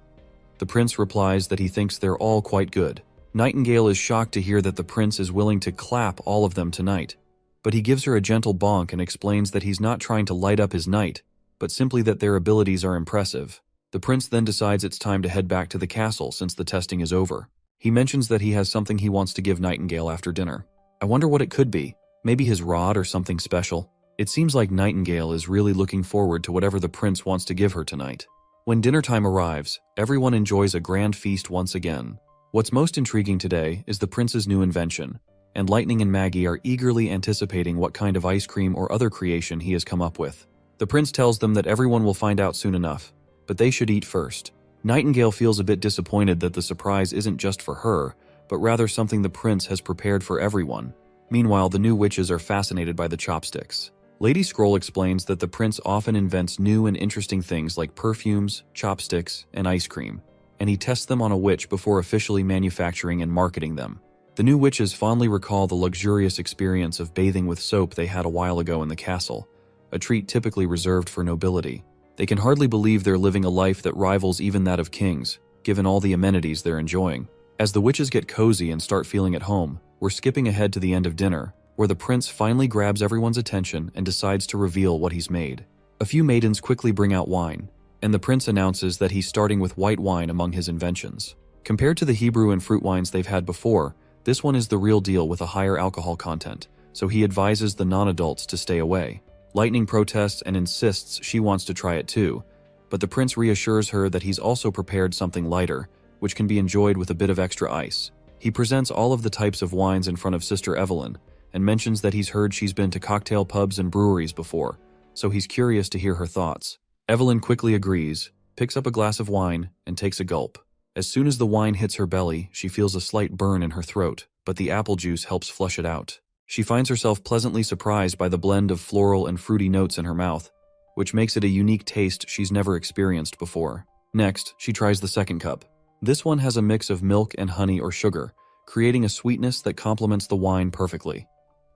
The prince replies that he thinks they're all quite good. Nightingale is shocked to hear that the prince is willing to clap all of them tonight, but he gives her a gentle bonk and explains that he's not trying to light up his night, but simply that their abilities are impressive. The prince then decides it's time to head back to the castle since the testing is over. He mentions that he has something he wants to give Nightingale after dinner. I wonder what it could be. Maybe his rod or something special. It seems like Nightingale is really looking forward to whatever the prince wants to give her tonight. When dinner time arrives, everyone enjoys a grand feast once again. What's most intriguing today is the prince's new invention, and Lightning and Maggie are eagerly anticipating what kind of ice cream or other creation he has come up with. The prince tells them that everyone will find out soon enough, but they should eat first. Nightingale feels a bit disappointed that the surprise isn't just for her, but rather something the prince has prepared for everyone. Meanwhile, the new witches are fascinated by the chopsticks. Lady Scroll explains that the prince often invents new and interesting things like perfumes, chopsticks, and ice cream, and he tests them on a witch before officially manufacturing and marketing them. The new witches fondly recall the luxurious experience of bathing with soap they had a while ago in the castle, a treat typically reserved for nobility. They can hardly believe they're living a life that rivals even that of kings, given all the amenities they're enjoying. As the witches get cozy and start feeling at home, we're skipping ahead to the end of dinner, where the prince finally grabs everyone's attention and decides to reveal what he's made. A few maidens quickly bring out wine, and the prince announces that he's starting with white wine among his inventions. Compared to the Hebrew and fruit wines they've had before, this one is the real deal with a higher alcohol content, so he advises the non-adults to stay away. Lightning protests and insists she wants to try it too, but the prince reassures her that he's also prepared something lighter, which can be enjoyed with a bit of extra ice. He presents all of the types of wines in front of Sister Evelyn, and mentions that he's heard she's been to cocktail pubs and breweries before, so he's curious to hear her thoughts. Evelyn quickly agrees, picks up a glass of wine, and takes a gulp. As soon as the wine hits her belly, she feels a slight burn in her throat, but the apple juice helps flush it out. She finds herself pleasantly surprised by the blend of floral and fruity notes in her mouth, which makes it a unique taste she's never experienced before. Next, she tries the second cup. This one has a mix of milk and honey or sugar, creating a sweetness that complements the wine perfectly.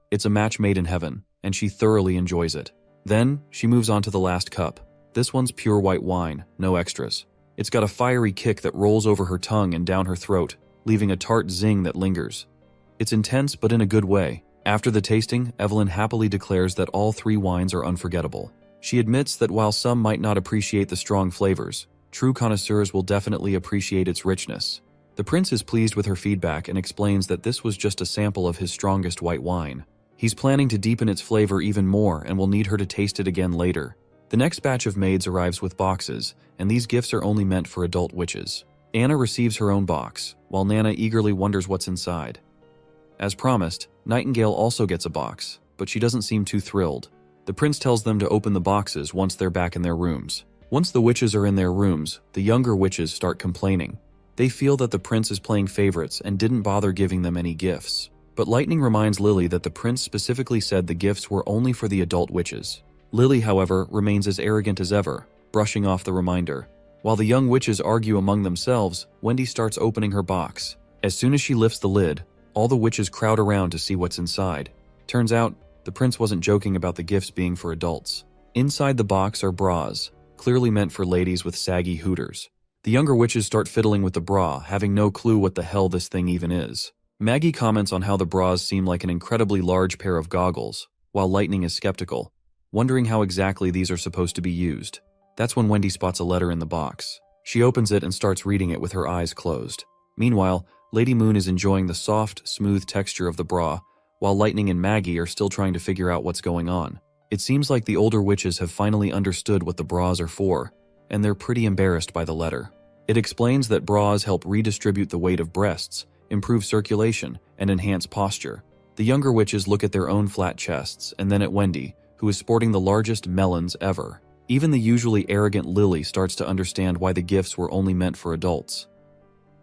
It's a match made in heaven, and she thoroughly enjoys it. Then, she moves on to the last cup. This one's pure white wine, no extras. It's got a fiery kick that rolls over her tongue and down her throat, leaving a tart zing that lingers. It's intense, but in a good way. After the tasting, Evelyn happily declares that all three wines are unforgettable. She admits that while some might not appreciate the strong flavors, true connoisseurs will definitely appreciate its richness. The prince is pleased with her feedback and explains that this was just a sample of his strongest white wine. He's planning to deepen its flavor even more and will need her to taste it again later. The next batch of maids arrives with boxes, and these gifts are only meant for adult witches. Anna receives her own box, while Nana eagerly wonders what's inside. As promised, Nightingale also gets a box, but she doesn't seem too thrilled. The prince tells them to open the boxes once they're back in their rooms. Once the witches are in their rooms, the younger witches start complaining. They feel that the prince is playing favorites and didn't bother giving them any gifts. But Lightning reminds Lily that the prince specifically said the gifts were only for the adult witches. Lily, however, remains as arrogant as ever, brushing off the reminder. While the young witches argue among themselves, Wendy starts opening her box. As soon as she lifts the lid, All the witches crowd around to see what's inside. Turns out, the prince wasn't joking about the gifts being for adults. Inside the box are bras, clearly meant for ladies with saggy hooters. The younger witches start fiddling with the bra, having no clue what the hell this thing even is. Maggie comments on how the bras seem like an incredibly large pair of goggles, while Lightning is skeptical, wondering how exactly these are supposed to be used. That's when Wendy spots a letter in the box. She opens it and starts reading it with her eyes closed. Meanwhile, Lady Moon is enjoying the soft, smooth texture of the bra, while Lightning and Maggie are still trying to figure out what's going on. It seems like the older witches have finally understood what the bras are for, and they're pretty embarrassed by the letter. It explains that bras help redistribute the weight of breasts, improve circulation, and enhance posture. The younger witches look at their own flat chests, and then at Wendy, who is sporting the largest melons ever. Even the usually arrogant Lily starts to understand why the gifts were only meant for adults.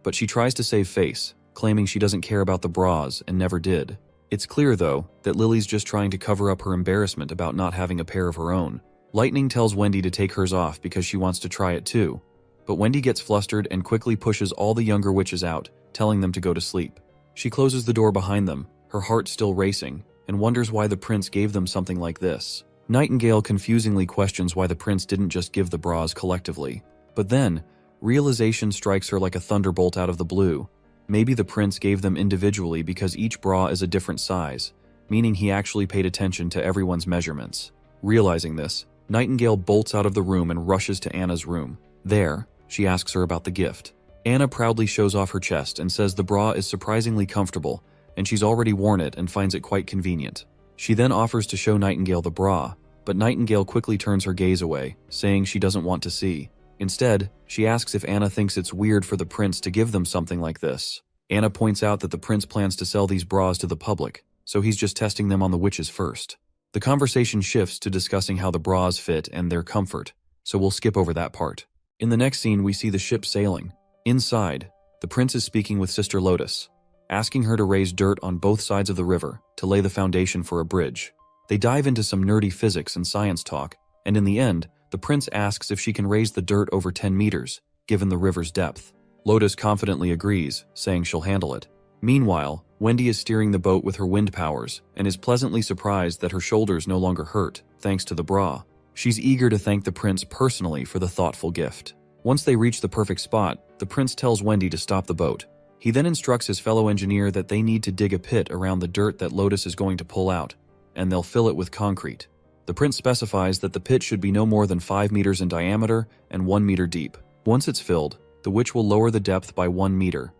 But she tries to save face, claiming she doesn't care about the bras and never did. It's clear, though, that Lily's just trying to cover up her embarrassment about not having a pair of her own. Lightning tells Wendy to take hers off because she wants to try it too, but Wendy gets flustered and quickly pushes all the younger witches out, telling them to go to sleep. She closes the door behind them, her heart still racing, and wonders why the prince gave them something like this. Nightingale confusingly questions why the prince didn't just give the bras collectively. But then, realization strikes her like a thunderbolt out of the blue. Maybe the prince gave them individually because each bra is a different size, meaning he actually paid attention to everyone's measurements. Realizing this, Nightingale bolts out of the room and rushes to Anna's room. There, she asks her about the gift. Anna proudly shows off her chest and says the bra is surprisingly comfortable, and she's already worn it and finds it quite convenient. She then offers to show Nightingale the bra, but Nightingale quickly turns her gaze away, saying she doesn't want to see. Instead, she asks if Anna thinks it's weird for the prince to give them something like this. Anna points out that the prince plans to sell these bras to the public, so he's just testing them on the witches first. The conversation shifts to discussing how the bras fit and their comfort, so we'll skip over that part. In the next scene, we see the ship sailing. Inside, the prince is speaking with Sister Lotus, asking her to raise dirt on both sides of the river to lay the foundation for a bridge. They dive into some nerdy physics and science talk, and in the end, the prince asks if she can raise the dirt over 10 meters, given the river's depth. Lotus confidently agrees, saying she'll handle it. Meanwhile, Wendy is steering the boat with her wind powers and is pleasantly surprised that her shoulders no longer hurt, thanks to the bra. She's eager to thank the prince personally for the thoughtful gift. Once they reach the perfect spot, the prince tells Wendy to stop the boat. He then instructs his fellow engineer that they need to dig a pit around the dirt that Lotus is going to pull out, and they'll fill it with concrete. The prince specifies that the pit should be no more than 5 meters in diameter and 1 meter deep. Once it's filled, the witch will lower the depth by 1 meter.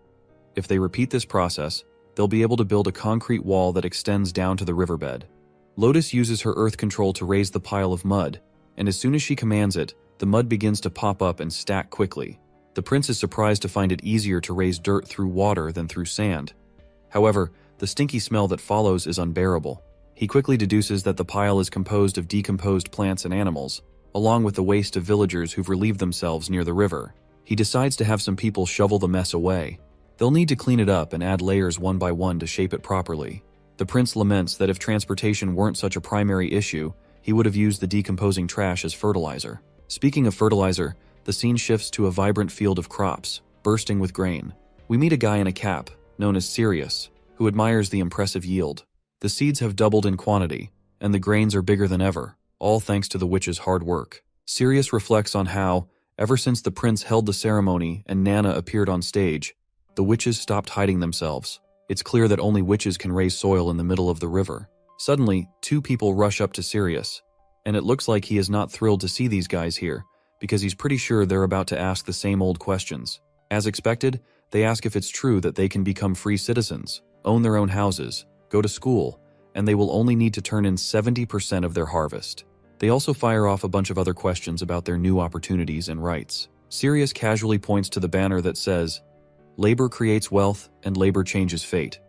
If they repeat this process, they'll be able to build a concrete wall that extends down to the riverbed. Lotus uses her earth control to raise the pile of mud, and as soon as she commands it, the mud begins to pop up and stack quickly. The prince is surprised to find it easier to raise dirt through water than through sand. However, the stinky smell that follows is unbearable. He quickly deduces that the pile is composed of decomposed plants and animals, along with the waste of villagers who've relieved themselves near the river. He decides to have some people shovel the mess away. They'll need to clean it up and add layers one by one to shape it properly. The prince laments that if transportation weren't such a primary issue, he would have used the decomposing trash as fertilizer. Speaking of fertilizer, the scene shifts to a vibrant field of crops, bursting with grain. We meet a guy in a cap, known as Sirius, who admires the impressive yield. The seeds have doubled in quantity, and the grains are bigger than ever, all thanks to the witch's hard work. Sirius reflects on how, ever since the prince held the ceremony and Nana appeared on stage, the witches stopped hiding themselves. It's clear that only witches can raise soil in the middle of the river. Suddenly, 2 people rush up to Sirius, and it looks like he is not thrilled to see these guys here, because he's pretty sure they're about to ask the same old questions. As expected, they ask if it's true that they can become free citizens, own their own houses, go to school, and they will only need to turn in 70% of their harvest. They also fire off a bunch of other questions about their new opportunities and rights. Sirius casually points to the banner that says, "Labor creates wealth and labor changes fate."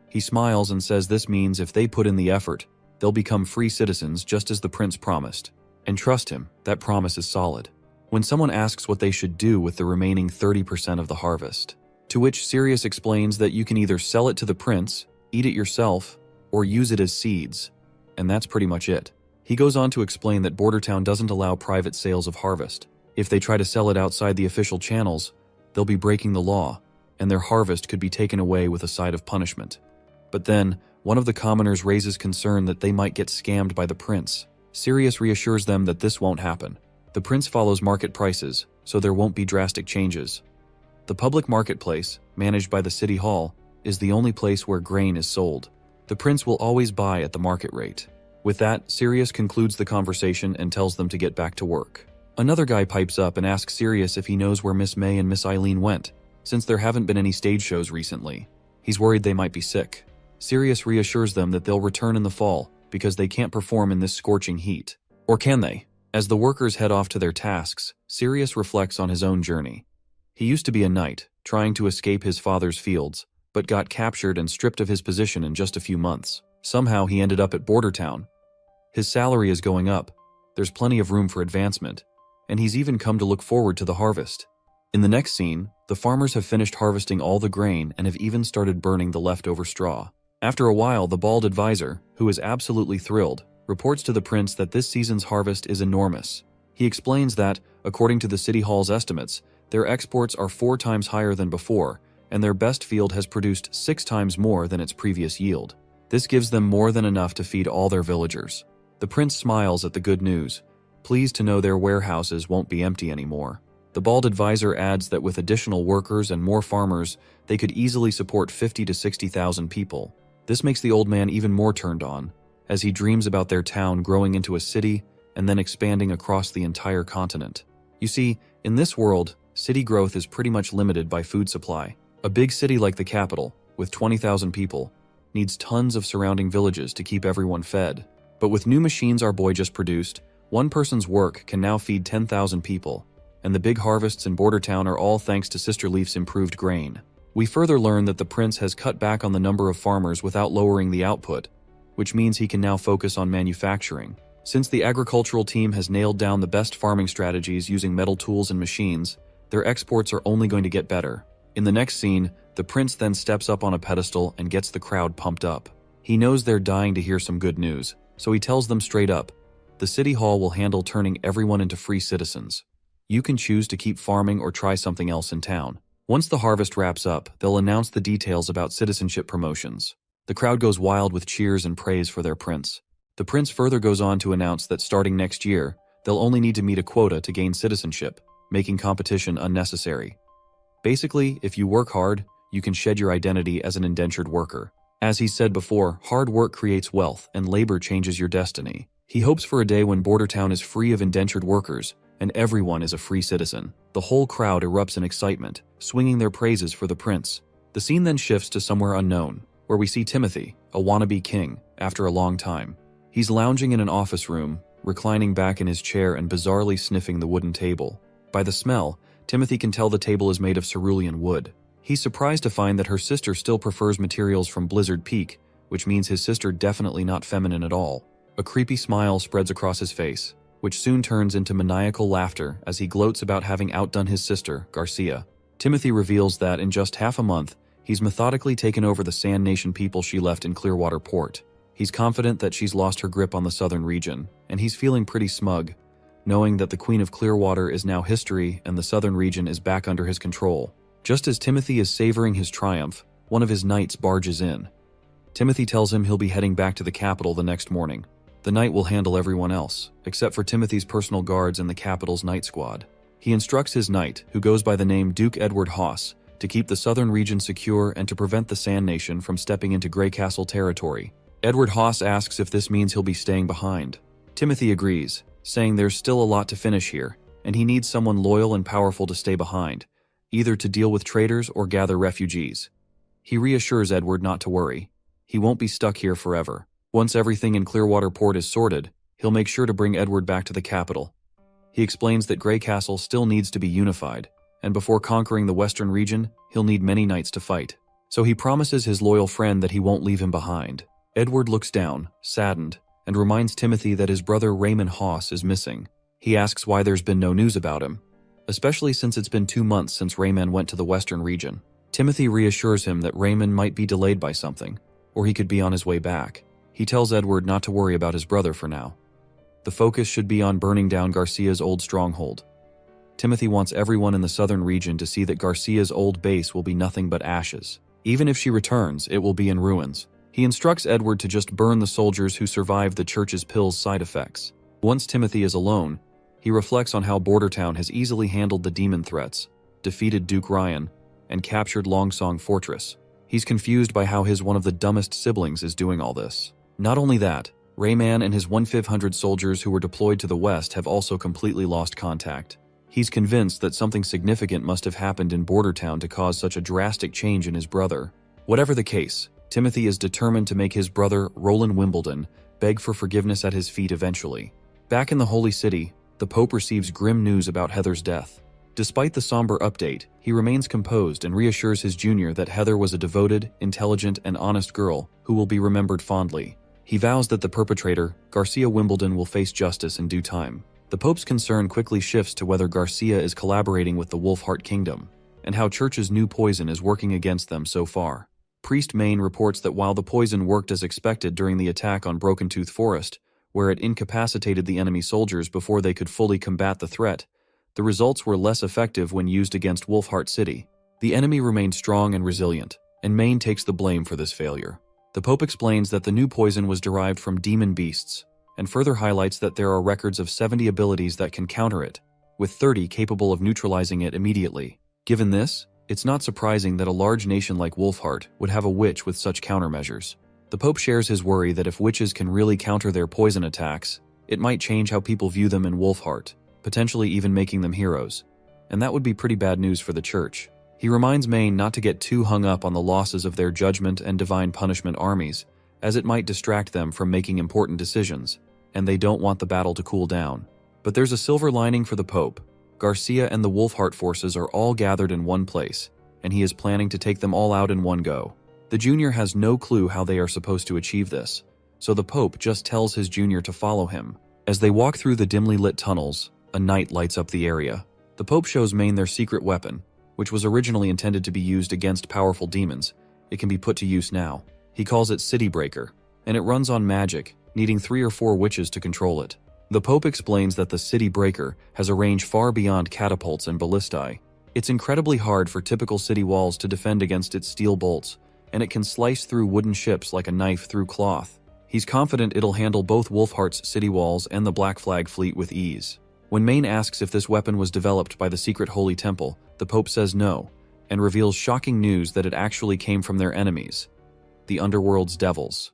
He smiles and says this means if they put in the effort, they'll become free citizens just as the prince promised. And trust him, that promise is solid. When someone asks what they should do with the remaining 30% of the harvest, to which Sirius explains that you can either sell it to the prince, eat it yourself, or use it as seeds. And that's pretty much it. He goes on to explain that Bordertown doesn't allow private sales of harvest. If they try to sell it outside the official channels, they'll be breaking the law. and their harvest could be taken away with a side of punishment. But then, one of the commoners raises concern that they might get scammed by the prince. Sirius reassures them that this won't happen. The prince follows market prices, so there won't be drastic changes. The public marketplace, managed by the city hall, is the only place where grain is sold. The prince will always buy at the market rate. With that, Sirius concludes the conversation and tells them to get back to work. Another guy pipes up and asks Sirius if he knows where Miss May and Miss Eileen went, since there haven't been any stage shows recently. He's worried they might be sick. Sirius reassures them that they'll return in the fall because they can't perform in this scorching heat. Or can they? As the workers head off to their tasks, Sirius reflects on his own journey. He used to be a knight, trying to escape his father's fields, but got captured and stripped of his position in just a few months. Somehow he ended up at Border Town. His salary is going up, there's plenty of room for advancement, and he's even come to look forward to the harvest. In the next scene, the farmers have finished harvesting all the grain and have even started burning the leftover straw. After a while, the bald advisor, who is absolutely thrilled, reports to the prince that this season's harvest is enormous. He explains that, according to the city hall's estimates, their exports are 4 times higher than before, and their best field has produced 6 times more than its previous yield. This gives them more than enough to feed all their villagers. The prince smiles at the good news, pleased to know their warehouses won't be empty anymore. The bald advisor adds that with additional workers and more farmers, they could easily support 50 to 60,000 people. This makes the old man even more turned on, as he dreams about their town growing into a city and then expanding across the entire continent. You see, in this world, city growth is pretty much limited by food supply. A big city like the capital, with 20,000 people, needs tons of surrounding villages to keep everyone fed. But with new machines our boy just produced, one person's work can now feed 10,000 people, and the big harvests in Border Town are all thanks to Sister Leaf's improved grain. We further learn that the prince has cut back on the number of farmers without lowering the output, which means he can now focus on manufacturing. Since the agricultural team has nailed down the best farming strategies using metal tools and machines, their exports are only going to get better. In the next scene, the prince then steps up on a pedestal and gets the crowd pumped up. He knows they're dying to hear some good news, so he tells them straight up, the city hall will handle turning everyone into free citizens. You can choose to keep farming or try something else in town. Once the harvest wraps up, they'll announce the details about citizenship promotions. The crowd goes wild with cheers and praise for their prince. The prince further goes on to announce that starting next year, they'll only need to meet a quota to gain citizenship, making competition unnecessary. Basically, if you work hard, you can shed your identity as an indentured worker. As he said before, hard work creates wealth and labor changes your destiny. He hopes for a day when Border Town is free of indentured workers and everyone is a free citizen. The whole crowd erupts in excitement, swinging their praises for the prince. The scene then shifts to somewhere unknown, where we see Timothy, a wannabe king, after a long time. He's lounging in an office room, reclining back in his chair and bizarrely sniffing the wooden table. By the smell, Timothy can tell the table is made of cerulean wood. He's surprised to find that her sister still prefers materials from Blizzard Peak, which means his sister definitely not feminine at all. A creepy smile spreads across his face, which soon turns into maniacal laughter as he gloats about having outdone his sister, Garcia. Timothy reveals that in just half a month, he's methodically taken over the Sand Nation people she left in Clearwater Port. He's confident that she's lost her grip on the southern region, and he's feeling pretty smug, knowing that the Queen of Clearwater is now history and the southern region is back under his control. Just as Timothy is savoring his triumph, one of his knights barges in. Timothy tells him he'll be heading back to the capital the next morning. The knight will handle everyone else, except for Timothy's personal guards and the capital's night squad. He instructs his knight, who goes by the name Duke Edward Haas, to keep the southern region secure and to prevent the Sand Nation from stepping into Grey Castle territory. Edward Haas asks if this means he'll be staying behind. Timothy agrees, saying there's still a lot to finish here, and he needs someone loyal and powerful to stay behind, either to deal with traitors or gather refugees. He reassures Edward not to worry. He won't be stuck here forever. Once everything in Clearwater Port is sorted, he'll make sure to bring Edward back to the capital. He explains that Grey Castle still needs to be unified, and before conquering the western region, he'll need many knights to fight. So he promises his loyal friend that he won't leave him behind. Edward looks down, saddened, and reminds Timothy that his brother Raymond Haas is missing. He asks why there's been no news about him, especially since it's been 2 months since Raymond went to the western region. Timothy reassures him that Raymond might be delayed by something, or he could be on his way back. He tells Edward not to worry about his brother for now. The focus should be on burning down Garcia's old stronghold. Timothy wants everyone in the southern region to see that Garcia's old base will be nothing but ashes. Even if she returns, it will be in ruins. He instructs Edward to just burn the soldiers who survived the church's pill's side effects. Once Timothy is alone, he reflects on how Bordertown has easily handled the demon threats, defeated Duke Ryan, and captured Longsong Fortress. He's confused by how one of the dumbest siblings is doing all this. Not only that, Rayman and his 1/500 soldiers who were deployed to the west have also completely lost contact. He's convinced that something significant must have happened in Bordertown to cause such a drastic change in his brother. Whatever the case, Timothy is determined to make his brother, Roland Wimbledon, beg for forgiveness at his feet eventually. Back in the Holy City, the Pope receives grim news about Heather's death. Despite the somber update, he remains composed and reassures his junior that Heather was a devoted, intelligent, and honest girl who will be remembered fondly. He vows that the perpetrator, Garcia Wimbledon, will face justice in due time. The Pope's concern quickly shifts to whether Garcia is collaborating with the Wolfheart Kingdom, and how Church's new poison is working against them so far. Priest Main reports that while the poison worked as expected during the attack on Broken Tooth Forest, where it incapacitated the enemy soldiers before they could fully combat the threat, the results were less effective when used against Wolfheart City. The enemy remained strong and resilient, and Main takes the blame for this failure. The Pope explains that the new poison was derived from demon beasts, and further highlights that there are records of 70 abilities that can counter it, with 30 capable of neutralizing it immediately. Given this, it's not surprising that a large nation like Wolfheart would have a witch with such countermeasures. The Pope shares his worry that if witches can really counter their poison attacks, it might change how people view them in Wolfheart, potentially even making them heroes. And that would be pretty bad news for the Church. He reminds Main not to get too hung up on the losses of their judgment and divine punishment armies, as it might distract them from making important decisions, and they don't want the battle to cool down. But there's a silver lining for the Pope. Garcia and the Wolfheart forces are all gathered in one place, and he is planning to take them all out in one go. The junior has no clue how they are supposed to achieve this, so the Pope just tells his junior to follow him. As they walk through the dimly lit tunnels, a night lights up the area. The Pope shows Main their secret weapon, which was originally intended to be used against powerful demons. It can be put to use now. He calls it City Breaker, and it runs on magic, needing 3 or 4 witches to control it. The Pope explains that the City Breaker has a range far beyond catapults and ballistae. It's incredibly hard for typical city walls to defend against its steel bolts, and it can slice through wooden ships like a knife through cloth. He's confident it'll handle both Wolfheart's city walls and the Black Flag fleet with ease. When Main asks if this weapon was developed by the secret Holy Temple, the Pope says no, and reveals shocking news that it actually came from their enemies, the Underworld's devils.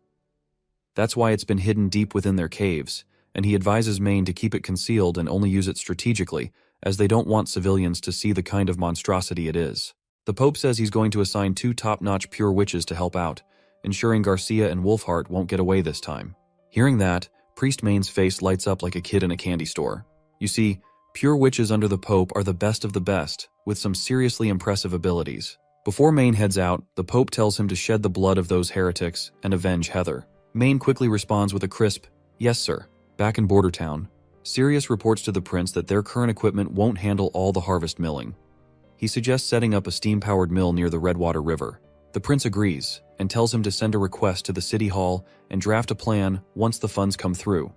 That's why it's been hidden deep within their caves, and he advises Main to keep it concealed and only use it strategically, as they don't want civilians to see the kind of monstrosity it is. The Pope says he's going to assign 2 top-notch pure witches to help out, ensuring Garcia and Wolfheart won't get away this time. Hearing that, Priest Main's face lights up like a kid in a candy store. You see, pure witches under the Pope are the best of the best, with some seriously impressive abilities. Before Main heads out, the Pope tells him to shed the blood of those heretics and avenge Heather. Main quickly responds with a crisp, "Yes, sir." Back in Bordertown, Sirius reports to the prince that their current equipment won't handle all the harvest milling. He suggests setting up a steam-powered mill near the Redwater River. The prince agrees, and tells him to send a request to the city hall and draft a plan once the funds come through.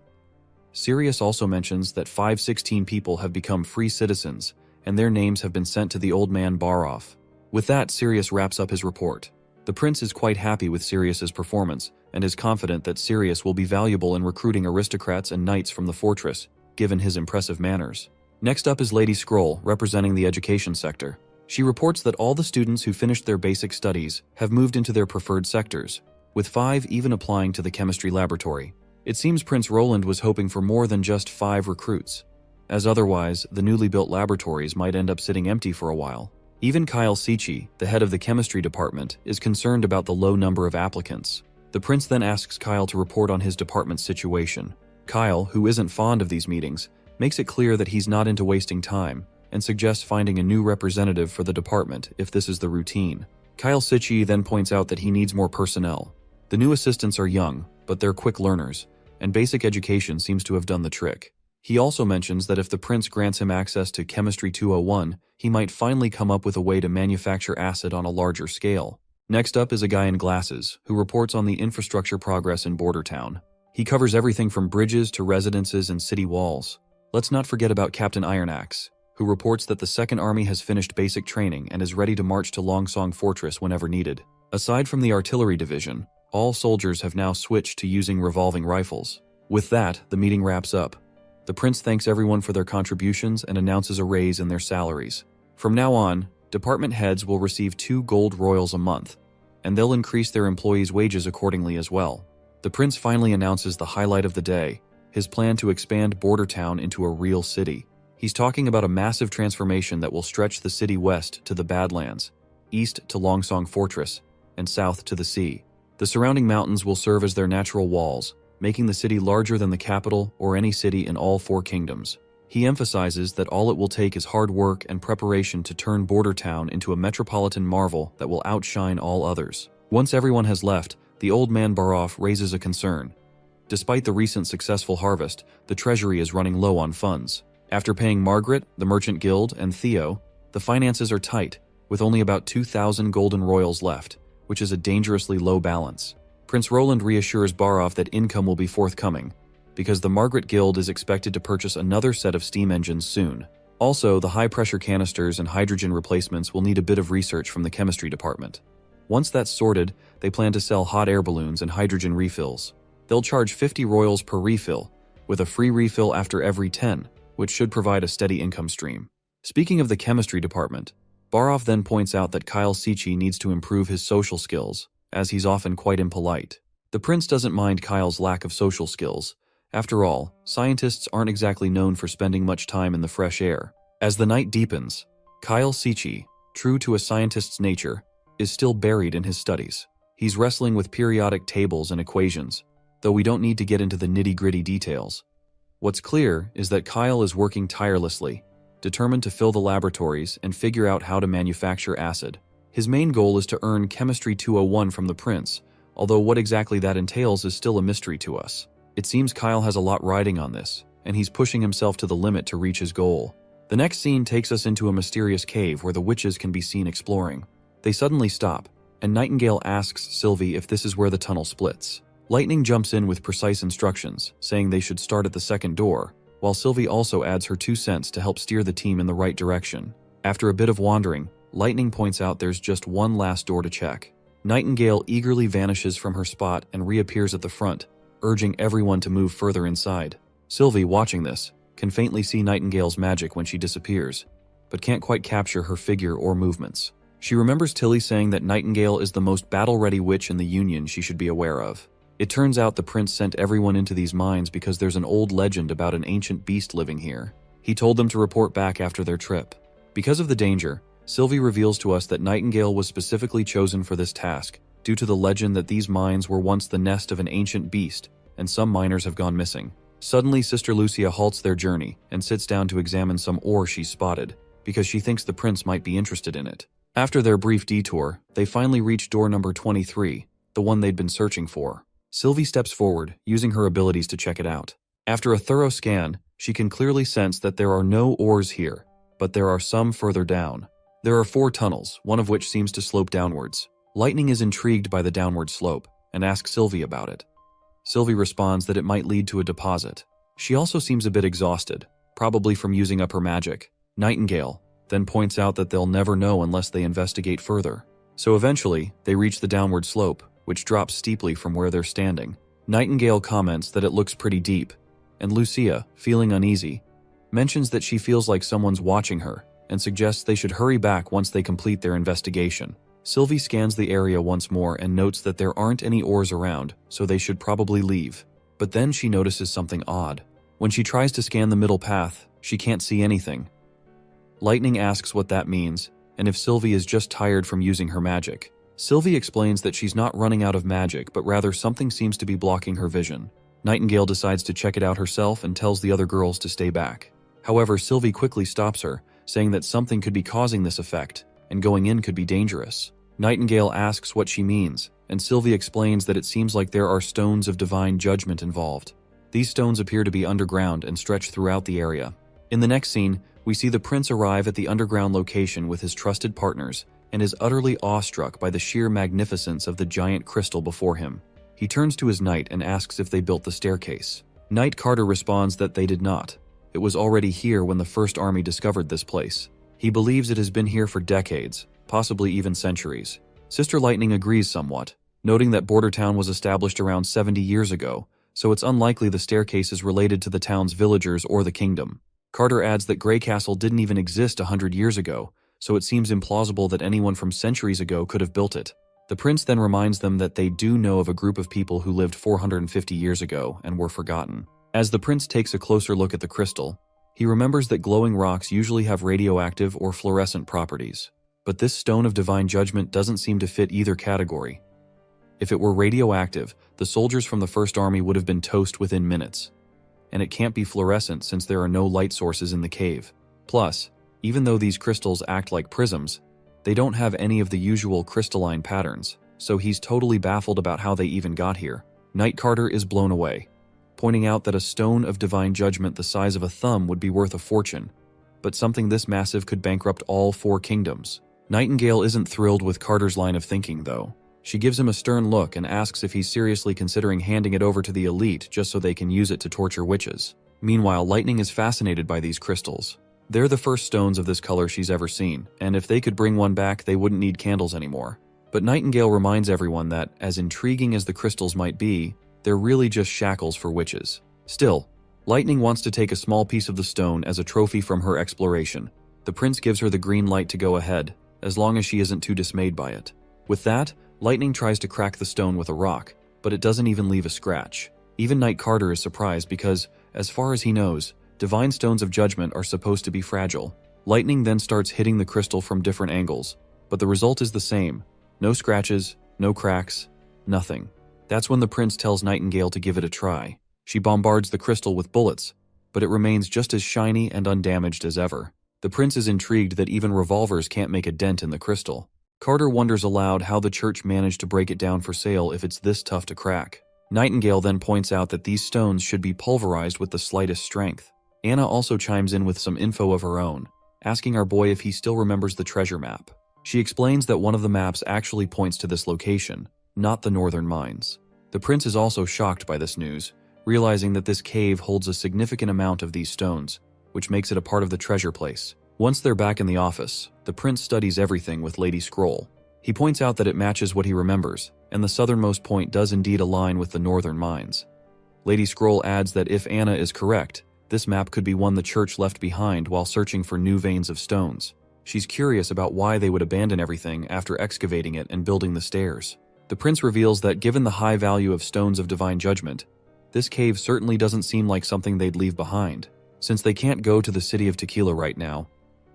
Sirius also mentions that 516 people have become free citizens, and their names have been sent to the old man Baroff. With that, Sirius wraps up his report. The prince is quite happy with Sirius's performance, and is confident that Sirius will be valuable in recruiting aristocrats and knights from the fortress, given his impressive manners. Next up is Lady Scroll, representing the education sector. She reports that all the students who finished their basic studies have moved into their preferred sectors, with 5 even applying to the chemistry laboratory. It seems Prince Roland was hoping for more than just 5 recruits, as otherwise, the newly built laboratories might end up sitting empty for a while. Even Kyle Sichi, the head of the chemistry department, is concerned about the low number of applicants. The prince then asks Kyle to report on his department's situation. Kyle, who isn't fond of these meetings, makes it clear that he's not into wasting time, and suggests finding a new representative for the department if this is the routine. Kyle Sichi then points out that he needs more personnel. The new assistants are young, but they're quick learners, and basic education seems to have done the trick. He also mentions that if the prince grants him access to Chemistry 201, he might finally come up with a way to manufacture acid on a larger scale. Next up is a guy in glasses, who reports on the infrastructure progress in Bordertown. He covers everything from bridges to residences and city walls. Let's not forget about Captain Ironaxe, who reports that the Second Army has finished basic training and is ready to march to Longsong Fortress whenever needed. Aside from the artillery division, all soldiers have now switched to using revolving rifles. With that, the meeting wraps up. The prince thanks everyone for their contributions and announces a raise in their salaries. From now on, department heads will receive 2 gold royals a month, and they'll increase their employees' wages accordingly as well. The prince finally announces the highlight of the day, his plan to expand Border Town into a real city. He's talking about a massive transformation that will stretch the city west to the Badlands, east to Longsong Fortress, and south to the sea. The surrounding mountains will serve as their natural walls, making the city larger than the capital or any city in all 4 kingdoms. He emphasizes that all it will take is hard work and preparation to turn Border Town into a metropolitan marvel that will outshine all others. Once everyone has left, the old man Baroff raises a concern. Despite the recent successful harvest, the treasury is running low on funds. After paying Margaret, the Merchant Guild, and Theo, the finances are tight, with only about 2,000 golden royals left, which is a dangerously low balance. Prince Roland reassures Baroff that income will be forthcoming, because the Margaret Guild is expected to purchase another set of steam engines soon. Also, the high-pressure canisters and hydrogen replacements will need a bit of research from the chemistry department. Once that's sorted, they plan to sell hot air balloons and hydrogen refills. They'll charge 50 royals per refill, with a free refill after every 10, which should provide a steady income stream. Speaking of the chemistry department, Baroff then points out that Kyle Sichi needs to improve his social skills, as he's often quite impolite. The prince doesn't mind Kyle's lack of social skills. After all, scientists aren't exactly known for spending much time in the fresh air. As the night deepens, Kyle Sichi, true to a scientist's nature, is still buried in his studies. He's wrestling with periodic tables and equations, though we don't need to get into the nitty-gritty details. What's clear is that Kyle is working tirelessly, determined to fill the laboratories and figure out how to manufacture acid. His main goal is to earn Chemistry 201 from the prince, although what exactly that entails is still a mystery to us. It seems Kyle has a lot riding on this, and he's pushing himself to the limit to reach his goal. The next scene takes us into a mysterious cave where the witches can be seen exploring. They suddenly stop, and Nightingale asks Sylvie if this is where the tunnel splits. Lightning jumps in with precise instructions, saying they should start at the second door, while Sylvie also adds her 2 cents to help steer the team in the right direction. After a bit of wandering, Lightning points out there's just one last door to check. Nightingale eagerly vanishes from her spot and reappears at the front, urging everyone to move further inside. Sylvie, watching this, can faintly see Nightingale's magic when she disappears, but can't quite capture her figure or movements. She remembers Tilly saying that Nightingale is the most battle-ready witch in the Union she should be aware of. It turns out the prince sent everyone into these mines because there's an old legend about an ancient beast living here. He told them to report back after their trip. Because of the danger, Sylvie reveals to us that Nightingale was specifically chosen for this task due to the legend that these mines were once the nest of an ancient beast, and some miners have gone missing. Suddenly, Sister Lucia halts their journey and sits down to examine some ore she's spotted, because she thinks the prince might be interested in it. After their brief detour, they finally reach door number 23, the one they'd been searching for. Sylvie steps forward, using her abilities to check it out. After a thorough scan, she can clearly sense that there are no ores here, but there are some further down. There are 4 tunnels, one of which seems to slope downwards. Lightning is intrigued by the downward slope and asks Sylvie about it. Sylvie responds that it might lead to a deposit. She also seems a bit exhausted, probably from using up her magic. Nightingale then points out that they'll never know unless they investigate further. So eventually, they reach the downward slope, which drops steeply from where they're standing. Nightingale comments that it looks pretty deep, and Lucia, feeling uneasy, mentions that she feels like someone's watching her and suggests they should hurry back once they complete their investigation. Sylvie scans the area once more and notes that there aren't any ores around, so they should probably leave. But then she notices something odd. When she tries to scan the middle path, she can't see anything. Lightning asks what that means, and if Sylvie is just tired from using her magic. Sylvie explains that she's not running out of magic, but rather something seems to be blocking her vision. Nightingale decides to check it out herself and tells the other girls to stay back. However, Sylvie quickly stops her, saying that something could be causing this effect, and going in could be dangerous. Nightingale asks what she means, and Sylvie explains that it seems like there are stones of divine judgment involved. These stones appear to be underground and stretch throughout the area. In the next scene, we see the prince arrive at the underground location with his trusted partners and is utterly awestruck by the sheer magnificence of the giant crystal before him. He turns to his knight and asks if they built the staircase. Knight Carter responds that they did not. It was already here when the first army discovered this place. He believes it has been here for decades, possibly even centuries. Sister Lightning agrees somewhat, noting that Border Town was established around 70 years ago, so it's unlikely the staircase is related to the town's villagers or the kingdom. Carter adds that Grey Castle didn't even exist 100 years ago, so it seems implausible that anyone from centuries ago could have built it. The prince then reminds them that they do know of a group of people who lived 450 years ago and were forgotten. As the prince takes a closer look at the crystal, he remembers that glowing rocks usually have radioactive or fluorescent properties. But this stone of divine judgment doesn't seem to fit either category. If it were radioactive, the soldiers from the First Army would have been toast within minutes. And it can't be fluorescent since there are no light sources in the cave. Plus, even though these crystals act like prisms, they don't have any of the usual crystalline patterns, so he's totally baffled about how they even got here. Knight Carter is blown away, pointing out that a stone of divine judgment the size of a thumb would be worth a fortune, but something this massive could bankrupt all 4 kingdoms. Nightingale isn't thrilled with Carter's line of thinking, though. She gives him a stern look and asks if he's seriously considering handing it over to the elite just so they can use it to torture witches. Meanwhile, Lightning is fascinated by these crystals. They're the first stones of this color she's ever seen, and if they could bring one back, they wouldn't need candles anymore. But Nightingale reminds everyone that, as intriguing as the crystals might be, they're really just shackles for witches. Still, Lightning wants to take a small piece of the stone as a trophy from her exploration. The prince gives her the green light to go ahead, as long as she isn't too dismayed by it. With that, Lightning tries to crack the stone with a rock, but it doesn't even leave a scratch. Even Knight Carter is surprised because, as far as he knows, divine stones of judgment are supposed to be fragile. Lightning then starts hitting the crystal from different angles, but the result is the same. No scratches, no cracks, nothing. That's when the prince tells Nightingale to give it a try. She bombards the crystal with bullets, but it remains just as shiny and undamaged as ever. The prince is intrigued that even revolvers can't make a dent in the crystal. Carter wonders aloud how the church managed to break it down for sale if it's this tough to crack. Nightingale then points out that these stones should be pulverized with the slightest strength. Anna also chimes in with some info of her own, asking our boy if he still remembers the treasure map. She explains that one of the maps actually points to this location, not the northern mines. The prince is also shocked by this news, realizing that this cave holds a significant amount of these stones, which makes it a part of the treasure place. Once they're back in the office, the prince studies everything with Lady Scroll. He points out that it matches what he remembers, and the southernmost point does indeed align with the northern mines. Lady Scroll adds that if Anna is correct, this map could be one the church left behind while searching for new veins of stones. She's curious about why they would abandon everything after excavating it and building the stairs. The prince reveals that given the high value of stones of divine judgment, this cave certainly doesn't seem like something they'd leave behind. Since they can't go to the city of Tequila right now,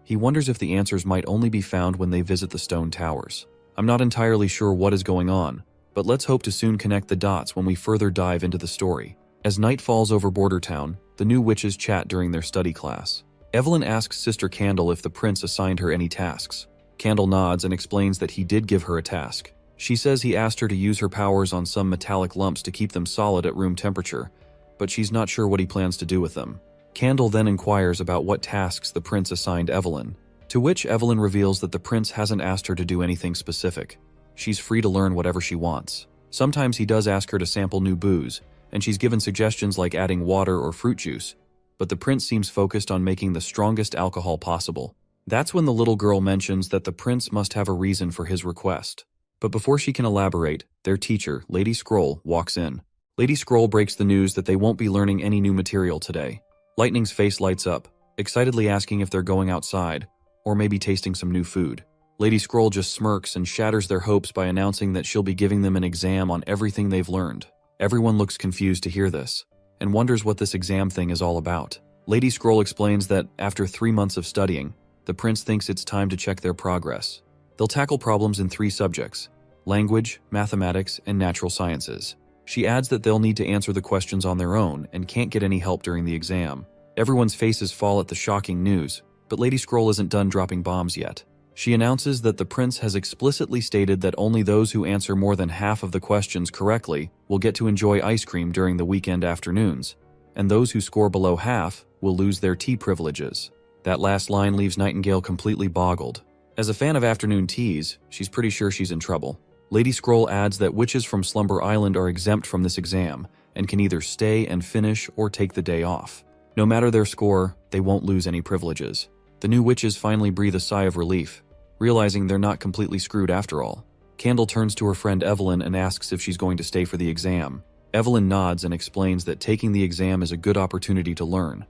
he wonders if the answers might only be found when they visit the stone towers. I'm not entirely sure what is going on, but let's hope to soon connect the dots when we further dive into the story. As night falls over Border Town, the new witches chat during their study class. Evelyn asks Sister Candle if the prince assigned her any tasks. Candle nods and explains that he did give her a task. She says he asked her to use her powers on some metallic lumps to keep them solid at room temperature, but she's not sure what he plans to do with them. Candle then inquires about what tasks the prince assigned Evelyn, to which Evelyn reveals that the prince hasn't asked her to do anything specific. She's free to learn whatever she wants. Sometimes he does ask her to sample new booze, and she's given suggestions like adding water or fruit juice, but the prince seems focused on making the strongest alcohol possible. That's when the little girl mentions that the prince must have a reason for his request. But before she can elaborate, their teacher, Lady Scroll, walks in. Lady Scroll breaks the news that they won't be learning any new material today. Lightning's face lights up, excitedly asking if they're going outside, or maybe tasting some new food. Lady Scroll just smirks and shatters their hopes by announcing that she'll be giving them an exam on everything they've learned. Everyone looks confused to hear this, and wonders what this exam thing is all about. Lady Scroll explains that, after 3 months of studying, the prince thinks it's time to check their progress. They'll tackle problems in 3 subjects: language, mathematics, and natural sciences. She adds that they'll need to answer the questions on their own and can't get any help during the exam. Everyone's faces fall at the shocking news, but Lady Scroll isn't done dropping bombs yet. She announces that the prince has explicitly stated that only those who answer more than half of the questions correctly will get to enjoy ice cream during the weekend afternoons, and those who score below half will lose their tea privileges. That last line leaves Nightingale completely boggled. As a fan of afternoon teas, she's pretty sure she's in trouble. Lady Scroll adds that witches from Slumber Island are exempt from this exam and can either stay and finish or take the day off. No matter their score, they won't lose any privileges. The new witches finally breathe a sigh of relief, realizing they're not completely screwed after all. Candle turns to her friend Evelyn and asks if she's going to stay for the exam. Evelyn nods and explains that taking the exam is a good opportunity to learn.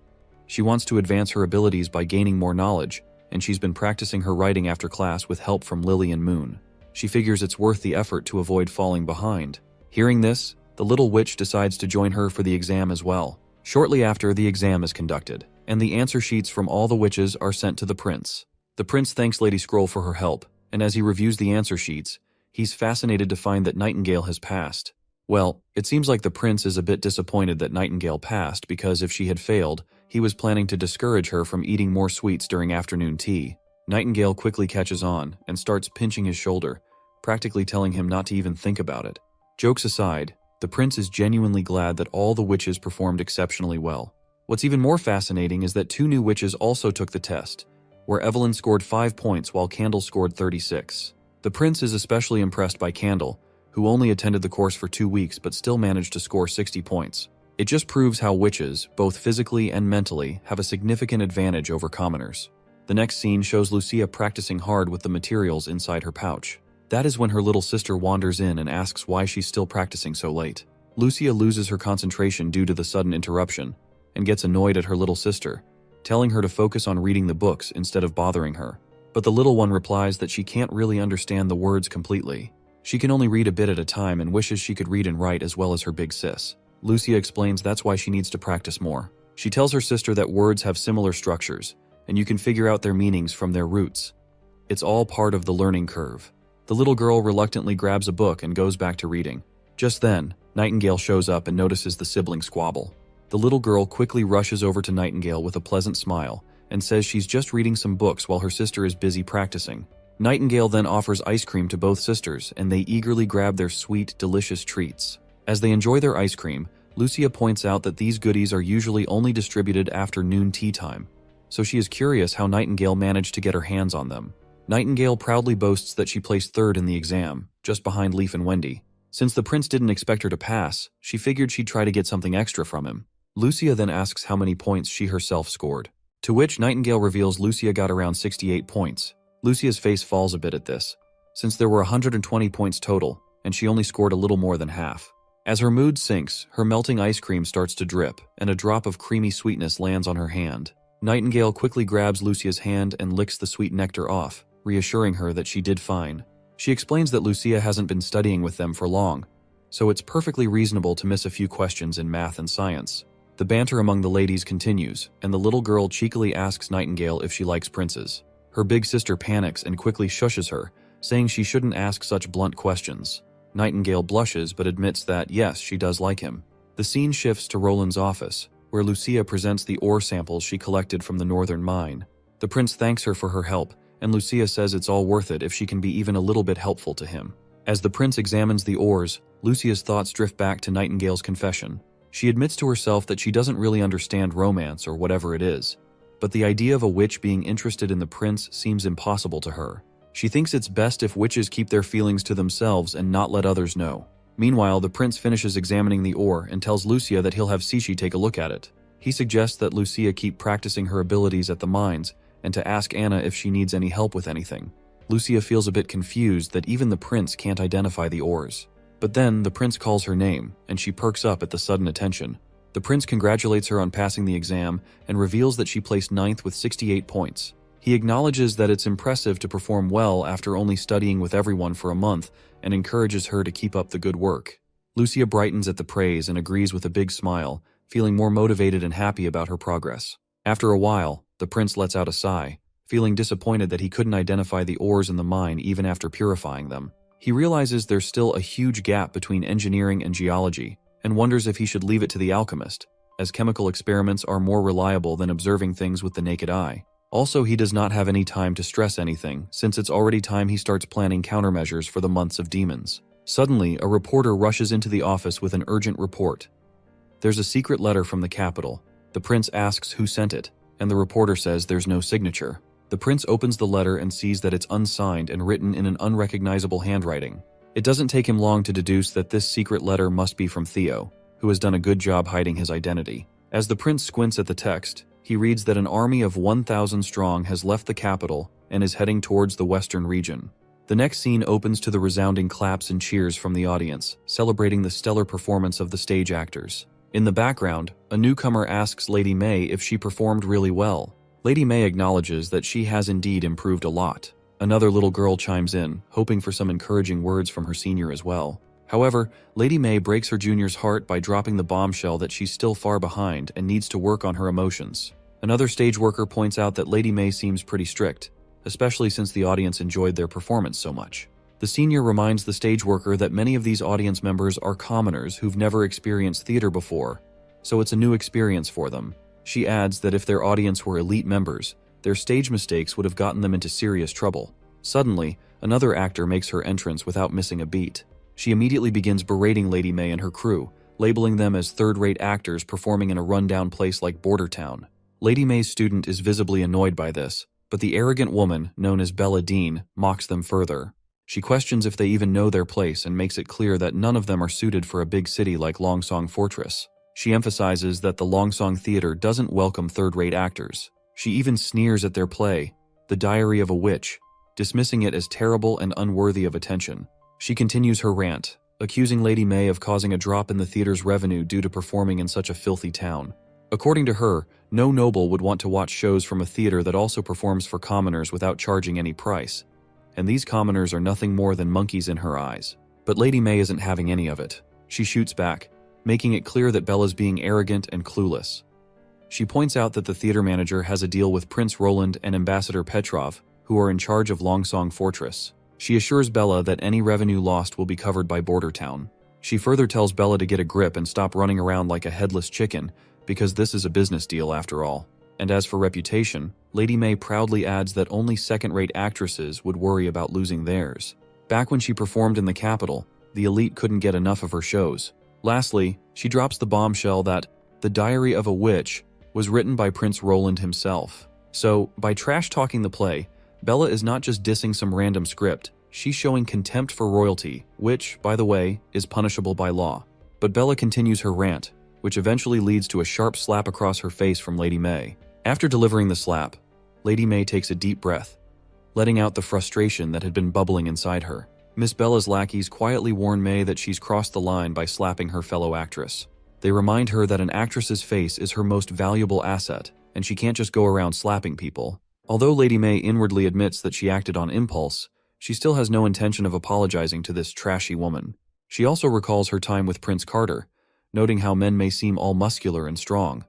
She wants to advance her abilities by gaining more knowledge, and she's been practicing her writing after class with help from Lily and Moon. She figures it's worth the effort to avoid falling behind. Hearing this, the little witch decides to join her for the exam as well. Shortly after, the exam is conducted, and the answer sheets from all the witches are sent to the prince. The prince thanks Lady Scroll for her help, and as he reviews the answer sheets, he's fascinated to find that Nightingale has passed. Well, it seems like the prince is a bit disappointed that Nightingale passed because if she had failed, he was planning to discourage her from eating more sweets during afternoon tea. Nightingale quickly catches on and starts pinching his shoulder, practically telling him not to even think about it. Jokes aside, the prince is genuinely glad that all the witches performed exceptionally well. What's even more fascinating is that 2 new witches also took the test, where Evelyn scored 5 points while Candle scored 36. The prince is especially impressed by Candle, who only attended the course for 2 weeks but still managed to score 60 points. It just proves how witches, both physically and mentally, have a significant advantage over commoners. The next scene shows Lucia practicing hard with the materials inside her pouch. That is when her little sister wanders in and asks why she's still practicing so late. Lucia loses her concentration due to the sudden interruption and gets annoyed at her little sister, telling her to focus on reading the books instead of bothering her. But the little one replies that she can't really understand the words completely. She can only read a bit at a time and wishes she could read and write as well as her big sis. Lucia explains that's why she needs to practice more. She tells her sister that words have similar structures, and you can figure out their meanings from their roots. It's all part of the learning curve. The little girl reluctantly grabs a book and goes back to reading. Just then, Nightingale shows up and notices the sibling squabble. The little girl quickly rushes over to Nightingale with a pleasant smile and says she's just reading some books while her sister is busy practicing. Nightingale then offers ice cream to both sisters, and they eagerly grab their sweet, delicious treats. As they enjoy their ice cream, Lucia points out that these goodies are usually only distributed after noon tea time, so she is curious how Nightingale managed to get her hands on them. Nightingale proudly boasts that she placed 3rd in the exam, just behind Leaf and Wendy. Since the prince didn't expect her to pass, she figured she'd try to get something extra from him. Lucia then asks how many points she herself scored, to which Nightingale reveals Lucia got around 68 points. Lucia's face falls a bit at this, since there were 120 points total, and she only scored a little more than half. As her mood sinks, her melting ice cream starts to drip, and a drop of creamy sweetness lands on her hand. Nightingale quickly grabs Lucia's hand and licks the sweet nectar off, reassuring her that she did fine. She explains that Lucia hasn't been studying with them for long, so it's perfectly reasonable to miss a few questions in math and science. The banter among the ladies continues, and the little girl cheekily asks Nightingale if she likes princes. Her big sister panics and quickly shushes her, saying she shouldn't ask such blunt questions. Nightingale blushes but admits that, yes, she does like him. The scene shifts to Roland's office, where Lucia presents the ore samples she collected from the northern mine. The prince thanks her for her help, and Lucia says it's all worth it if she can be even a little bit helpful to him. As the prince examines the ores, Lucia's thoughts drift back to Nightingale's confession. She admits to herself that she doesn't really understand romance or whatever it is, but the idea of a witch being interested in the prince seems impossible to her. She thinks it's best if witches keep their feelings to themselves and not let others know. Meanwhile, the prince finishes examining the ore and tells Lucia that he'll have Sishi take a look at it. He suggests that Lucia keep practicing her abilities at the mines and to ask Anna if she needs any help with anything. Lucia feels a bit confused that even the prince can't identify the ores. But then, the prince calls her name, and she perks up at the sudden attention. The prince congratulates her on passing the exam and reveals that she placed 9th with 68 points. He acknowledges that it's impressive to perform well after only studying with everyone for a month and encourages her to keep up the good work. Lucia brightens at the praise and agrees with a big smile, feeling more motivated and happy about her progress. After a while, the prince lets out a sigh, feeling disappointed that he couldn't identify the ores in the mine even after purifying them. He realizes there's still a huge gap between engineering and geology, and wonders if he should leave it to the alchemist, as chemical experiments are more reliable than observing things with the naked eye. Also, he does not have any time to stress anything, since it's already time he starts planning countermeasures for the months of demons. Suddenly, a reporter rushes into the office with an urgent report. There's a secret letter from the capital. The prince asks who sent it, and the reporter says there's no signature. The prince opens the letter and sees that it's unsigned and written in an unrecognizable handwriting. It doesn't take him long to deduce that this secret letter must be from Theo, who has done a good job hiding his identity. As the prince squints at the text, he reads that an army of 1,000 strong has left the capital and is heading towards the western region. The next scene opens to the resounding claps and cheers from the audience, celebrating the stellar performance of the stage actors. In the background, a newcomer asks Lady May if she performed really well. Lady May acknowledges that she has indeed improved a lot. Another little girl chimes in, hoping for some encouraging words from her senior as well. However, Lady May breaks her junior's heart by dropping the bombshell that she's still far behind and needs to work on her emotions. Another stage worker points out that Lady May seems pretty strict, especially since the audience enjoyed their performance so much. The senior reminds the stage worker that many of these audience members are commoners who've never experienced theater before, so it's a new experience for them. She adds that if their audience were elite members, their stage mistakes would have gotten them into serious trouble. Suddenly, another actor makes her entrance without missing a beat. She immediately begins berating Lady May and her crew, labeling them as third-rate actors performing in a rundown place like Border Town. Lady May's student is visibly annoyed by this, but the arrogant woman, known as Bella Dean, mocks them further. She questions if they even know their place and makes it clear that none of them are suited for a big city like Longsong Fortress. She emphasizes that the Longsong Theater doesn't welcome third-rate actors. She even sneers at their play, The Diary of a Witch, dismissing it as terrible and unworthy of attention. She continues her rant, accusing Lady May of causing a drop in the theater's revenue due to performing in such a filthy town. According to her, no noble would want to watch shows from a theater that also performs for commoners without charging any price. And these commoners are nothing more than monkeys in her eyes. But Lady May isn't having any of it. She shoots back, making it clear that Bella's being arrogant and clueless. She points out that the theater manager has a deal with Prince Roland and Ambassador Petrov, who are in charge of Longsong Fortress. She assures Bella that any revenue lost will be covered by Border Town. She further tells Bella to get a grip and stop running around like a headless chicken, because this is a business deal after all. And as for reputation, Lady May proudly adds that only second-rate actresses would worry about losing theirs. Back when she performed in the capital, the elite couldn't get enough of her shows. Lastly, she drops the bombshell that The Diary of a Witch was written by Prince Roland himself. So, by trash-talking the play, Bella is not just dissing some random script, she's showing contempt for royalty, which, by the way, is punishable by law. But Bella continues her rant, which eventually leads to a sharp slap across her face from Lady May. After delivering the slap, Lady May takes a deep breath, letting out the frustration that had been bubbling inside her. Miss Bella's lackeys quietly warn May that she's crossed the line by slapping her fellow actress. They remind her that an actress's face is her most valuable asset, and she can't just go around slapping people. Although Lady May inwardly admits that she acted on impulse, she still has no intention of apologizing to this trashy woman. She also recalls her time with Prince Carter, noting how men may seem all muscular and strong,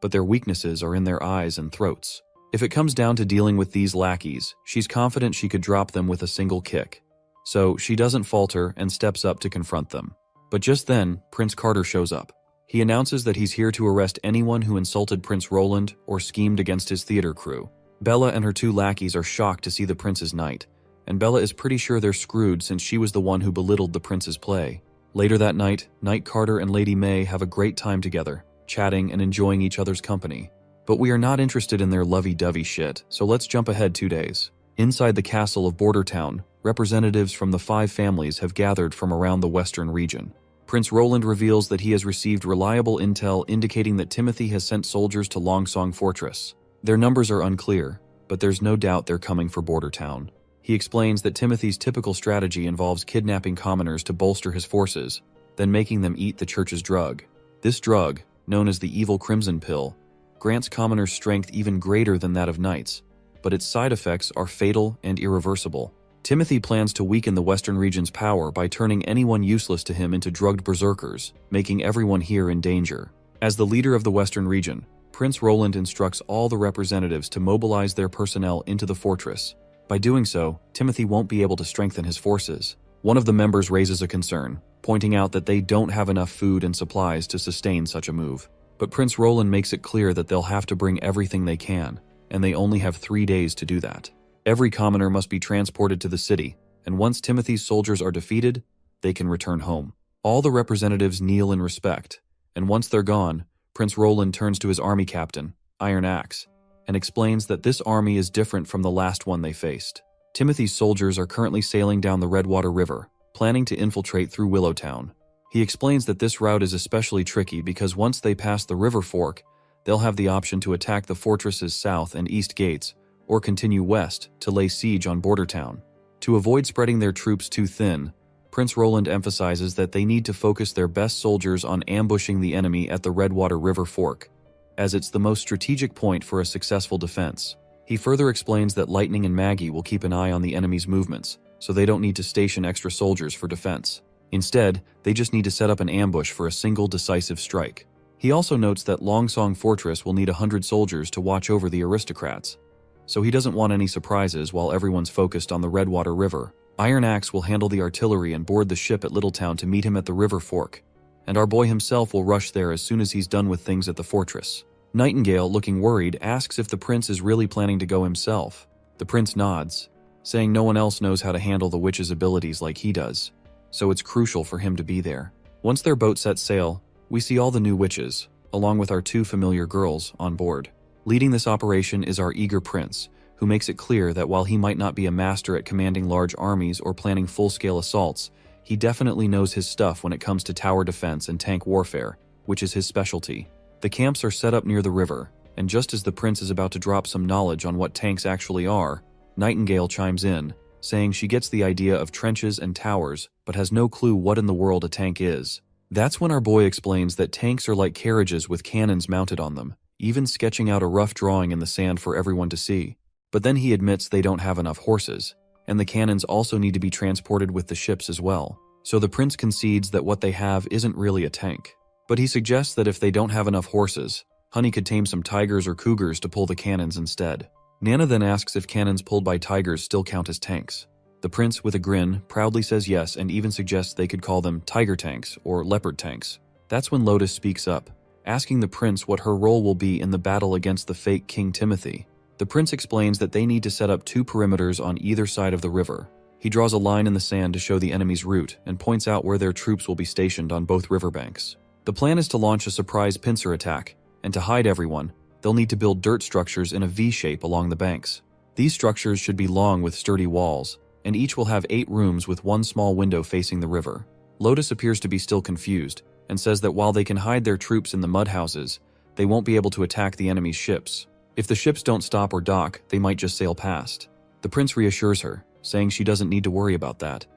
but their weaknesses are in their eyes and throats. If it comes down to dealing with these lackeys, she's confident she could drop them with a single kick. So she doesn't falter and steps up to confront them. But just then, Prince Carter shows up. He announces that he's here to arrest anyone who insulted Prince Roland or schemed against his theater crew. Bella and her two lackeys are shocked to see the prince's knight, and Bella is pretty sure they're screwed since she was the one who belittled the prince's play. Later that night, Knight Carter and Lady May have a great time together, chatting and enjoying each other's company. But we are not interested in their lovey-dovey shit, so let's jump ahead 2 days. Inside the castle of Border Town, representatives from the 5 families have gathered from around the western region. Prince Roland reveals that he has received reliable intel indicating that Timothy has sent soldiers to Longsong Fortress. Their numbers are unclear, but there's no doubt they're coming for Border Town. He explains that Timothy's typical strategy involves kidnapping commoners to bolster his forces, then making them eat the church's drug. This drug, known as the Evil Crimson Pill, grants commoners strength even greater than that of knights, but its side effects are fatal and irreversible. Timothy plans to weaken the Western region's power by turning anyone useless to him into drugged berserkers, making everyone here in danger. As the leader of the Western region, Prince Roland instructs all the representatives to mobilize their personnel into the fortress. By doing so, Timothy won't be able to strengthen his forces. One of the members raises a concern, pointing out that they don't have enough food and supplies to sustain such a move. But Prince Roland makes it clear that they'll have to bring everything they can, and they only have 3 days to do that. Every commoner must be transported to the city, and once Timothy's soldiers are defeated, they can return home. All the representatives kneel in respect, and once they're gone, Prince Roland turns to his army captain, Iron Axe, and explains that this army is different from the last one they faced. Timothy's soldiers are currently sailing down the Redwater River, planning to infiltrate through Willowtown. He explains that this route is especially tricky because once they pass the river fork, they'll have the option to attack the fortress's south and east gates, or continue west to lay siege on Border Town. To avoid spreading their troops too thin, Prince Roland emphasizes that they need to focus their best soldiers on ambushing the enemy at the Redwater River Fork, as it's the most strategic point for a successful defense. He further explains that Lightning and Maggie will keep an eye on the enemy's movements, so they don't need to station extra soldiers for defense. Instead, they just need to set up an ambush for a single decisive strike. He also notes that Longsong Fortress will need 100 soldiers to watch over the aristocrats, so he doesn't want any surprises while everyone's focused on the Redwater River. Iron Axe will handle the artillery and board the ship at Littletown to meet him at the river fork, and our boy himself will rush there as soon as he's done with things at the fortress. Nightingale, looking worried, asks if the prince is really planning to go himself. The prince nods, saying no one else knows how to handle the witch's abilities like he does, so it's crucial for him to be there. Once their boat sets sail, we see all the new witches, along with our 2 familiar girls, on board. Leading this operation is our eager prince, who makes it clear that while he might not be a master at commanding large armies or planning full-scale assaults, he definitely knows his stuff when it comes to tower defense and tank warfare, which is his specialty. The camps are set up near the river, and just as the prince is about to drop some knowledge on what tanks actually are, Nightingale chimes in, saying she gets the idea of trenches and towers, but has no clue what in the world a tank is. That's when our boy explains that tanks are like carriages with cannons mounted on them, even sketching out a rough drawing in the sand for everyone to see. But then he admits they don't have enough horses, and the cannons also need to be transported with the ships as well. So the prince concedes that what they have isn't really a tank. But he suggests that if they don't have enough horses, Honey could tame some tigers or cougars to pull the cannons instead. Nana then asks if cannons pulled by tigers still count as tanks. The prince, with a grin, proudly says yes and even suggests they could call them tiger tanks or leopard tanks. That's when Lotus speaks up, asking the prince what her role will be in the battle against the fake King Timothy. The prince explains that they need to set up 2 perimeters on either side of the river. He draws a line in the sand to show the enemy's route and points out where their troops will be stationed on both riverbanks. The plan is to launch a surprise pincer attack, and to hide everyone, they'll need to build dirt structures in a V-shape along the banks. These structures should be long with sturdy walls, and each will have 8 rooms with 1 small window facing the river. Lotus appears to be still confused, and says that while they can hide their troops in the mud houses, they won't be able to attack the enemy's ships. If the ships don't stop or dock, they might just sail past. The prince reassures her, saying she doesn't need to worry about that.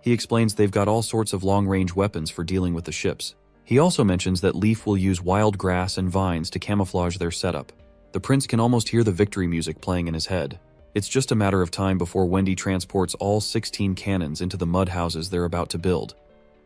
He explains they've got all sorts of long-range weapons for dealing with the ships. He also mentions that Leaf will use wild grass and vines to camouflage their setup. The prince can almost hear the victory music playing in his head. It's just a matter of time before Wendy transports all 16 cannons into the mud houses they're about to build.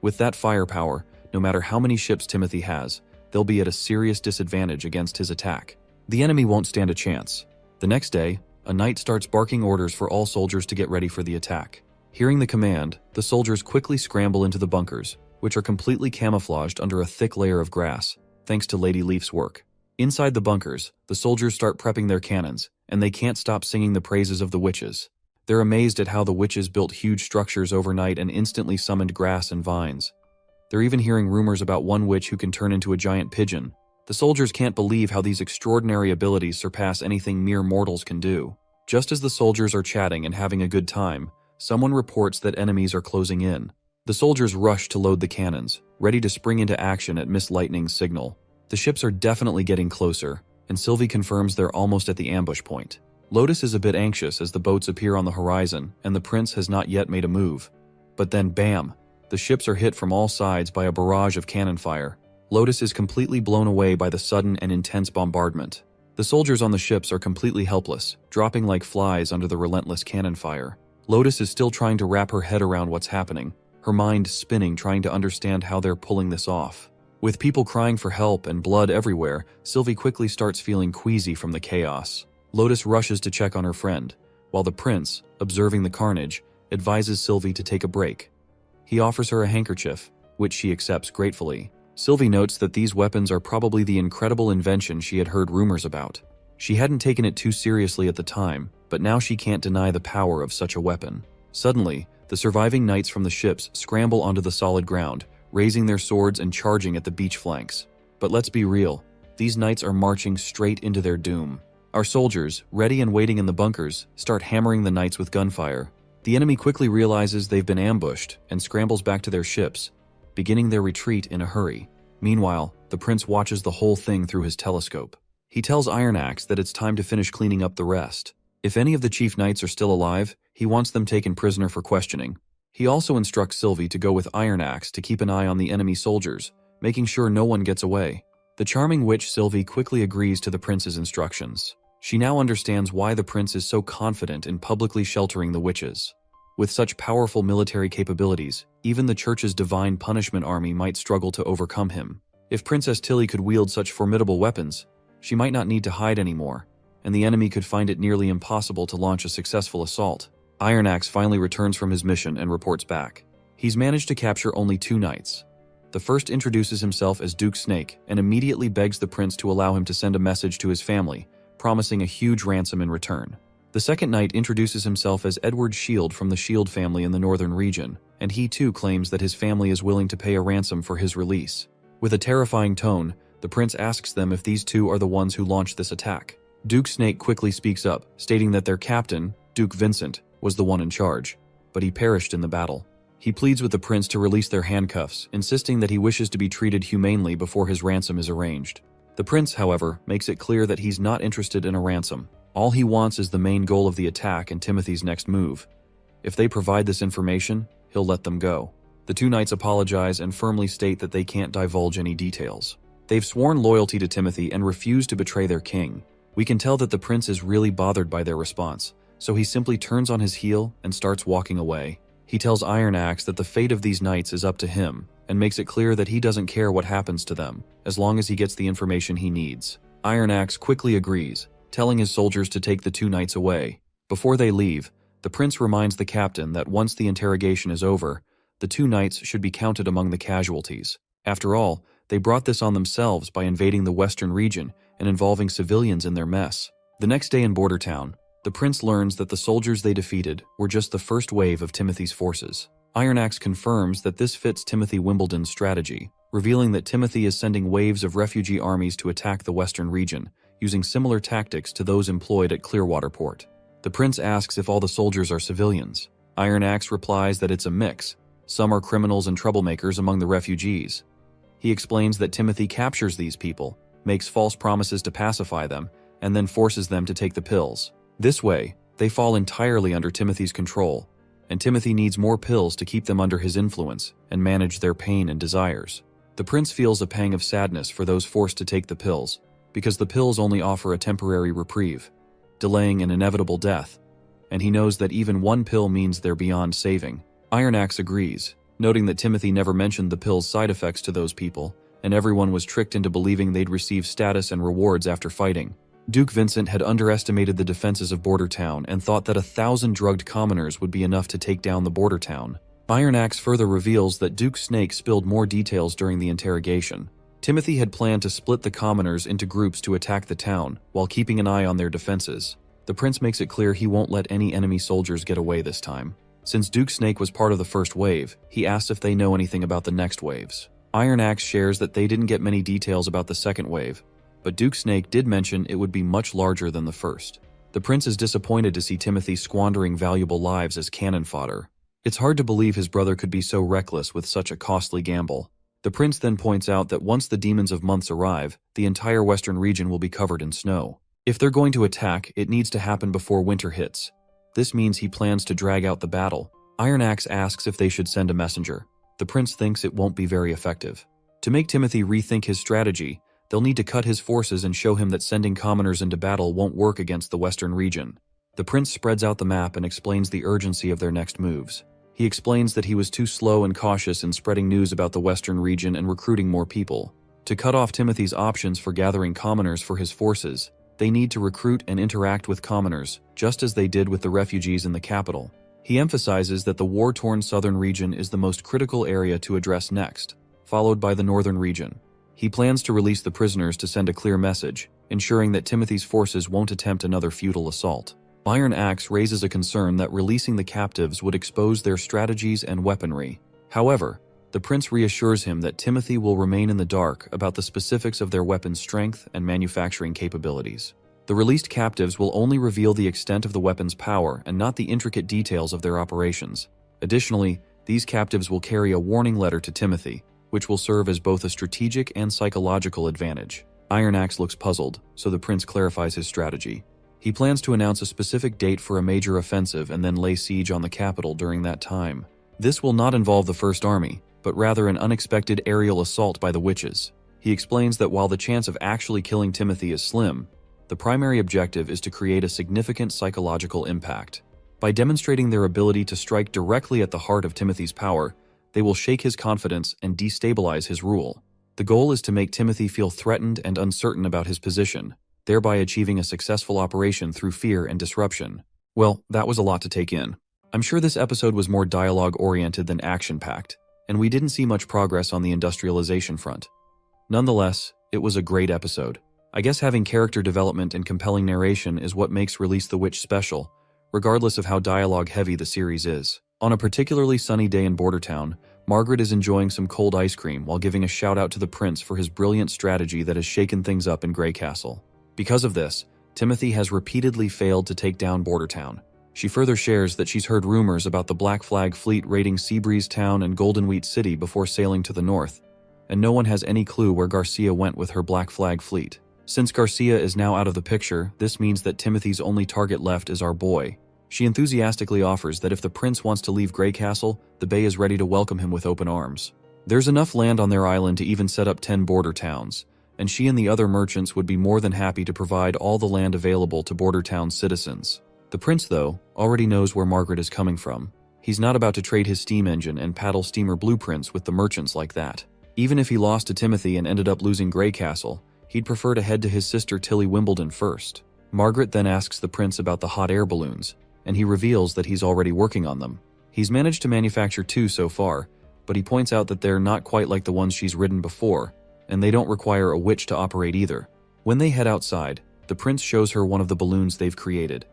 With that firepower, no matter how many ships Timothy has, they'll be at a serious disadvantage against his attack. The enemy won't stand a chance. The next day, a knight starts barking orders for all soldiers to get ready for the attack. Hearing the command, the soldiers quickly scramble into the bunkers, which are completely camouflaged under a thick layer of grass, thanks to Lady Leaf's work. Inside the bunkers, the soldiers start prepping their cannons, and they can't stop singing the praises of the witches. They're amazed at how the witches built huge structures overnight and instantly summoned grass and vines. They're even hearing rumors about one witch who can turn into a giant pigeon. The soldiers can't believe how these extraordinary abilities surpass anything mere mortals can do. Just as the soldiers are chatting and having a good time, someone reports that enemies are closing in. The soldiers rush to load the cannons, ready to spring into action at Miss Lightning's signal. The ships are definitely getting closer, and Sylvie confirms they're almost at the ambush point. Lotus is a bit anxious as the boats appear on the horizon, and the prince has not yet made a move. But then bam! The ships are hit from all sides by a barrage of cannon fire. Lotus is completely blown away by the sudden and intense bombardment. The soldiers on the ships are completely helpless, dropping like flies under the relentless cannon fire. Lotus is still trying to wrap her head around what's happening, her mind spinning trying to understand how they're pulling this off. With people crying for help and blood everywhere, Sylvie quickly starts feeling queasy from the chaos. Lotus rushes to check on her friend, while the prince, observing the carnage, advises Sylvie to take a break. He offers her a handkerchief, which she accepts gratefully. Sylvie notes that these weapons are probably the incredible invention she had heard rumors about. She hadn't taken it too seriously at the time, but now she can't deny the power of such a weapon. Suddenly, the surviving knights from the ships scramble onto the solid ground, raising their swords and charging at the beach flanks. But let's be real, these knights are marching straight into their doom. Our soldiers, ready and waiting in the bunkers, start hammering the knights with gunfire. The enemy quickly realizes they've been ambushed and scrambles back to their ships, beginning their retreat in a hurry. Meanwhile, the prince watches the whole thing through his telescope. He tells Iron Axe that it's time to finish cleaning up the rest. If any of the chief knights are still alive, he wants them taken prisoner for questioning. He also instructs Sylvie to go with Iron Axe to keep an eye on the enemy soldiers, making sure no one gets away. The charming witch Sylvie quickly agrees to the prince's instructions. She now understands why the prince is so confident in publicly sheltering the witches. With such powerful military capabilities, even the church's divine punishment army might struggle to overcome him. If Princess Tilly could wield such formidable weapons, she might not need to hide anymore, and the enemy could find it nearly impossible to launch a successful assault. Iron Axe finally returns from his mission and reports back. He's managed to capture only 2 knights. The first introduces himself as Duke Snake and immediately begs the prince to allow him to send a message to his family, promising a huge ransom in return. The second knight introduces himself as Edward Shield from the Shield family in the northern region, and he too claims that his family is willing to pay a ransom for his release. With a terrifying tone, the prince asks them if these 2 are the ones who launched this attack. Duke Snake quickly speaks up, stating that their captain, Duke Vincent, was the one in charge, but he perished in the battle. He pleads with the prince to release their handcuffs, insisting that he wishes to be treated humanely before his ransom is arranged. The prince, however, makes it clear that he's not interested in a ransom. All he wants is the main goal of the attack and Timothy's next move. If they provide this information, he'll let them go. The 2 knights apologize and firmly state that they can't divulge any details. They've sworn loyalty to Timothy and refuse to betray their king. We can tell that the prince is really bothered by their response, so he simply turns on his heel and starts walking away. He tells Iron Axe that the fate of these knights is up to him, and makes it clear that he doesn't care what happens to them, as long as he gets the information he needs. Iron Axe quickly agrees, telling his soldiers to take the 2 knights away. Before they leave, the prince reminds the captain that once the interrogation is over, the 2 knights should be counted among the casualties. After all, they brought this on themselves by invading the western region and involving civilians in their mess. The next day in Border Town, the prince learns that the soldiers they defeated were just the first wave of Timothy's forces. Iron Axe confirms that this fits Timothy Wimbledon's strategy, revealing that Timothy is sending waves of refugee armies to attack the western region, using similar tactics to those employed at Clearwater Port. The prince asks if all the soldiers are civilians. Iron Axe replies that it's a mix. Some are criminals and troublemakers among the refugees. He explains that Timothy captures these people, makes false promises to pacify them, and then forces them to take the pills. This way, they fall entirely under Timothy's control, and Timothy needs more pills to keep them under his influence and manage their pain and desires. The prince feels a pang of sadness for those forced to take the pills, because the pills only offer a temporary reprieve, delaying an inevitable death, and he knows that even 1 pill means they're beyond saving. Iron Axe agrees, noting that Timothy never mentioned the pill's side effects to those people, and everyone was tricked into believing they'd receive status and rewards after fighting. Duke Vincent had underestimated the defenses of Border Town and thought that 1,000 drugged commoners would be enough to take down the Border Town. Iron Axe further reveals that Duke Snake spilled more details during the interrogation. Timothy had planned to split the commoners into groups to attack the town, while keeping an eye on their defenses. The prince makes it clear he won't let any enemy soldiers get away this time. Since Duke Snake was part of the first wave, he asks if they know anything about the next waves. Iron Axe shares that they didn't get many details about the second wave, but Duke Snake did mention it would be much larger than the first. The prince is disappointed to see Timothy squandering valuable lives as cannon fodder. It's hard to believe his brother could be so reckless with such a costly gamble. The prince then points out that once the Demons of Months arrive, the entire western region will be covered in snow. If they're going to attack, it needs to happen before winter hits. This means he plans to drag out the battle. Iron Axe asks if they should send a messenger. The prince thinks it won't be very effective. To make Timothy rethink his strategy, they'll need to cut his forces and show him that sending commoners into battle won't work against the western region. The prince spreads out the map and explains the urgency of their next moves. He explains that he was too slow and cautious in spreading news about the western region and recruiting more people. To cut off Timothy's options for gathering commoners for his forces, they need to recruit and interact with commoners, just as they did with the refugees in the capital. He emphasizes that the war-torn southern region is the most critical area to address next, followed by the northern region. He plans to release the prisoners to send a clear message, ensuring that Timothy's forces won't attempt another futile assault. Iron Axe raises a concern that releasing the captives would expose their strategies and weaponry. However, the prince reassures him that Timothy will remain in the dark about the specifics of their weapons' strength and manufacturing capabilities. The released captives will only reveal the extent of the weapon's power and not the intricate details of their operations. Additionally, These captives will carry a warning letter to Timothy, which will serve as both a strategic and psychological advantage. Iron Axe looks puzzled, so the prince clarifies his strategy. He plans to announce a specific date for a major offensive and then lay siege on the capital during that time. This will not involve the First Army, but rather an unexpected aerial assault by the witches. He explains that while the chance of actually killing Timothy is slim, the primary objective is to create a significant psychological impact. By demonstrating their ability to strike directly at the heart of Timothy's power, they will shake his confidence and destabilize his rule. The goal is to make Timothy feel threatened and uncertain about his position, thereby achieving a successful operation through fear and disruption. Well, that was a lot to take in. I'm sure this episode was more dialogue-oriented than action-packed, and we didn't see much progress on the industrialization front. Nonetheless, it was a great episode. I guess having character development and compelling narration is what makes Release the Witch special, regardless of how dialogue-heavy the series is. On a particularly sunny day in Bordertown, Margaret is enjoying some cold ice cream while giving a shout-out to the prince for his brilliant strategy that has shaken things up in Grey Castle. Because of this, Timothy has repeatedly failed to take down Bordertown. She further shares that she's heard rumors about the Black Flag fleet raiding Seabreeze Town and Golden Wheat City before sailing to the north, and no one has any clue where Garcia went with her Black Flag fleet. Since Garcia is now out of the picture, this means that Timothy's only target left is our boy. She enthusiastically offers that if the prince wants to leave Grey Castle, the Bay is ready to welcome him with open arms. There's enough land on their island to even set up 10 border towns, and she and the other merchants would be more than happy to provide all the land available to Bordertown's citizens. The prince, though, already knows where Margaret is coming from. He's not about to trade his steam engine and paddle steamer blueprints with the merchants like that. Even if he lost to Timothy and ended up losing Grey Castle, he'd prefer to head to his sister Tilly Wimbledon first. Margaret then asks the prince about the hot air balloons, and he reveals that he's already working on them. He's managed to manufacture 2 so far, but he points out that they're not quite like the ones she's ridden before, and they don't require a witch to operate either. When they head outside, the prince shows her one of the balloons they've created.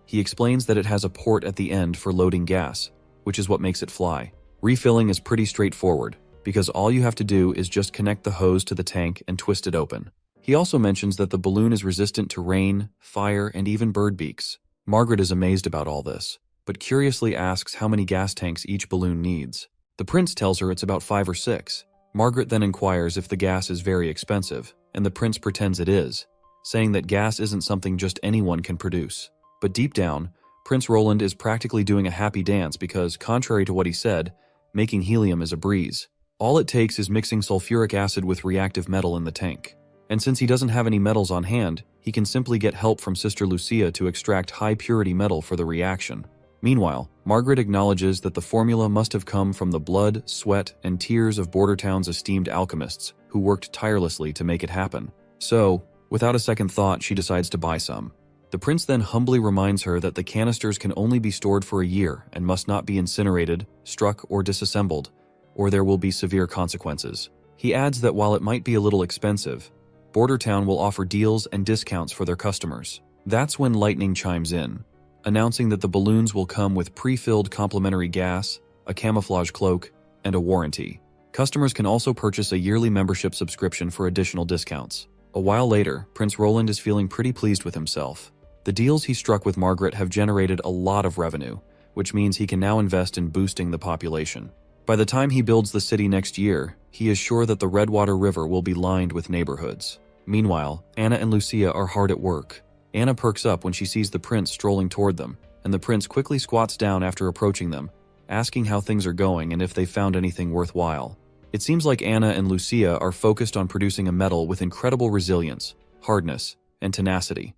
He explains that it has a port at the end for loading gas, which is what makes it fly. Refilling is pretty straightforward, because all you have to do is just connect the hose to the tank and twist it open. He also mentions that the balloon is resistant to rain, fire, and even bird beaks. Margaret is amazed about all this, but curiously asks how many gas tanks each balloon needs. The prince tells her it's about 5 or 6. Margaret then inquires if the gas is very expensive, and the prince pretends it is, saying that gas isn't something just anyone can produce. But deep down, Prince Roland is practically doing a happy dance because, contrary to what he said, making helium is a breeze. All it takes is mixing sulfuric acid with reactive metal in the tank. And since he doesn't have any metals on hand, he can simply get help from Sister Lucia to extract high-purity metal for the reaction. Meanwhile, Margaret acknowledges that the formula must have come from the blood, sweat, and tears of Bordertown's esteemed alchemists, who worked tirelessly to make it happen. So, without a second thought, she decides to buy some. The prince then humbly reminds her that the canisters can only be stored for a year and must not be incinerated, struck, or disassembled, or there will be severe consequences. He adds that while it might be a little expensive, Bordertown will offer deals and discounts for their customers. That's when Lightning chimes in, announcing that the balloons will come with pre-filled complimentary gas, a camouflage cloak, and a warranty. Customers can also purchase a yearly membership subscription for additional discounts. A while later, Prince Roland is feeling pretty pleased with himself. The deals he struck with Margaret have generated a lot of revenue, which means he can now invest in boosting the population. By the time he builds the city next year, he is sure that the Redwater River will be lined with neighborhoods. Meanwhile, Anna and Lucia are hard at work. Anna perks up when she sees the prince strolling toward them, and the prince quickly squats down after approaching them, asking how things are going and if they've found anything worthwhile. It seems like Anna and Lucia are focused on producing a metal with incredible resilience, hardness, and tenacity.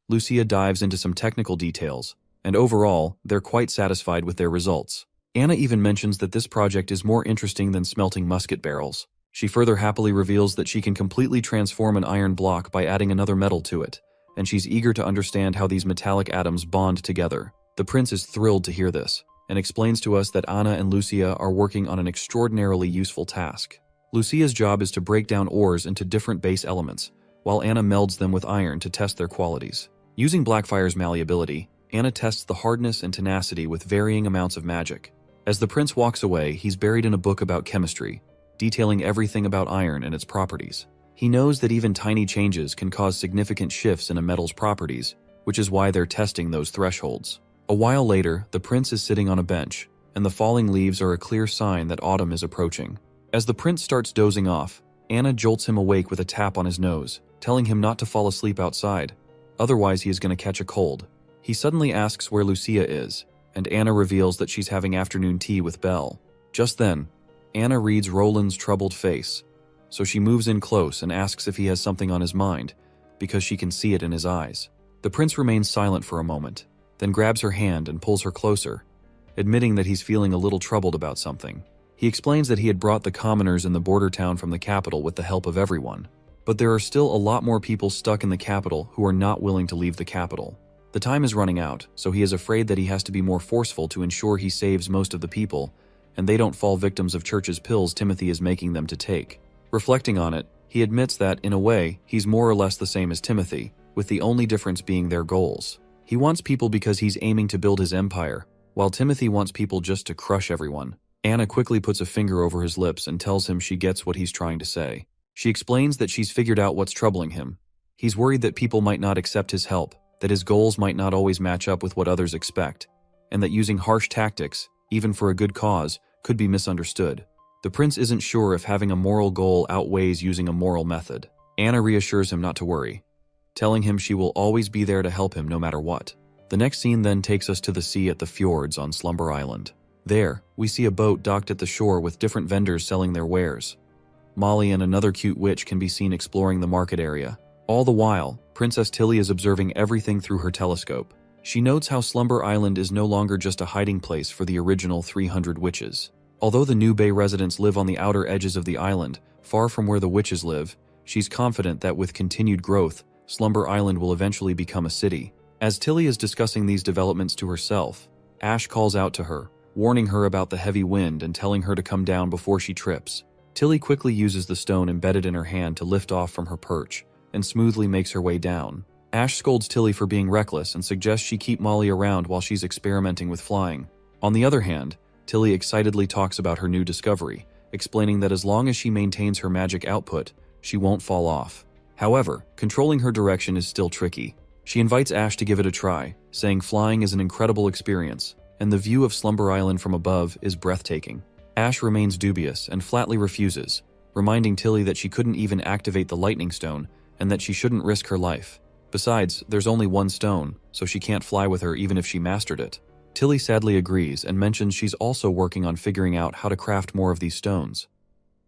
Lucia dives into some technical details, and overall, they're quite satisfied with their results. Anna even mentions that this project is more interesting than smelting musket barrels. She further happily reveals that she can completely transform an iron block by adding another metal to it, and she's eager to understand how these metallic atoms bond together. The prince is thrilled to hear this, and explains to us that Anna and Lucia are working on an extraordinarily useful task. Lucia's job is to break down ores into different base elements, while Anna melds them with iron to test their qualities. Using Blackfire's malleability, Anna tests the hardness and tenacity with varying amounts of magic. As the prince walks away, he's buried in a book about chemistry, detailing everything about iron and its properties. He knows that even tiny changes can cause significant shifts in a metal's properties, which is why they're testing those thresholds. A while later, the prince is sitting on a bench, and the falling leaves are a clear sign that autumn is approaching. As the prince starts dozing off, Anna jolts him awake with a tap on his nose, telling him not to fall asleep outside, otherwise he is going to catch a cold. He suddenly asks where Lucia is, and Anna reveals that she's having afternoon tea with Belle. Just then, Anna reads Roland's troubled face, so she moves in close and asks if he has something on his mind, because she can see it in his eyes. The prince remains silent for a moment, then grabs her hand and pulls her closer, admitting that he's feeling a little troubled about something. He explains that he had brought the commoners in the border town from the capital with the help of everyone, but there are still a lot more people stuck in the capital who are not willing to leave the capital. The time is running out, so he is afraid that he has to be more forceful to ensure he saves most of the people, and they don't fall victims of Church's pills Timothy is making them to take. Reflecting on it, he admits that, in a way, he's more or less the same as Timothy, with the only difference being their goals. He wants people because he's aiming to build his empire, while Timothy wants people just to crush everyone. Anna quickly puts a finger over his lips and tells him she gets what he's trying to say. She explains that she's figured out what's troubling him. He's worried that people might not accept his help, that his goals might not always match up with what others expect, and that using harsh tactics, even for a good cause, could be misunderstood. The prince isn't sure if having a moral goal outweighs using a moral method. Anna reassures him not to worry, telling him she will always be there to help him no matter what. The next scene then takes us to the sea at the fjords on Slumber Island. There, we see a boat docked at the shore with different vendors selling their wares. Molly and another cute witch can be seen exploring the market area. All the while, Princess Tilly is observing everything through her telescope. She notes how Slumber Island is no longer just a hiding place for the original 300 witches. Although the New Bay residents live on the outer edges of the island, far from where the witches live, she's confident that with continued growth, Slumber Island will eventually become a city. As Tilly is discussing these developments to herself, Ash calls out to her, warning her about the heavy wind and telling her to come down before she trips. Tilly quickly uses the stone embedded in her hand to lift off from her perch, and smoothly makes her way down. Ash scolds Tilly for being reckless and suggests she keep Molly around while she's experimenting with flying. On the other hand, Tilly excitedly talks about her new discovery, explaining that as long as she maintains her magic output, she won't fall off. However, controlling her direction is still tricky. She invites Ash to give it a try, saying flying is an incredible experience, and the view of Slumber Island from above is breathtaking. Ash remains dubious and flatly refuses, reminding Tilly that she couldn't even activate the lightning stone and that she shouldn't risk her life. Besides, there's only one stone, so she can't fly with her even if she mastered it. Tilly sadly agrees and mentions she's also working on figuring out how to craft more of these stones.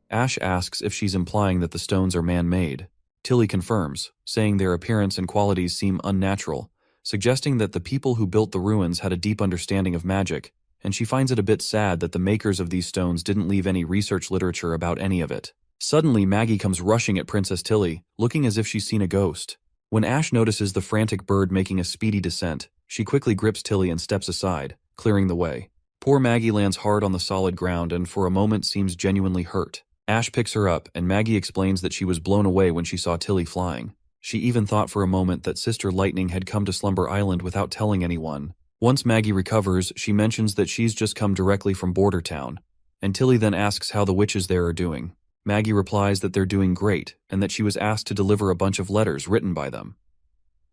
Ash asks if she's implying that the stones are man-made. Tilly confirms, saying their appearance and qualities seem unnatural, suggesting that the people who built the ruins had a deep understanding of magic, and she finds it a bit sad that the makers of these stones didn't leave any research literature about any of it. Suddenly, Maggie comes rushing at Princess Tilly, looking as if she's seen a ghost. When Ash notices the frantic bird making a speedy descent, she quickly grips Tilly and steps aside, clearing the way. Poor Maggie lands hard on the solid ground and for a moment seems genuinely hurt. Ash picks her up, and Maggie explains that she was blown away when she saw Tilly flying. She even thought for a moment that Sister Lightning had come to Slumber Island without telling anyone. Once Maggie recovers, she mentions that she's just come directly from Border Town, and Tilly then asks how the witches there are doing. Maggie replies that they're doing great, and that she was asked to deliver a bunch of letters written by them.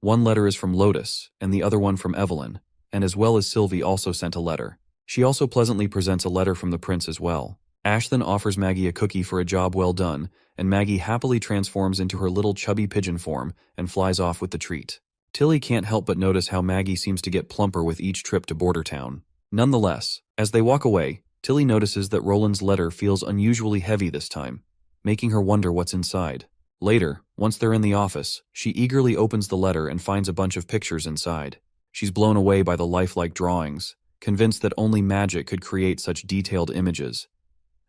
One letter is from Lotus, and the other one from Evelyn, and as well as Sylvie also sent a letter. She also pleasantly presents a letter from the prince as well. Ash then offers Maggie a cookie for a job well done, and Maggie happily transforms into her little chubby pigeon form and flies off with the treat. Tilly can't help but notice how Maggie seems to get plumper with each trip to Border Town. Nonetheless, as they walk away, Tilly notices that Roland's letter feels unusually heavy this time, making her wonder what's inside. Later, once they're in the office, she eagerly opens the letter and finds a bunch of pictures inside. She's blown away by the lifelike drawings, convinced that only magic could create such detailed images.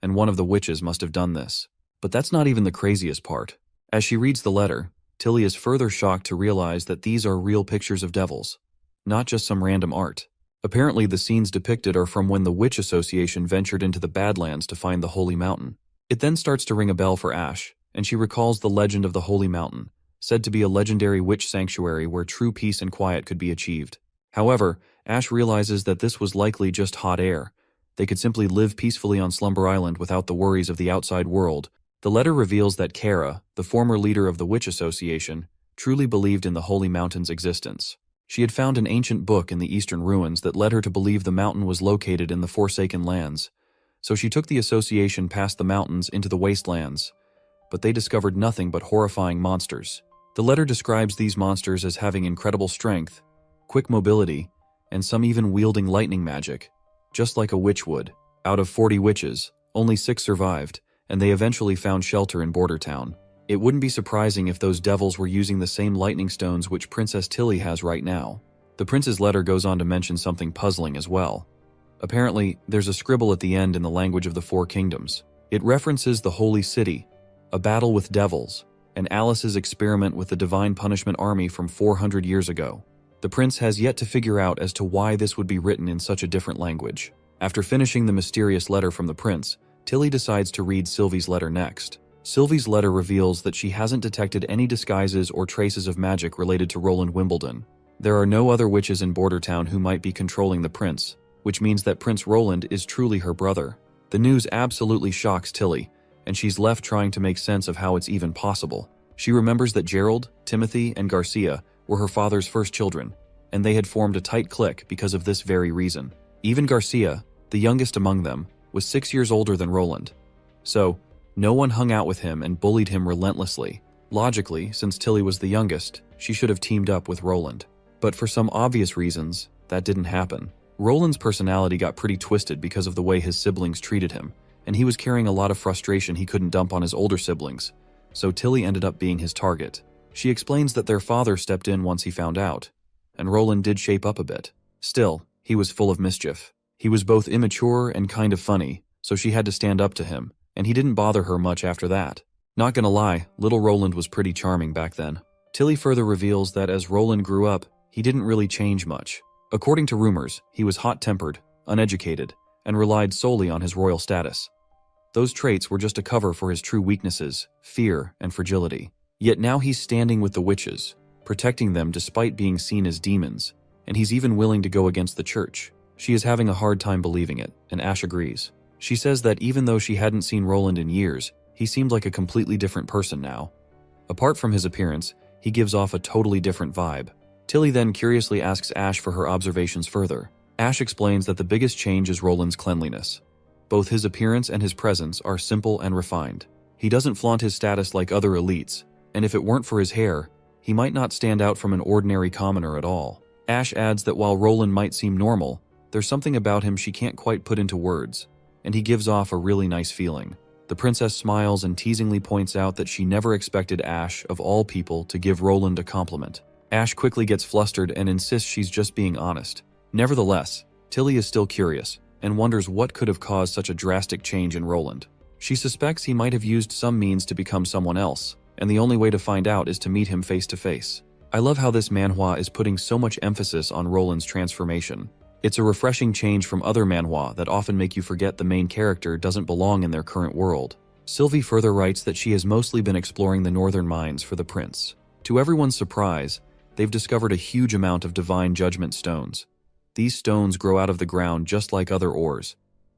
And one of the witches must have done this. But that's not even the craziest part. As she reads the letter, Tilly is further shocked to realize that these are real pictures of devils, not just some random art. Apparently, the scenes depicted are from when the Witch Association ventured into the Badlands to find the Holy Mountain. It then starts to ring a bell for Ash, and she recalls the legend of the Holy Mountain, said to be a legendary witch sanctuary where true peace and quiet could be achieved. However, Ash realizes that this was likely just hot air. They could simply live peacefully on Slumber Island without the worries of the outside world. The letter reveals that Kara, the former leader of the Witch Association, truly believed in the Holy Mountain's existence. She had found an ancient book in the eastern ruins that led her to believe the mountain was located in the Forsaken Lands, so she took the association past the mountains into the wastelands, but they discovered nothing but horrifying monsters. The letter describes these monsters as having incredible strength, quick mobility, and some even wielding lightning magic, just like a witch would. Out of 40 witches, only 6 survived, and they eventually found shelter in Border Town. It wouldn't be surprising if those devils were using the same lightning stones which Princess Tilly has right now. The prince's letter goes on to mention something puzzling as well. Apparently, there's a scribble at the end in the language of the 4 kingdoms. It references the Holy City, a battle with devils, and Alice's experiment with the Divine Punishment Army from 400 years ago. The prince has yet to figure out as to why this would be written in such a different language. After finishing the mysterious letter from the prince, Tilly decides to read Sylvie's letter next. Sylvie's letter reveals that she hasn't detected any disguises or traces of magic related to Roland Wimbledon. There are no other witches in Border Town who might be controlling the prince, which means that Prince Roland is truly her brother. The news absolutely shocks Tilly, and she's left trying to make sense of how it's even possible. She remembers that Gerald, Timothy, and Garcia were her father's first children, and they had formed a tight clique because of this very reason. Even Garcia, the youngest among them, was 6 years older than Roland. So, no one hung out with him and bullied him relentlessly. Logically, since Tilly was the youngest, she should have teamed up with Roland. But for some obvious reasons, that didn't happen. Roland's personality got pretty twisted because of the way his siblings treated him, and he was carrying a lot of frustration he couldn't dump on his older siblings, so Tilly ended up being his target. She explains that their father stepped in once he found out, and Roland did shape up a bit. Still, he was full of mischief. He was both immature and kind of funny, so she had to stand up to him, and he didn't bother her much after that. Not gonna lie, little Roland was pretty charming back then. Tilly further reveals that as Roland grew up, he didn't really change much. According to rumors, he was hot-tempered, uneducated, and relied solely on his royal status. Those traits were just a cover for his true weaknesses, fear, and fragility. Yet now he's standing with the witches, protecting them despite being seen as demons, and he's even willing to go against the church. She is having a hard time believing it, and Ash agrees. She says that even though she hadn't seen Roland in years, he seemed like a completely different person now. Apart from his appearance, he gives off a totally different vibe. Tilly then curiously asks Ash for her observations further. Ash explains that the biggest change is Roland's cleanliness. Both his appearance and his presence are simple and refined. He doesn't flaunt his status like other elites, and if it weren't for his hair, he might not stand out from an ordinary commoner at all. Ash adds that while Roland might seem normal, there's something about him she can't quite put into words, and he gives off a really nice feeling. The princess smiles and teasingly points out that she never expected Ash, of all people, to give Roland a compliment. Ash quickly gets flustered and insists she's just being honest. Nevertheless, Tilly is still curious, and wonders what could have caused such a drastic change in Roland. She suspects he might have used some means to become someone else, and the only way to find out is to meet him face to face. I love how this manhwa is putting so much emphasis on Roland's transformation. It's a refreshing change from other manhwa that often make you forget the main character doesn't belong in their current world. Sylvie further writes that she has mostly been exploring the northern mines for the prince. To everyone's surprise, they've discovered a huge amount of divine judgment stones. These stones grow out of the ground just like other ores.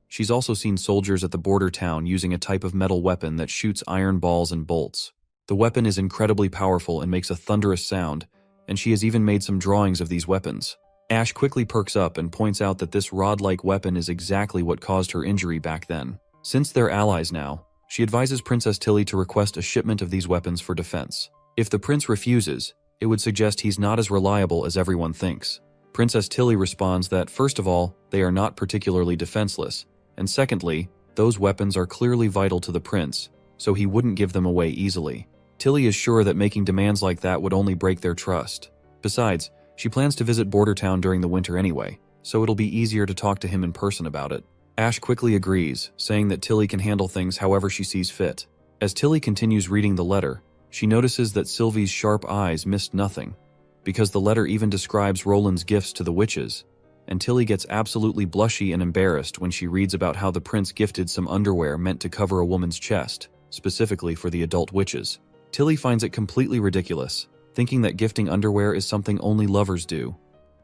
She's also seen soldiers at the border town using a type of metal weapon that shoots iron balls and bolts. The weapon is incredibly powerful and makes a thunderous sound, and she has even made some drawings of these weapons. Ash quickly perks up and points out that this rod-like weapon is exactly what caused her injury back then. Since they're allies now, she advises Princess Tilly to request a shipment of these weapons for defense. If the prince refuses, it would suggest he's not as reliable as everyone thinks. Princess Tilly responds that, first of all, they are not particularly defenseless, and secondly, those weapons are clearly vital to the prince, so he wouldn't give them away easily. Tilly is sure that making demands like that would only break their trust. Besides, she plans to visit Border Town during the winter anyway, so it'll be easier to talk to him in person about it. Ash quickly agrees, saying that Tilly can handle things however she sees fit. As Tilly continues reading the letter, she notices that Sylvie's sharp eyes missed nothing, because the letter even describes Roland's gifts to the witches, and Tilly gets absolutely blushy and embarrassed when she reads about how the prince gifted some underwear meant to cover a woman's chest, specifically for the adult witches. Tilly finds it completely ridiculous, thinking that gifting underwear is something only lovers do.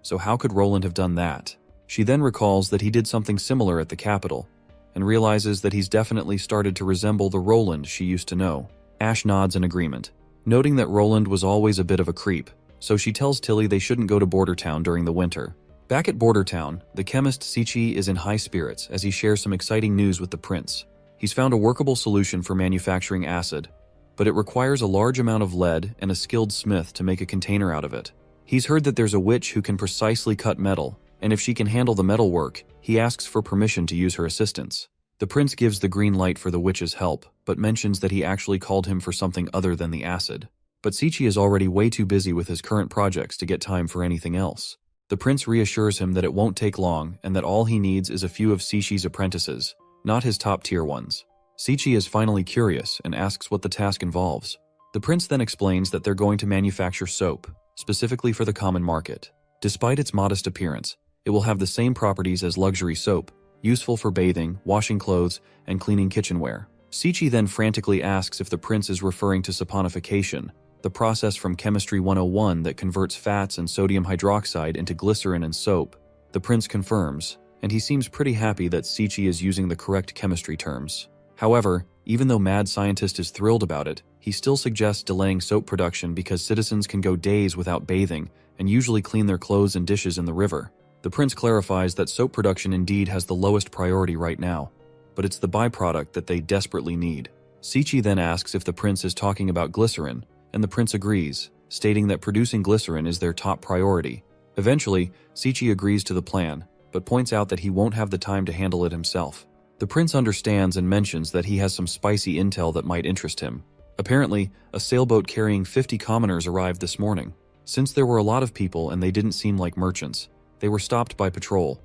So how could Roland have done that? She then recalls that he did something similar at the capital, and realizes that he's definitely started to resemble the Roland she used to know. Ash nods in agreement, noting that Roland was always a bit of a creep, so she tells Tilly they shouldn't go to Border Town during the winter. Back at Border Town, the chemist Sichi is in high spirits as he shares some exciting news with the prince. He's found a workable solution for manufacturing acid, but it requires a large amount of lead and a skilled smith to make a container out of it. He's heard that there's a witch who can precisely cut metal, and if she can handle the metal work, he asks for permission to use her assistance. The prince gives the green light for the witch's help, but mentions that he actually called him for something other than the acid. But Sichi is already way too busy with his current projects to get time for anything else. The prince reassures him that it won't take long and that all he needs is a few of Sichi's apprentices, not his top-tier ones. Sichi is finally curious and asks what the task involves. The prince then explains that they're going to manufacture soap, specifically for the common market. Despite its modest appearance, it will have the same properties as luxury soap, useful for bathing, washing clothes, and cleaning kitchenware. Sichi then frantically asks if the prince is referring to saponification, the process from Chemistry 101 that converts fats and sodium hydroxide into glycerin and soap. The prince confirms, and he seems pretty happy that Sichi is using the correct chemistry terms. However, even though Mad Scientist is thrilled about it, he still suggests delaying soap production because citizens can go days without bathing and usually clean their clothes and dishes in the river. The prince clarifies that soap production indeed has the lowest priority right now, but it's the byproduct that they desperately need. Sichi then asks if the prince is talking about glycerin, and the prince agrees, stating that producing glycerin is their top priority. Eventually, Sichi agrees to the plan, but points out that he won't have the time to handle it himself. The prince understands and mentions that he has some spicy intel that might interest him. Apparently, a sailboat carrying 50 commoners arrived this morning. Since there were a lot of people and they didn't seem like merchants, they were stopped by patrol.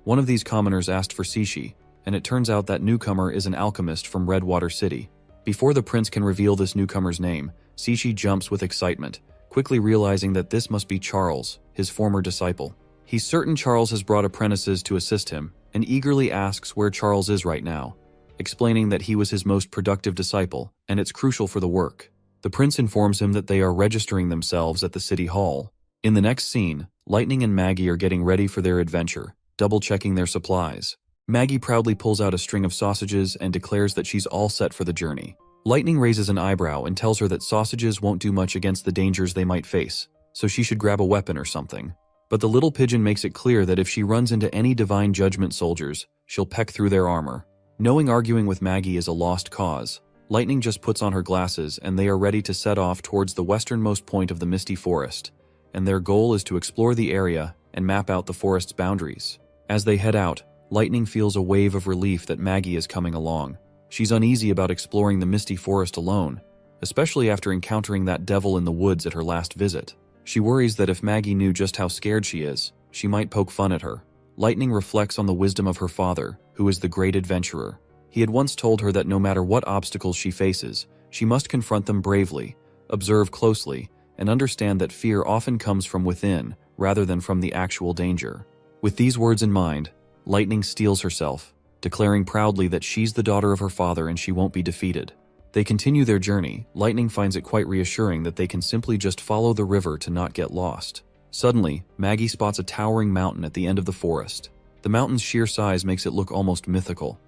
One of these commoners asked for Sichi, and it turns out that newcomer is an alchemist from Redwater City. Before the prince can reveal this newcomer's name, Sichi jumps with excitement, quickly realizing that this must be Charles, his former disciple. He's certain Charles has brought apprentices to assist him, and eagerly asks where Charles is right now, explaining that he was his most productive disciple, and it's crucial for the work. The prince informs him that they are registering themselves at the city hall. In the next scene, Lightning and Maggie are getting ready for their adventure, double-checking their supplies. Maggie proudly pulls out a string of sausages and declares that she's all set for the journey. Lightning raises an eyebrow and tells her that sausages won't do much against the dangers they might face, so she should grab a weapon or something. But the little pigeon makes it clear that if she runs into any Divine Judgment soldiers, she'll peck through their armor. Knowing arguing with Maggie is a lost cause, Lightning just puts on her glasses and they are ready to set off towards the westernmost point of the Misty Forest, and their goal is to explore the area and map out the forest's boundaries. As they head out, Lightning feels a wave of relief that Maggie is coming along. She's uneasy about exploring the Misty Forest alone, especially after encountering that devil in the woods at her last visit. She worries that if Maggie knew just how scared she is, she might poke fun at her. Lightning reflects on the wisdom of her father, who is the great adventurer. He had once told her that no matter what obstacles she faces, she must confront them bravely, observe closely, and understand that fear often comes from within rather than from the actual danger. With these words in mind, Lightning steels herself, declaring proudly that she's the daughter of her father and she won't be defeated. They continue their journey. Lightning finds it quite reassuring that they can simply just follow the river to not get lost. Suddenly, Maggie spots a towering mountain at the end of the forest. The mountain's sheer size makes it look almost mythical.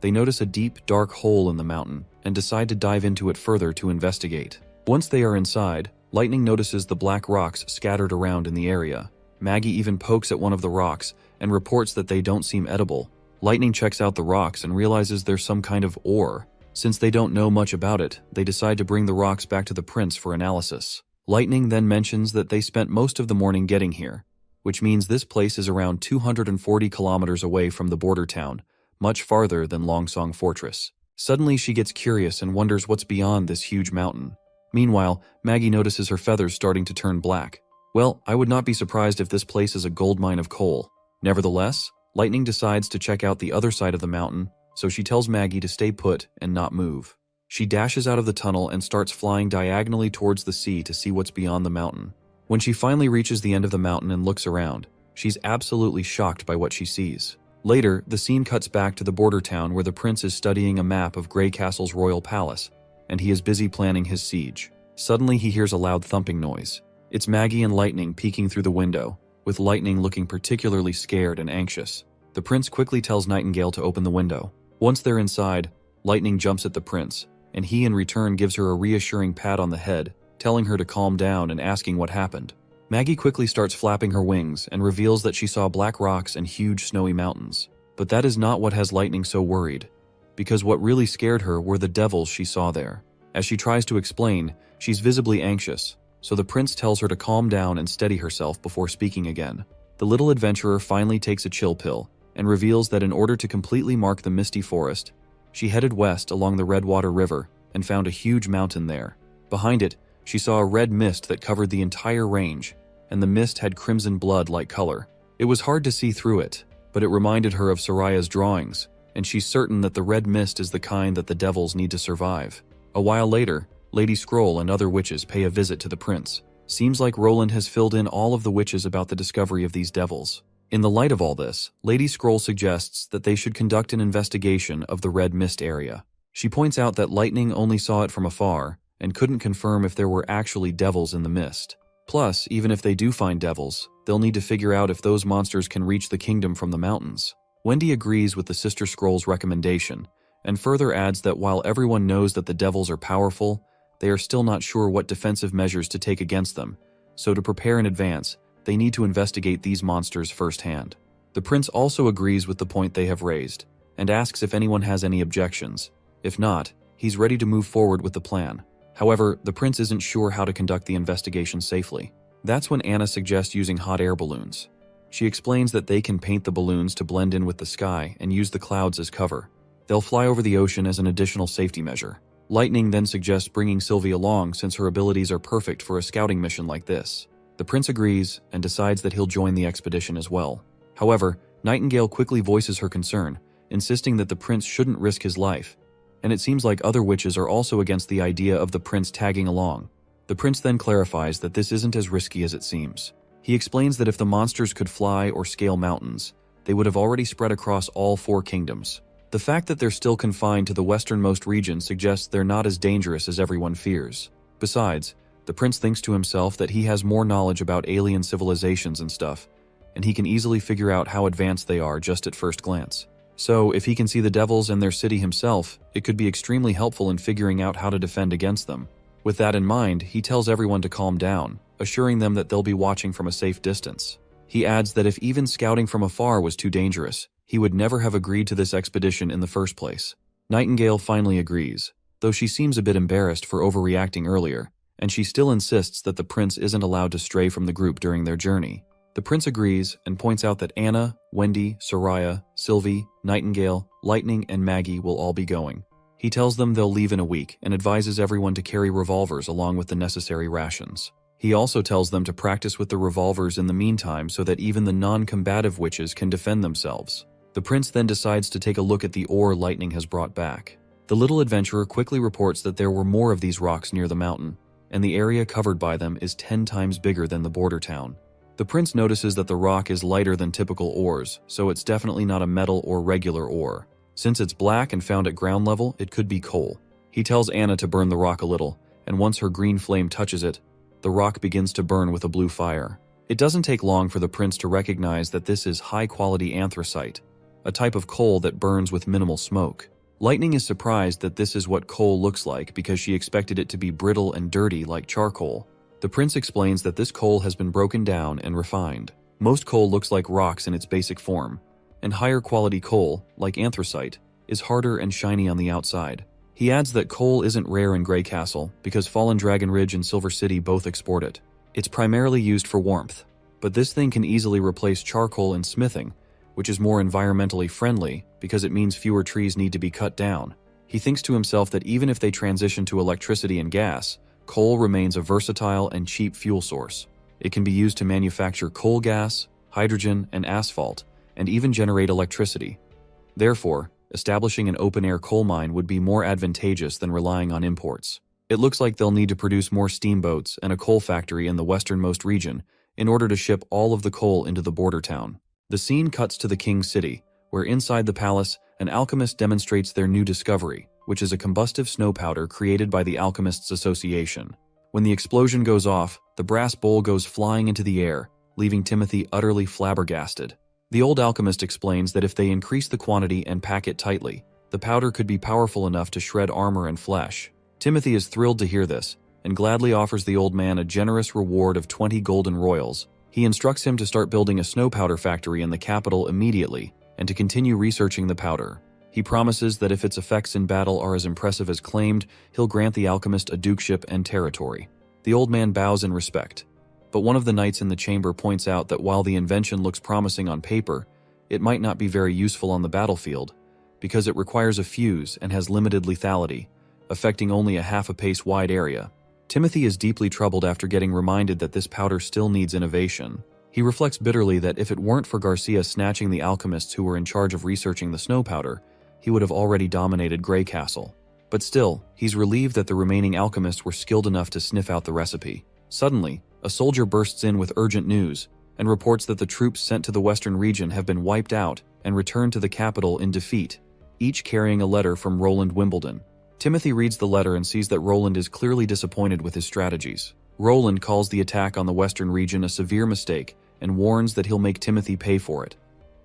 They notice a deep, dark hole in the mountain and decide to dive into it further to investigate. Once they are inside, Lightning notices the black rocks scattered around in the area. Maggie even pokes at one of the rocks and reports that they don't seem edible. Lightning checks out the rocks and realizes there's some kind of ore. Since they don't know much about it, they decide to bring the rocks back to the prince for analysis. Lightning then mentions that they spent most of the morning getting here, which means this place is around 240 kilometers away from the border town, much farther than Longsong Fortress. Suddenly she gets curious and wonders what's beyond this huge mountain. Meanwhile, Maggie notices her feathers starting to turn black. Well, I would not be surprised if this place is a gold mine of coal. Nevertheless, Lightning decides to check out the other side of the mountain, so she tells Maggie to stay put and not move. She dashes out of the tunnel and starts flying diagonally towards the sea to see what's beyond the mountain. When she finally reaches the end of the mountain and looks around, she's absolutely shocked by what she sees. Later, the scene cuts back to the border town where the prince is studying a map of Grey Castle's royal palace, and he is busy planning his siege. Suddenly he hears a loud thumping noise. It's Maggie and Lightning peeking through the window, with Lightning looking particularly scared and anxious. The prince quickly tells Nightingale to open the window. Once they're inside, Lightning jumps at the prince, and he in return gives her a reassuring pat on the head, telling her to calm down and asking what happened. Maggie quickly starts flapping her wings and reveals that she saw black rocks and huge snowy mountains. But that is not what has Lightning so worried, because what really scared her were the devils she saw there. As she tries to explain, she's visibly anxious, so the prince tells her to calm down and steady herself before speaking again. The little adventurer finally takes a chill pill and reveals that in order to completely mark the misty forest, she headed west along the Redwater River and found a huge mountain there. Behind it, she saw a red mist that covered the entire range, and the mist had crimson blood-like color. It was hard to see through it, but it reminded her of Soraya's drawings, and she's certain that the red mist is the kind that the devils need to survive. A while later, Lady Scroll and other witches pay a visit to the prince. Seems like Roland has filled in all of the witches about the discovery of these devils. In the light of all this, Lady Scroll suggests that they should conduct an investigation of the red mist area. She points out that Lightning only saw it from afar and couldn't confirm if there were actually devils in the mist. Plus, even if they do find devils, they'll need to figure out if those monsters can reach the kingdom from the mountains. Wendy agrees with the Sister Scroll's recommendation, and further adds that while everyone knows that the devils are powerful, they are still not sure what defensive measures to take against them, so to prepare in advance, they need to investigate these monsters firsthand. The prince also agrees with the point they have raised, and asks if anyone has any objections. If not, he's ready to move forward with the plan. However, the prince isn't sure how to conduct the investigation safely. That's when Anna suggests using hot air balloons. She explains that they can paint the balloons to blend in with the sky and use the clouds as cover. They'll fly over the ocean as an additional safety measure. Lightning then suggests bringing Sylvie along since her abilities are perfect for a scouting mission like this. The prince agrees and decides that he'll join the expedition as well. However, Nightingale quickly voices her concern, insisting that the prince shouldn't risk his life, and it seems like other witches are also against the idea of the prince tagging along. The prince then clarifies that this isn't as risky as it seems. He explains that if the monsters could fly or scale mountains, they would have already spread across all 4 kingdoms. The fact that they're still confined to the westernmost region suggests they're not as dangerous as everyone fears. Besides, the prince thinks to himself that he has more knowledge about alien civilizations and stuff, and he can easily figure out how advanced they are just at first glance. So, if he can see the devils and their city himself, it could be extremely helpful in figuring out how to defend against them. With that in mind, he tells everyone to calm down, assuring them that they'll be watching from a safe distance. He adds that if even scouting from afar was too dangerous, he would never have agreed to this expedition in the first place. Nightingale finally agrees, though she seems a bit embarrassed for overreacting earlier, and she still insists that the prince isn't allowed to stray from the group during their journey. The prince agrees and points out that Anna, Wendy, Soraya, Sylvie, Nightingale, Lightning, and Maggie will all be going. He tells them they'll leave in a week and advises everyone to carry revolvers along with the necessary rations. He also tells them to practice with the revolvers in the meantime so that even the non-combative witches can defend themselves. The prince then decides to take a look at the ore Lightning has brought back. The little adventurer quickly reports that there were more of these rocks near the mountain, and the area covered by them is 10 times bigger than the border town. The prince notices that the rock is lighter than typical ores, so it's definitely not a metal or regular ore. Since it's black and found at ground level, it could be coal. He tells Anna to burn the rock a little, and once her green flame touches it, the rock begins to burn with a blue fire. It doesn't take long for the prince to recognize that this is high-quality anthracite, a type of coal that burns with minimal smoke. Lightning is surprised that this is what coal looks like because she expected it to be brittle and dirty like charcoal. The prince explains that this coal has been broken down and refined. Most coal looks like rocks in its basic form, and higher quality coal, like anthracite, is harder and shiny on the outside. He adds that coal isn't rare in Grey Castle because Fallen Dragon Ridge and Silver City both export it. It's primarily used for warmth, but this thing can easily replace charcoal in smithing, which is more environmentally friendly because it means fewer trees need to be cut down. He thinks to himself that even if they transition to electricity and gas, coal remains a versatile and cheap fuel source. It can be used to manufacture coal gas, hydrogen, and asphalt, and even generate electricity. Therefore, establishing an open-air coal mine would be more advantageous than relying on imports. It looks like they'll need to produce more steamboats and a coal factory in the westernmost region in order to ship all of the coal into the border town. The scene cuts to the king's city, where inside the palace, an alchemist demonstrates their new discovery, which is a combustive snow powder created by the Alchemists Association. When the explosion goes off, the brass bowl goes flying into the air, leaving Timothy utterly flabbergasted. The old alchemist explains that if they increase the quantity and pack it tightly, the powder could be powerful enough to shred armor and flesh. Timothy is thrilled to hear this, and gladly offers the old man a generous reward of 20 golden royals. He instructs him to start building a snow powder factory in the capital immediately and to continue researching the powder. He promises that if its effects in battle are as impressive as claimed, he'll grant the alchemist a dukeship and territory. The old man bows in respect, but one of the knights in the chamber points out that while the invention looks promising on paper, it might not be very useful on the battlefield, because it requires a fuse and has limited lethality, affecting only a half a pace wide area. Timothy is deeply troubled after getting reminded that this powder still needs innovation. He reflects bitterly that if it weren't for Garcia snatching the alchemists who were in charge of researching the snow powder, he would have already dominated Grey Castle. But still, he's relieved that the remaining alchemists were skilled enough to sniff out the recipe. Suddenly, a soldier bursts in with urgent news and reports that the troops sent to the western region have been wiped out and returned to the capital in defeat, each carrying a letter from Roland Wimbledon. Timothy reads the letter and sees that Roland is clearly disappointed with his strategies. Roland calls the attack on the western region a severe mistake and warns that he'll make Timothy pay for it.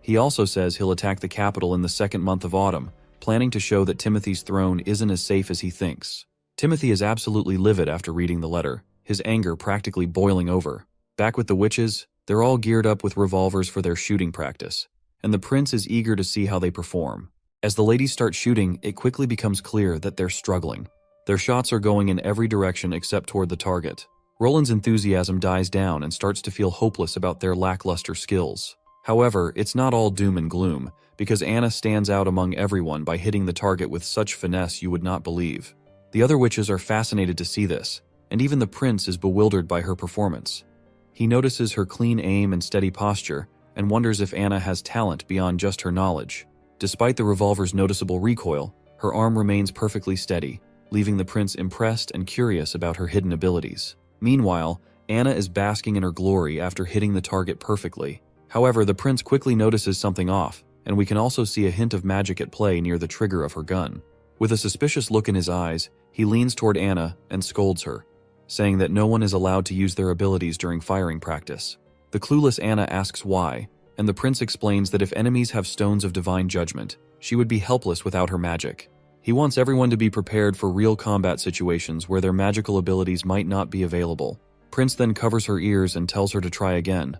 He also says he'll attack the capital in the second month of autumn, planning to show that Timothy's throne isn't as safe as he thinks. Timothy is absolutely livid after reading the letter, his anger practically boiling over. Back with the witches, they're all geared up with revolvers for their shooting practice, and the prince is eager to see how they perform. As the ladies start shooting, it quickly becomes clear that they're struggling. Their shots are going in every direction except toward the target. Roland's enthusiasm dies down and starts to feel hopeless about their lackluster skills. However, it's not all doom and gloom, because Anna stands out among everyone by hitting the target with such finesse you would not believe. The other witches are fascinated to see this, and even the prince is bewildered by her performance. He notices her clean aim and steady posture, and wonders if Anna has talent beyond just her knowledge. Despite the revolver's noticeable recoil, her arm remains perfectly steady, leaving the prince impressed and curious about her hidden abilities. Meanwhile, Anna is basking in her glory after hitting the target perfectly. However, the prince quickly notices something off, and we can also see a hint of magic at play near the trigger of her gun. With a suspicious look in his eyes, he leans toward Anna and scolds her, saying that no one is allowed to use their abilities during firing practice. The clueless Anna asks why, and the prince explains that if enemies have stones of divine judgment, she would be helpless without her magic. He wants everyone to be prepared for real combat situations where their magical abilities might not be available. Prince then covers her ears and tells her to try again,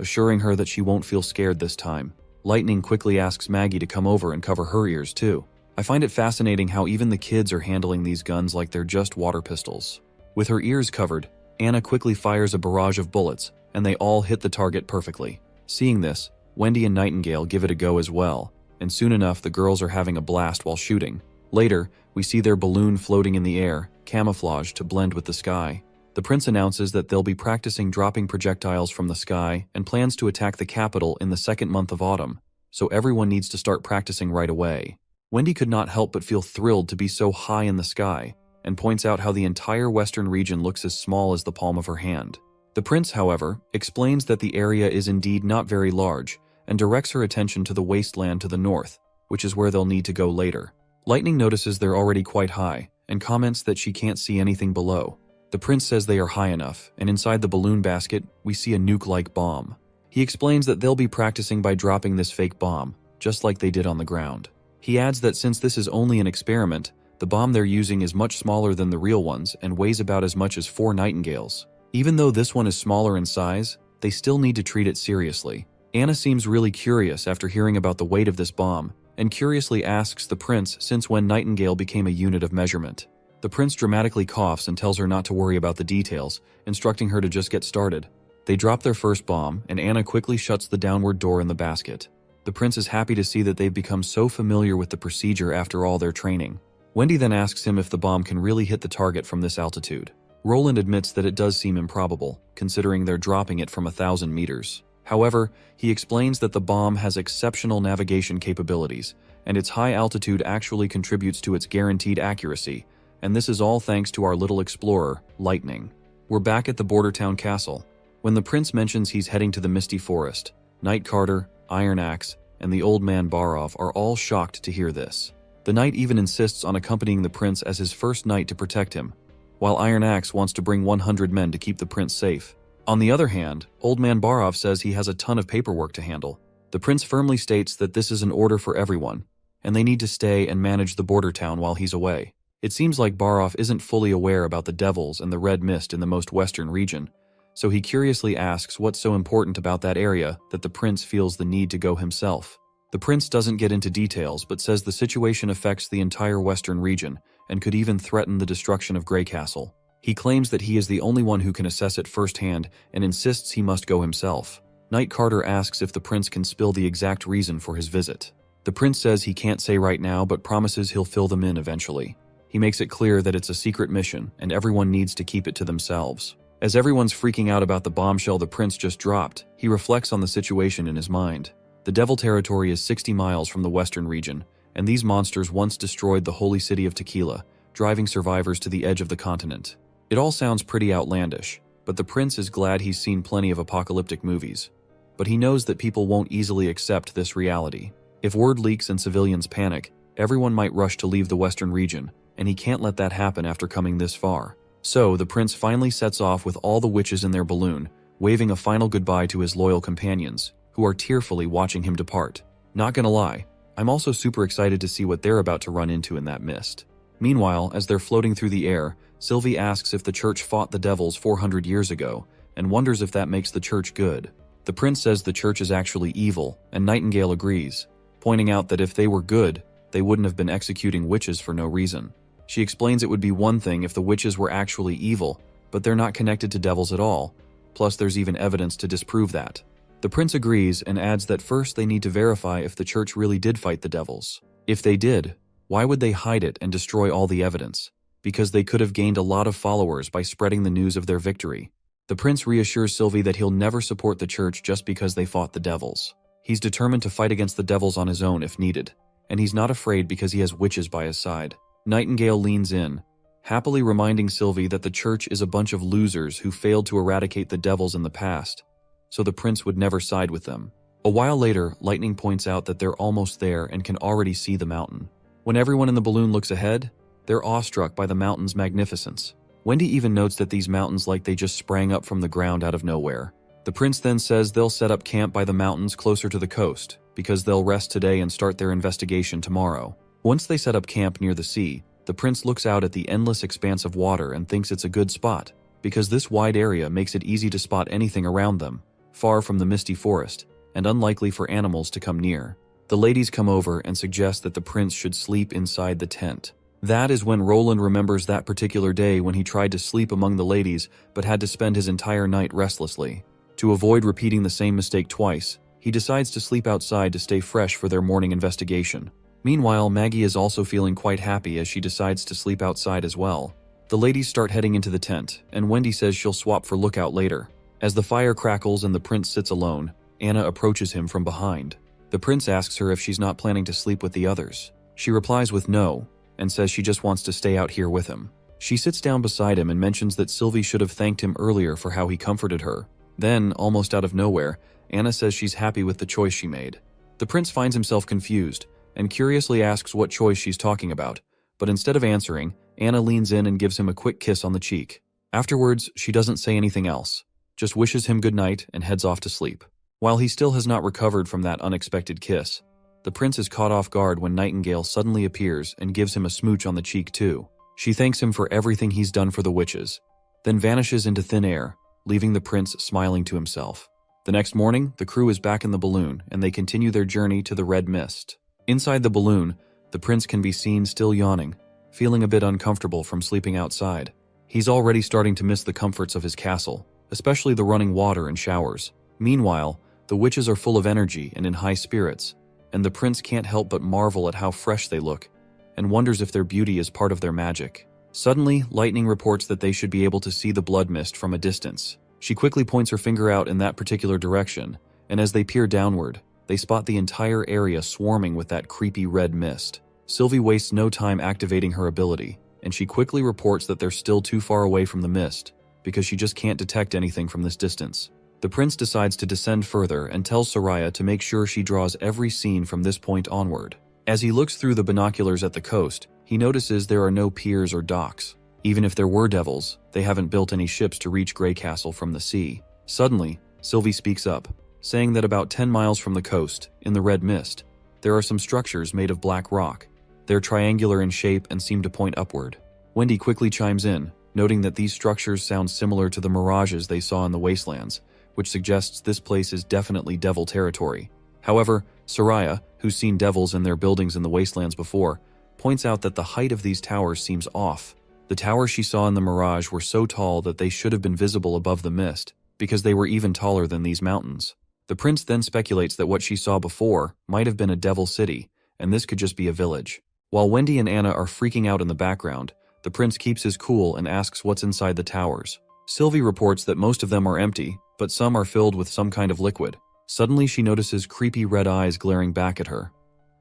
assuring her that she won't feel scared this time. Lightning quickly asks Maggie to come over and cover her ears too. I find it fascinating how even the kids are handling these guns like they're just water pistols. With her ears covered, Anna quickly fires a barrage of bullets, and they all hit the target perfectly. Seeing this, Wendy and Nightingale give it a go as well, and soon enough the girls are having a blast while shooting. Later, we see their balloon floating in the air, camouflaged to blend with the sky. The prince announces that they'll be practicing dropping projectiles from the sky and plans to attack the capital in the second month of autumn, so everyone needs to start practicing right away. Wendy could not help but feel thrilled to be so high in the sky, and points out how the entire western region looks as small as the palm of her hand. The prince, however, explains that the area is indeed not very large, and directs her attention to the wasteland to the north, which is where they'll need to go later. Lightning notices they're already quite high, and comments that she can't see anything below. The prince says they are high enough, and inside the balloon basket, we see a nuke-like bomb. He explains that they'll be practicing by dropping this fake bomb, just like they did on the ground. He adds that since this is only an experiment, the bomb they're using is much smaller than the real ones and weighs about as much as 4 nightingales. Even though this one is smaller in size, they still need to treat it seriously. Anna seems really curious after hearing about the weight of this bomb, and curiously asks the prince since when Nightingale became a unit of measurement. The prince dramatically coughs and tells her not to worry about the details, instructing her to just get started. They drop their first bomb, and Anna quickly shuts the downward door in the basket. The prince is happy to see that they've become so familiar with the procedure after all their training. Wendy then asks him if the bomb can really hit the target from this altitude. Roland admits that it does seem improbable, considering they're dropping it from 1,000 meters. However, he explains that the bomb has exceptional navigation capabilities, and its high altitude actually contributes to its guaranteed accuracy, and this is all thanks to our little explorer, Lightning. We're back at the border town castle. When the prince mentions he's heading to the Misty Forest, Knight Carter, Iron Axe, and the old man Barov are all shocked to hear this. The knight even insists on accompanying the prince as his first knight to protect him, while Iron Axe wants to bring 100 men to keep the prince safe. On the other hand, Old Man Barov says he has a ton of paperwork to handle. The prince firmly states that this is an order for everyone, and they need to stay and manage the border town while he's away. It seems like Baroff isn't fully aware about the devils and the red mist in the most western region, so he curiously asks what's so important about that area that the prince feels the need to go himself. The prince doesn't get into details but says the situation affects the entire western region and could even threaten the destruction of Grey Castle. He claims that he is the only one who can assess it firsthand and insists he must go himself. Knight Carter asks if the prince can spill the exact reason for his visit. The prince says he can't say right now but promises he'll fill them in eventually. He makes it clear that it's a secret mission and everyone needs to keep it to themselves. As everyone's freaking out about the bombshell the prince just dropped, he reflects on the situation in his mind. The Devil Territory is 60 miles from the western region, and these monsters once destroyed the holy city of Tequila, driving survivors to the edge of the continent. It all sounds pretty outlandish, but the prince is glad he's seen plenty of apocalyptic movies. But he knows that people won't easily accept this reality. If word leaks and civilians panic, everyone might rush to leave the western region, and he can't let that happen after coming this far. So, the prince finally sets off with all the witches in their balloon, waving a final goodbye to his loyal companions, who are tearfully watching him depart. Not gonna lie, I'm also super excited to see what they're about to run into in that mist. Meanwhile, as they're floating through the air, Sylvie asks if the church fought the devils 400 years ago, and wonders if that makes the church good. The prince says the church is actually evil, and Nightingale agrees, pointing out that if they were good, they wouldn't have been executing witches for no reason. She explains it would be one thing if the witches were actually evil, but they're not connected to devils at all, plus there's even evidence to disprove that. The prince agrees and adds that first they need to verify if the church really did fight the devils. If they did, why would they hide it and destroy all the evidence? Because they could have gained a lot of followers by spreading the news of their victory. The prince reassures Sylvie that he'll never support the church just because they fought the devils. He's determined to fight against the devils on his own if needed, and he's not afraid because he has witches by his side. Nightingale leans in, happily reminding Sylvie that the church is a bunch of losers who failed to eradicate the devils in the past, so the prince would never side with them. A while later, Lightning points out that they're almost there and can already see the mountain. When everyone in the balloon looks ahead, they're awestruck by the mountain's magnificence. Wendy even notes that these mountains like they just sprang up from the ground out of nowhere. The prince then says they'll set up camp by the mountains closer to the coast, because they'll rest today and start their investigation tomorrow. Once they set up camp near the sea, the prince looks out at the endless expanse of water and thinks it's a good spot, because this wide area makes it easy to spot anything around them, far from the misty forest, and unlikely for animals to come near. The ladies come over and suggest that the prince should sleep inside the tent. That is when Roland remembers that particular day when he tried to sleep among the ladies but had to spend his entire night restlessly. To avoid repeating the same mistake twice, he decides to sleep outside to stay fresh for their morning investigation. Meanwhile, Maggie is also feeling quite happy as she decides to sleep outside as well. The ladies start heading into the tent, and Wendy says she'll swap for lookout later. As the fire crackles and the prince sits alone, Anna approaches him from behind. The prince asks her if she's not planning to sleep with the others. She replies with no, and says she just wants to stay out here with him. She sits down beside him and mentions that Sylvie should have thanked him earlier for how he comforted her. Then, almost out of nowhere, Anna says she's happy with the choice she made. The prince finds himself confused, and curiously asks what choice she's talking about, but instead of answering, Anna leans in and gives him a quick kiss on the cheek. Afterwards, she doesn't say anything else, just wishes him good night and heads off to sleep. While he still has not recovered from that unexpected kiss, the prince is caught off guard when Nightingale suddenly appears and gives him a smooch on the cheek too. She thanks him for everything he's done for the witches, then vanishes into thin air, leaving the prince smiling to himself. The next morning, the crew is back in the balloon and they continue their journey to the red mist. Inside the balloon, the prince can be seen still yawning, feeling a bit uncomfortable from sleeping outside. He's already starting to miss the comforts of his castle, especially the running water and showers. Meanwhile, the witches are full of energy and in high spirits, and the prince can't help but marvel at how fresh they look, and wonders if their beauty is part of their magic. Suddenly, Lightning reports that they should be able to see the blood mist from a distance. She quickly points her finger out in that particular direction, and as they peer downward, they spot the entire area swarming with that creepy red mist. Sylvie wastes no time activating her ability, and she quickly reports that they're still too far away from the mist, because she just can't detect anything from this distance. The prince decides to descend further and tells Soraya to make sure she draws every scene from this point onward. As he looks through the binoculars at the coast, he notices there are no piers or docks. Even if there were devils, they haven't built any ships to reach Grey Castle from the sea. Suddenly, Sylvie speaks up, saying that about 10 miles from the coast, in the red mist, there are some structures made of black rock, They're triangular in shape and seem to point upward. Wendy quickly chimes in, noting that these structures sound similar to the mirages they saw in the wastelands, which suggests this place is definitely devil territory. However, Soraya, who's seen devils in their buildings in the wastelands before, points out that the height of these towers seems off. The towers she saw in the mirage were so tall that they should have been visible above the mist, because they were even taller than these mountains. The prince then speculates that what she saw before might have been a devil city, and this could just be a village. While Wendy and Anna are freaking out in the background, the prince keeps his cool and asks what's inside the towers. Sylvie reports that most of them are empty, but some are filled with some kind of liquid. Suddenly she notices creepy red eyes glaring back at her.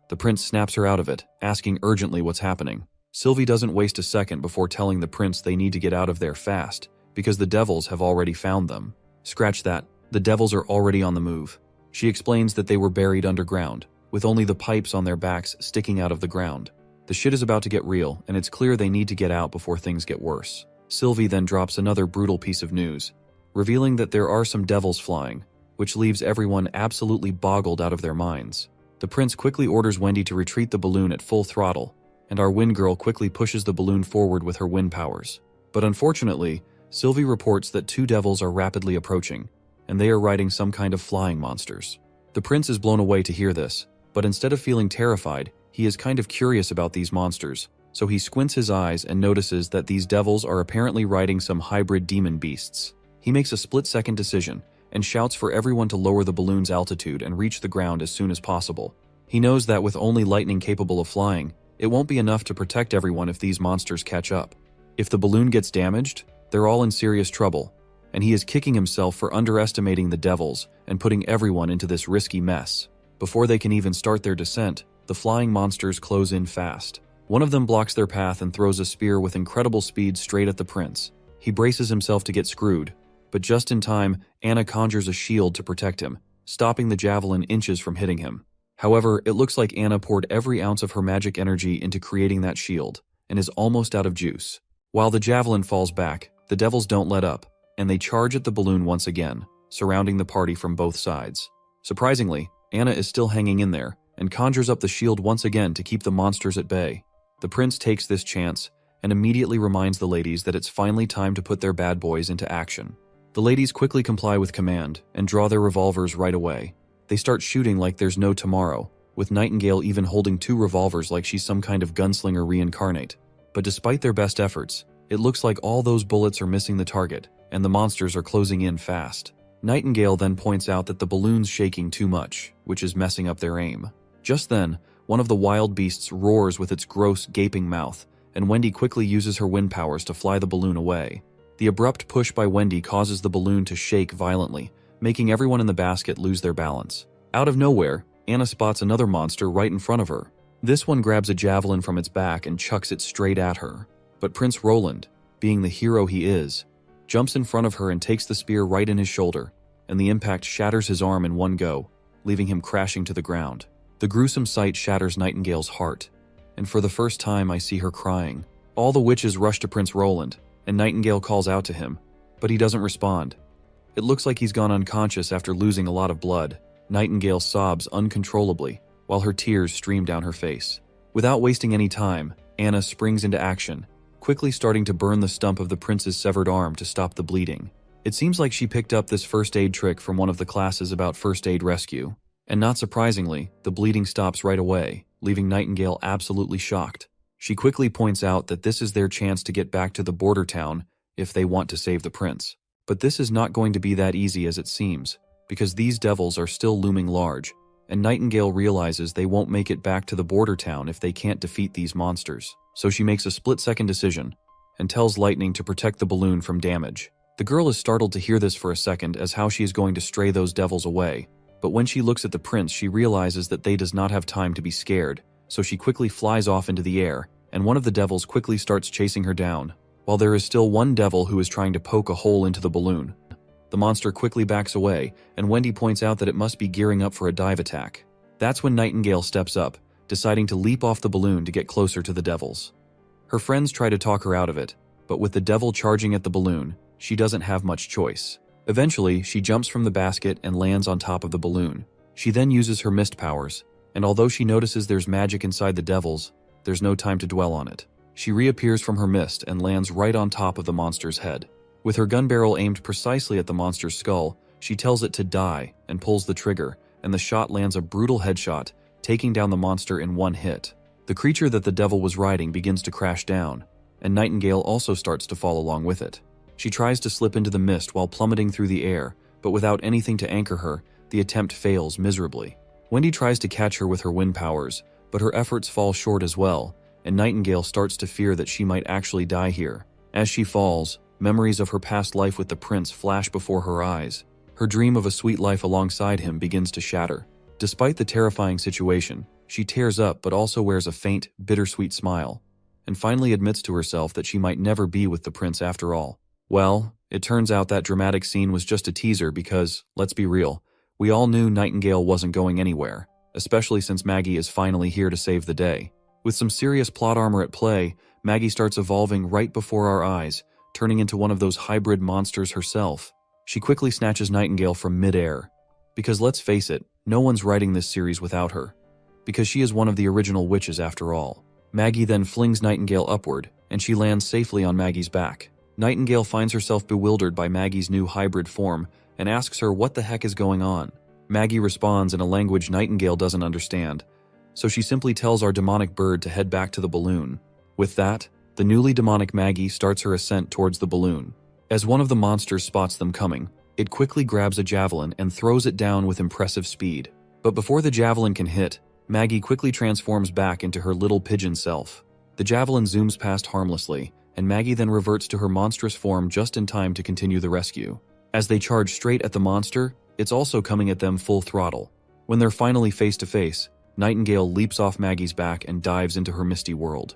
The prince snaps her out of it, asking urgently what's happening. Sylvie doesn't waste a second before telling the prince they need to get out of there fast, because the devils have already found them. Scratch that, the devils are already on the move. She explains that they were buried underground, with only the pipes on their backs sticking out of the ground. The shit is about to get real, and it's clear they need to get out before things get worse. Sylvie then drops another brutal piece of news, revealing that there are some devils flying, which leaves everyone absolutely boggled out of their minds. The prince quickly orders Wendy to retreat the balloon at full throttle, and our wind girl quickly pushes the balloon forward with her wind powers. But unfortunately, Sylvie reports that 2 devils are rapidly approaching, and they are riding some kind of flying monsters. The prince is blown away to hear this, but instead of feeling terrified, he is kind of curious about these monsters, so he squints his eyes and notices that these devils are apparently riding some hybrid demon beasts. He makes a split-second decision and shouts for everyone to lower the balloon's altitude and reach the ground as soon as possible. He knows that with only lightning capable of flying, it won't be enough to protect everyone if these monsters catch up. If the balloon gets damaged, they're all in serious trouble, and he is kicking himself for underestimating the devils and putting everyone into this risky mess. Before they can even start their descent, the flying monsters close in fast. One of them blocks their path and throws a spear with incredible speed straight at the prince. He braces himself to get screwed, but just in time, Anna conjures a shield to protect him, stopping the javelin inches from hitting him. However, it looks like Anna poured every ounce of her magic energy into creating that shield, and is almost out of juice. While the javelin falls back, the devils don't let up, and they charge at the balloon once again, surrounding the party from both sides. Surprisingly, Anna is still hanging in there, and conjures up the shield once again to keep the monsters at bay. The prince takes this chance, and immediately reminds the ladies that it's finally time to put their bad boys into action. The ladies quickly comply with command, and draw their revolvers right away. They start shooting like there's no tomorrow, with Nightingale even holding 2 revolvers like she's some kind of gunslinger reincarnate. But despite their best efforts, it looks like all those bullets are missing the target, and the monsters are closing in fast. Nightingale then points out that the balloon's shaking too much, which is messing up their aim. Just then, one of the wild beasts roars with its gross, gaping mouth, and Wendy quickly uses her wind powers to fly the balloon away. The abrupt push by Wendy causes the balloon to shake violently, making everyone in the basket lose their balance. Out of nowhere, Anna spots another monster right in front of her. This one grabs a javelin from its back and chucks it straight at her. But Prince Roland, being the hero he is, jumps in front of her and takes the spear right in his shoulder, and the impact shatters his arm in one go, leaving him crashing to the ground. The gruesome sight shatters Nightingale's heart, and for the first time I see her crying. All the witches rush to Prince Roland, and Nightingale calls out to him, but he doesn't respond. It looks like he's gone unconscious after losing a lot of blood. Nightingale sobs uncontrollably, while her tears stream down her face. Without wasting any time, Anna springs into action, quickly starting to burn the stump of the prince's severed arm to stop the bleeding. It seems like she picked up this first aid trick from one of the classes about first aid rescue. And not surprisingly, the bleeding stops right away, leaving Nightingale absolutely shocked. She quickly points out that this is their chance to get back to the border town if they want to save the prince. But this is not going to be that easy as it seems, because these devils are still looming large, and Nightingale realizes they won't make it back to the border town if they can't defeat these monsters. So she makes a split-second decision, and tells Lightning to protect the balloon from damage. The girl is startled to hear this for a second as how she is going to stray those devils away, but when she looks at the prince she realizes that they does not have time to be scared, so she quickly flies off into the air, and one of the devils quickly starts chasing her down, while there is still one devil who is trying to poke a hole into the balloon. The monster quickly backs away, and Wendy points out that it must be gearing up for a dive attack. That's when Nightingale steps up, deciding to leap off the balloon to get closer to the devils. Her friends try to talk her out of it, but with the devil charging at the balloon, she doesn't have much choice. Eventually, she jumps from the basket and lands on top of the balloon. She then uses her mist powers, and although she notices there's magic inside the devils, there's no time to dwell on it. She reappears from her mist and lands right on top of the monster's head. With her gun barrel aimed precisely at the monster's skull, she tells it to die and pulls the trigger, and the shot lands a brutal headshot, taking down the monster in one hit. The creature that the devil was riding begins to crash down, and Nightingale also starts to fall along with it. She tries to slip into the mist while plummeting through the air, but without anything to anchor her, the attempt fails miserably. Wendy tries to catch her with her wind powers, but her efforts fall short as well, and Nightingale starts to fear that she might actually die here. As she falls, memories of her past life with the prince flash before her eyes. Her dream of a sweet life alongside him begins to shatter. Despite the terrifying situation, she tears up but also wears a faint, bittersweet smile, and finally admits to herself that she might never be with the prince after all. Well, it turns out that dramatic scene was just a teaser because, let's be real, we all knew Nightingale wasn't going anywhere, especially since Maggie is finally here to save the day. With some serious plot armor at play, Maggie starts evolving right before our eyes, turning into one of those hybrid monsters herself. She quickly snatches Nightingale from mid-air. Because let's face it, no one's writing this series without her. Because she is one of the original witches after all. Maggie then flings Nightingale upward, and she lands safely on Maggie's back. Nightingale finds herself bewildered by Maggie's new hybrid form and asks her what the heck is going on. Maggie responds in a language Nightingale doesn't understand, so she simply tells our demonic bird to head back to the balloon. With that, the newly demonic Maggie starts her ascent towards the balloon. As one of the monsters spots them coming, it quickly grabs a javelin and throws it down with impressive speed. But before the javelin can hit, Maggie quickly transforms back into her little pigeon self. The javelin zooms past harmlessly, and Maggie then reverts to her monstrous form just in time to continue the rescue. As they charge straight at the monster, it's also coming at them full throttle. When they're finally face to face, Nightingale leaps off Maggie's back and dives into her misty world.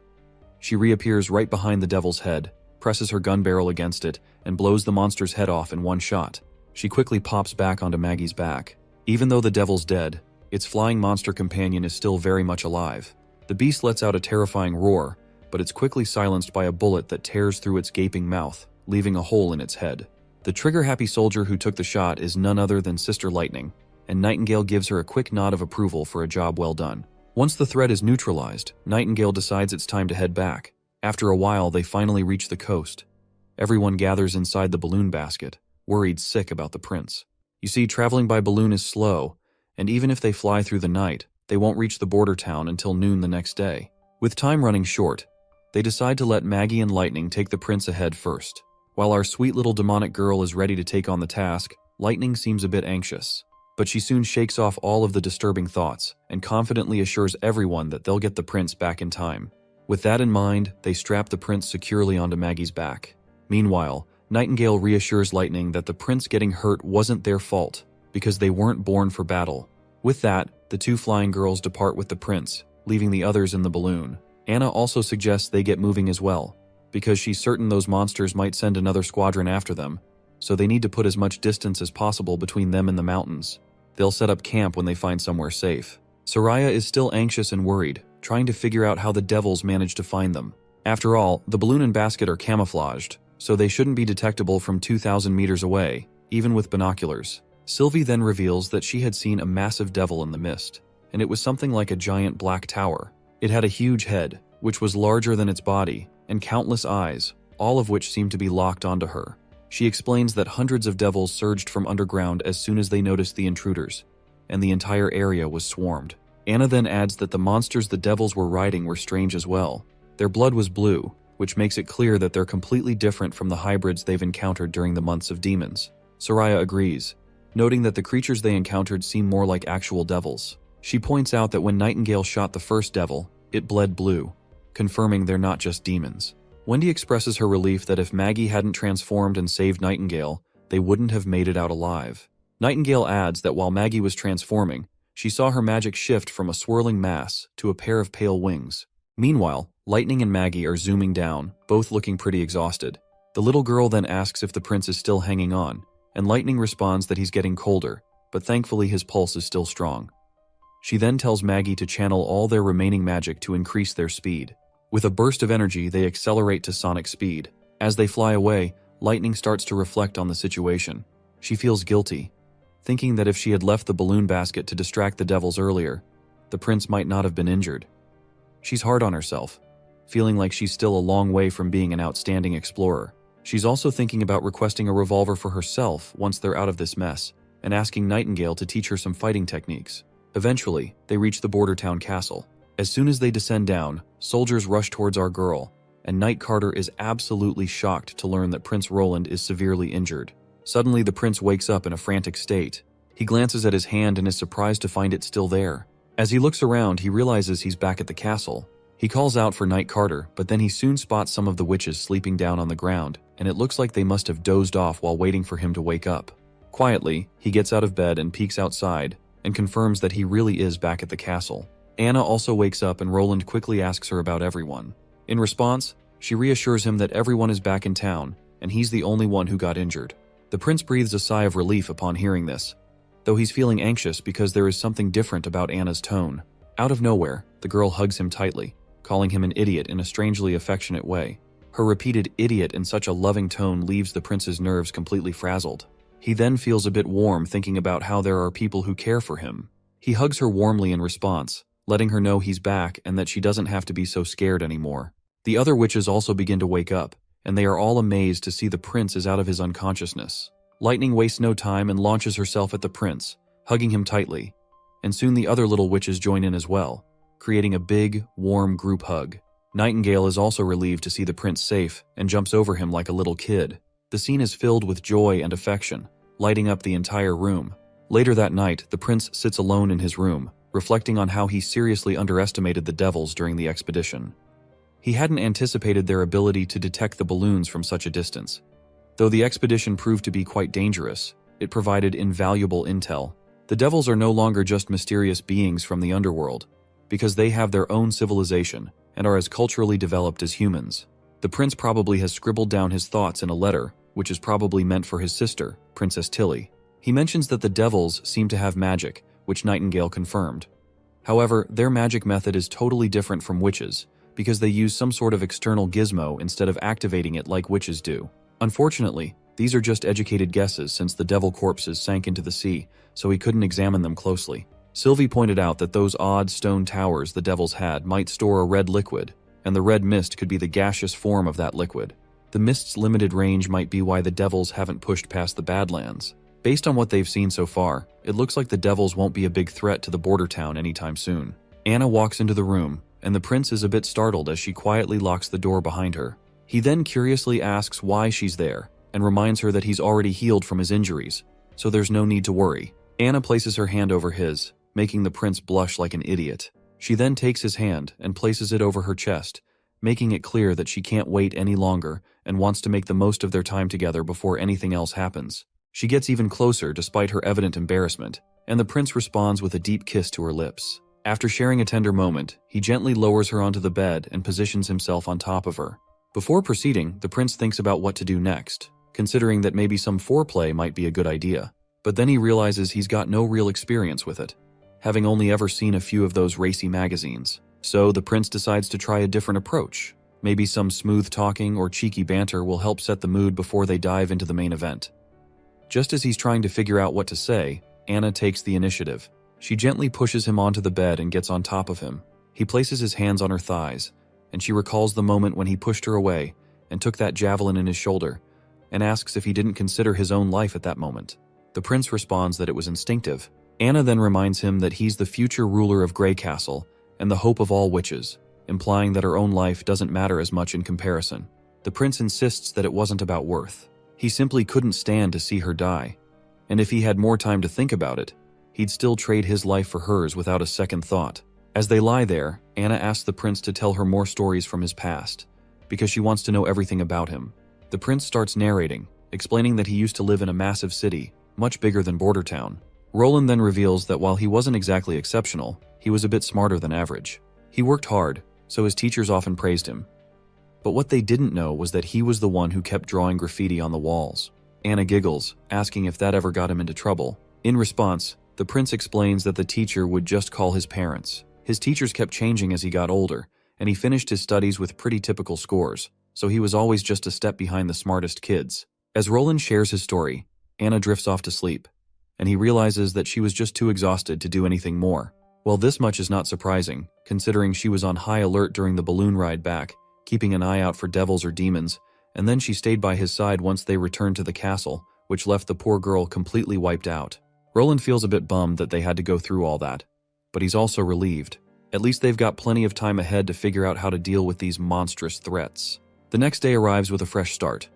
She reappears right behind the devil's head, presses her gun barrel against it, and blows the monster's head off in one shot. She quickly pops back onto Maggie's back. Even though the devil's dead, its flying monster companion is still very much alive. The beast lets out a terrifying roar, but it's quickly silenced by a bullet that tears through its gaping mouth, leaving a hole in its head. The trigger-happy soldier who took the shot is none other than Sister Lightning, and Nightingale gives her a quick nod of approval for a job well done. Once the threat is neutralized, Nightingale decides it's time to head back. After a while, they finally reach the coast. Everyone gathers inside the balloon basket, worried sick about the prince. You see, traveling by balloon is slow, and even if they fly through the night, they won't reach the border town until noon the next day. With time running short, they decide to let Maggie and Lightning take the prince ahead first. While our sweet little demonic girl is ready to take on the task, Lightning seems a bit anxious. But she soon shakes off all of the disturbing thoughts and confidently assures everyone that they'll get the prince back in time. With that in mind, they strap the prince securely onto Maggie's back. Meanwhile, Nightingale reassures Lightning that the prince getting hurt wasn't their fault, because they weren't born for battle. With that, the two flying girls depart with the prince, leaving the others in the balloon. Anna also suggests they get moving as well, because she's certain those monsters might send another squadron after them, so they need to put as much distance as possible between them and the mountains. They'll set up camp when they find somewhere safe. Soraya is still anxious and worried, trying to figure out how the devils managed to find them. After all, the balloon and basket are camouflaged, so they shouldn't be detectable from 2,000 meters away, even with binoculars. Sylvie then reveals that she had seen a massive devil in the mist, and it was something like a giant black tower. It had a huge head, which was larger than its body, and countless eyes, all of which seemed to be locked onto her. She explains that hundreds of devils surged from underground as soon as they noticed the intruders, and the entire area was swarmed. Anna then adds that the monsters the devils were riding were strange as well. Their blood was blue, which makes it clear that they're completely different from the hybrids they've encountered during the months of demons. Soraya agrees, noting that the creatures they encountered seem more like actual devils. She points out that when Nightingale shot the first devil, it bled blue, confirming they're not just demons. Wendy expresses her relief that if Maggie hadn't transformed and saved Nightingale, they wouldn't have made it out alive. Nightingale adds that while Maggie was transforming, she saw her magic shift from a swirling mass to a pair of pale wings. Meanwhile, Lightning and Maggie are zooming down, both looking pretty exhausted. The little girl then asks if the prince is still hanging on, and Lightning responds that he's getting colder, but thankfully his pulse is still strong. She then tells Maggie to channel all their remaining magic to increase their speed. With a burst of energy, they accelerate to sonic speed. As they fly away, Lightning starts to reflect on the situation. She feels guilty, thinking that if she had left the balloon basket to distract the devils earlier, the prince might not have been injured. She's hard on herself, feeling like she's still a long way from being an outstanding explorer. She's also thinking about requesting a revolver for herself once they're out of this mess, and asking Nightingale to teach her some fighting techniques. Eventually, they reach the border town castle. As soon as they descend down, soldiers rush towards our girl, and Knight Carter is absolutely shocked to learn that Prince Roland is severely injured. Suddenly, the prince wakes up in a frantic state. He glances at his hand and is surprised to find it still there. As he looks around, he realizes he's back at the castle. He calls out for Knight Carter, but then he soon spots some of the witches sleeping down on the ground, and it looks like they must have dozed off while waiting for him to wake up. Quietly, he gets out of bed and peeks outside, and confirms that he really is back at the castle. Anna also wakes up and Roland quickly asks her about everyone. In response, she reassures him that everyone is back in town, and he's the only one who got injured. The prince breathes a sigh of relief upon hearing this, though he's feeling anxious because there is something different about Anna's tone. Out of nowhere, the girl hugs him tightly, calling him an idiot in a strangely affectionate way. Her repeated idiot in such a loving tone leaves the prince's nerves completely frazzled. He then feels a bit warm thinking about how there are people who care for him. He hugs her warmly in response, letting her know he's back and that she doesn't have to be so scared anymore. The other witches also begin to wake up, and they are all amazed to see the prince is out of his unconsciousness. Lightning wastes no time and launches herself at the prince, hugging him tightly, and soon the other little witches join in as well, creating a big, warm group hug. Nightingale is also relieved to see the prince safe and jumps over him like a little kid. The scene is filled with joy and affection, lighting up the entire room. Later that night, the prince sits alone in his room, reflecting on how he seriously underestimated the devils during the expedition. He hadn't anticipated their ability to detect the balloons from such a distance. Though the expedition proved to be quite dangerous, it provided invaluable intel. The devils are no longer just mysterious beings from the underworld, because they have their own civilization and are as culturally developed as humans. The prince probably has scribbled down his thoughts in a letter, which is probably meant for his sister, Princess Tilly. He mentions that the devils seem to have magic, which Nightingale confirmed. However, their magic method is totally different from witches, because they use some sort of external gizmo instead of activating it like witches do. Unfortunately, these are just educated guesses since the devil corpses sank into the sea, so he couldn't examine them closely. Sylvie pointed out that those odd stone towers the devils had might store a red liquid, and the red mist could be the gaseous form of that liquid. The mist's limited range might be why the devils haven't pushed past the Badlands. Based on what they've seen so far, it looks like the devils won't be a big threat to the border town anytime soon. Anna walks into the room, and the prince is a bit startled as she quietly locks the door behind her. He then curiously asks why she's there, and reminds her that he's already healed from his injuries, so there's no need to worry. Anna places her hand over his, making the prince blush like an idiot. She then takes his hand and places it over her chest, making it clear that she can't wait any longer and wants to make the most of their time together before anything else happens. She gets even closer despite her evident embarrassment, and the prince responds with a deep kiss to her lips. After sharing a tender moment, he gently lowers her onto the bed and positions himself on top of her. Before proceeding, the prince thinks about what to do next, considering that maybe some foreplay might be a good idea. But then he realizes he's got no real experience with it, having only ever seen a few of those racy magazines. So the prince decides to try a different approach. Maybe some smooth talking or cheeky banter will help set the mood before they dive into the main event. Just as he's trying to figure out what to say, Anna takes the initiative. She gently pushes him onto the bed and gets on top of him. He places his hands on her thighs, and she recalls the moment when he pushed her away and took that javelin in his shoulder, and asks if he didn't consider his own life at that moment. The prince responds that it was instinctive. Anna then reminds him that he's the future ruler of Grey Castle and the hope of all witches, implying that her own life doesn't matter as much in comparison. The prince insists that it wasn't about worth. He simply couldn't stand to see her die, and if he had more time to think about it, he'd still trade his life for hers without a second thought. As they lie there, Anna asks the prince to tell her more stories from his past, because she wants to know everything about him. The prince starts narrating, explaining that he used to live in a massive city, much bigger than Bordertown. Roland then reveals that while he wasn't exactly exceptional, he was a bit smarter than average. He worked hard, so his teachers often praised him. But what they didn't know was that he was the one who kept drawing graffiti on the walls. Anna giggles, asking if that ever got him into trouble. In response, the prince explains that the teacher would just call his parents. His teachers kept changing as he got older, and he finished his studies with pretty typical scores, so he was always just a step behind the smartest kids. As Roland shares his story, Anna drifts off to sleep, and he realizes that she was just too exhausted to do anything more. Well, this much is not surprising, considering she was on high alert during the balloon ride back, keeping an eye out for devils or demons, and then she stayed by his side once they returned to the castle, which left the poor girl completely wiped out. Roland feels a bit bummed that they had to go through all that, but he's also relieved. At least they've got plenty of time ahead to figure out how to deal with these monstrous threats. The next day arrives with a fresh start.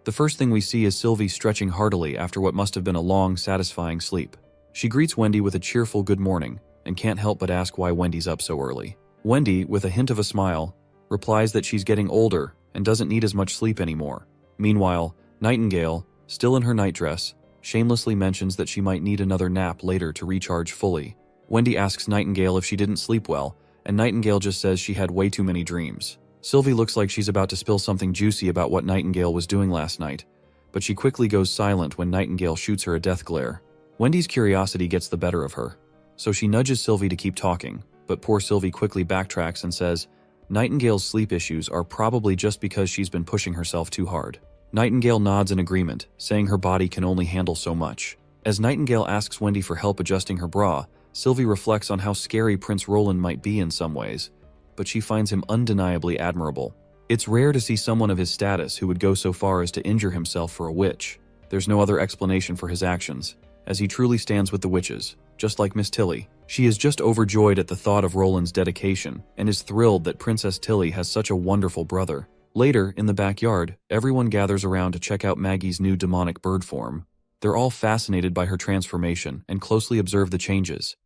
The first thing we see is Sylvie stretching heartily after what must have been a long, satisfying sleep. She greets Wendy with a cheerful good morning, and can't help but ask why Wendy's up so early. Wendy, with a hint of a smile, replies that she's getting older and doesn't need as much sleep anymore. Meanwhile, Nightingale, still in her nightdress, shamelessly mentions that she might need another nap later to recharge fully. Wendy asks Nightingale if she didn't sleep well, and Nightingale just says she had way too many dreams. Sylvie looks like she's about to spill something juicy about what Nightingale was doing last night, but she quickly goes silent when Nightingale shoots her a death glare. Wendy's curiosity gets the better of her, so she nudges Sylvie to keep talking, but poor Sylvie quickly backtracks and says, Nightingale's sleep issues are probably just because she's been pushing herself too hard. Nightingale nods in agreement, saying her body can only handle so much. As Nightingale asks Wendy for help adjusting her bra, Sylvie reflects on how scary Prince Roland might be in some ways, but she finds him undeniably admirable. It's rare to see someone of his status who would go so far as to injure himself for a witch. There's no other explanation for his actions, as he truly stands with the witches, just like Miss Tilly. She is just overjoyed at the thought of Roland's dedication and is thrilled that Princess Tilly has such a wonderful brother. Later, in the backyard, everyone gathers around to check out Maggie's new demonic bird form. They're all fascinated by her transformation and closely observe the changes.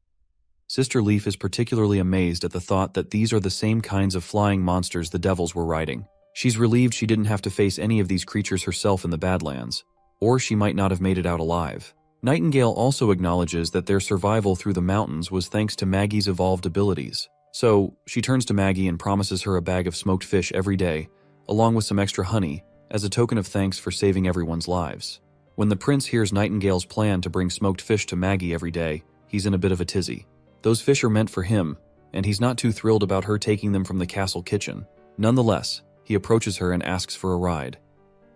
Sister Leaf is particularly amazed at the thought that these are the same kinds of flying monsters the devils were riding. She's relieved she didn't have to face any of these creatures herself in the Badlands, or she might not have made it out alive. Nightingale also acknowledges that their survival through the mountains was thanks to Maggie's evolved abilities. So, she turns to Maggie and promises her a bag of smoked fish every day, along with some extra honey, as a token of thanks for saving everyone's lives. When the prince hears Nightingale's plan to bring smoked fish to Maggie every day, he's in a bit of a tizzy. Those fish are meant for him, and he's not too thrilled about her taking them from the castle kitchen. Nonetheless, he approaches her and asks for a ride.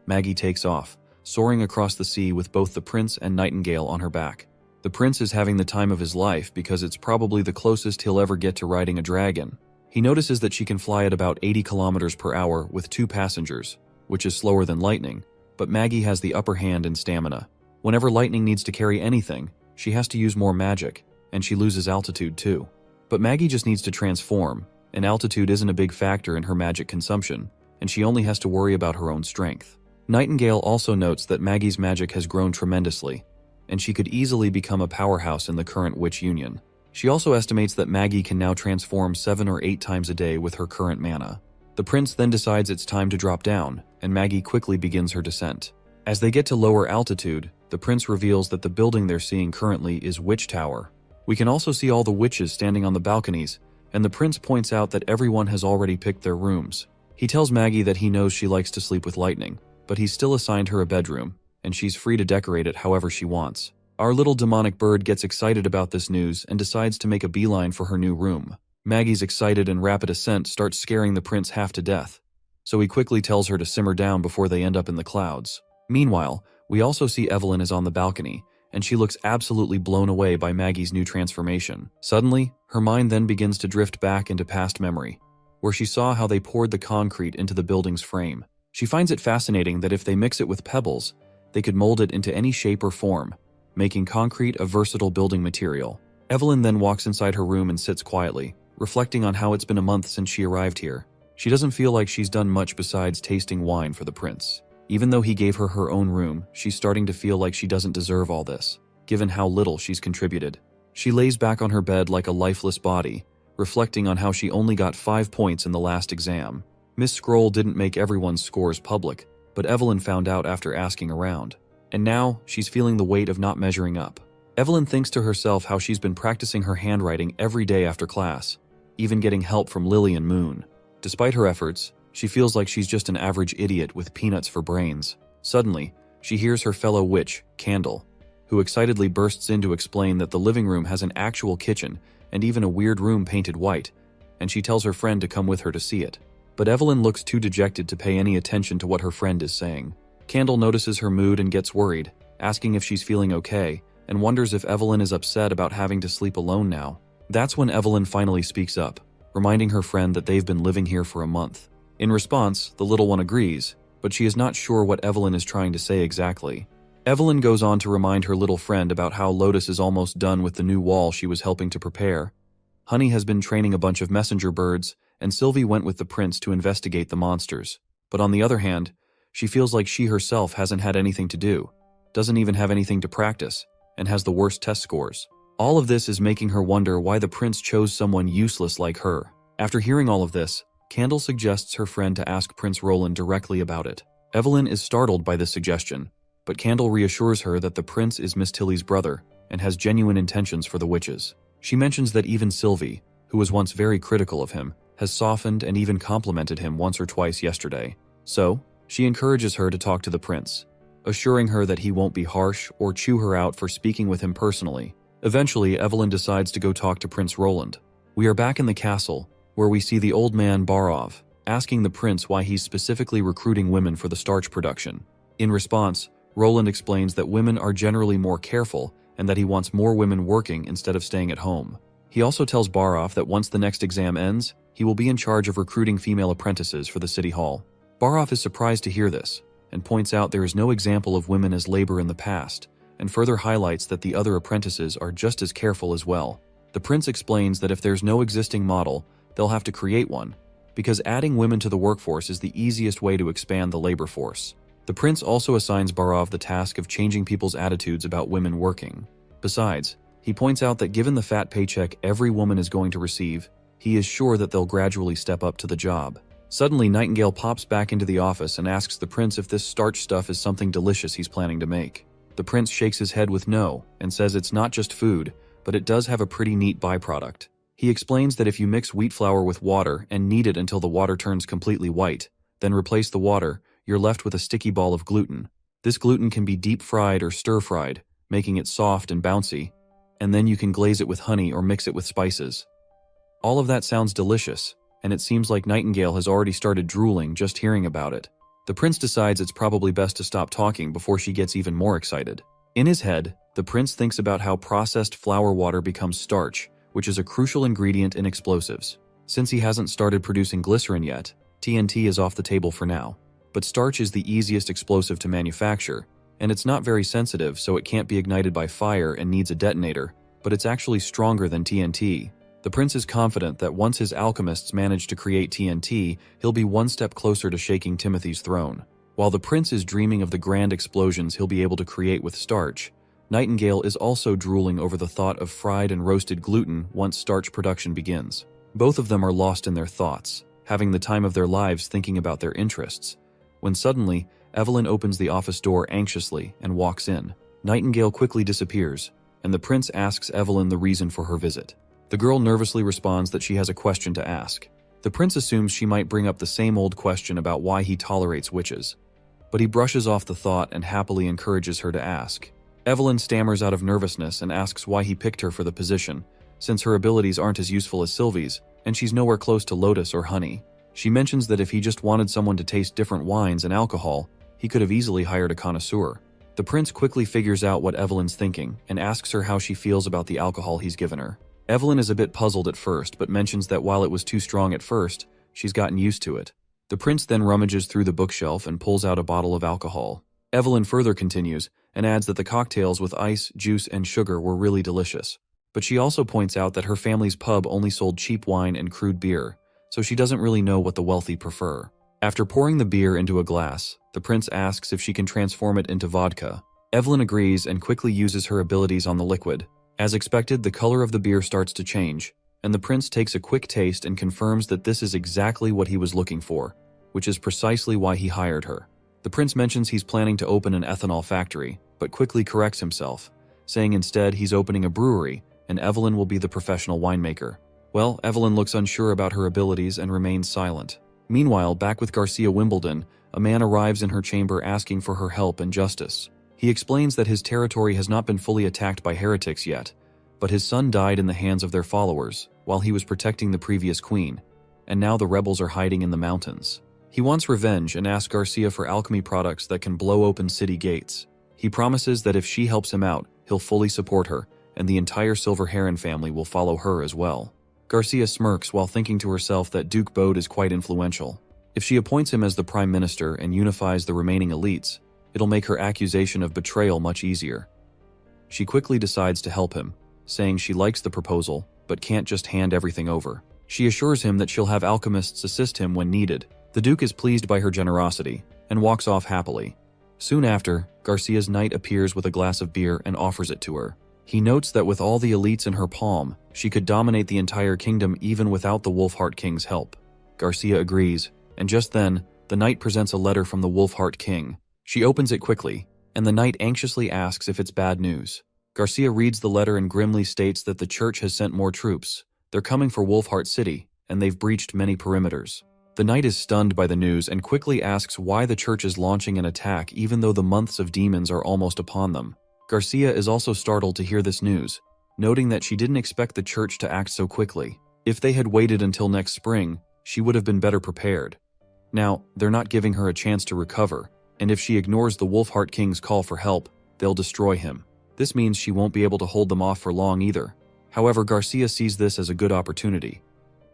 Maggie takes off, soaring across the sea with both the prince and Nightingale on her back. The prince is having the time of his life because it's probably the closest he'll ever get to riding a dragon. He notices that she can fly at about 80 kilometers per hour with 2 passengers, which is slower than Lightning, but Maggie has the upper hand in stamina. Whenever Lightning needs to carry anything, she has to use more magic, and she loses altitude too. But Maggie just needs to transform, and altitude isn't a big factor in her magic consumption, and she only has to worry about her own strength. Nightingale also notes that Maggie's magic has grown tremendously, and she could easily become a powerhouse in the current Witch Union. She also estimates that Maggie can now transform 7 or 8 times a day with her current mana. The prince then decides it's time to drop down, and Maggie quickly begins her descent. As they get to lower altitude, the prince reveals that the building they're seeing currently is Witch Tower. We can also see all the witches standing on the balconies, and the prince points out that everyone has already picked their rooms. He tells Maggie that he knows she likes to sleep with Lightning, but he's still assigned her a bedroom, and she's free to decorate it however she wants. Our little demonic bird gets excited about this news and decides to make a beeline for her new room. Maggie's excited and rapid ascent starts scaring the prince half to death, so he quickly tells her to simmer down before they end up in the clouds. Meanwhile, we also see Evelyn is on the balcony, and she looks absolutely blown away by Maggie's new transformation. Suddenly, her mind then begins to drift back into past memory, where she saw how they poured the concrete into the building's frame. She finds it fascinating that if they mix it with pebbles, they could mold it into any shape or form, making concrete a versatile building material. Evelyn then walks inside her room and sits quietly, reflecting on how it's been a month since she arrived here. She doesn't feel like she's done much besides tasting wine for the prince. Even though he gave her her own room, she's starting to feel like she doesn't deserve all this, given how little she's contributed. She lays back on her bed like a lifeless body, reflecting on how she only got 5 points in the last exam. Miss Scroll didn't make everyone's scores public, but Evelyn found out after asking around. And now, she's feeling the weight of not measuring up. Evelyn thinks to herself how she's been practicing her handwriting every day after class, even getting help from Lily and Moon. Despite her efforts, she feels like she's just an average idiot with peanuts for brains. Suddenly, she hears her fellow witch, Candle, who excitedly bursts in to explain that the living room has an actual kitchen and even a weird room painted white, and she tells her friend to come with her to see it. But Evelyn looks too dejected to pay any attention to what her friend is saying. Candle notices her mood and gets worried, asking if she's feeling okay, and wonders if Evelyn is upset about having to sleep alone now. That's when Evelyn finally speaks up, reminding her friend that they've been living here for a month. In response, the little one agrees, but she is not sure what Evelyn is trying to say exactly. Evelyn goes on to remind her little friend about how Lotus is almost done with the new wall she was helping to prepare. Honey has been training a bunch of messenger birds, and Sylvie went with the prince to investigate the monsters. But on the other hand, she feels like she herself hasn't had anything to do, doesn't even have anything to practice, and has the worst test scores. All of this is making her wonder why the prince chose someone useless like her. After hearing all of this, Candle suggests her friend to ask Prince Roland directly about it. Evelyn is startled by this suggestion, but Candle reassures her that the prince is Miss Tilly's brother and has genuine intentions for the witches. She mentions that even Sylvie, who was once very critical of him, has softened and even complimented him once or twice yesterday. So, she encourages her to talk to the prince, assuring her that he won't be harsh or chew her out for speaking with him personally. Eventually, Evelyn decides to go talk to Prince Roland. We are back in the castle, where we see the old man Barov asking the prince why he's specifically recruiting women for the starch production. In response, Roland explains that women are generally more careful and that he wants more women working instead of staying at home. He also tells Barov that once the next exam ends, he will be in charge of recruiting female apprentices for the city hall. Barov is surprised to hear this and points out there is no example of women as labor in the past, and further highlights that the other apprentices are just as careful as well. The prince explains that if there's no existing model, they'll have to create one, because adding women to the workforce is the easiest way to expand the labor force. The prince also assigns Barov the task of changing people's attitudes about women working. Besides, he points out that given the fat paycheck every woman is going to receive, he is sure that they'll gradually step up to the job. Suddenly, Nightingale pops back into the office and asks the prince if this starch stuff is something delicious he's planning to make. The prince shakes his head with no and says it's not just food, but it does have a pretty neat byproduct. He explains that if you mix wheat flour with water and knead it until the water turns completely white, then replace the water, you're left with a sticky ball of gluten. This gluten can be deep fried or stir fried, making it soft and bouncy, and then you can glaze it with honey or mix it with spices. All of that sounds delicious, and it seems like Nightingale has already started drooling just hearing about it. The prince decides it's probably best to stop talking before she gets even more excited. In his head, the prince thinks about how processed flour water becomes starch, which is a crucial ingredient in explosives. Since he hasn't started producing glycerin yet, TNT is off the table for now. But starch is the easiest explosive to manufacture, and it's not very sensitive, so it can't be ignited by fire and needs a detonator, but it's actually stronger than TNT. The prince is confident that once his alchemists manage to create TNT, he'll be one step closer to shaking Timothy's throne. While the prince is dreaming of the grand explosions he'll be able to create with starch, Nightingale is also drooling over the thought of fried and roasted gluten once starch production begins. Both of them are lost in their thoughts, having the time of their lives thinking about their interests, when suddenly, Evelyn opens the office door anxiously and walks in. Nightingale quickly disappears, and the prince asks Evelyn the reason for her visit. The girl nervously responds that she has a question to ask. The prince assumes she might bring up the same old question about why he tolerates witches, but he brushes off the thought and happily encourages her to ask. Evelyn stammers out of nervousness and asks why he picked her for the position, since her abilities aren't as useful as Sylvie's, and she's nowhere close to Lotus or Honey. She mentions that if he just wanted someone to taste different wines and alcohol, he could have easily hired a connoisseur. The prince quickly figures out what Evelyn's thinking and asks her how she feels about the alcohol he's given her. Evelyn is a bit puzzled at first, but mentions that while it was too strong at first, she's gotten used to it. The prince then rummages through the bookshelf and pulls out a bottle of alcohol. Evelyn further continues and adds that the cocktails with ice, juice, and sugar were really delicious. But she also points out that her family's pub only sold cheap wine and crude beer, so she doesn't really know what the wealthy prefer. After pouring the beer into a glass, the prince asks if she can transform it into vodka. Evelyn agrees and quickly uses her abilities on the liquid. As expected, the color of the beer starts to change, and the prince takes a quick taste and confirms that this is exactly what he was looking for, which is precisely why he hired her. The prince mentions he's planning to open an ethanol factory, but quickly corrects himself, saying instead he's opening a brewery, and Evelyn will be the professional winemaker. Well, Evelyn looks unsure about her abilities and remains silent. Meanwhile, back with Garcia Wimbledon, a man arrives in her chamber asking for her help and justice. He explains that his territory has not been fully attacked by heretics yet, but his son died in the hands of their followers while he was protecting the previous queen, and now the rebels are hiding in the mountains. He wants revenge and asks Garcia for alchemy products that can blow open city gates. He promises that if she helps him out, he'll fully support her, and the entire Silver Heron family will follow her as well. Garcia smirks while thinking to herself that Duke Bode is quite influential. If she appoints him as the prime minister and unifies the remaining elites, it'll make her accusation of betrayal much easier. She quickly decides to help him, saying she likes the proposal, but can't just hand everything over. She assures him that she'll have alchemists assist him when needed. The Duke is pleased by her generosity, and walks off happily. Soon after, Garcia's knight appears with a glass of beer and offers it to her. He notes that with all the elites in her palm, she could dominate the entire kingdom even without the Wolfheart King's help. Garcia agrees, and just then, the knight presents a letter from the Wolfheart King. She opens it quickly, and the knight anxiously asks if it's bad news. Garcia reads the letter and grimly states that the church has sent more troops. They're coming for Wolfheart City, and they've breached many perimeters. The knight is stunned by the news and quickly asks why the church is launching an attack even though the months of demons are almost upon them. Garcia is also startled to hear this news, noting that she didn't expect the church to act so quickly. If they had waited until next spring, she would have been better prepared. Now, they're not giving her a chance to recover, and if she ignores the Wolfheart King's call for help, they'll destroy him. This means she won't be able to hold them off for long either. However, Garcia sees this as a good opportunity.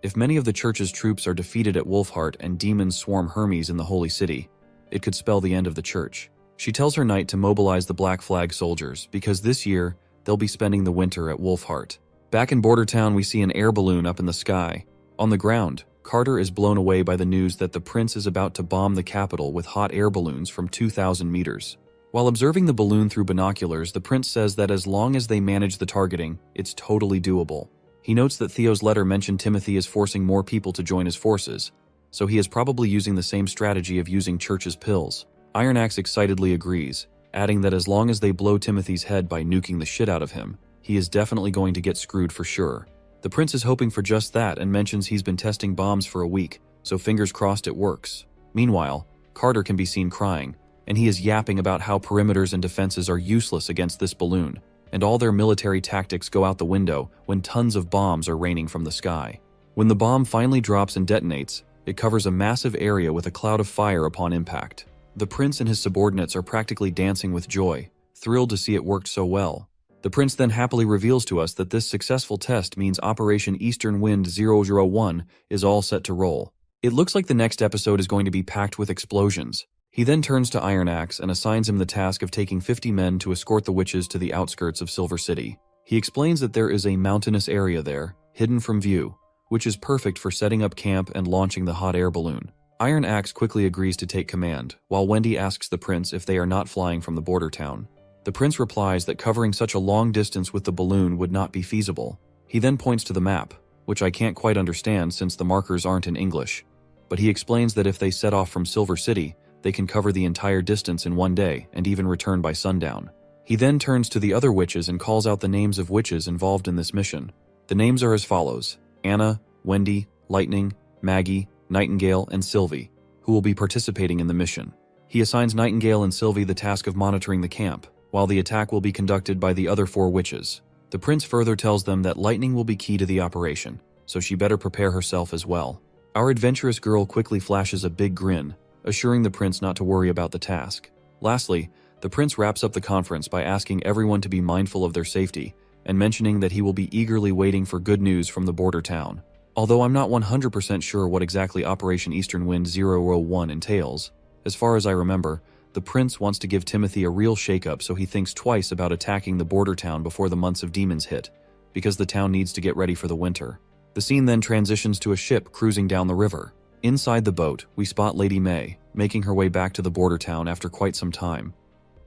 If many of the church's troops are defeated at Wolfheart and demons swarm Hermes in the Holy City, it could spell the end of the church. She tells her knight to mobilize the Black Flag soldiers because this year, they'll be spending the winter at Wolfheart. Back in Border Town, we see an air balloon up in the sky. On the ground, Carter is blown away by the news that the prince is about to bomb the capital with hot air balloons from 2,000 meters. While observing the balloon through binoculars, the prince says that as long as they manage the targeting, it's totally doable. He notes that Theo's letter mentioned Timothy is forcing more people to join his forces, so he is probably using the same strategy of using Church's pills. Iron Axe excitedly agrees, adding that as long as they blow Timothy's head by nuking the shit out of him, he is definitely going to get screwed for sure. The prince is hoping for just that and mentions he's been testing bombs for a week, so fingers crossed it works. Meanwhile, Carter can be seen crying, and he is yapping about how perimeters and defenses are useless against this balloon, and all their military tactics go out the window when tons of bombs are raining from the sky. When the bomb finally drops and detonates, it covers a massive area with a cloud of fire upon impact. The prince and his subordinates are practically dancing with joy, thrilled to see it worked so well. The prince then happily reveals to us that this successful test means Operation Eastern Wind 001 is all set to roll. It looks like the next episode is going to be packed with explosions. He then turns to Iron Axe and assigns him the task of taking 50 men to escort the witches to the outskirts of Silver City. He explains that there is a mountainous area there, hidden from view, which is perfect for setting up camp and launching the hot air balloon. Iron Axe quickly agrees to take command, while Wendy asks the prince if they are not flying from the border town. The prince replies that covering such a long distance with the balloon would not be feasible. He then points to the map, which I can't quite understand since the markers aren't in English. But he explains that if they set off from Silver City, they can cover the entire distance in one day and even return by sundown. He then turns to the other witches and calls out the names of witches involved in this mission. The names are as follows: Anna, Wendy, Lightning, Maggie, Nightingale, and Sylvie, who will be participating in the mission. He assigns Nightingale and Sylvie the task of monitoring the camp, while the attack will be conducted by the other 4 witches. The prince further tells them that Lightning will be key to the operation, so she better prepare herself as well. Our adventurous girl quickly flashes a big grin, assuring the prince not to worry about the task. Lastly, the prince wraps up the conference by asking everyone to be mindful of their safety and mentioning that he will be eagerly waiting for good news from the border town. Although I'm not 100% sure what exactly Operation Eastern Wind 001 entails, as far as I remember, the prince wants to give Timothy a real shakeup, so he thinks twice about attacking the border town before the months of demons hit, because the town needs to get ready for the winter. The scene then transitions to a ship cruising down the river. Inside the boat, we spot Lady May, making her way back to the border town after quite some time.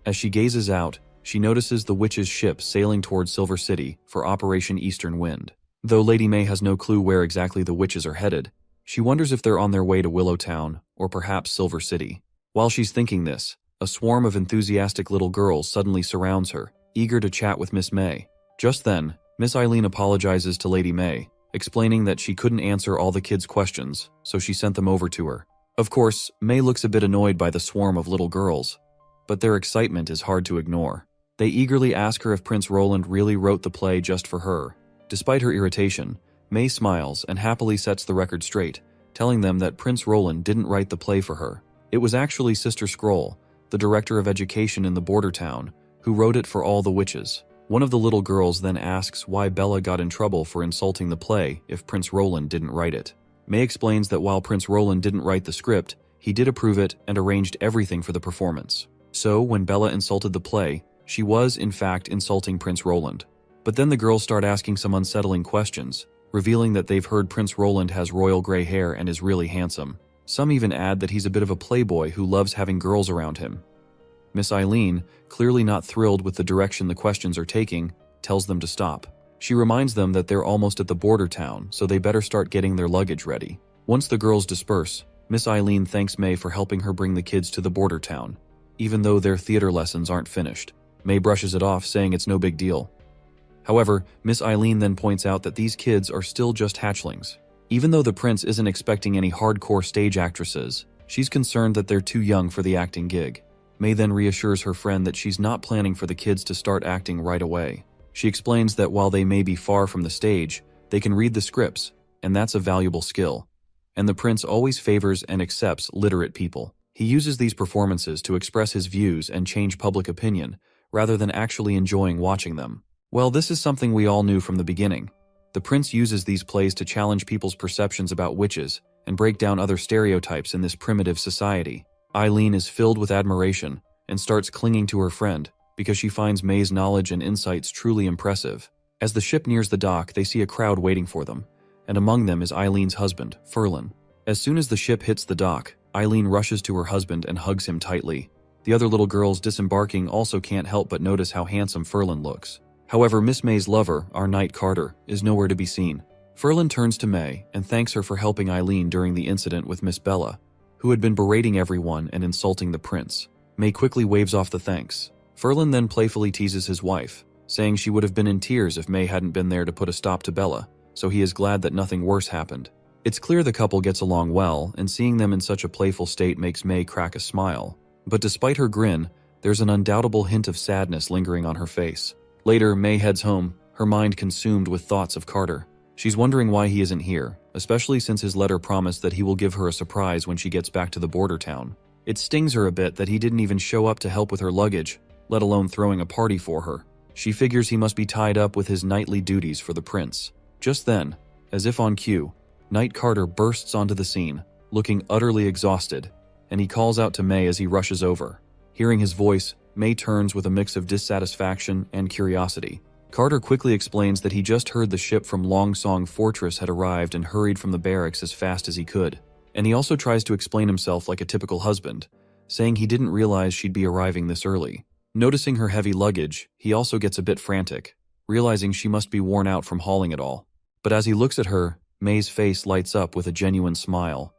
As she gazes out, she notices the witches' ship sailing towards Silver City for Operation Eastern Wind. Though Lady May has no clue where exactly the witches are headed, she wonders if they're on their way to Willowtown or perhaps Silver City. While she's thinking this, a swarm of enthusiastic little girls suddenly surrounds her, eager to chat with Miss May. Just then, Miss Eileen apologizes to Lady May, explaining that she couldn't answer all the kids' questions, so she sent them over to her. Of course, May looks a bit annoyed by the swarm of little girls, but their excitement is hard to ignore. They eagerly ask her if Prince Roland really wrote the play just for her. Despite her irritation, May smiles and happily sets the record straight, telling them that Prince Roland didn't write the play for her. It was actually Sister Scroll, the director of education in the border town, who wrote it for all the witches. One of the little girls then asks why Bella got in trouble for insulting the play if Prince Roland didn't write it. May explains that while Prince Roland didn't write the script, he did approve it and arranged everything for the performance. So, when Bella insulted the play, she was, in fact, insulting Prince Roland. But then the girls start asking some unsettling questions, revealing that they've heard Prince Roland has royal gray hair and is really handsome. Some even add that he's a bit of a playboy who loves having girls around him. Miss Eileen, clearly not thrilled with the direction the questions are taking, tells them to stop. She reminds them that they're almost at the border town, so they better start getting their luggage ready. Once the girls disperse, Miss Eileen thanks May for helping her bring the kids to the border town, even though their theater lessons aren't finished. May brushes it off, saying it's no big deal. However, Miss Eileen then points out that these kids are still just hatchlings. Even though the prince isn't expecting any hardcore stage actresses, she's concerned that they're too young for the acting gig. May then reassures her friend that she's not planning for the kids to start acting right away. She explains that while they may be far from the stage, they can read the scripts, and that's a valuable skill. And the prince always favors and accepts literate people. He uses these performances to express his views and change public opinion, rather than actually enjoying watching them. Well, this is something we all knew from the beginning. The prince uses these plays to challenge people's perceptions about witches and break down other stereotypes in this primitive society. Eileen is filled with admiration and starts clinging to her friend because she finds May's knowledge and insights truly impressive. As the ship nears the dock, they see a crowd waiting for them, and among them is Eileen's husband, Frieren. As soon as the ship hits the dock, Eileen rushes to her husband and hugs him tightly. The other little girls disembarking also can't help but notice how handsome Frieren looks. However, Miss May's lover, our knight Carter, is nowhere to be seen. Frieren turns to May and thanks her for helping Eileen during the incident with Miss Bella, who had been berating everyone and insulting the prince. May quickly waves off the thanks. Frieren then playfully teases his wife, saying she would have been in tears if May hadn't been there to put a stop to Bella, so he is glad that nothing worse happened. It's clear the couple gets along well, and seeing them in such a playful state makes May crack a smile. But despite her grin, there's an undoubtable hint of sadness lingering on her face. Later, May heads home, her mind consumed with thoughts of Carter. She's wondering why he isn't here, especially since his letter promised that he will give her a surprise when she gets back to the border town. It stings her a bit that he didn't even show up to help with her luggage, let alone throwing a party for her. She figures he must be tied up with his knightly duties for the prince. Just then, as if on cue, Knight Carter bursts onto the scene, looking utterly exhausted, and he calls out to May as he rushes over. Hearing his voice, May turns with a mix of dissatisfaction and curiosity. Carter quickly explains that he just heard the ship from Longsong Fortress had arrived and hurried from the barracks as fast as he could. And he also tries to explain himself like a typical husband, saying he didn't realize she'd be arriving this early. Noticing her heavy luggage, he also gets a bit frantic, realizing she must be worn out from hauling it all. But as he looks at her, May's face lights up with a genuine smile.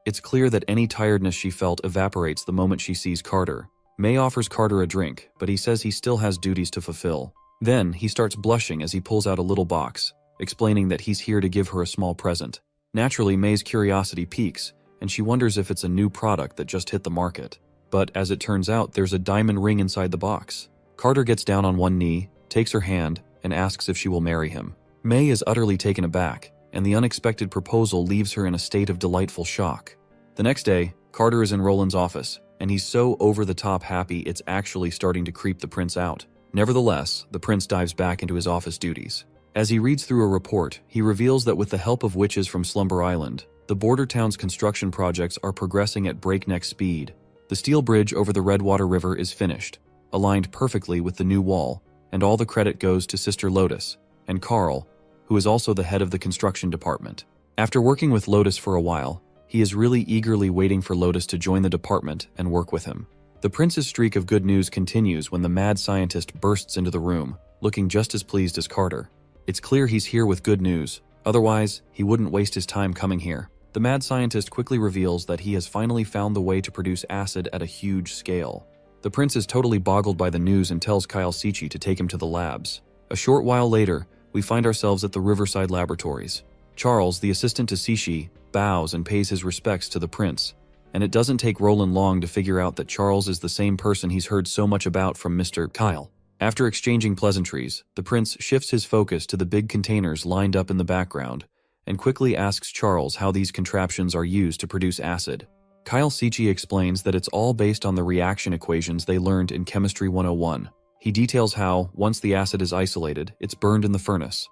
It's clear that any tiredness she felt evaporates the moment she sees Carter. May offers Carter a drink, but he says he still has duties to fulfill. Then, he starts blushing as he pulls out a little box, explaining that he's here to give her a small present. Naturally, May's curiosity piques, and she wonders if it's a new product that just hit the market. But as it turns out, there's a diamond ring inside the box. Carter gets down on one knee, takes her hand, and asks if she will marry him. May is utterly taken aback, and the unexpected proposal leaves her in a state of delightful shock. The next day, Carter is in Roland's office, and he's so over-the-top happy it's actually starting to creep the prince out. Nevertheless, the prince dives back into his office duties. As he reads through a report, he reveals that with the help of witches from Slumber Island, the border town's construction projects are progressing at breakneck speed. The steel bridge over the Redwater River is finished, aligned perfectly with the new wall, and all the credit goes to Sister Lotus and Carl, who is also the head of the construction department. After working with Lotus for a while, he is really eagerly waiting for Lotus to join the department and work with him. The prince's streak of good news continues when the mad scientist bursts into the room, looking just as pleased as Carter. It's clear he's here with good news, otherwise he wouldn't waste his time coming here. The mad scientist quickly reveals that he has finally found the way to produce acid at a huge scale. The prince is totally boggled by the news and tells Kyle Sichi to take him to the labs. A short while later, we find ourselves at the Riverside Laboratories. Charles, the assistant to Sichi, bows and pays his respects to the prince, and it doesn't take Roland long to figure out that Charles is the same person he's heard so much about from Mr. Kyle. After exchanging pleasantries, the prince shifts his focus to the big containers lined up in the background, and quickly asks Charles how these contraptions are used to produce acid. Kyle Sichi explains that it's all based on the reaction equations they learned in Chemistry 101. He details how, once the acid is isolated, it's burned in the furnace.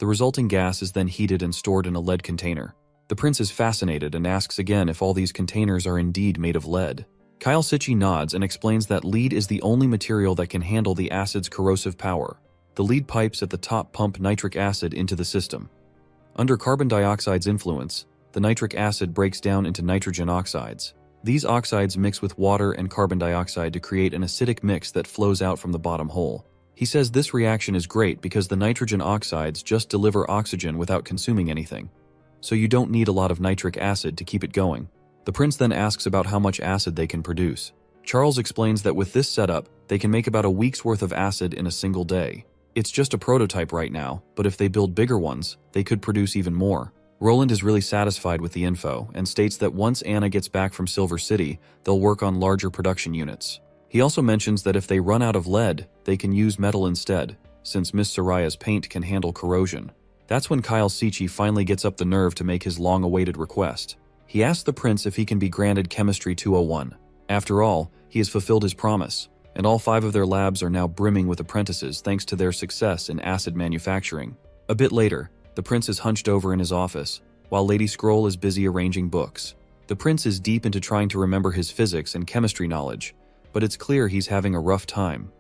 The resulting gas is then heated and stored in a lead container. The prince is fascinated and asks again if all these containers are indeed made of lead. Kyle Sichi nods and explains that lead is the only material that can handle the acid's corrosive power. The lead pipes at the top pump nitric acid into the system. Under carbon dioxide's influence, the nitric acid breaks down into nitrogen oxides. These oxides mix with water and carbon dioxide to create an acidic mix that flows out from the bottom hole. He says this reaction is great because the nitrogen oxides just deliver oxygen without consuming anything. So you don't need a lot of nitric acid to keep it going. The prince then asks about how much acid they can produce. Charles explains that with this setup, they can make about a week's worth of acid in a single day. It's just a prototype right now, but if they build bigger ones, they could produce even more. Roland is really satisfied with the info and states that once Anna gets back from Silver City, they'll work on larger production units. He also mentions that if they run out of lead, they can use metal instead, since Miss Soraya's paint can handle corrosion. That's when Kyle Sichi finally gets up the nerve to make his long-awaited request. He asks the prince if he can be granted Chemistry 201. After all, he has fulfilled his promise, and all 5 of their labs are now brimming with apprentices thanks to their success in acid manufacturing. A bit later, the prince is hunched over in his office, while Lady Scroll is busy arranging books. The prince is deep into trying to remember his physics and chemistry knowledge, but it's clear he's having a rough time.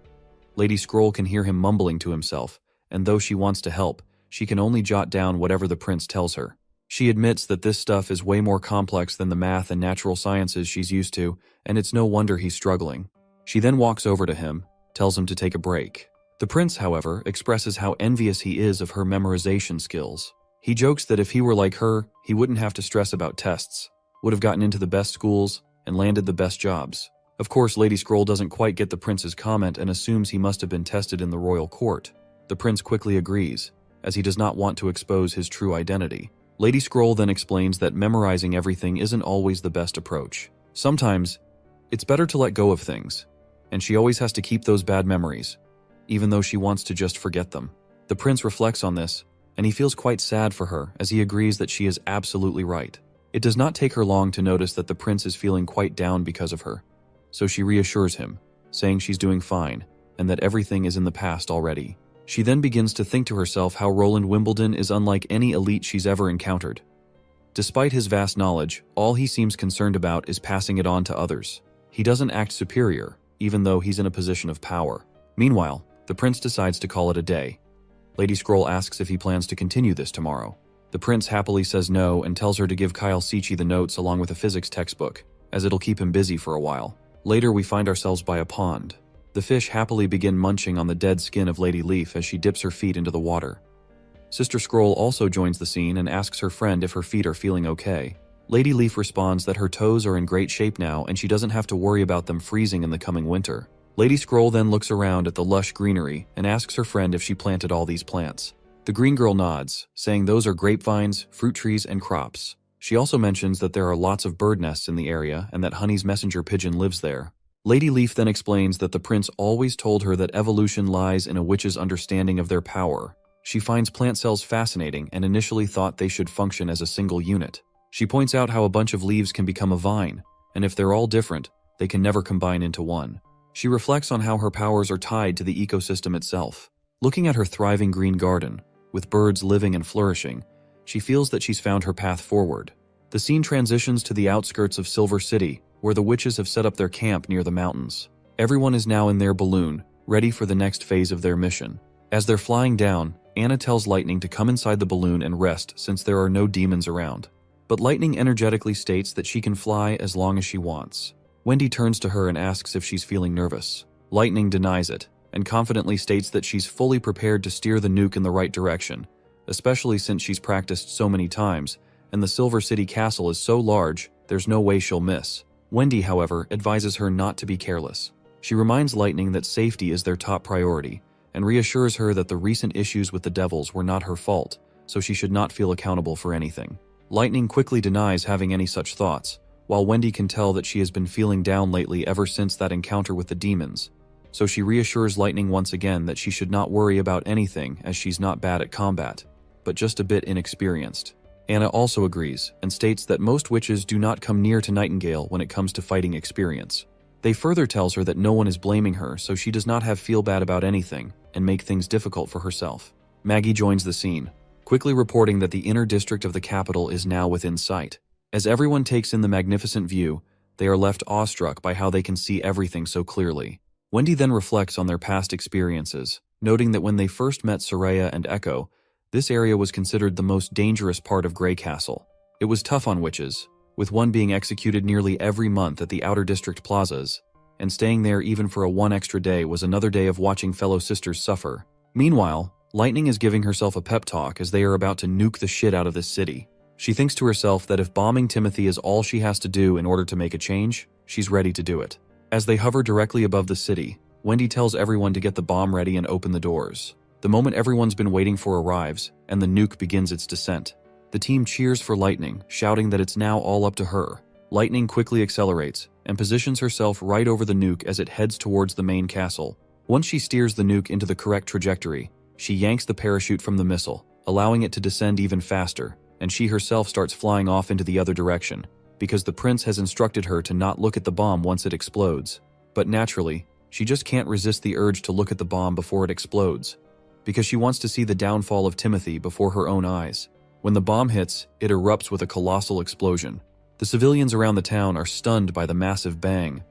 Lady Scroll can hear him mumbling to himself, and though she wants to help, she can only jot down whatever the prince tells her. She admits that this stuff is way more complex than the math and natural sciences she's used to, and it's no wonder he's struggling. She then walks over to him, tells him to take a break. The prince, however, expresses how envious he is of her memorization skills. He jokes that if he were like her, he wouldn't have to stress about tests, would have gotten into the best schools, and landed the best jobs. Of course, Lady Scroll doesn't quite get the prince's comment and assumes he must have been tested in the royal court. The prince quickly agrees, as he does not want to expose his true identity. Lady Scroll then explains that memorizing everything isn't always the best approach. Sometimes, it's better to let go of things, and she always has to keep those bad memories, even though she wants to just forget them. The prince reflects on this, and he feels quite sad for her as he agrees that she is absolutely right. It does not take her long to notice that the prince is feeling quite down because of her, so she reassures him, saying she's doing fine, and that everything is in the past already. She then begins to think to herself how Roland Wimbledon is unlike any elite she's ever encountered. Despite his vast knowledge, all he seems concerned about is passing it on to others. He doesn't act superior, even though he's in a position of power. Meanwhile, the prince decides to call it a day. Lady Scroll asks if he plans to continue this tomorrow. The prince happily says no and tells her to give Kyle Sichi the notes along with a physics textbook, as it'll keep him busy for a while. Later, we find ourselves by a pond. The fish happily begin munching on the dead skin of Lady Leaf as she dips her feet into the water. Sister Scroll also joins the scene and asks her friend if her feet are feeling okay. Lady Leaf responds that her toes are in great shape now and she doesn't have to worry about them freezing in the coming winter. Lady Scroll then looks around at the lush greenery and asks her friend if she planted all these plants. The green girl nods, saying those are grapevines, fruit trees, and crops. She also mentions that there are lots of bird nests in the area and that Honey's messenger pigeon lives there. Lady Leaf then explains that the prince always told her that evolution lies in a witch's understanding of their power. She finds plant cells fascinating and initially thought they should function as a single unit. She points out how a bunch of leaves can become a vine, and if they're all different, they can never combine into one. She reflects on how her powers are tied to the ecosystem itself. Looking at her thriving green garden, with birds living and flourishing, she feels that she's found her path forward. The scene transitions to the outskirts of Silver City, where the witches have set up their camp near the mountains. Everyone is now in their balloon, ready for the next phase of their mission. As they're flying down, Anna tells Lightning to come inside the balloon and rest since there are no demons around. But Lightning energetically states that she can fly as long as she wants. Wendy turns to her and asks if she's feeling nervous. Lightning denies it, and confidently states that she's fully prepared to steer the nuke in the right direction, especially since she's practiced so many times, and the Silver City castle is so large, there's no way she'll miss. Wendy, however, advises her not to be careless. She reminds Lightning that safety is their top priority, and reassures her that the recent issues with the devils were not her fault, so she should not feel accountable for anything. Lightning quickly denies having any such thoughts, while Wendy can tell that she has been feeling down lately ever since that encounter with the demons, so she reassures Lightning once again that she should not worry about anything as she's not bad at combat, but just a bit inexperienced. Anna also agrees and states that most witches do not come near to Nightingale when it comes to fighting experience. They further tells her that no one is blaming her, so she does not have feel bad about anything and make things difficult for herself. Maggie joins the scene, quickly reporting that the inner district of the capital is now within sight. As everyone takes in the magnificent view, they are left awestruck by how they can see everything so clearly. Wendy then reflects on their past experiences, noting that when they first met Soraya and Echo, this area was considered the most dangerous part of Grey Castle. It was tough on witches, with one being executed nearly every month at the outer district plazas, and staying there even for one extra day was another day of watching fellow sisters suffer. Meanwhile, Lightning is giving herself a pep talk as they are about to nuke the shit out of this city. She thinks to herself that if bombing Timothy is all she has to do in order to make a change, she's ready to do it. As they hover directly above the city, Wendy tells everyone to get the bomb ready and open the doors. The moment everyone's been waiting for arrives, and the nuke begins its descent. The team cheers for Lightning, shouting that it's now all up to her. Lightning quickly accelerates and positions herself right over the nuke as it heads towards the main castle. Once she steers the nuke into the correct trajectory, she yanks the parachute from the missile, allowing it to descend even faster, and she herself starts flying off into the other direction, because the prince has instructed her to not look at the bomb once it explodes. But naturally, she just can't resist the urge to look at the bomb before it explodes, because she wants to see the downfall of Timothy before her own eyes. When the bomb hits, it erupts with a colossal explosion. The civilians around the town are stunned by the massive bang.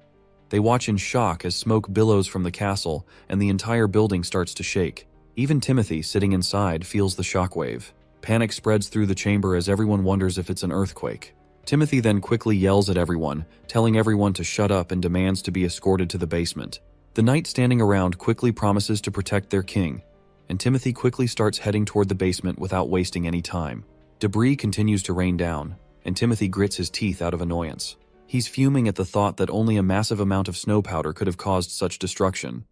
They watch in shock as smoke billows from the castle and the entire building starts to shake. Even Timothy, sitting inside, feels the shockwave. Panic spreads through the chamber as everyone wonders if it's an earthquake. Timothy then quickly yells at everyone, telling everyone to shut up and demands to be escorted to the basement. The knight standing around quickly promises to protect their king, and Timothy quickly starts heading toward the basement without wasting any time. Debris continues to rain down, and Timothy grits his teeth out of annoyance. He's fuming at the thought that only a massive amount of snow powder could have caused such destruction,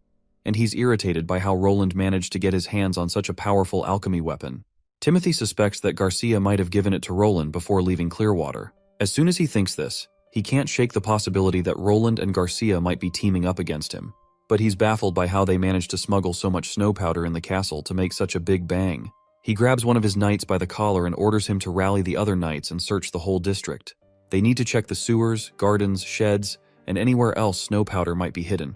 and he's irritated by how Roland managed to get his hands on such a powerful alchemy weapon. Timothy suspects that Garcia might have given it to Roland before leaving Clearwater. As soon as he thinks this, he can't shake the possibility that Roland and Garcia might be teaming up against him. But he's baffled by how they managed to smuggle so much snow powder in the castle to make such a big bang. He grabs one of his knights by the collar and orders him to rally the other knights and search the whole district. They need to check the sewers, gardens, sheds, and anywhere else snow powder might be hidden.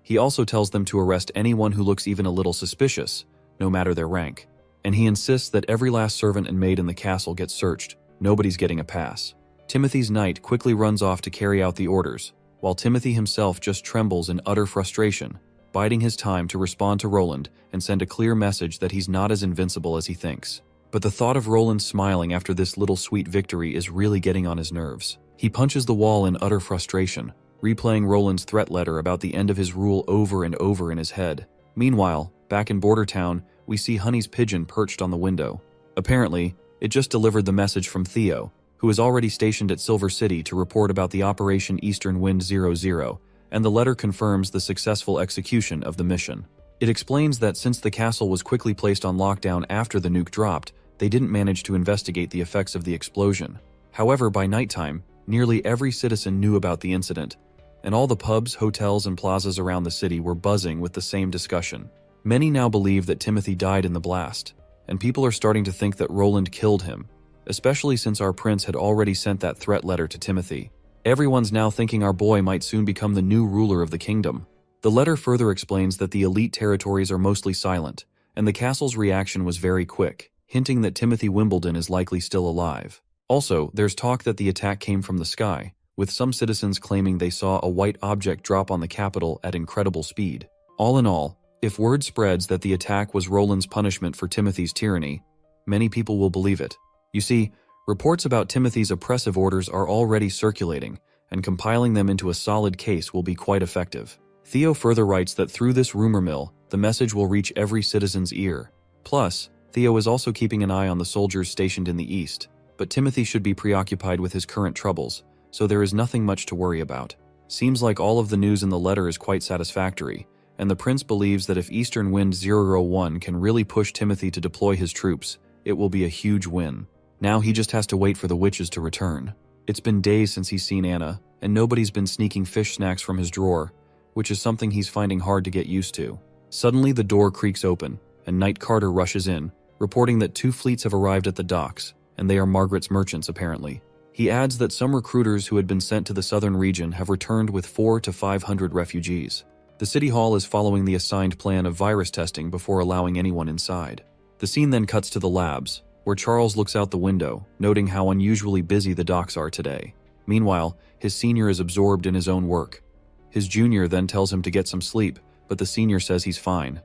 He also tells them to arrest anyone who looks even a little suspicious, no matter their rank. And he insists that every last servant and maid in the castle gets searched. Nobody's getting a pass. Timothy's knight quickly runs off to carry out the orders, while Timothy himself just trembles in utter frustration, biding his time to respond to Roland and send a clear message that he's not as invincible as he thinks. But the thought of Roland smiling after this little sweet victory is really getting on his nerves. He punches the wall in utter frustration, replaying Roland's threat letter about the end of his rule over and over in his head. Meanwhile, back in Border Town, we see Honey's pigeon perched on the window. Apparently, it just delivered the message from Theo, who is already stationed at Silver City to report about the Operation Eastern Wind 00, and the letter confirms the successful execution of the mission. It explains that since the castle was quickly placed on lockdown after the nuke dropped, they didn't manage to investigate the effects of the explosion. However, by nighttime, nearly every citizen knew about the incident, and all the pubs, hotels, and plazas around the city were buzzing with the same discussion. Many now believe that Timothy died in the blast, and people are starting to think that Roland killed him, especially since our prince had already sent that threat letter to Timothy. Everyone's now thinking our boy might soon become the new ruler of the kingdom. The letter further explains that the elite territories are mostly silent, and the castle's reaction was very quick, hinting that Timothy Wimbledon is likely still alive. Also, there's talk that the attack came from the sky, with some citizens claiming they saw a white object drop on the capital at incredible speed. All in all, if word spreads that the attack was Roland's punishment for Timothy's tyranny, many people will believe it. You see, reports about Timothy's oppressive orders are already circulating, and compiling them into a solid case will be quite effective. Theo further writes that through this rumor mill, the message will reach every citizen's ear. Plus, Theo is also keeping an eye on the soldiers stationed in the east, but Timothy should be preoccupied with his current troubles, so there is nothing much to worry about. Seems like all of the news in the letter is quite satisfactory, and the prince believes that if Eastern Wind 01 can really push Timothy to deploy his troops, it will be a huge win. Now he just has to wait for the witches to return. It's been days since he's seen Anna, and nobody's been sneaking fish snacks from his drawer, which is something he's finding hard to get used to. Suddenly the door creaks open, and Knight Carter rushes in, reporting that 2 fleets have arrived at the docks, and they are Margaret's merchants apparently. He adds that some recruiters who had been sent to the southern region have returned with 400 to 500 refugees. The city hall is following the assigned plan of virus testing before allowing anyone inside. The scene then cuts to the labs, where Charles looks out the window, noting how unusually busy the docks are today. Meanwhile, his senior is absorbed in his own work. His junior then tells him to get some sleep, but the senior says he's fine.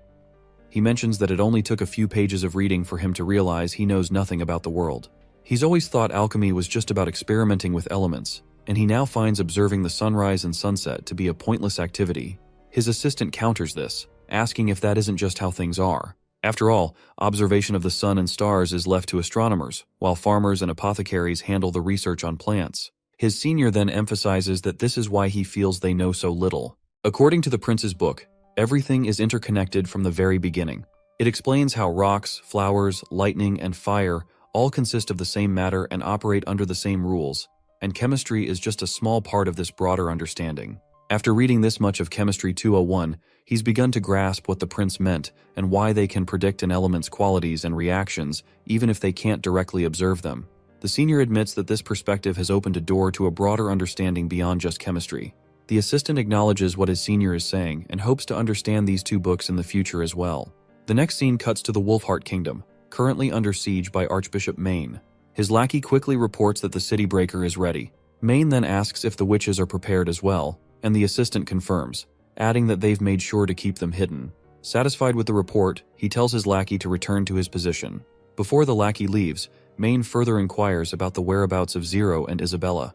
He mentions that it only took a few pages of reading for him to realize he knows nothing about the world. He's always thought alchemy was just about experimenting with elements, and he now finds observing the sunrise and sunset to be a pointless activity. His assistant counters this, asking if that isn't just how things are. After all, observation of the sun and stars is left to astronomers, while farmers and apothecaries handle the research on plants. His senior then emphasizes that this is why he feels they know so little. According to the prince's book, everything is interconnected from the very beginning. It explains how rocks, flowers, lightning, and fire all consist of the same matter and operate under the same rules, and chemistry is just a small part of this broader understanding. After reading this much of Chemistry 201, he's begun to grasp what the prince meant and why they can predict an element's qualities and reactions even if they can't directly observe them. The senior admits that this perspective has opened a door to a broader understanding beyond just chemistry. The assistant acknowledges what his senior is saying and hopes to understand these two books in the future as well. The next scene cuts to the Wolfheart Kingdom, currently under siege by Archbishop Maine. His lackey quickly reports that the city breaker is ready. Maine then asks if the witches are prepared as well, and the assistant confirms, adding that they've made sure to keep them hidden. Satisfied with the report, he tells his lackey to return to his position. Before the lackey leaves, Maine further inquires about the whereabouts of Zero and Isabella.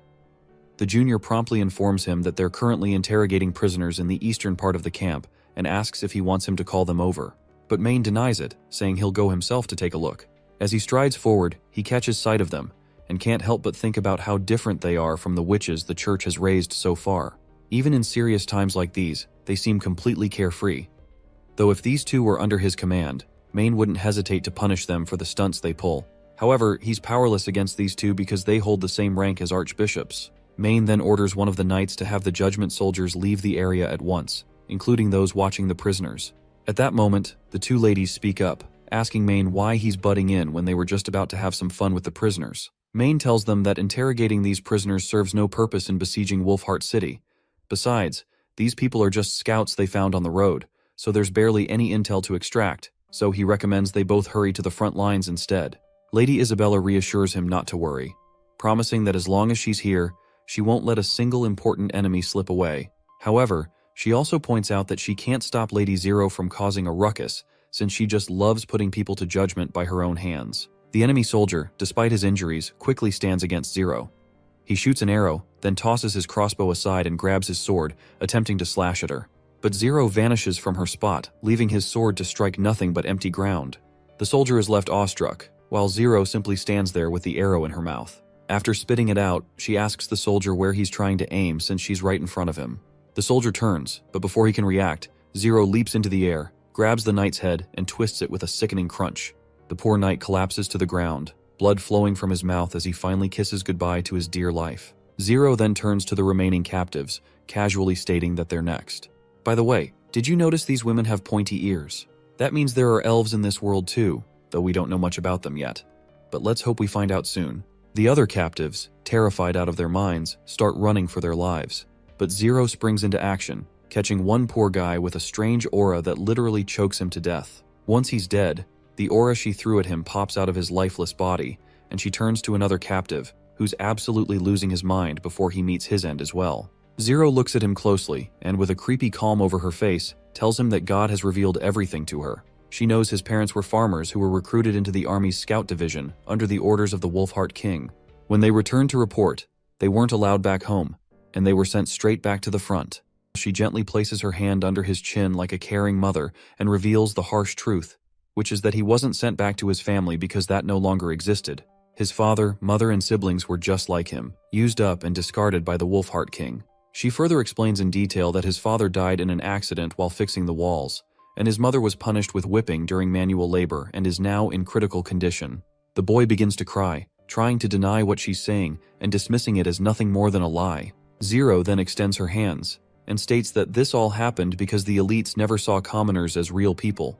The junior promptly informs him that they're currently interrogating prisoners in the eastern part of the camp and asks if he wants him to call them over. But Maine denies it, saying he'll go himself to take a look. As he strides forward, he catches sight of them, and can't help but think about how different they are from the witches the church has raised so far. Even in serious times like these, they seem completely carefree. Though if these two were under his command, Maine wouldn't hesitate to punish them for the stunts they pull. However, he's powerless against these two because they hold the same rank as archbishops. Maine then orders one of the knights to have the judgment soldiers leave the area at once, including those watching the prisoners. At that moment, the two ladies speak up, asking Maine why he's butting in when they were just about to have some fun with the prisoners. Maine tells them that interrogating these prisoners serves no purpose in besieging Wolfheart City. Besides, these people are just scouts they found on the road, so there's barely any intel to extract, so he recommends they both hurry to the front lines instead. Lady Isabella reassures him not to worry, promising that as long as she's here, she won't let a single important enemy slip away. However, she also points out that she can't stop Lady Zero from causing a ruckus, since she just loves putting people to judgment by her own hands. The enemy soldier, despite his injuries, quickly stands against Zero. He shoots an arrow, then tosses his crossbow aside and grabs his sword, attempting to slash at her. But Zero vanishes from her spot, leaving his sword to strike nothing but empty ground. The soldier is left awestruck, while Zero simply stands there with the arrow in her mouth. After spitting it out, she asks the soldier where he's trying to aim since she's right in front of him. The soldier turns, but before he can react, Zero leaps into the air, grabs the knight's head, and twists it with a sickening crunch. The poor knight collapses to the ground, blood flowing from his mouth as he finally kisses goodbye to his dear life. Zero then turns to the remaining captives, casually stating that they're next. By the way, did you notice these women have pointy ears? That means there are elves in this world too, though we don't know much about them yet. But let's hope we find out soon. The other captives, terrified out of their minds, start running for their lives. But Zero springs into action, catching one poor guy with a strange aura that literally chokes him to death. Once he's dead, the aura she threw at him pops out of his lifeless body, and she turns to another captive, who's absolutely losing his mind before he meets his end as well. Zero looks at him closely, and with a creepy calm over her face, tells him that God has revealed everything to her. She knows his parents were farmers who were recruited into the army's scout division under the orders of the Wolfheart King. When they returned to report, they weren't allowed back home, and they were sent straight back to the front. She gently places her hand under his chin like a caring mother and reveals the harsh truth, which is that he wasn't sent back to his family because that no longer existed. His father, mother, and siblings were just like him, used up and discarded by the Wolfheart King. She further explains in detail that his father died in an accident while fixing the walls, and his mother was punished with whipping during manual labor and is now in critical condition. The boy begins to cry, trying to deny what she's saying and dismissing it as nothing more than a lie. Zero then extends her hands and states that this all happened because the elites never saw commoners as real people.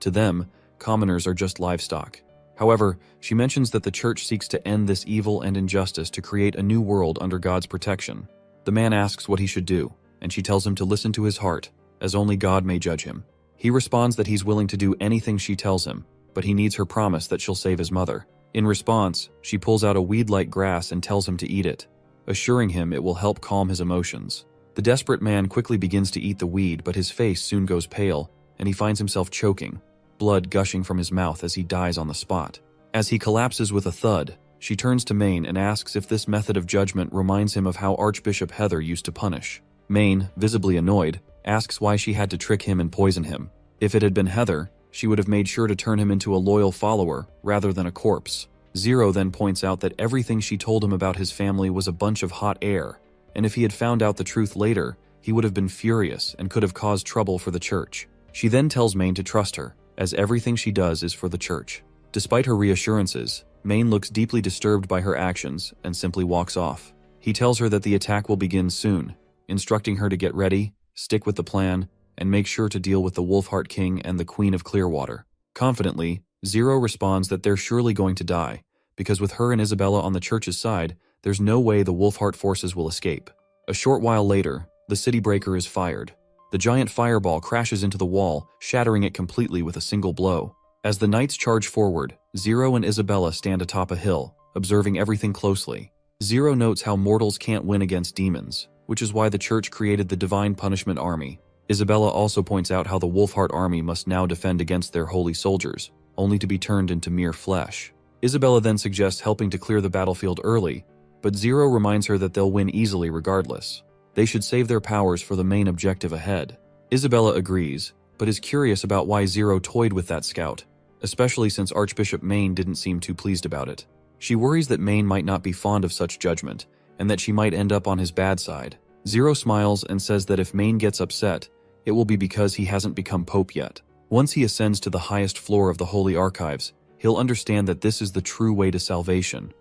To them, commoners are just livestock. However, she mentions that the church seeks to end this evil and injustice to create a new world under God's protection. The man asks what he should do, and she tells him to listen to his heart, as only God may judge him. He responds that he's willing to do anything she tells him, but he needs her promise that she'll save his mother. In response, she pulls out a weed-like grass and tells him to eat it, assuring him it will help calm his emotions. The desperate man quickly begins to eat the weed, but his face soon goes pale, and he finds himself choking, blood gushing from his mouth as he dies on the spot. As he collapses with a thud, she turns to Maine and asks if this method of judgment reminds him of how Archbishop Heather used to punish. Maine, visibly annoyed, asks why she had to trick him and poison him. If it had been Heather, she would have made sure to turn him into a loyal follower rather than a corpse. Zero then points out that everything she told him about his family was a bunch of hot air, and if he had found out the truth later, he would have been furious and could have caused trouble for the church. She then tells Maine to trust her, as everything she does is for the church. Despite her reassurances, Maine looks deeply disturbed by her actions and simply walks off. He tells her that the attack will begin soon, instructing her to get ready, stick with the plan, and make sure to deal with the Wolfheart King and the Queen of Clearwater. Confidently, Zero responds that they're surely going to die, because with her and Isabella on the church's side, there's no way the Wolfheart forces will escape. A short while later, the city breaker is fired. The giant fireball crashes into the wall, shattering it completely with a single blow. As the knights charge forward, Zero and Isabella stand atop a hill, observing everything closely. Zero notes how mortals can't win against demons, which is why the church created the Divine Punishment Army. Isabella also points out how the Wolfheart Army must now defend against their holy soldiers, only to be turned into mere flesh. Isabella then suggests helping to clear the battlefield early, but Zero reminds her that they'll win easily regardless. They should save their powers for the main objective ahead. Isabella agrees, but is curious about why Zero toyed with that scout, especially since Archbishop Maine didn't seem too pleased about it. She worries that Maine might not be fond of such judgment, and that she might end up on his bad side. Zero smiles and says that if Maine gets upset, it will be because he hasn't become Pope yet. Once he ascends to the highest floor of the Holy Archives, he'll understand that this is the true way to salvation.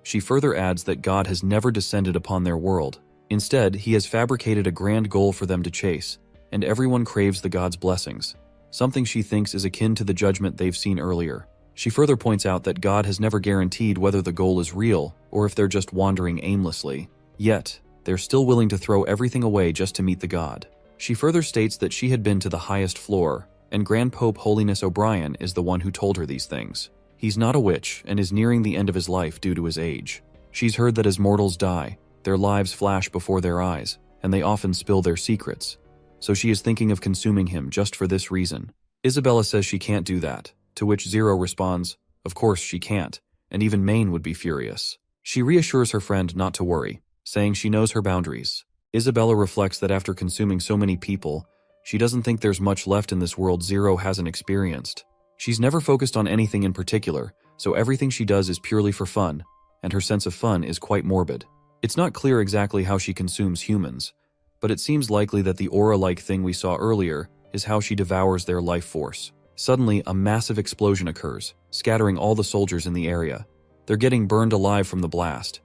She further adds that God has never descended upon their world. Instead, he has fabricated a grand goal for them to chase, and everyone craves the God's blessings, something she thinks is akin to the judgment they've seen earlier. She further points out that God has never guaranteed whether the goal is real or if they're just wandering aimlessly. Yet, they're still willing to throw everything away just to meet the God. She further states that she had been to the highest floor, and Grand Pope Holiness O'Brien is the one who told her these things. He's not a witch and is nearing the end of his life due to his age. She's heard that as mortals die, their lives flash before their eyes, and they often spill their secrets. So she is thinking of consuming him just for this reason. Isabella says she can't do that, to which Zero responds, of course she can't, and even Maine would be furious. She reassures her friend not to worry, saying she knows her boundaries. Isabella reflects that after consuming so many people, she doesn't think there's much left in this world Zero hasn't experienced. She's never focused on anything in particular, so everything she does is purely for fun, and her sense of fun is quite morbid. It's not clear exactly how she consumes humans, but it seems likely that the aura-like thing we saw earlier is how she devours their life force. Suddenly, a massive explosion occurs, scattering all the soldiers in the area. They're getting burned alive from the blast.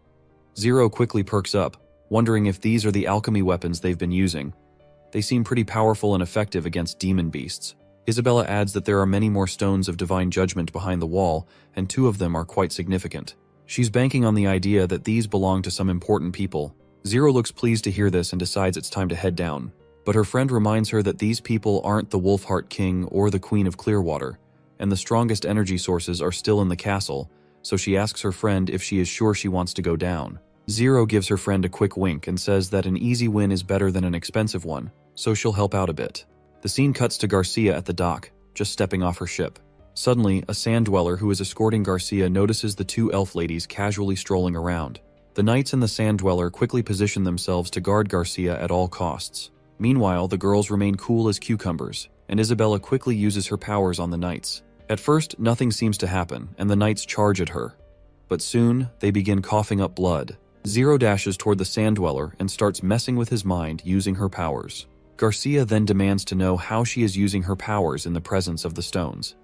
Zero quickly perks up, wondering if these are the alchemy weapons they've been using. They seem pretty powerful and effective against demon beasts. Isabella adds that there are many more stones of divine judgment behind the wall, and 2 of them are quite significant. She's banking on the idea that these belong to some important people. Zero looks pleased to hear this and decides it's time to head down. But her friend reminds her that these people aren't the Wolfheart King or the Queen of Clearwater, and the strongest energy sources are still in the castle, so she asks her friend if she is sure she wants to go down. Zero gives her friend a quick wink and says that an easy win is better than an expensive one, so she'll help out a bit. The scene cuts to Garcia at the dock, just stepping off her ship. Suddenly, a sand dweller who is escorting Garcia notices the 2 elf ladies casually strolling around. The knights and the sand dweller quickly position themselves to guard Garcia at all costs. Meanwhile, the girls remain cool as cucumbers, and Isabella quickly uses her powers on the knights. At first, nothing seems to happen, and the knights charge at her. But soon, they begin coughing up blood. Zero dashes toward the sand dweller and starts messing with his mind using her powers. Garcia then demands to know how she is using her powers in the presence of the stones.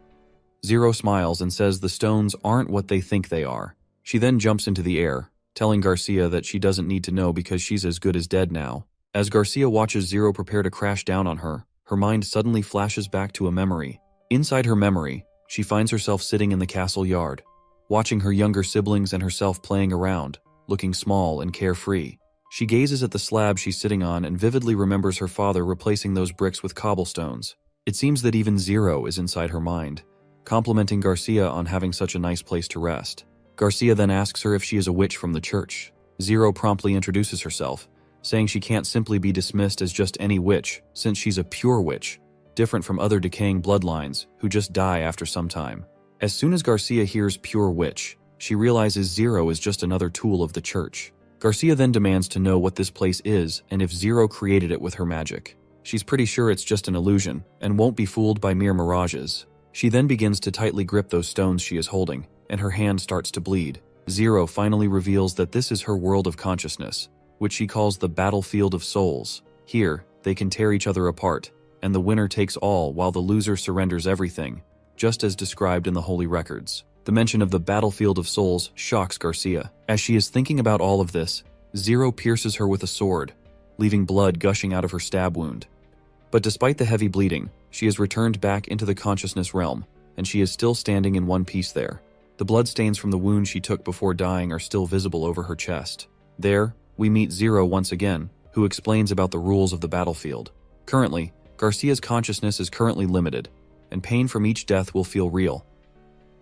Zero smiles and says the stones aren't what they think they are. She then jumps into the air, telling Garcia that she doesn't need to know because she's as good as dead now. As Garcia watches Zero prepare to crash down on her, her mind suddenly flashes back to a memory. Inside her memory, she finds herself sitting in the castle yard, watching her younger siblings and herself playing around, looking small and carefree. She gazes at the slab she's sitting on and vividly remembers her father replacing those bricks with cobblestones. It seems that even Zero is inside her mind, complimenting Garcia on having such a nice place to rest. Garcia then asks her if she is a witch from the church. Zero promptly introduces herself, saying she can't simply be dismissed as just any witch, since she's a pure witch, different from other decaying bloodlines who just die after some time. As soon as Garcia hears pure witch, she realizes Zero is just another tool of the church. Garcia then demands to know what this place is and if Zero created it with her magic. She's pretty sure it's just an illusion and won't be fooled by mere mirages. She then begins to tightly grip those stones she is holding, and her hand starts to bleed. Zero finally reveals that this is her world of consciousness, which she calls the battlefield of souls. Here, they can tear each other apart, and the winner takes all while the loser surrenders everything, just as described in the Holy Records. The mention of the battlefield of souls shocks Garcia. As she is thinking about all of this, Zero pierces her with a sword, leaving blood gushing out of her stab wound. But despite the heavy bleeding, she is returned back into the consciousness realm, and she is still standing in one piece there. The bloodstains from the wound she took before dying are still visible over her chest. There, we meet Zero once again, who explains about the rules of the battlefield. Currently, Garcia's consciousness is currently limited, and pain from each death will feel real.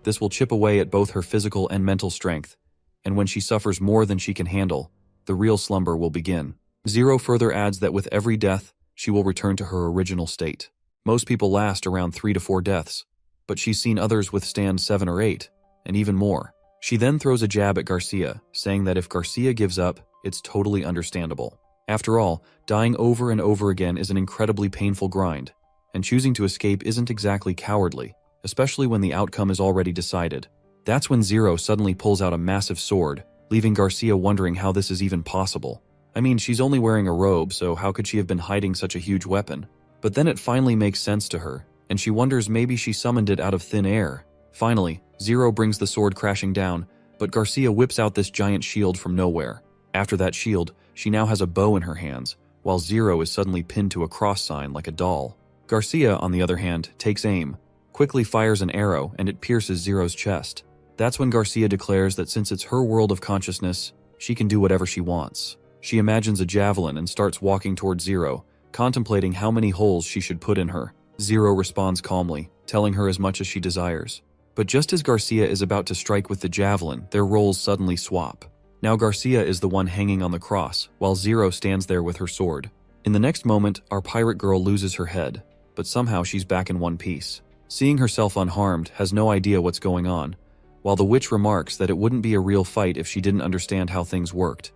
This will chip away at both her physical and mental strength, and when she suffers more than she can handle, the real slumber will begin. Zero further adds that with every death, she will return to her original state. Most people last around 3 to 4 deaths, but she's seen others withstand 7 or 8, and even more. She then throws a jab at Garcia, saying that if Garcia gives up, it's totally understandable. After all, dying over and over again is an incredibly painful grind, and choosing to escape isn't exactly cowardly, especially when the outcome is already decided. That's when Zero suddenly pulls out a massive sword, leaving Garcia wondering how this is even possible. I mean, she's only wearing a robe, so how could she have been hiding such a huge weapon? But then it finally makes sense to her, and she wonders maybe she summoned it out of thin air. Finally, Zero brings the sword crashing down, but Garcia whips out this giant shield from nowhere. After that shield, she now has a bow in her hands, while Zero is suddenly pinned to a cross sign like a doll. Garcia, on the other hand, takes aim, quickly fires an arrow, and it pierces Zero's chest. That's when Garcia declares that since it's her world of consciousness, she can do whatever she wants. She imagines a javelin and starts walking towards Zero, contemplating how many holes she should put in her. Zero responds calmly, telling her as much as she desires. But just as Garcia is about to strike with the javelin, their roles suddenly swap. Now Garcia is the one hanging on the cross, while Zero stands there with her sword. In the next moment, our pirate girl loses her head, but somehow she's back in one piece. Seeing herself unharmed, has no idea what's going on, while the witch remarks that it wouldn't be a real fight if she didn't understand how things worked.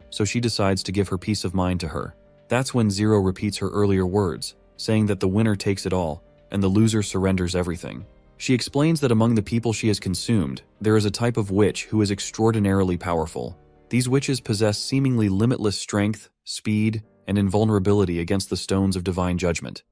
So she decides to give her peace of mind to her. That's when Zero repeats her earlier words, saying that the winner takes it all, and the loser surrenders everything. She explains that among the people she has consumed, there is a type of witch who is extraordinarily powerful. These witches possess seemingly limitless strength, speed, and invulnerability against the stones of divine judgment.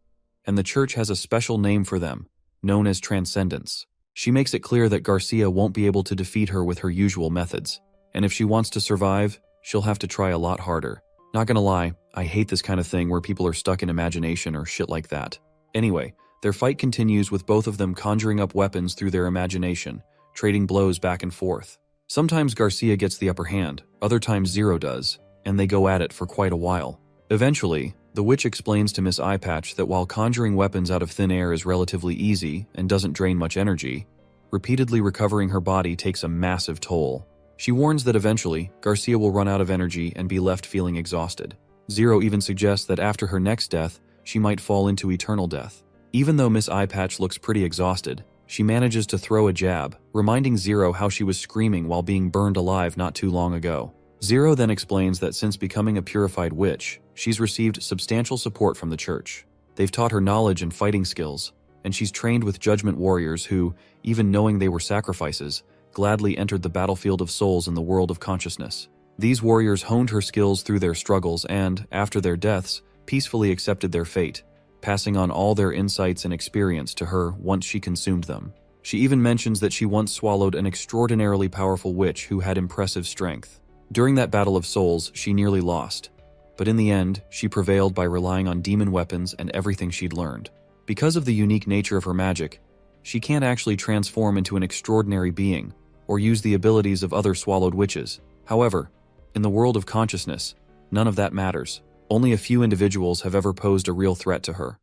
And the church has a special name for them, known as transcendence. She makes it clear that Garcia won't be able to defeat her with her usual methods, and if she wants to survive, she'll have to try a lot harder. Not gonna lie, I hate this kind of thing where people are stuck in imagination or shit like that. Anyway, their fight continues with both of them conjuring up weapons through their imagination, trading blows back and forth. Sometimes Garcia gets the upper hand, other times Zero does, and they go at it for quite a while. Eventually, the witch explains to Miss Eyepatch that while conjuring weapons out of thin air is relatively easy and doesn't drain much energy, repeatedly recovering her body takes a massive toll. She warns that eventually, Garcia will run out of energy and be left feeling exhausted. Zero even suggests that after her next death, she might fall into eternal death. Even though Miss Eyepatch looks pretty exhausted, she manages to throw a jab, reminding Zero how she was screaming while being burned alive not too long ago. Zero then explains that since becoming a purified witch, she's received substantial support from the church. They've taught her knowledge and fighting skills, and she's trained with judgment warriors who, even knowing they were sacrifices, gladly entered the battlefield of souls in the world of consciousness. These warriors honed her skills through their struggles and, after their deaths, peacefully accepted their fate, passing on all their insights and experience to her once she consumed them. She even mentions that she once swallowed an extraordinarily powerful witch who had impressive strength. During that battle of souls, she nearly lost, but in the end, she prevailed by relying on demon weapons and everything she'd learned. Because of the unique nature of her magic, she can't actually transform into an extraordinary being or use the abilities of other swallowed witches. However, in the world of consciousness, none of that matters. Only a few individuals have ever posed a real threat to her.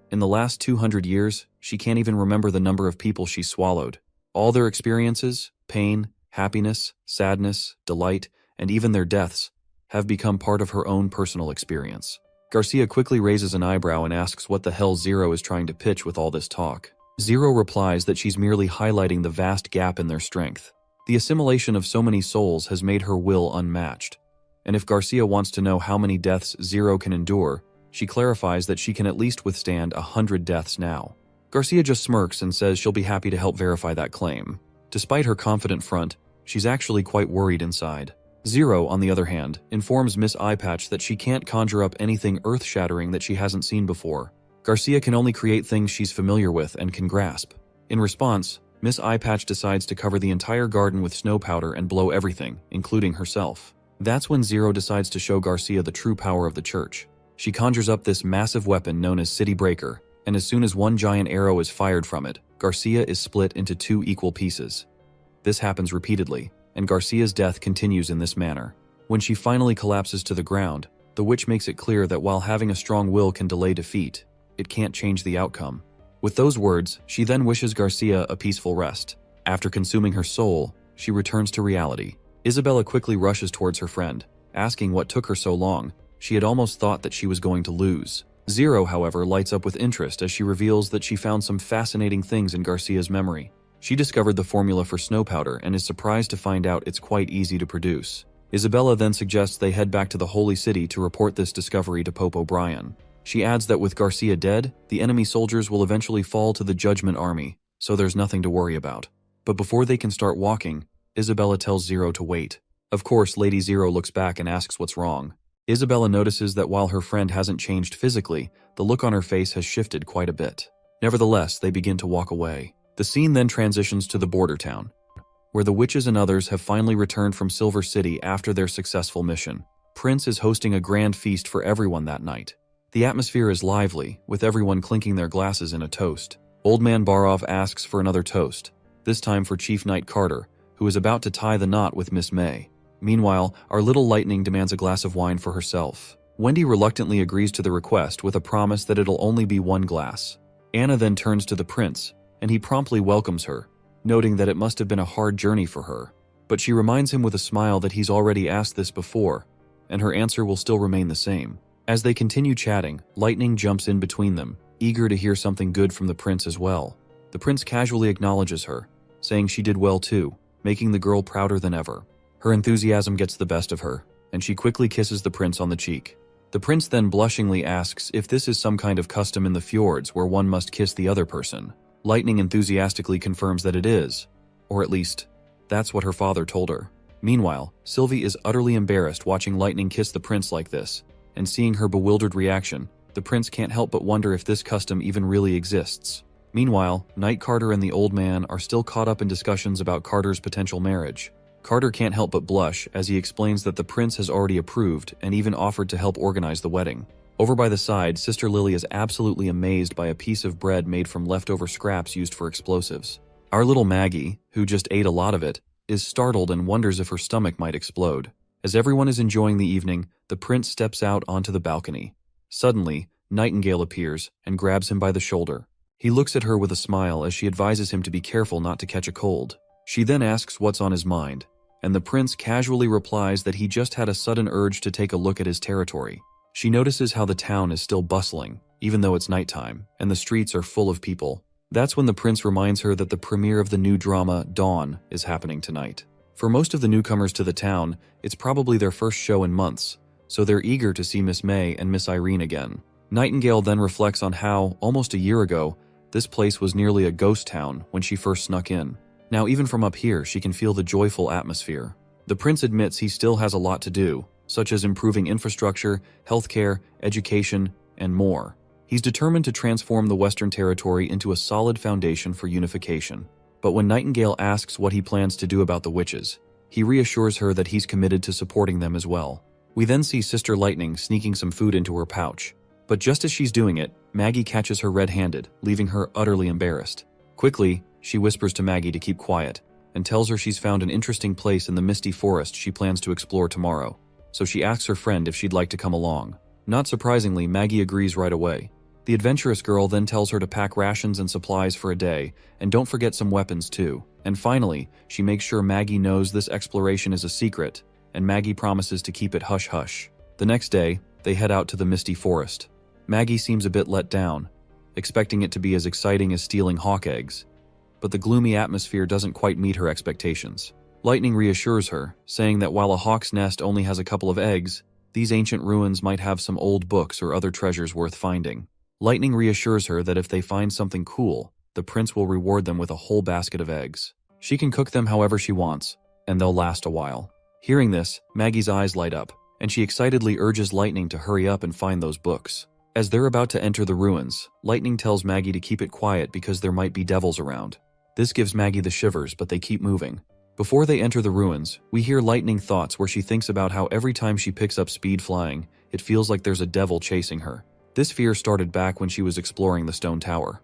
In the last 200 years, she can't even remember the number of people she swallowed. All their experiences, pain, happiness, sadness, delight, and even their deaths, have become part of her own personal experience. Garcia quickly raises an eyebrow and asks what the hell Zero is trying to pitch with all this talk. Zero replies that she's merely highlighting the vast gap in their strength. The assimilation of so many souls has made her will unmatched. And if Garcia wants to know how many deaths Zero can endure, she clarifies that she can at least withstand 100 deaths now. Garcia just smirks and says she'll be happy to help verify that claim. Despite her confident front, she's actually quite worried inside. Zero, on the other hand, informs Miss Eyepatch that she can't conjure up anything earth-shattering that she hasn't seen before. Garcia can only create things she's familiar with and can grasp. In response, Miss Eyepatch decides to cover the entire garden with snow powder and blow everything, including herself. That's when Zero decides to show Garcia the true power of the church. She conjures up this massive weapon known as City Breaker, and as soon as one giant arrow is fired from it, Garcia is split into 2 equal pieces. This happens repeatedly, and Garcia's death continues in this manner. When she finally collapses to the ground, the witch makes it clear that while having a strong will can delay defeat, it can't change the outcome. With those words, she then wishes Garcia a peaceful rest. After consuming her soul, she returns to reality. Isabella quickly rushes towards her friend, asking what took her so long. She had almost thought that she was going to lose. Zero, however, lights up with interest as she reveals that she found some fascinating things in Garcia's memory. She discovered the formula for snow powder and is surprised to find out it's quite easy to produce. Isabella then suggests they head back to the Holy City to report this discovery to Pope O'Brien. She adds that with Garcia dead, the enemy soldiers will eventually fall to the Judgment Army, so there's nothing to worry about. But before they can start walking, Isabella tells Zero to wait. Of course, Lady Zero looks back and asks what's wrong. Isabella notices that while her friend hasn't changed physically, the look on her face has shifted quite a bit. Nevertheless, they begin to walk away. The scene then transitions to the border town, where the witches and others have finally returned from Silver City after their successful mission. Prince is hosting a grand feast for everyone that night. The atmosphere is lively, with everyone clinking their glasses in a toast. Old Man Barov asks for another toast, this time for Chief Knight Carter, who is about to tie the knot with Miss May. Meanwhile, our little Lightning demands a glass of wine for herself. Wendy reluctantly agrees to the request with a promise that it'll only be 1 glass. Anna then turns to the prince, and he promptly welcomes her, noting that it must have been a hard journey for her. But she reminds him with a smile that he's already asked this before, and her answer will still remain the same. As they continue chatting, Lightning jumps in between them, eager to hear something good from the prince as well. The prince casually acknowledges her, saying she did well too, making the girl prouder than ever. Her enthusiasm gets the best of her, and she quickly kisses the prince on the cheek. The prince then blushingly asks if this is some kind of custom in the fjords where one must kiss the other person. Lightning enthusiastically confirms that it is, or at least, that's what her father told her. Meanwhile, Sylvie is utterly embarrassed watching Lightning kiss the prince like this, and seeing her bewildered reaction, the prince can't help but wonder if this custom even really exists. Meanwhile, Knight Carter and the old man are still caught up in discussions about Carter's potential marriage. Carter can't help but blush as he explains that the prince has already approved and even offered to help organize the wedding. Over by the side, Sister Lily is absolutely amazed by a piece of bread made from leftover scraps used for explosives. Our little Maggie, who just ate a lot of it, is startled and wonders if her stomach might explode. As everyone is enjoying the evening, the prince steps out onto the balcony. Suddenly, Nightingale appears and grabs him by the shoulder. He looks at her with a smile as she advises him to be careful not to catch a cold. She then asks what's on his mind, and the prince casually replies that he just had a sudden urge to take a look at his territory. She notices how the town is still bustling, even though it's nighttime, and the streets are full of people. That's when the prince reminds her that the premiere of the new drama, Dawn, is happening tonight. For most of the newcomers to the town, it's probably their first show in months, so they're eager to see Miss May and Miss Irene again. Nightingale then reflects on how, almost a year ago, this place was nearly a ghost town when she first snuck in. Now even from up here, she can feel the joyful atmosphere. The prince admits he still has a lot to do, such as improving infrastructure, healthcare, education, and more. He's determined to transform the Western Territory into a solid foundation for unification. But when Nightingale asks what he plans to do about the witches, he reassures her that he's committed to supporting them as well. We then see Sister Lightning sneaking some food into her pouch. But just as she's doing it, Maggie catches her red-handed, leaving her utterly embarrassed. Quickly, she whispers to Maggie to keep quiet, and tells her she's found an interesting place in the misty forest she plans to explore tomorrow, so she asks her friend if she'd like to come along. Not surprisingly, Maggie agrees right away. The adventurous girl then tells her to pack rations and supplies for a day, and don't forget some weapons too. And finally, she makes sure Maggie knows this exploration is a secret, and Maggie promises to keep it hush-hush. The next day, they head out to the misty forest. Maggie seems a bit let down, expecting it to be as exciting as stealing hawk eggs. But the gloomy atmosphere doesn't quite meet her expectations. Lightning reassures her, saying that while a hawk's nest only has a couple of eggs, these ancient ruins might have some old books or other treasures worth finding. Lightning reassures her that if they find something cool, the prince will reward them with a whole basket of eggs. She can cook them however she wants, and they'll last a while. Hearing this, Maggie's eyes light up, and she excitedly urges Lightning to hurry up and find those books. As they're about to enter the ruins, Lightning tells Maggie to keep it quiet because there might be devils around. This gives Maggie the shivers, but they keep moving. Before they enter the ruins, we hear Lightning thoughts where she thinks about how every time she picks up speed flying, it feels like there's a devil chasing her. This fear started back when she was exploring the stone tower.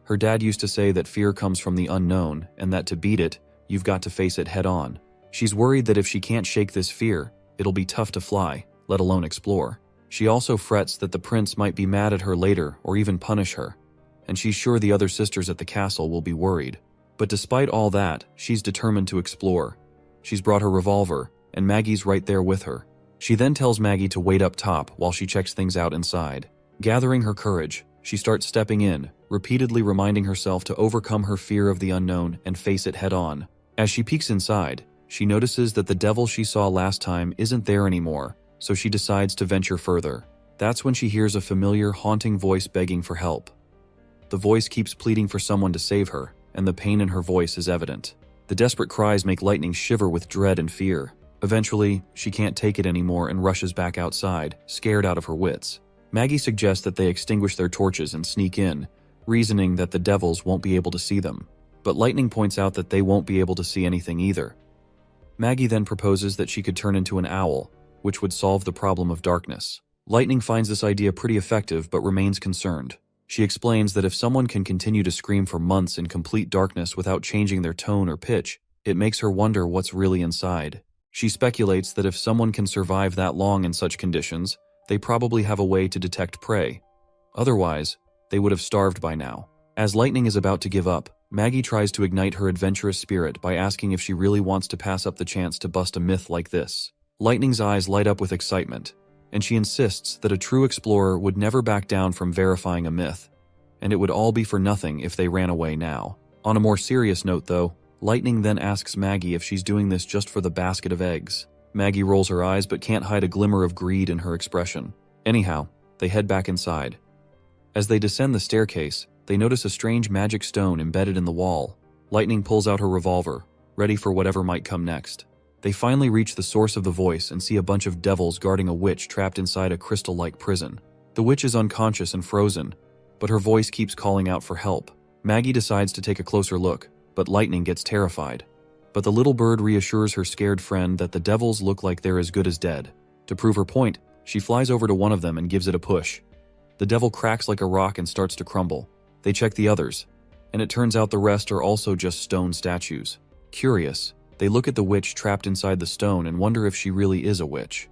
Her dad used to say that fear comes from the unknown, and that to beat it, you've got to face it head on. She's worried that if she can't shake this fear, it'll be tough to fly, let alone explore. She also frets that the prince might be mad at her later or even punish her, and she's sure the other sisters at the castle will be worried. But despite all that, she's determined to explore. She's brought her revolver, and Maggie's right there with her. She then tells Maggie to wait up top while she checks things out inside. Gathering her courage, she starts stepping in, repeatedly reminding herself to overcome her fear of the unknown and face it head on. As she peeks inside, she notices that the devil she saw last time isn't there anymore, so she decides to venture further. That's when she hears a familiar, haunting voice begging for help. The voice keeps pleading for someone to save her, and the pain in her voice is evident. The desperate cries make Lightning shiver with dread and fear. Eventually, she can't take it anymore and rushes back outside, scared out of her wits. Maggie suggests that they extinguish their torches and sneak in, reasoning that the devils won't be able to see them. But Lightning points out that they won't be able to see anything either. Maggie then proposes that she could turn into an owl, which would solve the problem of darkness. Lightning finds this idea pretty effective but remains concerned. She explains that if someone can continue to scream for months in complete darkness without changing their tone or pitch, it makes her wonder what's really inside. She speculates that if someone can survive that long in such conditions, they probably have a way to detect prey. Otherwise, they would have starved by now. As Lightning is about to give up, Maggie tries to ignite her adventurous spirit by asking if she really wants to pass up the chance to bust a myth like this. Lightning's eyes light up with excitement, and she insists that a true explorer would never back down from verifying a myth, and it would all be for nothing if they ran away now. On a more serious note though, Lightning then asks Maggie if she's doing this just for the basket of eggs. Maggie rolls her eyes but can't hide a glimmer of greed in her expression. Anyhow, they head back inside. As they descend the staircase, they notice a strange magic stone embedded in the wall. Lightning pulls out her revolver, ready for whatever might come next. They finally reach the source of the voice and see a bunch of devils guarding a witch trapped inside a crystal-like prison. The witch is unconscious and frozen, but her voice keeps calling out for help. Maggie decides to take a closer look, but Lightning gets terrified. But the little bird reassures her scared friend that the devils look like they're as good as dead. To prove her point, she flies over to one of them and gives it a push. The devil cracks like a rock and starts to crumble. They check the others, and it turns out the rest are also just stone statues. Curious, they look at the witch trapped inside the stone and wonder if she really is a witch.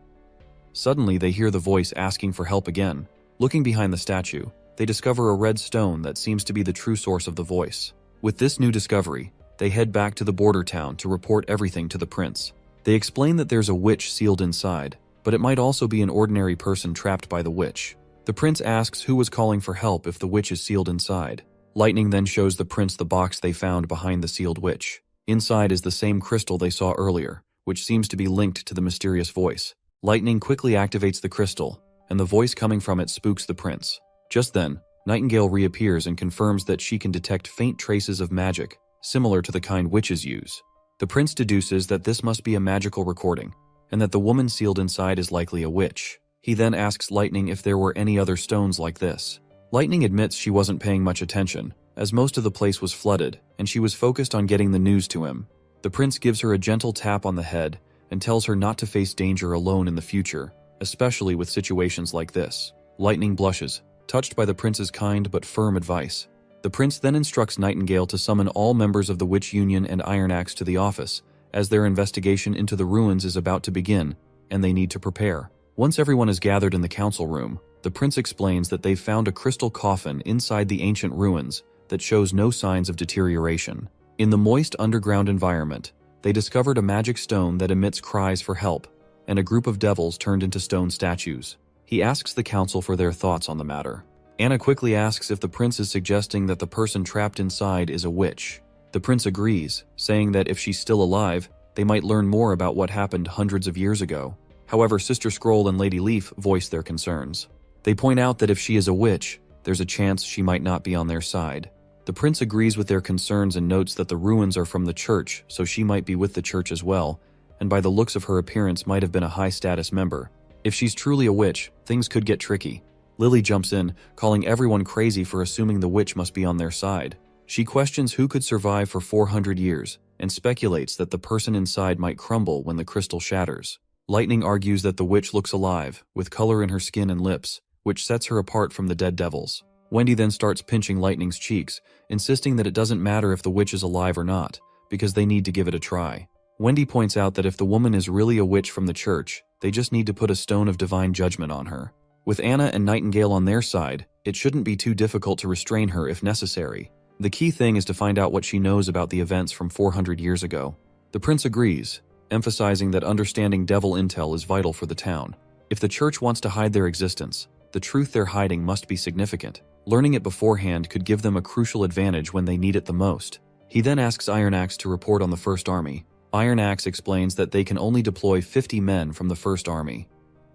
Suddenly, they hear the voice asking for help again. Looking behind the statue, they discover a red stone that seems to be the true source of the voice. With this new discovery, they head back to the border town to report everything to the prince. They explain that there's a witch sealed inside, but it might also be an ordinary person trapped by the witch. The prince asks who was calling for help if the witch is sealed inside. Lightning then shows the prince the box they found behind the sealed witch. Inside is the same crystal they saw earlier, which seems to be linked to the mysterious voice. Lightning quickly activates the crystal, and the voice coming from it spooks the prince. Just then, Nightingale reappears and confirms that she can detect faint traces of magic, similar to the kind witches use. The prince deduces that this must be a magical recording, and that the woman sealed inside is likely a witch. He then asks Lightning if there were any other stones like this. Lightning admits she wasn't paying much attention, as most of the place was flooded, and she was focused on getting the news to him. The prince gives her a gentle tap on the head and tells her not to face danger alone in the future, especially with situations like this. Lightning blushes, touched by the prince's kind but firm advice. The The prince then instructs Nightingale to summon all members of the Witch Union and Iron Axe to the office, as their investigation into the ruins is about to begin, and they need to prepare. Once everyone is gathered in the council room, the prince explains that they've found a crystal coffin inside the ancient ruins that shows no signs of deterioration. In the moist underground environment, they discovered a magic stone that emits cries for help, and a group of devils turned into stone statues. He asks the council for their thoughts on the matter. Anna quickly asks if the prince is suggesting that the person trapped inside is a witch. The prince agrees, saying that if she's still alive, they might learn more about what happened hundreds of years ago. However, Sister Scroll and Lady Leaf voice their concerns. They point out that if she is a witch, there's a chance she might not be on their side. The prince agrees with their concerns and notes that the ruins are from the church, so she might be with the church as well, and by the looks of her appearance might have been a high-status member. If she's truly a witch, things could get tricky. Lily jumps in, calling everyone crazy for assuming the witch must be on their side. She questions who could survive for 400 years, and speculates that the person inside might crumble when the crystal shatters. Lightning argues that the witch looks alive, with color in her skin and lips, which sets her apart from the dead devils. Wendy then starts pinching Lightning's cheeks, insisting that it doesn't matter if the witch is alive or not, because they need to give it a try. Wendy points out that if the woman is really a witch from the church, they just need to put a stone of divine judgment on her. With Anna and Nightingale on their side, it shouldn't be too difficult to restrain her if necessary. The key thing is to find out what she knows about the events from 400 years ago. The prince agrees, emphasizing that understanding devil intel is vital for the town. If the church wants to hide their existence, the truth they're hiding must be significant. Learning it beforehand could give them a crucial advantage when they need it the most. He then asks Iron Axe to report on the First Army. Iron Axe explains that they can only deploy 50 men from the First Army.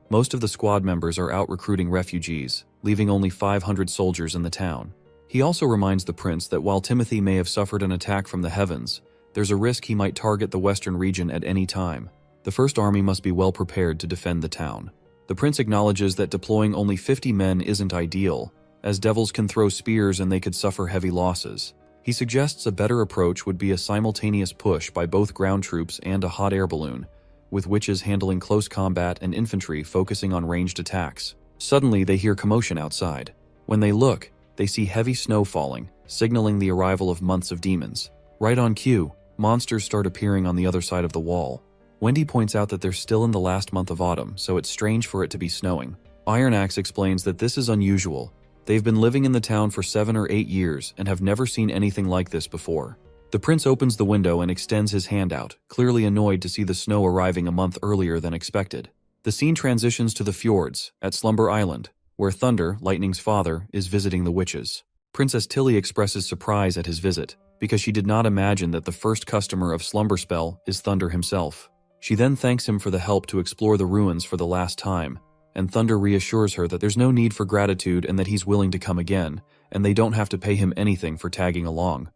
Most of the squad members are out recruiting refugees, leaving only 500 soldiers in the town. He also reminds the prince that while Timothy may have suffered an attack from the heavens, there's a risk he might target the western region at any time. The First Army must be well prepared to defend the town. The prince acknowledges that deploying only 50 men isn't ideal, as devils can throw spears and they could suffer heavy losses. He suggests a better approach would be a simultaneous push by both ground troops and a hot air balloon, with witches handling close combat and infantry focusing on ranged attacks. Suddenly, they hear commotion outside. When they look, they see heavy snow falling, signaling the arrival of months of demons. Right on cue, monsters start appearing on the other side of the wall. Wendy points out that they're still in the last month of autumn, so it's strange for it to be snowing. Iron Axe explains that this is unusual. They've been living in the town for 7 or 8 years and have never seen anything like this before. The prince opens the window and extends his hand out, clearly annoyed to see the snow arriving a month earlier than expected. The scene transitions to the fjords, at Slumber Island, where Thunder, Lightning's father, is visiting the witches. Princess Tilly expresses surprise at his visit, because she did not imagine that the first customer of Slumber Spell is Thunder himself. She then thanks him for the help to explore the ruins for the last time, and Thunder reassures her that there's no need for gratitude and that he's willing to come again, and they don't have to pay him anything for tagging along.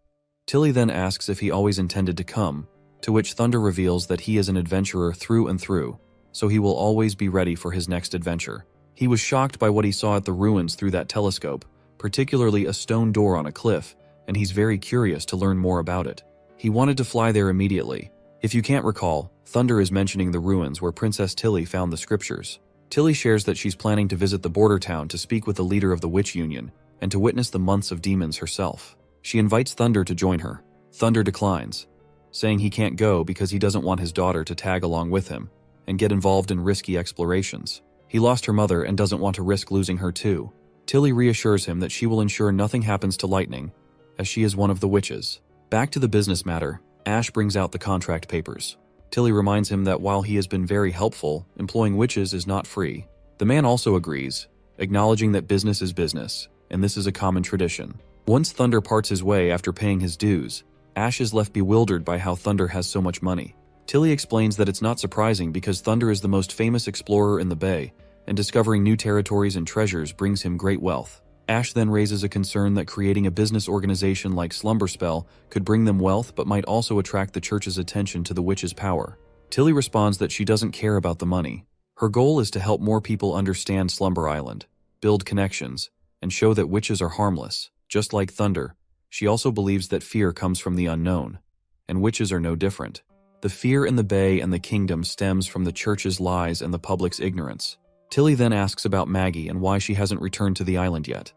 Tilly then asks if he always intended to come, to which Thunder reveals that he is an adventurer through and through, so he will always be ready for his next adventure. He was shocked by what he saw at the ruins through that telescope, particularly a stone door on a cliff, and he's very curious to learn more about it. He wanted to fly there immediately. If you can't recall, Thunder is mentioning the ruins where Princess Tilly found the scriptures. Tilly shares that she's planning to visit the border town to speak with the leader of the Witch Union and to witness the months of demons herself. She invites Thunder to join her. Thunder declines, saying he can't go because he doesn't want his daughter to tag along with him and get involved in risky explorations. He lost her mother and doesn't want to risk losing her too. Tilly reassures him that she will ensure nothing happens to Lightning, as she is one of the witches. Back to the business matter, Ash brings out the contract papers. Tilly reminds him that while he has been very helpful, employing witches is not free. The man also agrees, acknowledging that business is business, and this is a common tradition. Once Thunder parts his way after paying his dues, Ash is left bewildered by how Thunder has so much money. Tilly explains that it's not surprising because Thunder is the most famous explorer in the Bay, and discovering new territories and treasures brings him great wealth. Ash then raises a concern that creating a business organization like Slumber Spell could bring them wealth but might also attract the church's attention to the witch's power. Tilly responds that she doesn't care about the money. Her goal is to help more people understand Slumber Island, build connections, and show that witches are harmless. Just like Thunder, she also believes that fear comes from the unknown, and witches are no different. The fear in the Bay and the kingdom stems from the church's lies and the public's ignorance. Tilly then asks about Maggie and why she hasn't returned to the island yet.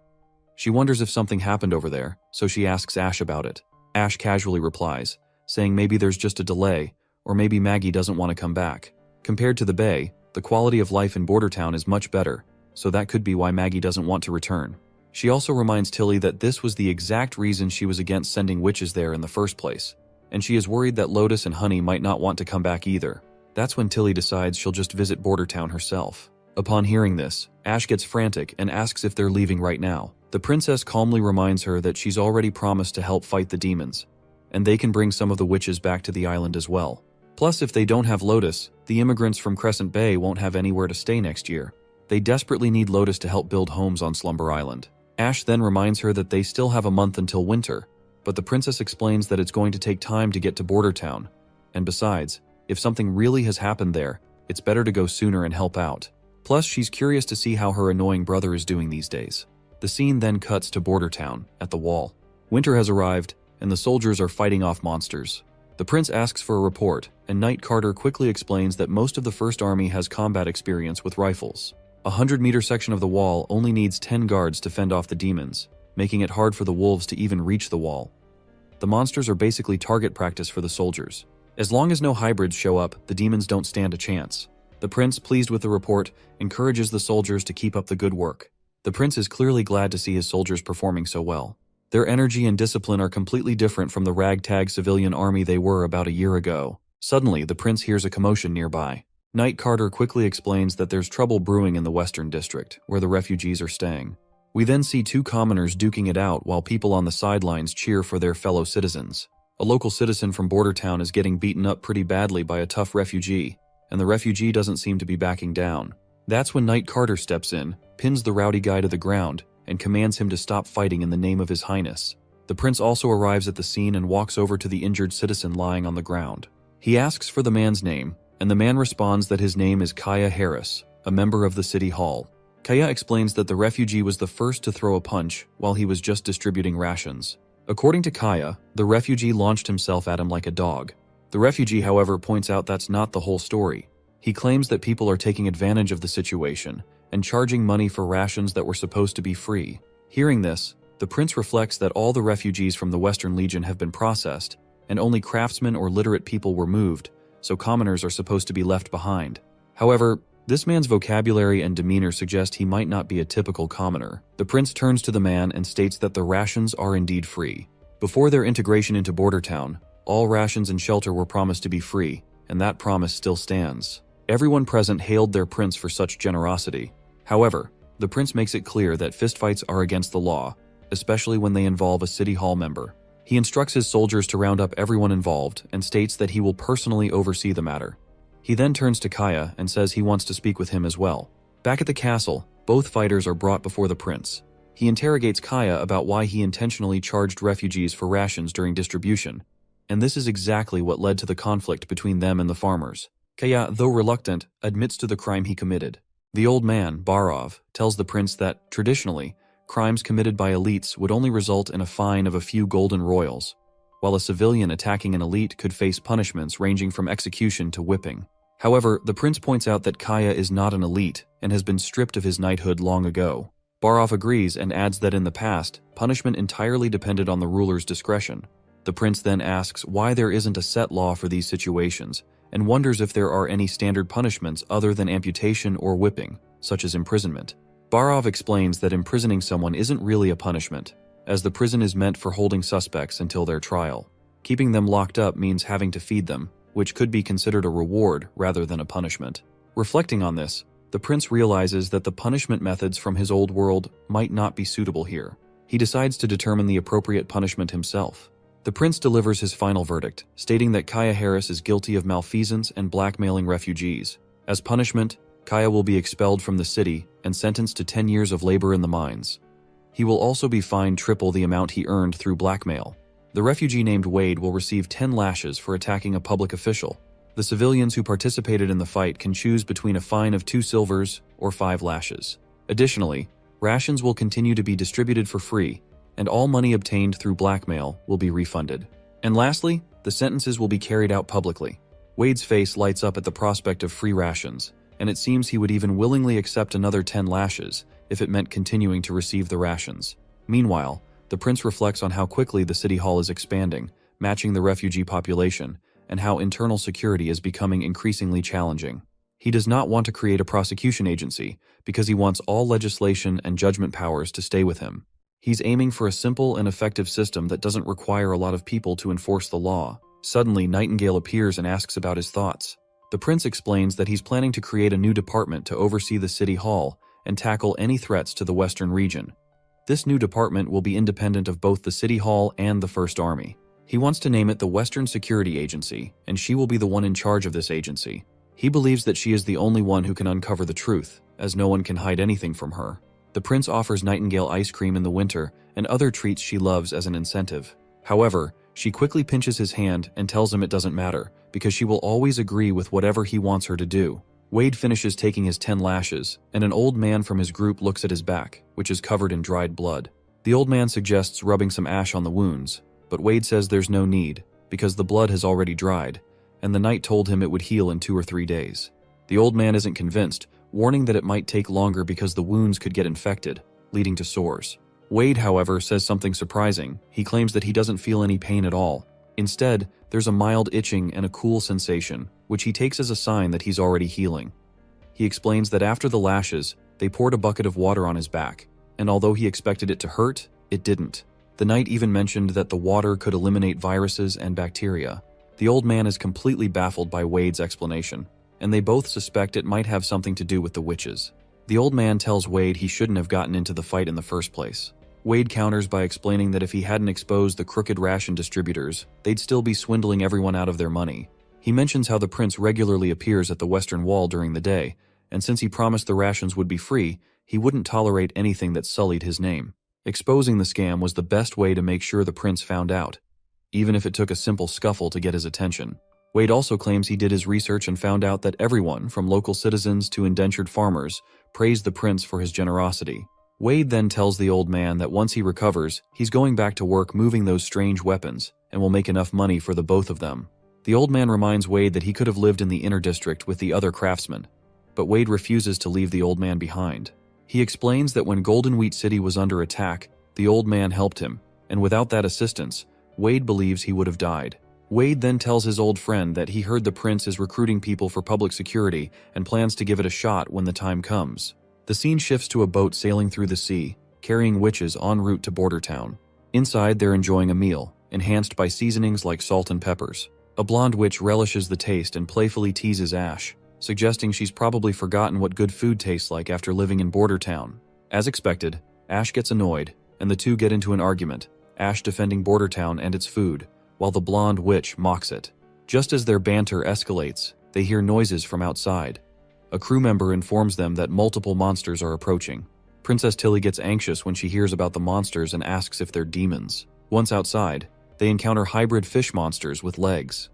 She wonders if something happened over there, so she asks Ash about it. Ash casually replies, saying maybe there's just a delay, or maybe Maggie doesn't want to come back. Compared to the Bay, the quality of life in Bordertown is much better, so that could be why Maggie doesn't want to return. She also reminds Tilly that this was the exact reason she was against sending witches there in the first place, and she is worried that Lotus and Honey might not want to come back either. That's when Tilly decides she'll just visit Bordertown herself. Upon hearing this, Ash gets frantic and asks if they're leaving right now. The princess calmly reminds her that she's already promised to help fight the demons, and they can bring some of the witches back to the island as well. Plus, if they don't have Lotus, the immigrants from Crescent Bay won't have anywhere to stay next year. They desperately need Lotus to help build homes on Slumber Island. Ash then reminds her that they still have a month until winter, but the princess explains that it's going to take time to get to Bordertown, and besides, if something really has happened there, it's better to go sooner and help out. Plus, she's curious to see how her annoying brother is doing these days. The scene then cuts to Bordertown, at the wall. Winter has arrived, and the soldiers are fighting off monsters. The prince asks for a report, and Knight Carter quickly explains that most of the First Army has combat experience with rifles. A 100-meter section of the wall only needs 10 guards to fend off the demons, making it hard for the wolves to even reach the wall. The monsters are basically target practice for the soldiers. As long as no hybrids show up, the demons don't stand a chance. The prince, pleased with the report, encourages the soldiers to keep up the good work. The prince is clearly glad to see his soldiers performing so well. Their energy and discipline are completely different from the ragtag civilian army they were about a year ago. Suddenly, the prince hears a commotion nearby. Knight Carter quickly explains that there's trouble brewing in the Western District, where the refugees are staying. We then see two commoners duking it out while people on the sidelines cheer for their fellow citizens. A local citizen from Bordertown is getting beaten up pretty badly by a tough refugee, and the refugee doesn't seem to be backing down. That's when Knight Carter steps in, pins the rowdy guy to the ground, and commands him to stop fighting in the name of His Highness. The prince also arrives at the scene and walks over to the injured citizen lying on the ground. He asks for the man's name, and the man responds that his name is Kaya Harris, a member of the city hall. Kaya explains that the refugee was the first to throw a punch while he was just distributing rations. According to Kaya, the refugee launched himself at him like a dog. The refugee, however, points out that's not the whole story. He claims that people are taking advantage of the situation and charging money for rations that were supposed to be free. Hearing this, the prince reflects that all the refugees from the Western Legion have been processed, and only craftsmen or literate people were moved, so commoners are supposed to be left behind. However, this man's vocabulary and demeanor suggest he might not be a typical commoner. The prince turns to the man and states that the rations are indeed free. Before their integration into Bordertown, all rations and shelter were promised to be free, and that promise still stands. Everyone present hailed their prince for such generosity. However, the prince makes it clear that fistfights are against the law, especially when they involve a city hall member. He instructs his soldiers to round up everyone involved and states that he will personally oversee the matter. He then turns to Kaya and says he wants to speak with him as well. Back at the castle, both fighters are brought before the prince. He interrogates Kaya about why he intentionally charged refugees for rations during distribution, and this is exactly what led to the conflict between them and the farmers. Kaya, though reluctant, admits to the crime he committed. The old man, Barov, tells the prince that, traditionally, crimes committed by elites would only result in a fine of a few golden royals, while a civilian attacking an elite could face punishments ranging from execution to whipping. However, the prince points out that Kaya is not an elite and has been stripped of his knighthood long ago. Barov agrees and adds that in the past, punishment entirely depended on the ruler's discretion. The prince then asks why there isn't a set law for these situations, and wonders if there are any standard punishments other than amputation or whipping, such as imprisonment. Barov explains that imprisoning someone isn't really a punishment, as the prison is meant for holding suspects until their trial. Keeping them locked up means having to feed them, which could be considered a reward rather than a punishment. Reflecting on this, the prince realizes that the punishment methods from his old world might not be suitable here. He decides to determine the appropriate punishment himself. The prince delivers his final verdict, stating that Kaya Harris is guilty of malfeasance and blackmailing refugees. As punishment, Kaya will be expelled from the city and sentenced to 10 years of labor in the mines. He will also be fined triple the amount he earned through blackmail. The refugee named Wade will receive 10 lashes for attacking a public official. The civilians who participated in the fight can choose between a fine of 2 silvers or 5 lashes. Additionally, rations will continue to be distributed for free, and all money obtained through blackmail will be refunded. And lastly, the sentences will be carried out publicly. Wade's face lights up at the prospect of free rations, and it seems he would even willingly accept another 10 lashes if it meant continuing to receive the rations. Meanwhile, the prince reflects on how quickly the city hall is expanding, matching the refugee population, and how internal security is becoming increasingly challenging. He does not want to create a prosecution agency because he wants all legislation and judgment powers to stay with him. He's aiming for a simple and effective system that doesn't require a lot of people to enforce the law. Suddenly, Nightingale appears and asks about his thoughts. The prince explains that he's planning to create a new department to oversee the city hall and tackle any threats to the western region. This new department will be independent of both the city hall and the First Army. He wants to name it the Western Security Agency, and she will be the one in charge of this agency. He believes that she is the only one who can uncover the truth, as no one can hide anything from her. The prince offers Nightingale ice cream in the winter and other treats she loves as an incentive. However, she quickly pinches his hand and tells him it doesn't matter, because she will always agree with whatever he wants her to do. Wade finishes taking his 10 lashes, and an old man from his group looks at his back, which is covered in dried blood. The old man suggests rubbing some ash on the wounds, but Wade says there's no need, because the blood has already dried, and the knight told him it would heal in 2 or 3 days. The old man isn't convinced, warning that it might take longer because the wounds could get infected, leading to sores. Wade, however, says something surprising. He claims that he doesn't feel any pain at all. Instead, there's a mild itching and a cool sensation, which he takes as a sign that he's already healing. He explains that after the lashes, they poured a bucket of water on his back, and although he expected it to hurt, it didn't. The knight even mentioned that the water could eliminate viruses and bacteria. The old man is completely baffled by Wade's explanation, and they both suspect it might have something to do with the witches. The old man tells Wade he shouldn't have gotten into the fight in the first place. Wade counters by explaining that if he hadn't exposed the crooked ration distributors, they'd still be swindling everyone out of their money. He mentions how the prince regularly appears at the Western Wall during the day, and since he promised the rations would be free, he wouldn't tolerate anything that sullied his name. Exposing the scam was the best way to make sure the prince found out, even if it took a simple scuffle to get his attention. Wade also claims he did his research and found out that everyone, from local citizens to indentured farmers, praised the prince for his generosity. Wade then tells the old man that once he recovers, he's going back to work moving those strange weapons and will make enough money for the both of them. The old man reminds Wade that he could have lived in the inner district with the other craftsmen, but Wade refuses to leave the old man behind. He explains that when Golden Wheat City was under attack, the old man helped him, and without that assistance, Wade believes he would have died. Wade then tells his old friend that he heard the prince is recruiting people for public security and plans to give it a shot when the time comes. The scene shifts to a boat sailing through the sea, carrying witches en route to Border Town. Inside, they're enjoying a meal, enhanced by seasonings like salt and peppers. A blonde witch relishes the taste and playfully teases Ash, suggesting she's probably forgotten what good food tastes like after living in Border Town. As expected, Ash gets annoyed, and the two get into an argument, Ash defending Border Town and its food, while the blonde witch mocks it. Just as their banter escalates, they hear noises from outside. A crew member informs them that multiple monsters are approaching. Princess Tilly gets anxious when she hears about the monsters and asks if they're demons. Once outside, they encounter hybrid fish monsters with legs.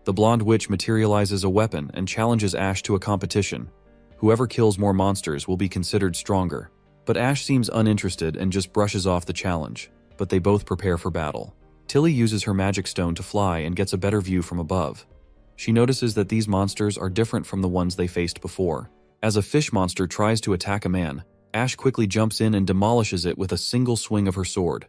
The blonde witch materializes a weapon and challenges Ash to a competition. Whoever kills more monsters will be considered stronger. But Ash seems uninterested and just brushes off the challenge, but they both prepare for battle. Tilly uses her magic stone to fly and gets a better view from above. She notices that these monsters are different from the ones they faced before. As a fish monster tries to attack a man, Ash quickly jumps in and demolishes it with a single swing of her sword.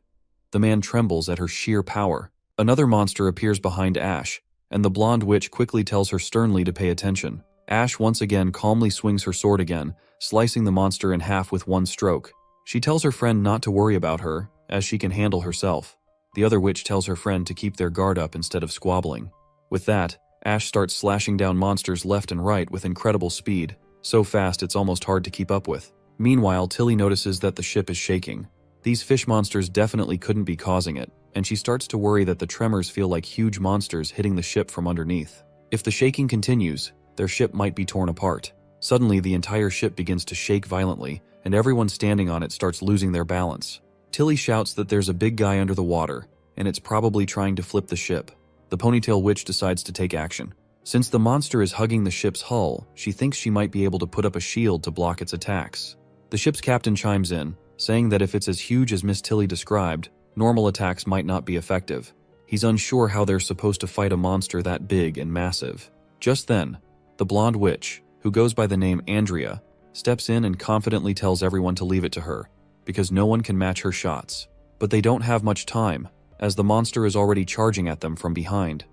The man trembles at her sheer power. Another monster appears behind Ash, and the blonde witch quickly tells her sternly to pay attention. Ash once again calmly swings her sword again, slicing the monster in half with one stroke. She tells her friend not to worry about her, as she can handle herself. The other witch tells her friend to keep their guard up instead of squabbling. With that, Ash starts slashing down monsters left and right with incredible speed, so fast it's almost hard to keep up with. Meanwhile, Tilly notices that the ship is shaking. These fish monsters definitely couldn't be causing it, and she starts to worry that the tremors feel like huge monsters hitting the ship from underneath. If the shaking continues, their ship might be torn apart. Suddenly, the entire ship begins to shake violently, and everyone standing on it starts losing their balance. Tilly shouts that there's a big guy under the water, and it's probably trying to flip the ship. The ponytail witch decides to take action. Since the monster is hugging the ship's hull, she thinks she might be able to put up a shield to block its attacks. The ship's captain chimes in, saying that if it's as huge as Miss Tilly described, normal attacks might not be effective. He's unsure how they're supposed to fight a monster that big and massive. Just then, the blonde witch, who goes by the name Andrea, steps in and confidently tells everyone to leave it to her. because no one can match her shots. But they don't have much time, as the monster is already charging at them from behind.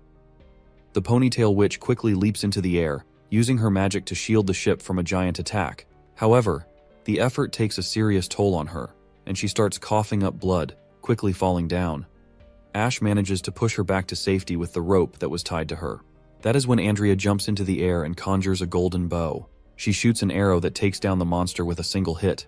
The ponytail witch quickly leaps into the air, using her magic to shield the ship from a giant attack. However, the effort takes a serious toll on her, and she starts coughing up blood, quickly falling down. Ash manages to push her back to safety with the rope that was tied to her. That is when Andrea jumps into the air and conjures a golden bow. She shoots an arrow that takes down the monster with a single hit.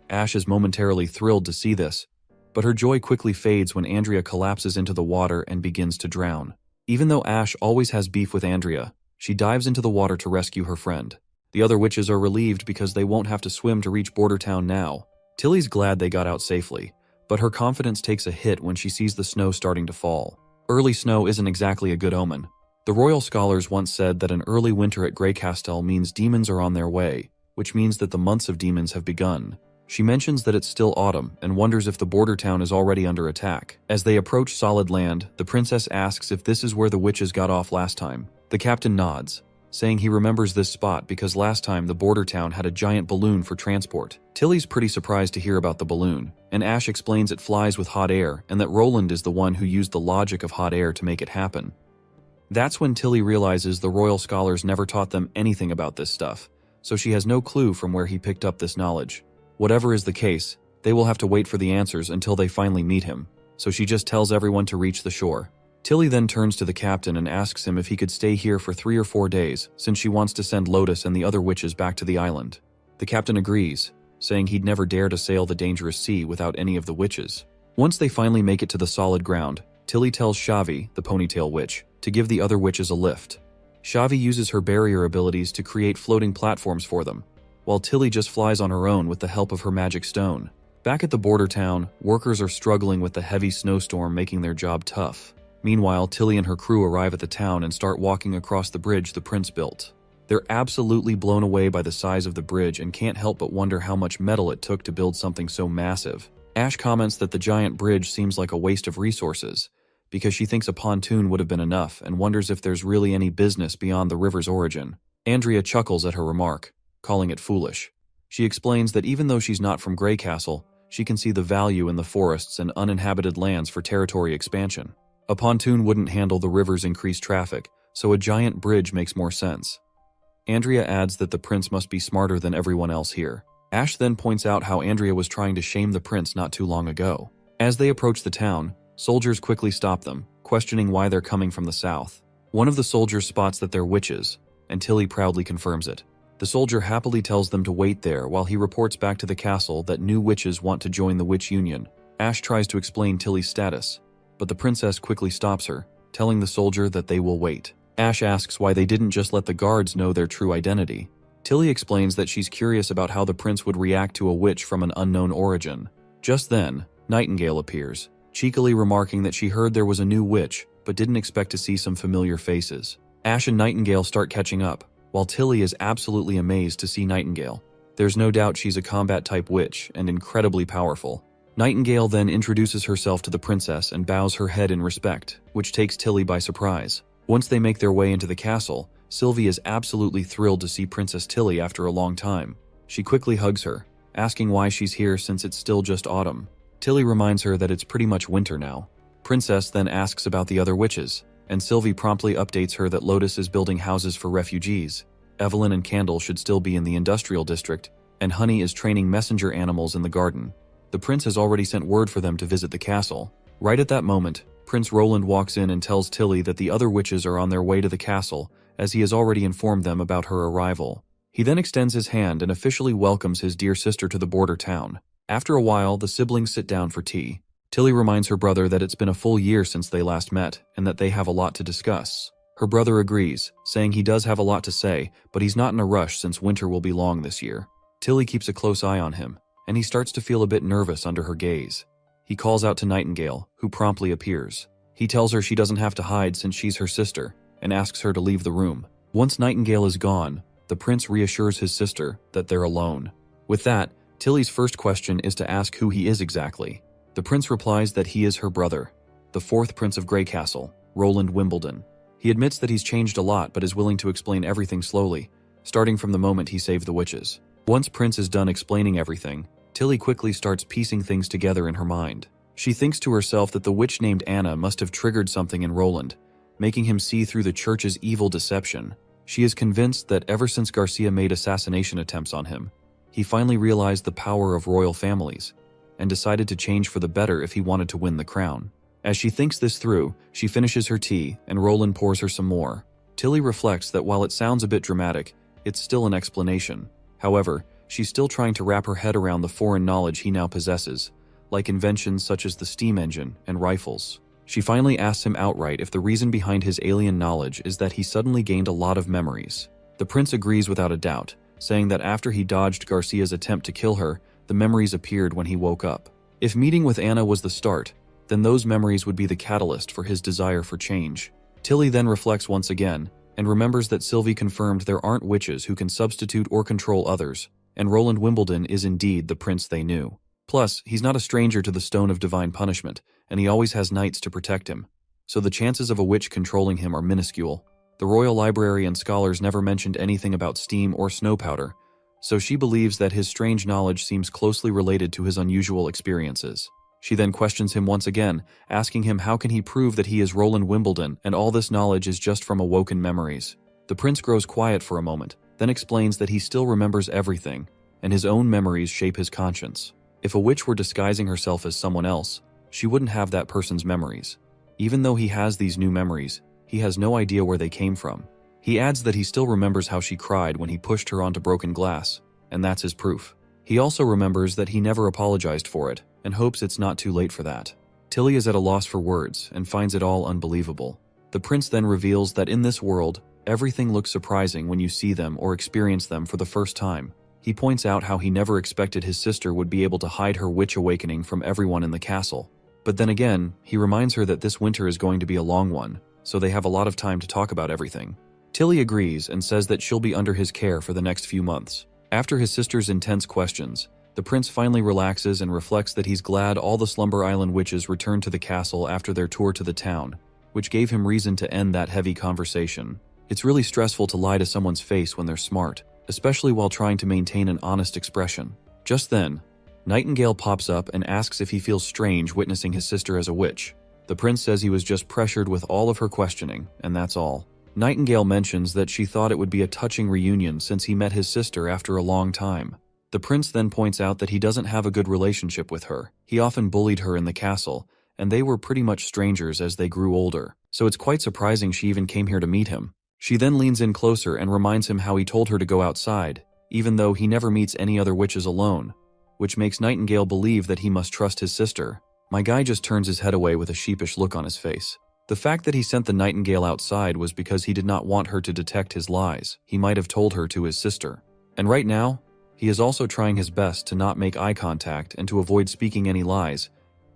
Ash is momentarily thrilled to see this, but her joy quickly fades when Andrea collapses into the water and begins to drown. Even though Ash always has beef with Andrea, she dives into the water to rescue her friend. The other witches are relieved because they won't have to swim to reach Border Town now. Tilly's glad they got out safely, but her confidence takes a hit when she sees the snow starting to fall. Early snow isn't exactly a good omen. The royal scholars once said that an early winter at Greycastle means demons are on their way, which means that the months of demons have begun. She mentions that it's still autumn and wonders if the border town is already under attack. As they approach solid land, the princess asks if this is where the witches got off last time. The captain nods, saying he remembers this spot because last time the border town had a giant balloon for transport. Tilly's pretty surprised to hear about the balloon, and Ash explains it flies with hot air and that Roland is the one who used the logic of hot air to make it happen. That's when Tilly realizes the royal scholars never taught them anything about this stuff, so she has no clue from where he picked up this knowledge. Whatever is the case, they will have to wait for the answers until they finally meet him, so she just tells everyone to reach the shore. Tilly then turns to the captain and asks him if he could stay here for 3 or 4 days, since she wants to send Lotus and the other witches back to the island. The captain agrees, saying he'd never dare to sail the dangerous sea without any of the witches. Once they finally make it to the solid ground, Tilly tells Shavi, the ponytail witch, to give the other witches a lift. Shavi uses her barrier abilities to create floating platforms for them, while Tilly just flies on her own with the help of her magic stone. Back at the border town, workers are struggling with the heavy snowstorm making their job tough. Meanwhile, Tilly and her crew arrive at the town and start walking across the bridge the prince built. They're absolutely blown away by the size of the bridge and can't help but wonder how much metal it took to build something so massive. Ash comments that the giant bridge seems like a waste of resources, because she thinks a pontoon would have been enough and wonders if there's really any business beyond the river's origin. Andrea chuckles at her remark, calling it foolish. She explains that even though she's not from Greycastle, she can see the value in the forests and uninhabited lands for territory expansion. A pontoon wouldn't handle the river's increased traffic, so a giant bridge makes more sense. Andrea adds that the prince must be smarter than everyone else here. Ash then points out how Andrea was trying to shame the prince not too long ago. As they approach the town, soldiers quickly stop them, questioning why they're coming from the south. One of the soldiers spots that they're witches, and Tilly proudly confirms it. The soldier happily tells them to wait there while he reports back to the castle that new witches want to join the witch union. Ash tries to explain Tilly's status, but the princess quickly stops her, telling the soldier that they will wait. Ash asks why they didn't just let the guards know their true identity. Tilly explains that she's curious about how the prince would react to a witch from an unknown origin. Just then, Nightingale appears, cheekily remarking that she heard there was a new witch, but didn't expect to see some familiar faces. Ash and Nightingale start catching up, while Tilly is absolutely amazed to see Nightingale. There's no doubt she's a combat-type witch and incredibly powerful. Nightingale then introduces herself to the princess and bows her head in respect, which takes Tilly by surprise. Once they make their way into the castle, Sylvie is absolutely thrilled to see Princess Tilly after a long time. She quickly hugs her, asking why she's here since it's still just autumn. Tilly reminds her that it's pretty much winter now. Princess then asks about the other witches, and Sylvie promptly updates her that Lotus is building houses for refugees. Evelyn and Candle should still be in the industrial district, and Honey is training messenger animals in the garden. The prince has already sent word for them to visit the castle. Right at that moment, Prince Roland walks in and tells Tilly that the other witches are on their way to the castle, as he has already informed them about her arrival. He then extends his hand and officially welcomes his dear sister to the border town. After a while, the siblings sit down for tea. Tilly reminds her brother that it's been a full year since they last met, and that they have a lot to discuss. Her brother agrees, saying he does have a lot to say, but he's not in a rush since winter will be long this year. Tilly keeps a close eye on him, and he starts to feel a bit nervous under her gaze. He calls out to Nightingale, who promptly appears. He tells her she doesn't have to hide since she's her sister, and asks her to leave the room. Once Nightingale is gone, the prince reassures his sister that they're alone. With that, Tilly's first question is to ask who he is exactly. The prince replies that he is her brother, the 4th Prince of Greycastle, Roland Wimbledon. He admits that he's changed a lot but is willing to explain everything slowly, starting from the moment he saved the witches. Once Prince is done explaining everything, Tilly quickly starts piecing things together in her mind. She thinks to herself that the witch named Anna must have triggered something in Roland, making him see through the church's evil deception. She is convinced that ever since Garcia made assassination attempts on him, he finally realized the power of royal families and decided to change for the better if he wanted to win the crown. As she thinks this through, she finishes her tea and Roland pours her some more. Tilly reflects that while it sounds a bit dramatic, it's still an explanation. However, she's still trying to wrap her head around the foreign knowledge he now possesses, like inventions such as the steam engine and rifles. She finally asks him outright if the reason behind his alien knowledge is that he suddenly gained a lot of memories. The prince agrees without a doubt, saying that after he dodged Garcia's attempt to kill her, the memories appeared when he woke up. If meeting with Anna was the start, then those memories would be the catalyst for his desire for change. Tilly then reflects once again, and remembers that Sylvie confirmed there aren't witches who can substitute or control others, and Roland Wimbledon is indeed the prince they knew. Plus, he's not a stranger to the Stone of Divine Punishment, and he always has knights to protect him, so the chances of a witch controlling him are minuscule. The Royal Library and scholars never mentioned anything about steam or snow powder, so she believes that his strange knowledge seems closely related to his unusual experiences. She then questions him once again, asking him how can he prove that he is Roland Wimbledon and all this knowledge is just from awoken memories. The prince grows quiet for a moment, then explains that he still remembers everything, and his own memories shape his conscience. If a witch were disguising herself as someone else, she wouldn't have that person's memories. Even though he has these new memories, he has no idea where they came from. He adds that he still remembers how she cried when he pushed her onto broken glass, and that's his proof. He also remembers that he never apologized for it, and hopes it's not too late for that. Tilly is at a loss for words, and finds it all unbelievable. The prince then reveals that in this world, everything looks surprising when you see them or experience them for the first time. He points out how he never expected his sister would be able to hide her witch awakening from everyone in the castle. But then again, he reminds her that this winter is going to be a long one, so they have a lot of time to talk about everything. Tilly agrees and says that she'll be under his care for the next few months. After his sister's intense questions, the prince finally relaxes and reflects that he's glad all the Slumber Island witches returned to the castle after their tour to the town, which gave him reason to end that heavy conversation. It's really stressful to lie to someone's face when they're smart, especially while trying to maintain an honest expression. Just then, Nightingale pops up and asks if he feels strange witnessing his sister as a witch. The prince says he was just pressured with all of her questioning, and that's all. Nightingale mentions that she thought it would be a touching reunion since he met his sister after a long time. The prince then points out that he doesn't have a good relationship with her. He often bullied her in the castle, and they were pretty much strangers as they grew older, so it's quite surprising she even came here to meet him. She then leans in closer and reminds him how he told her to go outside, even though he never meets any other witches alone, which makes Nightingale believe that he must trust his sister. My guy just turns his head away with a sheepish look on his face. The fact that he sent the Nightingale outside was because he did not want her to detect his lies. He might have told her to his sister. And right now, he is also trying his best to not make eye contact and to avoid speaking any lies.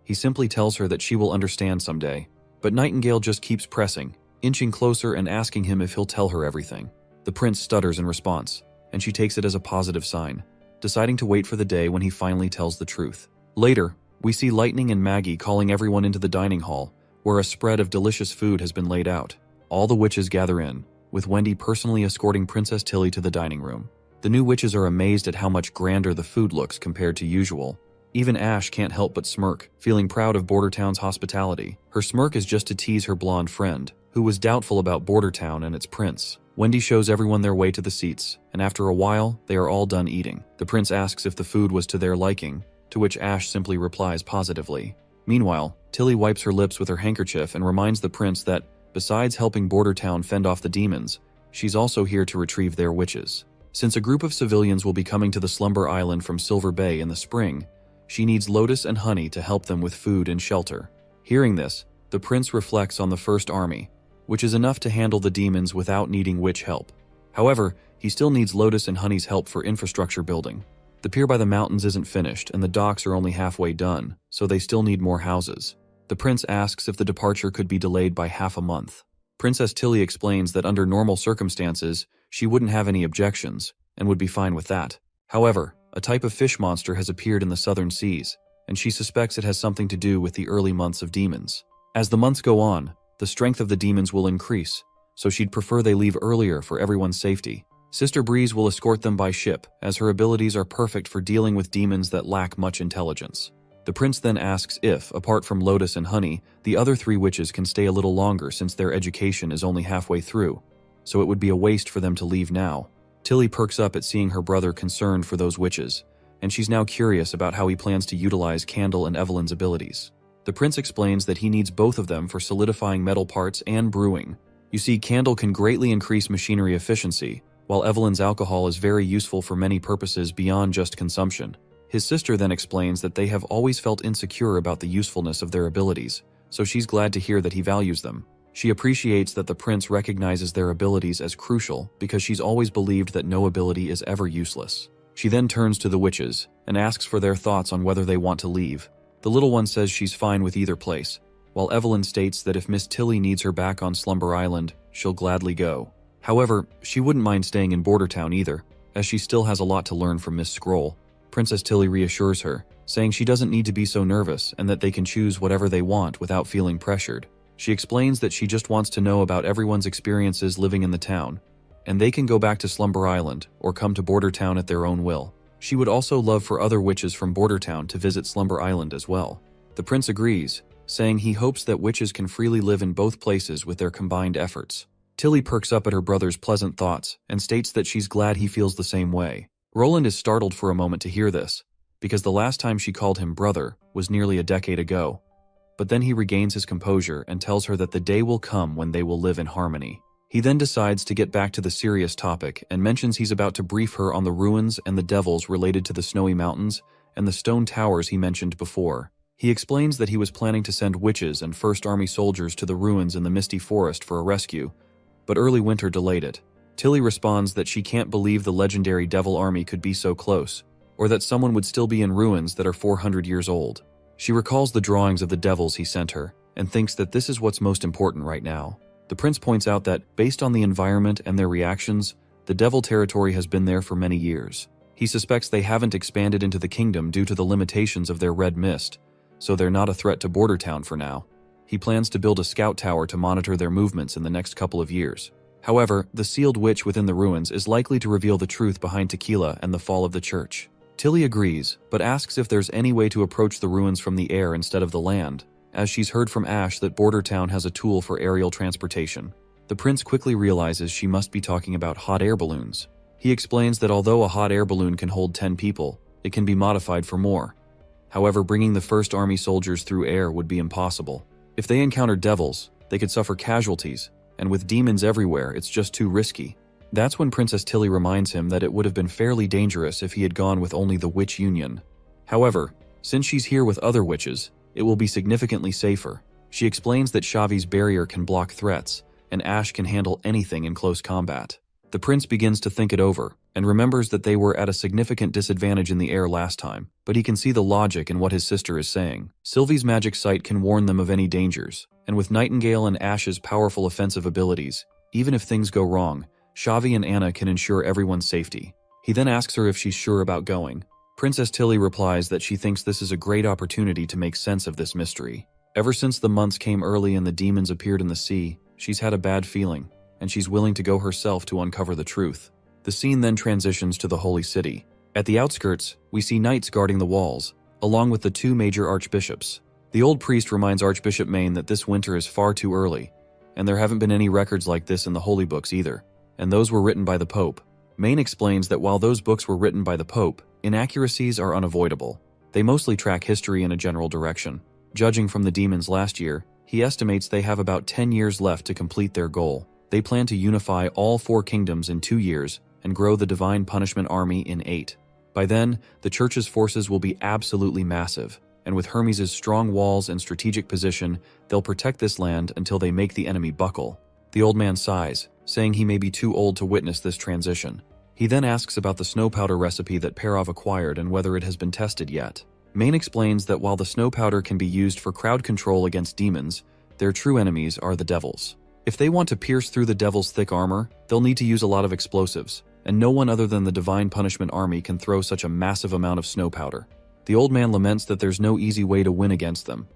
He simply tells her that she will understand someday. But Nightingale just keeps pressing, inching closer and asking him if he'll tell her everything. The prince stutters in response, and she takes it as a positive sign, deciding to wait for the day when he finally tells the truth. Later, we see Lightning and Maggie calling everyone into the dining hall, where a spread of delicious food has been laid out. All the witches gather in, with Wendy personally escorting Princess Tilly to the dining room. The new witches are amazed at how much grander the food looks compared to usual. Even Ash can't help but smirk, feeling proud of Bordertown's hospitality. Her smirk is just to tease her blonde friend, who was doubtful about Bordertown and its prince. Wendy shows everyone their way to the seats, and after a while, they are all done eating. The prince asks if the food was to their liking, to which Ash simply replies positively. Meanwhile, Tilly wipes her lips with her handkerchief and reminds the prince that, besides helping Bordertown fend off the demons, she's also here to retrieve their witches. Since a group of civilians will be coming to the Slumber Island from Silver Bay in the spring, she needs Lotus and Honey to help them with food and shelter. Hearing this, the prince reflects on the First Army, which is enough to handle the demons without needing witch help. However, he still needs Lotus and Honey's help for infrastructure building. The pier by the mountains isn't finished, and the docks are only halfway done, so they still need more houses. The prince asks if the departure could be delayed by half a month. Princess Tilly explains that under normal circumstances, she wouldn't have any objections, and would be fine with that. However, a type of fish monster has appeared in the southern seas, and she suspects it has something to do with the early months of demons. As the months go on, the strength of the demons will increase, so she'd prefer they leave earlier for everyone's safety. Sister Breeze will escort them by ship, as her abilities are perfect for dealing with demons that lack much intelligence. The prince then asks if, apart from Lotus and Honey, the other 3 witches can stay a little longer since their education is only halfway through, so it would be a waste for them to leave now. Tilly perks up at seeing her brother concerned for those witches, and she's now curious about how he plans to utilize Candle and Evelyn's abilities. The prince explains that he needs both of them for solidifying metal parts and brewing. You see, Candle can greatly increase machinery efficiency, while Evelyn's alcohol is very useful for many purposes beyond just consumption. His sister then explains that they have always felt insecure about the usefulness of their abilities, so she's glad to hear that he values them. She appreciates that the prince recognizes their abilities as crucial because she's always believed that no ability is ever useless. She then turns to the witches and asks for their thoughts on whether they want to leave. The little one says she's fine with either place, while Evelyn states that if Miss Tilly needs her back on Slumber Island, she'll gladly go. However, she wouldn't mind staying in Border Town either, as she still has a lot to learn from Miss Scroll. Princess Tilly reassures her, saying she doesn't need to be so nervous and that they can choose whatever they want without feeling pressured. She explains that she just wants to know about everyone's experiences living in the town, and they can go back to Slumber Island or come to Border Town at their own will. She would also love for other witches from Border Town to visit Slumber Island as well. The prince agrees, saying he hopes that witches can freely live in both places with their combined efforts. Tilly perks up at her brother's pleasant thoughts and states that she's glad he feels the same way. Roland is startled for a moment to hear this, because the last time she called him brother was nearly a decade ago. But then he regains his composure and tells her that the day will come when they will live in harmony. He then decides to get back to the serious topic and mentions he's about to brief her on the ruins and the devils related to the snowy mountains and the stone towers he mentioned before. He explains that he was planning to send witches and First Army soldiers to the ruins in the misty forest for a rescue, but early winter delayed it. Tilly responds that she can't believe the legendary devil army could be so close, or that someone would still be in ruins that are 400 years old. She recalls the drawings of the devils he sent her, and thinks that this is what's most important right now. The prince points out that, based on the environment and their reactions, the devil territory has been there for many years. He suspects they haven't expanded into the kingdom due to the limitations of their red mist, so they're not a threat to Border Town for now. He plans to build a scout tower to monitor their movements in the next couple of years. However, the sealed witch within the ruins is likely to reveal the truth behind Tequila and the fall of the church. Tilly agrees, but asks if there's any way to approach the ruins from the air instead of the land, as she's heard from Ash that Border Town has a tool for aerial transportation. The prince quickly realizes she must be talking about hot air balloons. He explains that although a hot air balloon can hold 10 people, it can be modified for more. However, bringing the First Army soldiers through air would be impossible. If they encountered devils, they could suffer casualties, and with demons everywhere, it's just too risky. That's when Princess Tilly reminds him that it would have been fairly dangerous if he had gone with only the Witch Union. However, since she's here with other witches, it will be significantly safer. She explains that Xavi's barrier can block threats, and Ash can handle anything in close combat. The prince begins to think it over, and remembers that they were at a significant disadvantage in the air last time, but he can see the logic in what his sister is saying. Sylvie's magic sight can warn them of any dangers, and with Nightingale and Ash's powerful offensive abilities, even if things go wrong, Xavi and Anna can ensure everyone's safety. He then asks her if she's sure about going. Princess Tilly replies that she thinks this is a great opportunity to make sense of this mystery. Ever since the months came early and the demons appeared in the sea, she's had a bad feeling, and she's willing to go herself to uncover the truth. The scene then transitions to the Holy City. At the outskirts, we see knights guarding the walls, along with the 2 major archbishops. The old priest reminds Archbishop Maine that this winter is far too early, and there haven't been any records like this in the holy books either, and those were written by the Pope. Maine explains that while those books were written by the Pope, inaccuracies are unavoidable. They mostly track history in a general direction. Judging from the demons last year, he estimates they have about 10 years left to complete their goal. They plan to unify all 4 kingdoms in 2 years and grow the Divine Punishment Army in 8. By then, the Church's forces will be absolutely massive, and with Hermes' strong walls and strategic position, they'll protect this land until they make the enemy buckle. The old man sighs, saying he may be too old to witness this transition. He then asks about the snow powder recipe that Perov acquired and whether it has been tested yet. Maine explains that while the snow powder can be used for crowd control against demons, their true enemies are the devils. If they want to pierce through the devil's thick armor, they'll need to use a lot of explosives, and no one other than the Divine Punishment Army can throw such a massive amount of snow powder. The old man laments that there's no easy way to win against them.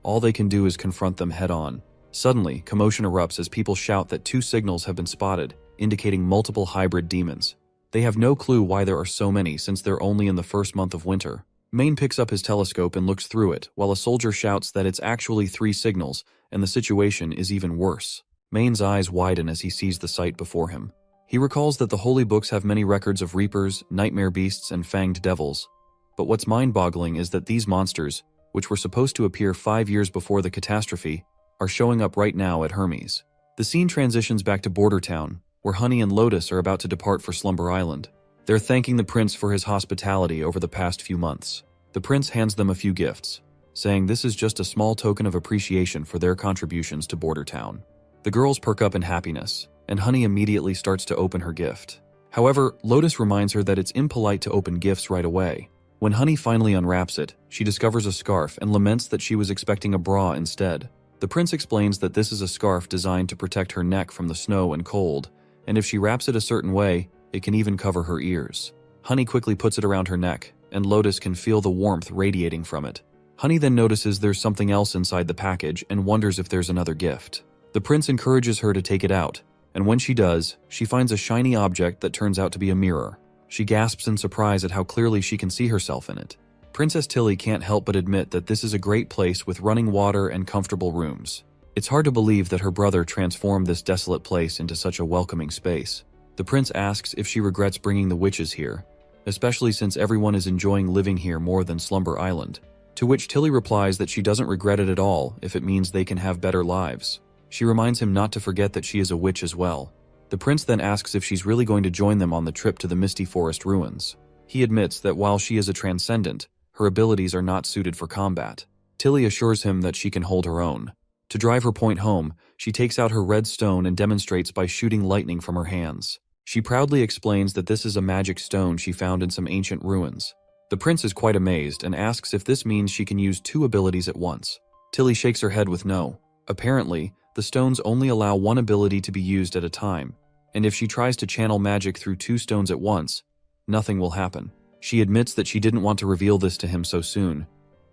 All they can do is confront them head on. Suddenly, commotion erupts as people shout that 2 signals have been spotted, indicating multiple hybrid demons. They have no clue why there are so many since they're only in the first month of winter. Main picks up his telescope and looks through it, while a soldier shouts that it's actually 3 signals, and the situation is even worse. Main's eyes widen as he sees the sight before him. He recalls that the holy books have many records of reapers, nightmare beasts, and fanged devils. But what's mind-boggling is that these monsters, which were supposed to appear 5 years before the catastrophe, are showing up right now at Hermes. The scene transitions back to Border Town, where Honey and Lotus are about to depart for Slumber Island. They're thanking the prince for his hospitality over the past few months. The prince hands them a few gifts, saying this is just a small token of appreciation for their contributions to Border Town. The girls perk up in happiness, and Honey immediately starts to open her gift. However, Lotus reminds her that it's impolite to open gifts right away. When Honey finally unwraps it, she discovers a scarf and laments that she was expecting a bra instead. The prince explains that this is a scarf designed to protect her neck from the snow and cold, and if she wraps it a certain way, it can even cover her ears. Honey quickly puts it around her neck, and Lotus can feel the warmth radiating from it. Honey then notices there's something else inside the package and wonders if there's another gift. The prince encourages her to take it out, and when she does, she finds a shiny object that turns out to be a mirror. She gasps in surprise at how clearly she can see herself in it. Princess Tilly can't help but admit that this is a great place with running water and comfortable rooms. It's hard to believe that her brother transformed this desolate place into such a welcoming space. The prince asks if she regrets bringing the witches here, especially since everyone is enjoying living here more than Slumber Island, to which Tilly replies that she doesn't regret it at all if it means they can have better lives. She reminds him not to forget that she is a witch as well. The prince then asks if she's really going to join them on the trip to the Misty Forest ruins. He admits that while she is a transcendent, her abilities are not suited for combat. Tilly assures him that she can hold her own. To drive her point home, she takes out her red stone and demonstrates by shooting lightning from her hands. She proudly explains that this is a magic stone she found in some ancient ruins. The prince is quite amazed and asks if this means she can use 2 abilities at once. Tilly shakes her head with no. Apparently, the stones only allow 1 ability to be used at a time, and if she tries to channel magic through 2 stones at once, nothing will happen. She admits that she didn't want to reveal this to him so soon,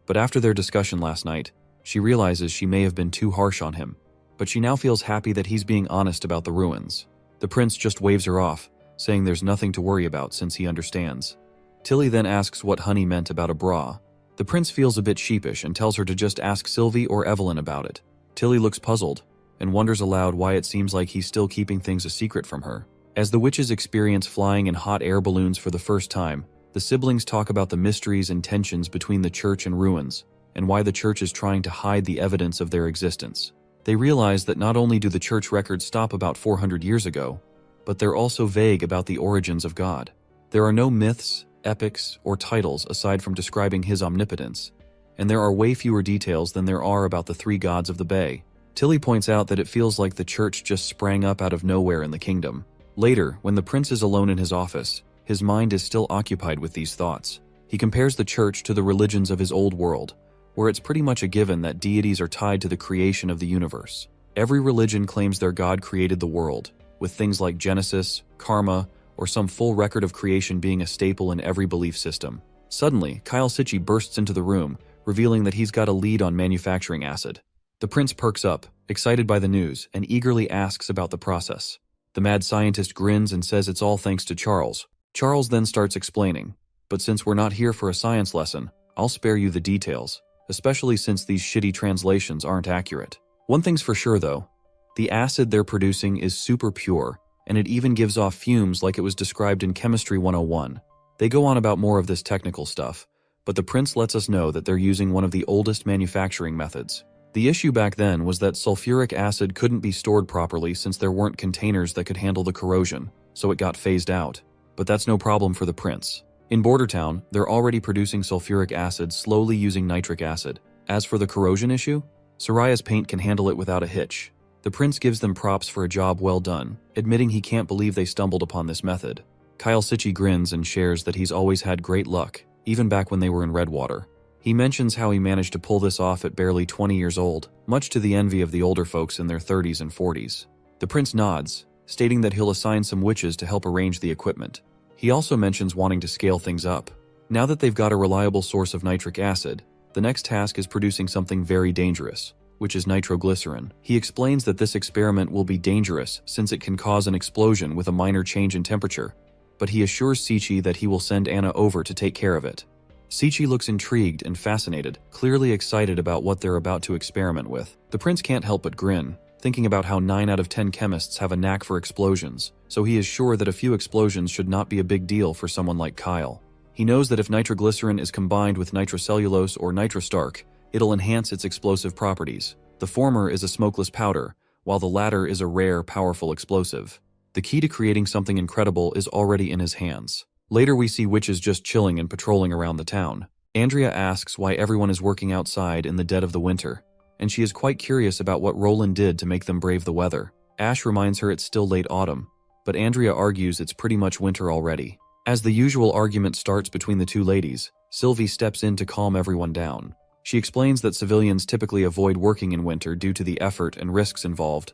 but after their discussion last night, she realizes she may have been too harsh on him, but she now feels happy that he's being honest about the ruins. The prince just waves her off, saying there's nothing to worry about since he understands. Tilly then asks what Honey meant about a bra. The prince feels a bit sheepish and tells her to just ask Sylvie or Evelyn about it. Tilly looks puzzled and wonders aloud why it seems like he's still keeping things a secret from her. As the witches experience flying in hot air balloons for the first time, the siblings talk about the mysteries and tensions between the church and ruins, and why the church is trying to hide the evidence of their existence. They realize that not only do the church records stop about 400 years ago, but they're also vague about the origins of God. There are no myths, epics, or titles aside from describing his omnipotence, and there are way fewer details than there are about the 3 gods of the Bay. Tilly points out that it feels like the church just sprang up out of nowhere in the kingdom. Later, when the prince is alone in his office, his mind is still occupied with these thoughts. He compares the church to the religions of his old world, where it's pretty much a given that deities are tied to the creation of the universe. Every religion claims their god created the world, with things like Genesis, karma, or some full record of creation being a staple in every belief system. Suddenly, Kyle Sitchi bursts into the room, revealing that he's got a lead on manufacturing acid. The prince perks up, excited by the news, and eagerly asks about the process. The mad scientist grins and says it's all thanks to Charles. Charles then starts explaining, but since we're not here for a science lesson, I'll spare you the details, especially since these shitty translations aren't accurate. One thing's for sure though, the acid they're producing is super pure, and it even gives off fumes like it was described in Chemistry 101. They go on about more of this technical stuff, but the prince lets us know that they're using one of the oldest manufacturing methods. The issue back then was that sulfuric acid couldn't be stored properly since there weren't containers that could handle the corrosion, so it got phased out. But that's no problem for the prince. In Border Town, they're already producing sulfuric acid slowly using nitric acid. As for the corrosion issue, Soraya's paint can handle it without a hitch. The prince gives them props for a job well done, admitting he can't believe they stumbled upon this method. Kyle Sitchi grins and shares that he's always had great luck, even back when they were in Redwater. He mentions how he managed to pull this off at barely 20 years old, much to the envy of the older folks in their 30s and 40s. The prince nods, stating that he'll assign some witches to help arrange the equipment. He also mentions wanting to scale things up. Now that they've got a reliable source of nitric acid, the next task is producing something very dangerous. which is nitroglycerin. He explains that this experiment will be dangerous since it can cause an explosion with a minor change in temperature, but he assures Sichi that he will send Anna over to take care of it. Sichi looks intrigued and fascinated, clearly excited about what they're about to experiment with. The prince can't help but grin, thinking about how 9 out of 10 chemists have a knack for explosions, so he is sure that a few explosions should not be a big deal for someone like Kyle. He knows that if nitroglycerin is combined with nitrocellulose or nitrostarch, it'll enhance its explosive properties. The former is a smokeless powder, while the latter is a rare, powerful explosive. The key to creating something incredible is already in his hands. Later we see witches just chilling and patrolling around the town. Andrea asks why everyone is working outside in the dead of the winter, and she is quite curious about what Roland did to make them brave the weather. Ash reminds her it's still late autumn, but Andrea argues it's pretty much winter already. As the usual argument starts between the two ladies, Sylvie steps in to calm everyone down. She explains that civilians typically avoid working in winter due to the effort and risks involved,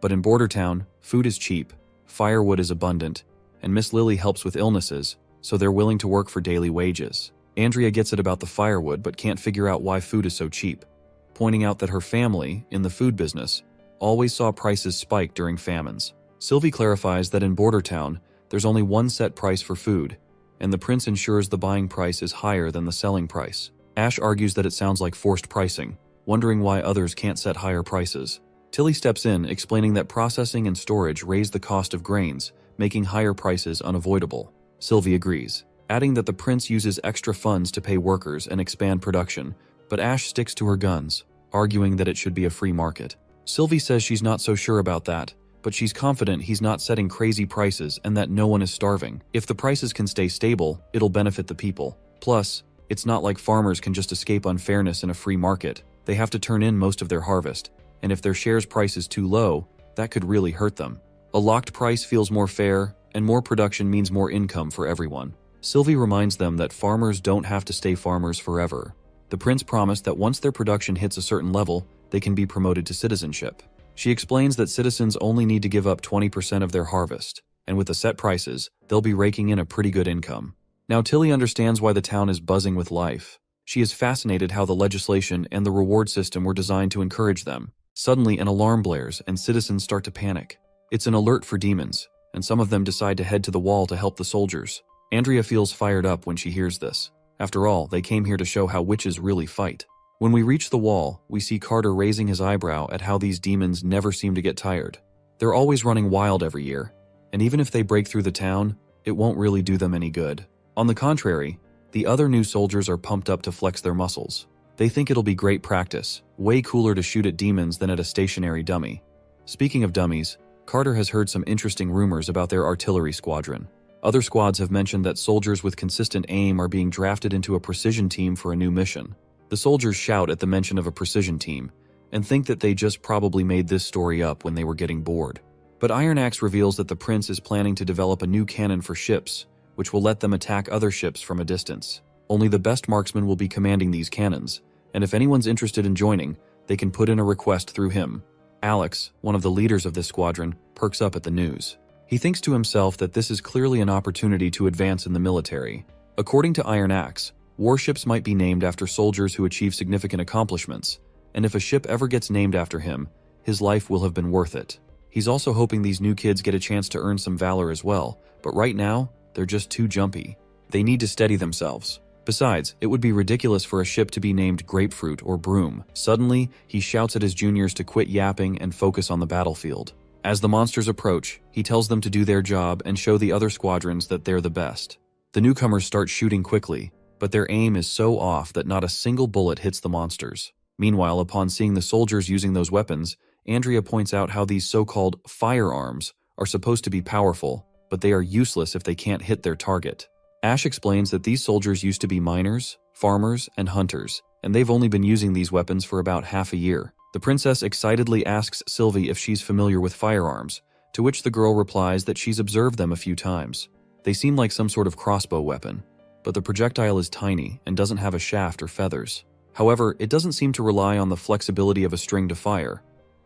but in Border Town, food is cheap, firewood is abundant, and Miss Lily helps with illnesses, so they're willing to work for daily wages. Andrea gets it about the firewood but can't figure out why food is so cheap, pointing out that her family, in the food business, always saw prices spike during famines. Sylvie clarifies that in Border Town, there's only one set price for food, and the prince ensures the buying price is higher than the selling price. Ash argues that it sounds like forced pricing, wondering why others can't set higher prices. Tilly steps in, explaining that processing and storage raise the cost of grains, making higher prices unavoidable. Sylvie agrees, adding that the prince uses extra funds to pay workers and expand production, but Ash sticks to her guns, arguing that it should be a free market. Sylvie says she's not so sure about that, but she's confident he's not setting crazy prices and that no one is starving. If the prices can stay stable, it'll benefit the people. Plus, it's not like farmers can just escape unfairness in a free market. They have to turn in most of their harvest, and if their shares price is too low, that could really hurt them. A locked price feels more fair, and more production means more income for everyone. Sylvie reminds them that farmers don't have to stay farmers forever. The prince promised that once their production hits a certain level, they can be promoted to citizenship. She explains that citizens only need to give up 20% of their harvest, and with the set prices, they'll be raking in a pretty good income. Now Tilly understands why the town is buzzing with life. She is fascinated how the legislation and the reward system were designed to encourage them. Suddenly an alarm blares and citizens start to panic. It's an alert for demons, and some of them decide to head to the wall to help the soldiers. Andrea feels fired up when she hears this. After all, they came here to show how witches really fight. When we reach the wall, we see Carter raising his eyebrow at how these demons never seem to get tired. They're always running wild every year, and even if they break through the town, it won't really do them any good. On the contrary, the other new soldiers are pumped up to flex their muscles. They think it'll be great practice, way cooler to shoot at demons than at a stationary dummy. Speaking of dummies, Carter has heard some interesting rumors about their artillery squadron. Other squads have mentioned that soldiers with consistent aim are being drafted into a precision team for a new mission. The soldiers shout at the mention of a precision team, and think that they just probably made this story up when they were getting bored. But Iron Axe reveals that the prince is planning to develop a new cannon for ships, which will let them attack other ships from a distance. Only the best marksmen will be commanding these cannons, and if anyone's interested in joining, they can put in a request through him. Alex, one of the leaders of this squadron, perks up at the news. He thinks to himself that this is clearly an opportunity to advance in the military. According to Iron Axe, warships might be named after soldiers who achieve significant accomplishments, and if a ship ever gets named after him, his life will have been worth it. He's also hoping these new kids get a chance to earn some valor as well, but right now, they're just too jumpy. They need to steady themselves. Besides, it would be ridiculous for a ship to be named Grapefruit or Broom. Suddenly, he shouts at his juniors to quit yapping and focus on the battlefield. As the monsters approach, he tells them to do their job and show the other squadrons that they're the best. The newcomers start shooting quickly, but their aim is so off that not a single bullet hits the monsters. Meanwhile, upon seeing the soldiers using those weapons, Andrea points out how these so-called firearms are supposed to be powerful, but they are useless if they can't hit their target. Ash explains that these soldiers used to be miners, farmers, and hunters, and they've only been using these weapons for about half a year. The princess excitedly asks Sylvie if she's familiar with firearms, to which the girl replies that she's observed them a few times. They seem like some sort of crossbow weapon, but the projectile is tiny and doesn't have a shaft or feathers. However, it doesn't seem to rely on the flexibility of a string to fire.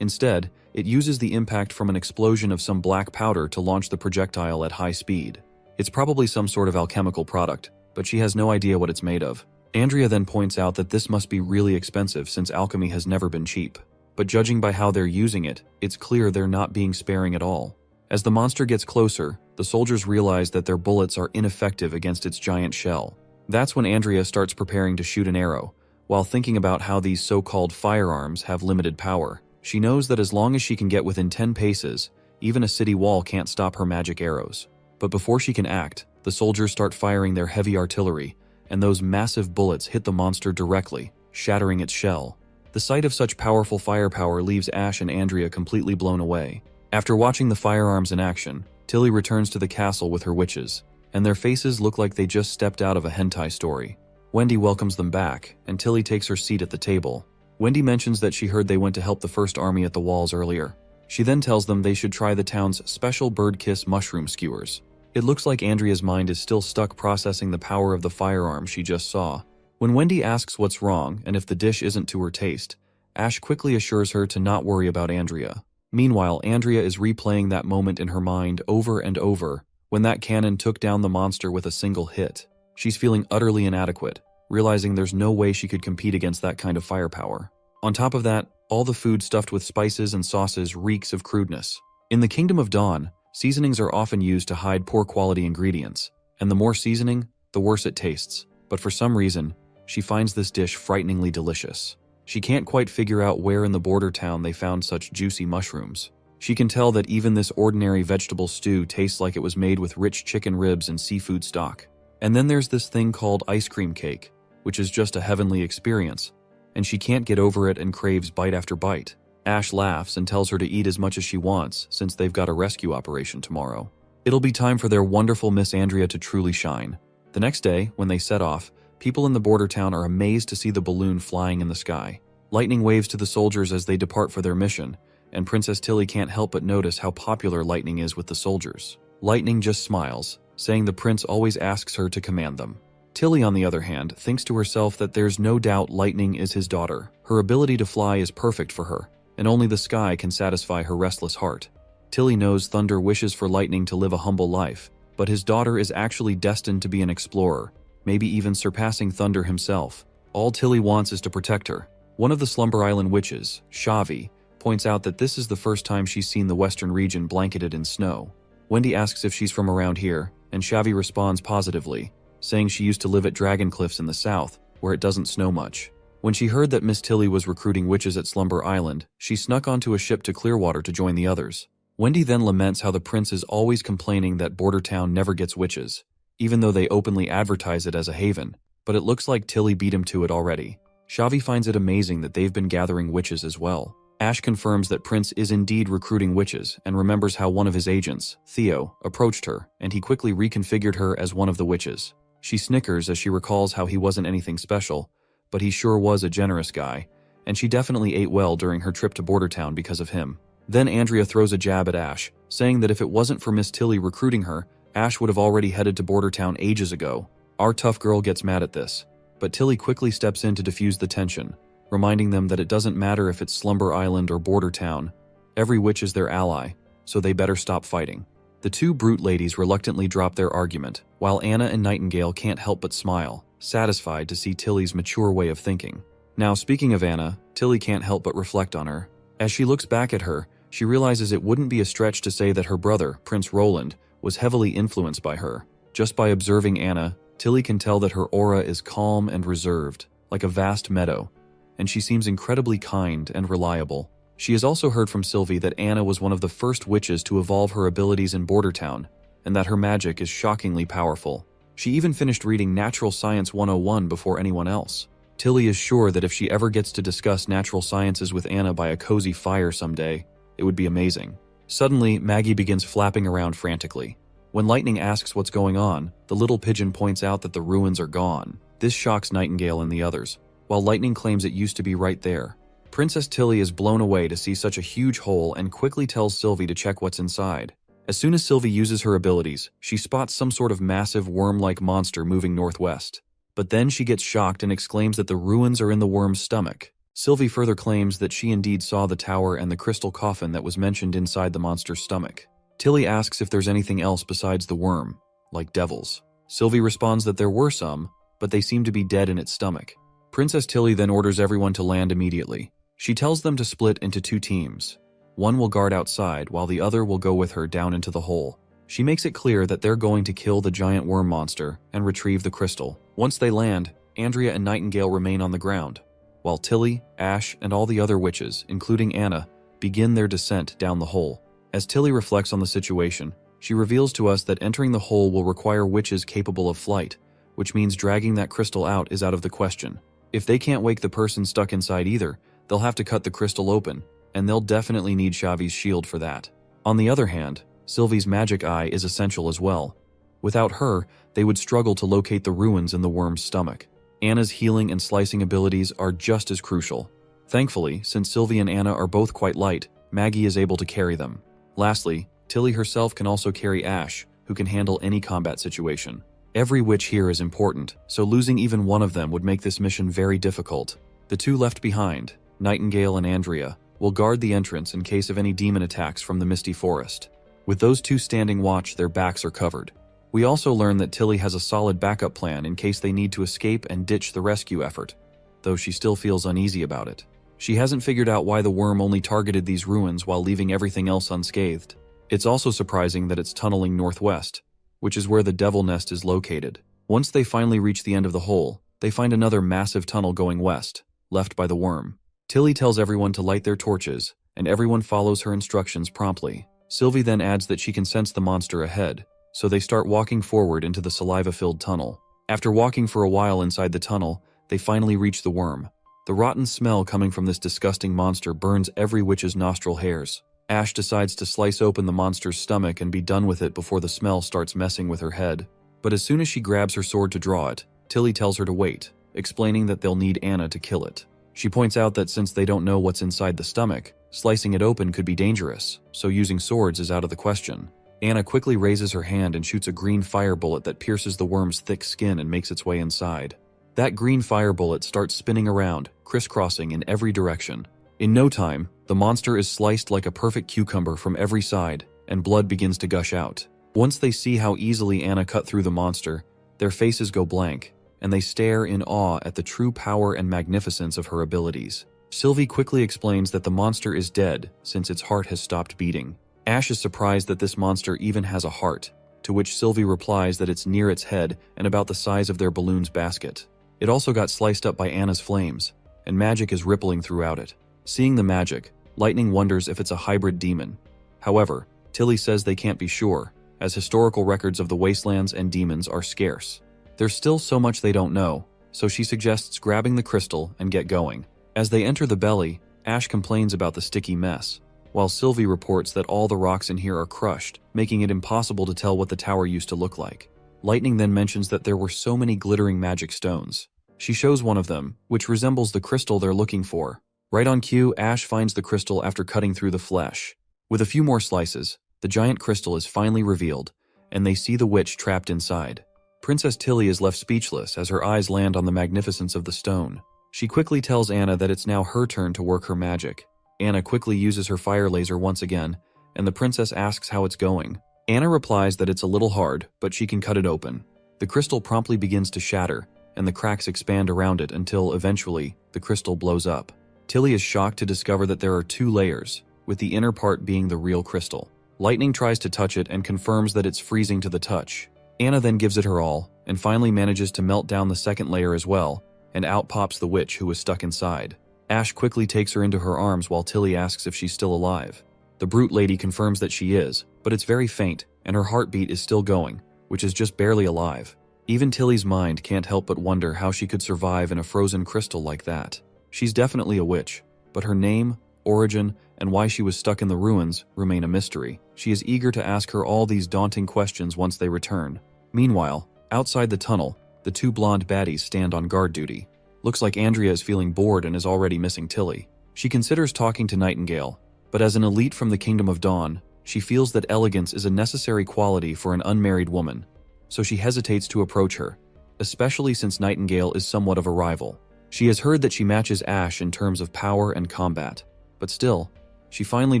Instead, it uses the impact from an explosion of some black powder to launch the projectile at high speed. It's probably some sort of alchemical product, but she has no idea what it's made of. Andrea then points out that this must be really expensive since alchemy has never been cheap. but judging by how they're using it, it's clear they're not being sparing at all. As the monster gets closer, the soldiers realize that their bullets are ineffective against its giant shell. That's when Andrea starts preparing to shoot an arrow, while thinking about how these so-called firearms have limited power. She knows that as long as she can get within 10 paces, even a city wall can't stop her magic arrows. But before she can act, the soldiers start firing their heavy artillery, and those massive bullets hit the monster directly, shattering its shell. The sight of such powerful firepower leaves Ash and Andrea completely blown away. After watching the firearms in action, Tilly returns to the castle with her witches, and their faces look like they just stepped out of a hentai story. Wendy welcomes them back, and Tilly takes her seat at the table. Wendy mentions that she heard they went to help the first army at the walls earlier. She then tells them they should try the town's special bird kiss mushroom skewers. It looks like Andrea's mind is still stuck processing the power of the firearm she just saw. When Wendy asks what's wrong and if the dish isn't to her taste, Ash quickly assures her to not worry about Andrea. Meanwhile, Andrea is replaying that moment in her mind over and over, when that cannon took down the monster with a single hit. She's feeling utterly inadequate, realizing there's no way she could compete against that kind of firepower. On top of that, all the food stuffed with spices and sauces reeks of crudeness. In the Kingdom of Dawn, seasonings are often used to hide poor quality ingredients, and the more seasoning, the worse it tastes. But for some reason, she finds this dish frighteningly delicious. She can't quite figure out where in the border town they found such juicy mushrooms. She can tell that even this ordinary vegetable stew tastes like it was made with rich chicken ribs and seafood stock. And then there's this thing called ice cream cake, which is just a heavenly experience, and she can't get over it and craves bite after bite. Ash laughs and tells her to eat as much as she wants since they've got a rescue operation tomorrow. It'll be time for their wonderful Miss Andrea to truly shine. The next day, when they set off, people in the border town are amazed to see the balloon flying in the sky. Lightning waves to the soldiers as they depart for their mission, and Princess Tilly can't help but notice how popular Lightning is with the soldiers. Lightning just smiles, saying the prince always asks her to command them. Tilly, on the other hand, thinks to herself that there's no doubt Lightning is his daughter. Her ability to fly is perfect for her, and only the sky can satisfy her restless heart. Tilly knows Thunder wishes for Lightning to live a humble life, but his daughter is actually destined to be an explorer, maybe even surpassing Thunder himself. All Tilly wants is to protect her. One of the Slumber Island witches, Shavi, points out that this is the first time she's seen the western region blanketed in snow. Wendy asks if she's from around here, and Shavi responds positively, saying she used to live at Dragon Cliffs in the south, where it doesn't snow much. When she heard that Miss Tilly was recruiting witches at Slumber Island, she snuck onto a ship to Clearwater to join the others. Wendy then laments how the prince is always complaining that Border Town never gets witches, even though they openly advertise it as a haven, but it looks like Tilly beat him to it already. Shavi finds it amazing that they've been gathering witches as well. Ash confirms that Prince is indeed recruiting witches and remembers how one of his agents, Theo, approached her, and he quickly reconfigured her as one of the witches. She snickers as she recalls how he wasn't anything special, but he sure was a generous guy, and she definitely ate well during her trip to Bordertown because of him. Then Andrea throws a jab at Ash, saying that if it wasn't for Miss Tilly recruiting her, Ash would have already headed to Bordertown ages ago. Our tough girl gets mad at this, but Tilly quickly steps in to diffuse the tension, reminding them that it doesn't matter if it's Slumber Island or Border Town. Every witch is their ally, so they better stop fighting. The two brute ladies reluctantly drop their argument, while Anna and Nightingale can't help but smile, satisfied to see Tilly's mature way of thinking. Now, speaking of Anna, Tilly can't help but reflect on her. As she looks back at her, she realizes it wouldn't be a stretch to say that her brother, Prince Roland, was heavily influenced by her. Just by observing Anna, Tilly can tell that her aura is calm and reserved, like a vast meadow, and she seems incredibly kind and reliable. She has also heard from Sylvie that Anna was one of the first witches to evolve her abilities in Bordertown, and that her magic is shockingly powerful. She even finished reading Natural Science 101 before anyone else. Tilly is sure that if she ever gets to discuss natural sciences with Anna by a cozy fire someday, it would be amazing. Suddenly, Maggie begins flapping around frantically. When Lightning asks what's going on, the little pigeon points out that the ruins are gone. This shocks Nightingale and the others, while Lightning claims it used to be right there. Princess Tilly is blown away to see such a huge hole and quickly tells Sylvie to check what's inside. As soon as Sylvie uses her abilities, she spots some sort of massive worm-like monster moving northwest. But then she gets shocked and exclaims that the ruins are in the worm's stomach. Sylvie further claims that she indeed saw the tower and the crystal coffin that was mentioned inside the monster's stomach. Tilly asks if there's anything else besides the worm, like devils. Sylvie responds that there were some, but they seem to be dead in its stomach. Princess Tilly then orders everyone to land immediately. She tells them to split into 2 teams. One will guard outside while the other will go with her down into the hole. She makes it clear that they're going to kill the giant worm monster and retrieve the crystal. Once they land, Andrea and Nightingale remain on the ground, while Tilly, Ash, and all the other witches, including Anna, begin their descent down the hole. As Tilly reflects on the situation, she reveals to us that entering the hole will require witches capable of flight, which means dragging that crystal out is out of the question. If they can't wake the person stuck inside either, they'll have to cut the crystal open, and they'll definitely need Xavi's shield for that. On the other hand, Sylvie's magic eye is essential as well. Without her, they would struggle to locate the ruins in the worm's stomach. Anna's healing and slicing abilities are just as crucial. Thankfully, since Sylvie and Anna are both quite light, Maggie is able to carry them. Lastly, Tilly herself can also carry Ash, who can handle any combat situation. Every witch here is important, so losing even one of them would make this mission very difficult. The 2 left behind, Nightingale and Andrea, will guard the entrance in case of any demon attacks from the Misty Forest. With those 2 standing watch, their backs are covered. We also learn that Tilly has a solid backup plan in case they need to escape and ditch the rescue effort, though she still feels uneasy about it. She hasn't figured out why the worm only targeted these ruins while leaving everything else unscathed. It's also surprising that it's tunneling northwest, which is where the Devil Nest is located. Once they finally reach the end of the hole, they find another massive tunnel going west, left by the worm. Tilly tells everyone to light their torches, and everyone follows her instructions promptly. Sylvie then adds that she can sense the monster ahead, so they start walking forward into the saliva-filled tunnel. After walking for a while inside the tunnel, they finally reach the worm. The rotten smell coming from this disgusting monster burns every witch's nostril hairs. Ash decides to slice open the monster's stomach and be done with it before the smell starts messing with her head. But as soon as she grabs her sword to draw it, Tilly tells her to wait, explaining that they'll need Anna to kill it. She points out that since they don't know what's inside the stomach, slicing it open could be dangerous, so using swords is out of the question. Anna quickly raises her hand and shoots a green fire bullet that pierces the worm's thick skin and makes its way inside. That green fire bullet starts spinning around, crisscrossing in every direction. In no time, the monster is sliced like a perfect cucumber from every side, and blood begins to gush out. Once they see how easily Anna cut through the monster, their faces go blank, and they stare in awe at the true power and magnificence of her abilities. Sylvie quickly explains that the monster is dead since its heart has stopped beating. Ash is surprised that this monster even has a heart, to which Sylvie replies that it's near its head and about the size of their balloon's basket. It also got sliced up by Anna's flames, and magic is rippling throughout it. Seeing the magic, Lightning wonders if it's a hybrid demon. However, Tilly says they can't be sure, as historical records of the wastelands and demons are scarce. There's still so much they don't know, so she suggests grabbing the crystal and get going. As they enter the belly, Ash complains about the sticky mess, while Sylvie reports that all the rocks in here are crushed, making it impossible to tell what the tower used to look like. Lightning then mentions that there were so many glittering magic stones. She shows one of them, which resembles the crystal they're looking for. Right on cue, Ash finds the crystal after cutting through the flesh. With a few more slices, the giant crystal is finally revealed, and they see the witch trapped inside. Princess Tilly is left speechless as her eyes land on the magnificence of the stone. She quickly tells Anna that it's now her turn to work her magic. Anna quickly uses her fire laser once again, and the princess asks how it's going. Anna replies that it's a little hard, but she can cut it open. The crystal promptly begins to shatter, and the cracks expand around it until, eventually, the crystal blows up. Tilly is shocked to discover that there are 2 layers, with the inner part being the real crystal. Lightning tries to touch it and confirms that it's freezing to the touch. Anna then gives it her all, and finally manages to melt down the second layer as well, and out pops the witch who was stuck inside. Ash quickly takes her into her arms while Tilly asks if she's still alive. The brute lady confirms that she is, but it's very faint, and her heartbeat is still going, which is just barely alive. Even Tilly's mind can't help but wonder how she could survive in a frozen crystal like that. She's definitely a witch, but her name, origin, and why she was stuck in the ruins remain a mystery. She is eager to ask her all these daunting questions once they return. Meanwhile, outside the tunnel, the 2 blonde baddies stand on guard duty. Looks like Andrea is feeling bored and is already missing Tilly. She considers talking to Nightingale, but as an elite from the Kingdom of Dawn, she feels that elegance is a necessary quality for an unmarried woman, so she hesitates to approach her, especially since Nightingale is somewhat of a rival. She has heard that she matches Ash in terms of power and combat, but still, she finally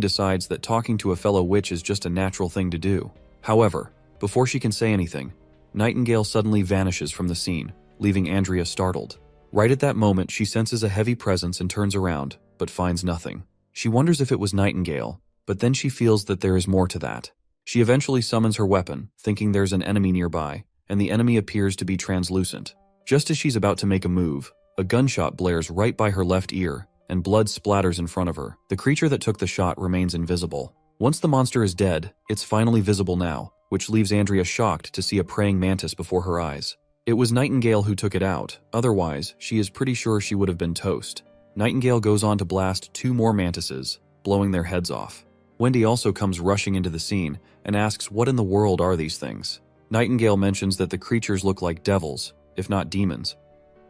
decides that talking to a fellow witch is just a natural thing to do. However, before she can say anything, Nightingale suddenly vanishes from the scene, leaving Andrea startled. Right at that moment, she senses a heavy presence and turns around, but finds nothing. She wonders if it was Nightingale, but then she feels that there is more to that. She eventually summons her weapon, thinking there's an enemy nearby, and the enemy appears to be translucent. Just as she's about to make a move, a gunshot blares right by her left ear, and blood splatters in front of her. The creature that took the shot remains invisible. Once the monster is dead, it's finally visible now, which leaves Andrea shocked to see a praying mantis before her eyes. It was Nightingale who took it out, otherwise, she is pretty sure she would have been toast. Nightingale goes on to blast 2 more mantises, blowing their heads off. Wendy also comes rushing into the scene and asks what in the world are these things. Nightingale mentions that the creatures look like devils, if not demons,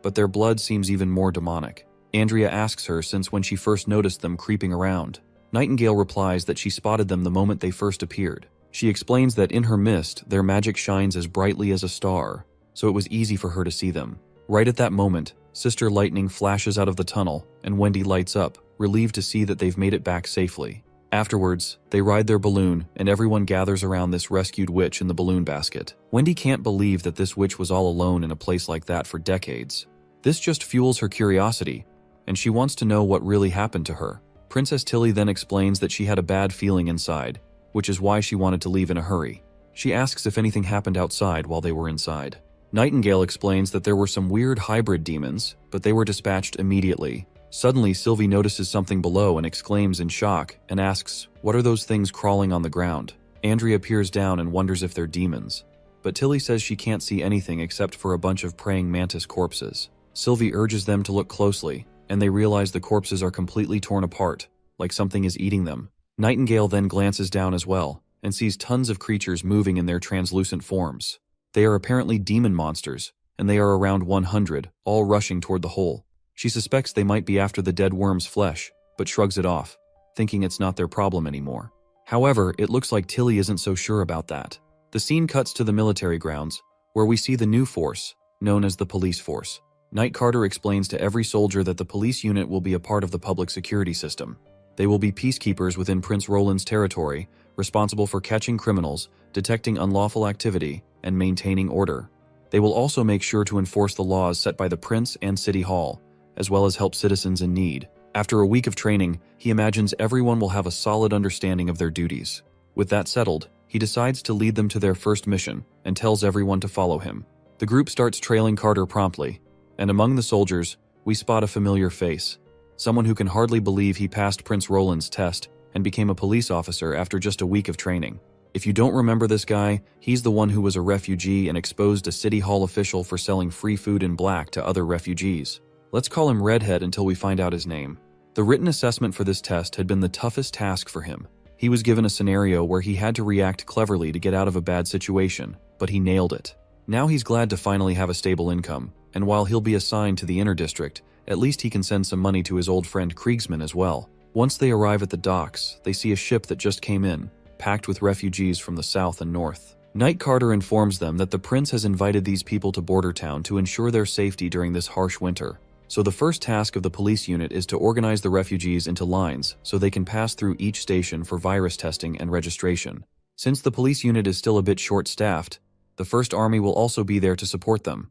but their blood seems even more demonic. Andrea asks her since when she first noticed them creeping around. Nightingale replies that she spotted them the moment they first appeared. She explains that in her mist, their magic shines as brightly as a star, so it was easy for her to see them. Right at that moment, Sister Lightning flashes out of the tunnel, and Wendy lights up, relieved to see that they've made it back safely. Afterwards, they ride their balloon, and everyone gathers around this rescued witch in the balloon basket. Wendy can't believe that this witch was all alone in a place like that for decades. This just fuels her curiosity, and she wants to know what really happened to her. Princess Tilly then explains that she had a bad feeling inside, which is why she wanted to leave in a hurry. She asks if anything happened outside while they were inside. Nightingale explains that there were some weird hybrid demons, but they were dispatched immediately. Suddenly, Sylvie notices something below and exclaims in shock and asks, "What are those things crawling on the ground?" Andrea peers down and wonders if they're demons, but Tilly says she can't see anything except for a bunch of praying mantis corpses. Sylvie urges them to look closely, and they realize the corpses are completely torn apart, like something is eating them. Nightingale then glances down as well, and sees tons of creatures moving in their translucent forms. They are apparently demon monsters, and they are around 100, all rushing toward the hole. She suspects they might be after the dead worm's flesh, but shrugs it off, thinking it's not their problem anymore. However, it looks like Tilly isn't so sure about that. The scene cuts to the military grounds, where we see the new force, known as the police force. Knight Carter explains to every soldier that the police unit will be a part of the public security system. They will be peacekeepers within Prince Roland's territory, responsible for catching criminals, detecting unlawful activity, and maintaining order. They will also make sure to enforce the laws set by the Prince and City Hall, as well as help citizens in need. After a week of training, he imagines everyone will have a solid understanding of their duties. With that settled, he decides to lead them to their first mission and tells everyone to follow him. The group starts trailing Carter promptly, and among the soldiers, we spot a familiar face, someone who can hardly believe he passed Prince Roland's test and became a police officer after just a week of training. If you don't remember this guy, he's the one who was a refugee and exposed a City Hall official for selling free food in black to other refugees. Let's call him Redhead until we find out his name. The written assessment for this test had been the toughest task for him. He was given a scenario where he had to react cleverly to get out of a bad situation, but he nailed it. Now he's glad to finally have a stable income, and while he'll be assigned to the inner district, at least he can send some money to his old friend Kriegsman as well. Once they arrive at the docks, they see a ship that just came in, packed with refugees from the south and north. Knight Carter informs them that the prince has invited these people to Border Town to ensure their safety during this harsh winter. So the first task of the police unit is to organize the refugees into lines so they can pass through each station for virus testing and registration. Since the police unit is still a bit short-staffed, the First Army will also be there to support them.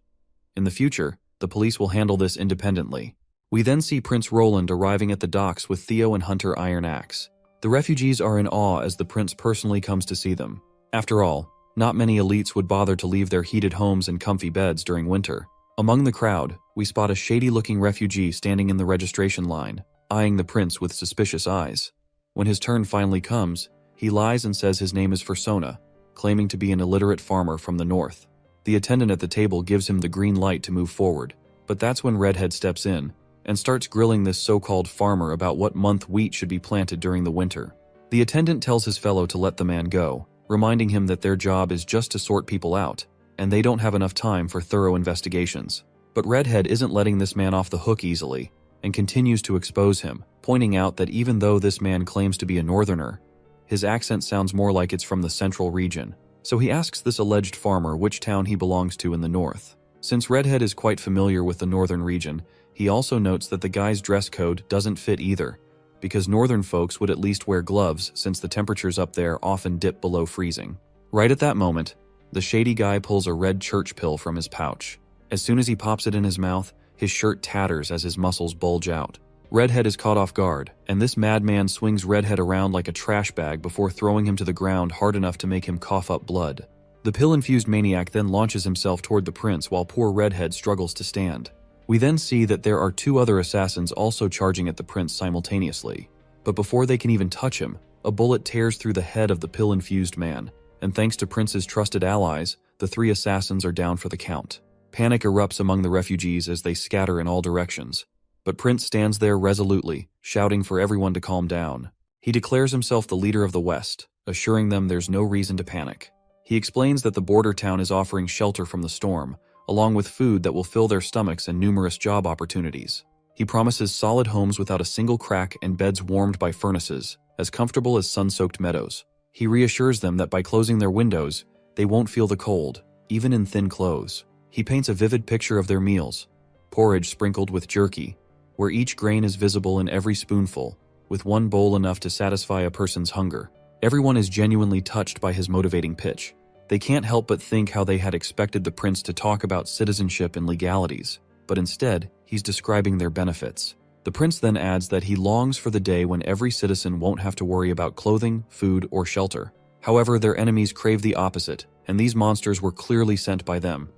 In the future, the police will handle this independently. We then see Prince Roland arriving at the docks with Theo and Hunter Iron Axe. The refugees are in awe as the prince personally comes to see them. After all, not many elites would bother to leave their heated homes and comfy beds during winter. Among the crowd, we spot a shady-looking refugee standing in the registration line, eyeing the prince with suspicious eyes. When his turn finally comes, he lies and says his name is Fursona, claiming to be an illiterate farmer from the north. The attendant at the table gives him the green light to move forward, but that's when Redhead steps in and starts grilling this so-called farmer about what month wheat should be planted during the winter. The attendant tells his fellow to let the man go, reminding him that their job is just to sort people out, and they don't have enough time for thorough investigations. But Redhead isn't letting this man off the hook easily, and continues to expose him, pointing out that even though this man claims to be a northerner, his accent sounds more like it's from the central region. So he asks this alleged farmer which town he belongs to in the north. Since Redhead is quite familiar with the northern region, he also notes that the guy's dress code doesn't fit either, because northern folks would at least wear gloves since the temperatures up there often dip below freezing. Right at that moment, the shady guy pulls a red church pill from his pouch. As soon as he pops it in his mouth, his shirt tatters as his muscles bulge out. Redhead is caught off guard, and this madman swings Redhead around like a trash bag before throwing him to the ground hard enough to make him cough up blood. The pill-infused maniac then launches himself toward the prince while poor Redhead struggles to stand. We then see that there are 2 other assassins also charging at the prince simultaneously. But before they can even touch him, a bullet tears through the head of the pill-infused man, and thanks to Prince's trusted allies, the 3 assassins are down for the count. Panic erupts among the refugees as they scatter in all directions. But Prince stands there resolutely, shouting for everyone to calm down. He declares himself the leader of the West, assuring them there's no reason to panic. He explains that the border town is offering shelter from the storm, along with food that will fill their stomachs and numerous job opportunities. He promises solid homes without a single crack and beds warmed by furnaces, as comfortable as sun-soaked meadows. He reassures them that by closing their windows, they won't feel the cold, even in thin clothes. He paints a vivid picture of their meals, porridge sprinkled with jerky, where each grain is visible in every spoonful, with one bowl enough to satisfy a person's hunger. Everyone is genuinely touched by his motivating pitch. They can't help but think how they had expected the prince to talk about citizenship and legalities, but instead, he's describing their benefits. The prince then adds that he longs for the day when every citizen won't have to worry about clothing, food, or shelter. However, their enemies crave the opposite, and these monsters were clearly sent by them.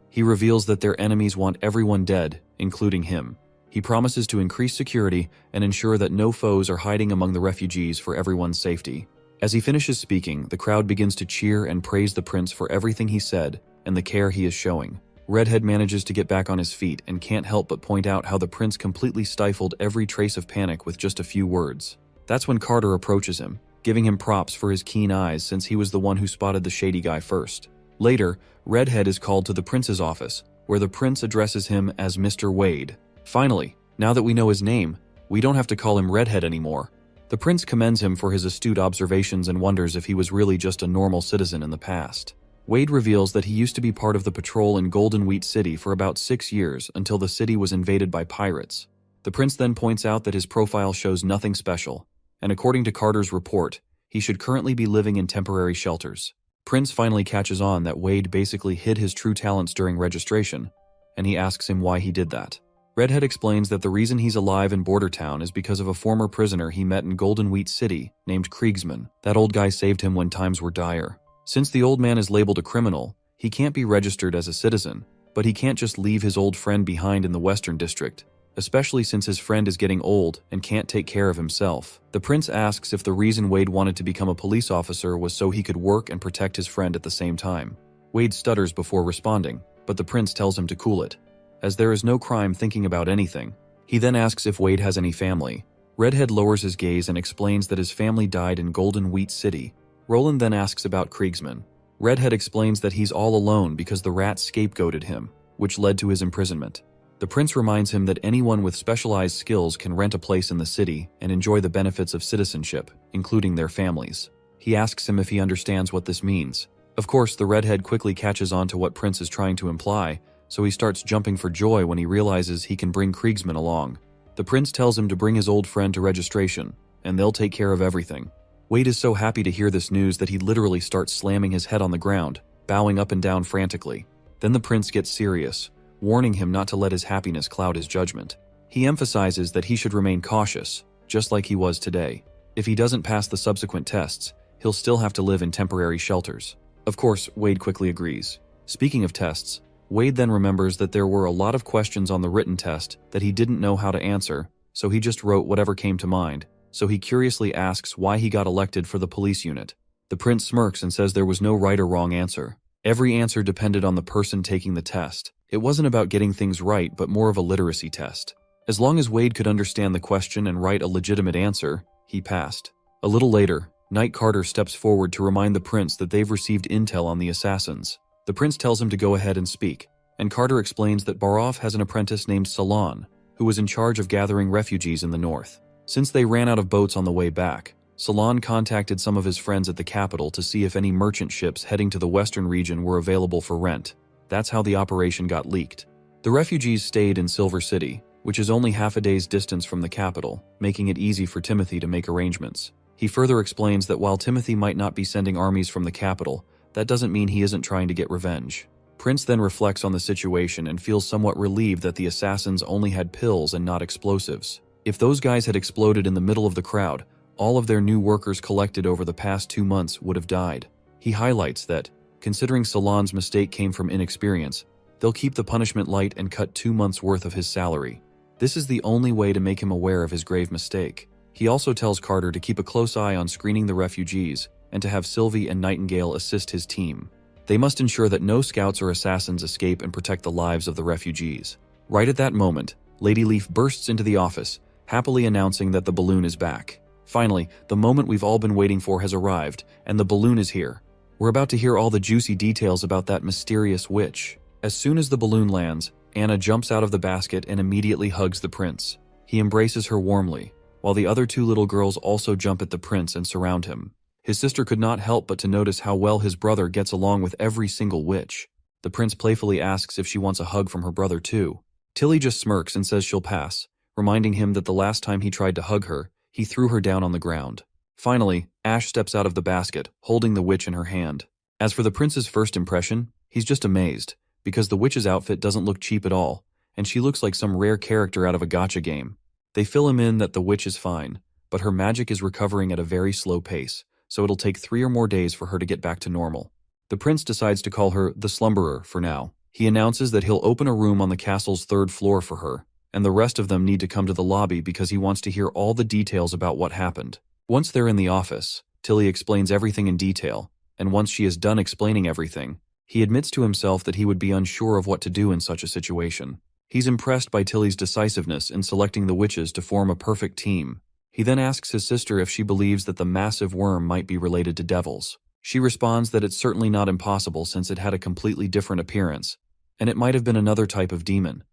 He reveals that their enemies want everyone dead, including him. He promises to increase security and ensure that no foes are hiding among the refugees for everyone's safety. As he finishes speaking, the crowd begins to cheer and praise the prince for everything he said and the care he is showing. Redhead manages to get back on his feet and can't help but point out how the prince completely stifled every trace of panic with just a few words. That's when Carter approaches him, giving him props for his keen eyes since he was the one who spotted the shady guy first. Later, Redhead is called to the prince's office, where the prince addresses him as Mr. Wade. Finally, now that we know his name, we don't have to call him Redhead anymore. The prince commends him for his astute observations and wonders if he was really just a normal citizen in the past. Wade reveals that he used to be part of the patrol in Golden Wheat City for about 6 years until the city was invaded by pirates. The prince then points out that his profile shows nothing special, and according to Carter's report, he should currently be living in temporary shelters. Prince finally catches on that Wade basically hid his true talents during registration, and he asks him why he did that. Redhead explains that the reason he's alive in Border Town is because of a former prisoner he met in Golden Wheat City named Kriegsman. That old guy saved him when times were dire. Since the old man is labeled a criminal, he can't be registered as a citizen, but he can't just leave his old friend behind in the Western District, especially since his friend is getting old and can't take care of himself. The prince asks if the reason Wade wanted to become a police officer was so he could work and protect his friend at the same time. Wade stutters before responding, but the prince tells him to cool it, as there is no crime thinking about anything. He then asks if Wade has any family. Redhead lowers his gaze and explains that his family died in Golden Wheat City. Roland then asks about Kriegsman. Redhead explains that he's all alone because the rat scapegoated him, which led to his imprisonment. The prince reminds him that anyone with specialized skills can rent a place in the city and enjoy the benefits of citizenship, including their families. He asks him if he understands what this means. Of course, the redhead quickly catches on to what Prince is trying to imply, so he starts jumping for joy when he realizes he can bring Kriegsman along. The prince tells him to bring his old friend to registration, and they'll take care of everything. Wade is so happy to hear this news that he literally starts slamming his head on the ground, bowing up and down frantically. Then the prince gets serious, warning him not to let his happiness cloud his judgment. He emphasizes that he should remain cautious, just like he was today. If he doesn't pass the subsequent tests, he'll still have to live in temporary shelters. Of course, Wade quickly agrees. Speaking of tests, Wade then remembers that there were a lot of questions on the written test that he didn't know how to answer, so he just wrote whatever came to mind. So he curiously asks why he got elected for the police unit. The prince smirks and says there was no right or wrong answer. Every answer depended on the person taking the test. It wasn't about getting things right, but more of a literacy test. As long as Wade could understand the question and write a legitimate answer, he passed. A little later, Knight Carter steps forward to remind the prince that they've received intel on the assassins. The prince tells him to go ahead and speak, and Carter explains that Barov has an apprentice named Salon, who was in charge of gathering refugees in the north. Since they ran out of boats on the way back, Salon contacted some of his friends at the capital to see if any merchant ships heading to the western region were available for rent. That's how the operation got leaked. The refugees stayed in Silver City, which is only half a day's distance from the capital, making it easy for Timothy to make arrangements. He further explains that while Timothy might not be sending armies from the capital, that doesn't mean he isn't trying to get revenge. Prince then reflects on the situation and feels somewhat relieved that the assassins only had pills and not explosives. If those guys had exploded in the middle of the crowd, all of their new workers collected over the past 2 months would have died. He highlights that, considering Salon's mistake came from inexperience, they'll keep the punishment light and cut 2 months' worth of his salary. This is the only way to make him aware of his grave mistake. He also tells Carter to keep a close eye on screening the refugees and to have Sylvie and Nightingale assist his team. They must ensure that no scouts or assassins escape and protect the lives of the refugees. Right at that moment, Lady Leaf bursts into the office, happily announcing that the balloon is back. Finally, the moment we've all been waiting for has arrived, and the balloon is here. We're about to hear all the juicy details about that mysterious witch. As soon as the balloon lands, Anna jumps out of the basket and immediately hugs the prince. He embraces her warmly, while the other 2 little girls also jump at the prince and surround him. His sister could not help but to notice how well his brother gets along with every single witch. The prince playfully asks if she wants a hug from her brother too. Tilly just smirks and says she'll pass, reminding him that the last time he tried to hug her, he threw her down on the ground. Finally, Ash steps out of the basket, holding the witch in her hand. As for the prince's first impression, he's just amazed, because the witch's outfit doesn't look cheap at all, and she looks like some rare character out of a gacha game. They fill him in that the witch is fine, but her magic is recovering at a very slow pace, so it'll take 3 or more days for her to get back to normal. The prince decides to call her the Slumberer for now. He announces that he'll open a room on the castle's 3rd floor for her, and the rest of them need to come to the lobby because he wants to hear all the details about what happened. Once they're in the office, Tilly explains everything in detail, and once she is done explaining everything, he admits to himself that he would be unsure of what to do in such a situation. He's impressed by Tilly's decisiveness in selecting the witches to form a perfect team. He then asks his sister if she believes that the massive worm might be related to devils. She responds that it's certainly not impossible since it had a completely different appearance, and it might have been another type of demon.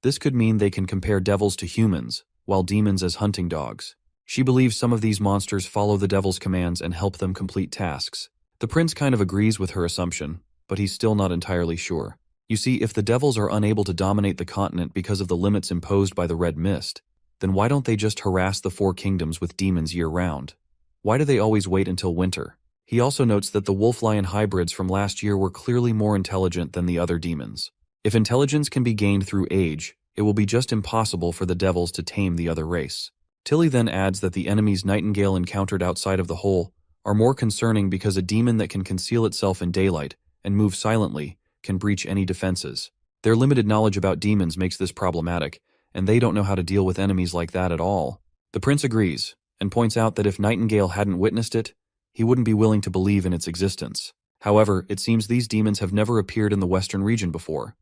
This could mean they can compare devils to humans, while demons as hunting dogs. She believes some of these monsters follow the devil's commands and help them complete tasks. The prince kind of agrees with her assumption, but he's still not entirely sure. You see, if the devils are unable to dominate the continent because of the limits imposed by the red mist, then why don't they just harass the 4 kingdoms with demons year-round? Why do they always wait until winter? He also notes that the wolf-lion hybrids from last year were clearly more intelligent than the other demons. If intelligence can be gained through age, it will be just impossible for the devils to tame the other race. Tilly then adds that the enemies Nightingale encountered outside of the hole are more concerning because a demon that can conceal itself in daylight and move silently can breach any defenses. Their limited knowledge about demons makes this problematic, and they don't know how to deal with enemies like that at all. The prince agrees, and points out that if Nightingale hadn't witnessed it, he wouldn't be willing to believe in its existence. However, it seems these demons have never appeared in the western region before.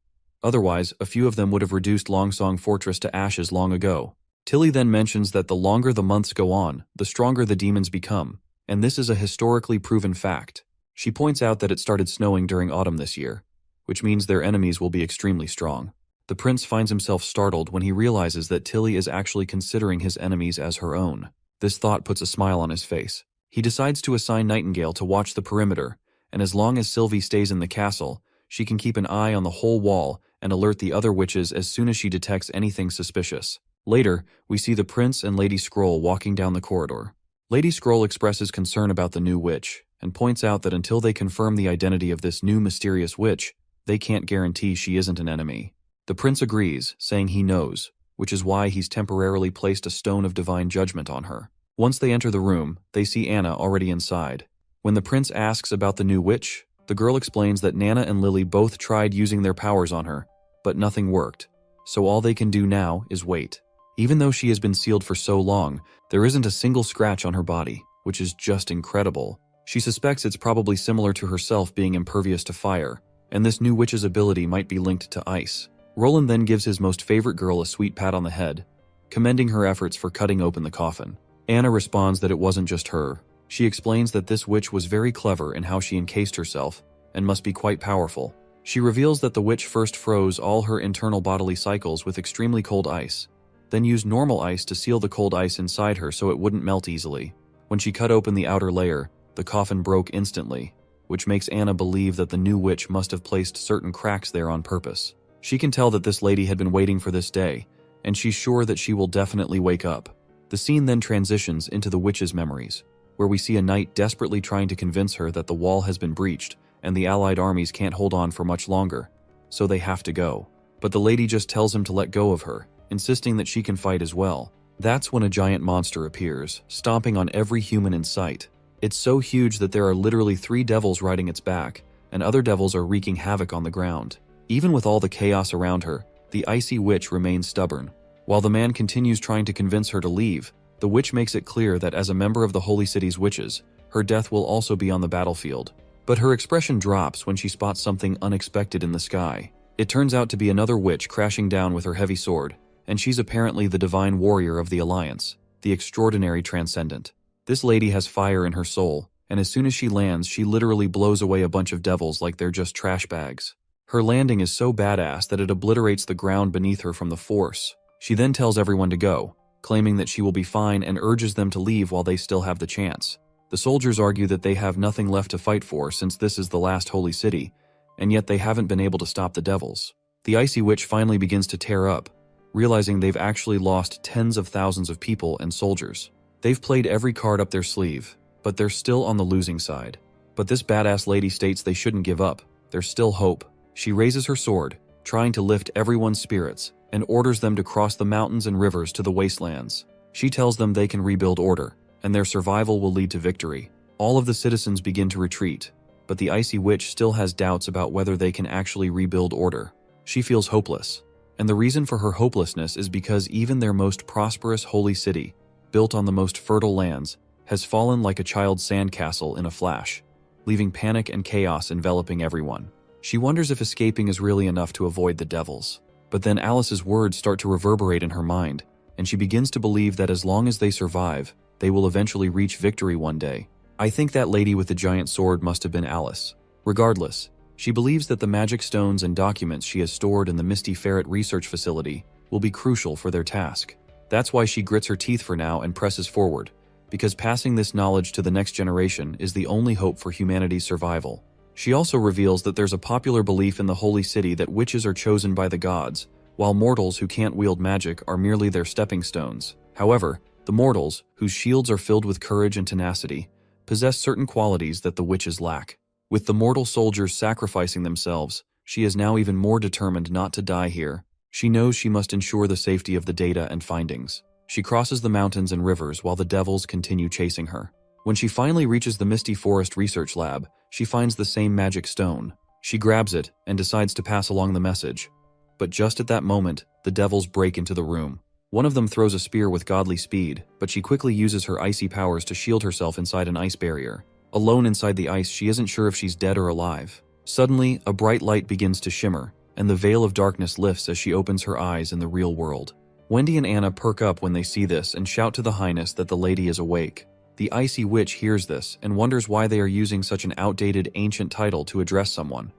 Otherwise, a few of them would have reduced Longsong Fortress to ashes long ago. Tilly then mentions that the longer the months go on, the stronger the demons become, and this is a historically proven fact. She points out that it started snowing during autumn this year, which means their enemies will be extremely strong. The prince finds himself startled when he realizes that Tilly is actually considering his enemies as her own. This thought puts a smile on his face. He decides to assign Nightingale to watch the perimeter, and as long as Sylvie stays in the castle, she can keep an eye on the whole wall and alert the other witches as soon as she detects anything suspicious. Later, we see the prince and Lady Scroll walking down the corridor. Lady Scroll expresses concern about the new witch, and points out that until they confirm the identity of this new mysterious witch, they can't guarantee she isn't an enemy. The prince agrees, saying he knows, which is why he's temporarily placed a stone of divine judgment on her. Once they enter the room, they see Anna already inside. When the prince asks about the new witch, the girl explains that Nana and Lily both tried using their powers on her, but nothing worked, so all they can do now is wait. Even though she has been sealed for so long, there isn't a single scratch on her body, which is just incredible. She suspects it's probably similar to herself being impervious to fire, and this new witch's ability might be linked to ice. Roland then gives his most favorite girl a sweet pat on the head, commending her efforts for cutting open the coffin. Anna responds that it wasn't just her. She explains that this witch was very clever in how she encased herself, and must be quite powerful. She reveals that the witch first froze all her internal bodily cycles with extremely cold ice, then used normal ice to seal the cold ice inside her so it wouldn't melt easily. When she cut open the outer layer, the coffin broke instantly, which makes Anna believe that the new witch must have placed certain cracks there on purpose. She can tell that this lady had been waiting for this day, and she's sure that she will definitely wake up. The scene then transitions into the witch's memories, where we see a knight desperately trying to convince her that the wall has been breached and the allied armies can't hold on for much longer, so they have to go. But the lady just tells him to let go of her, insisting that she can fight as well. That's when a giant monster appears, stomping on every human in sight. It's so huge that there are literally 3 devils riding its back, and other devils are wreaking havoc on the ground. Even with all the chaos around her, the icy witch remains stubborn. While the man continues trying to convince her to leave, the witch makes it clear that as a member of the Holy City's witches, her death will also be on the battlefield. But her expression drops when she spots something unexpected in the sky. It turns out to be another witch crashing down with her heavy sword, and she's apparently the divine warrior of the Alliance, the extraordinary Transcendent. This lady has fire in her soul, and as soon as she lands, she literally blows away a bunch of devils like they're just trash bags. Her landing is so badass that it obliterates the ground beneath her from the force. She then tells everyone to go, claiming that she will be fine and urges them to leave while they still have the chance. The soldiers argue that they have nothing left to fight for since this is the last holy city, and yet they haven't been able to stop the devils. The icy witch finally begins to tear up, realizing they've actually lost tens of thousands of people and soldiers. They've played every card up their sleeve, but they're still on the losing side. But this badass lady states they shouldn't give up. There's still hope. She raises her sword, trying to lift everyone's spirits, and orders them to cross the mountains and rivers to the wastelands. She tells them they can rebuild order, and their survival will lead to victory. All of the citizens begin to retreat, but the icy witch still has doubts about whether they can actually rebuild order. She feels hopeless, and the reason for her hopelessness is because even their most prosperous holy city, built on the most fertile lands, has fallen like a child's sandcastle in a flash, leaving panic and chaos enveloping everyone. She wonders if escaping is really enough to avoid the devils. But then Alice's words start to reverberate in her mind, and she begins to believe that as long as they survive, they will eventually reach victory one day. I think that lady with the giant sword must have been Alice. Regardless, she believes that the magic stones and documents she has stored in the Misty Ferret research facility will be crucial for their task. That's why she grits her teeth for now and presses forward, because passing this knowledge to the next generation is the only hope for humanity's survival. She also reveals that there's a popular belief in the Holy City that witches are chosen by the gods, while mortals who can't wield magic are merely their stepping stones. However, the mortals, whose shields are filled with courage and tenacity, possess certain qualities that the witches lack. With the mortal soldiers sacrificing themselves, she is now even more determined not to die here. She knows she must ensure the safety of the data and findings. She crosses the mountains and rivers while the devils continue chasing her. When she finally reaches the Misty Forest Research Lab, she finds the same magic stone. She grabs it and decides to pass along the message. But just at that moment, the devils break into the room. One of them throws a spear with godly speed, but she quickly uses her icy powers to shield herself inside an ice barrier. Alone inside the ice, she isn't sure if she's dead or alive. Suddenly, a bright light begins to shimmer, and the veil of darkness lifts as she opens her eyes in the real world. Wendy and Anna perk up when they see this and shout to the Highness that the lady is awake. The icy witch hears this and wonders why they are using such an outdated ancient title to address someone.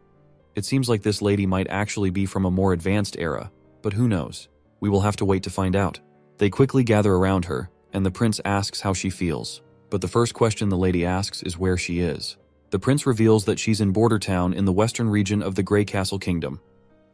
It seems like this lady might actually be from a more advanced era, but who knows? We will have to wait to find out. They quickly gather around her, and the prince asks how she feels. But the first question the lady asks is where she is. The prince reveals that she's in Border Town in the western region of the Grey Castle Kingdom,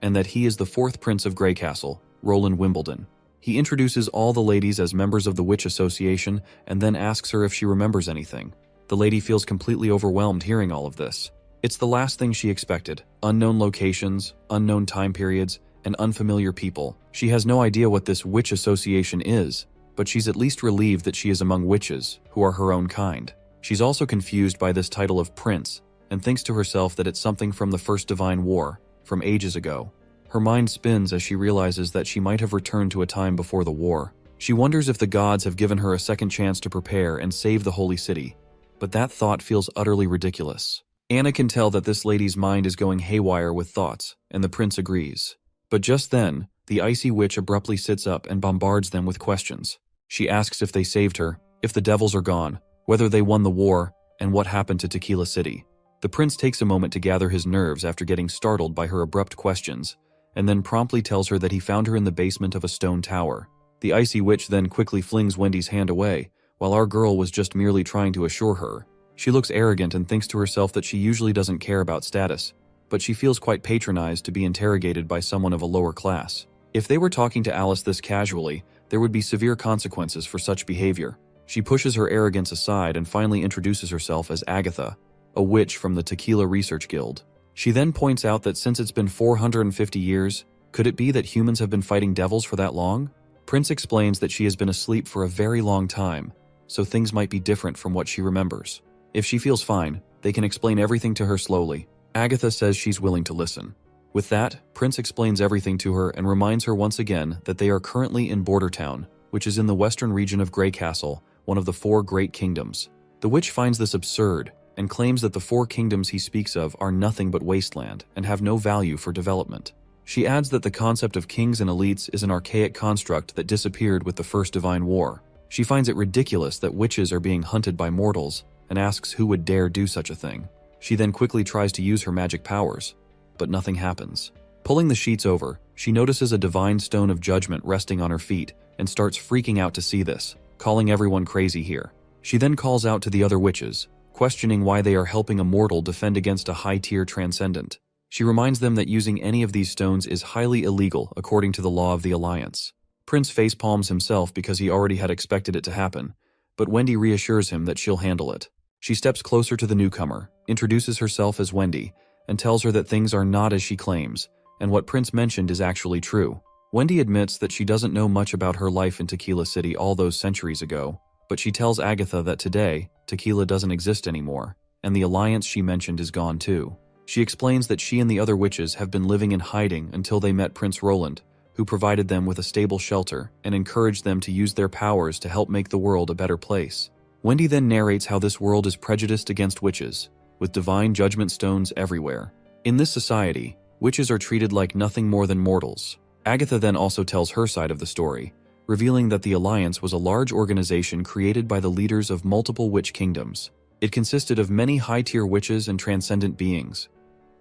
and that he is the 4th Prince of Grey Castle, Roland Wimbledon. He introduces all the ladies as members of the Witch Association and then asks her if she remembers anything. The lady feels completely overwhelmed hearing all of this. It's the last thing she expected. Unknown locations, unknown time periods, and unfamiliar people. She has no idea what this Witch Association is, but she's at least relieved that she is among witches, who are her own kind. She's also confused by this title of prince, and thinks to herself that it's something from the First Divine War, from ages ago. Her mind spins as she realizes that she might have returned to a time before the war. She wonders if the gods have given her a second chance to prepare and save the holy city, but that thought feels utterly ridiculous. Anna can tell that this lady's mind is going haywire with thoughts, and the prince agrees. But just then, the icy witch abruptly sits up and bombards them with questions. She asks if they saved her, if the devils are gone, whether they won the war, and what happened to Tequila City. The prince takes a moment to gather his nerves after getting startled by her abrupt questions, and then promptly tells her that he found her in the basement of a stone tower. The icy witch then quickly flings Wendy's hand away, while our girl was just merely trying to assure her. She looks arrogant and thinks to herself that she usually doesn't care about status, but she feels quite patronized to be interrogated by someone of a lower class. If they were talking to Alice this casually, there would be severe consequences for such behavior. She pushes her arrogance aside and finally introduces herself as Agatha, a witch from the Tequila Research Guild. She then points out that since it's been 450 years, could it be that humans have been fighting devils for that long? Prince explains that she has been asleep for a very long time, so things might be different from what she remembers. If she feels fine, they can explain everything to her slowly. Agatha says she's willing to listen. With that, Prince explains everything to her and reminds her once again that they are currently in Border Town, which is in the western region of Grey Castle, one of the 4 great kingdoms. The witch finds this absurd and claims that the 4 kingdoms he speaks of are nothing but wasteland and have no value for development. She adds that the concept of kings and elites is an archaic construct that disappeared with the First Divine War. She finds it ridiculous that witches are being hunted by mortals and asks who would dare do such a thing. She then quickly tries to use her magic powers, but nothing happens. Pulling the sheets over, she notices a divine stone of judgment resting on her feet and starts freaking out to see this, calling everyone crazy here. She then calls out to the other witches, questioning why they are helping a mortal defend against a high-tier transcendent. She reminds them that using any of these stones is highly illegal according to the law of the Alliance. Prince facepalms himself because he already had expected it to happen, but Wendy reassures him that she'll handle it. She steps closer to the newcomer, introduces herself as Wendy, and tells her that things are not as she claims, and what Prince mentioned is actually true. Wendy admits that she doesn't know much about her life in Tequila City all those centuries ago, but she tells Agatha that today, Tequila doesn't exist anymore, and the alliance she mentioned is gone too. She explains that she and the other witches have been living in hiding until they met Prince Roland, who provided them with a stable shelter and encouraged them to use their powers to help make the world a better place. Wendy then narrates how this world is prejudiced against witches, with divine judgment stones everywhere. In this society, witches are treated like nothing more than mortals. Agatha then also tells her side of the story, revealing that the Alliance was a large organization created by the leaders of multiple witch kingdoms. It consisted of many high-tier witches and transcendent beings.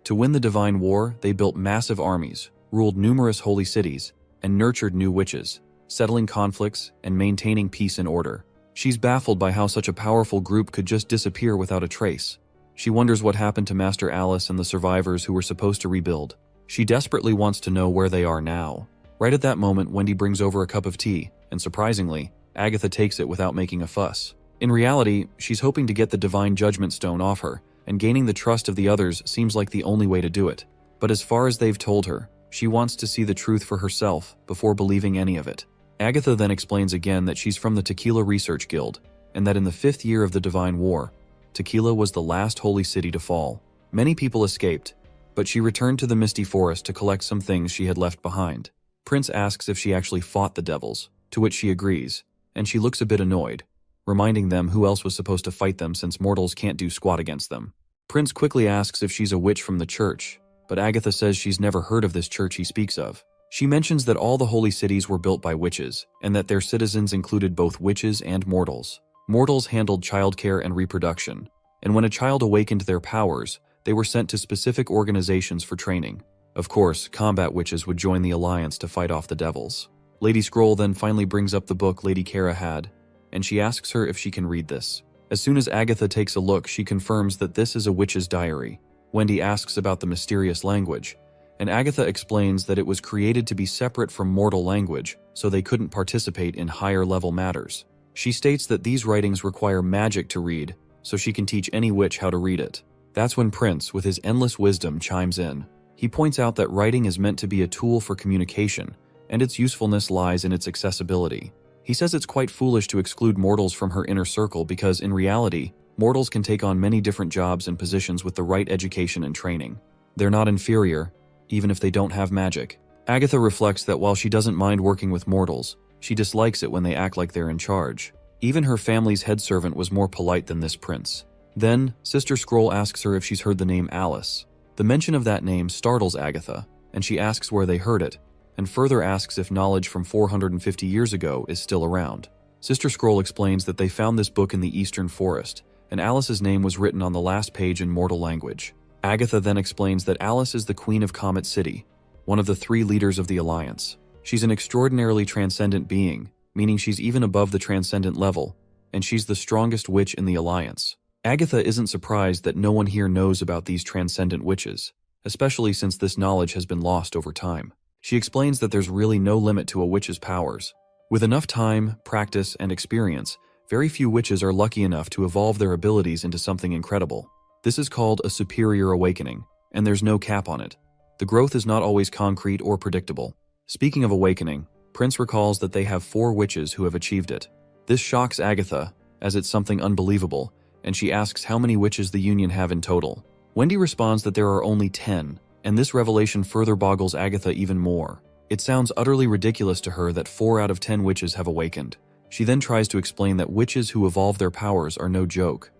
To win the Divine War, they built massive armies, ruled numerous holy cities, and nurtured new witches, settling conflicts and maintaining peace and order. She's baffled by how such a powerful group could just disappear without a trace. She wonders what happened to Master Alice and the survivors who were supposed to rebuild. She desperately wants to know where they are now. Right at that moment, Wendy brings over a cup of tea, and surprisingly, Agatha takes it without making a fuss. In reality, she's hoping to get the Divine Judgment Stone off her, and gaining the trust of the others seems like the only way to do it. But as far as they've told her, she wants to see the truth for herself before believing any of it. Agatha then explains again that she's from the Tequila Research Guild, and that in the 5th year of the Divine War, Tequila was the last holy city to fall. Many people escaped, but she returned to the Misty Forest to collect some things she had left behind. Prince asks if she actually fought the devils, to which she agrees, and she looks a bit annoyed, reminding them who else was supposed to fight them since mortals can't do squat against them. Prince quickly asks if she's a witch from the church, but Agatha says she's never heard of this church he speaks of. She mentions that all the holy cities were built by witches, and that their citizens included both witches and mortals. Mortals handled childcare and reproduction, and when a child awakened their powers, they were sent to specific organizations for training. Of course, combat witches would join the alliance to fight off the devils. Lady Scroll then finally brings up the book Lady Kara had, and she asks her if she can read this. As soon as Agatha takes a look, she confirms that this is a witch's diary. Wendy asks about the mysterious language, and Agatha explains that it was created to be separate from mortal language, so they couldn't participate in higher-level matters. She states that these writings require magic to read, so she can teach any witch how to read it. That's when Prince, with his endless wisdom, chimes in. He points out that writing is meant to be a tool for communication, and its usefulness lies in its accessibility. He says it's quite foolish to exclude mortals from her inner circle because, in reality, mortals can take on many different jobs and positions with the right education and training. They're not inferior, even if they don't have magic. Agatha reflects that while she doesn't mind working with mortals, she dislikes it when they act like they're in charge. Even her family's head servant was more polite than this prince. Then, Sister Scroll asks her if she's heard the name Alice. The mention of that name startles Agatha, and she asks where they heard it, and further asks if knowledge from 450 years ago is still around. Sister Scroll explains that they found this book in the Eastern Forest, and Alice's name was written on the last page in mortal language. Agatha then explains that Alice is the Queen of Comet City, one of the 3 leaders of the Alliance. She's an extraordinarily transcendent being, meaning she's even above the transcendent level, and she's the strongest witch in the Alliance. Agatha isn't surprised that no one here knows about these transcendent witches, especially since this knowledge has been lost over time. She explains that there's really no limit to a witch's powers. With enough time, practice, and experience, very few witches are lucky enough to evolve their abilities into something incredible. This is called a superior awakening, and there's no cap on it. The growth is not always concrete or predictable. Speaking of awakening, Prince recalls that they have 4 witches who have achieved it. This shocks Agatha, as it's something unbelievable, and she asks how many witches the Union have in total. Wendy responds that there are only 10, and this revelation further boggles Agatha even more. It sounds utterly ridiculous to her that 4 out of 10 witches have awakened. She then tries to explain that witches who evolve their powers are no joke.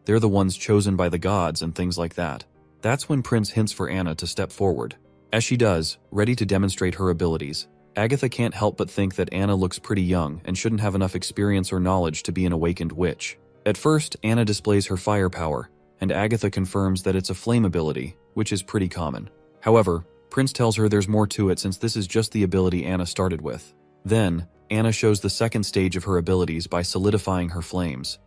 They're the ones chosen by the gods and things like that. That's when Prince hints for Anna to step forward. As she does, ready to demonstrate her abilities, Agatha can't help but think that Anna looks pretty young and shouldn't have enough experience or knowledge to be an awakened witch. At first, Anna displays her fire power, and Agatha confirms that it's a flame ability, which is pretty common. However, Prince tells her there's more to it since this is just the ability Anna started with. Then, Anna shows the second stage of her abilities by solidifying her flames.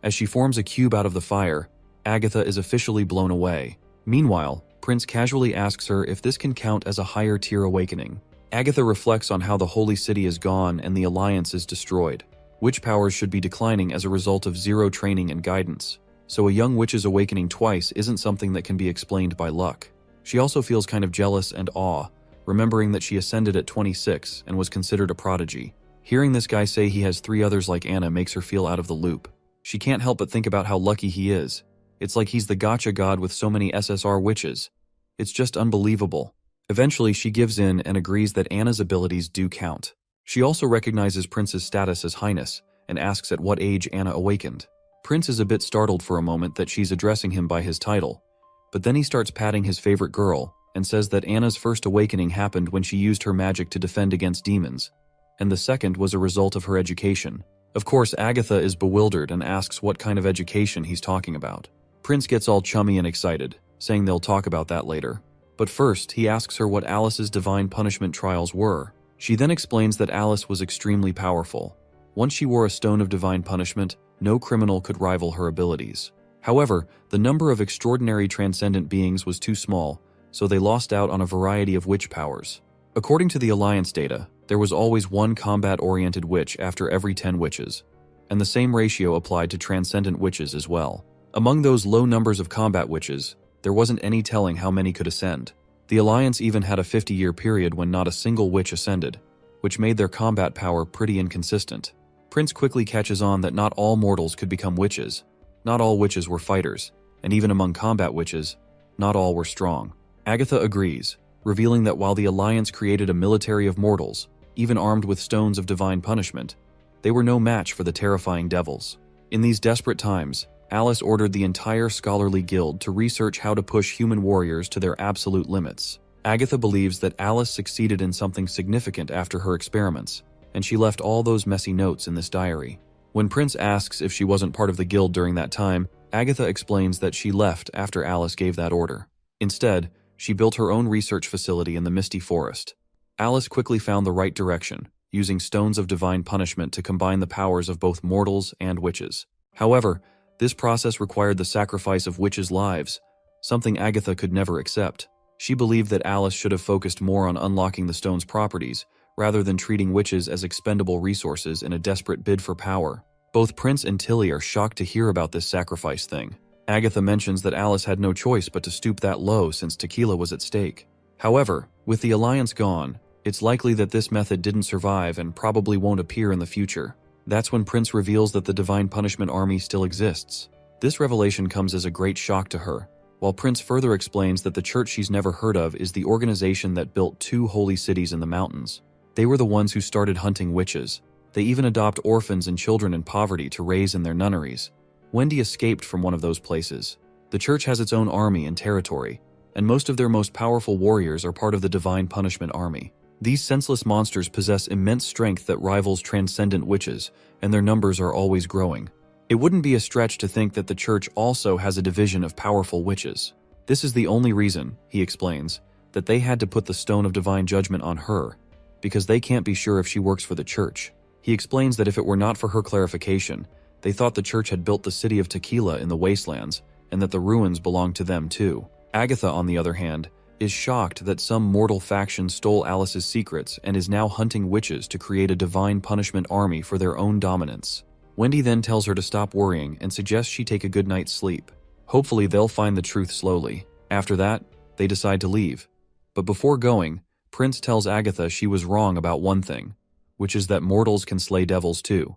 As she forms a cube out of the fire, Agatha is officially blown away. Meanwhile, Prince casually asks her if this can count as a higher tier awakening. Agatha reflects on how the Holy City is gone and the Alliance is destroyed. Witch powers should be declining as a result of zero training and guidance, so a young witch's awakening twice isn't something that can be explained by luck. She also feels kind of jealous and awe, remembering that she ascended at 26 and was considered a prodigy. Hearing this guy say he has 3 others like Anna makes her feel out of the loop. She can't help but think about how lucky he is. It's like he's the gotcha god with so many SSR witches. It's just unbelievable. Eventually, she gives in and agrees that Anna's abilities do count. She also recognizes Prince's status as Highness and asks at what age Anna awakened. Prince is a bit startled for a moment that she's addressing him by his title, but then he starts patting his favorite girl and says that Anna's first awakening happened when she used her magic to defend against demons, and the second was a result of her education. Of course, Agatha is bewildered and asks what kind of education he's talking about. Prince gets all chummy and excited, saying they'll talk about that later. But first, he asks her what Alice's divine punishment trials were. She then explains that Alice was extremely powerful. Once she wore a stone of divine punishment, no criminal could rival her abilities. However, the number of extraordinary transcendent beings was too small, so they lost out on a variety of witch powers. According to the Alliance data, there was always 1 combat-oriented witch after every 10 witches, and the same ratio applied to transcendent witches as well. Among those low numbers of combat witches, there wasn't any telling how many could ascend. The Alliance even had a 50-year period when not a single witch ascended, which made their combat power pretty inconsistent. Prince quickly catches on that not all mortals could become witches. Not all witches were fighters, and even among combat witches, not all were strong. Agatha agrees, revealing that while the Alliance created a military of mortals, even armed with stones of divine punishment, they were no match for the terrifying devils. In these desperate times, Alice ordered the entire scholarly guild to research how to push human warriors to their absolute limits. Agatha believes that Alice succeeded in something significant after her experiments, and she left all those messy notes in this diary. When Prince asks if she wasn't part of the guild during that time, Agatha explains that she left after Alice gave that order. Instead, she built her own research facility in the Misty Forest. Alice quickly found the right direction, using stones of divine punishment to combine the powers of both mortals and witches. However, this process required the sacrifice of witches' lives, something Agatha could never accept. She believed that Alice should have focused more on unlocking the stone's properties, rather than treating witches as expendable resources in a desperate bid for power. Both Prince and Tilly are shocked to hear about this sacrifice thing. Agatha mentions that Alice had no choice but to stoop that low since tequila was at stake. However, with the Alliance gone, it's likely that this method didn't survive and probably won't appear in the future. That's when Prince reveals that the Divine Punishment Army still exists. This revelation comes as a great shock to her, while Prince further explains that the church she's never heard of is the organization that built 2 holy cities in the mountains. They were the ones who started hunting witches. They even adopt orphans and children in poverty to raise in their nunneries. Wendy escaped from one of those places. The church has its own army and territory, and most of their most powerful warriors are part of the Divine Punishment Army. These senseless monsters possess immense strength that rivals transcendent witches, and their numbers are always growing. It wouldn't be a stretch to think that the church also has a division of powerful witches. This is the only reason, he explains, that they had to put the Stone of Divine Judgment on her, because they can't be sure if she works for the church. He explains that if it were not for her clarification, they thought the church had built the city of Tequila in the wastelands, and that the ruins belonged to them too. Agatha, on the other hand, is shocked that some mortal faction stole Alice's secrets and is now hunting witches to create a divine punishment army for their own dominance. Wendy then tells her to stop worrying and suggests she take a good night's sleep. Hopefully they'll find the truth slowly. After that, they decide to leave. But before going, Prince tells Agatha she was wrong about one thing. which is that mortals can slay devils too.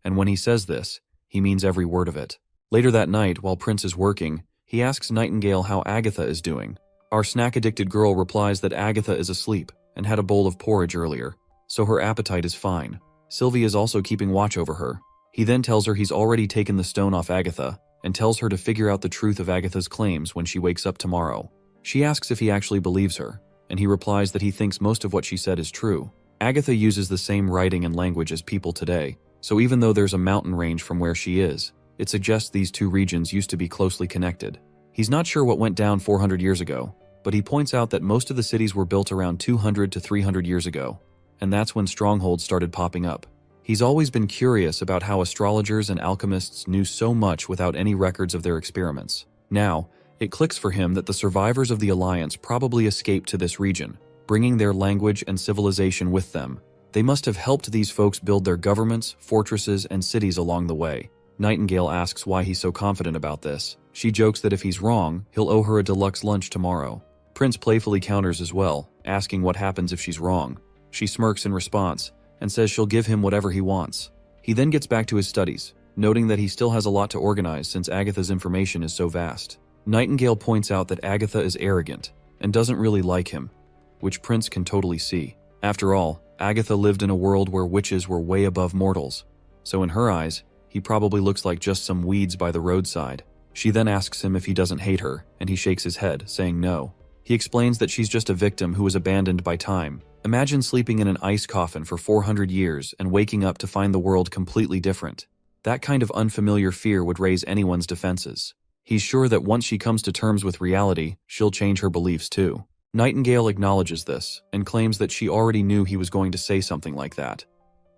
And when he says this, he means every word of it. Later that night, while Prince is working, he asks Nightingale how Agatha is doing. Our snack-addicted girl replies that Agatha is asleep and had a bowl of porridge earlier, so her appetite is fine. Sylvie is also keeping watch over her. He then tells her he's already taken the stone off Agatha and tells her to figure out the truth of Agatha's claims when she wakes up tomorrow. She asks if he actually believes her, and he replies that he thinks most of what she said is true. Agatha uses the same writing and language as people today, so even though there's a mountain range from where she is, it suggests these two regions used to be closely connected. He's not sure what went down 400 years ago, but he points out that most of the cities were built around 200 to 300 years ago, and that's when strongholds started popping up. He's always been curious about how astrologers and alchemists knew so much without any records of their experiments. Now, it clicks for him that the survivors of the Alliance probably escaped to this region, bringing their language and civilization with them. They must have helped these folks build their governments, fortresses, and cities along the way. Nightingale asks why he's so confident about this. She jokes that if he's wrong, he'll owe her a deluxe lunch tomorrow. Prince playfully counters as well, asking what happens if she's wrong. She smirks in response, and says she'll give him whatever he wants. He then gets back to his studies, noting that he still has a lot to organize since Agatha's information is so vast. Nightingale points out that Agatha is arrogant and doesn't really like him, which Prince can totally see. After all, Agatha lived in a world where witches were way above mortals, so in her eyes, he probably looks like just some weeds by the roadside. She then asks him if he doesn't hate her, and he shakes his head, saying no. He explains that she's just a victim who was abandoned by time. Imagine sleeping in an ice coffin for 400 years and waking up to find the world completely different. That kind of unfamiliar fear would raise anyone's defenses. He's sure that once she comes to terms with reality, she'll change her beliefs too. Nightingale acknowledges this and claims that she already knew he was going to say something like that.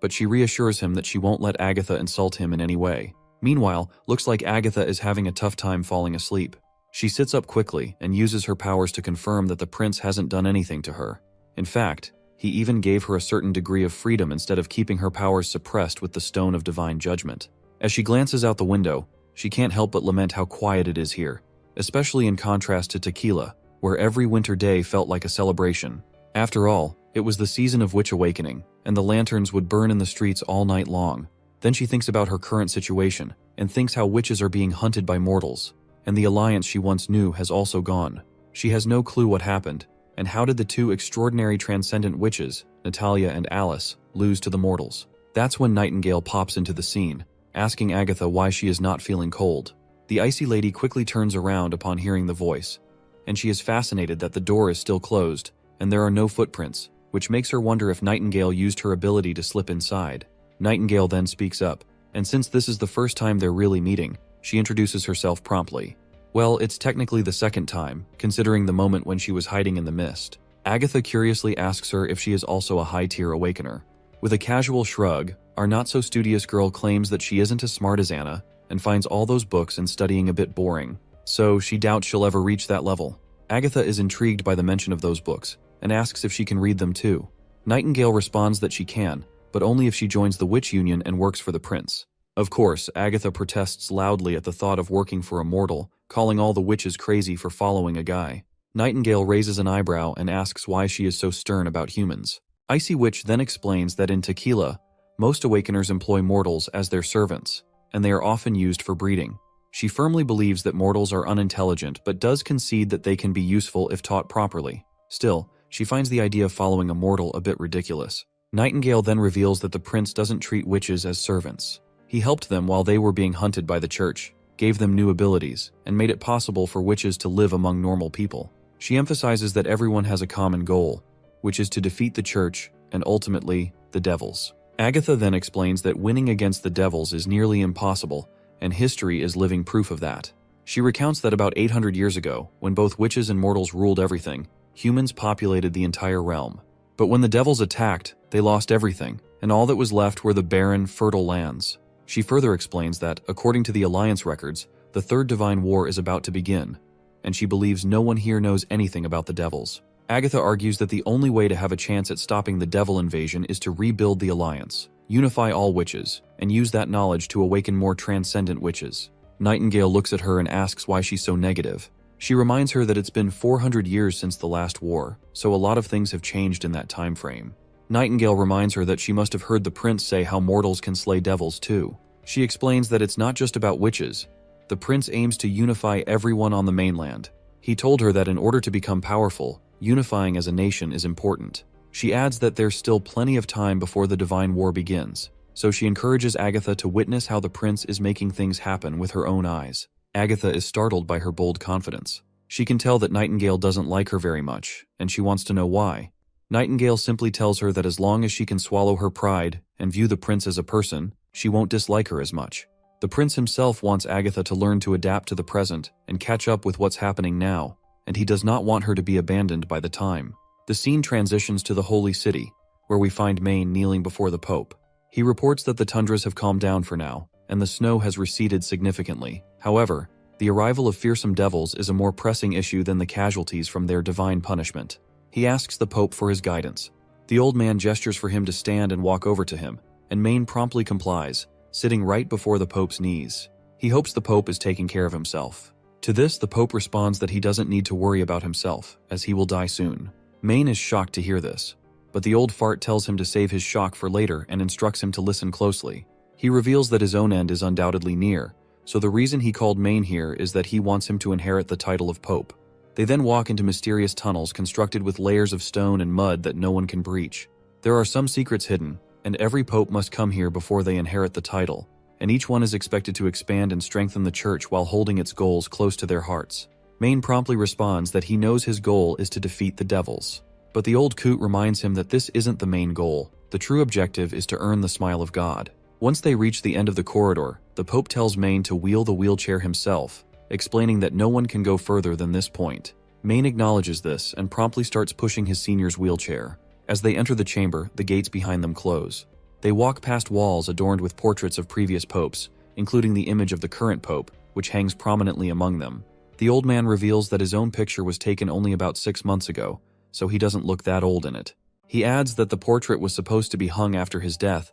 But she reassures him that she won't let Agatha insult him in any way. Meanwhile, looks like Agatha is having a tough time falling asleep. She sits up quickly and uses her powers to confirm that the prince hasn't done anything to her. In fact, he even gave her a certain degree of freedom instead of keeping her powers suppressed with the Stone of Divine Judgment. As she glances out the window, she can't help but lament how quiet it is here, especially in contrast to Tequila, where every winter day felt like a celebration. After all, it was the season of Witch Awakening, and the lanterns would burn in the streets all night long. Then she thinks about her current situation, and thinks how witches are being hunted by mortals, and the alliance she once knew has also gone. She has no clue what happened, and how did the two extraordinary transcendent witches, Natalia and Alice, lose to the mortals? That's when Nightingale pops into the scene, asking Agatha why she is not feeling cold. The icy lady quickly turns around upon hearing the voice, and she is fascinated that the door is still closed, and there are no footprints, which makes her wonder if Nightingale used her ability to slip inside. Nightingale then speaks up, and since this is the first time they're really meeting, she introduces herself promptly. Well, it's technically the second time, considering the moment when she was hiding in the mist. Agatha curiously asks her if she is also a high-tier awakener. With a casual shrug, our not-so-studious girl claims that she isn't as smart as Anna, and finds all those books and studying a bit boring, so she doubts she'll ever reach that level. Agatha is intrigued by the mention of those books, and asks if she can read them too. Nightingale responds that she can, but only if she joins the Witch Union and works for the prince. Of course, Agatha protests loudly at the thought of working for a mortal, calling all the witches crazy for following a guy. Nightingale raises an eyebrow and asks why she is so stern about humans. Icy Witch then explains that in Tequila, most awakeners employ mortals as their servants, and they are often used for breeding. She firmly believes that mortals are unintelligent, but does concede that they can be useful if taught properly. Still, she finds the idea of following a mortal a bit ridiculous. Nightingale then reveals that the prince doesn't treat witches as servants. He helped them while they were being hunted by the church, gave them new abilities, and made it possible for witches to live among normal people. She emphasizes that everyone has a common goal, which is to defeat the church and ultimately, the devils. Agatha then explains that winning against the devils is nearly impossible, and history is living proof of that. She recounts that about 800 years ago, when both witches and mortals ruled everything, humans populated the entire realm. But when the devils attacked, they lost everything, and all that was left were the barren, fertile lands. She further explains that, according to the Alliance records, the Third Divine War is about to begin, and she believes no one here knows anything about the devils. Agatha argues that the only way to have a chance at stopping the devil invasion is to rebuild the Alliance, unify all witches, and use that knowledge to awaken more transcendent witches. Nightingale looks at her and asks why she's so negative. She reminds her that it's been 400 years since the last war, so a lot of things have changed in that time frame. Nightingale reminds her that she must have heard the prince say how mortals can slay devils too. She explains that it's not just about witches. The prince aims to unify everyone on the mainland. He told her that in order to become powerful, unifying as a nation is important. She adds that there's still plenty of time before the Divine War begins, so she encourages Agatha to witness how the prince is making things happen with her own eyes. Agatha is startled by her bold confidence. She can tell that Nightingale doesn't like her very much, and she wants to know why. Nightingale simply tells her that as long as she can swallow her pride and view the prince as a person, she won't dislike her as much. The prince himself wants Agatha to learn to adapt to the present and catch up with what's happening now, and he does not want her to be abandoned by the time. The scene transitions to the Holy City, where we find Maine kneeling before the Pope. He reports that the tundras have calmed down for now, and the snow has receded significantly. However, the arrival of fearsome devils is a more pressing issue than the casualties from their divine punishment. He asks the Pope for his guidance. The old man gestures for him to stand and walk over to him, and Maine promptly complies, sitting right before the Pope's knees. He hopes the Pope is taking care of himself. To this, the Pope responds that he doesn't need to worry about himself, as he will die soon. Maine is shocked to hear this, but the old fart tells him to save his shock for later and instructs him to listen closely. He reveals that his own end is undoubtedly near, so the reason he called Maine here is that he wants him to inherit the title of Pope. They then walk into mysterious tunnels constructed with layers of stone and mud that no one can breach. There are some secrets hidden, and every pope must come here before they inherit the title, and each one is expected to expand and strengthen the church while holding its goals close to their hearts. Maine promptly responds that he knows his goal is to defeat the devils. But the old coot reminds him that this isn't the main goal. The true objective is to earn the smile of God. Once they reach the end of the corridor, the Pope tells Maine to wheel the wheelchair himself, explaining that no one can go further than this point. Maine acknowledges this and promptly starts pushing his senior's wheelchair. As they enter the chamber, the gates behind them close. They walk past walls adorned with portraits of previous popes, including the image of the current pope, which hangs prominently among them. The old man reveals that his own picture was taken only about 6 months ago, so he doesn't look that old in it. He adds that the portrait was supposed to be hung after his death,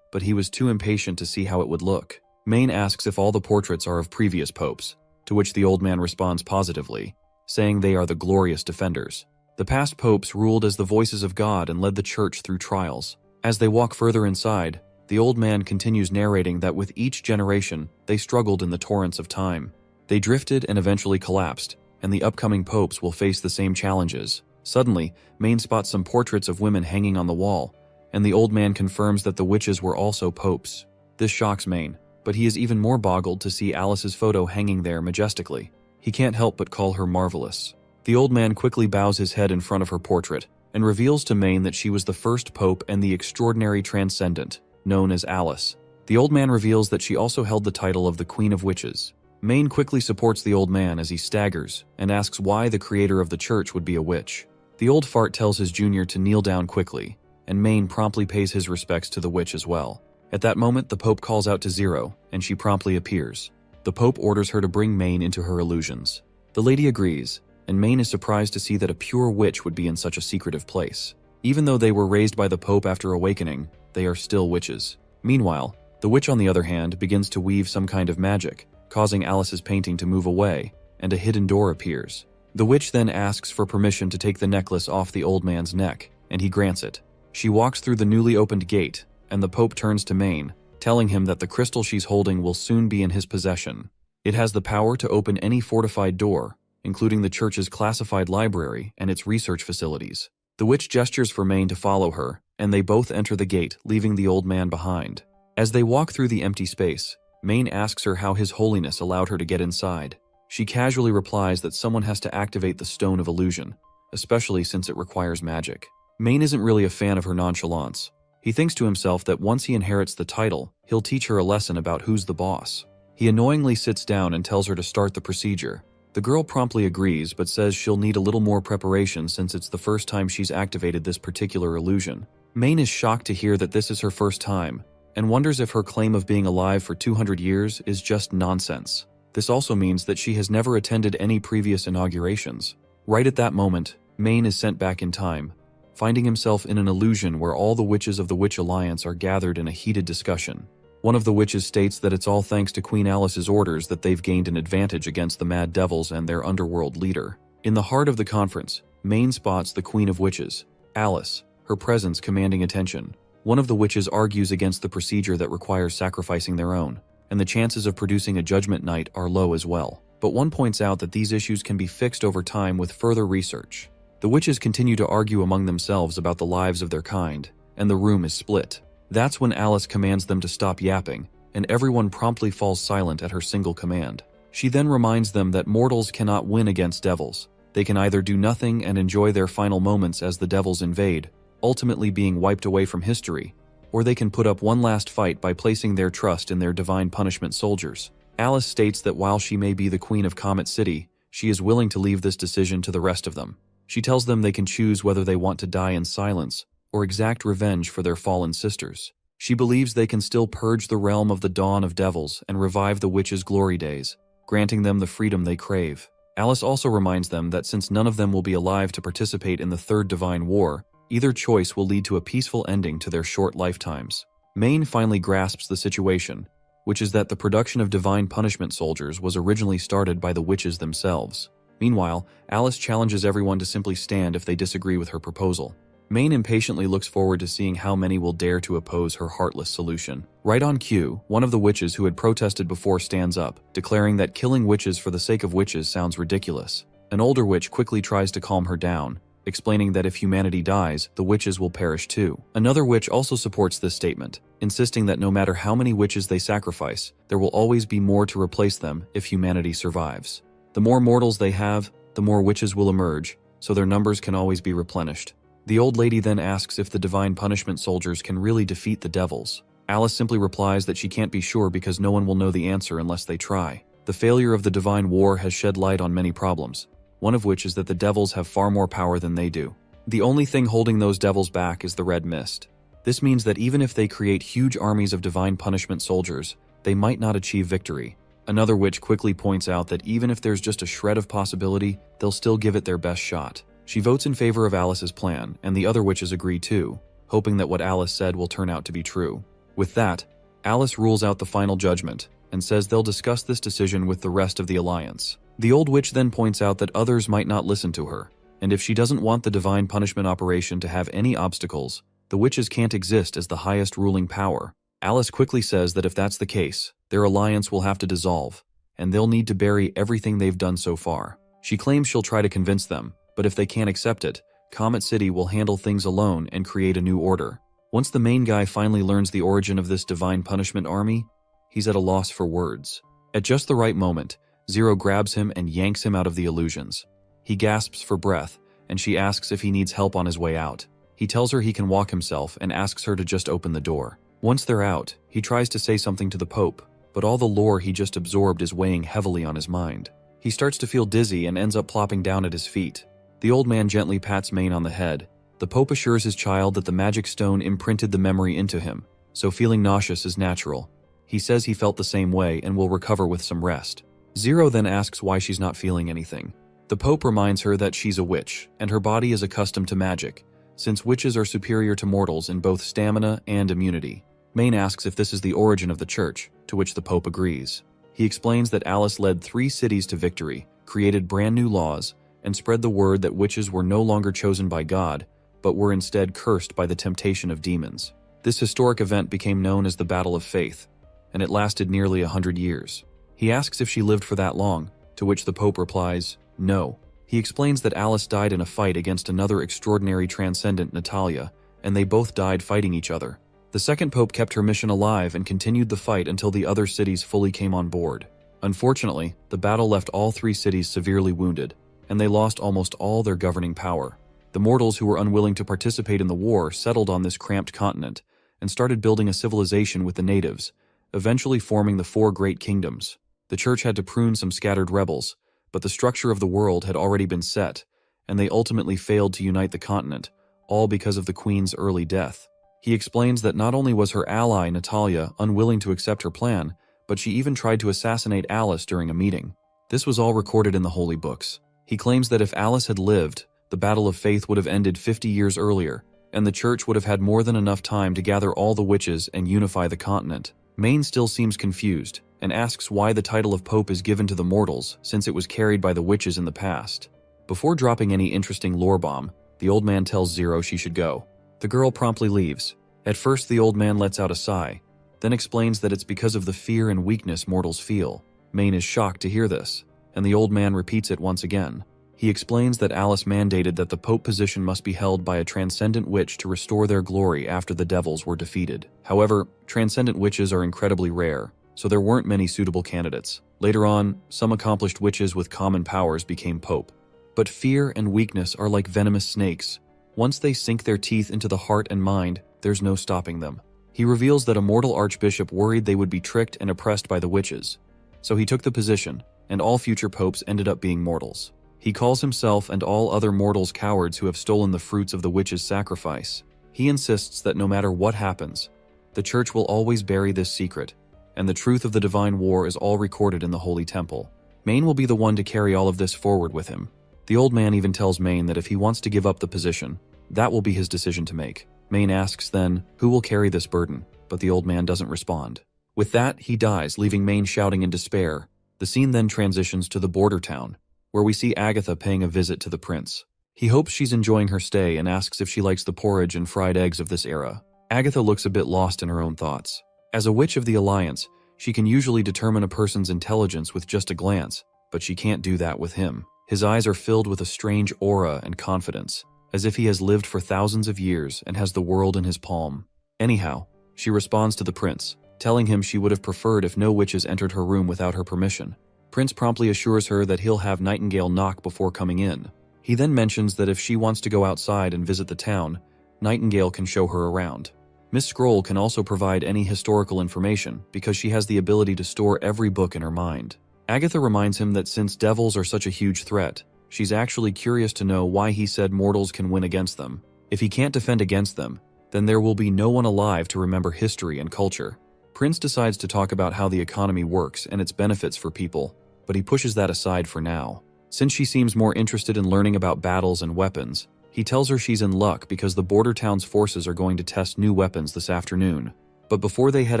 but he was too impatient to see how it would look. Maine asks if all the portraits are of previous popes, to which the old man responds positively, saying they are the glorious defenders. The past popes ruled as the voices of God and led the church through trials. As they walk further inside, the old man continues narrating that with each generation, they struggled in the torrents of time. They drifted and eventually collapsed, and the upcoming popes will face the same challenges. Suddenly, Maine spots some portraits of women hanging on the wall, and the old man confirms that the witches were also popes. This shocks Maine, but he is even more boggled to see Alice's photo hanging there majestically. He can't help but call her marvelous. The old man quickly bows his head in front of her portrait, and reveals to Maine that she was the first pope and the extraordinary transcendent, known as Alice. The old man reveals that she also held the title of the Queen of Witches. Maine quickly supports the old man as he staggers, and asks why the creator of the church would be a witch. The old fart tells his junior to kneel down quickly, and Maine promptly pays his respects to the witch as well. At that moment, the Pope calls out to Zero, and she promptly appears. The Pope orders her to bring Maine into her illusions. The lady agrees, and Maine is surprised to see that a pure witch would be in such a secretive place. Even though they were raised by the Pope after awakening, they are still witches. Meanwhile, the witch on the other hand begins to weave some kind of magic, causing Alice's painting to move away, and a hidden door appears. The witch then asks for permission to take the necklace off the old man's neck, and he grants it. She walks through the newly opened gate, and the Pope turns to Maine, telling him that the crystal she's holding will soon be in his possession. It has the power to open any fortified door, including the church's classified library and its research facilities. The witch gestures for Maine to follow her, and they both enter the gate, leaving the old man behind. As they walk through the empty space, Maine asks her how His Holiness allowed her to get inside. She casually replies that someone has to activate the Stone of Illusion, especially since it requires magic. Maine isn't really a fan of her nonchalance. He thinks to himself that once he inherits the title, he'll teach her a lesson about who's the boss. He annoyingly sits down and tells her to start the procedure. The girl promptly agrees, but says she'll need a little more preparation since it's the first time she's activated this particular illusion. Maine is shocked to hear that this is her first time, and wonders if her claim of being alive for 200 years is just nonsense. This also means that she has never attended any previous inaugurations. Right at that moment, Maine is sent back in time, finding himself in an illusion where all the witches of the Witch Alliance are gathered in a heated discussion. One of the witches states that it's all thanks to Queen Alice's orders that they've gained an advantage against the Mad Devils and their underworld leader. In the heart of the conference, Maine spots the Queen of Witches, Alice. her presence commanding attention. One of the witches argues against the procedure that requires sacrificing their own, and the chances of producing a judgment night are low as well. But one points out that these issues can be fixed over time with further research. The witches continue to argue among themselves about the lives of their kind, and the room is split. That's when Alice commands them to stop yapping, and everyone promptly falls silent at her single command. She then reminds them that mortals cannot win against devils. They can either do nothing and enjoy their final moments as the devils invade, ultimately being wiped away from history, or they can put up one last fight by placing their trust in their divine punishment soldiers. Alice states that while she may be the queen of Comet City, she is willing to leave this decision to the rest of them. She tells them they can choose whether they want to die in silence or exact revenge for their fallen sisters. She believes they can still purge the realm of the dawn of devils and revive the witches' glory days, granting them the freedom they crave. Alice also reminds them that since none of them will be alive to participate in the Third Divine War, either choice will lead to a peaceful ending to their short lifetimes. Maine finally grasps the situation, which is that the production of divine punishment soldiers was originally started by the witches themselves. Meanwhile, Alice challenges everyone to simply stand if they disagree with her proposal. Maine impatiently looks forward to seeing how many will dare to oppose her heartless solution. Right on cue, one of the witches who had protested before stands up, declaring that killing witches for the sake of witches sounds ridiculous. An older witch quickly tries to calm her down, explaining that if humanity dies, the witches will perish too. Another witch also supports this statement, insisting that no matter how many witches they sacrifice, there will always be more to replace them if humanity survives. The more mortals they have, the more witches will emerge, so their numbers can always be replenished. The old lady then asks if the divine punishment soldiers can really defeat the devils. Alice simply replies that she can't be sure because no one will know the answer unless they try. The failure of the divine war has shed light on many problems, one of which is that the devils have far more power than they do. The only thing holding those devils back is the red mist. This means that even if they create huge armies of divine punishment soldiers, they might not achieve victory. Another witch quickly points out that even if there's just a shred of possibility, they'll still give it their best shot. She votes in favor of Alice's plan, and the other witches agree too, hoping that what Alice said will turn out to be true. With that, Alice rules out the final judgment, and says they'll discuss this decision with the rest of the Alliance. The old witch then points out that others might not listen to her, and if she doesn't want the divine punishment operation to have any obstacles, the witches can't exist as the highest ruling power. Alice quickly says that if that's the case, their alliance will have to dissolve, and they'll need to bury everything they've done so far. She claims she'll try to convince them, but if they can't accept it, Comet City will handle things alone and create a new order. Once the main guy finally learns the origin of this divine punishment army, he's at a loss for words. At just the right moment, Zero grabs him and yanks him out of the illusions. He gasps for breath, and she asks if he needs help on his way out. He tells her he can walk himself and asks her to just open the door. Once they're out, he tries to say something to the Pope, but all the lore he just absorbed is weighing heavily on his mind. He starts to feel dizzy and ends up plopping down at his feet. The old man gently pats Maine on the head. The Pope assures his child that the magic stone imprinted the memory into him, so feeling nauseous is natural. He says he felt the same way and will recover with some rest. Zero then asks why she's not feeling anything. The Pope reminds her that she's a witch, and her body is accustomed to magic, since witches are superior to mortals in both stamina and immunity. Maine asks if this is the origin of the church, to which the Pope agrees. He explains that Alice led 3 cities to victory, created brand new laws, and spread the word that witches were no longer chosen by God, but were instead cursed by the temptation of demons. This historic event became known as the Battle of Faith, and it lasted nearly 100 years. He asks if she lived for that long, to which the Pope replies, no. He explains that Alice died in a fight against another extraordinary transcendent, Natalia, and they both died fighting each other. The second Pope kept her mission alive and continued the fight until the other cities fully came on board. Unfortunately, the battle left all 3 cities severely wounded, and they lost almost all their governing power. The mortals who were unwilling to participate in the war settled on this cramped continent and started building a civilization with the natives, eventually forming the 4 great kingdoms. The church had to prune some scattered rebels, but the structure of the world had already been set, and they ultimately failed to unite the continent, all because of the queen's early death. He explains that not only was her ally, Natalia, unwilling to accept her plan, but she even tried to assassinate Alice during a meeting. This was all recorded in the holy books. He claims that if Alice had lived, the Battle of Faith would have ended 50 years earlier, and the church would have had more than enough time to gather all the witches and unify the continent. Maine still seems confused, and asks why the title of Pope is given to the mortals, since it was carried by the witches in the past. Before dropping any interesting lore bomb, the old man tells Zero she should go. The girl promptly leaves. At first, the old man lets out a sigh, then explains that it's because of the fear and weakness mortals feel. Maine is shocked to hear this, and the old man repeats it once again. He explains that Alice mandated that the Pope position must be held by a transcendent witch to restore their glory after the devils were defeated. However, transcendent witches are incredibly rare, so there weren't many suitable candidates. Later on, some accomplished witches with common powers became Pope. But fear and weakness are like venomous snakes. Once they sink their teeth into the heart and mind, there's no stopping them. He reveals that a mortal archbishop worried they would be tricked and oppressed by the witches. So he took the position, and all future popes ended up being mortals. He calls himself and all other mortals cowards who have stolen the fruits of the witches' sacrifice. He insists that no matter what happens, the church will always bury this secret, and the truth of the divine war is all recorded in the Holy Temple. Maine will be the one to carry all of this forward with him. The old man even tells Maine that if he wants to give up the position, that will be his decision to make. Maine asks then, who will carry this burden? But the old man doesn't respond. With that, he dies, leaving Maine shouting in despair. The scene then transitions to the border town, where we see Agatha paying a visit to the prince. He hopes she's enjoying her stay and asks if she likes the porridge and fried eggs of this era. Agatha looks a bit lost in her own thoughts. As a witch of the Alliance, she can usually determine a person's intelligence with just a glance, but she can't do that with him. His eyes are filled with a strange aura and confidence, as if he has lived for thousands of years and has the world in his palm. Anyhow, she responds to the prince, telling him she would have preferred if no witches entered her room without her permission. Prince promptly assures her that he'll have Nightingale knock before coming in. He then mentions that if she wants to go outside and visit the town, Nightingale can show her around. Miss Scroll can also provide any historical information because she has the ability to store every book in her mind. Agatha reminds him that since devils are such a huge threat, she's actually curious to know why he said mortals can win against them. If he can't defend against them, then there will be no one alive to remember history and culture. Prince decides to talk about how the economy works and its benefits for people, but he pushes that aside for now. Since she seems more interested in learning about battles and weapons, he tells her she's in luck because the border town's forces are going to test new weapons this afternoon. But before they head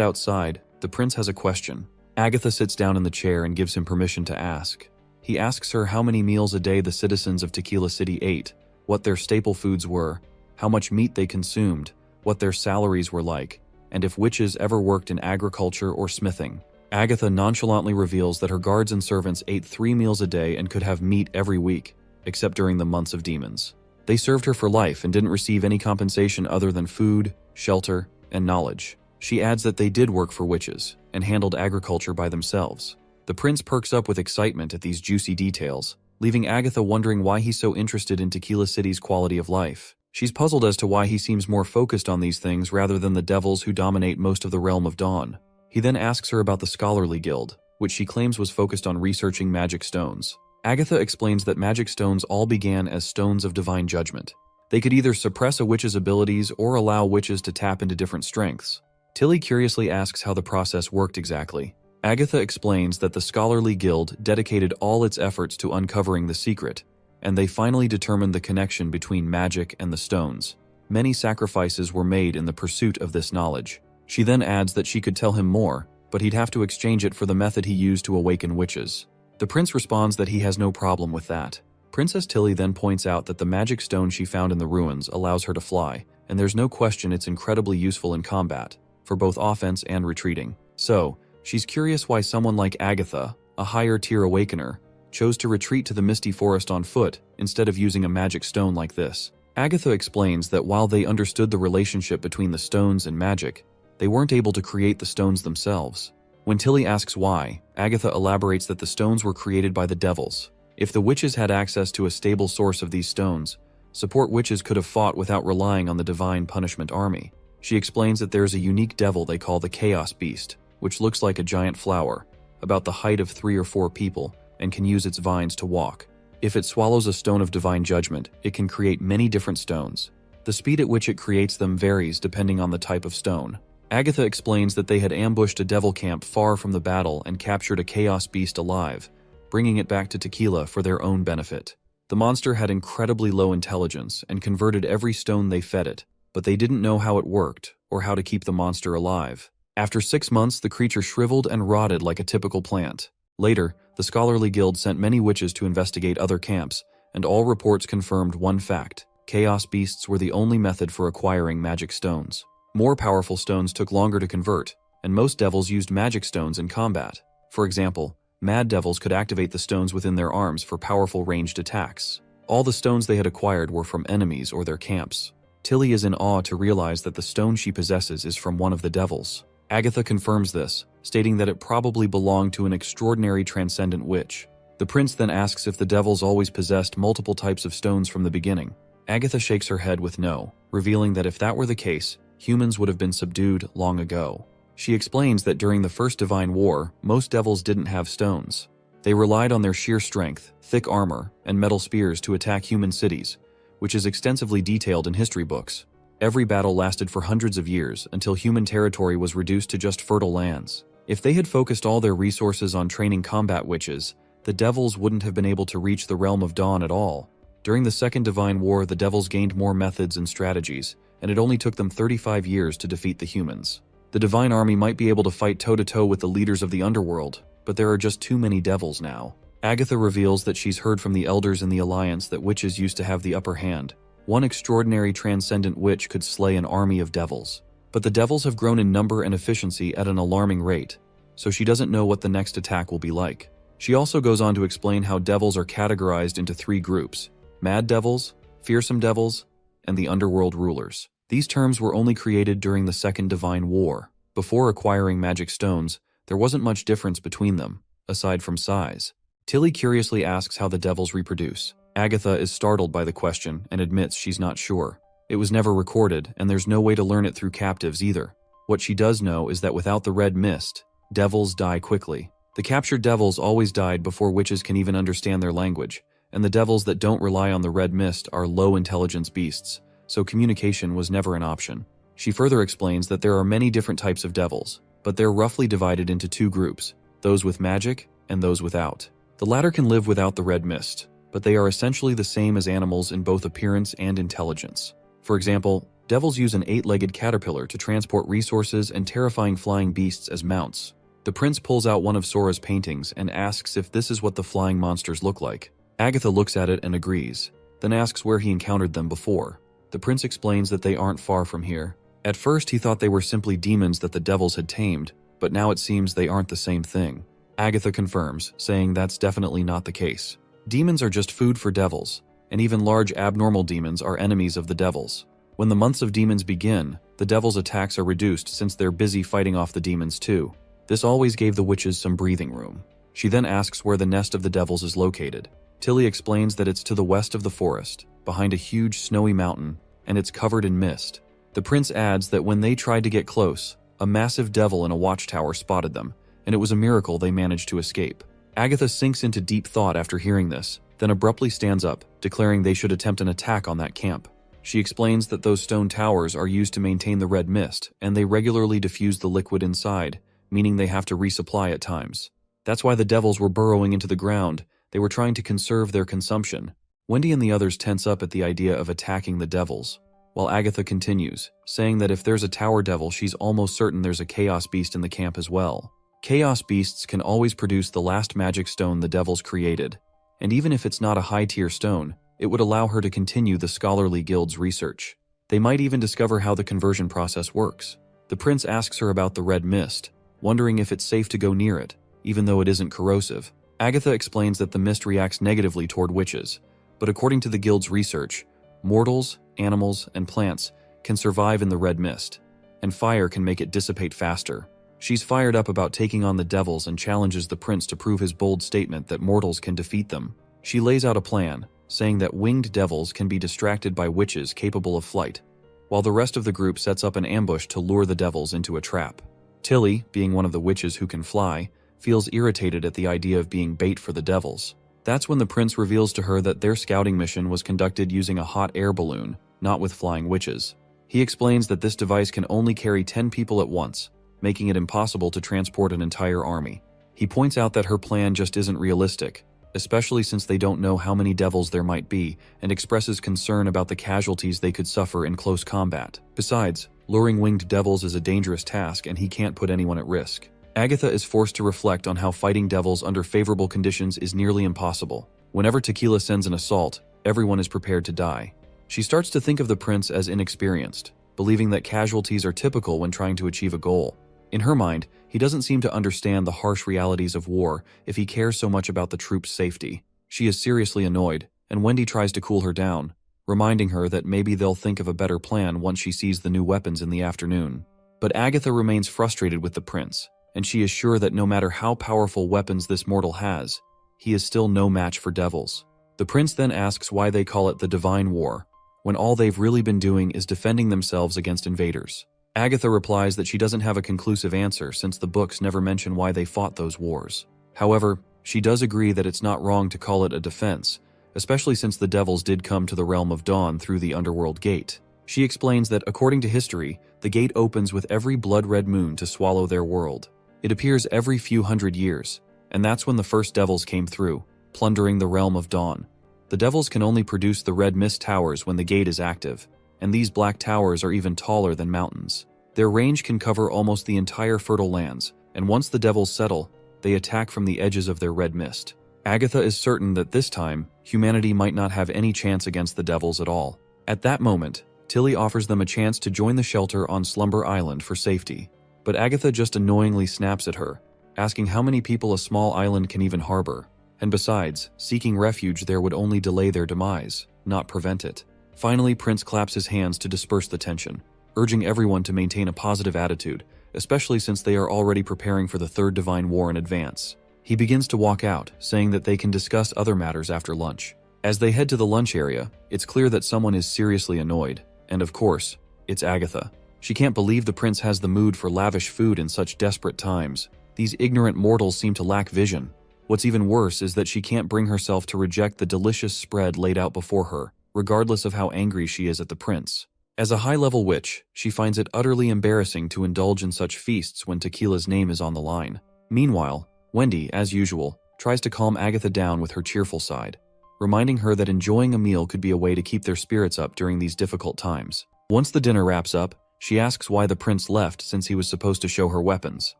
outside, the prince has a question. Agatha sits down in the chair and gives him permission to ask. He asks her how many meals a day the citizens of Tequila City ate, what their staple foods were, how much meat they consumed, what their salaries were like, and if witches ever worked in agriculture or smithing. Agatha nonchalantly reveals that her guards and servants ate 3 meals a day and could have meat every week, except during the months of demons. They served her for life and didn't receive any compensation other than food, shelter, and knowledge. She adds that they did work for witches and handled agriculture by themselves. The prince perks up with excitement at these juicy details, leaving Agatha wondering why he's so interested in Tequila City's quality of life. She's puzzled as to why he seems more focused on these things rather than the devils who dominate most of the realm of Dawn. He then asks her about the Scholarly Guild, which she claims was focused on researching magic stones. Agatha explains that magic stones all began as stones of divine judgment. They could either suppress a witch's abilities or allow witches to tap into different strengths. Tilly curiously asks how the process worked exactly. Agatha explains that the Scholarly Guild dedicated all its efforts to uncovering the secret, and they finally determined the connection between magic and the stones. Many sacrifices were made in the pursuit of this knowledge. She then adds that she could tell him more, but he'd have to exchange it for the method he used to awaken witches. The prince responds that he has no problem with that. Princess Tilly then points out that the magic stone she found in the ruins allows her to fly, and there's no question it's incredibly useful in combat, for both offense and retreating. So, she's curious why someone like Agatha, a higher-tier awakener, chose to retreat to the misty forest on foot instead of using a magic stone like this. Agatha explains that while they understood the relationship between the stones and magic, they weren't able to create the stones themselves. When Tilly asks why, Agatha elaborates that the stones were created by the devils. If the witches had access to a stable source of these stones, support witches could have fought without relying on the divine punishment army. She explains that there is a unique devil they call the Chaos Beast, which looks like a giant flower, about the height of 3 or 4 people, and can use its vines to walk. If it swallows a stone of divine judgment, it can create many different stones. The speed at which it creates them varies depending on the type of stone. Agatha explains that they had ambushed a devil camp far from the battle and captured a chaos beast alive, bringing it back to Tequila for their own benefit. The monster had incredibly low intelligence and converted every stone they fed it, but they didn't know how it worked or how to keep the monster alive. After 6 months, the creature shriveled and rotted like a typical plant. Later, the Scholarly Guild sent many witches to investigate other camps, and all reports confirmed one fact: chaos beasts were the only method for acquiring magic stones. More powerful stones took longer to convert, and most devils used magic stones in combat. For example, mad devils could activate the stones within their arms for powerful ranged attacks. All the stones they had acquired were from enemies or their camps. Tilly is in awe to realize that the stone she possesses is from one of the devils. Agatha confirms this, stating that it probably belonged to an extraordinary transcendent witch. The prince then asks if the devils always possessed multiple types of stones from the beginning. Agatha shakes her head with no, revealing that if that were the case, humans would have been subdued long ago. She explains that during the First Divine War, most devils didn't have stones. They relied on their sheer strength, thick armor, and metal spears to attack human cities, which is extensively detailed in history books. Every battle lasted for hundreds of years until human territory was reduced to just fertile lands. If they had focused all their resources on training combat witches, the devils wouldn't have been able to reach the realm of dawn at all. During the Second Divine War, the devils gained more methods and strategies, and it only took them 35 years to defeat the humans. The divine army might be able to fight toe-to-toe with the leaders of the underworld, but there are just too many devils now. Agatha reveals that she's heard from the elders in the Alliance that witches used to have the upper hand. One extraordinary transcendent witch could slay an army of devils. But the devils have grown in number and efficiency at an alarming rate, so she doesn't know what the next attack will be like. She also goes on to explain how devils are categorized into 3 groups: mad devils, fearsome devils, and the underworld rulers. These terms were only created during the Second Divine War. Before acquiring magic stones, there wasn't much difference between them, aside from size. Tilly curiously asks how the devils reproduce. Agatha is startled by the question and admits she's not sure. It was never recorded, and there's no way to learn it through captives either. What she does know is that without the red mist, devils die quickly. The captured devils always died before witches can even understand their language, and the devils that don't rely on the red mist are low-intelligence beasts, so communication was never an option. She further explains that there are many different types of devils, but they're roughly divided into 2 groups, those with magic and those without. The latter can live without the red mist, but they are essentially the same as animals in both appearance and intelligence. For example, devils use an 8-legged caterpillar to transport resources and terrifying flying beasts as mounts. The prince pulls out one of Sora's paintings and asks if this is what the flying monsters look like. Agatha looks at it and agrees, then asks where he encountered them before. The prince explains that they aren't far from here. At first he thought they were simply demons that the devils had tamed, but now it seems they aren't the same thing. Agatha confirms, saying that's definitely not the case. Demons are just food for devils, and even large abnormal demons are enemies of the devils. When the months of demons begin, the devils' attacks are reduced since they're busy fighting off the demons too. This always gave the witches some breathing room. She then asks where the nest of the devils is located. Tilly explains that it's to the west of the forest, behind a huge snowy mountain, and it's covered in mist. The prince adds that when they tried to get close, a massive devil in a watchtower spotted them, and it was a miracle they managed to escape. Agatha sinks into deep thought after hearing this, then abruptly stands up, declaring they should attempt an attack on that camp. She explains that those stone towers are used to maintain the red mist, and they regularly diffuse the liquid inside, meaning they have to resupply at times. That's why the devils were burrowing into the ground. They were trying to conserve their consumption. Wendy and the others tense up at the idea of attacking the devils, while Agatha continues, saying that if there's a tower devil, she's almost certain there's a chaos beast in the camp as well. Chaos beasts can always produce the last magic stone the devils created, and even if it's not a high-tier stone, it would allow her to continue the scholarly guild's research. They might even discover how the conversion process works. The prince asks her about the red mist, wondering if it's safe to go near it, even though it isn't corrosive. Agatha explains that the mist reacts negatively toward witches, but according to the guild's research, mortals, animals, and plants can survive in the red mist, and fire can make it dissipate faster. She's fired up about taking on the devils and challenges the prince to prove his bold statement that mortals can defeat them. She lays out a plan, saying that winged devils can be distracted by witches capable of flight, while the rest of the group sets up an ambush to lure the devils into a trap. Tilly, being one of the witches who can fly, feels irritated at the idea of being bait for the devils. That's when the prince reveals to her that their scouting mission was conducted using a hot air balloon, not with flying witches. He explains that this device can only carry 10 people at once, making it impossible to transport an entire army. He points out that her plan just isn't realistic, especially since they don't know how many devils there might be, and expresses concern about the casualties they could suffer in close combat. Besides, luring winged devils is a dangerous task and he can't put anyone at risk. Agatha is forced to reflect on how fighting devils under favorable conditions is nearly impossible. Whenever Tequila sends an assault, everyone is prepared to die. She starts to think of the prince as inexperienced, believing that casualties are typical when trying to achieve a goal. In her mind, he doesn't seem to understand the harsh realities of war if he cares so much about the troops' safety. She is seriously annoyed, and Wendy tries to cool her down, reminding her that maybe they'll think of a better plan once she sees the new weapons in the afternoon. But Agatha remains frustrated with the prince, and she is sure that no matter how powerful weapons this mortal has, he is still no match for devils. The prince then asks why they call it the Divine War, when all they've really been doing is defending themselves against invaders. Agatha replies that she doesn't have a conclusive answer since the books never mention why they fought those wars. However, she does agree that it's not wrong to call it a defense, especially since the devils did come to the realm of dawn through the underworld gate. She explains that according to history, the gate opens with every blood-red moon to swallow their world. It appears every few hundred years, and that's when the first devils came through, plundering the realm of dawn. The devils can only produce the red mist towers when the gate is active, and these black towers are even taller than mountains. Their range can cover almost the entire fertile lands, and once the devils settle, they attack from the edges of their red mist. Agatha is certain that this time, humanity might not have any chance against the devils at all. At that moment, Tilly offers them a chance to join the shelter on Slumber Island for safety. But Agatha just annoyingly snaps at her, asking how many people a small island can even harbor. And besides, seeking refuge there would only delay their demise, not prevent it. Finally, Prince claps his hands to disperse the tension, urging everyone to maintain a positive attitude, especially since they are already preparing for the Third Divine War in advance. He begins to walk out, saying that they can discuss other matters after lunch. As they head to the lunch area, it's clear that someone is seriously annoyed, and of course, it's Agatha. She can't believe the prince has the mood for lavish food in such desperate times. These ignorant mortals seem to lack vision. What's even worse is that she can't bring herself to reject the delicious spread laid out before her, regardless of how angry she is at the prince. As a high-level witch, she finds it utterly embarrassing to indulge in such feasts when Tequila's name is on the line. Meanwhile, Wendy, as usual, tries to calm Agatha down with her cheerful side, reminding her that enjoying a meal could be a way to keep their spirits up during these difficult times. Once the dinner wraps up, she asks why the prince left since he was supposed to show her weapons.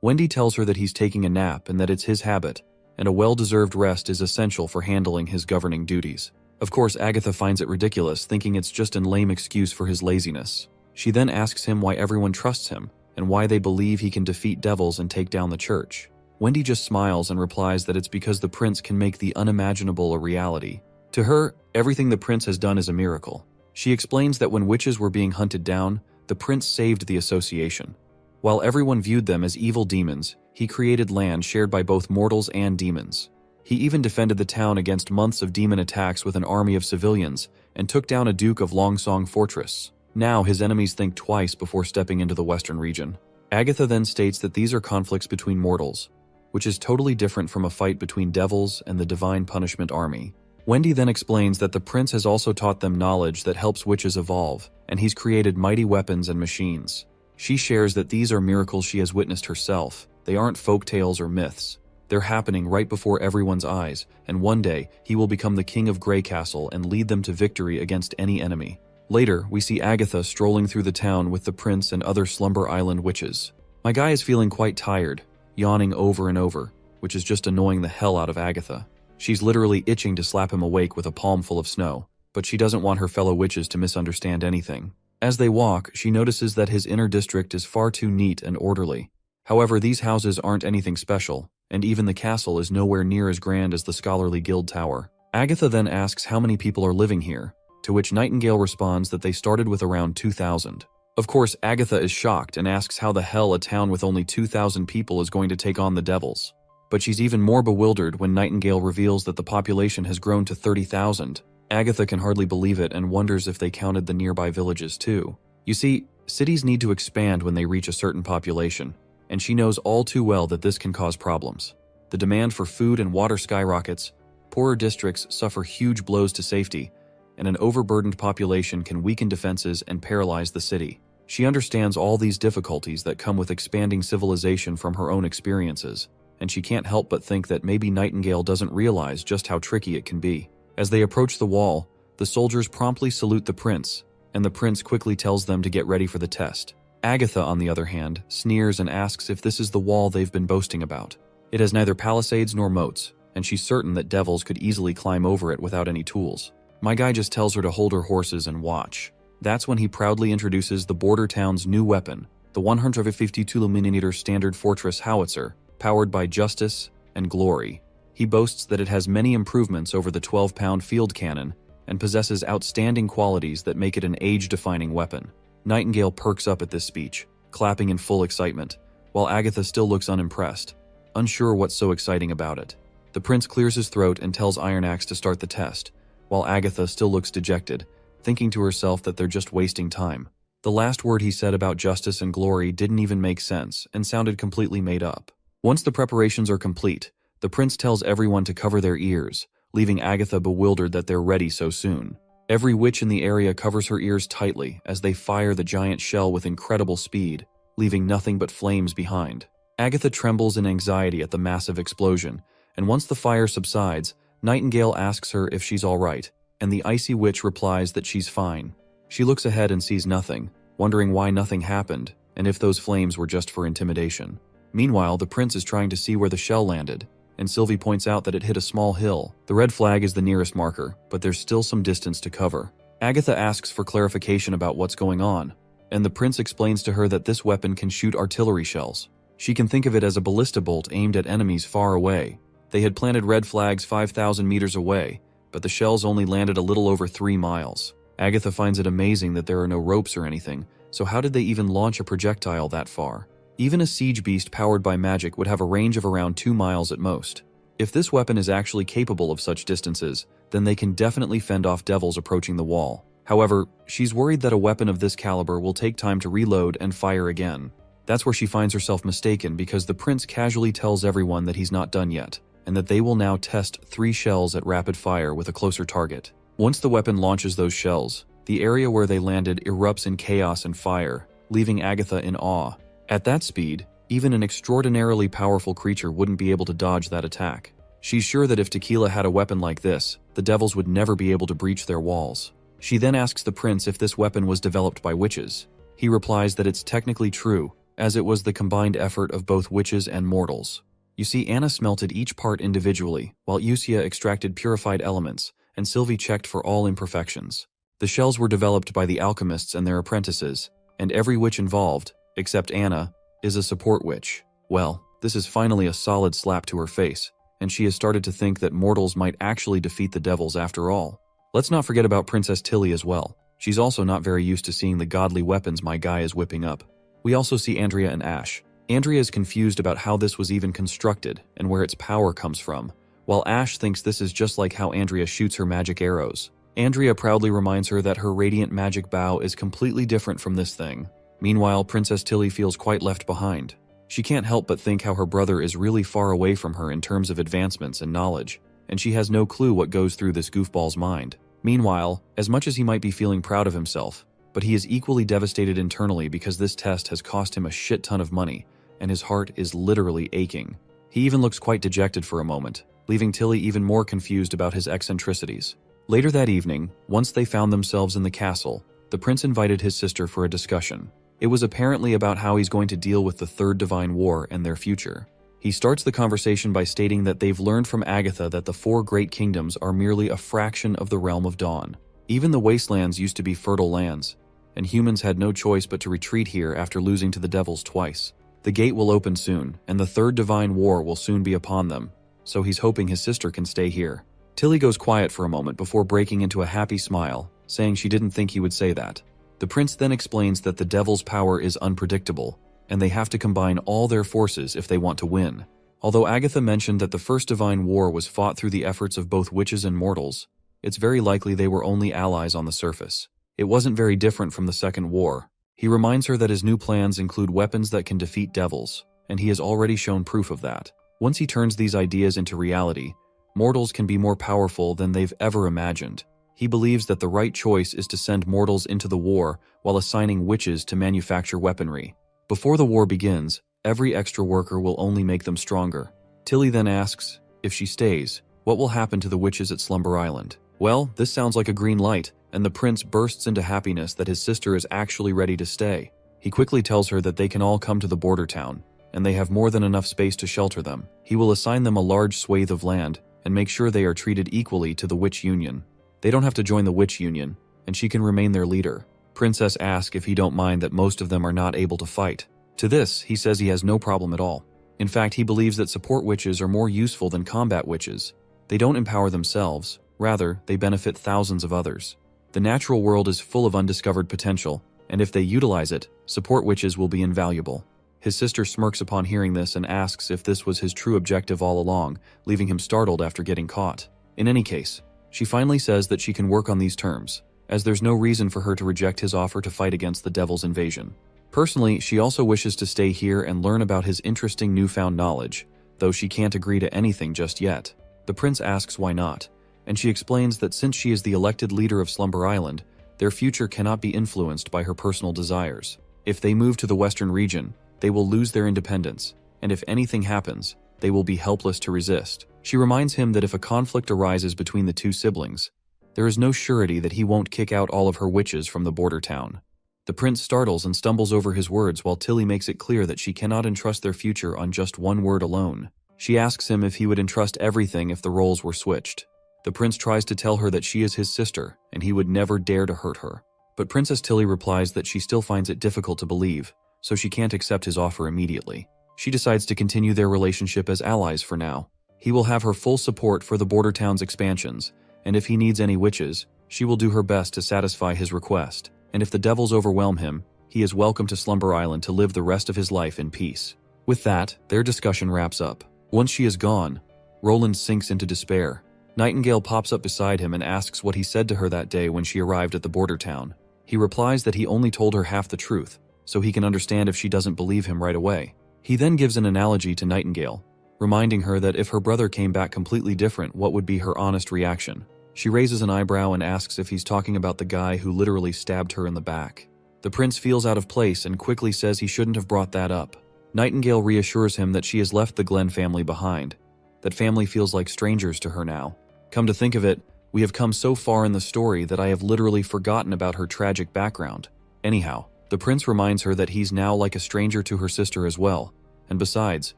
Wendy tells her that he's taking a nap and that it's his habit, and a well-deserved rest is essential for handling his governing duties. Of course, Agatha finds it ridiculous, thinking it's just a lame excuse for his laziness. She then asks him why everyone trusts him, and why they believe he can defeat devils and take down the church. Wendy just smiles and replies that it's because the prince can make the unimaginable a reality. To her, everything the prince has done is a miracle. She explains that when witches were being hunted down, the prince saved the association. While everyone viewed them as evil demons, he created land shared by both mortals and demons. He even defended the town against months of demon attacks with an army of civilians and took down a Duke of Longsong Fortress. Now his enemies think twice before stepping into the western region. Agatha then states that these are conflicts between mortals, which is totally different from a fight between devils and the Divine Punishment Army. Wendy then explains that the prince has also taught them knowledge that helps witches evolve, and he's created mighty weapons and machines. She shares that these are miracles she has witnessed herself. They aren't folk tales or myths. They're happening right before everyone's eyes, and one day he will become the king of Grey Castle and lead them to victory against any enemy. Later, we see Agatha strolling through the town with the prince and other Slumber Island witches. My guy is feeling quite tired, yawning over and over, which is just annoying the hell out of Agatha. She's literally itching to slap him awake with a palm full of snow, but she doesn't want her fellow witches to misunderstand anything. As they walk, she notices that his inner district is far too neat and orderly. However, these houses aren't anything special, and even the castle is nowhere near as grand as the Scholarly Guild Tower. Agatha then asks how many people are living here, to which Nightingale responds that they started with around 2,000. Of course, Agatha is shocked and asks how the hell a town with only 2,000 people is going to take on the devils. But she's even more bewildered when Nightingale reveals that the population has grown to 30,000. Agatha can hardly believe it and wonders if they counted the nearby villages too. You see, cities need to expand when they reach a certain population, and she knows all too well that this can cause problems. The demand for food and water skyrockets, poorer districts suffer huge blows to safety, and an overburdened population can weaken defenses and paralyze the city. She understands all these difficulties that come with expanding civilization from her own experiences, and she can't help but think that maybe Nightingale doesn't realize just how tricky it can be. As they approach the wall, the soldiers promptly salute the prince, and the prince quickly tells them to get ready for the test. Agatha, on the other hand, sneers and asks if this is the wall they've been boasting about. It has neither palisades nor moats, and she's certain that devils could easily climb over it without any tools. My guy just tells her to hold her horses and watch. That's when he proudly introduces the border town's new weapon, the 152mm standard fortress howitzer, powered by justice and glory. He boasts that it has many improvements over the 12-pound field cannon and possesses outstanding qualities that make it an age-defining weapon. Nightingale perks up at this speech, clapping in full excitement, while Agatha still looks unimpressed, unsure what's so exciting about it. The prince clears his throat and tells Ironaxe to start the test, while Agatha still looks dejected, thinking to herself that they're just wasting time. The last word he said about justice and glory didn't even make sense and sounded completely made up. Once the preparations are complete, the prince tells everyone to cover their ears, leaving Agatha bewildered that they're ready so soon. Every witch in the area covers her ears tightly as they fire the giant shell with incredible speed, leaving nothing but flames behind. Agatha trembles in anxiety at the massive explosion, and once the fire subsides, Nightingale asks her if she's all right, and the icy witch replies that she's fine. She looks ahead and sees nothing, wondering why nothing happened, and if those flames were just for intimidation. Meanwhile, the prince is trying to see where the shell landed, and Sylvie points out that it hit a small hill. The red flag is the nearest marker, but there's still some distance to cover. Agatha asks for clarification about what's going on, and the prince explains to her that this weapon can shoot artillery shells. She can think of it as a ballista bolt aimed at enemies far away. They had planted red flags 5,000 meters away, but the shells only landed a little over 3 miles. Agatha finds it amazing that there are no ropes or anything, so how did they even launch a projectile that far? Even a siege beast powered by magic would have a range of around 2 miles at most. If this weapon is actually capable of such distances, then they can definitely fend off devils approaching the wall. However, she's worried that a weapon of this caliber will take time to reload and fire again. That's where she finds herself mistaken because the prince casually tells everyone that he's not done yet, and that they will now test 3 shells at rapid fire with a closer target. Once the weapon launches those shells, the area where they landed erupts in chaos and fire, leaving Agatha in awe. At that speed, even an extraordinarily powerful creature wouldn't be able to dodge that attack. She's sure that if Tequila had a weapon like this, the devils would never be able to breach their walls. She then asks the prince if this weapon was developed by witches. He replies that it's technically true, as it was the combined effort of both witches and mortals. You see, Anna smelted each part individually, while Usia extracted purified elements, and Sylvie checked for all imperfections. The shells were developed by the alchemists and their apprentices, and every witch involved, except Anna, is a support witch. Well, this is finally a solid slap to her face, and she has started to think that mortals might actually defeat the devils after all. Let's not forget about Princess Tilly as well. She's also not very used to seeing the godly weapons my guy is whipping up. We also see Andrea and Ash. Andrea is confused about how this was even constructed and where its power comes from, while Ash thinks this is just like how Andrea shoots her magic arrows. Andrea proudly reminds her that her radiant magic bow is completely different from this thing. Meanwhile, Princess Tilly feels quite left behind. She can't help but think how her brother is really far away from her in terms of advancements and knowledge, and she has no clue what goes through this goofball's mind. Meanwhile, as much as he might be feeling proud of himself, but he is equally devastated internally because this test has cost him a shit ton of money, and his heart is literally aching. He even looks quite dejected for a moment, leaving Tilly even more confused about his eccentricities. Later that evening, once they found themselves in the castle, the prince invited his sister for a discussion. It was apparently about how he's going to deal with the Third Divine War and their future. He starts the conversation by stating that they've learned from Agatha that the 4 great kingdoms are merely a fraction of the realm of Dawn. Even the wastelands used to be fertile lands, and humans had no choice but to retreat here after losing to the devils twice. The gate will open soon, and the Third Divine War will soon be upon them, so he's hoping his sister can stay here. Tilly goes quiet for a moment before breaking into a happy smile, saying she didn't think he would say that. The prince then explains that the devil's power is unpredictable, and they have to combine all their forces if they want to win. Although Agatha mentioned that the First Divine War was fought through the efforts of both witches and mortals, it's very likely they were only allies on the surface. It wasn't very different from the Second War. He reminds her that his new plans include weapons that can defeat devils, and he has already shown proof of that. Once he turns these ideas into reality, mortals can be more powerful than they've ever imagined. He believes that the right choice is to send mortals into the war while assigning witches to manufacture weaponry. Before the war begins, every extra worker will only make them stronger. Tilly then asks, if she stays, what will happen to the witches at Slumber Island? Well, this sounds like a green light, and the prince bursts into happiness that his sister is actually ready to stay. He quickly tells her that they can all come to the border town, and they have more than enough space to shelter them. He will assign them a large swathe of land and make sure they are treated equally to the Witch Union. They don't have to join the witch union, and she can remain their leader. Princess asks if he don't mind that most of them are not able to fight. To this, he says he has no problem at all. In fact, he believes that support witches are more useful than combat witches. They don't empower themselves, rather, they benefit thousands of others. The natural world is full of undiscovered potential, and if they utilize it, support witches will be invaluable. His sister smirks upon hearing this and asks if this was his true objective all along, leaving him startled after getting caught. In any case, she finally says that she can work on these terms, as there's no reason for her to reject his offer to fight against the devil's invasion. Personally, she also wishes to stay here and learn about his interesting newfound knowledge, though she can't agree to anything just yet. The prince asks why not, and she explains that since she is the elected leader of Slumber Island, their future cannot be influenced by her personal desires. If they move to the western region, they will lose their independence, and if anything happens, they will be helpless to resist. She reminds him that if a conflict arises between the two siblings, there is no surety that he won't kick out all of her witches from the border town. The prince startles and stumbles over his words while Tilly makes it clear that she cannot entrust their future on just one word alone. She asks him if he would entrust everything if the roles were switched. The prince tries to tell her that she is his sister and he would never dare to hurt her. But Princess Tilly replies that she still finds it difficult to believe, so she can't accept his offer immediately. She decides to continue their relationship as allies for now. He will have her full support for the border town's expansions, and if he needs any witches, she will do her best to satisfy his request. And if the devils overwhelm him, he is welcome to Slumber Island to live the rest of his life in peace. With that, their discussion wraps up. Once she is gone, Roland sinks into despair. Nightingale pops up beside him and asks what he said to her that day when she arrived at the border town. He replies that he only told her half the truth, so he can understand if she doesn't believe him right away. He then gives an analogy to Nightingale, reminding her that if her brother came back completely different, what would be her honest reaction? She raises an eyebrow and asks if he's talking about the guy who literally stabbed her in the back. The prince feels out of place and quickly says he shouldn't have brought that up. Nightingale reassures him that she has left the Glen family behind. That family feels like strangers to her now. Come to think of it, we have come so far in the story that I have literally forgotten about her tragic background. Anyhow, the prince reminds her that he's now like a stranger to her sister as well, and besides,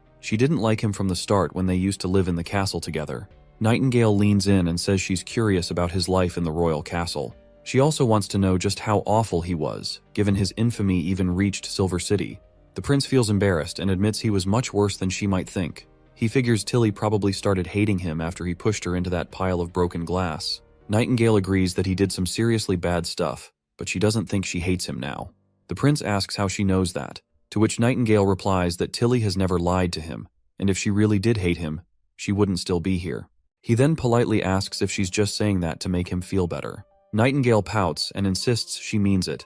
she didn't like him from the start when they used to live in the castle together. Nightingale leans in and says she's curious about his life in the royal castle. She also wants to know just how awful he was, given his infamy even reached Silver City. The prince feels embarrassed and admits he was much worse than she might think. He figures Tilly probably started hating him after he pushed her into that pile of broken glass. Nightingale agrees that he did some seriously bad stuff, but she doesn't think she hates him now. The prince asks how she knows that, to which Nightingale replies that Tilly has never lied to him, and if she really did hate him, she wouldn't still be here. He then politely asks if she's just saying that to make him feel better. Nightingale pouts and insists she means it.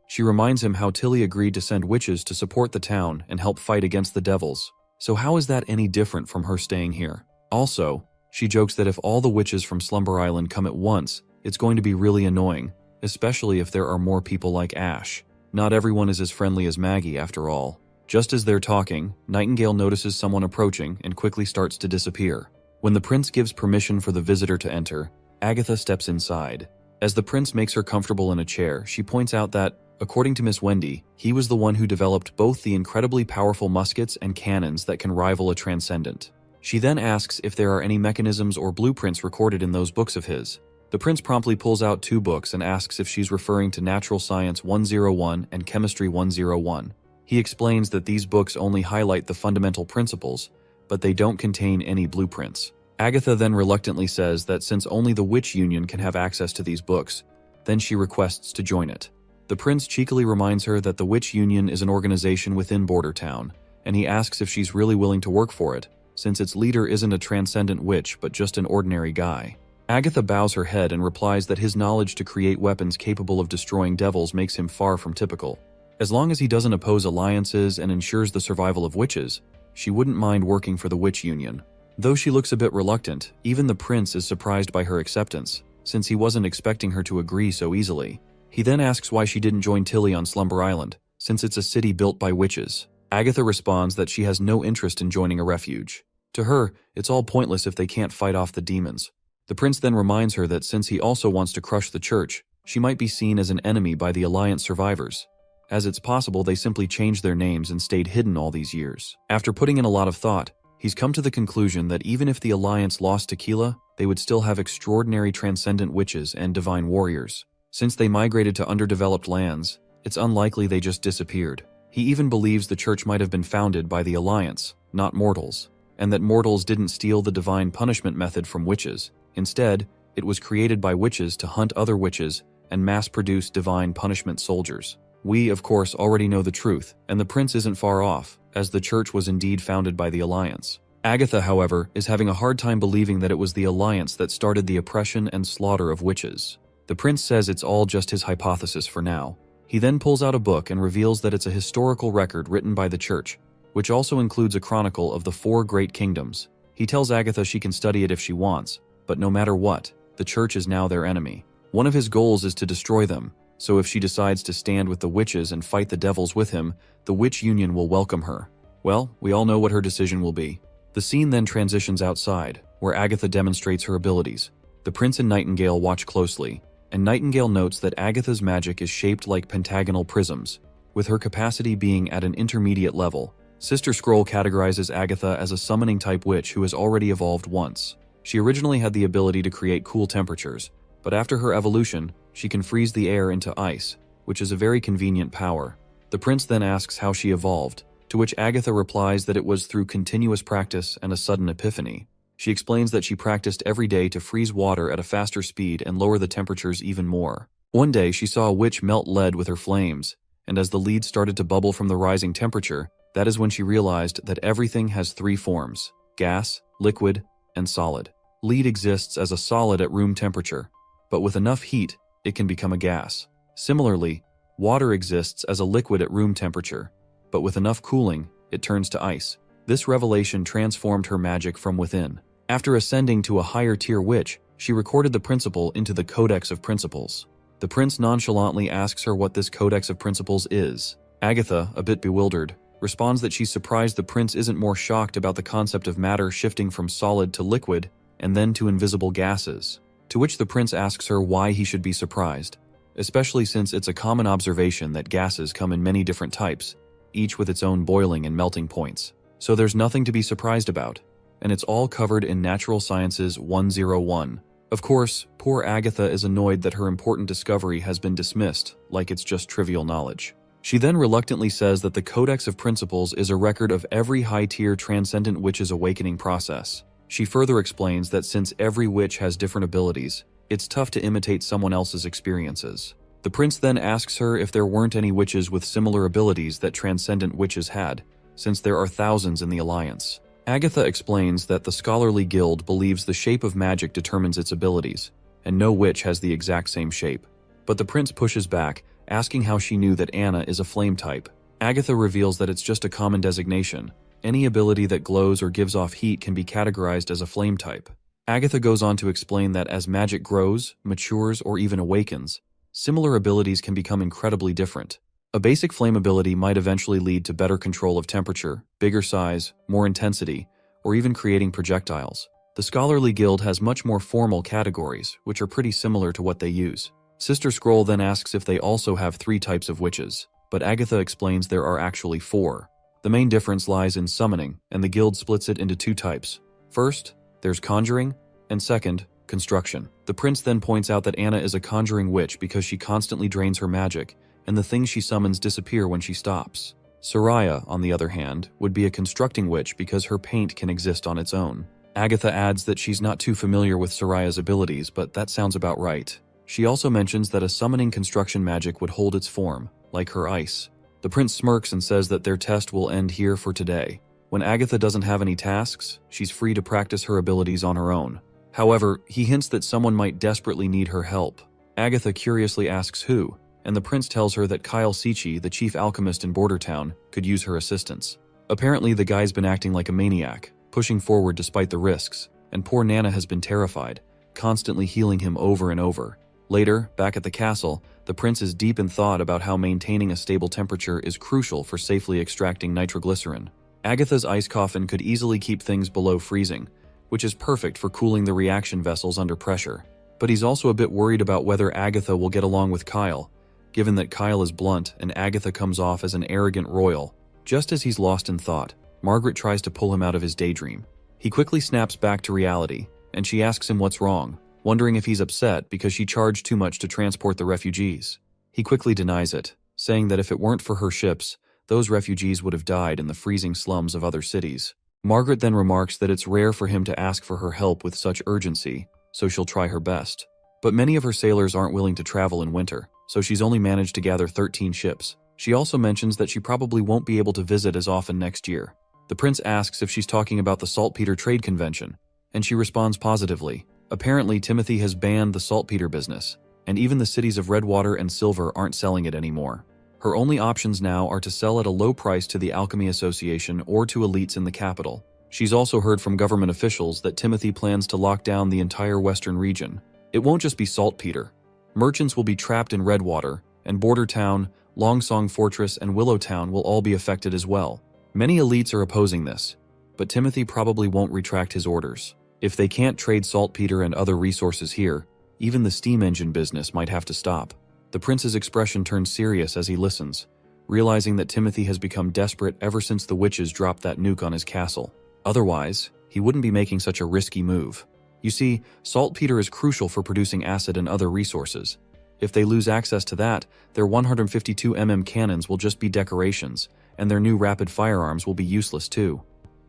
She reminds him how Tilly agreed to send witches to support the town and help fight against the devils. So how is that any different from her staying here? Also, she jokes that if all the witches from Slumber Island come at once, it's going to be really annoying, especially if there are more people like Ash. Not everyone is as friendly as Maggie, after all. Just as they're talking, Nightingale notices someone approaching and quickly starts to disappear. When the prince gives permission for the visitor to enter, Agatha steps inside. As the prince makes her comfortable in a chair, she points out that, according to Miss Wendy, he was the one who developed both the incredibly powerful muskets and cannons that can rival a transcendent. She then asks if there are any mechanisms or blueprints recorded in those books of his. The prince promptly pulls out 2 books and asks if she's referring to Natural Science 101 and Chemistry 101. He explains that these books only highlight the fundamental principles, but they don't contain any blueprints. Agatha then reluctantly says that since only the Witch Union can have access to these books, then she requests to join it. The prince cheekily reminds her that the Witch Union is an organization within Border Town, and he asks if she's really willing to work for it, since its leader isn't a transcendent witch but just an ordinary guy. Agatha bows her head and replies that his knowledge to create weapons capable of destroying devils makes him far from typical. As long as he doesn't oppose alliances and ensures the survival of witches, she wouldn't mind working for the Witch Union. Though she looks a bit reluctant, even the prince is surprised by her acceptance, since he wasn't expecting her to agree so easily. He then asks why she didn't join Tilly on Slumber Island, since it's a city built by witches. Agatha responds that she has no interest in joining a refuge. To her, it's all pointless if they can't fight off the demons. The prince then reminds her that since he also wants to crush the church, she might be seen as an enemy by the Alliance survivors, as it's possible they simply changed their names and stayed hidden all these years. After putting in a lot of thought, He's come to the conclusion that even if the Alliance lost Tequila, they would still have extraordinary transcendent witches and divine warriors. Since they migrated to underdeveloped lands, it's unlikely they just disappeared. He even believes the church might have been founded by the Alliance, not mortals, and that mortals didn't steal the divine punishment method from witches. Instead, it was created by witches to hunt other witches and mass-produce divine punishment soldiers. We, of course, already know the truth, and the prince isn't far off, as the church was indeed founded by the Alliance. Agatha, however, is having a hard time believing that it was the Alliance that started the oppression and slaughter of witches. The prince says it's all just his hypothesis for now. He then pulls out a book and reveals that it's a historical record written by the church, which also includes a chronicle of the 4 great kingdoms. He tells Agatha she can study it if she wants, but no matter what, the church is now their enemy. One of his goals is to destroy them, so if she decides to stand with the witches and fight the devils with him, the witch union will welcome her. Well, we all know what her decision will be. The scene then transitions outside, where Agatha demonstrates her abilities. The prince and Nightingale watch closely, and Nightingale notes that Agatha's magic is shaped like pentagonal prisms, with her capacity being at an intermediate level. Sister Scroll categorizes Agatha as a summoning-type witch who has already evolved once. She originally had the ability to create cool temperatures, but after her evolution, she can freeze the air into ice, which is a very convenient power. The prince then asks how she evolved, to which Agatha replies that it was through continuous practice and a sudden epiphany. She explains that she practiced every day to freeze water at a faster speed and lower the temperatures even more. One day, she saw a witch melt lead with her flames, and as the lead started to bubble from the rising temperature, that is when she realized that everything has 3 forms: gas, liquid, and solid. Lead exists as a solid at room temperature, but with enough heat, it can become a gas. Similarly, water exists as a liquid at room temperature, but with enough cooling, it turns to ice. This revelation transformed her magic from within. After ascending to a higher tier witch, she recorded the principle into the Codex of Principles. The prince nonchalantly asks her what this Codex of Principles is. Agatha, a bit bewildered, responds that she's surprised the prince isn't more shocked about the concept of matter shifting from solid to liquid and then to invisible gases. To which the prince asks her why he should be surprised, especially since it's a common observation that gases come in many different types, each with its own boiling and melting points. So there's nothing to be surprised about, and it's all covered in Natural Sciences 101. Of course, poor Agatha is annoyed that her important discovery has been dismissed, like it's just trivial knowledge. She then reluctantly says that the Codex of Principles is a record of every high-tier transcendent witch's awakening process. She further explains that since every witch has different abilities, it's tough to imitate someone else's experiences. The prince then asks her if there weren't any witches with similar abilities that transcendent witches had, since there are thousands in the Alliance. Agatha explains that the scholarly guild believes the shape of magic determines its abilities, and no witch has the exact same shape. But the prince pushes back, asking how she knew that Anna is a flame type. Agatha reveals that it's just a common designation. Any ability that glows or gives off heat can be categorized as a flame type. Agatha goes on to explain that as magic grows, matures, or even awakens, similar abilities can become incredibly different. A basic flame ability might eventually lead to better control of temperature, bigger size, more intensity, or even creating projectiles. The Scholarly Guild has much more formal categories, which are pretty similar to what they use. Sister Scroll then asks if they also have 3 types of witches, but Agatha explains there are actually 4. The main difference lies in summoning, and the guild splits it into 2 types. First, there's conjuring, and second, construction. The prince then points out that Anna is a conjuring witch because she constantly drains her magic, and the things she summons disappear when she stops. Soraya, on the other hand, would be a constructing witch because her paint can exist on its own. Agatha adds that she's not too familiar with Soraya's abilities, but that sounds about right. She also mentions that a summoning construction magic would hold its form, like her ice. The prince smirks and says that their test will end here for today. When Agatha doesn't have any tasks, she's free to practice her abilities on her own. However, he hints that someone might desperately need her help. Agatha curiously asks who, and the prince tells her that Kyle Sichi, the chief alchemist in Bordertown, could use her assistance. Apparently, the guy's been acting like a maniac, pushing forward despite the risks, and poor Nana has been terrified, constantly healing him over and over. Later, back at the castle, the prince is deep in thought about how maintaining a stable temperature is crucial for safely extracting nitroglycerin. Agatha's ice coffin could easily keep things below freezing, which is perfect for cooling the reaction vessels under pressure. But he's also a bit worried about whether Agatha will get along with Kyle, given that Kyle is blunt and Agatha comes off as an arrogant royal. Just as he's lost in thought, Margaret tries to pull him out of his daydream. He quickly snaps back to reality, and she asks him what's wrong, wondering if he's upset because she charged too much to transport the refugees. He quickly denies it, saying that if it weren't for her ships, those refugees would have died in the freezing slums of other cities. Margaret then remarks that it's rare for him to ask for her help with such urgency, so she'll try her best. But many of her sailors aren't willing to travel in winter, so she's only managed to gather 13 ships. She also mentions that she probably won't be able to visit as often next year. The prince asks if she's talking about the saltpeter trade convention, and she responds positively. Apparently, Timothy has banned the saltpeter business, and even the cities of Redwater and Silver aren't selling it anymore. Her only options now are to sell at a low price to the Alchemy Association or to elites in the capital. She's also heard from government officials that Timothy plans to lock down the entire western region. It won't just be saltpeter. Merchants will be trapped in Redwater, and Border Town, Longsong Fortress, and Willowtown will all be affected as well. Many elites are opposing this, but Timothy probably won't retract his orders. If they can't trade saltpeter and other resources here, even the steam engine business might have to stop. The prince's expression turns serious as he listens, realizing that Timothy has become desperate ever since the witches dropped that nuke on his castle. Otherwise, he wouldn't be making such a risky move. You see, saltpeter is crucial for producing acid and other resources. If they lose access to that, their 152mm cannons will just be decorations, and their new rapid firearms will be useless too.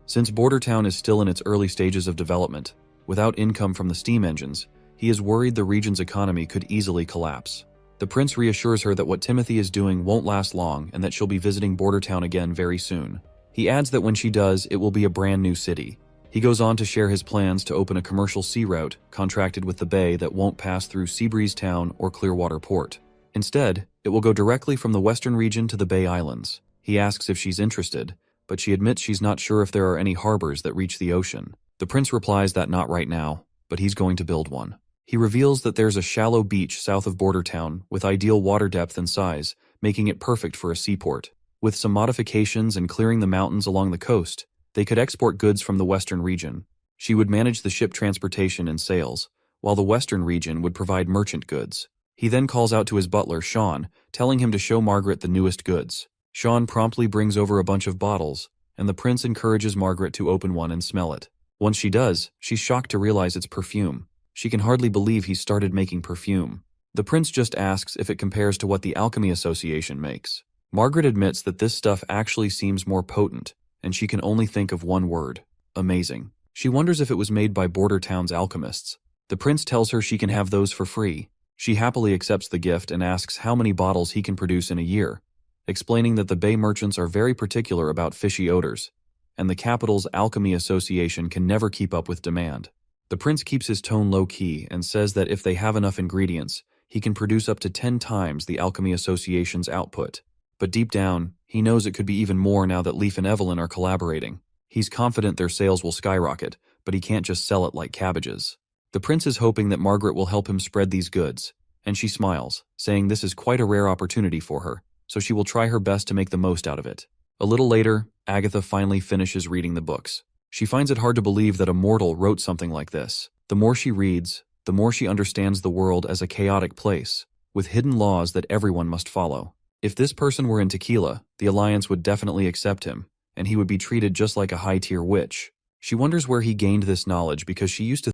Since Bordertown is still in its early stages of development, without income from the steam engines, he is worried the region's economy could easily collapse. The prince reassures her that what Timothy is doing won't last long and that she'll be visiting Bordertown again very soon. He adds that when she does, it will be a brand new city. He goes on to share his plans to open a commercial sea route contracted with the bay that won't pass through Seabreeze Town or Clearwater Port. Instead, it will go directly from the western region to the Bay Islands. He asks if she's interested, but she admits she's not sure if there are any harbors that reach the ocean. The prince replies that not right now, but he's going to build one. He reveals that there's a shallow beach south of Bordertown with ideal water depth and size, making it perfect for a seaport. With some modifications and clearing the mountains along the coast, they could export goods from the western region. She would manage the ship transportation and sales, while the western region would provide merchant goods. He then calls out to his butler, Sean, telling him to show Margaret the newest goods. Sean promptly brings over a bunch of bottles, and the prince encourages Margaret to open one and smell it. Once she does, she's shocked to realize it's perfume. She can hardly believe he started making perfume. The prince just asks if it compares to what the Alchemy Association makes. Margaret admits that this stuff actually seems more potent, and she can only think of one word: amazing. She wonders if it was made by Bordertown's alchemists. The prince tells her she can have those for free. She happily accepts the gift and asks how many bottles he can produce in a year, explaining that the Bay merchants are very particular about fishy odors, and the capital's Alchemy Association can never keep up with demand. The prince keeps his tone low-key and says that if they have enough ingredients, he can produce up to 10 times the Alchemy Association's output. But deep down, he knows it could be even more now that Leaf and Evelyn are collaborating. He's confident their sales will skyrocket, but he can't just sell it like cabbages. The prince is hoping that Margaret will help him spread these goods, and she smiles, saying this is quite a rare opportunity for her, so she will try her best to make the most out of it. A little later, Agatha finally finishes reading the books. She finds it hard to believe that a mortal wrote something like this. The more she reads, the more she understands the world as a chaotic place, with hidden laws that everyone must follow. If this person were in Tequila, the Alliance would definitely accept him, and he would be treated just like a high-tier witch. She wonders where he gained this knowledge because she used to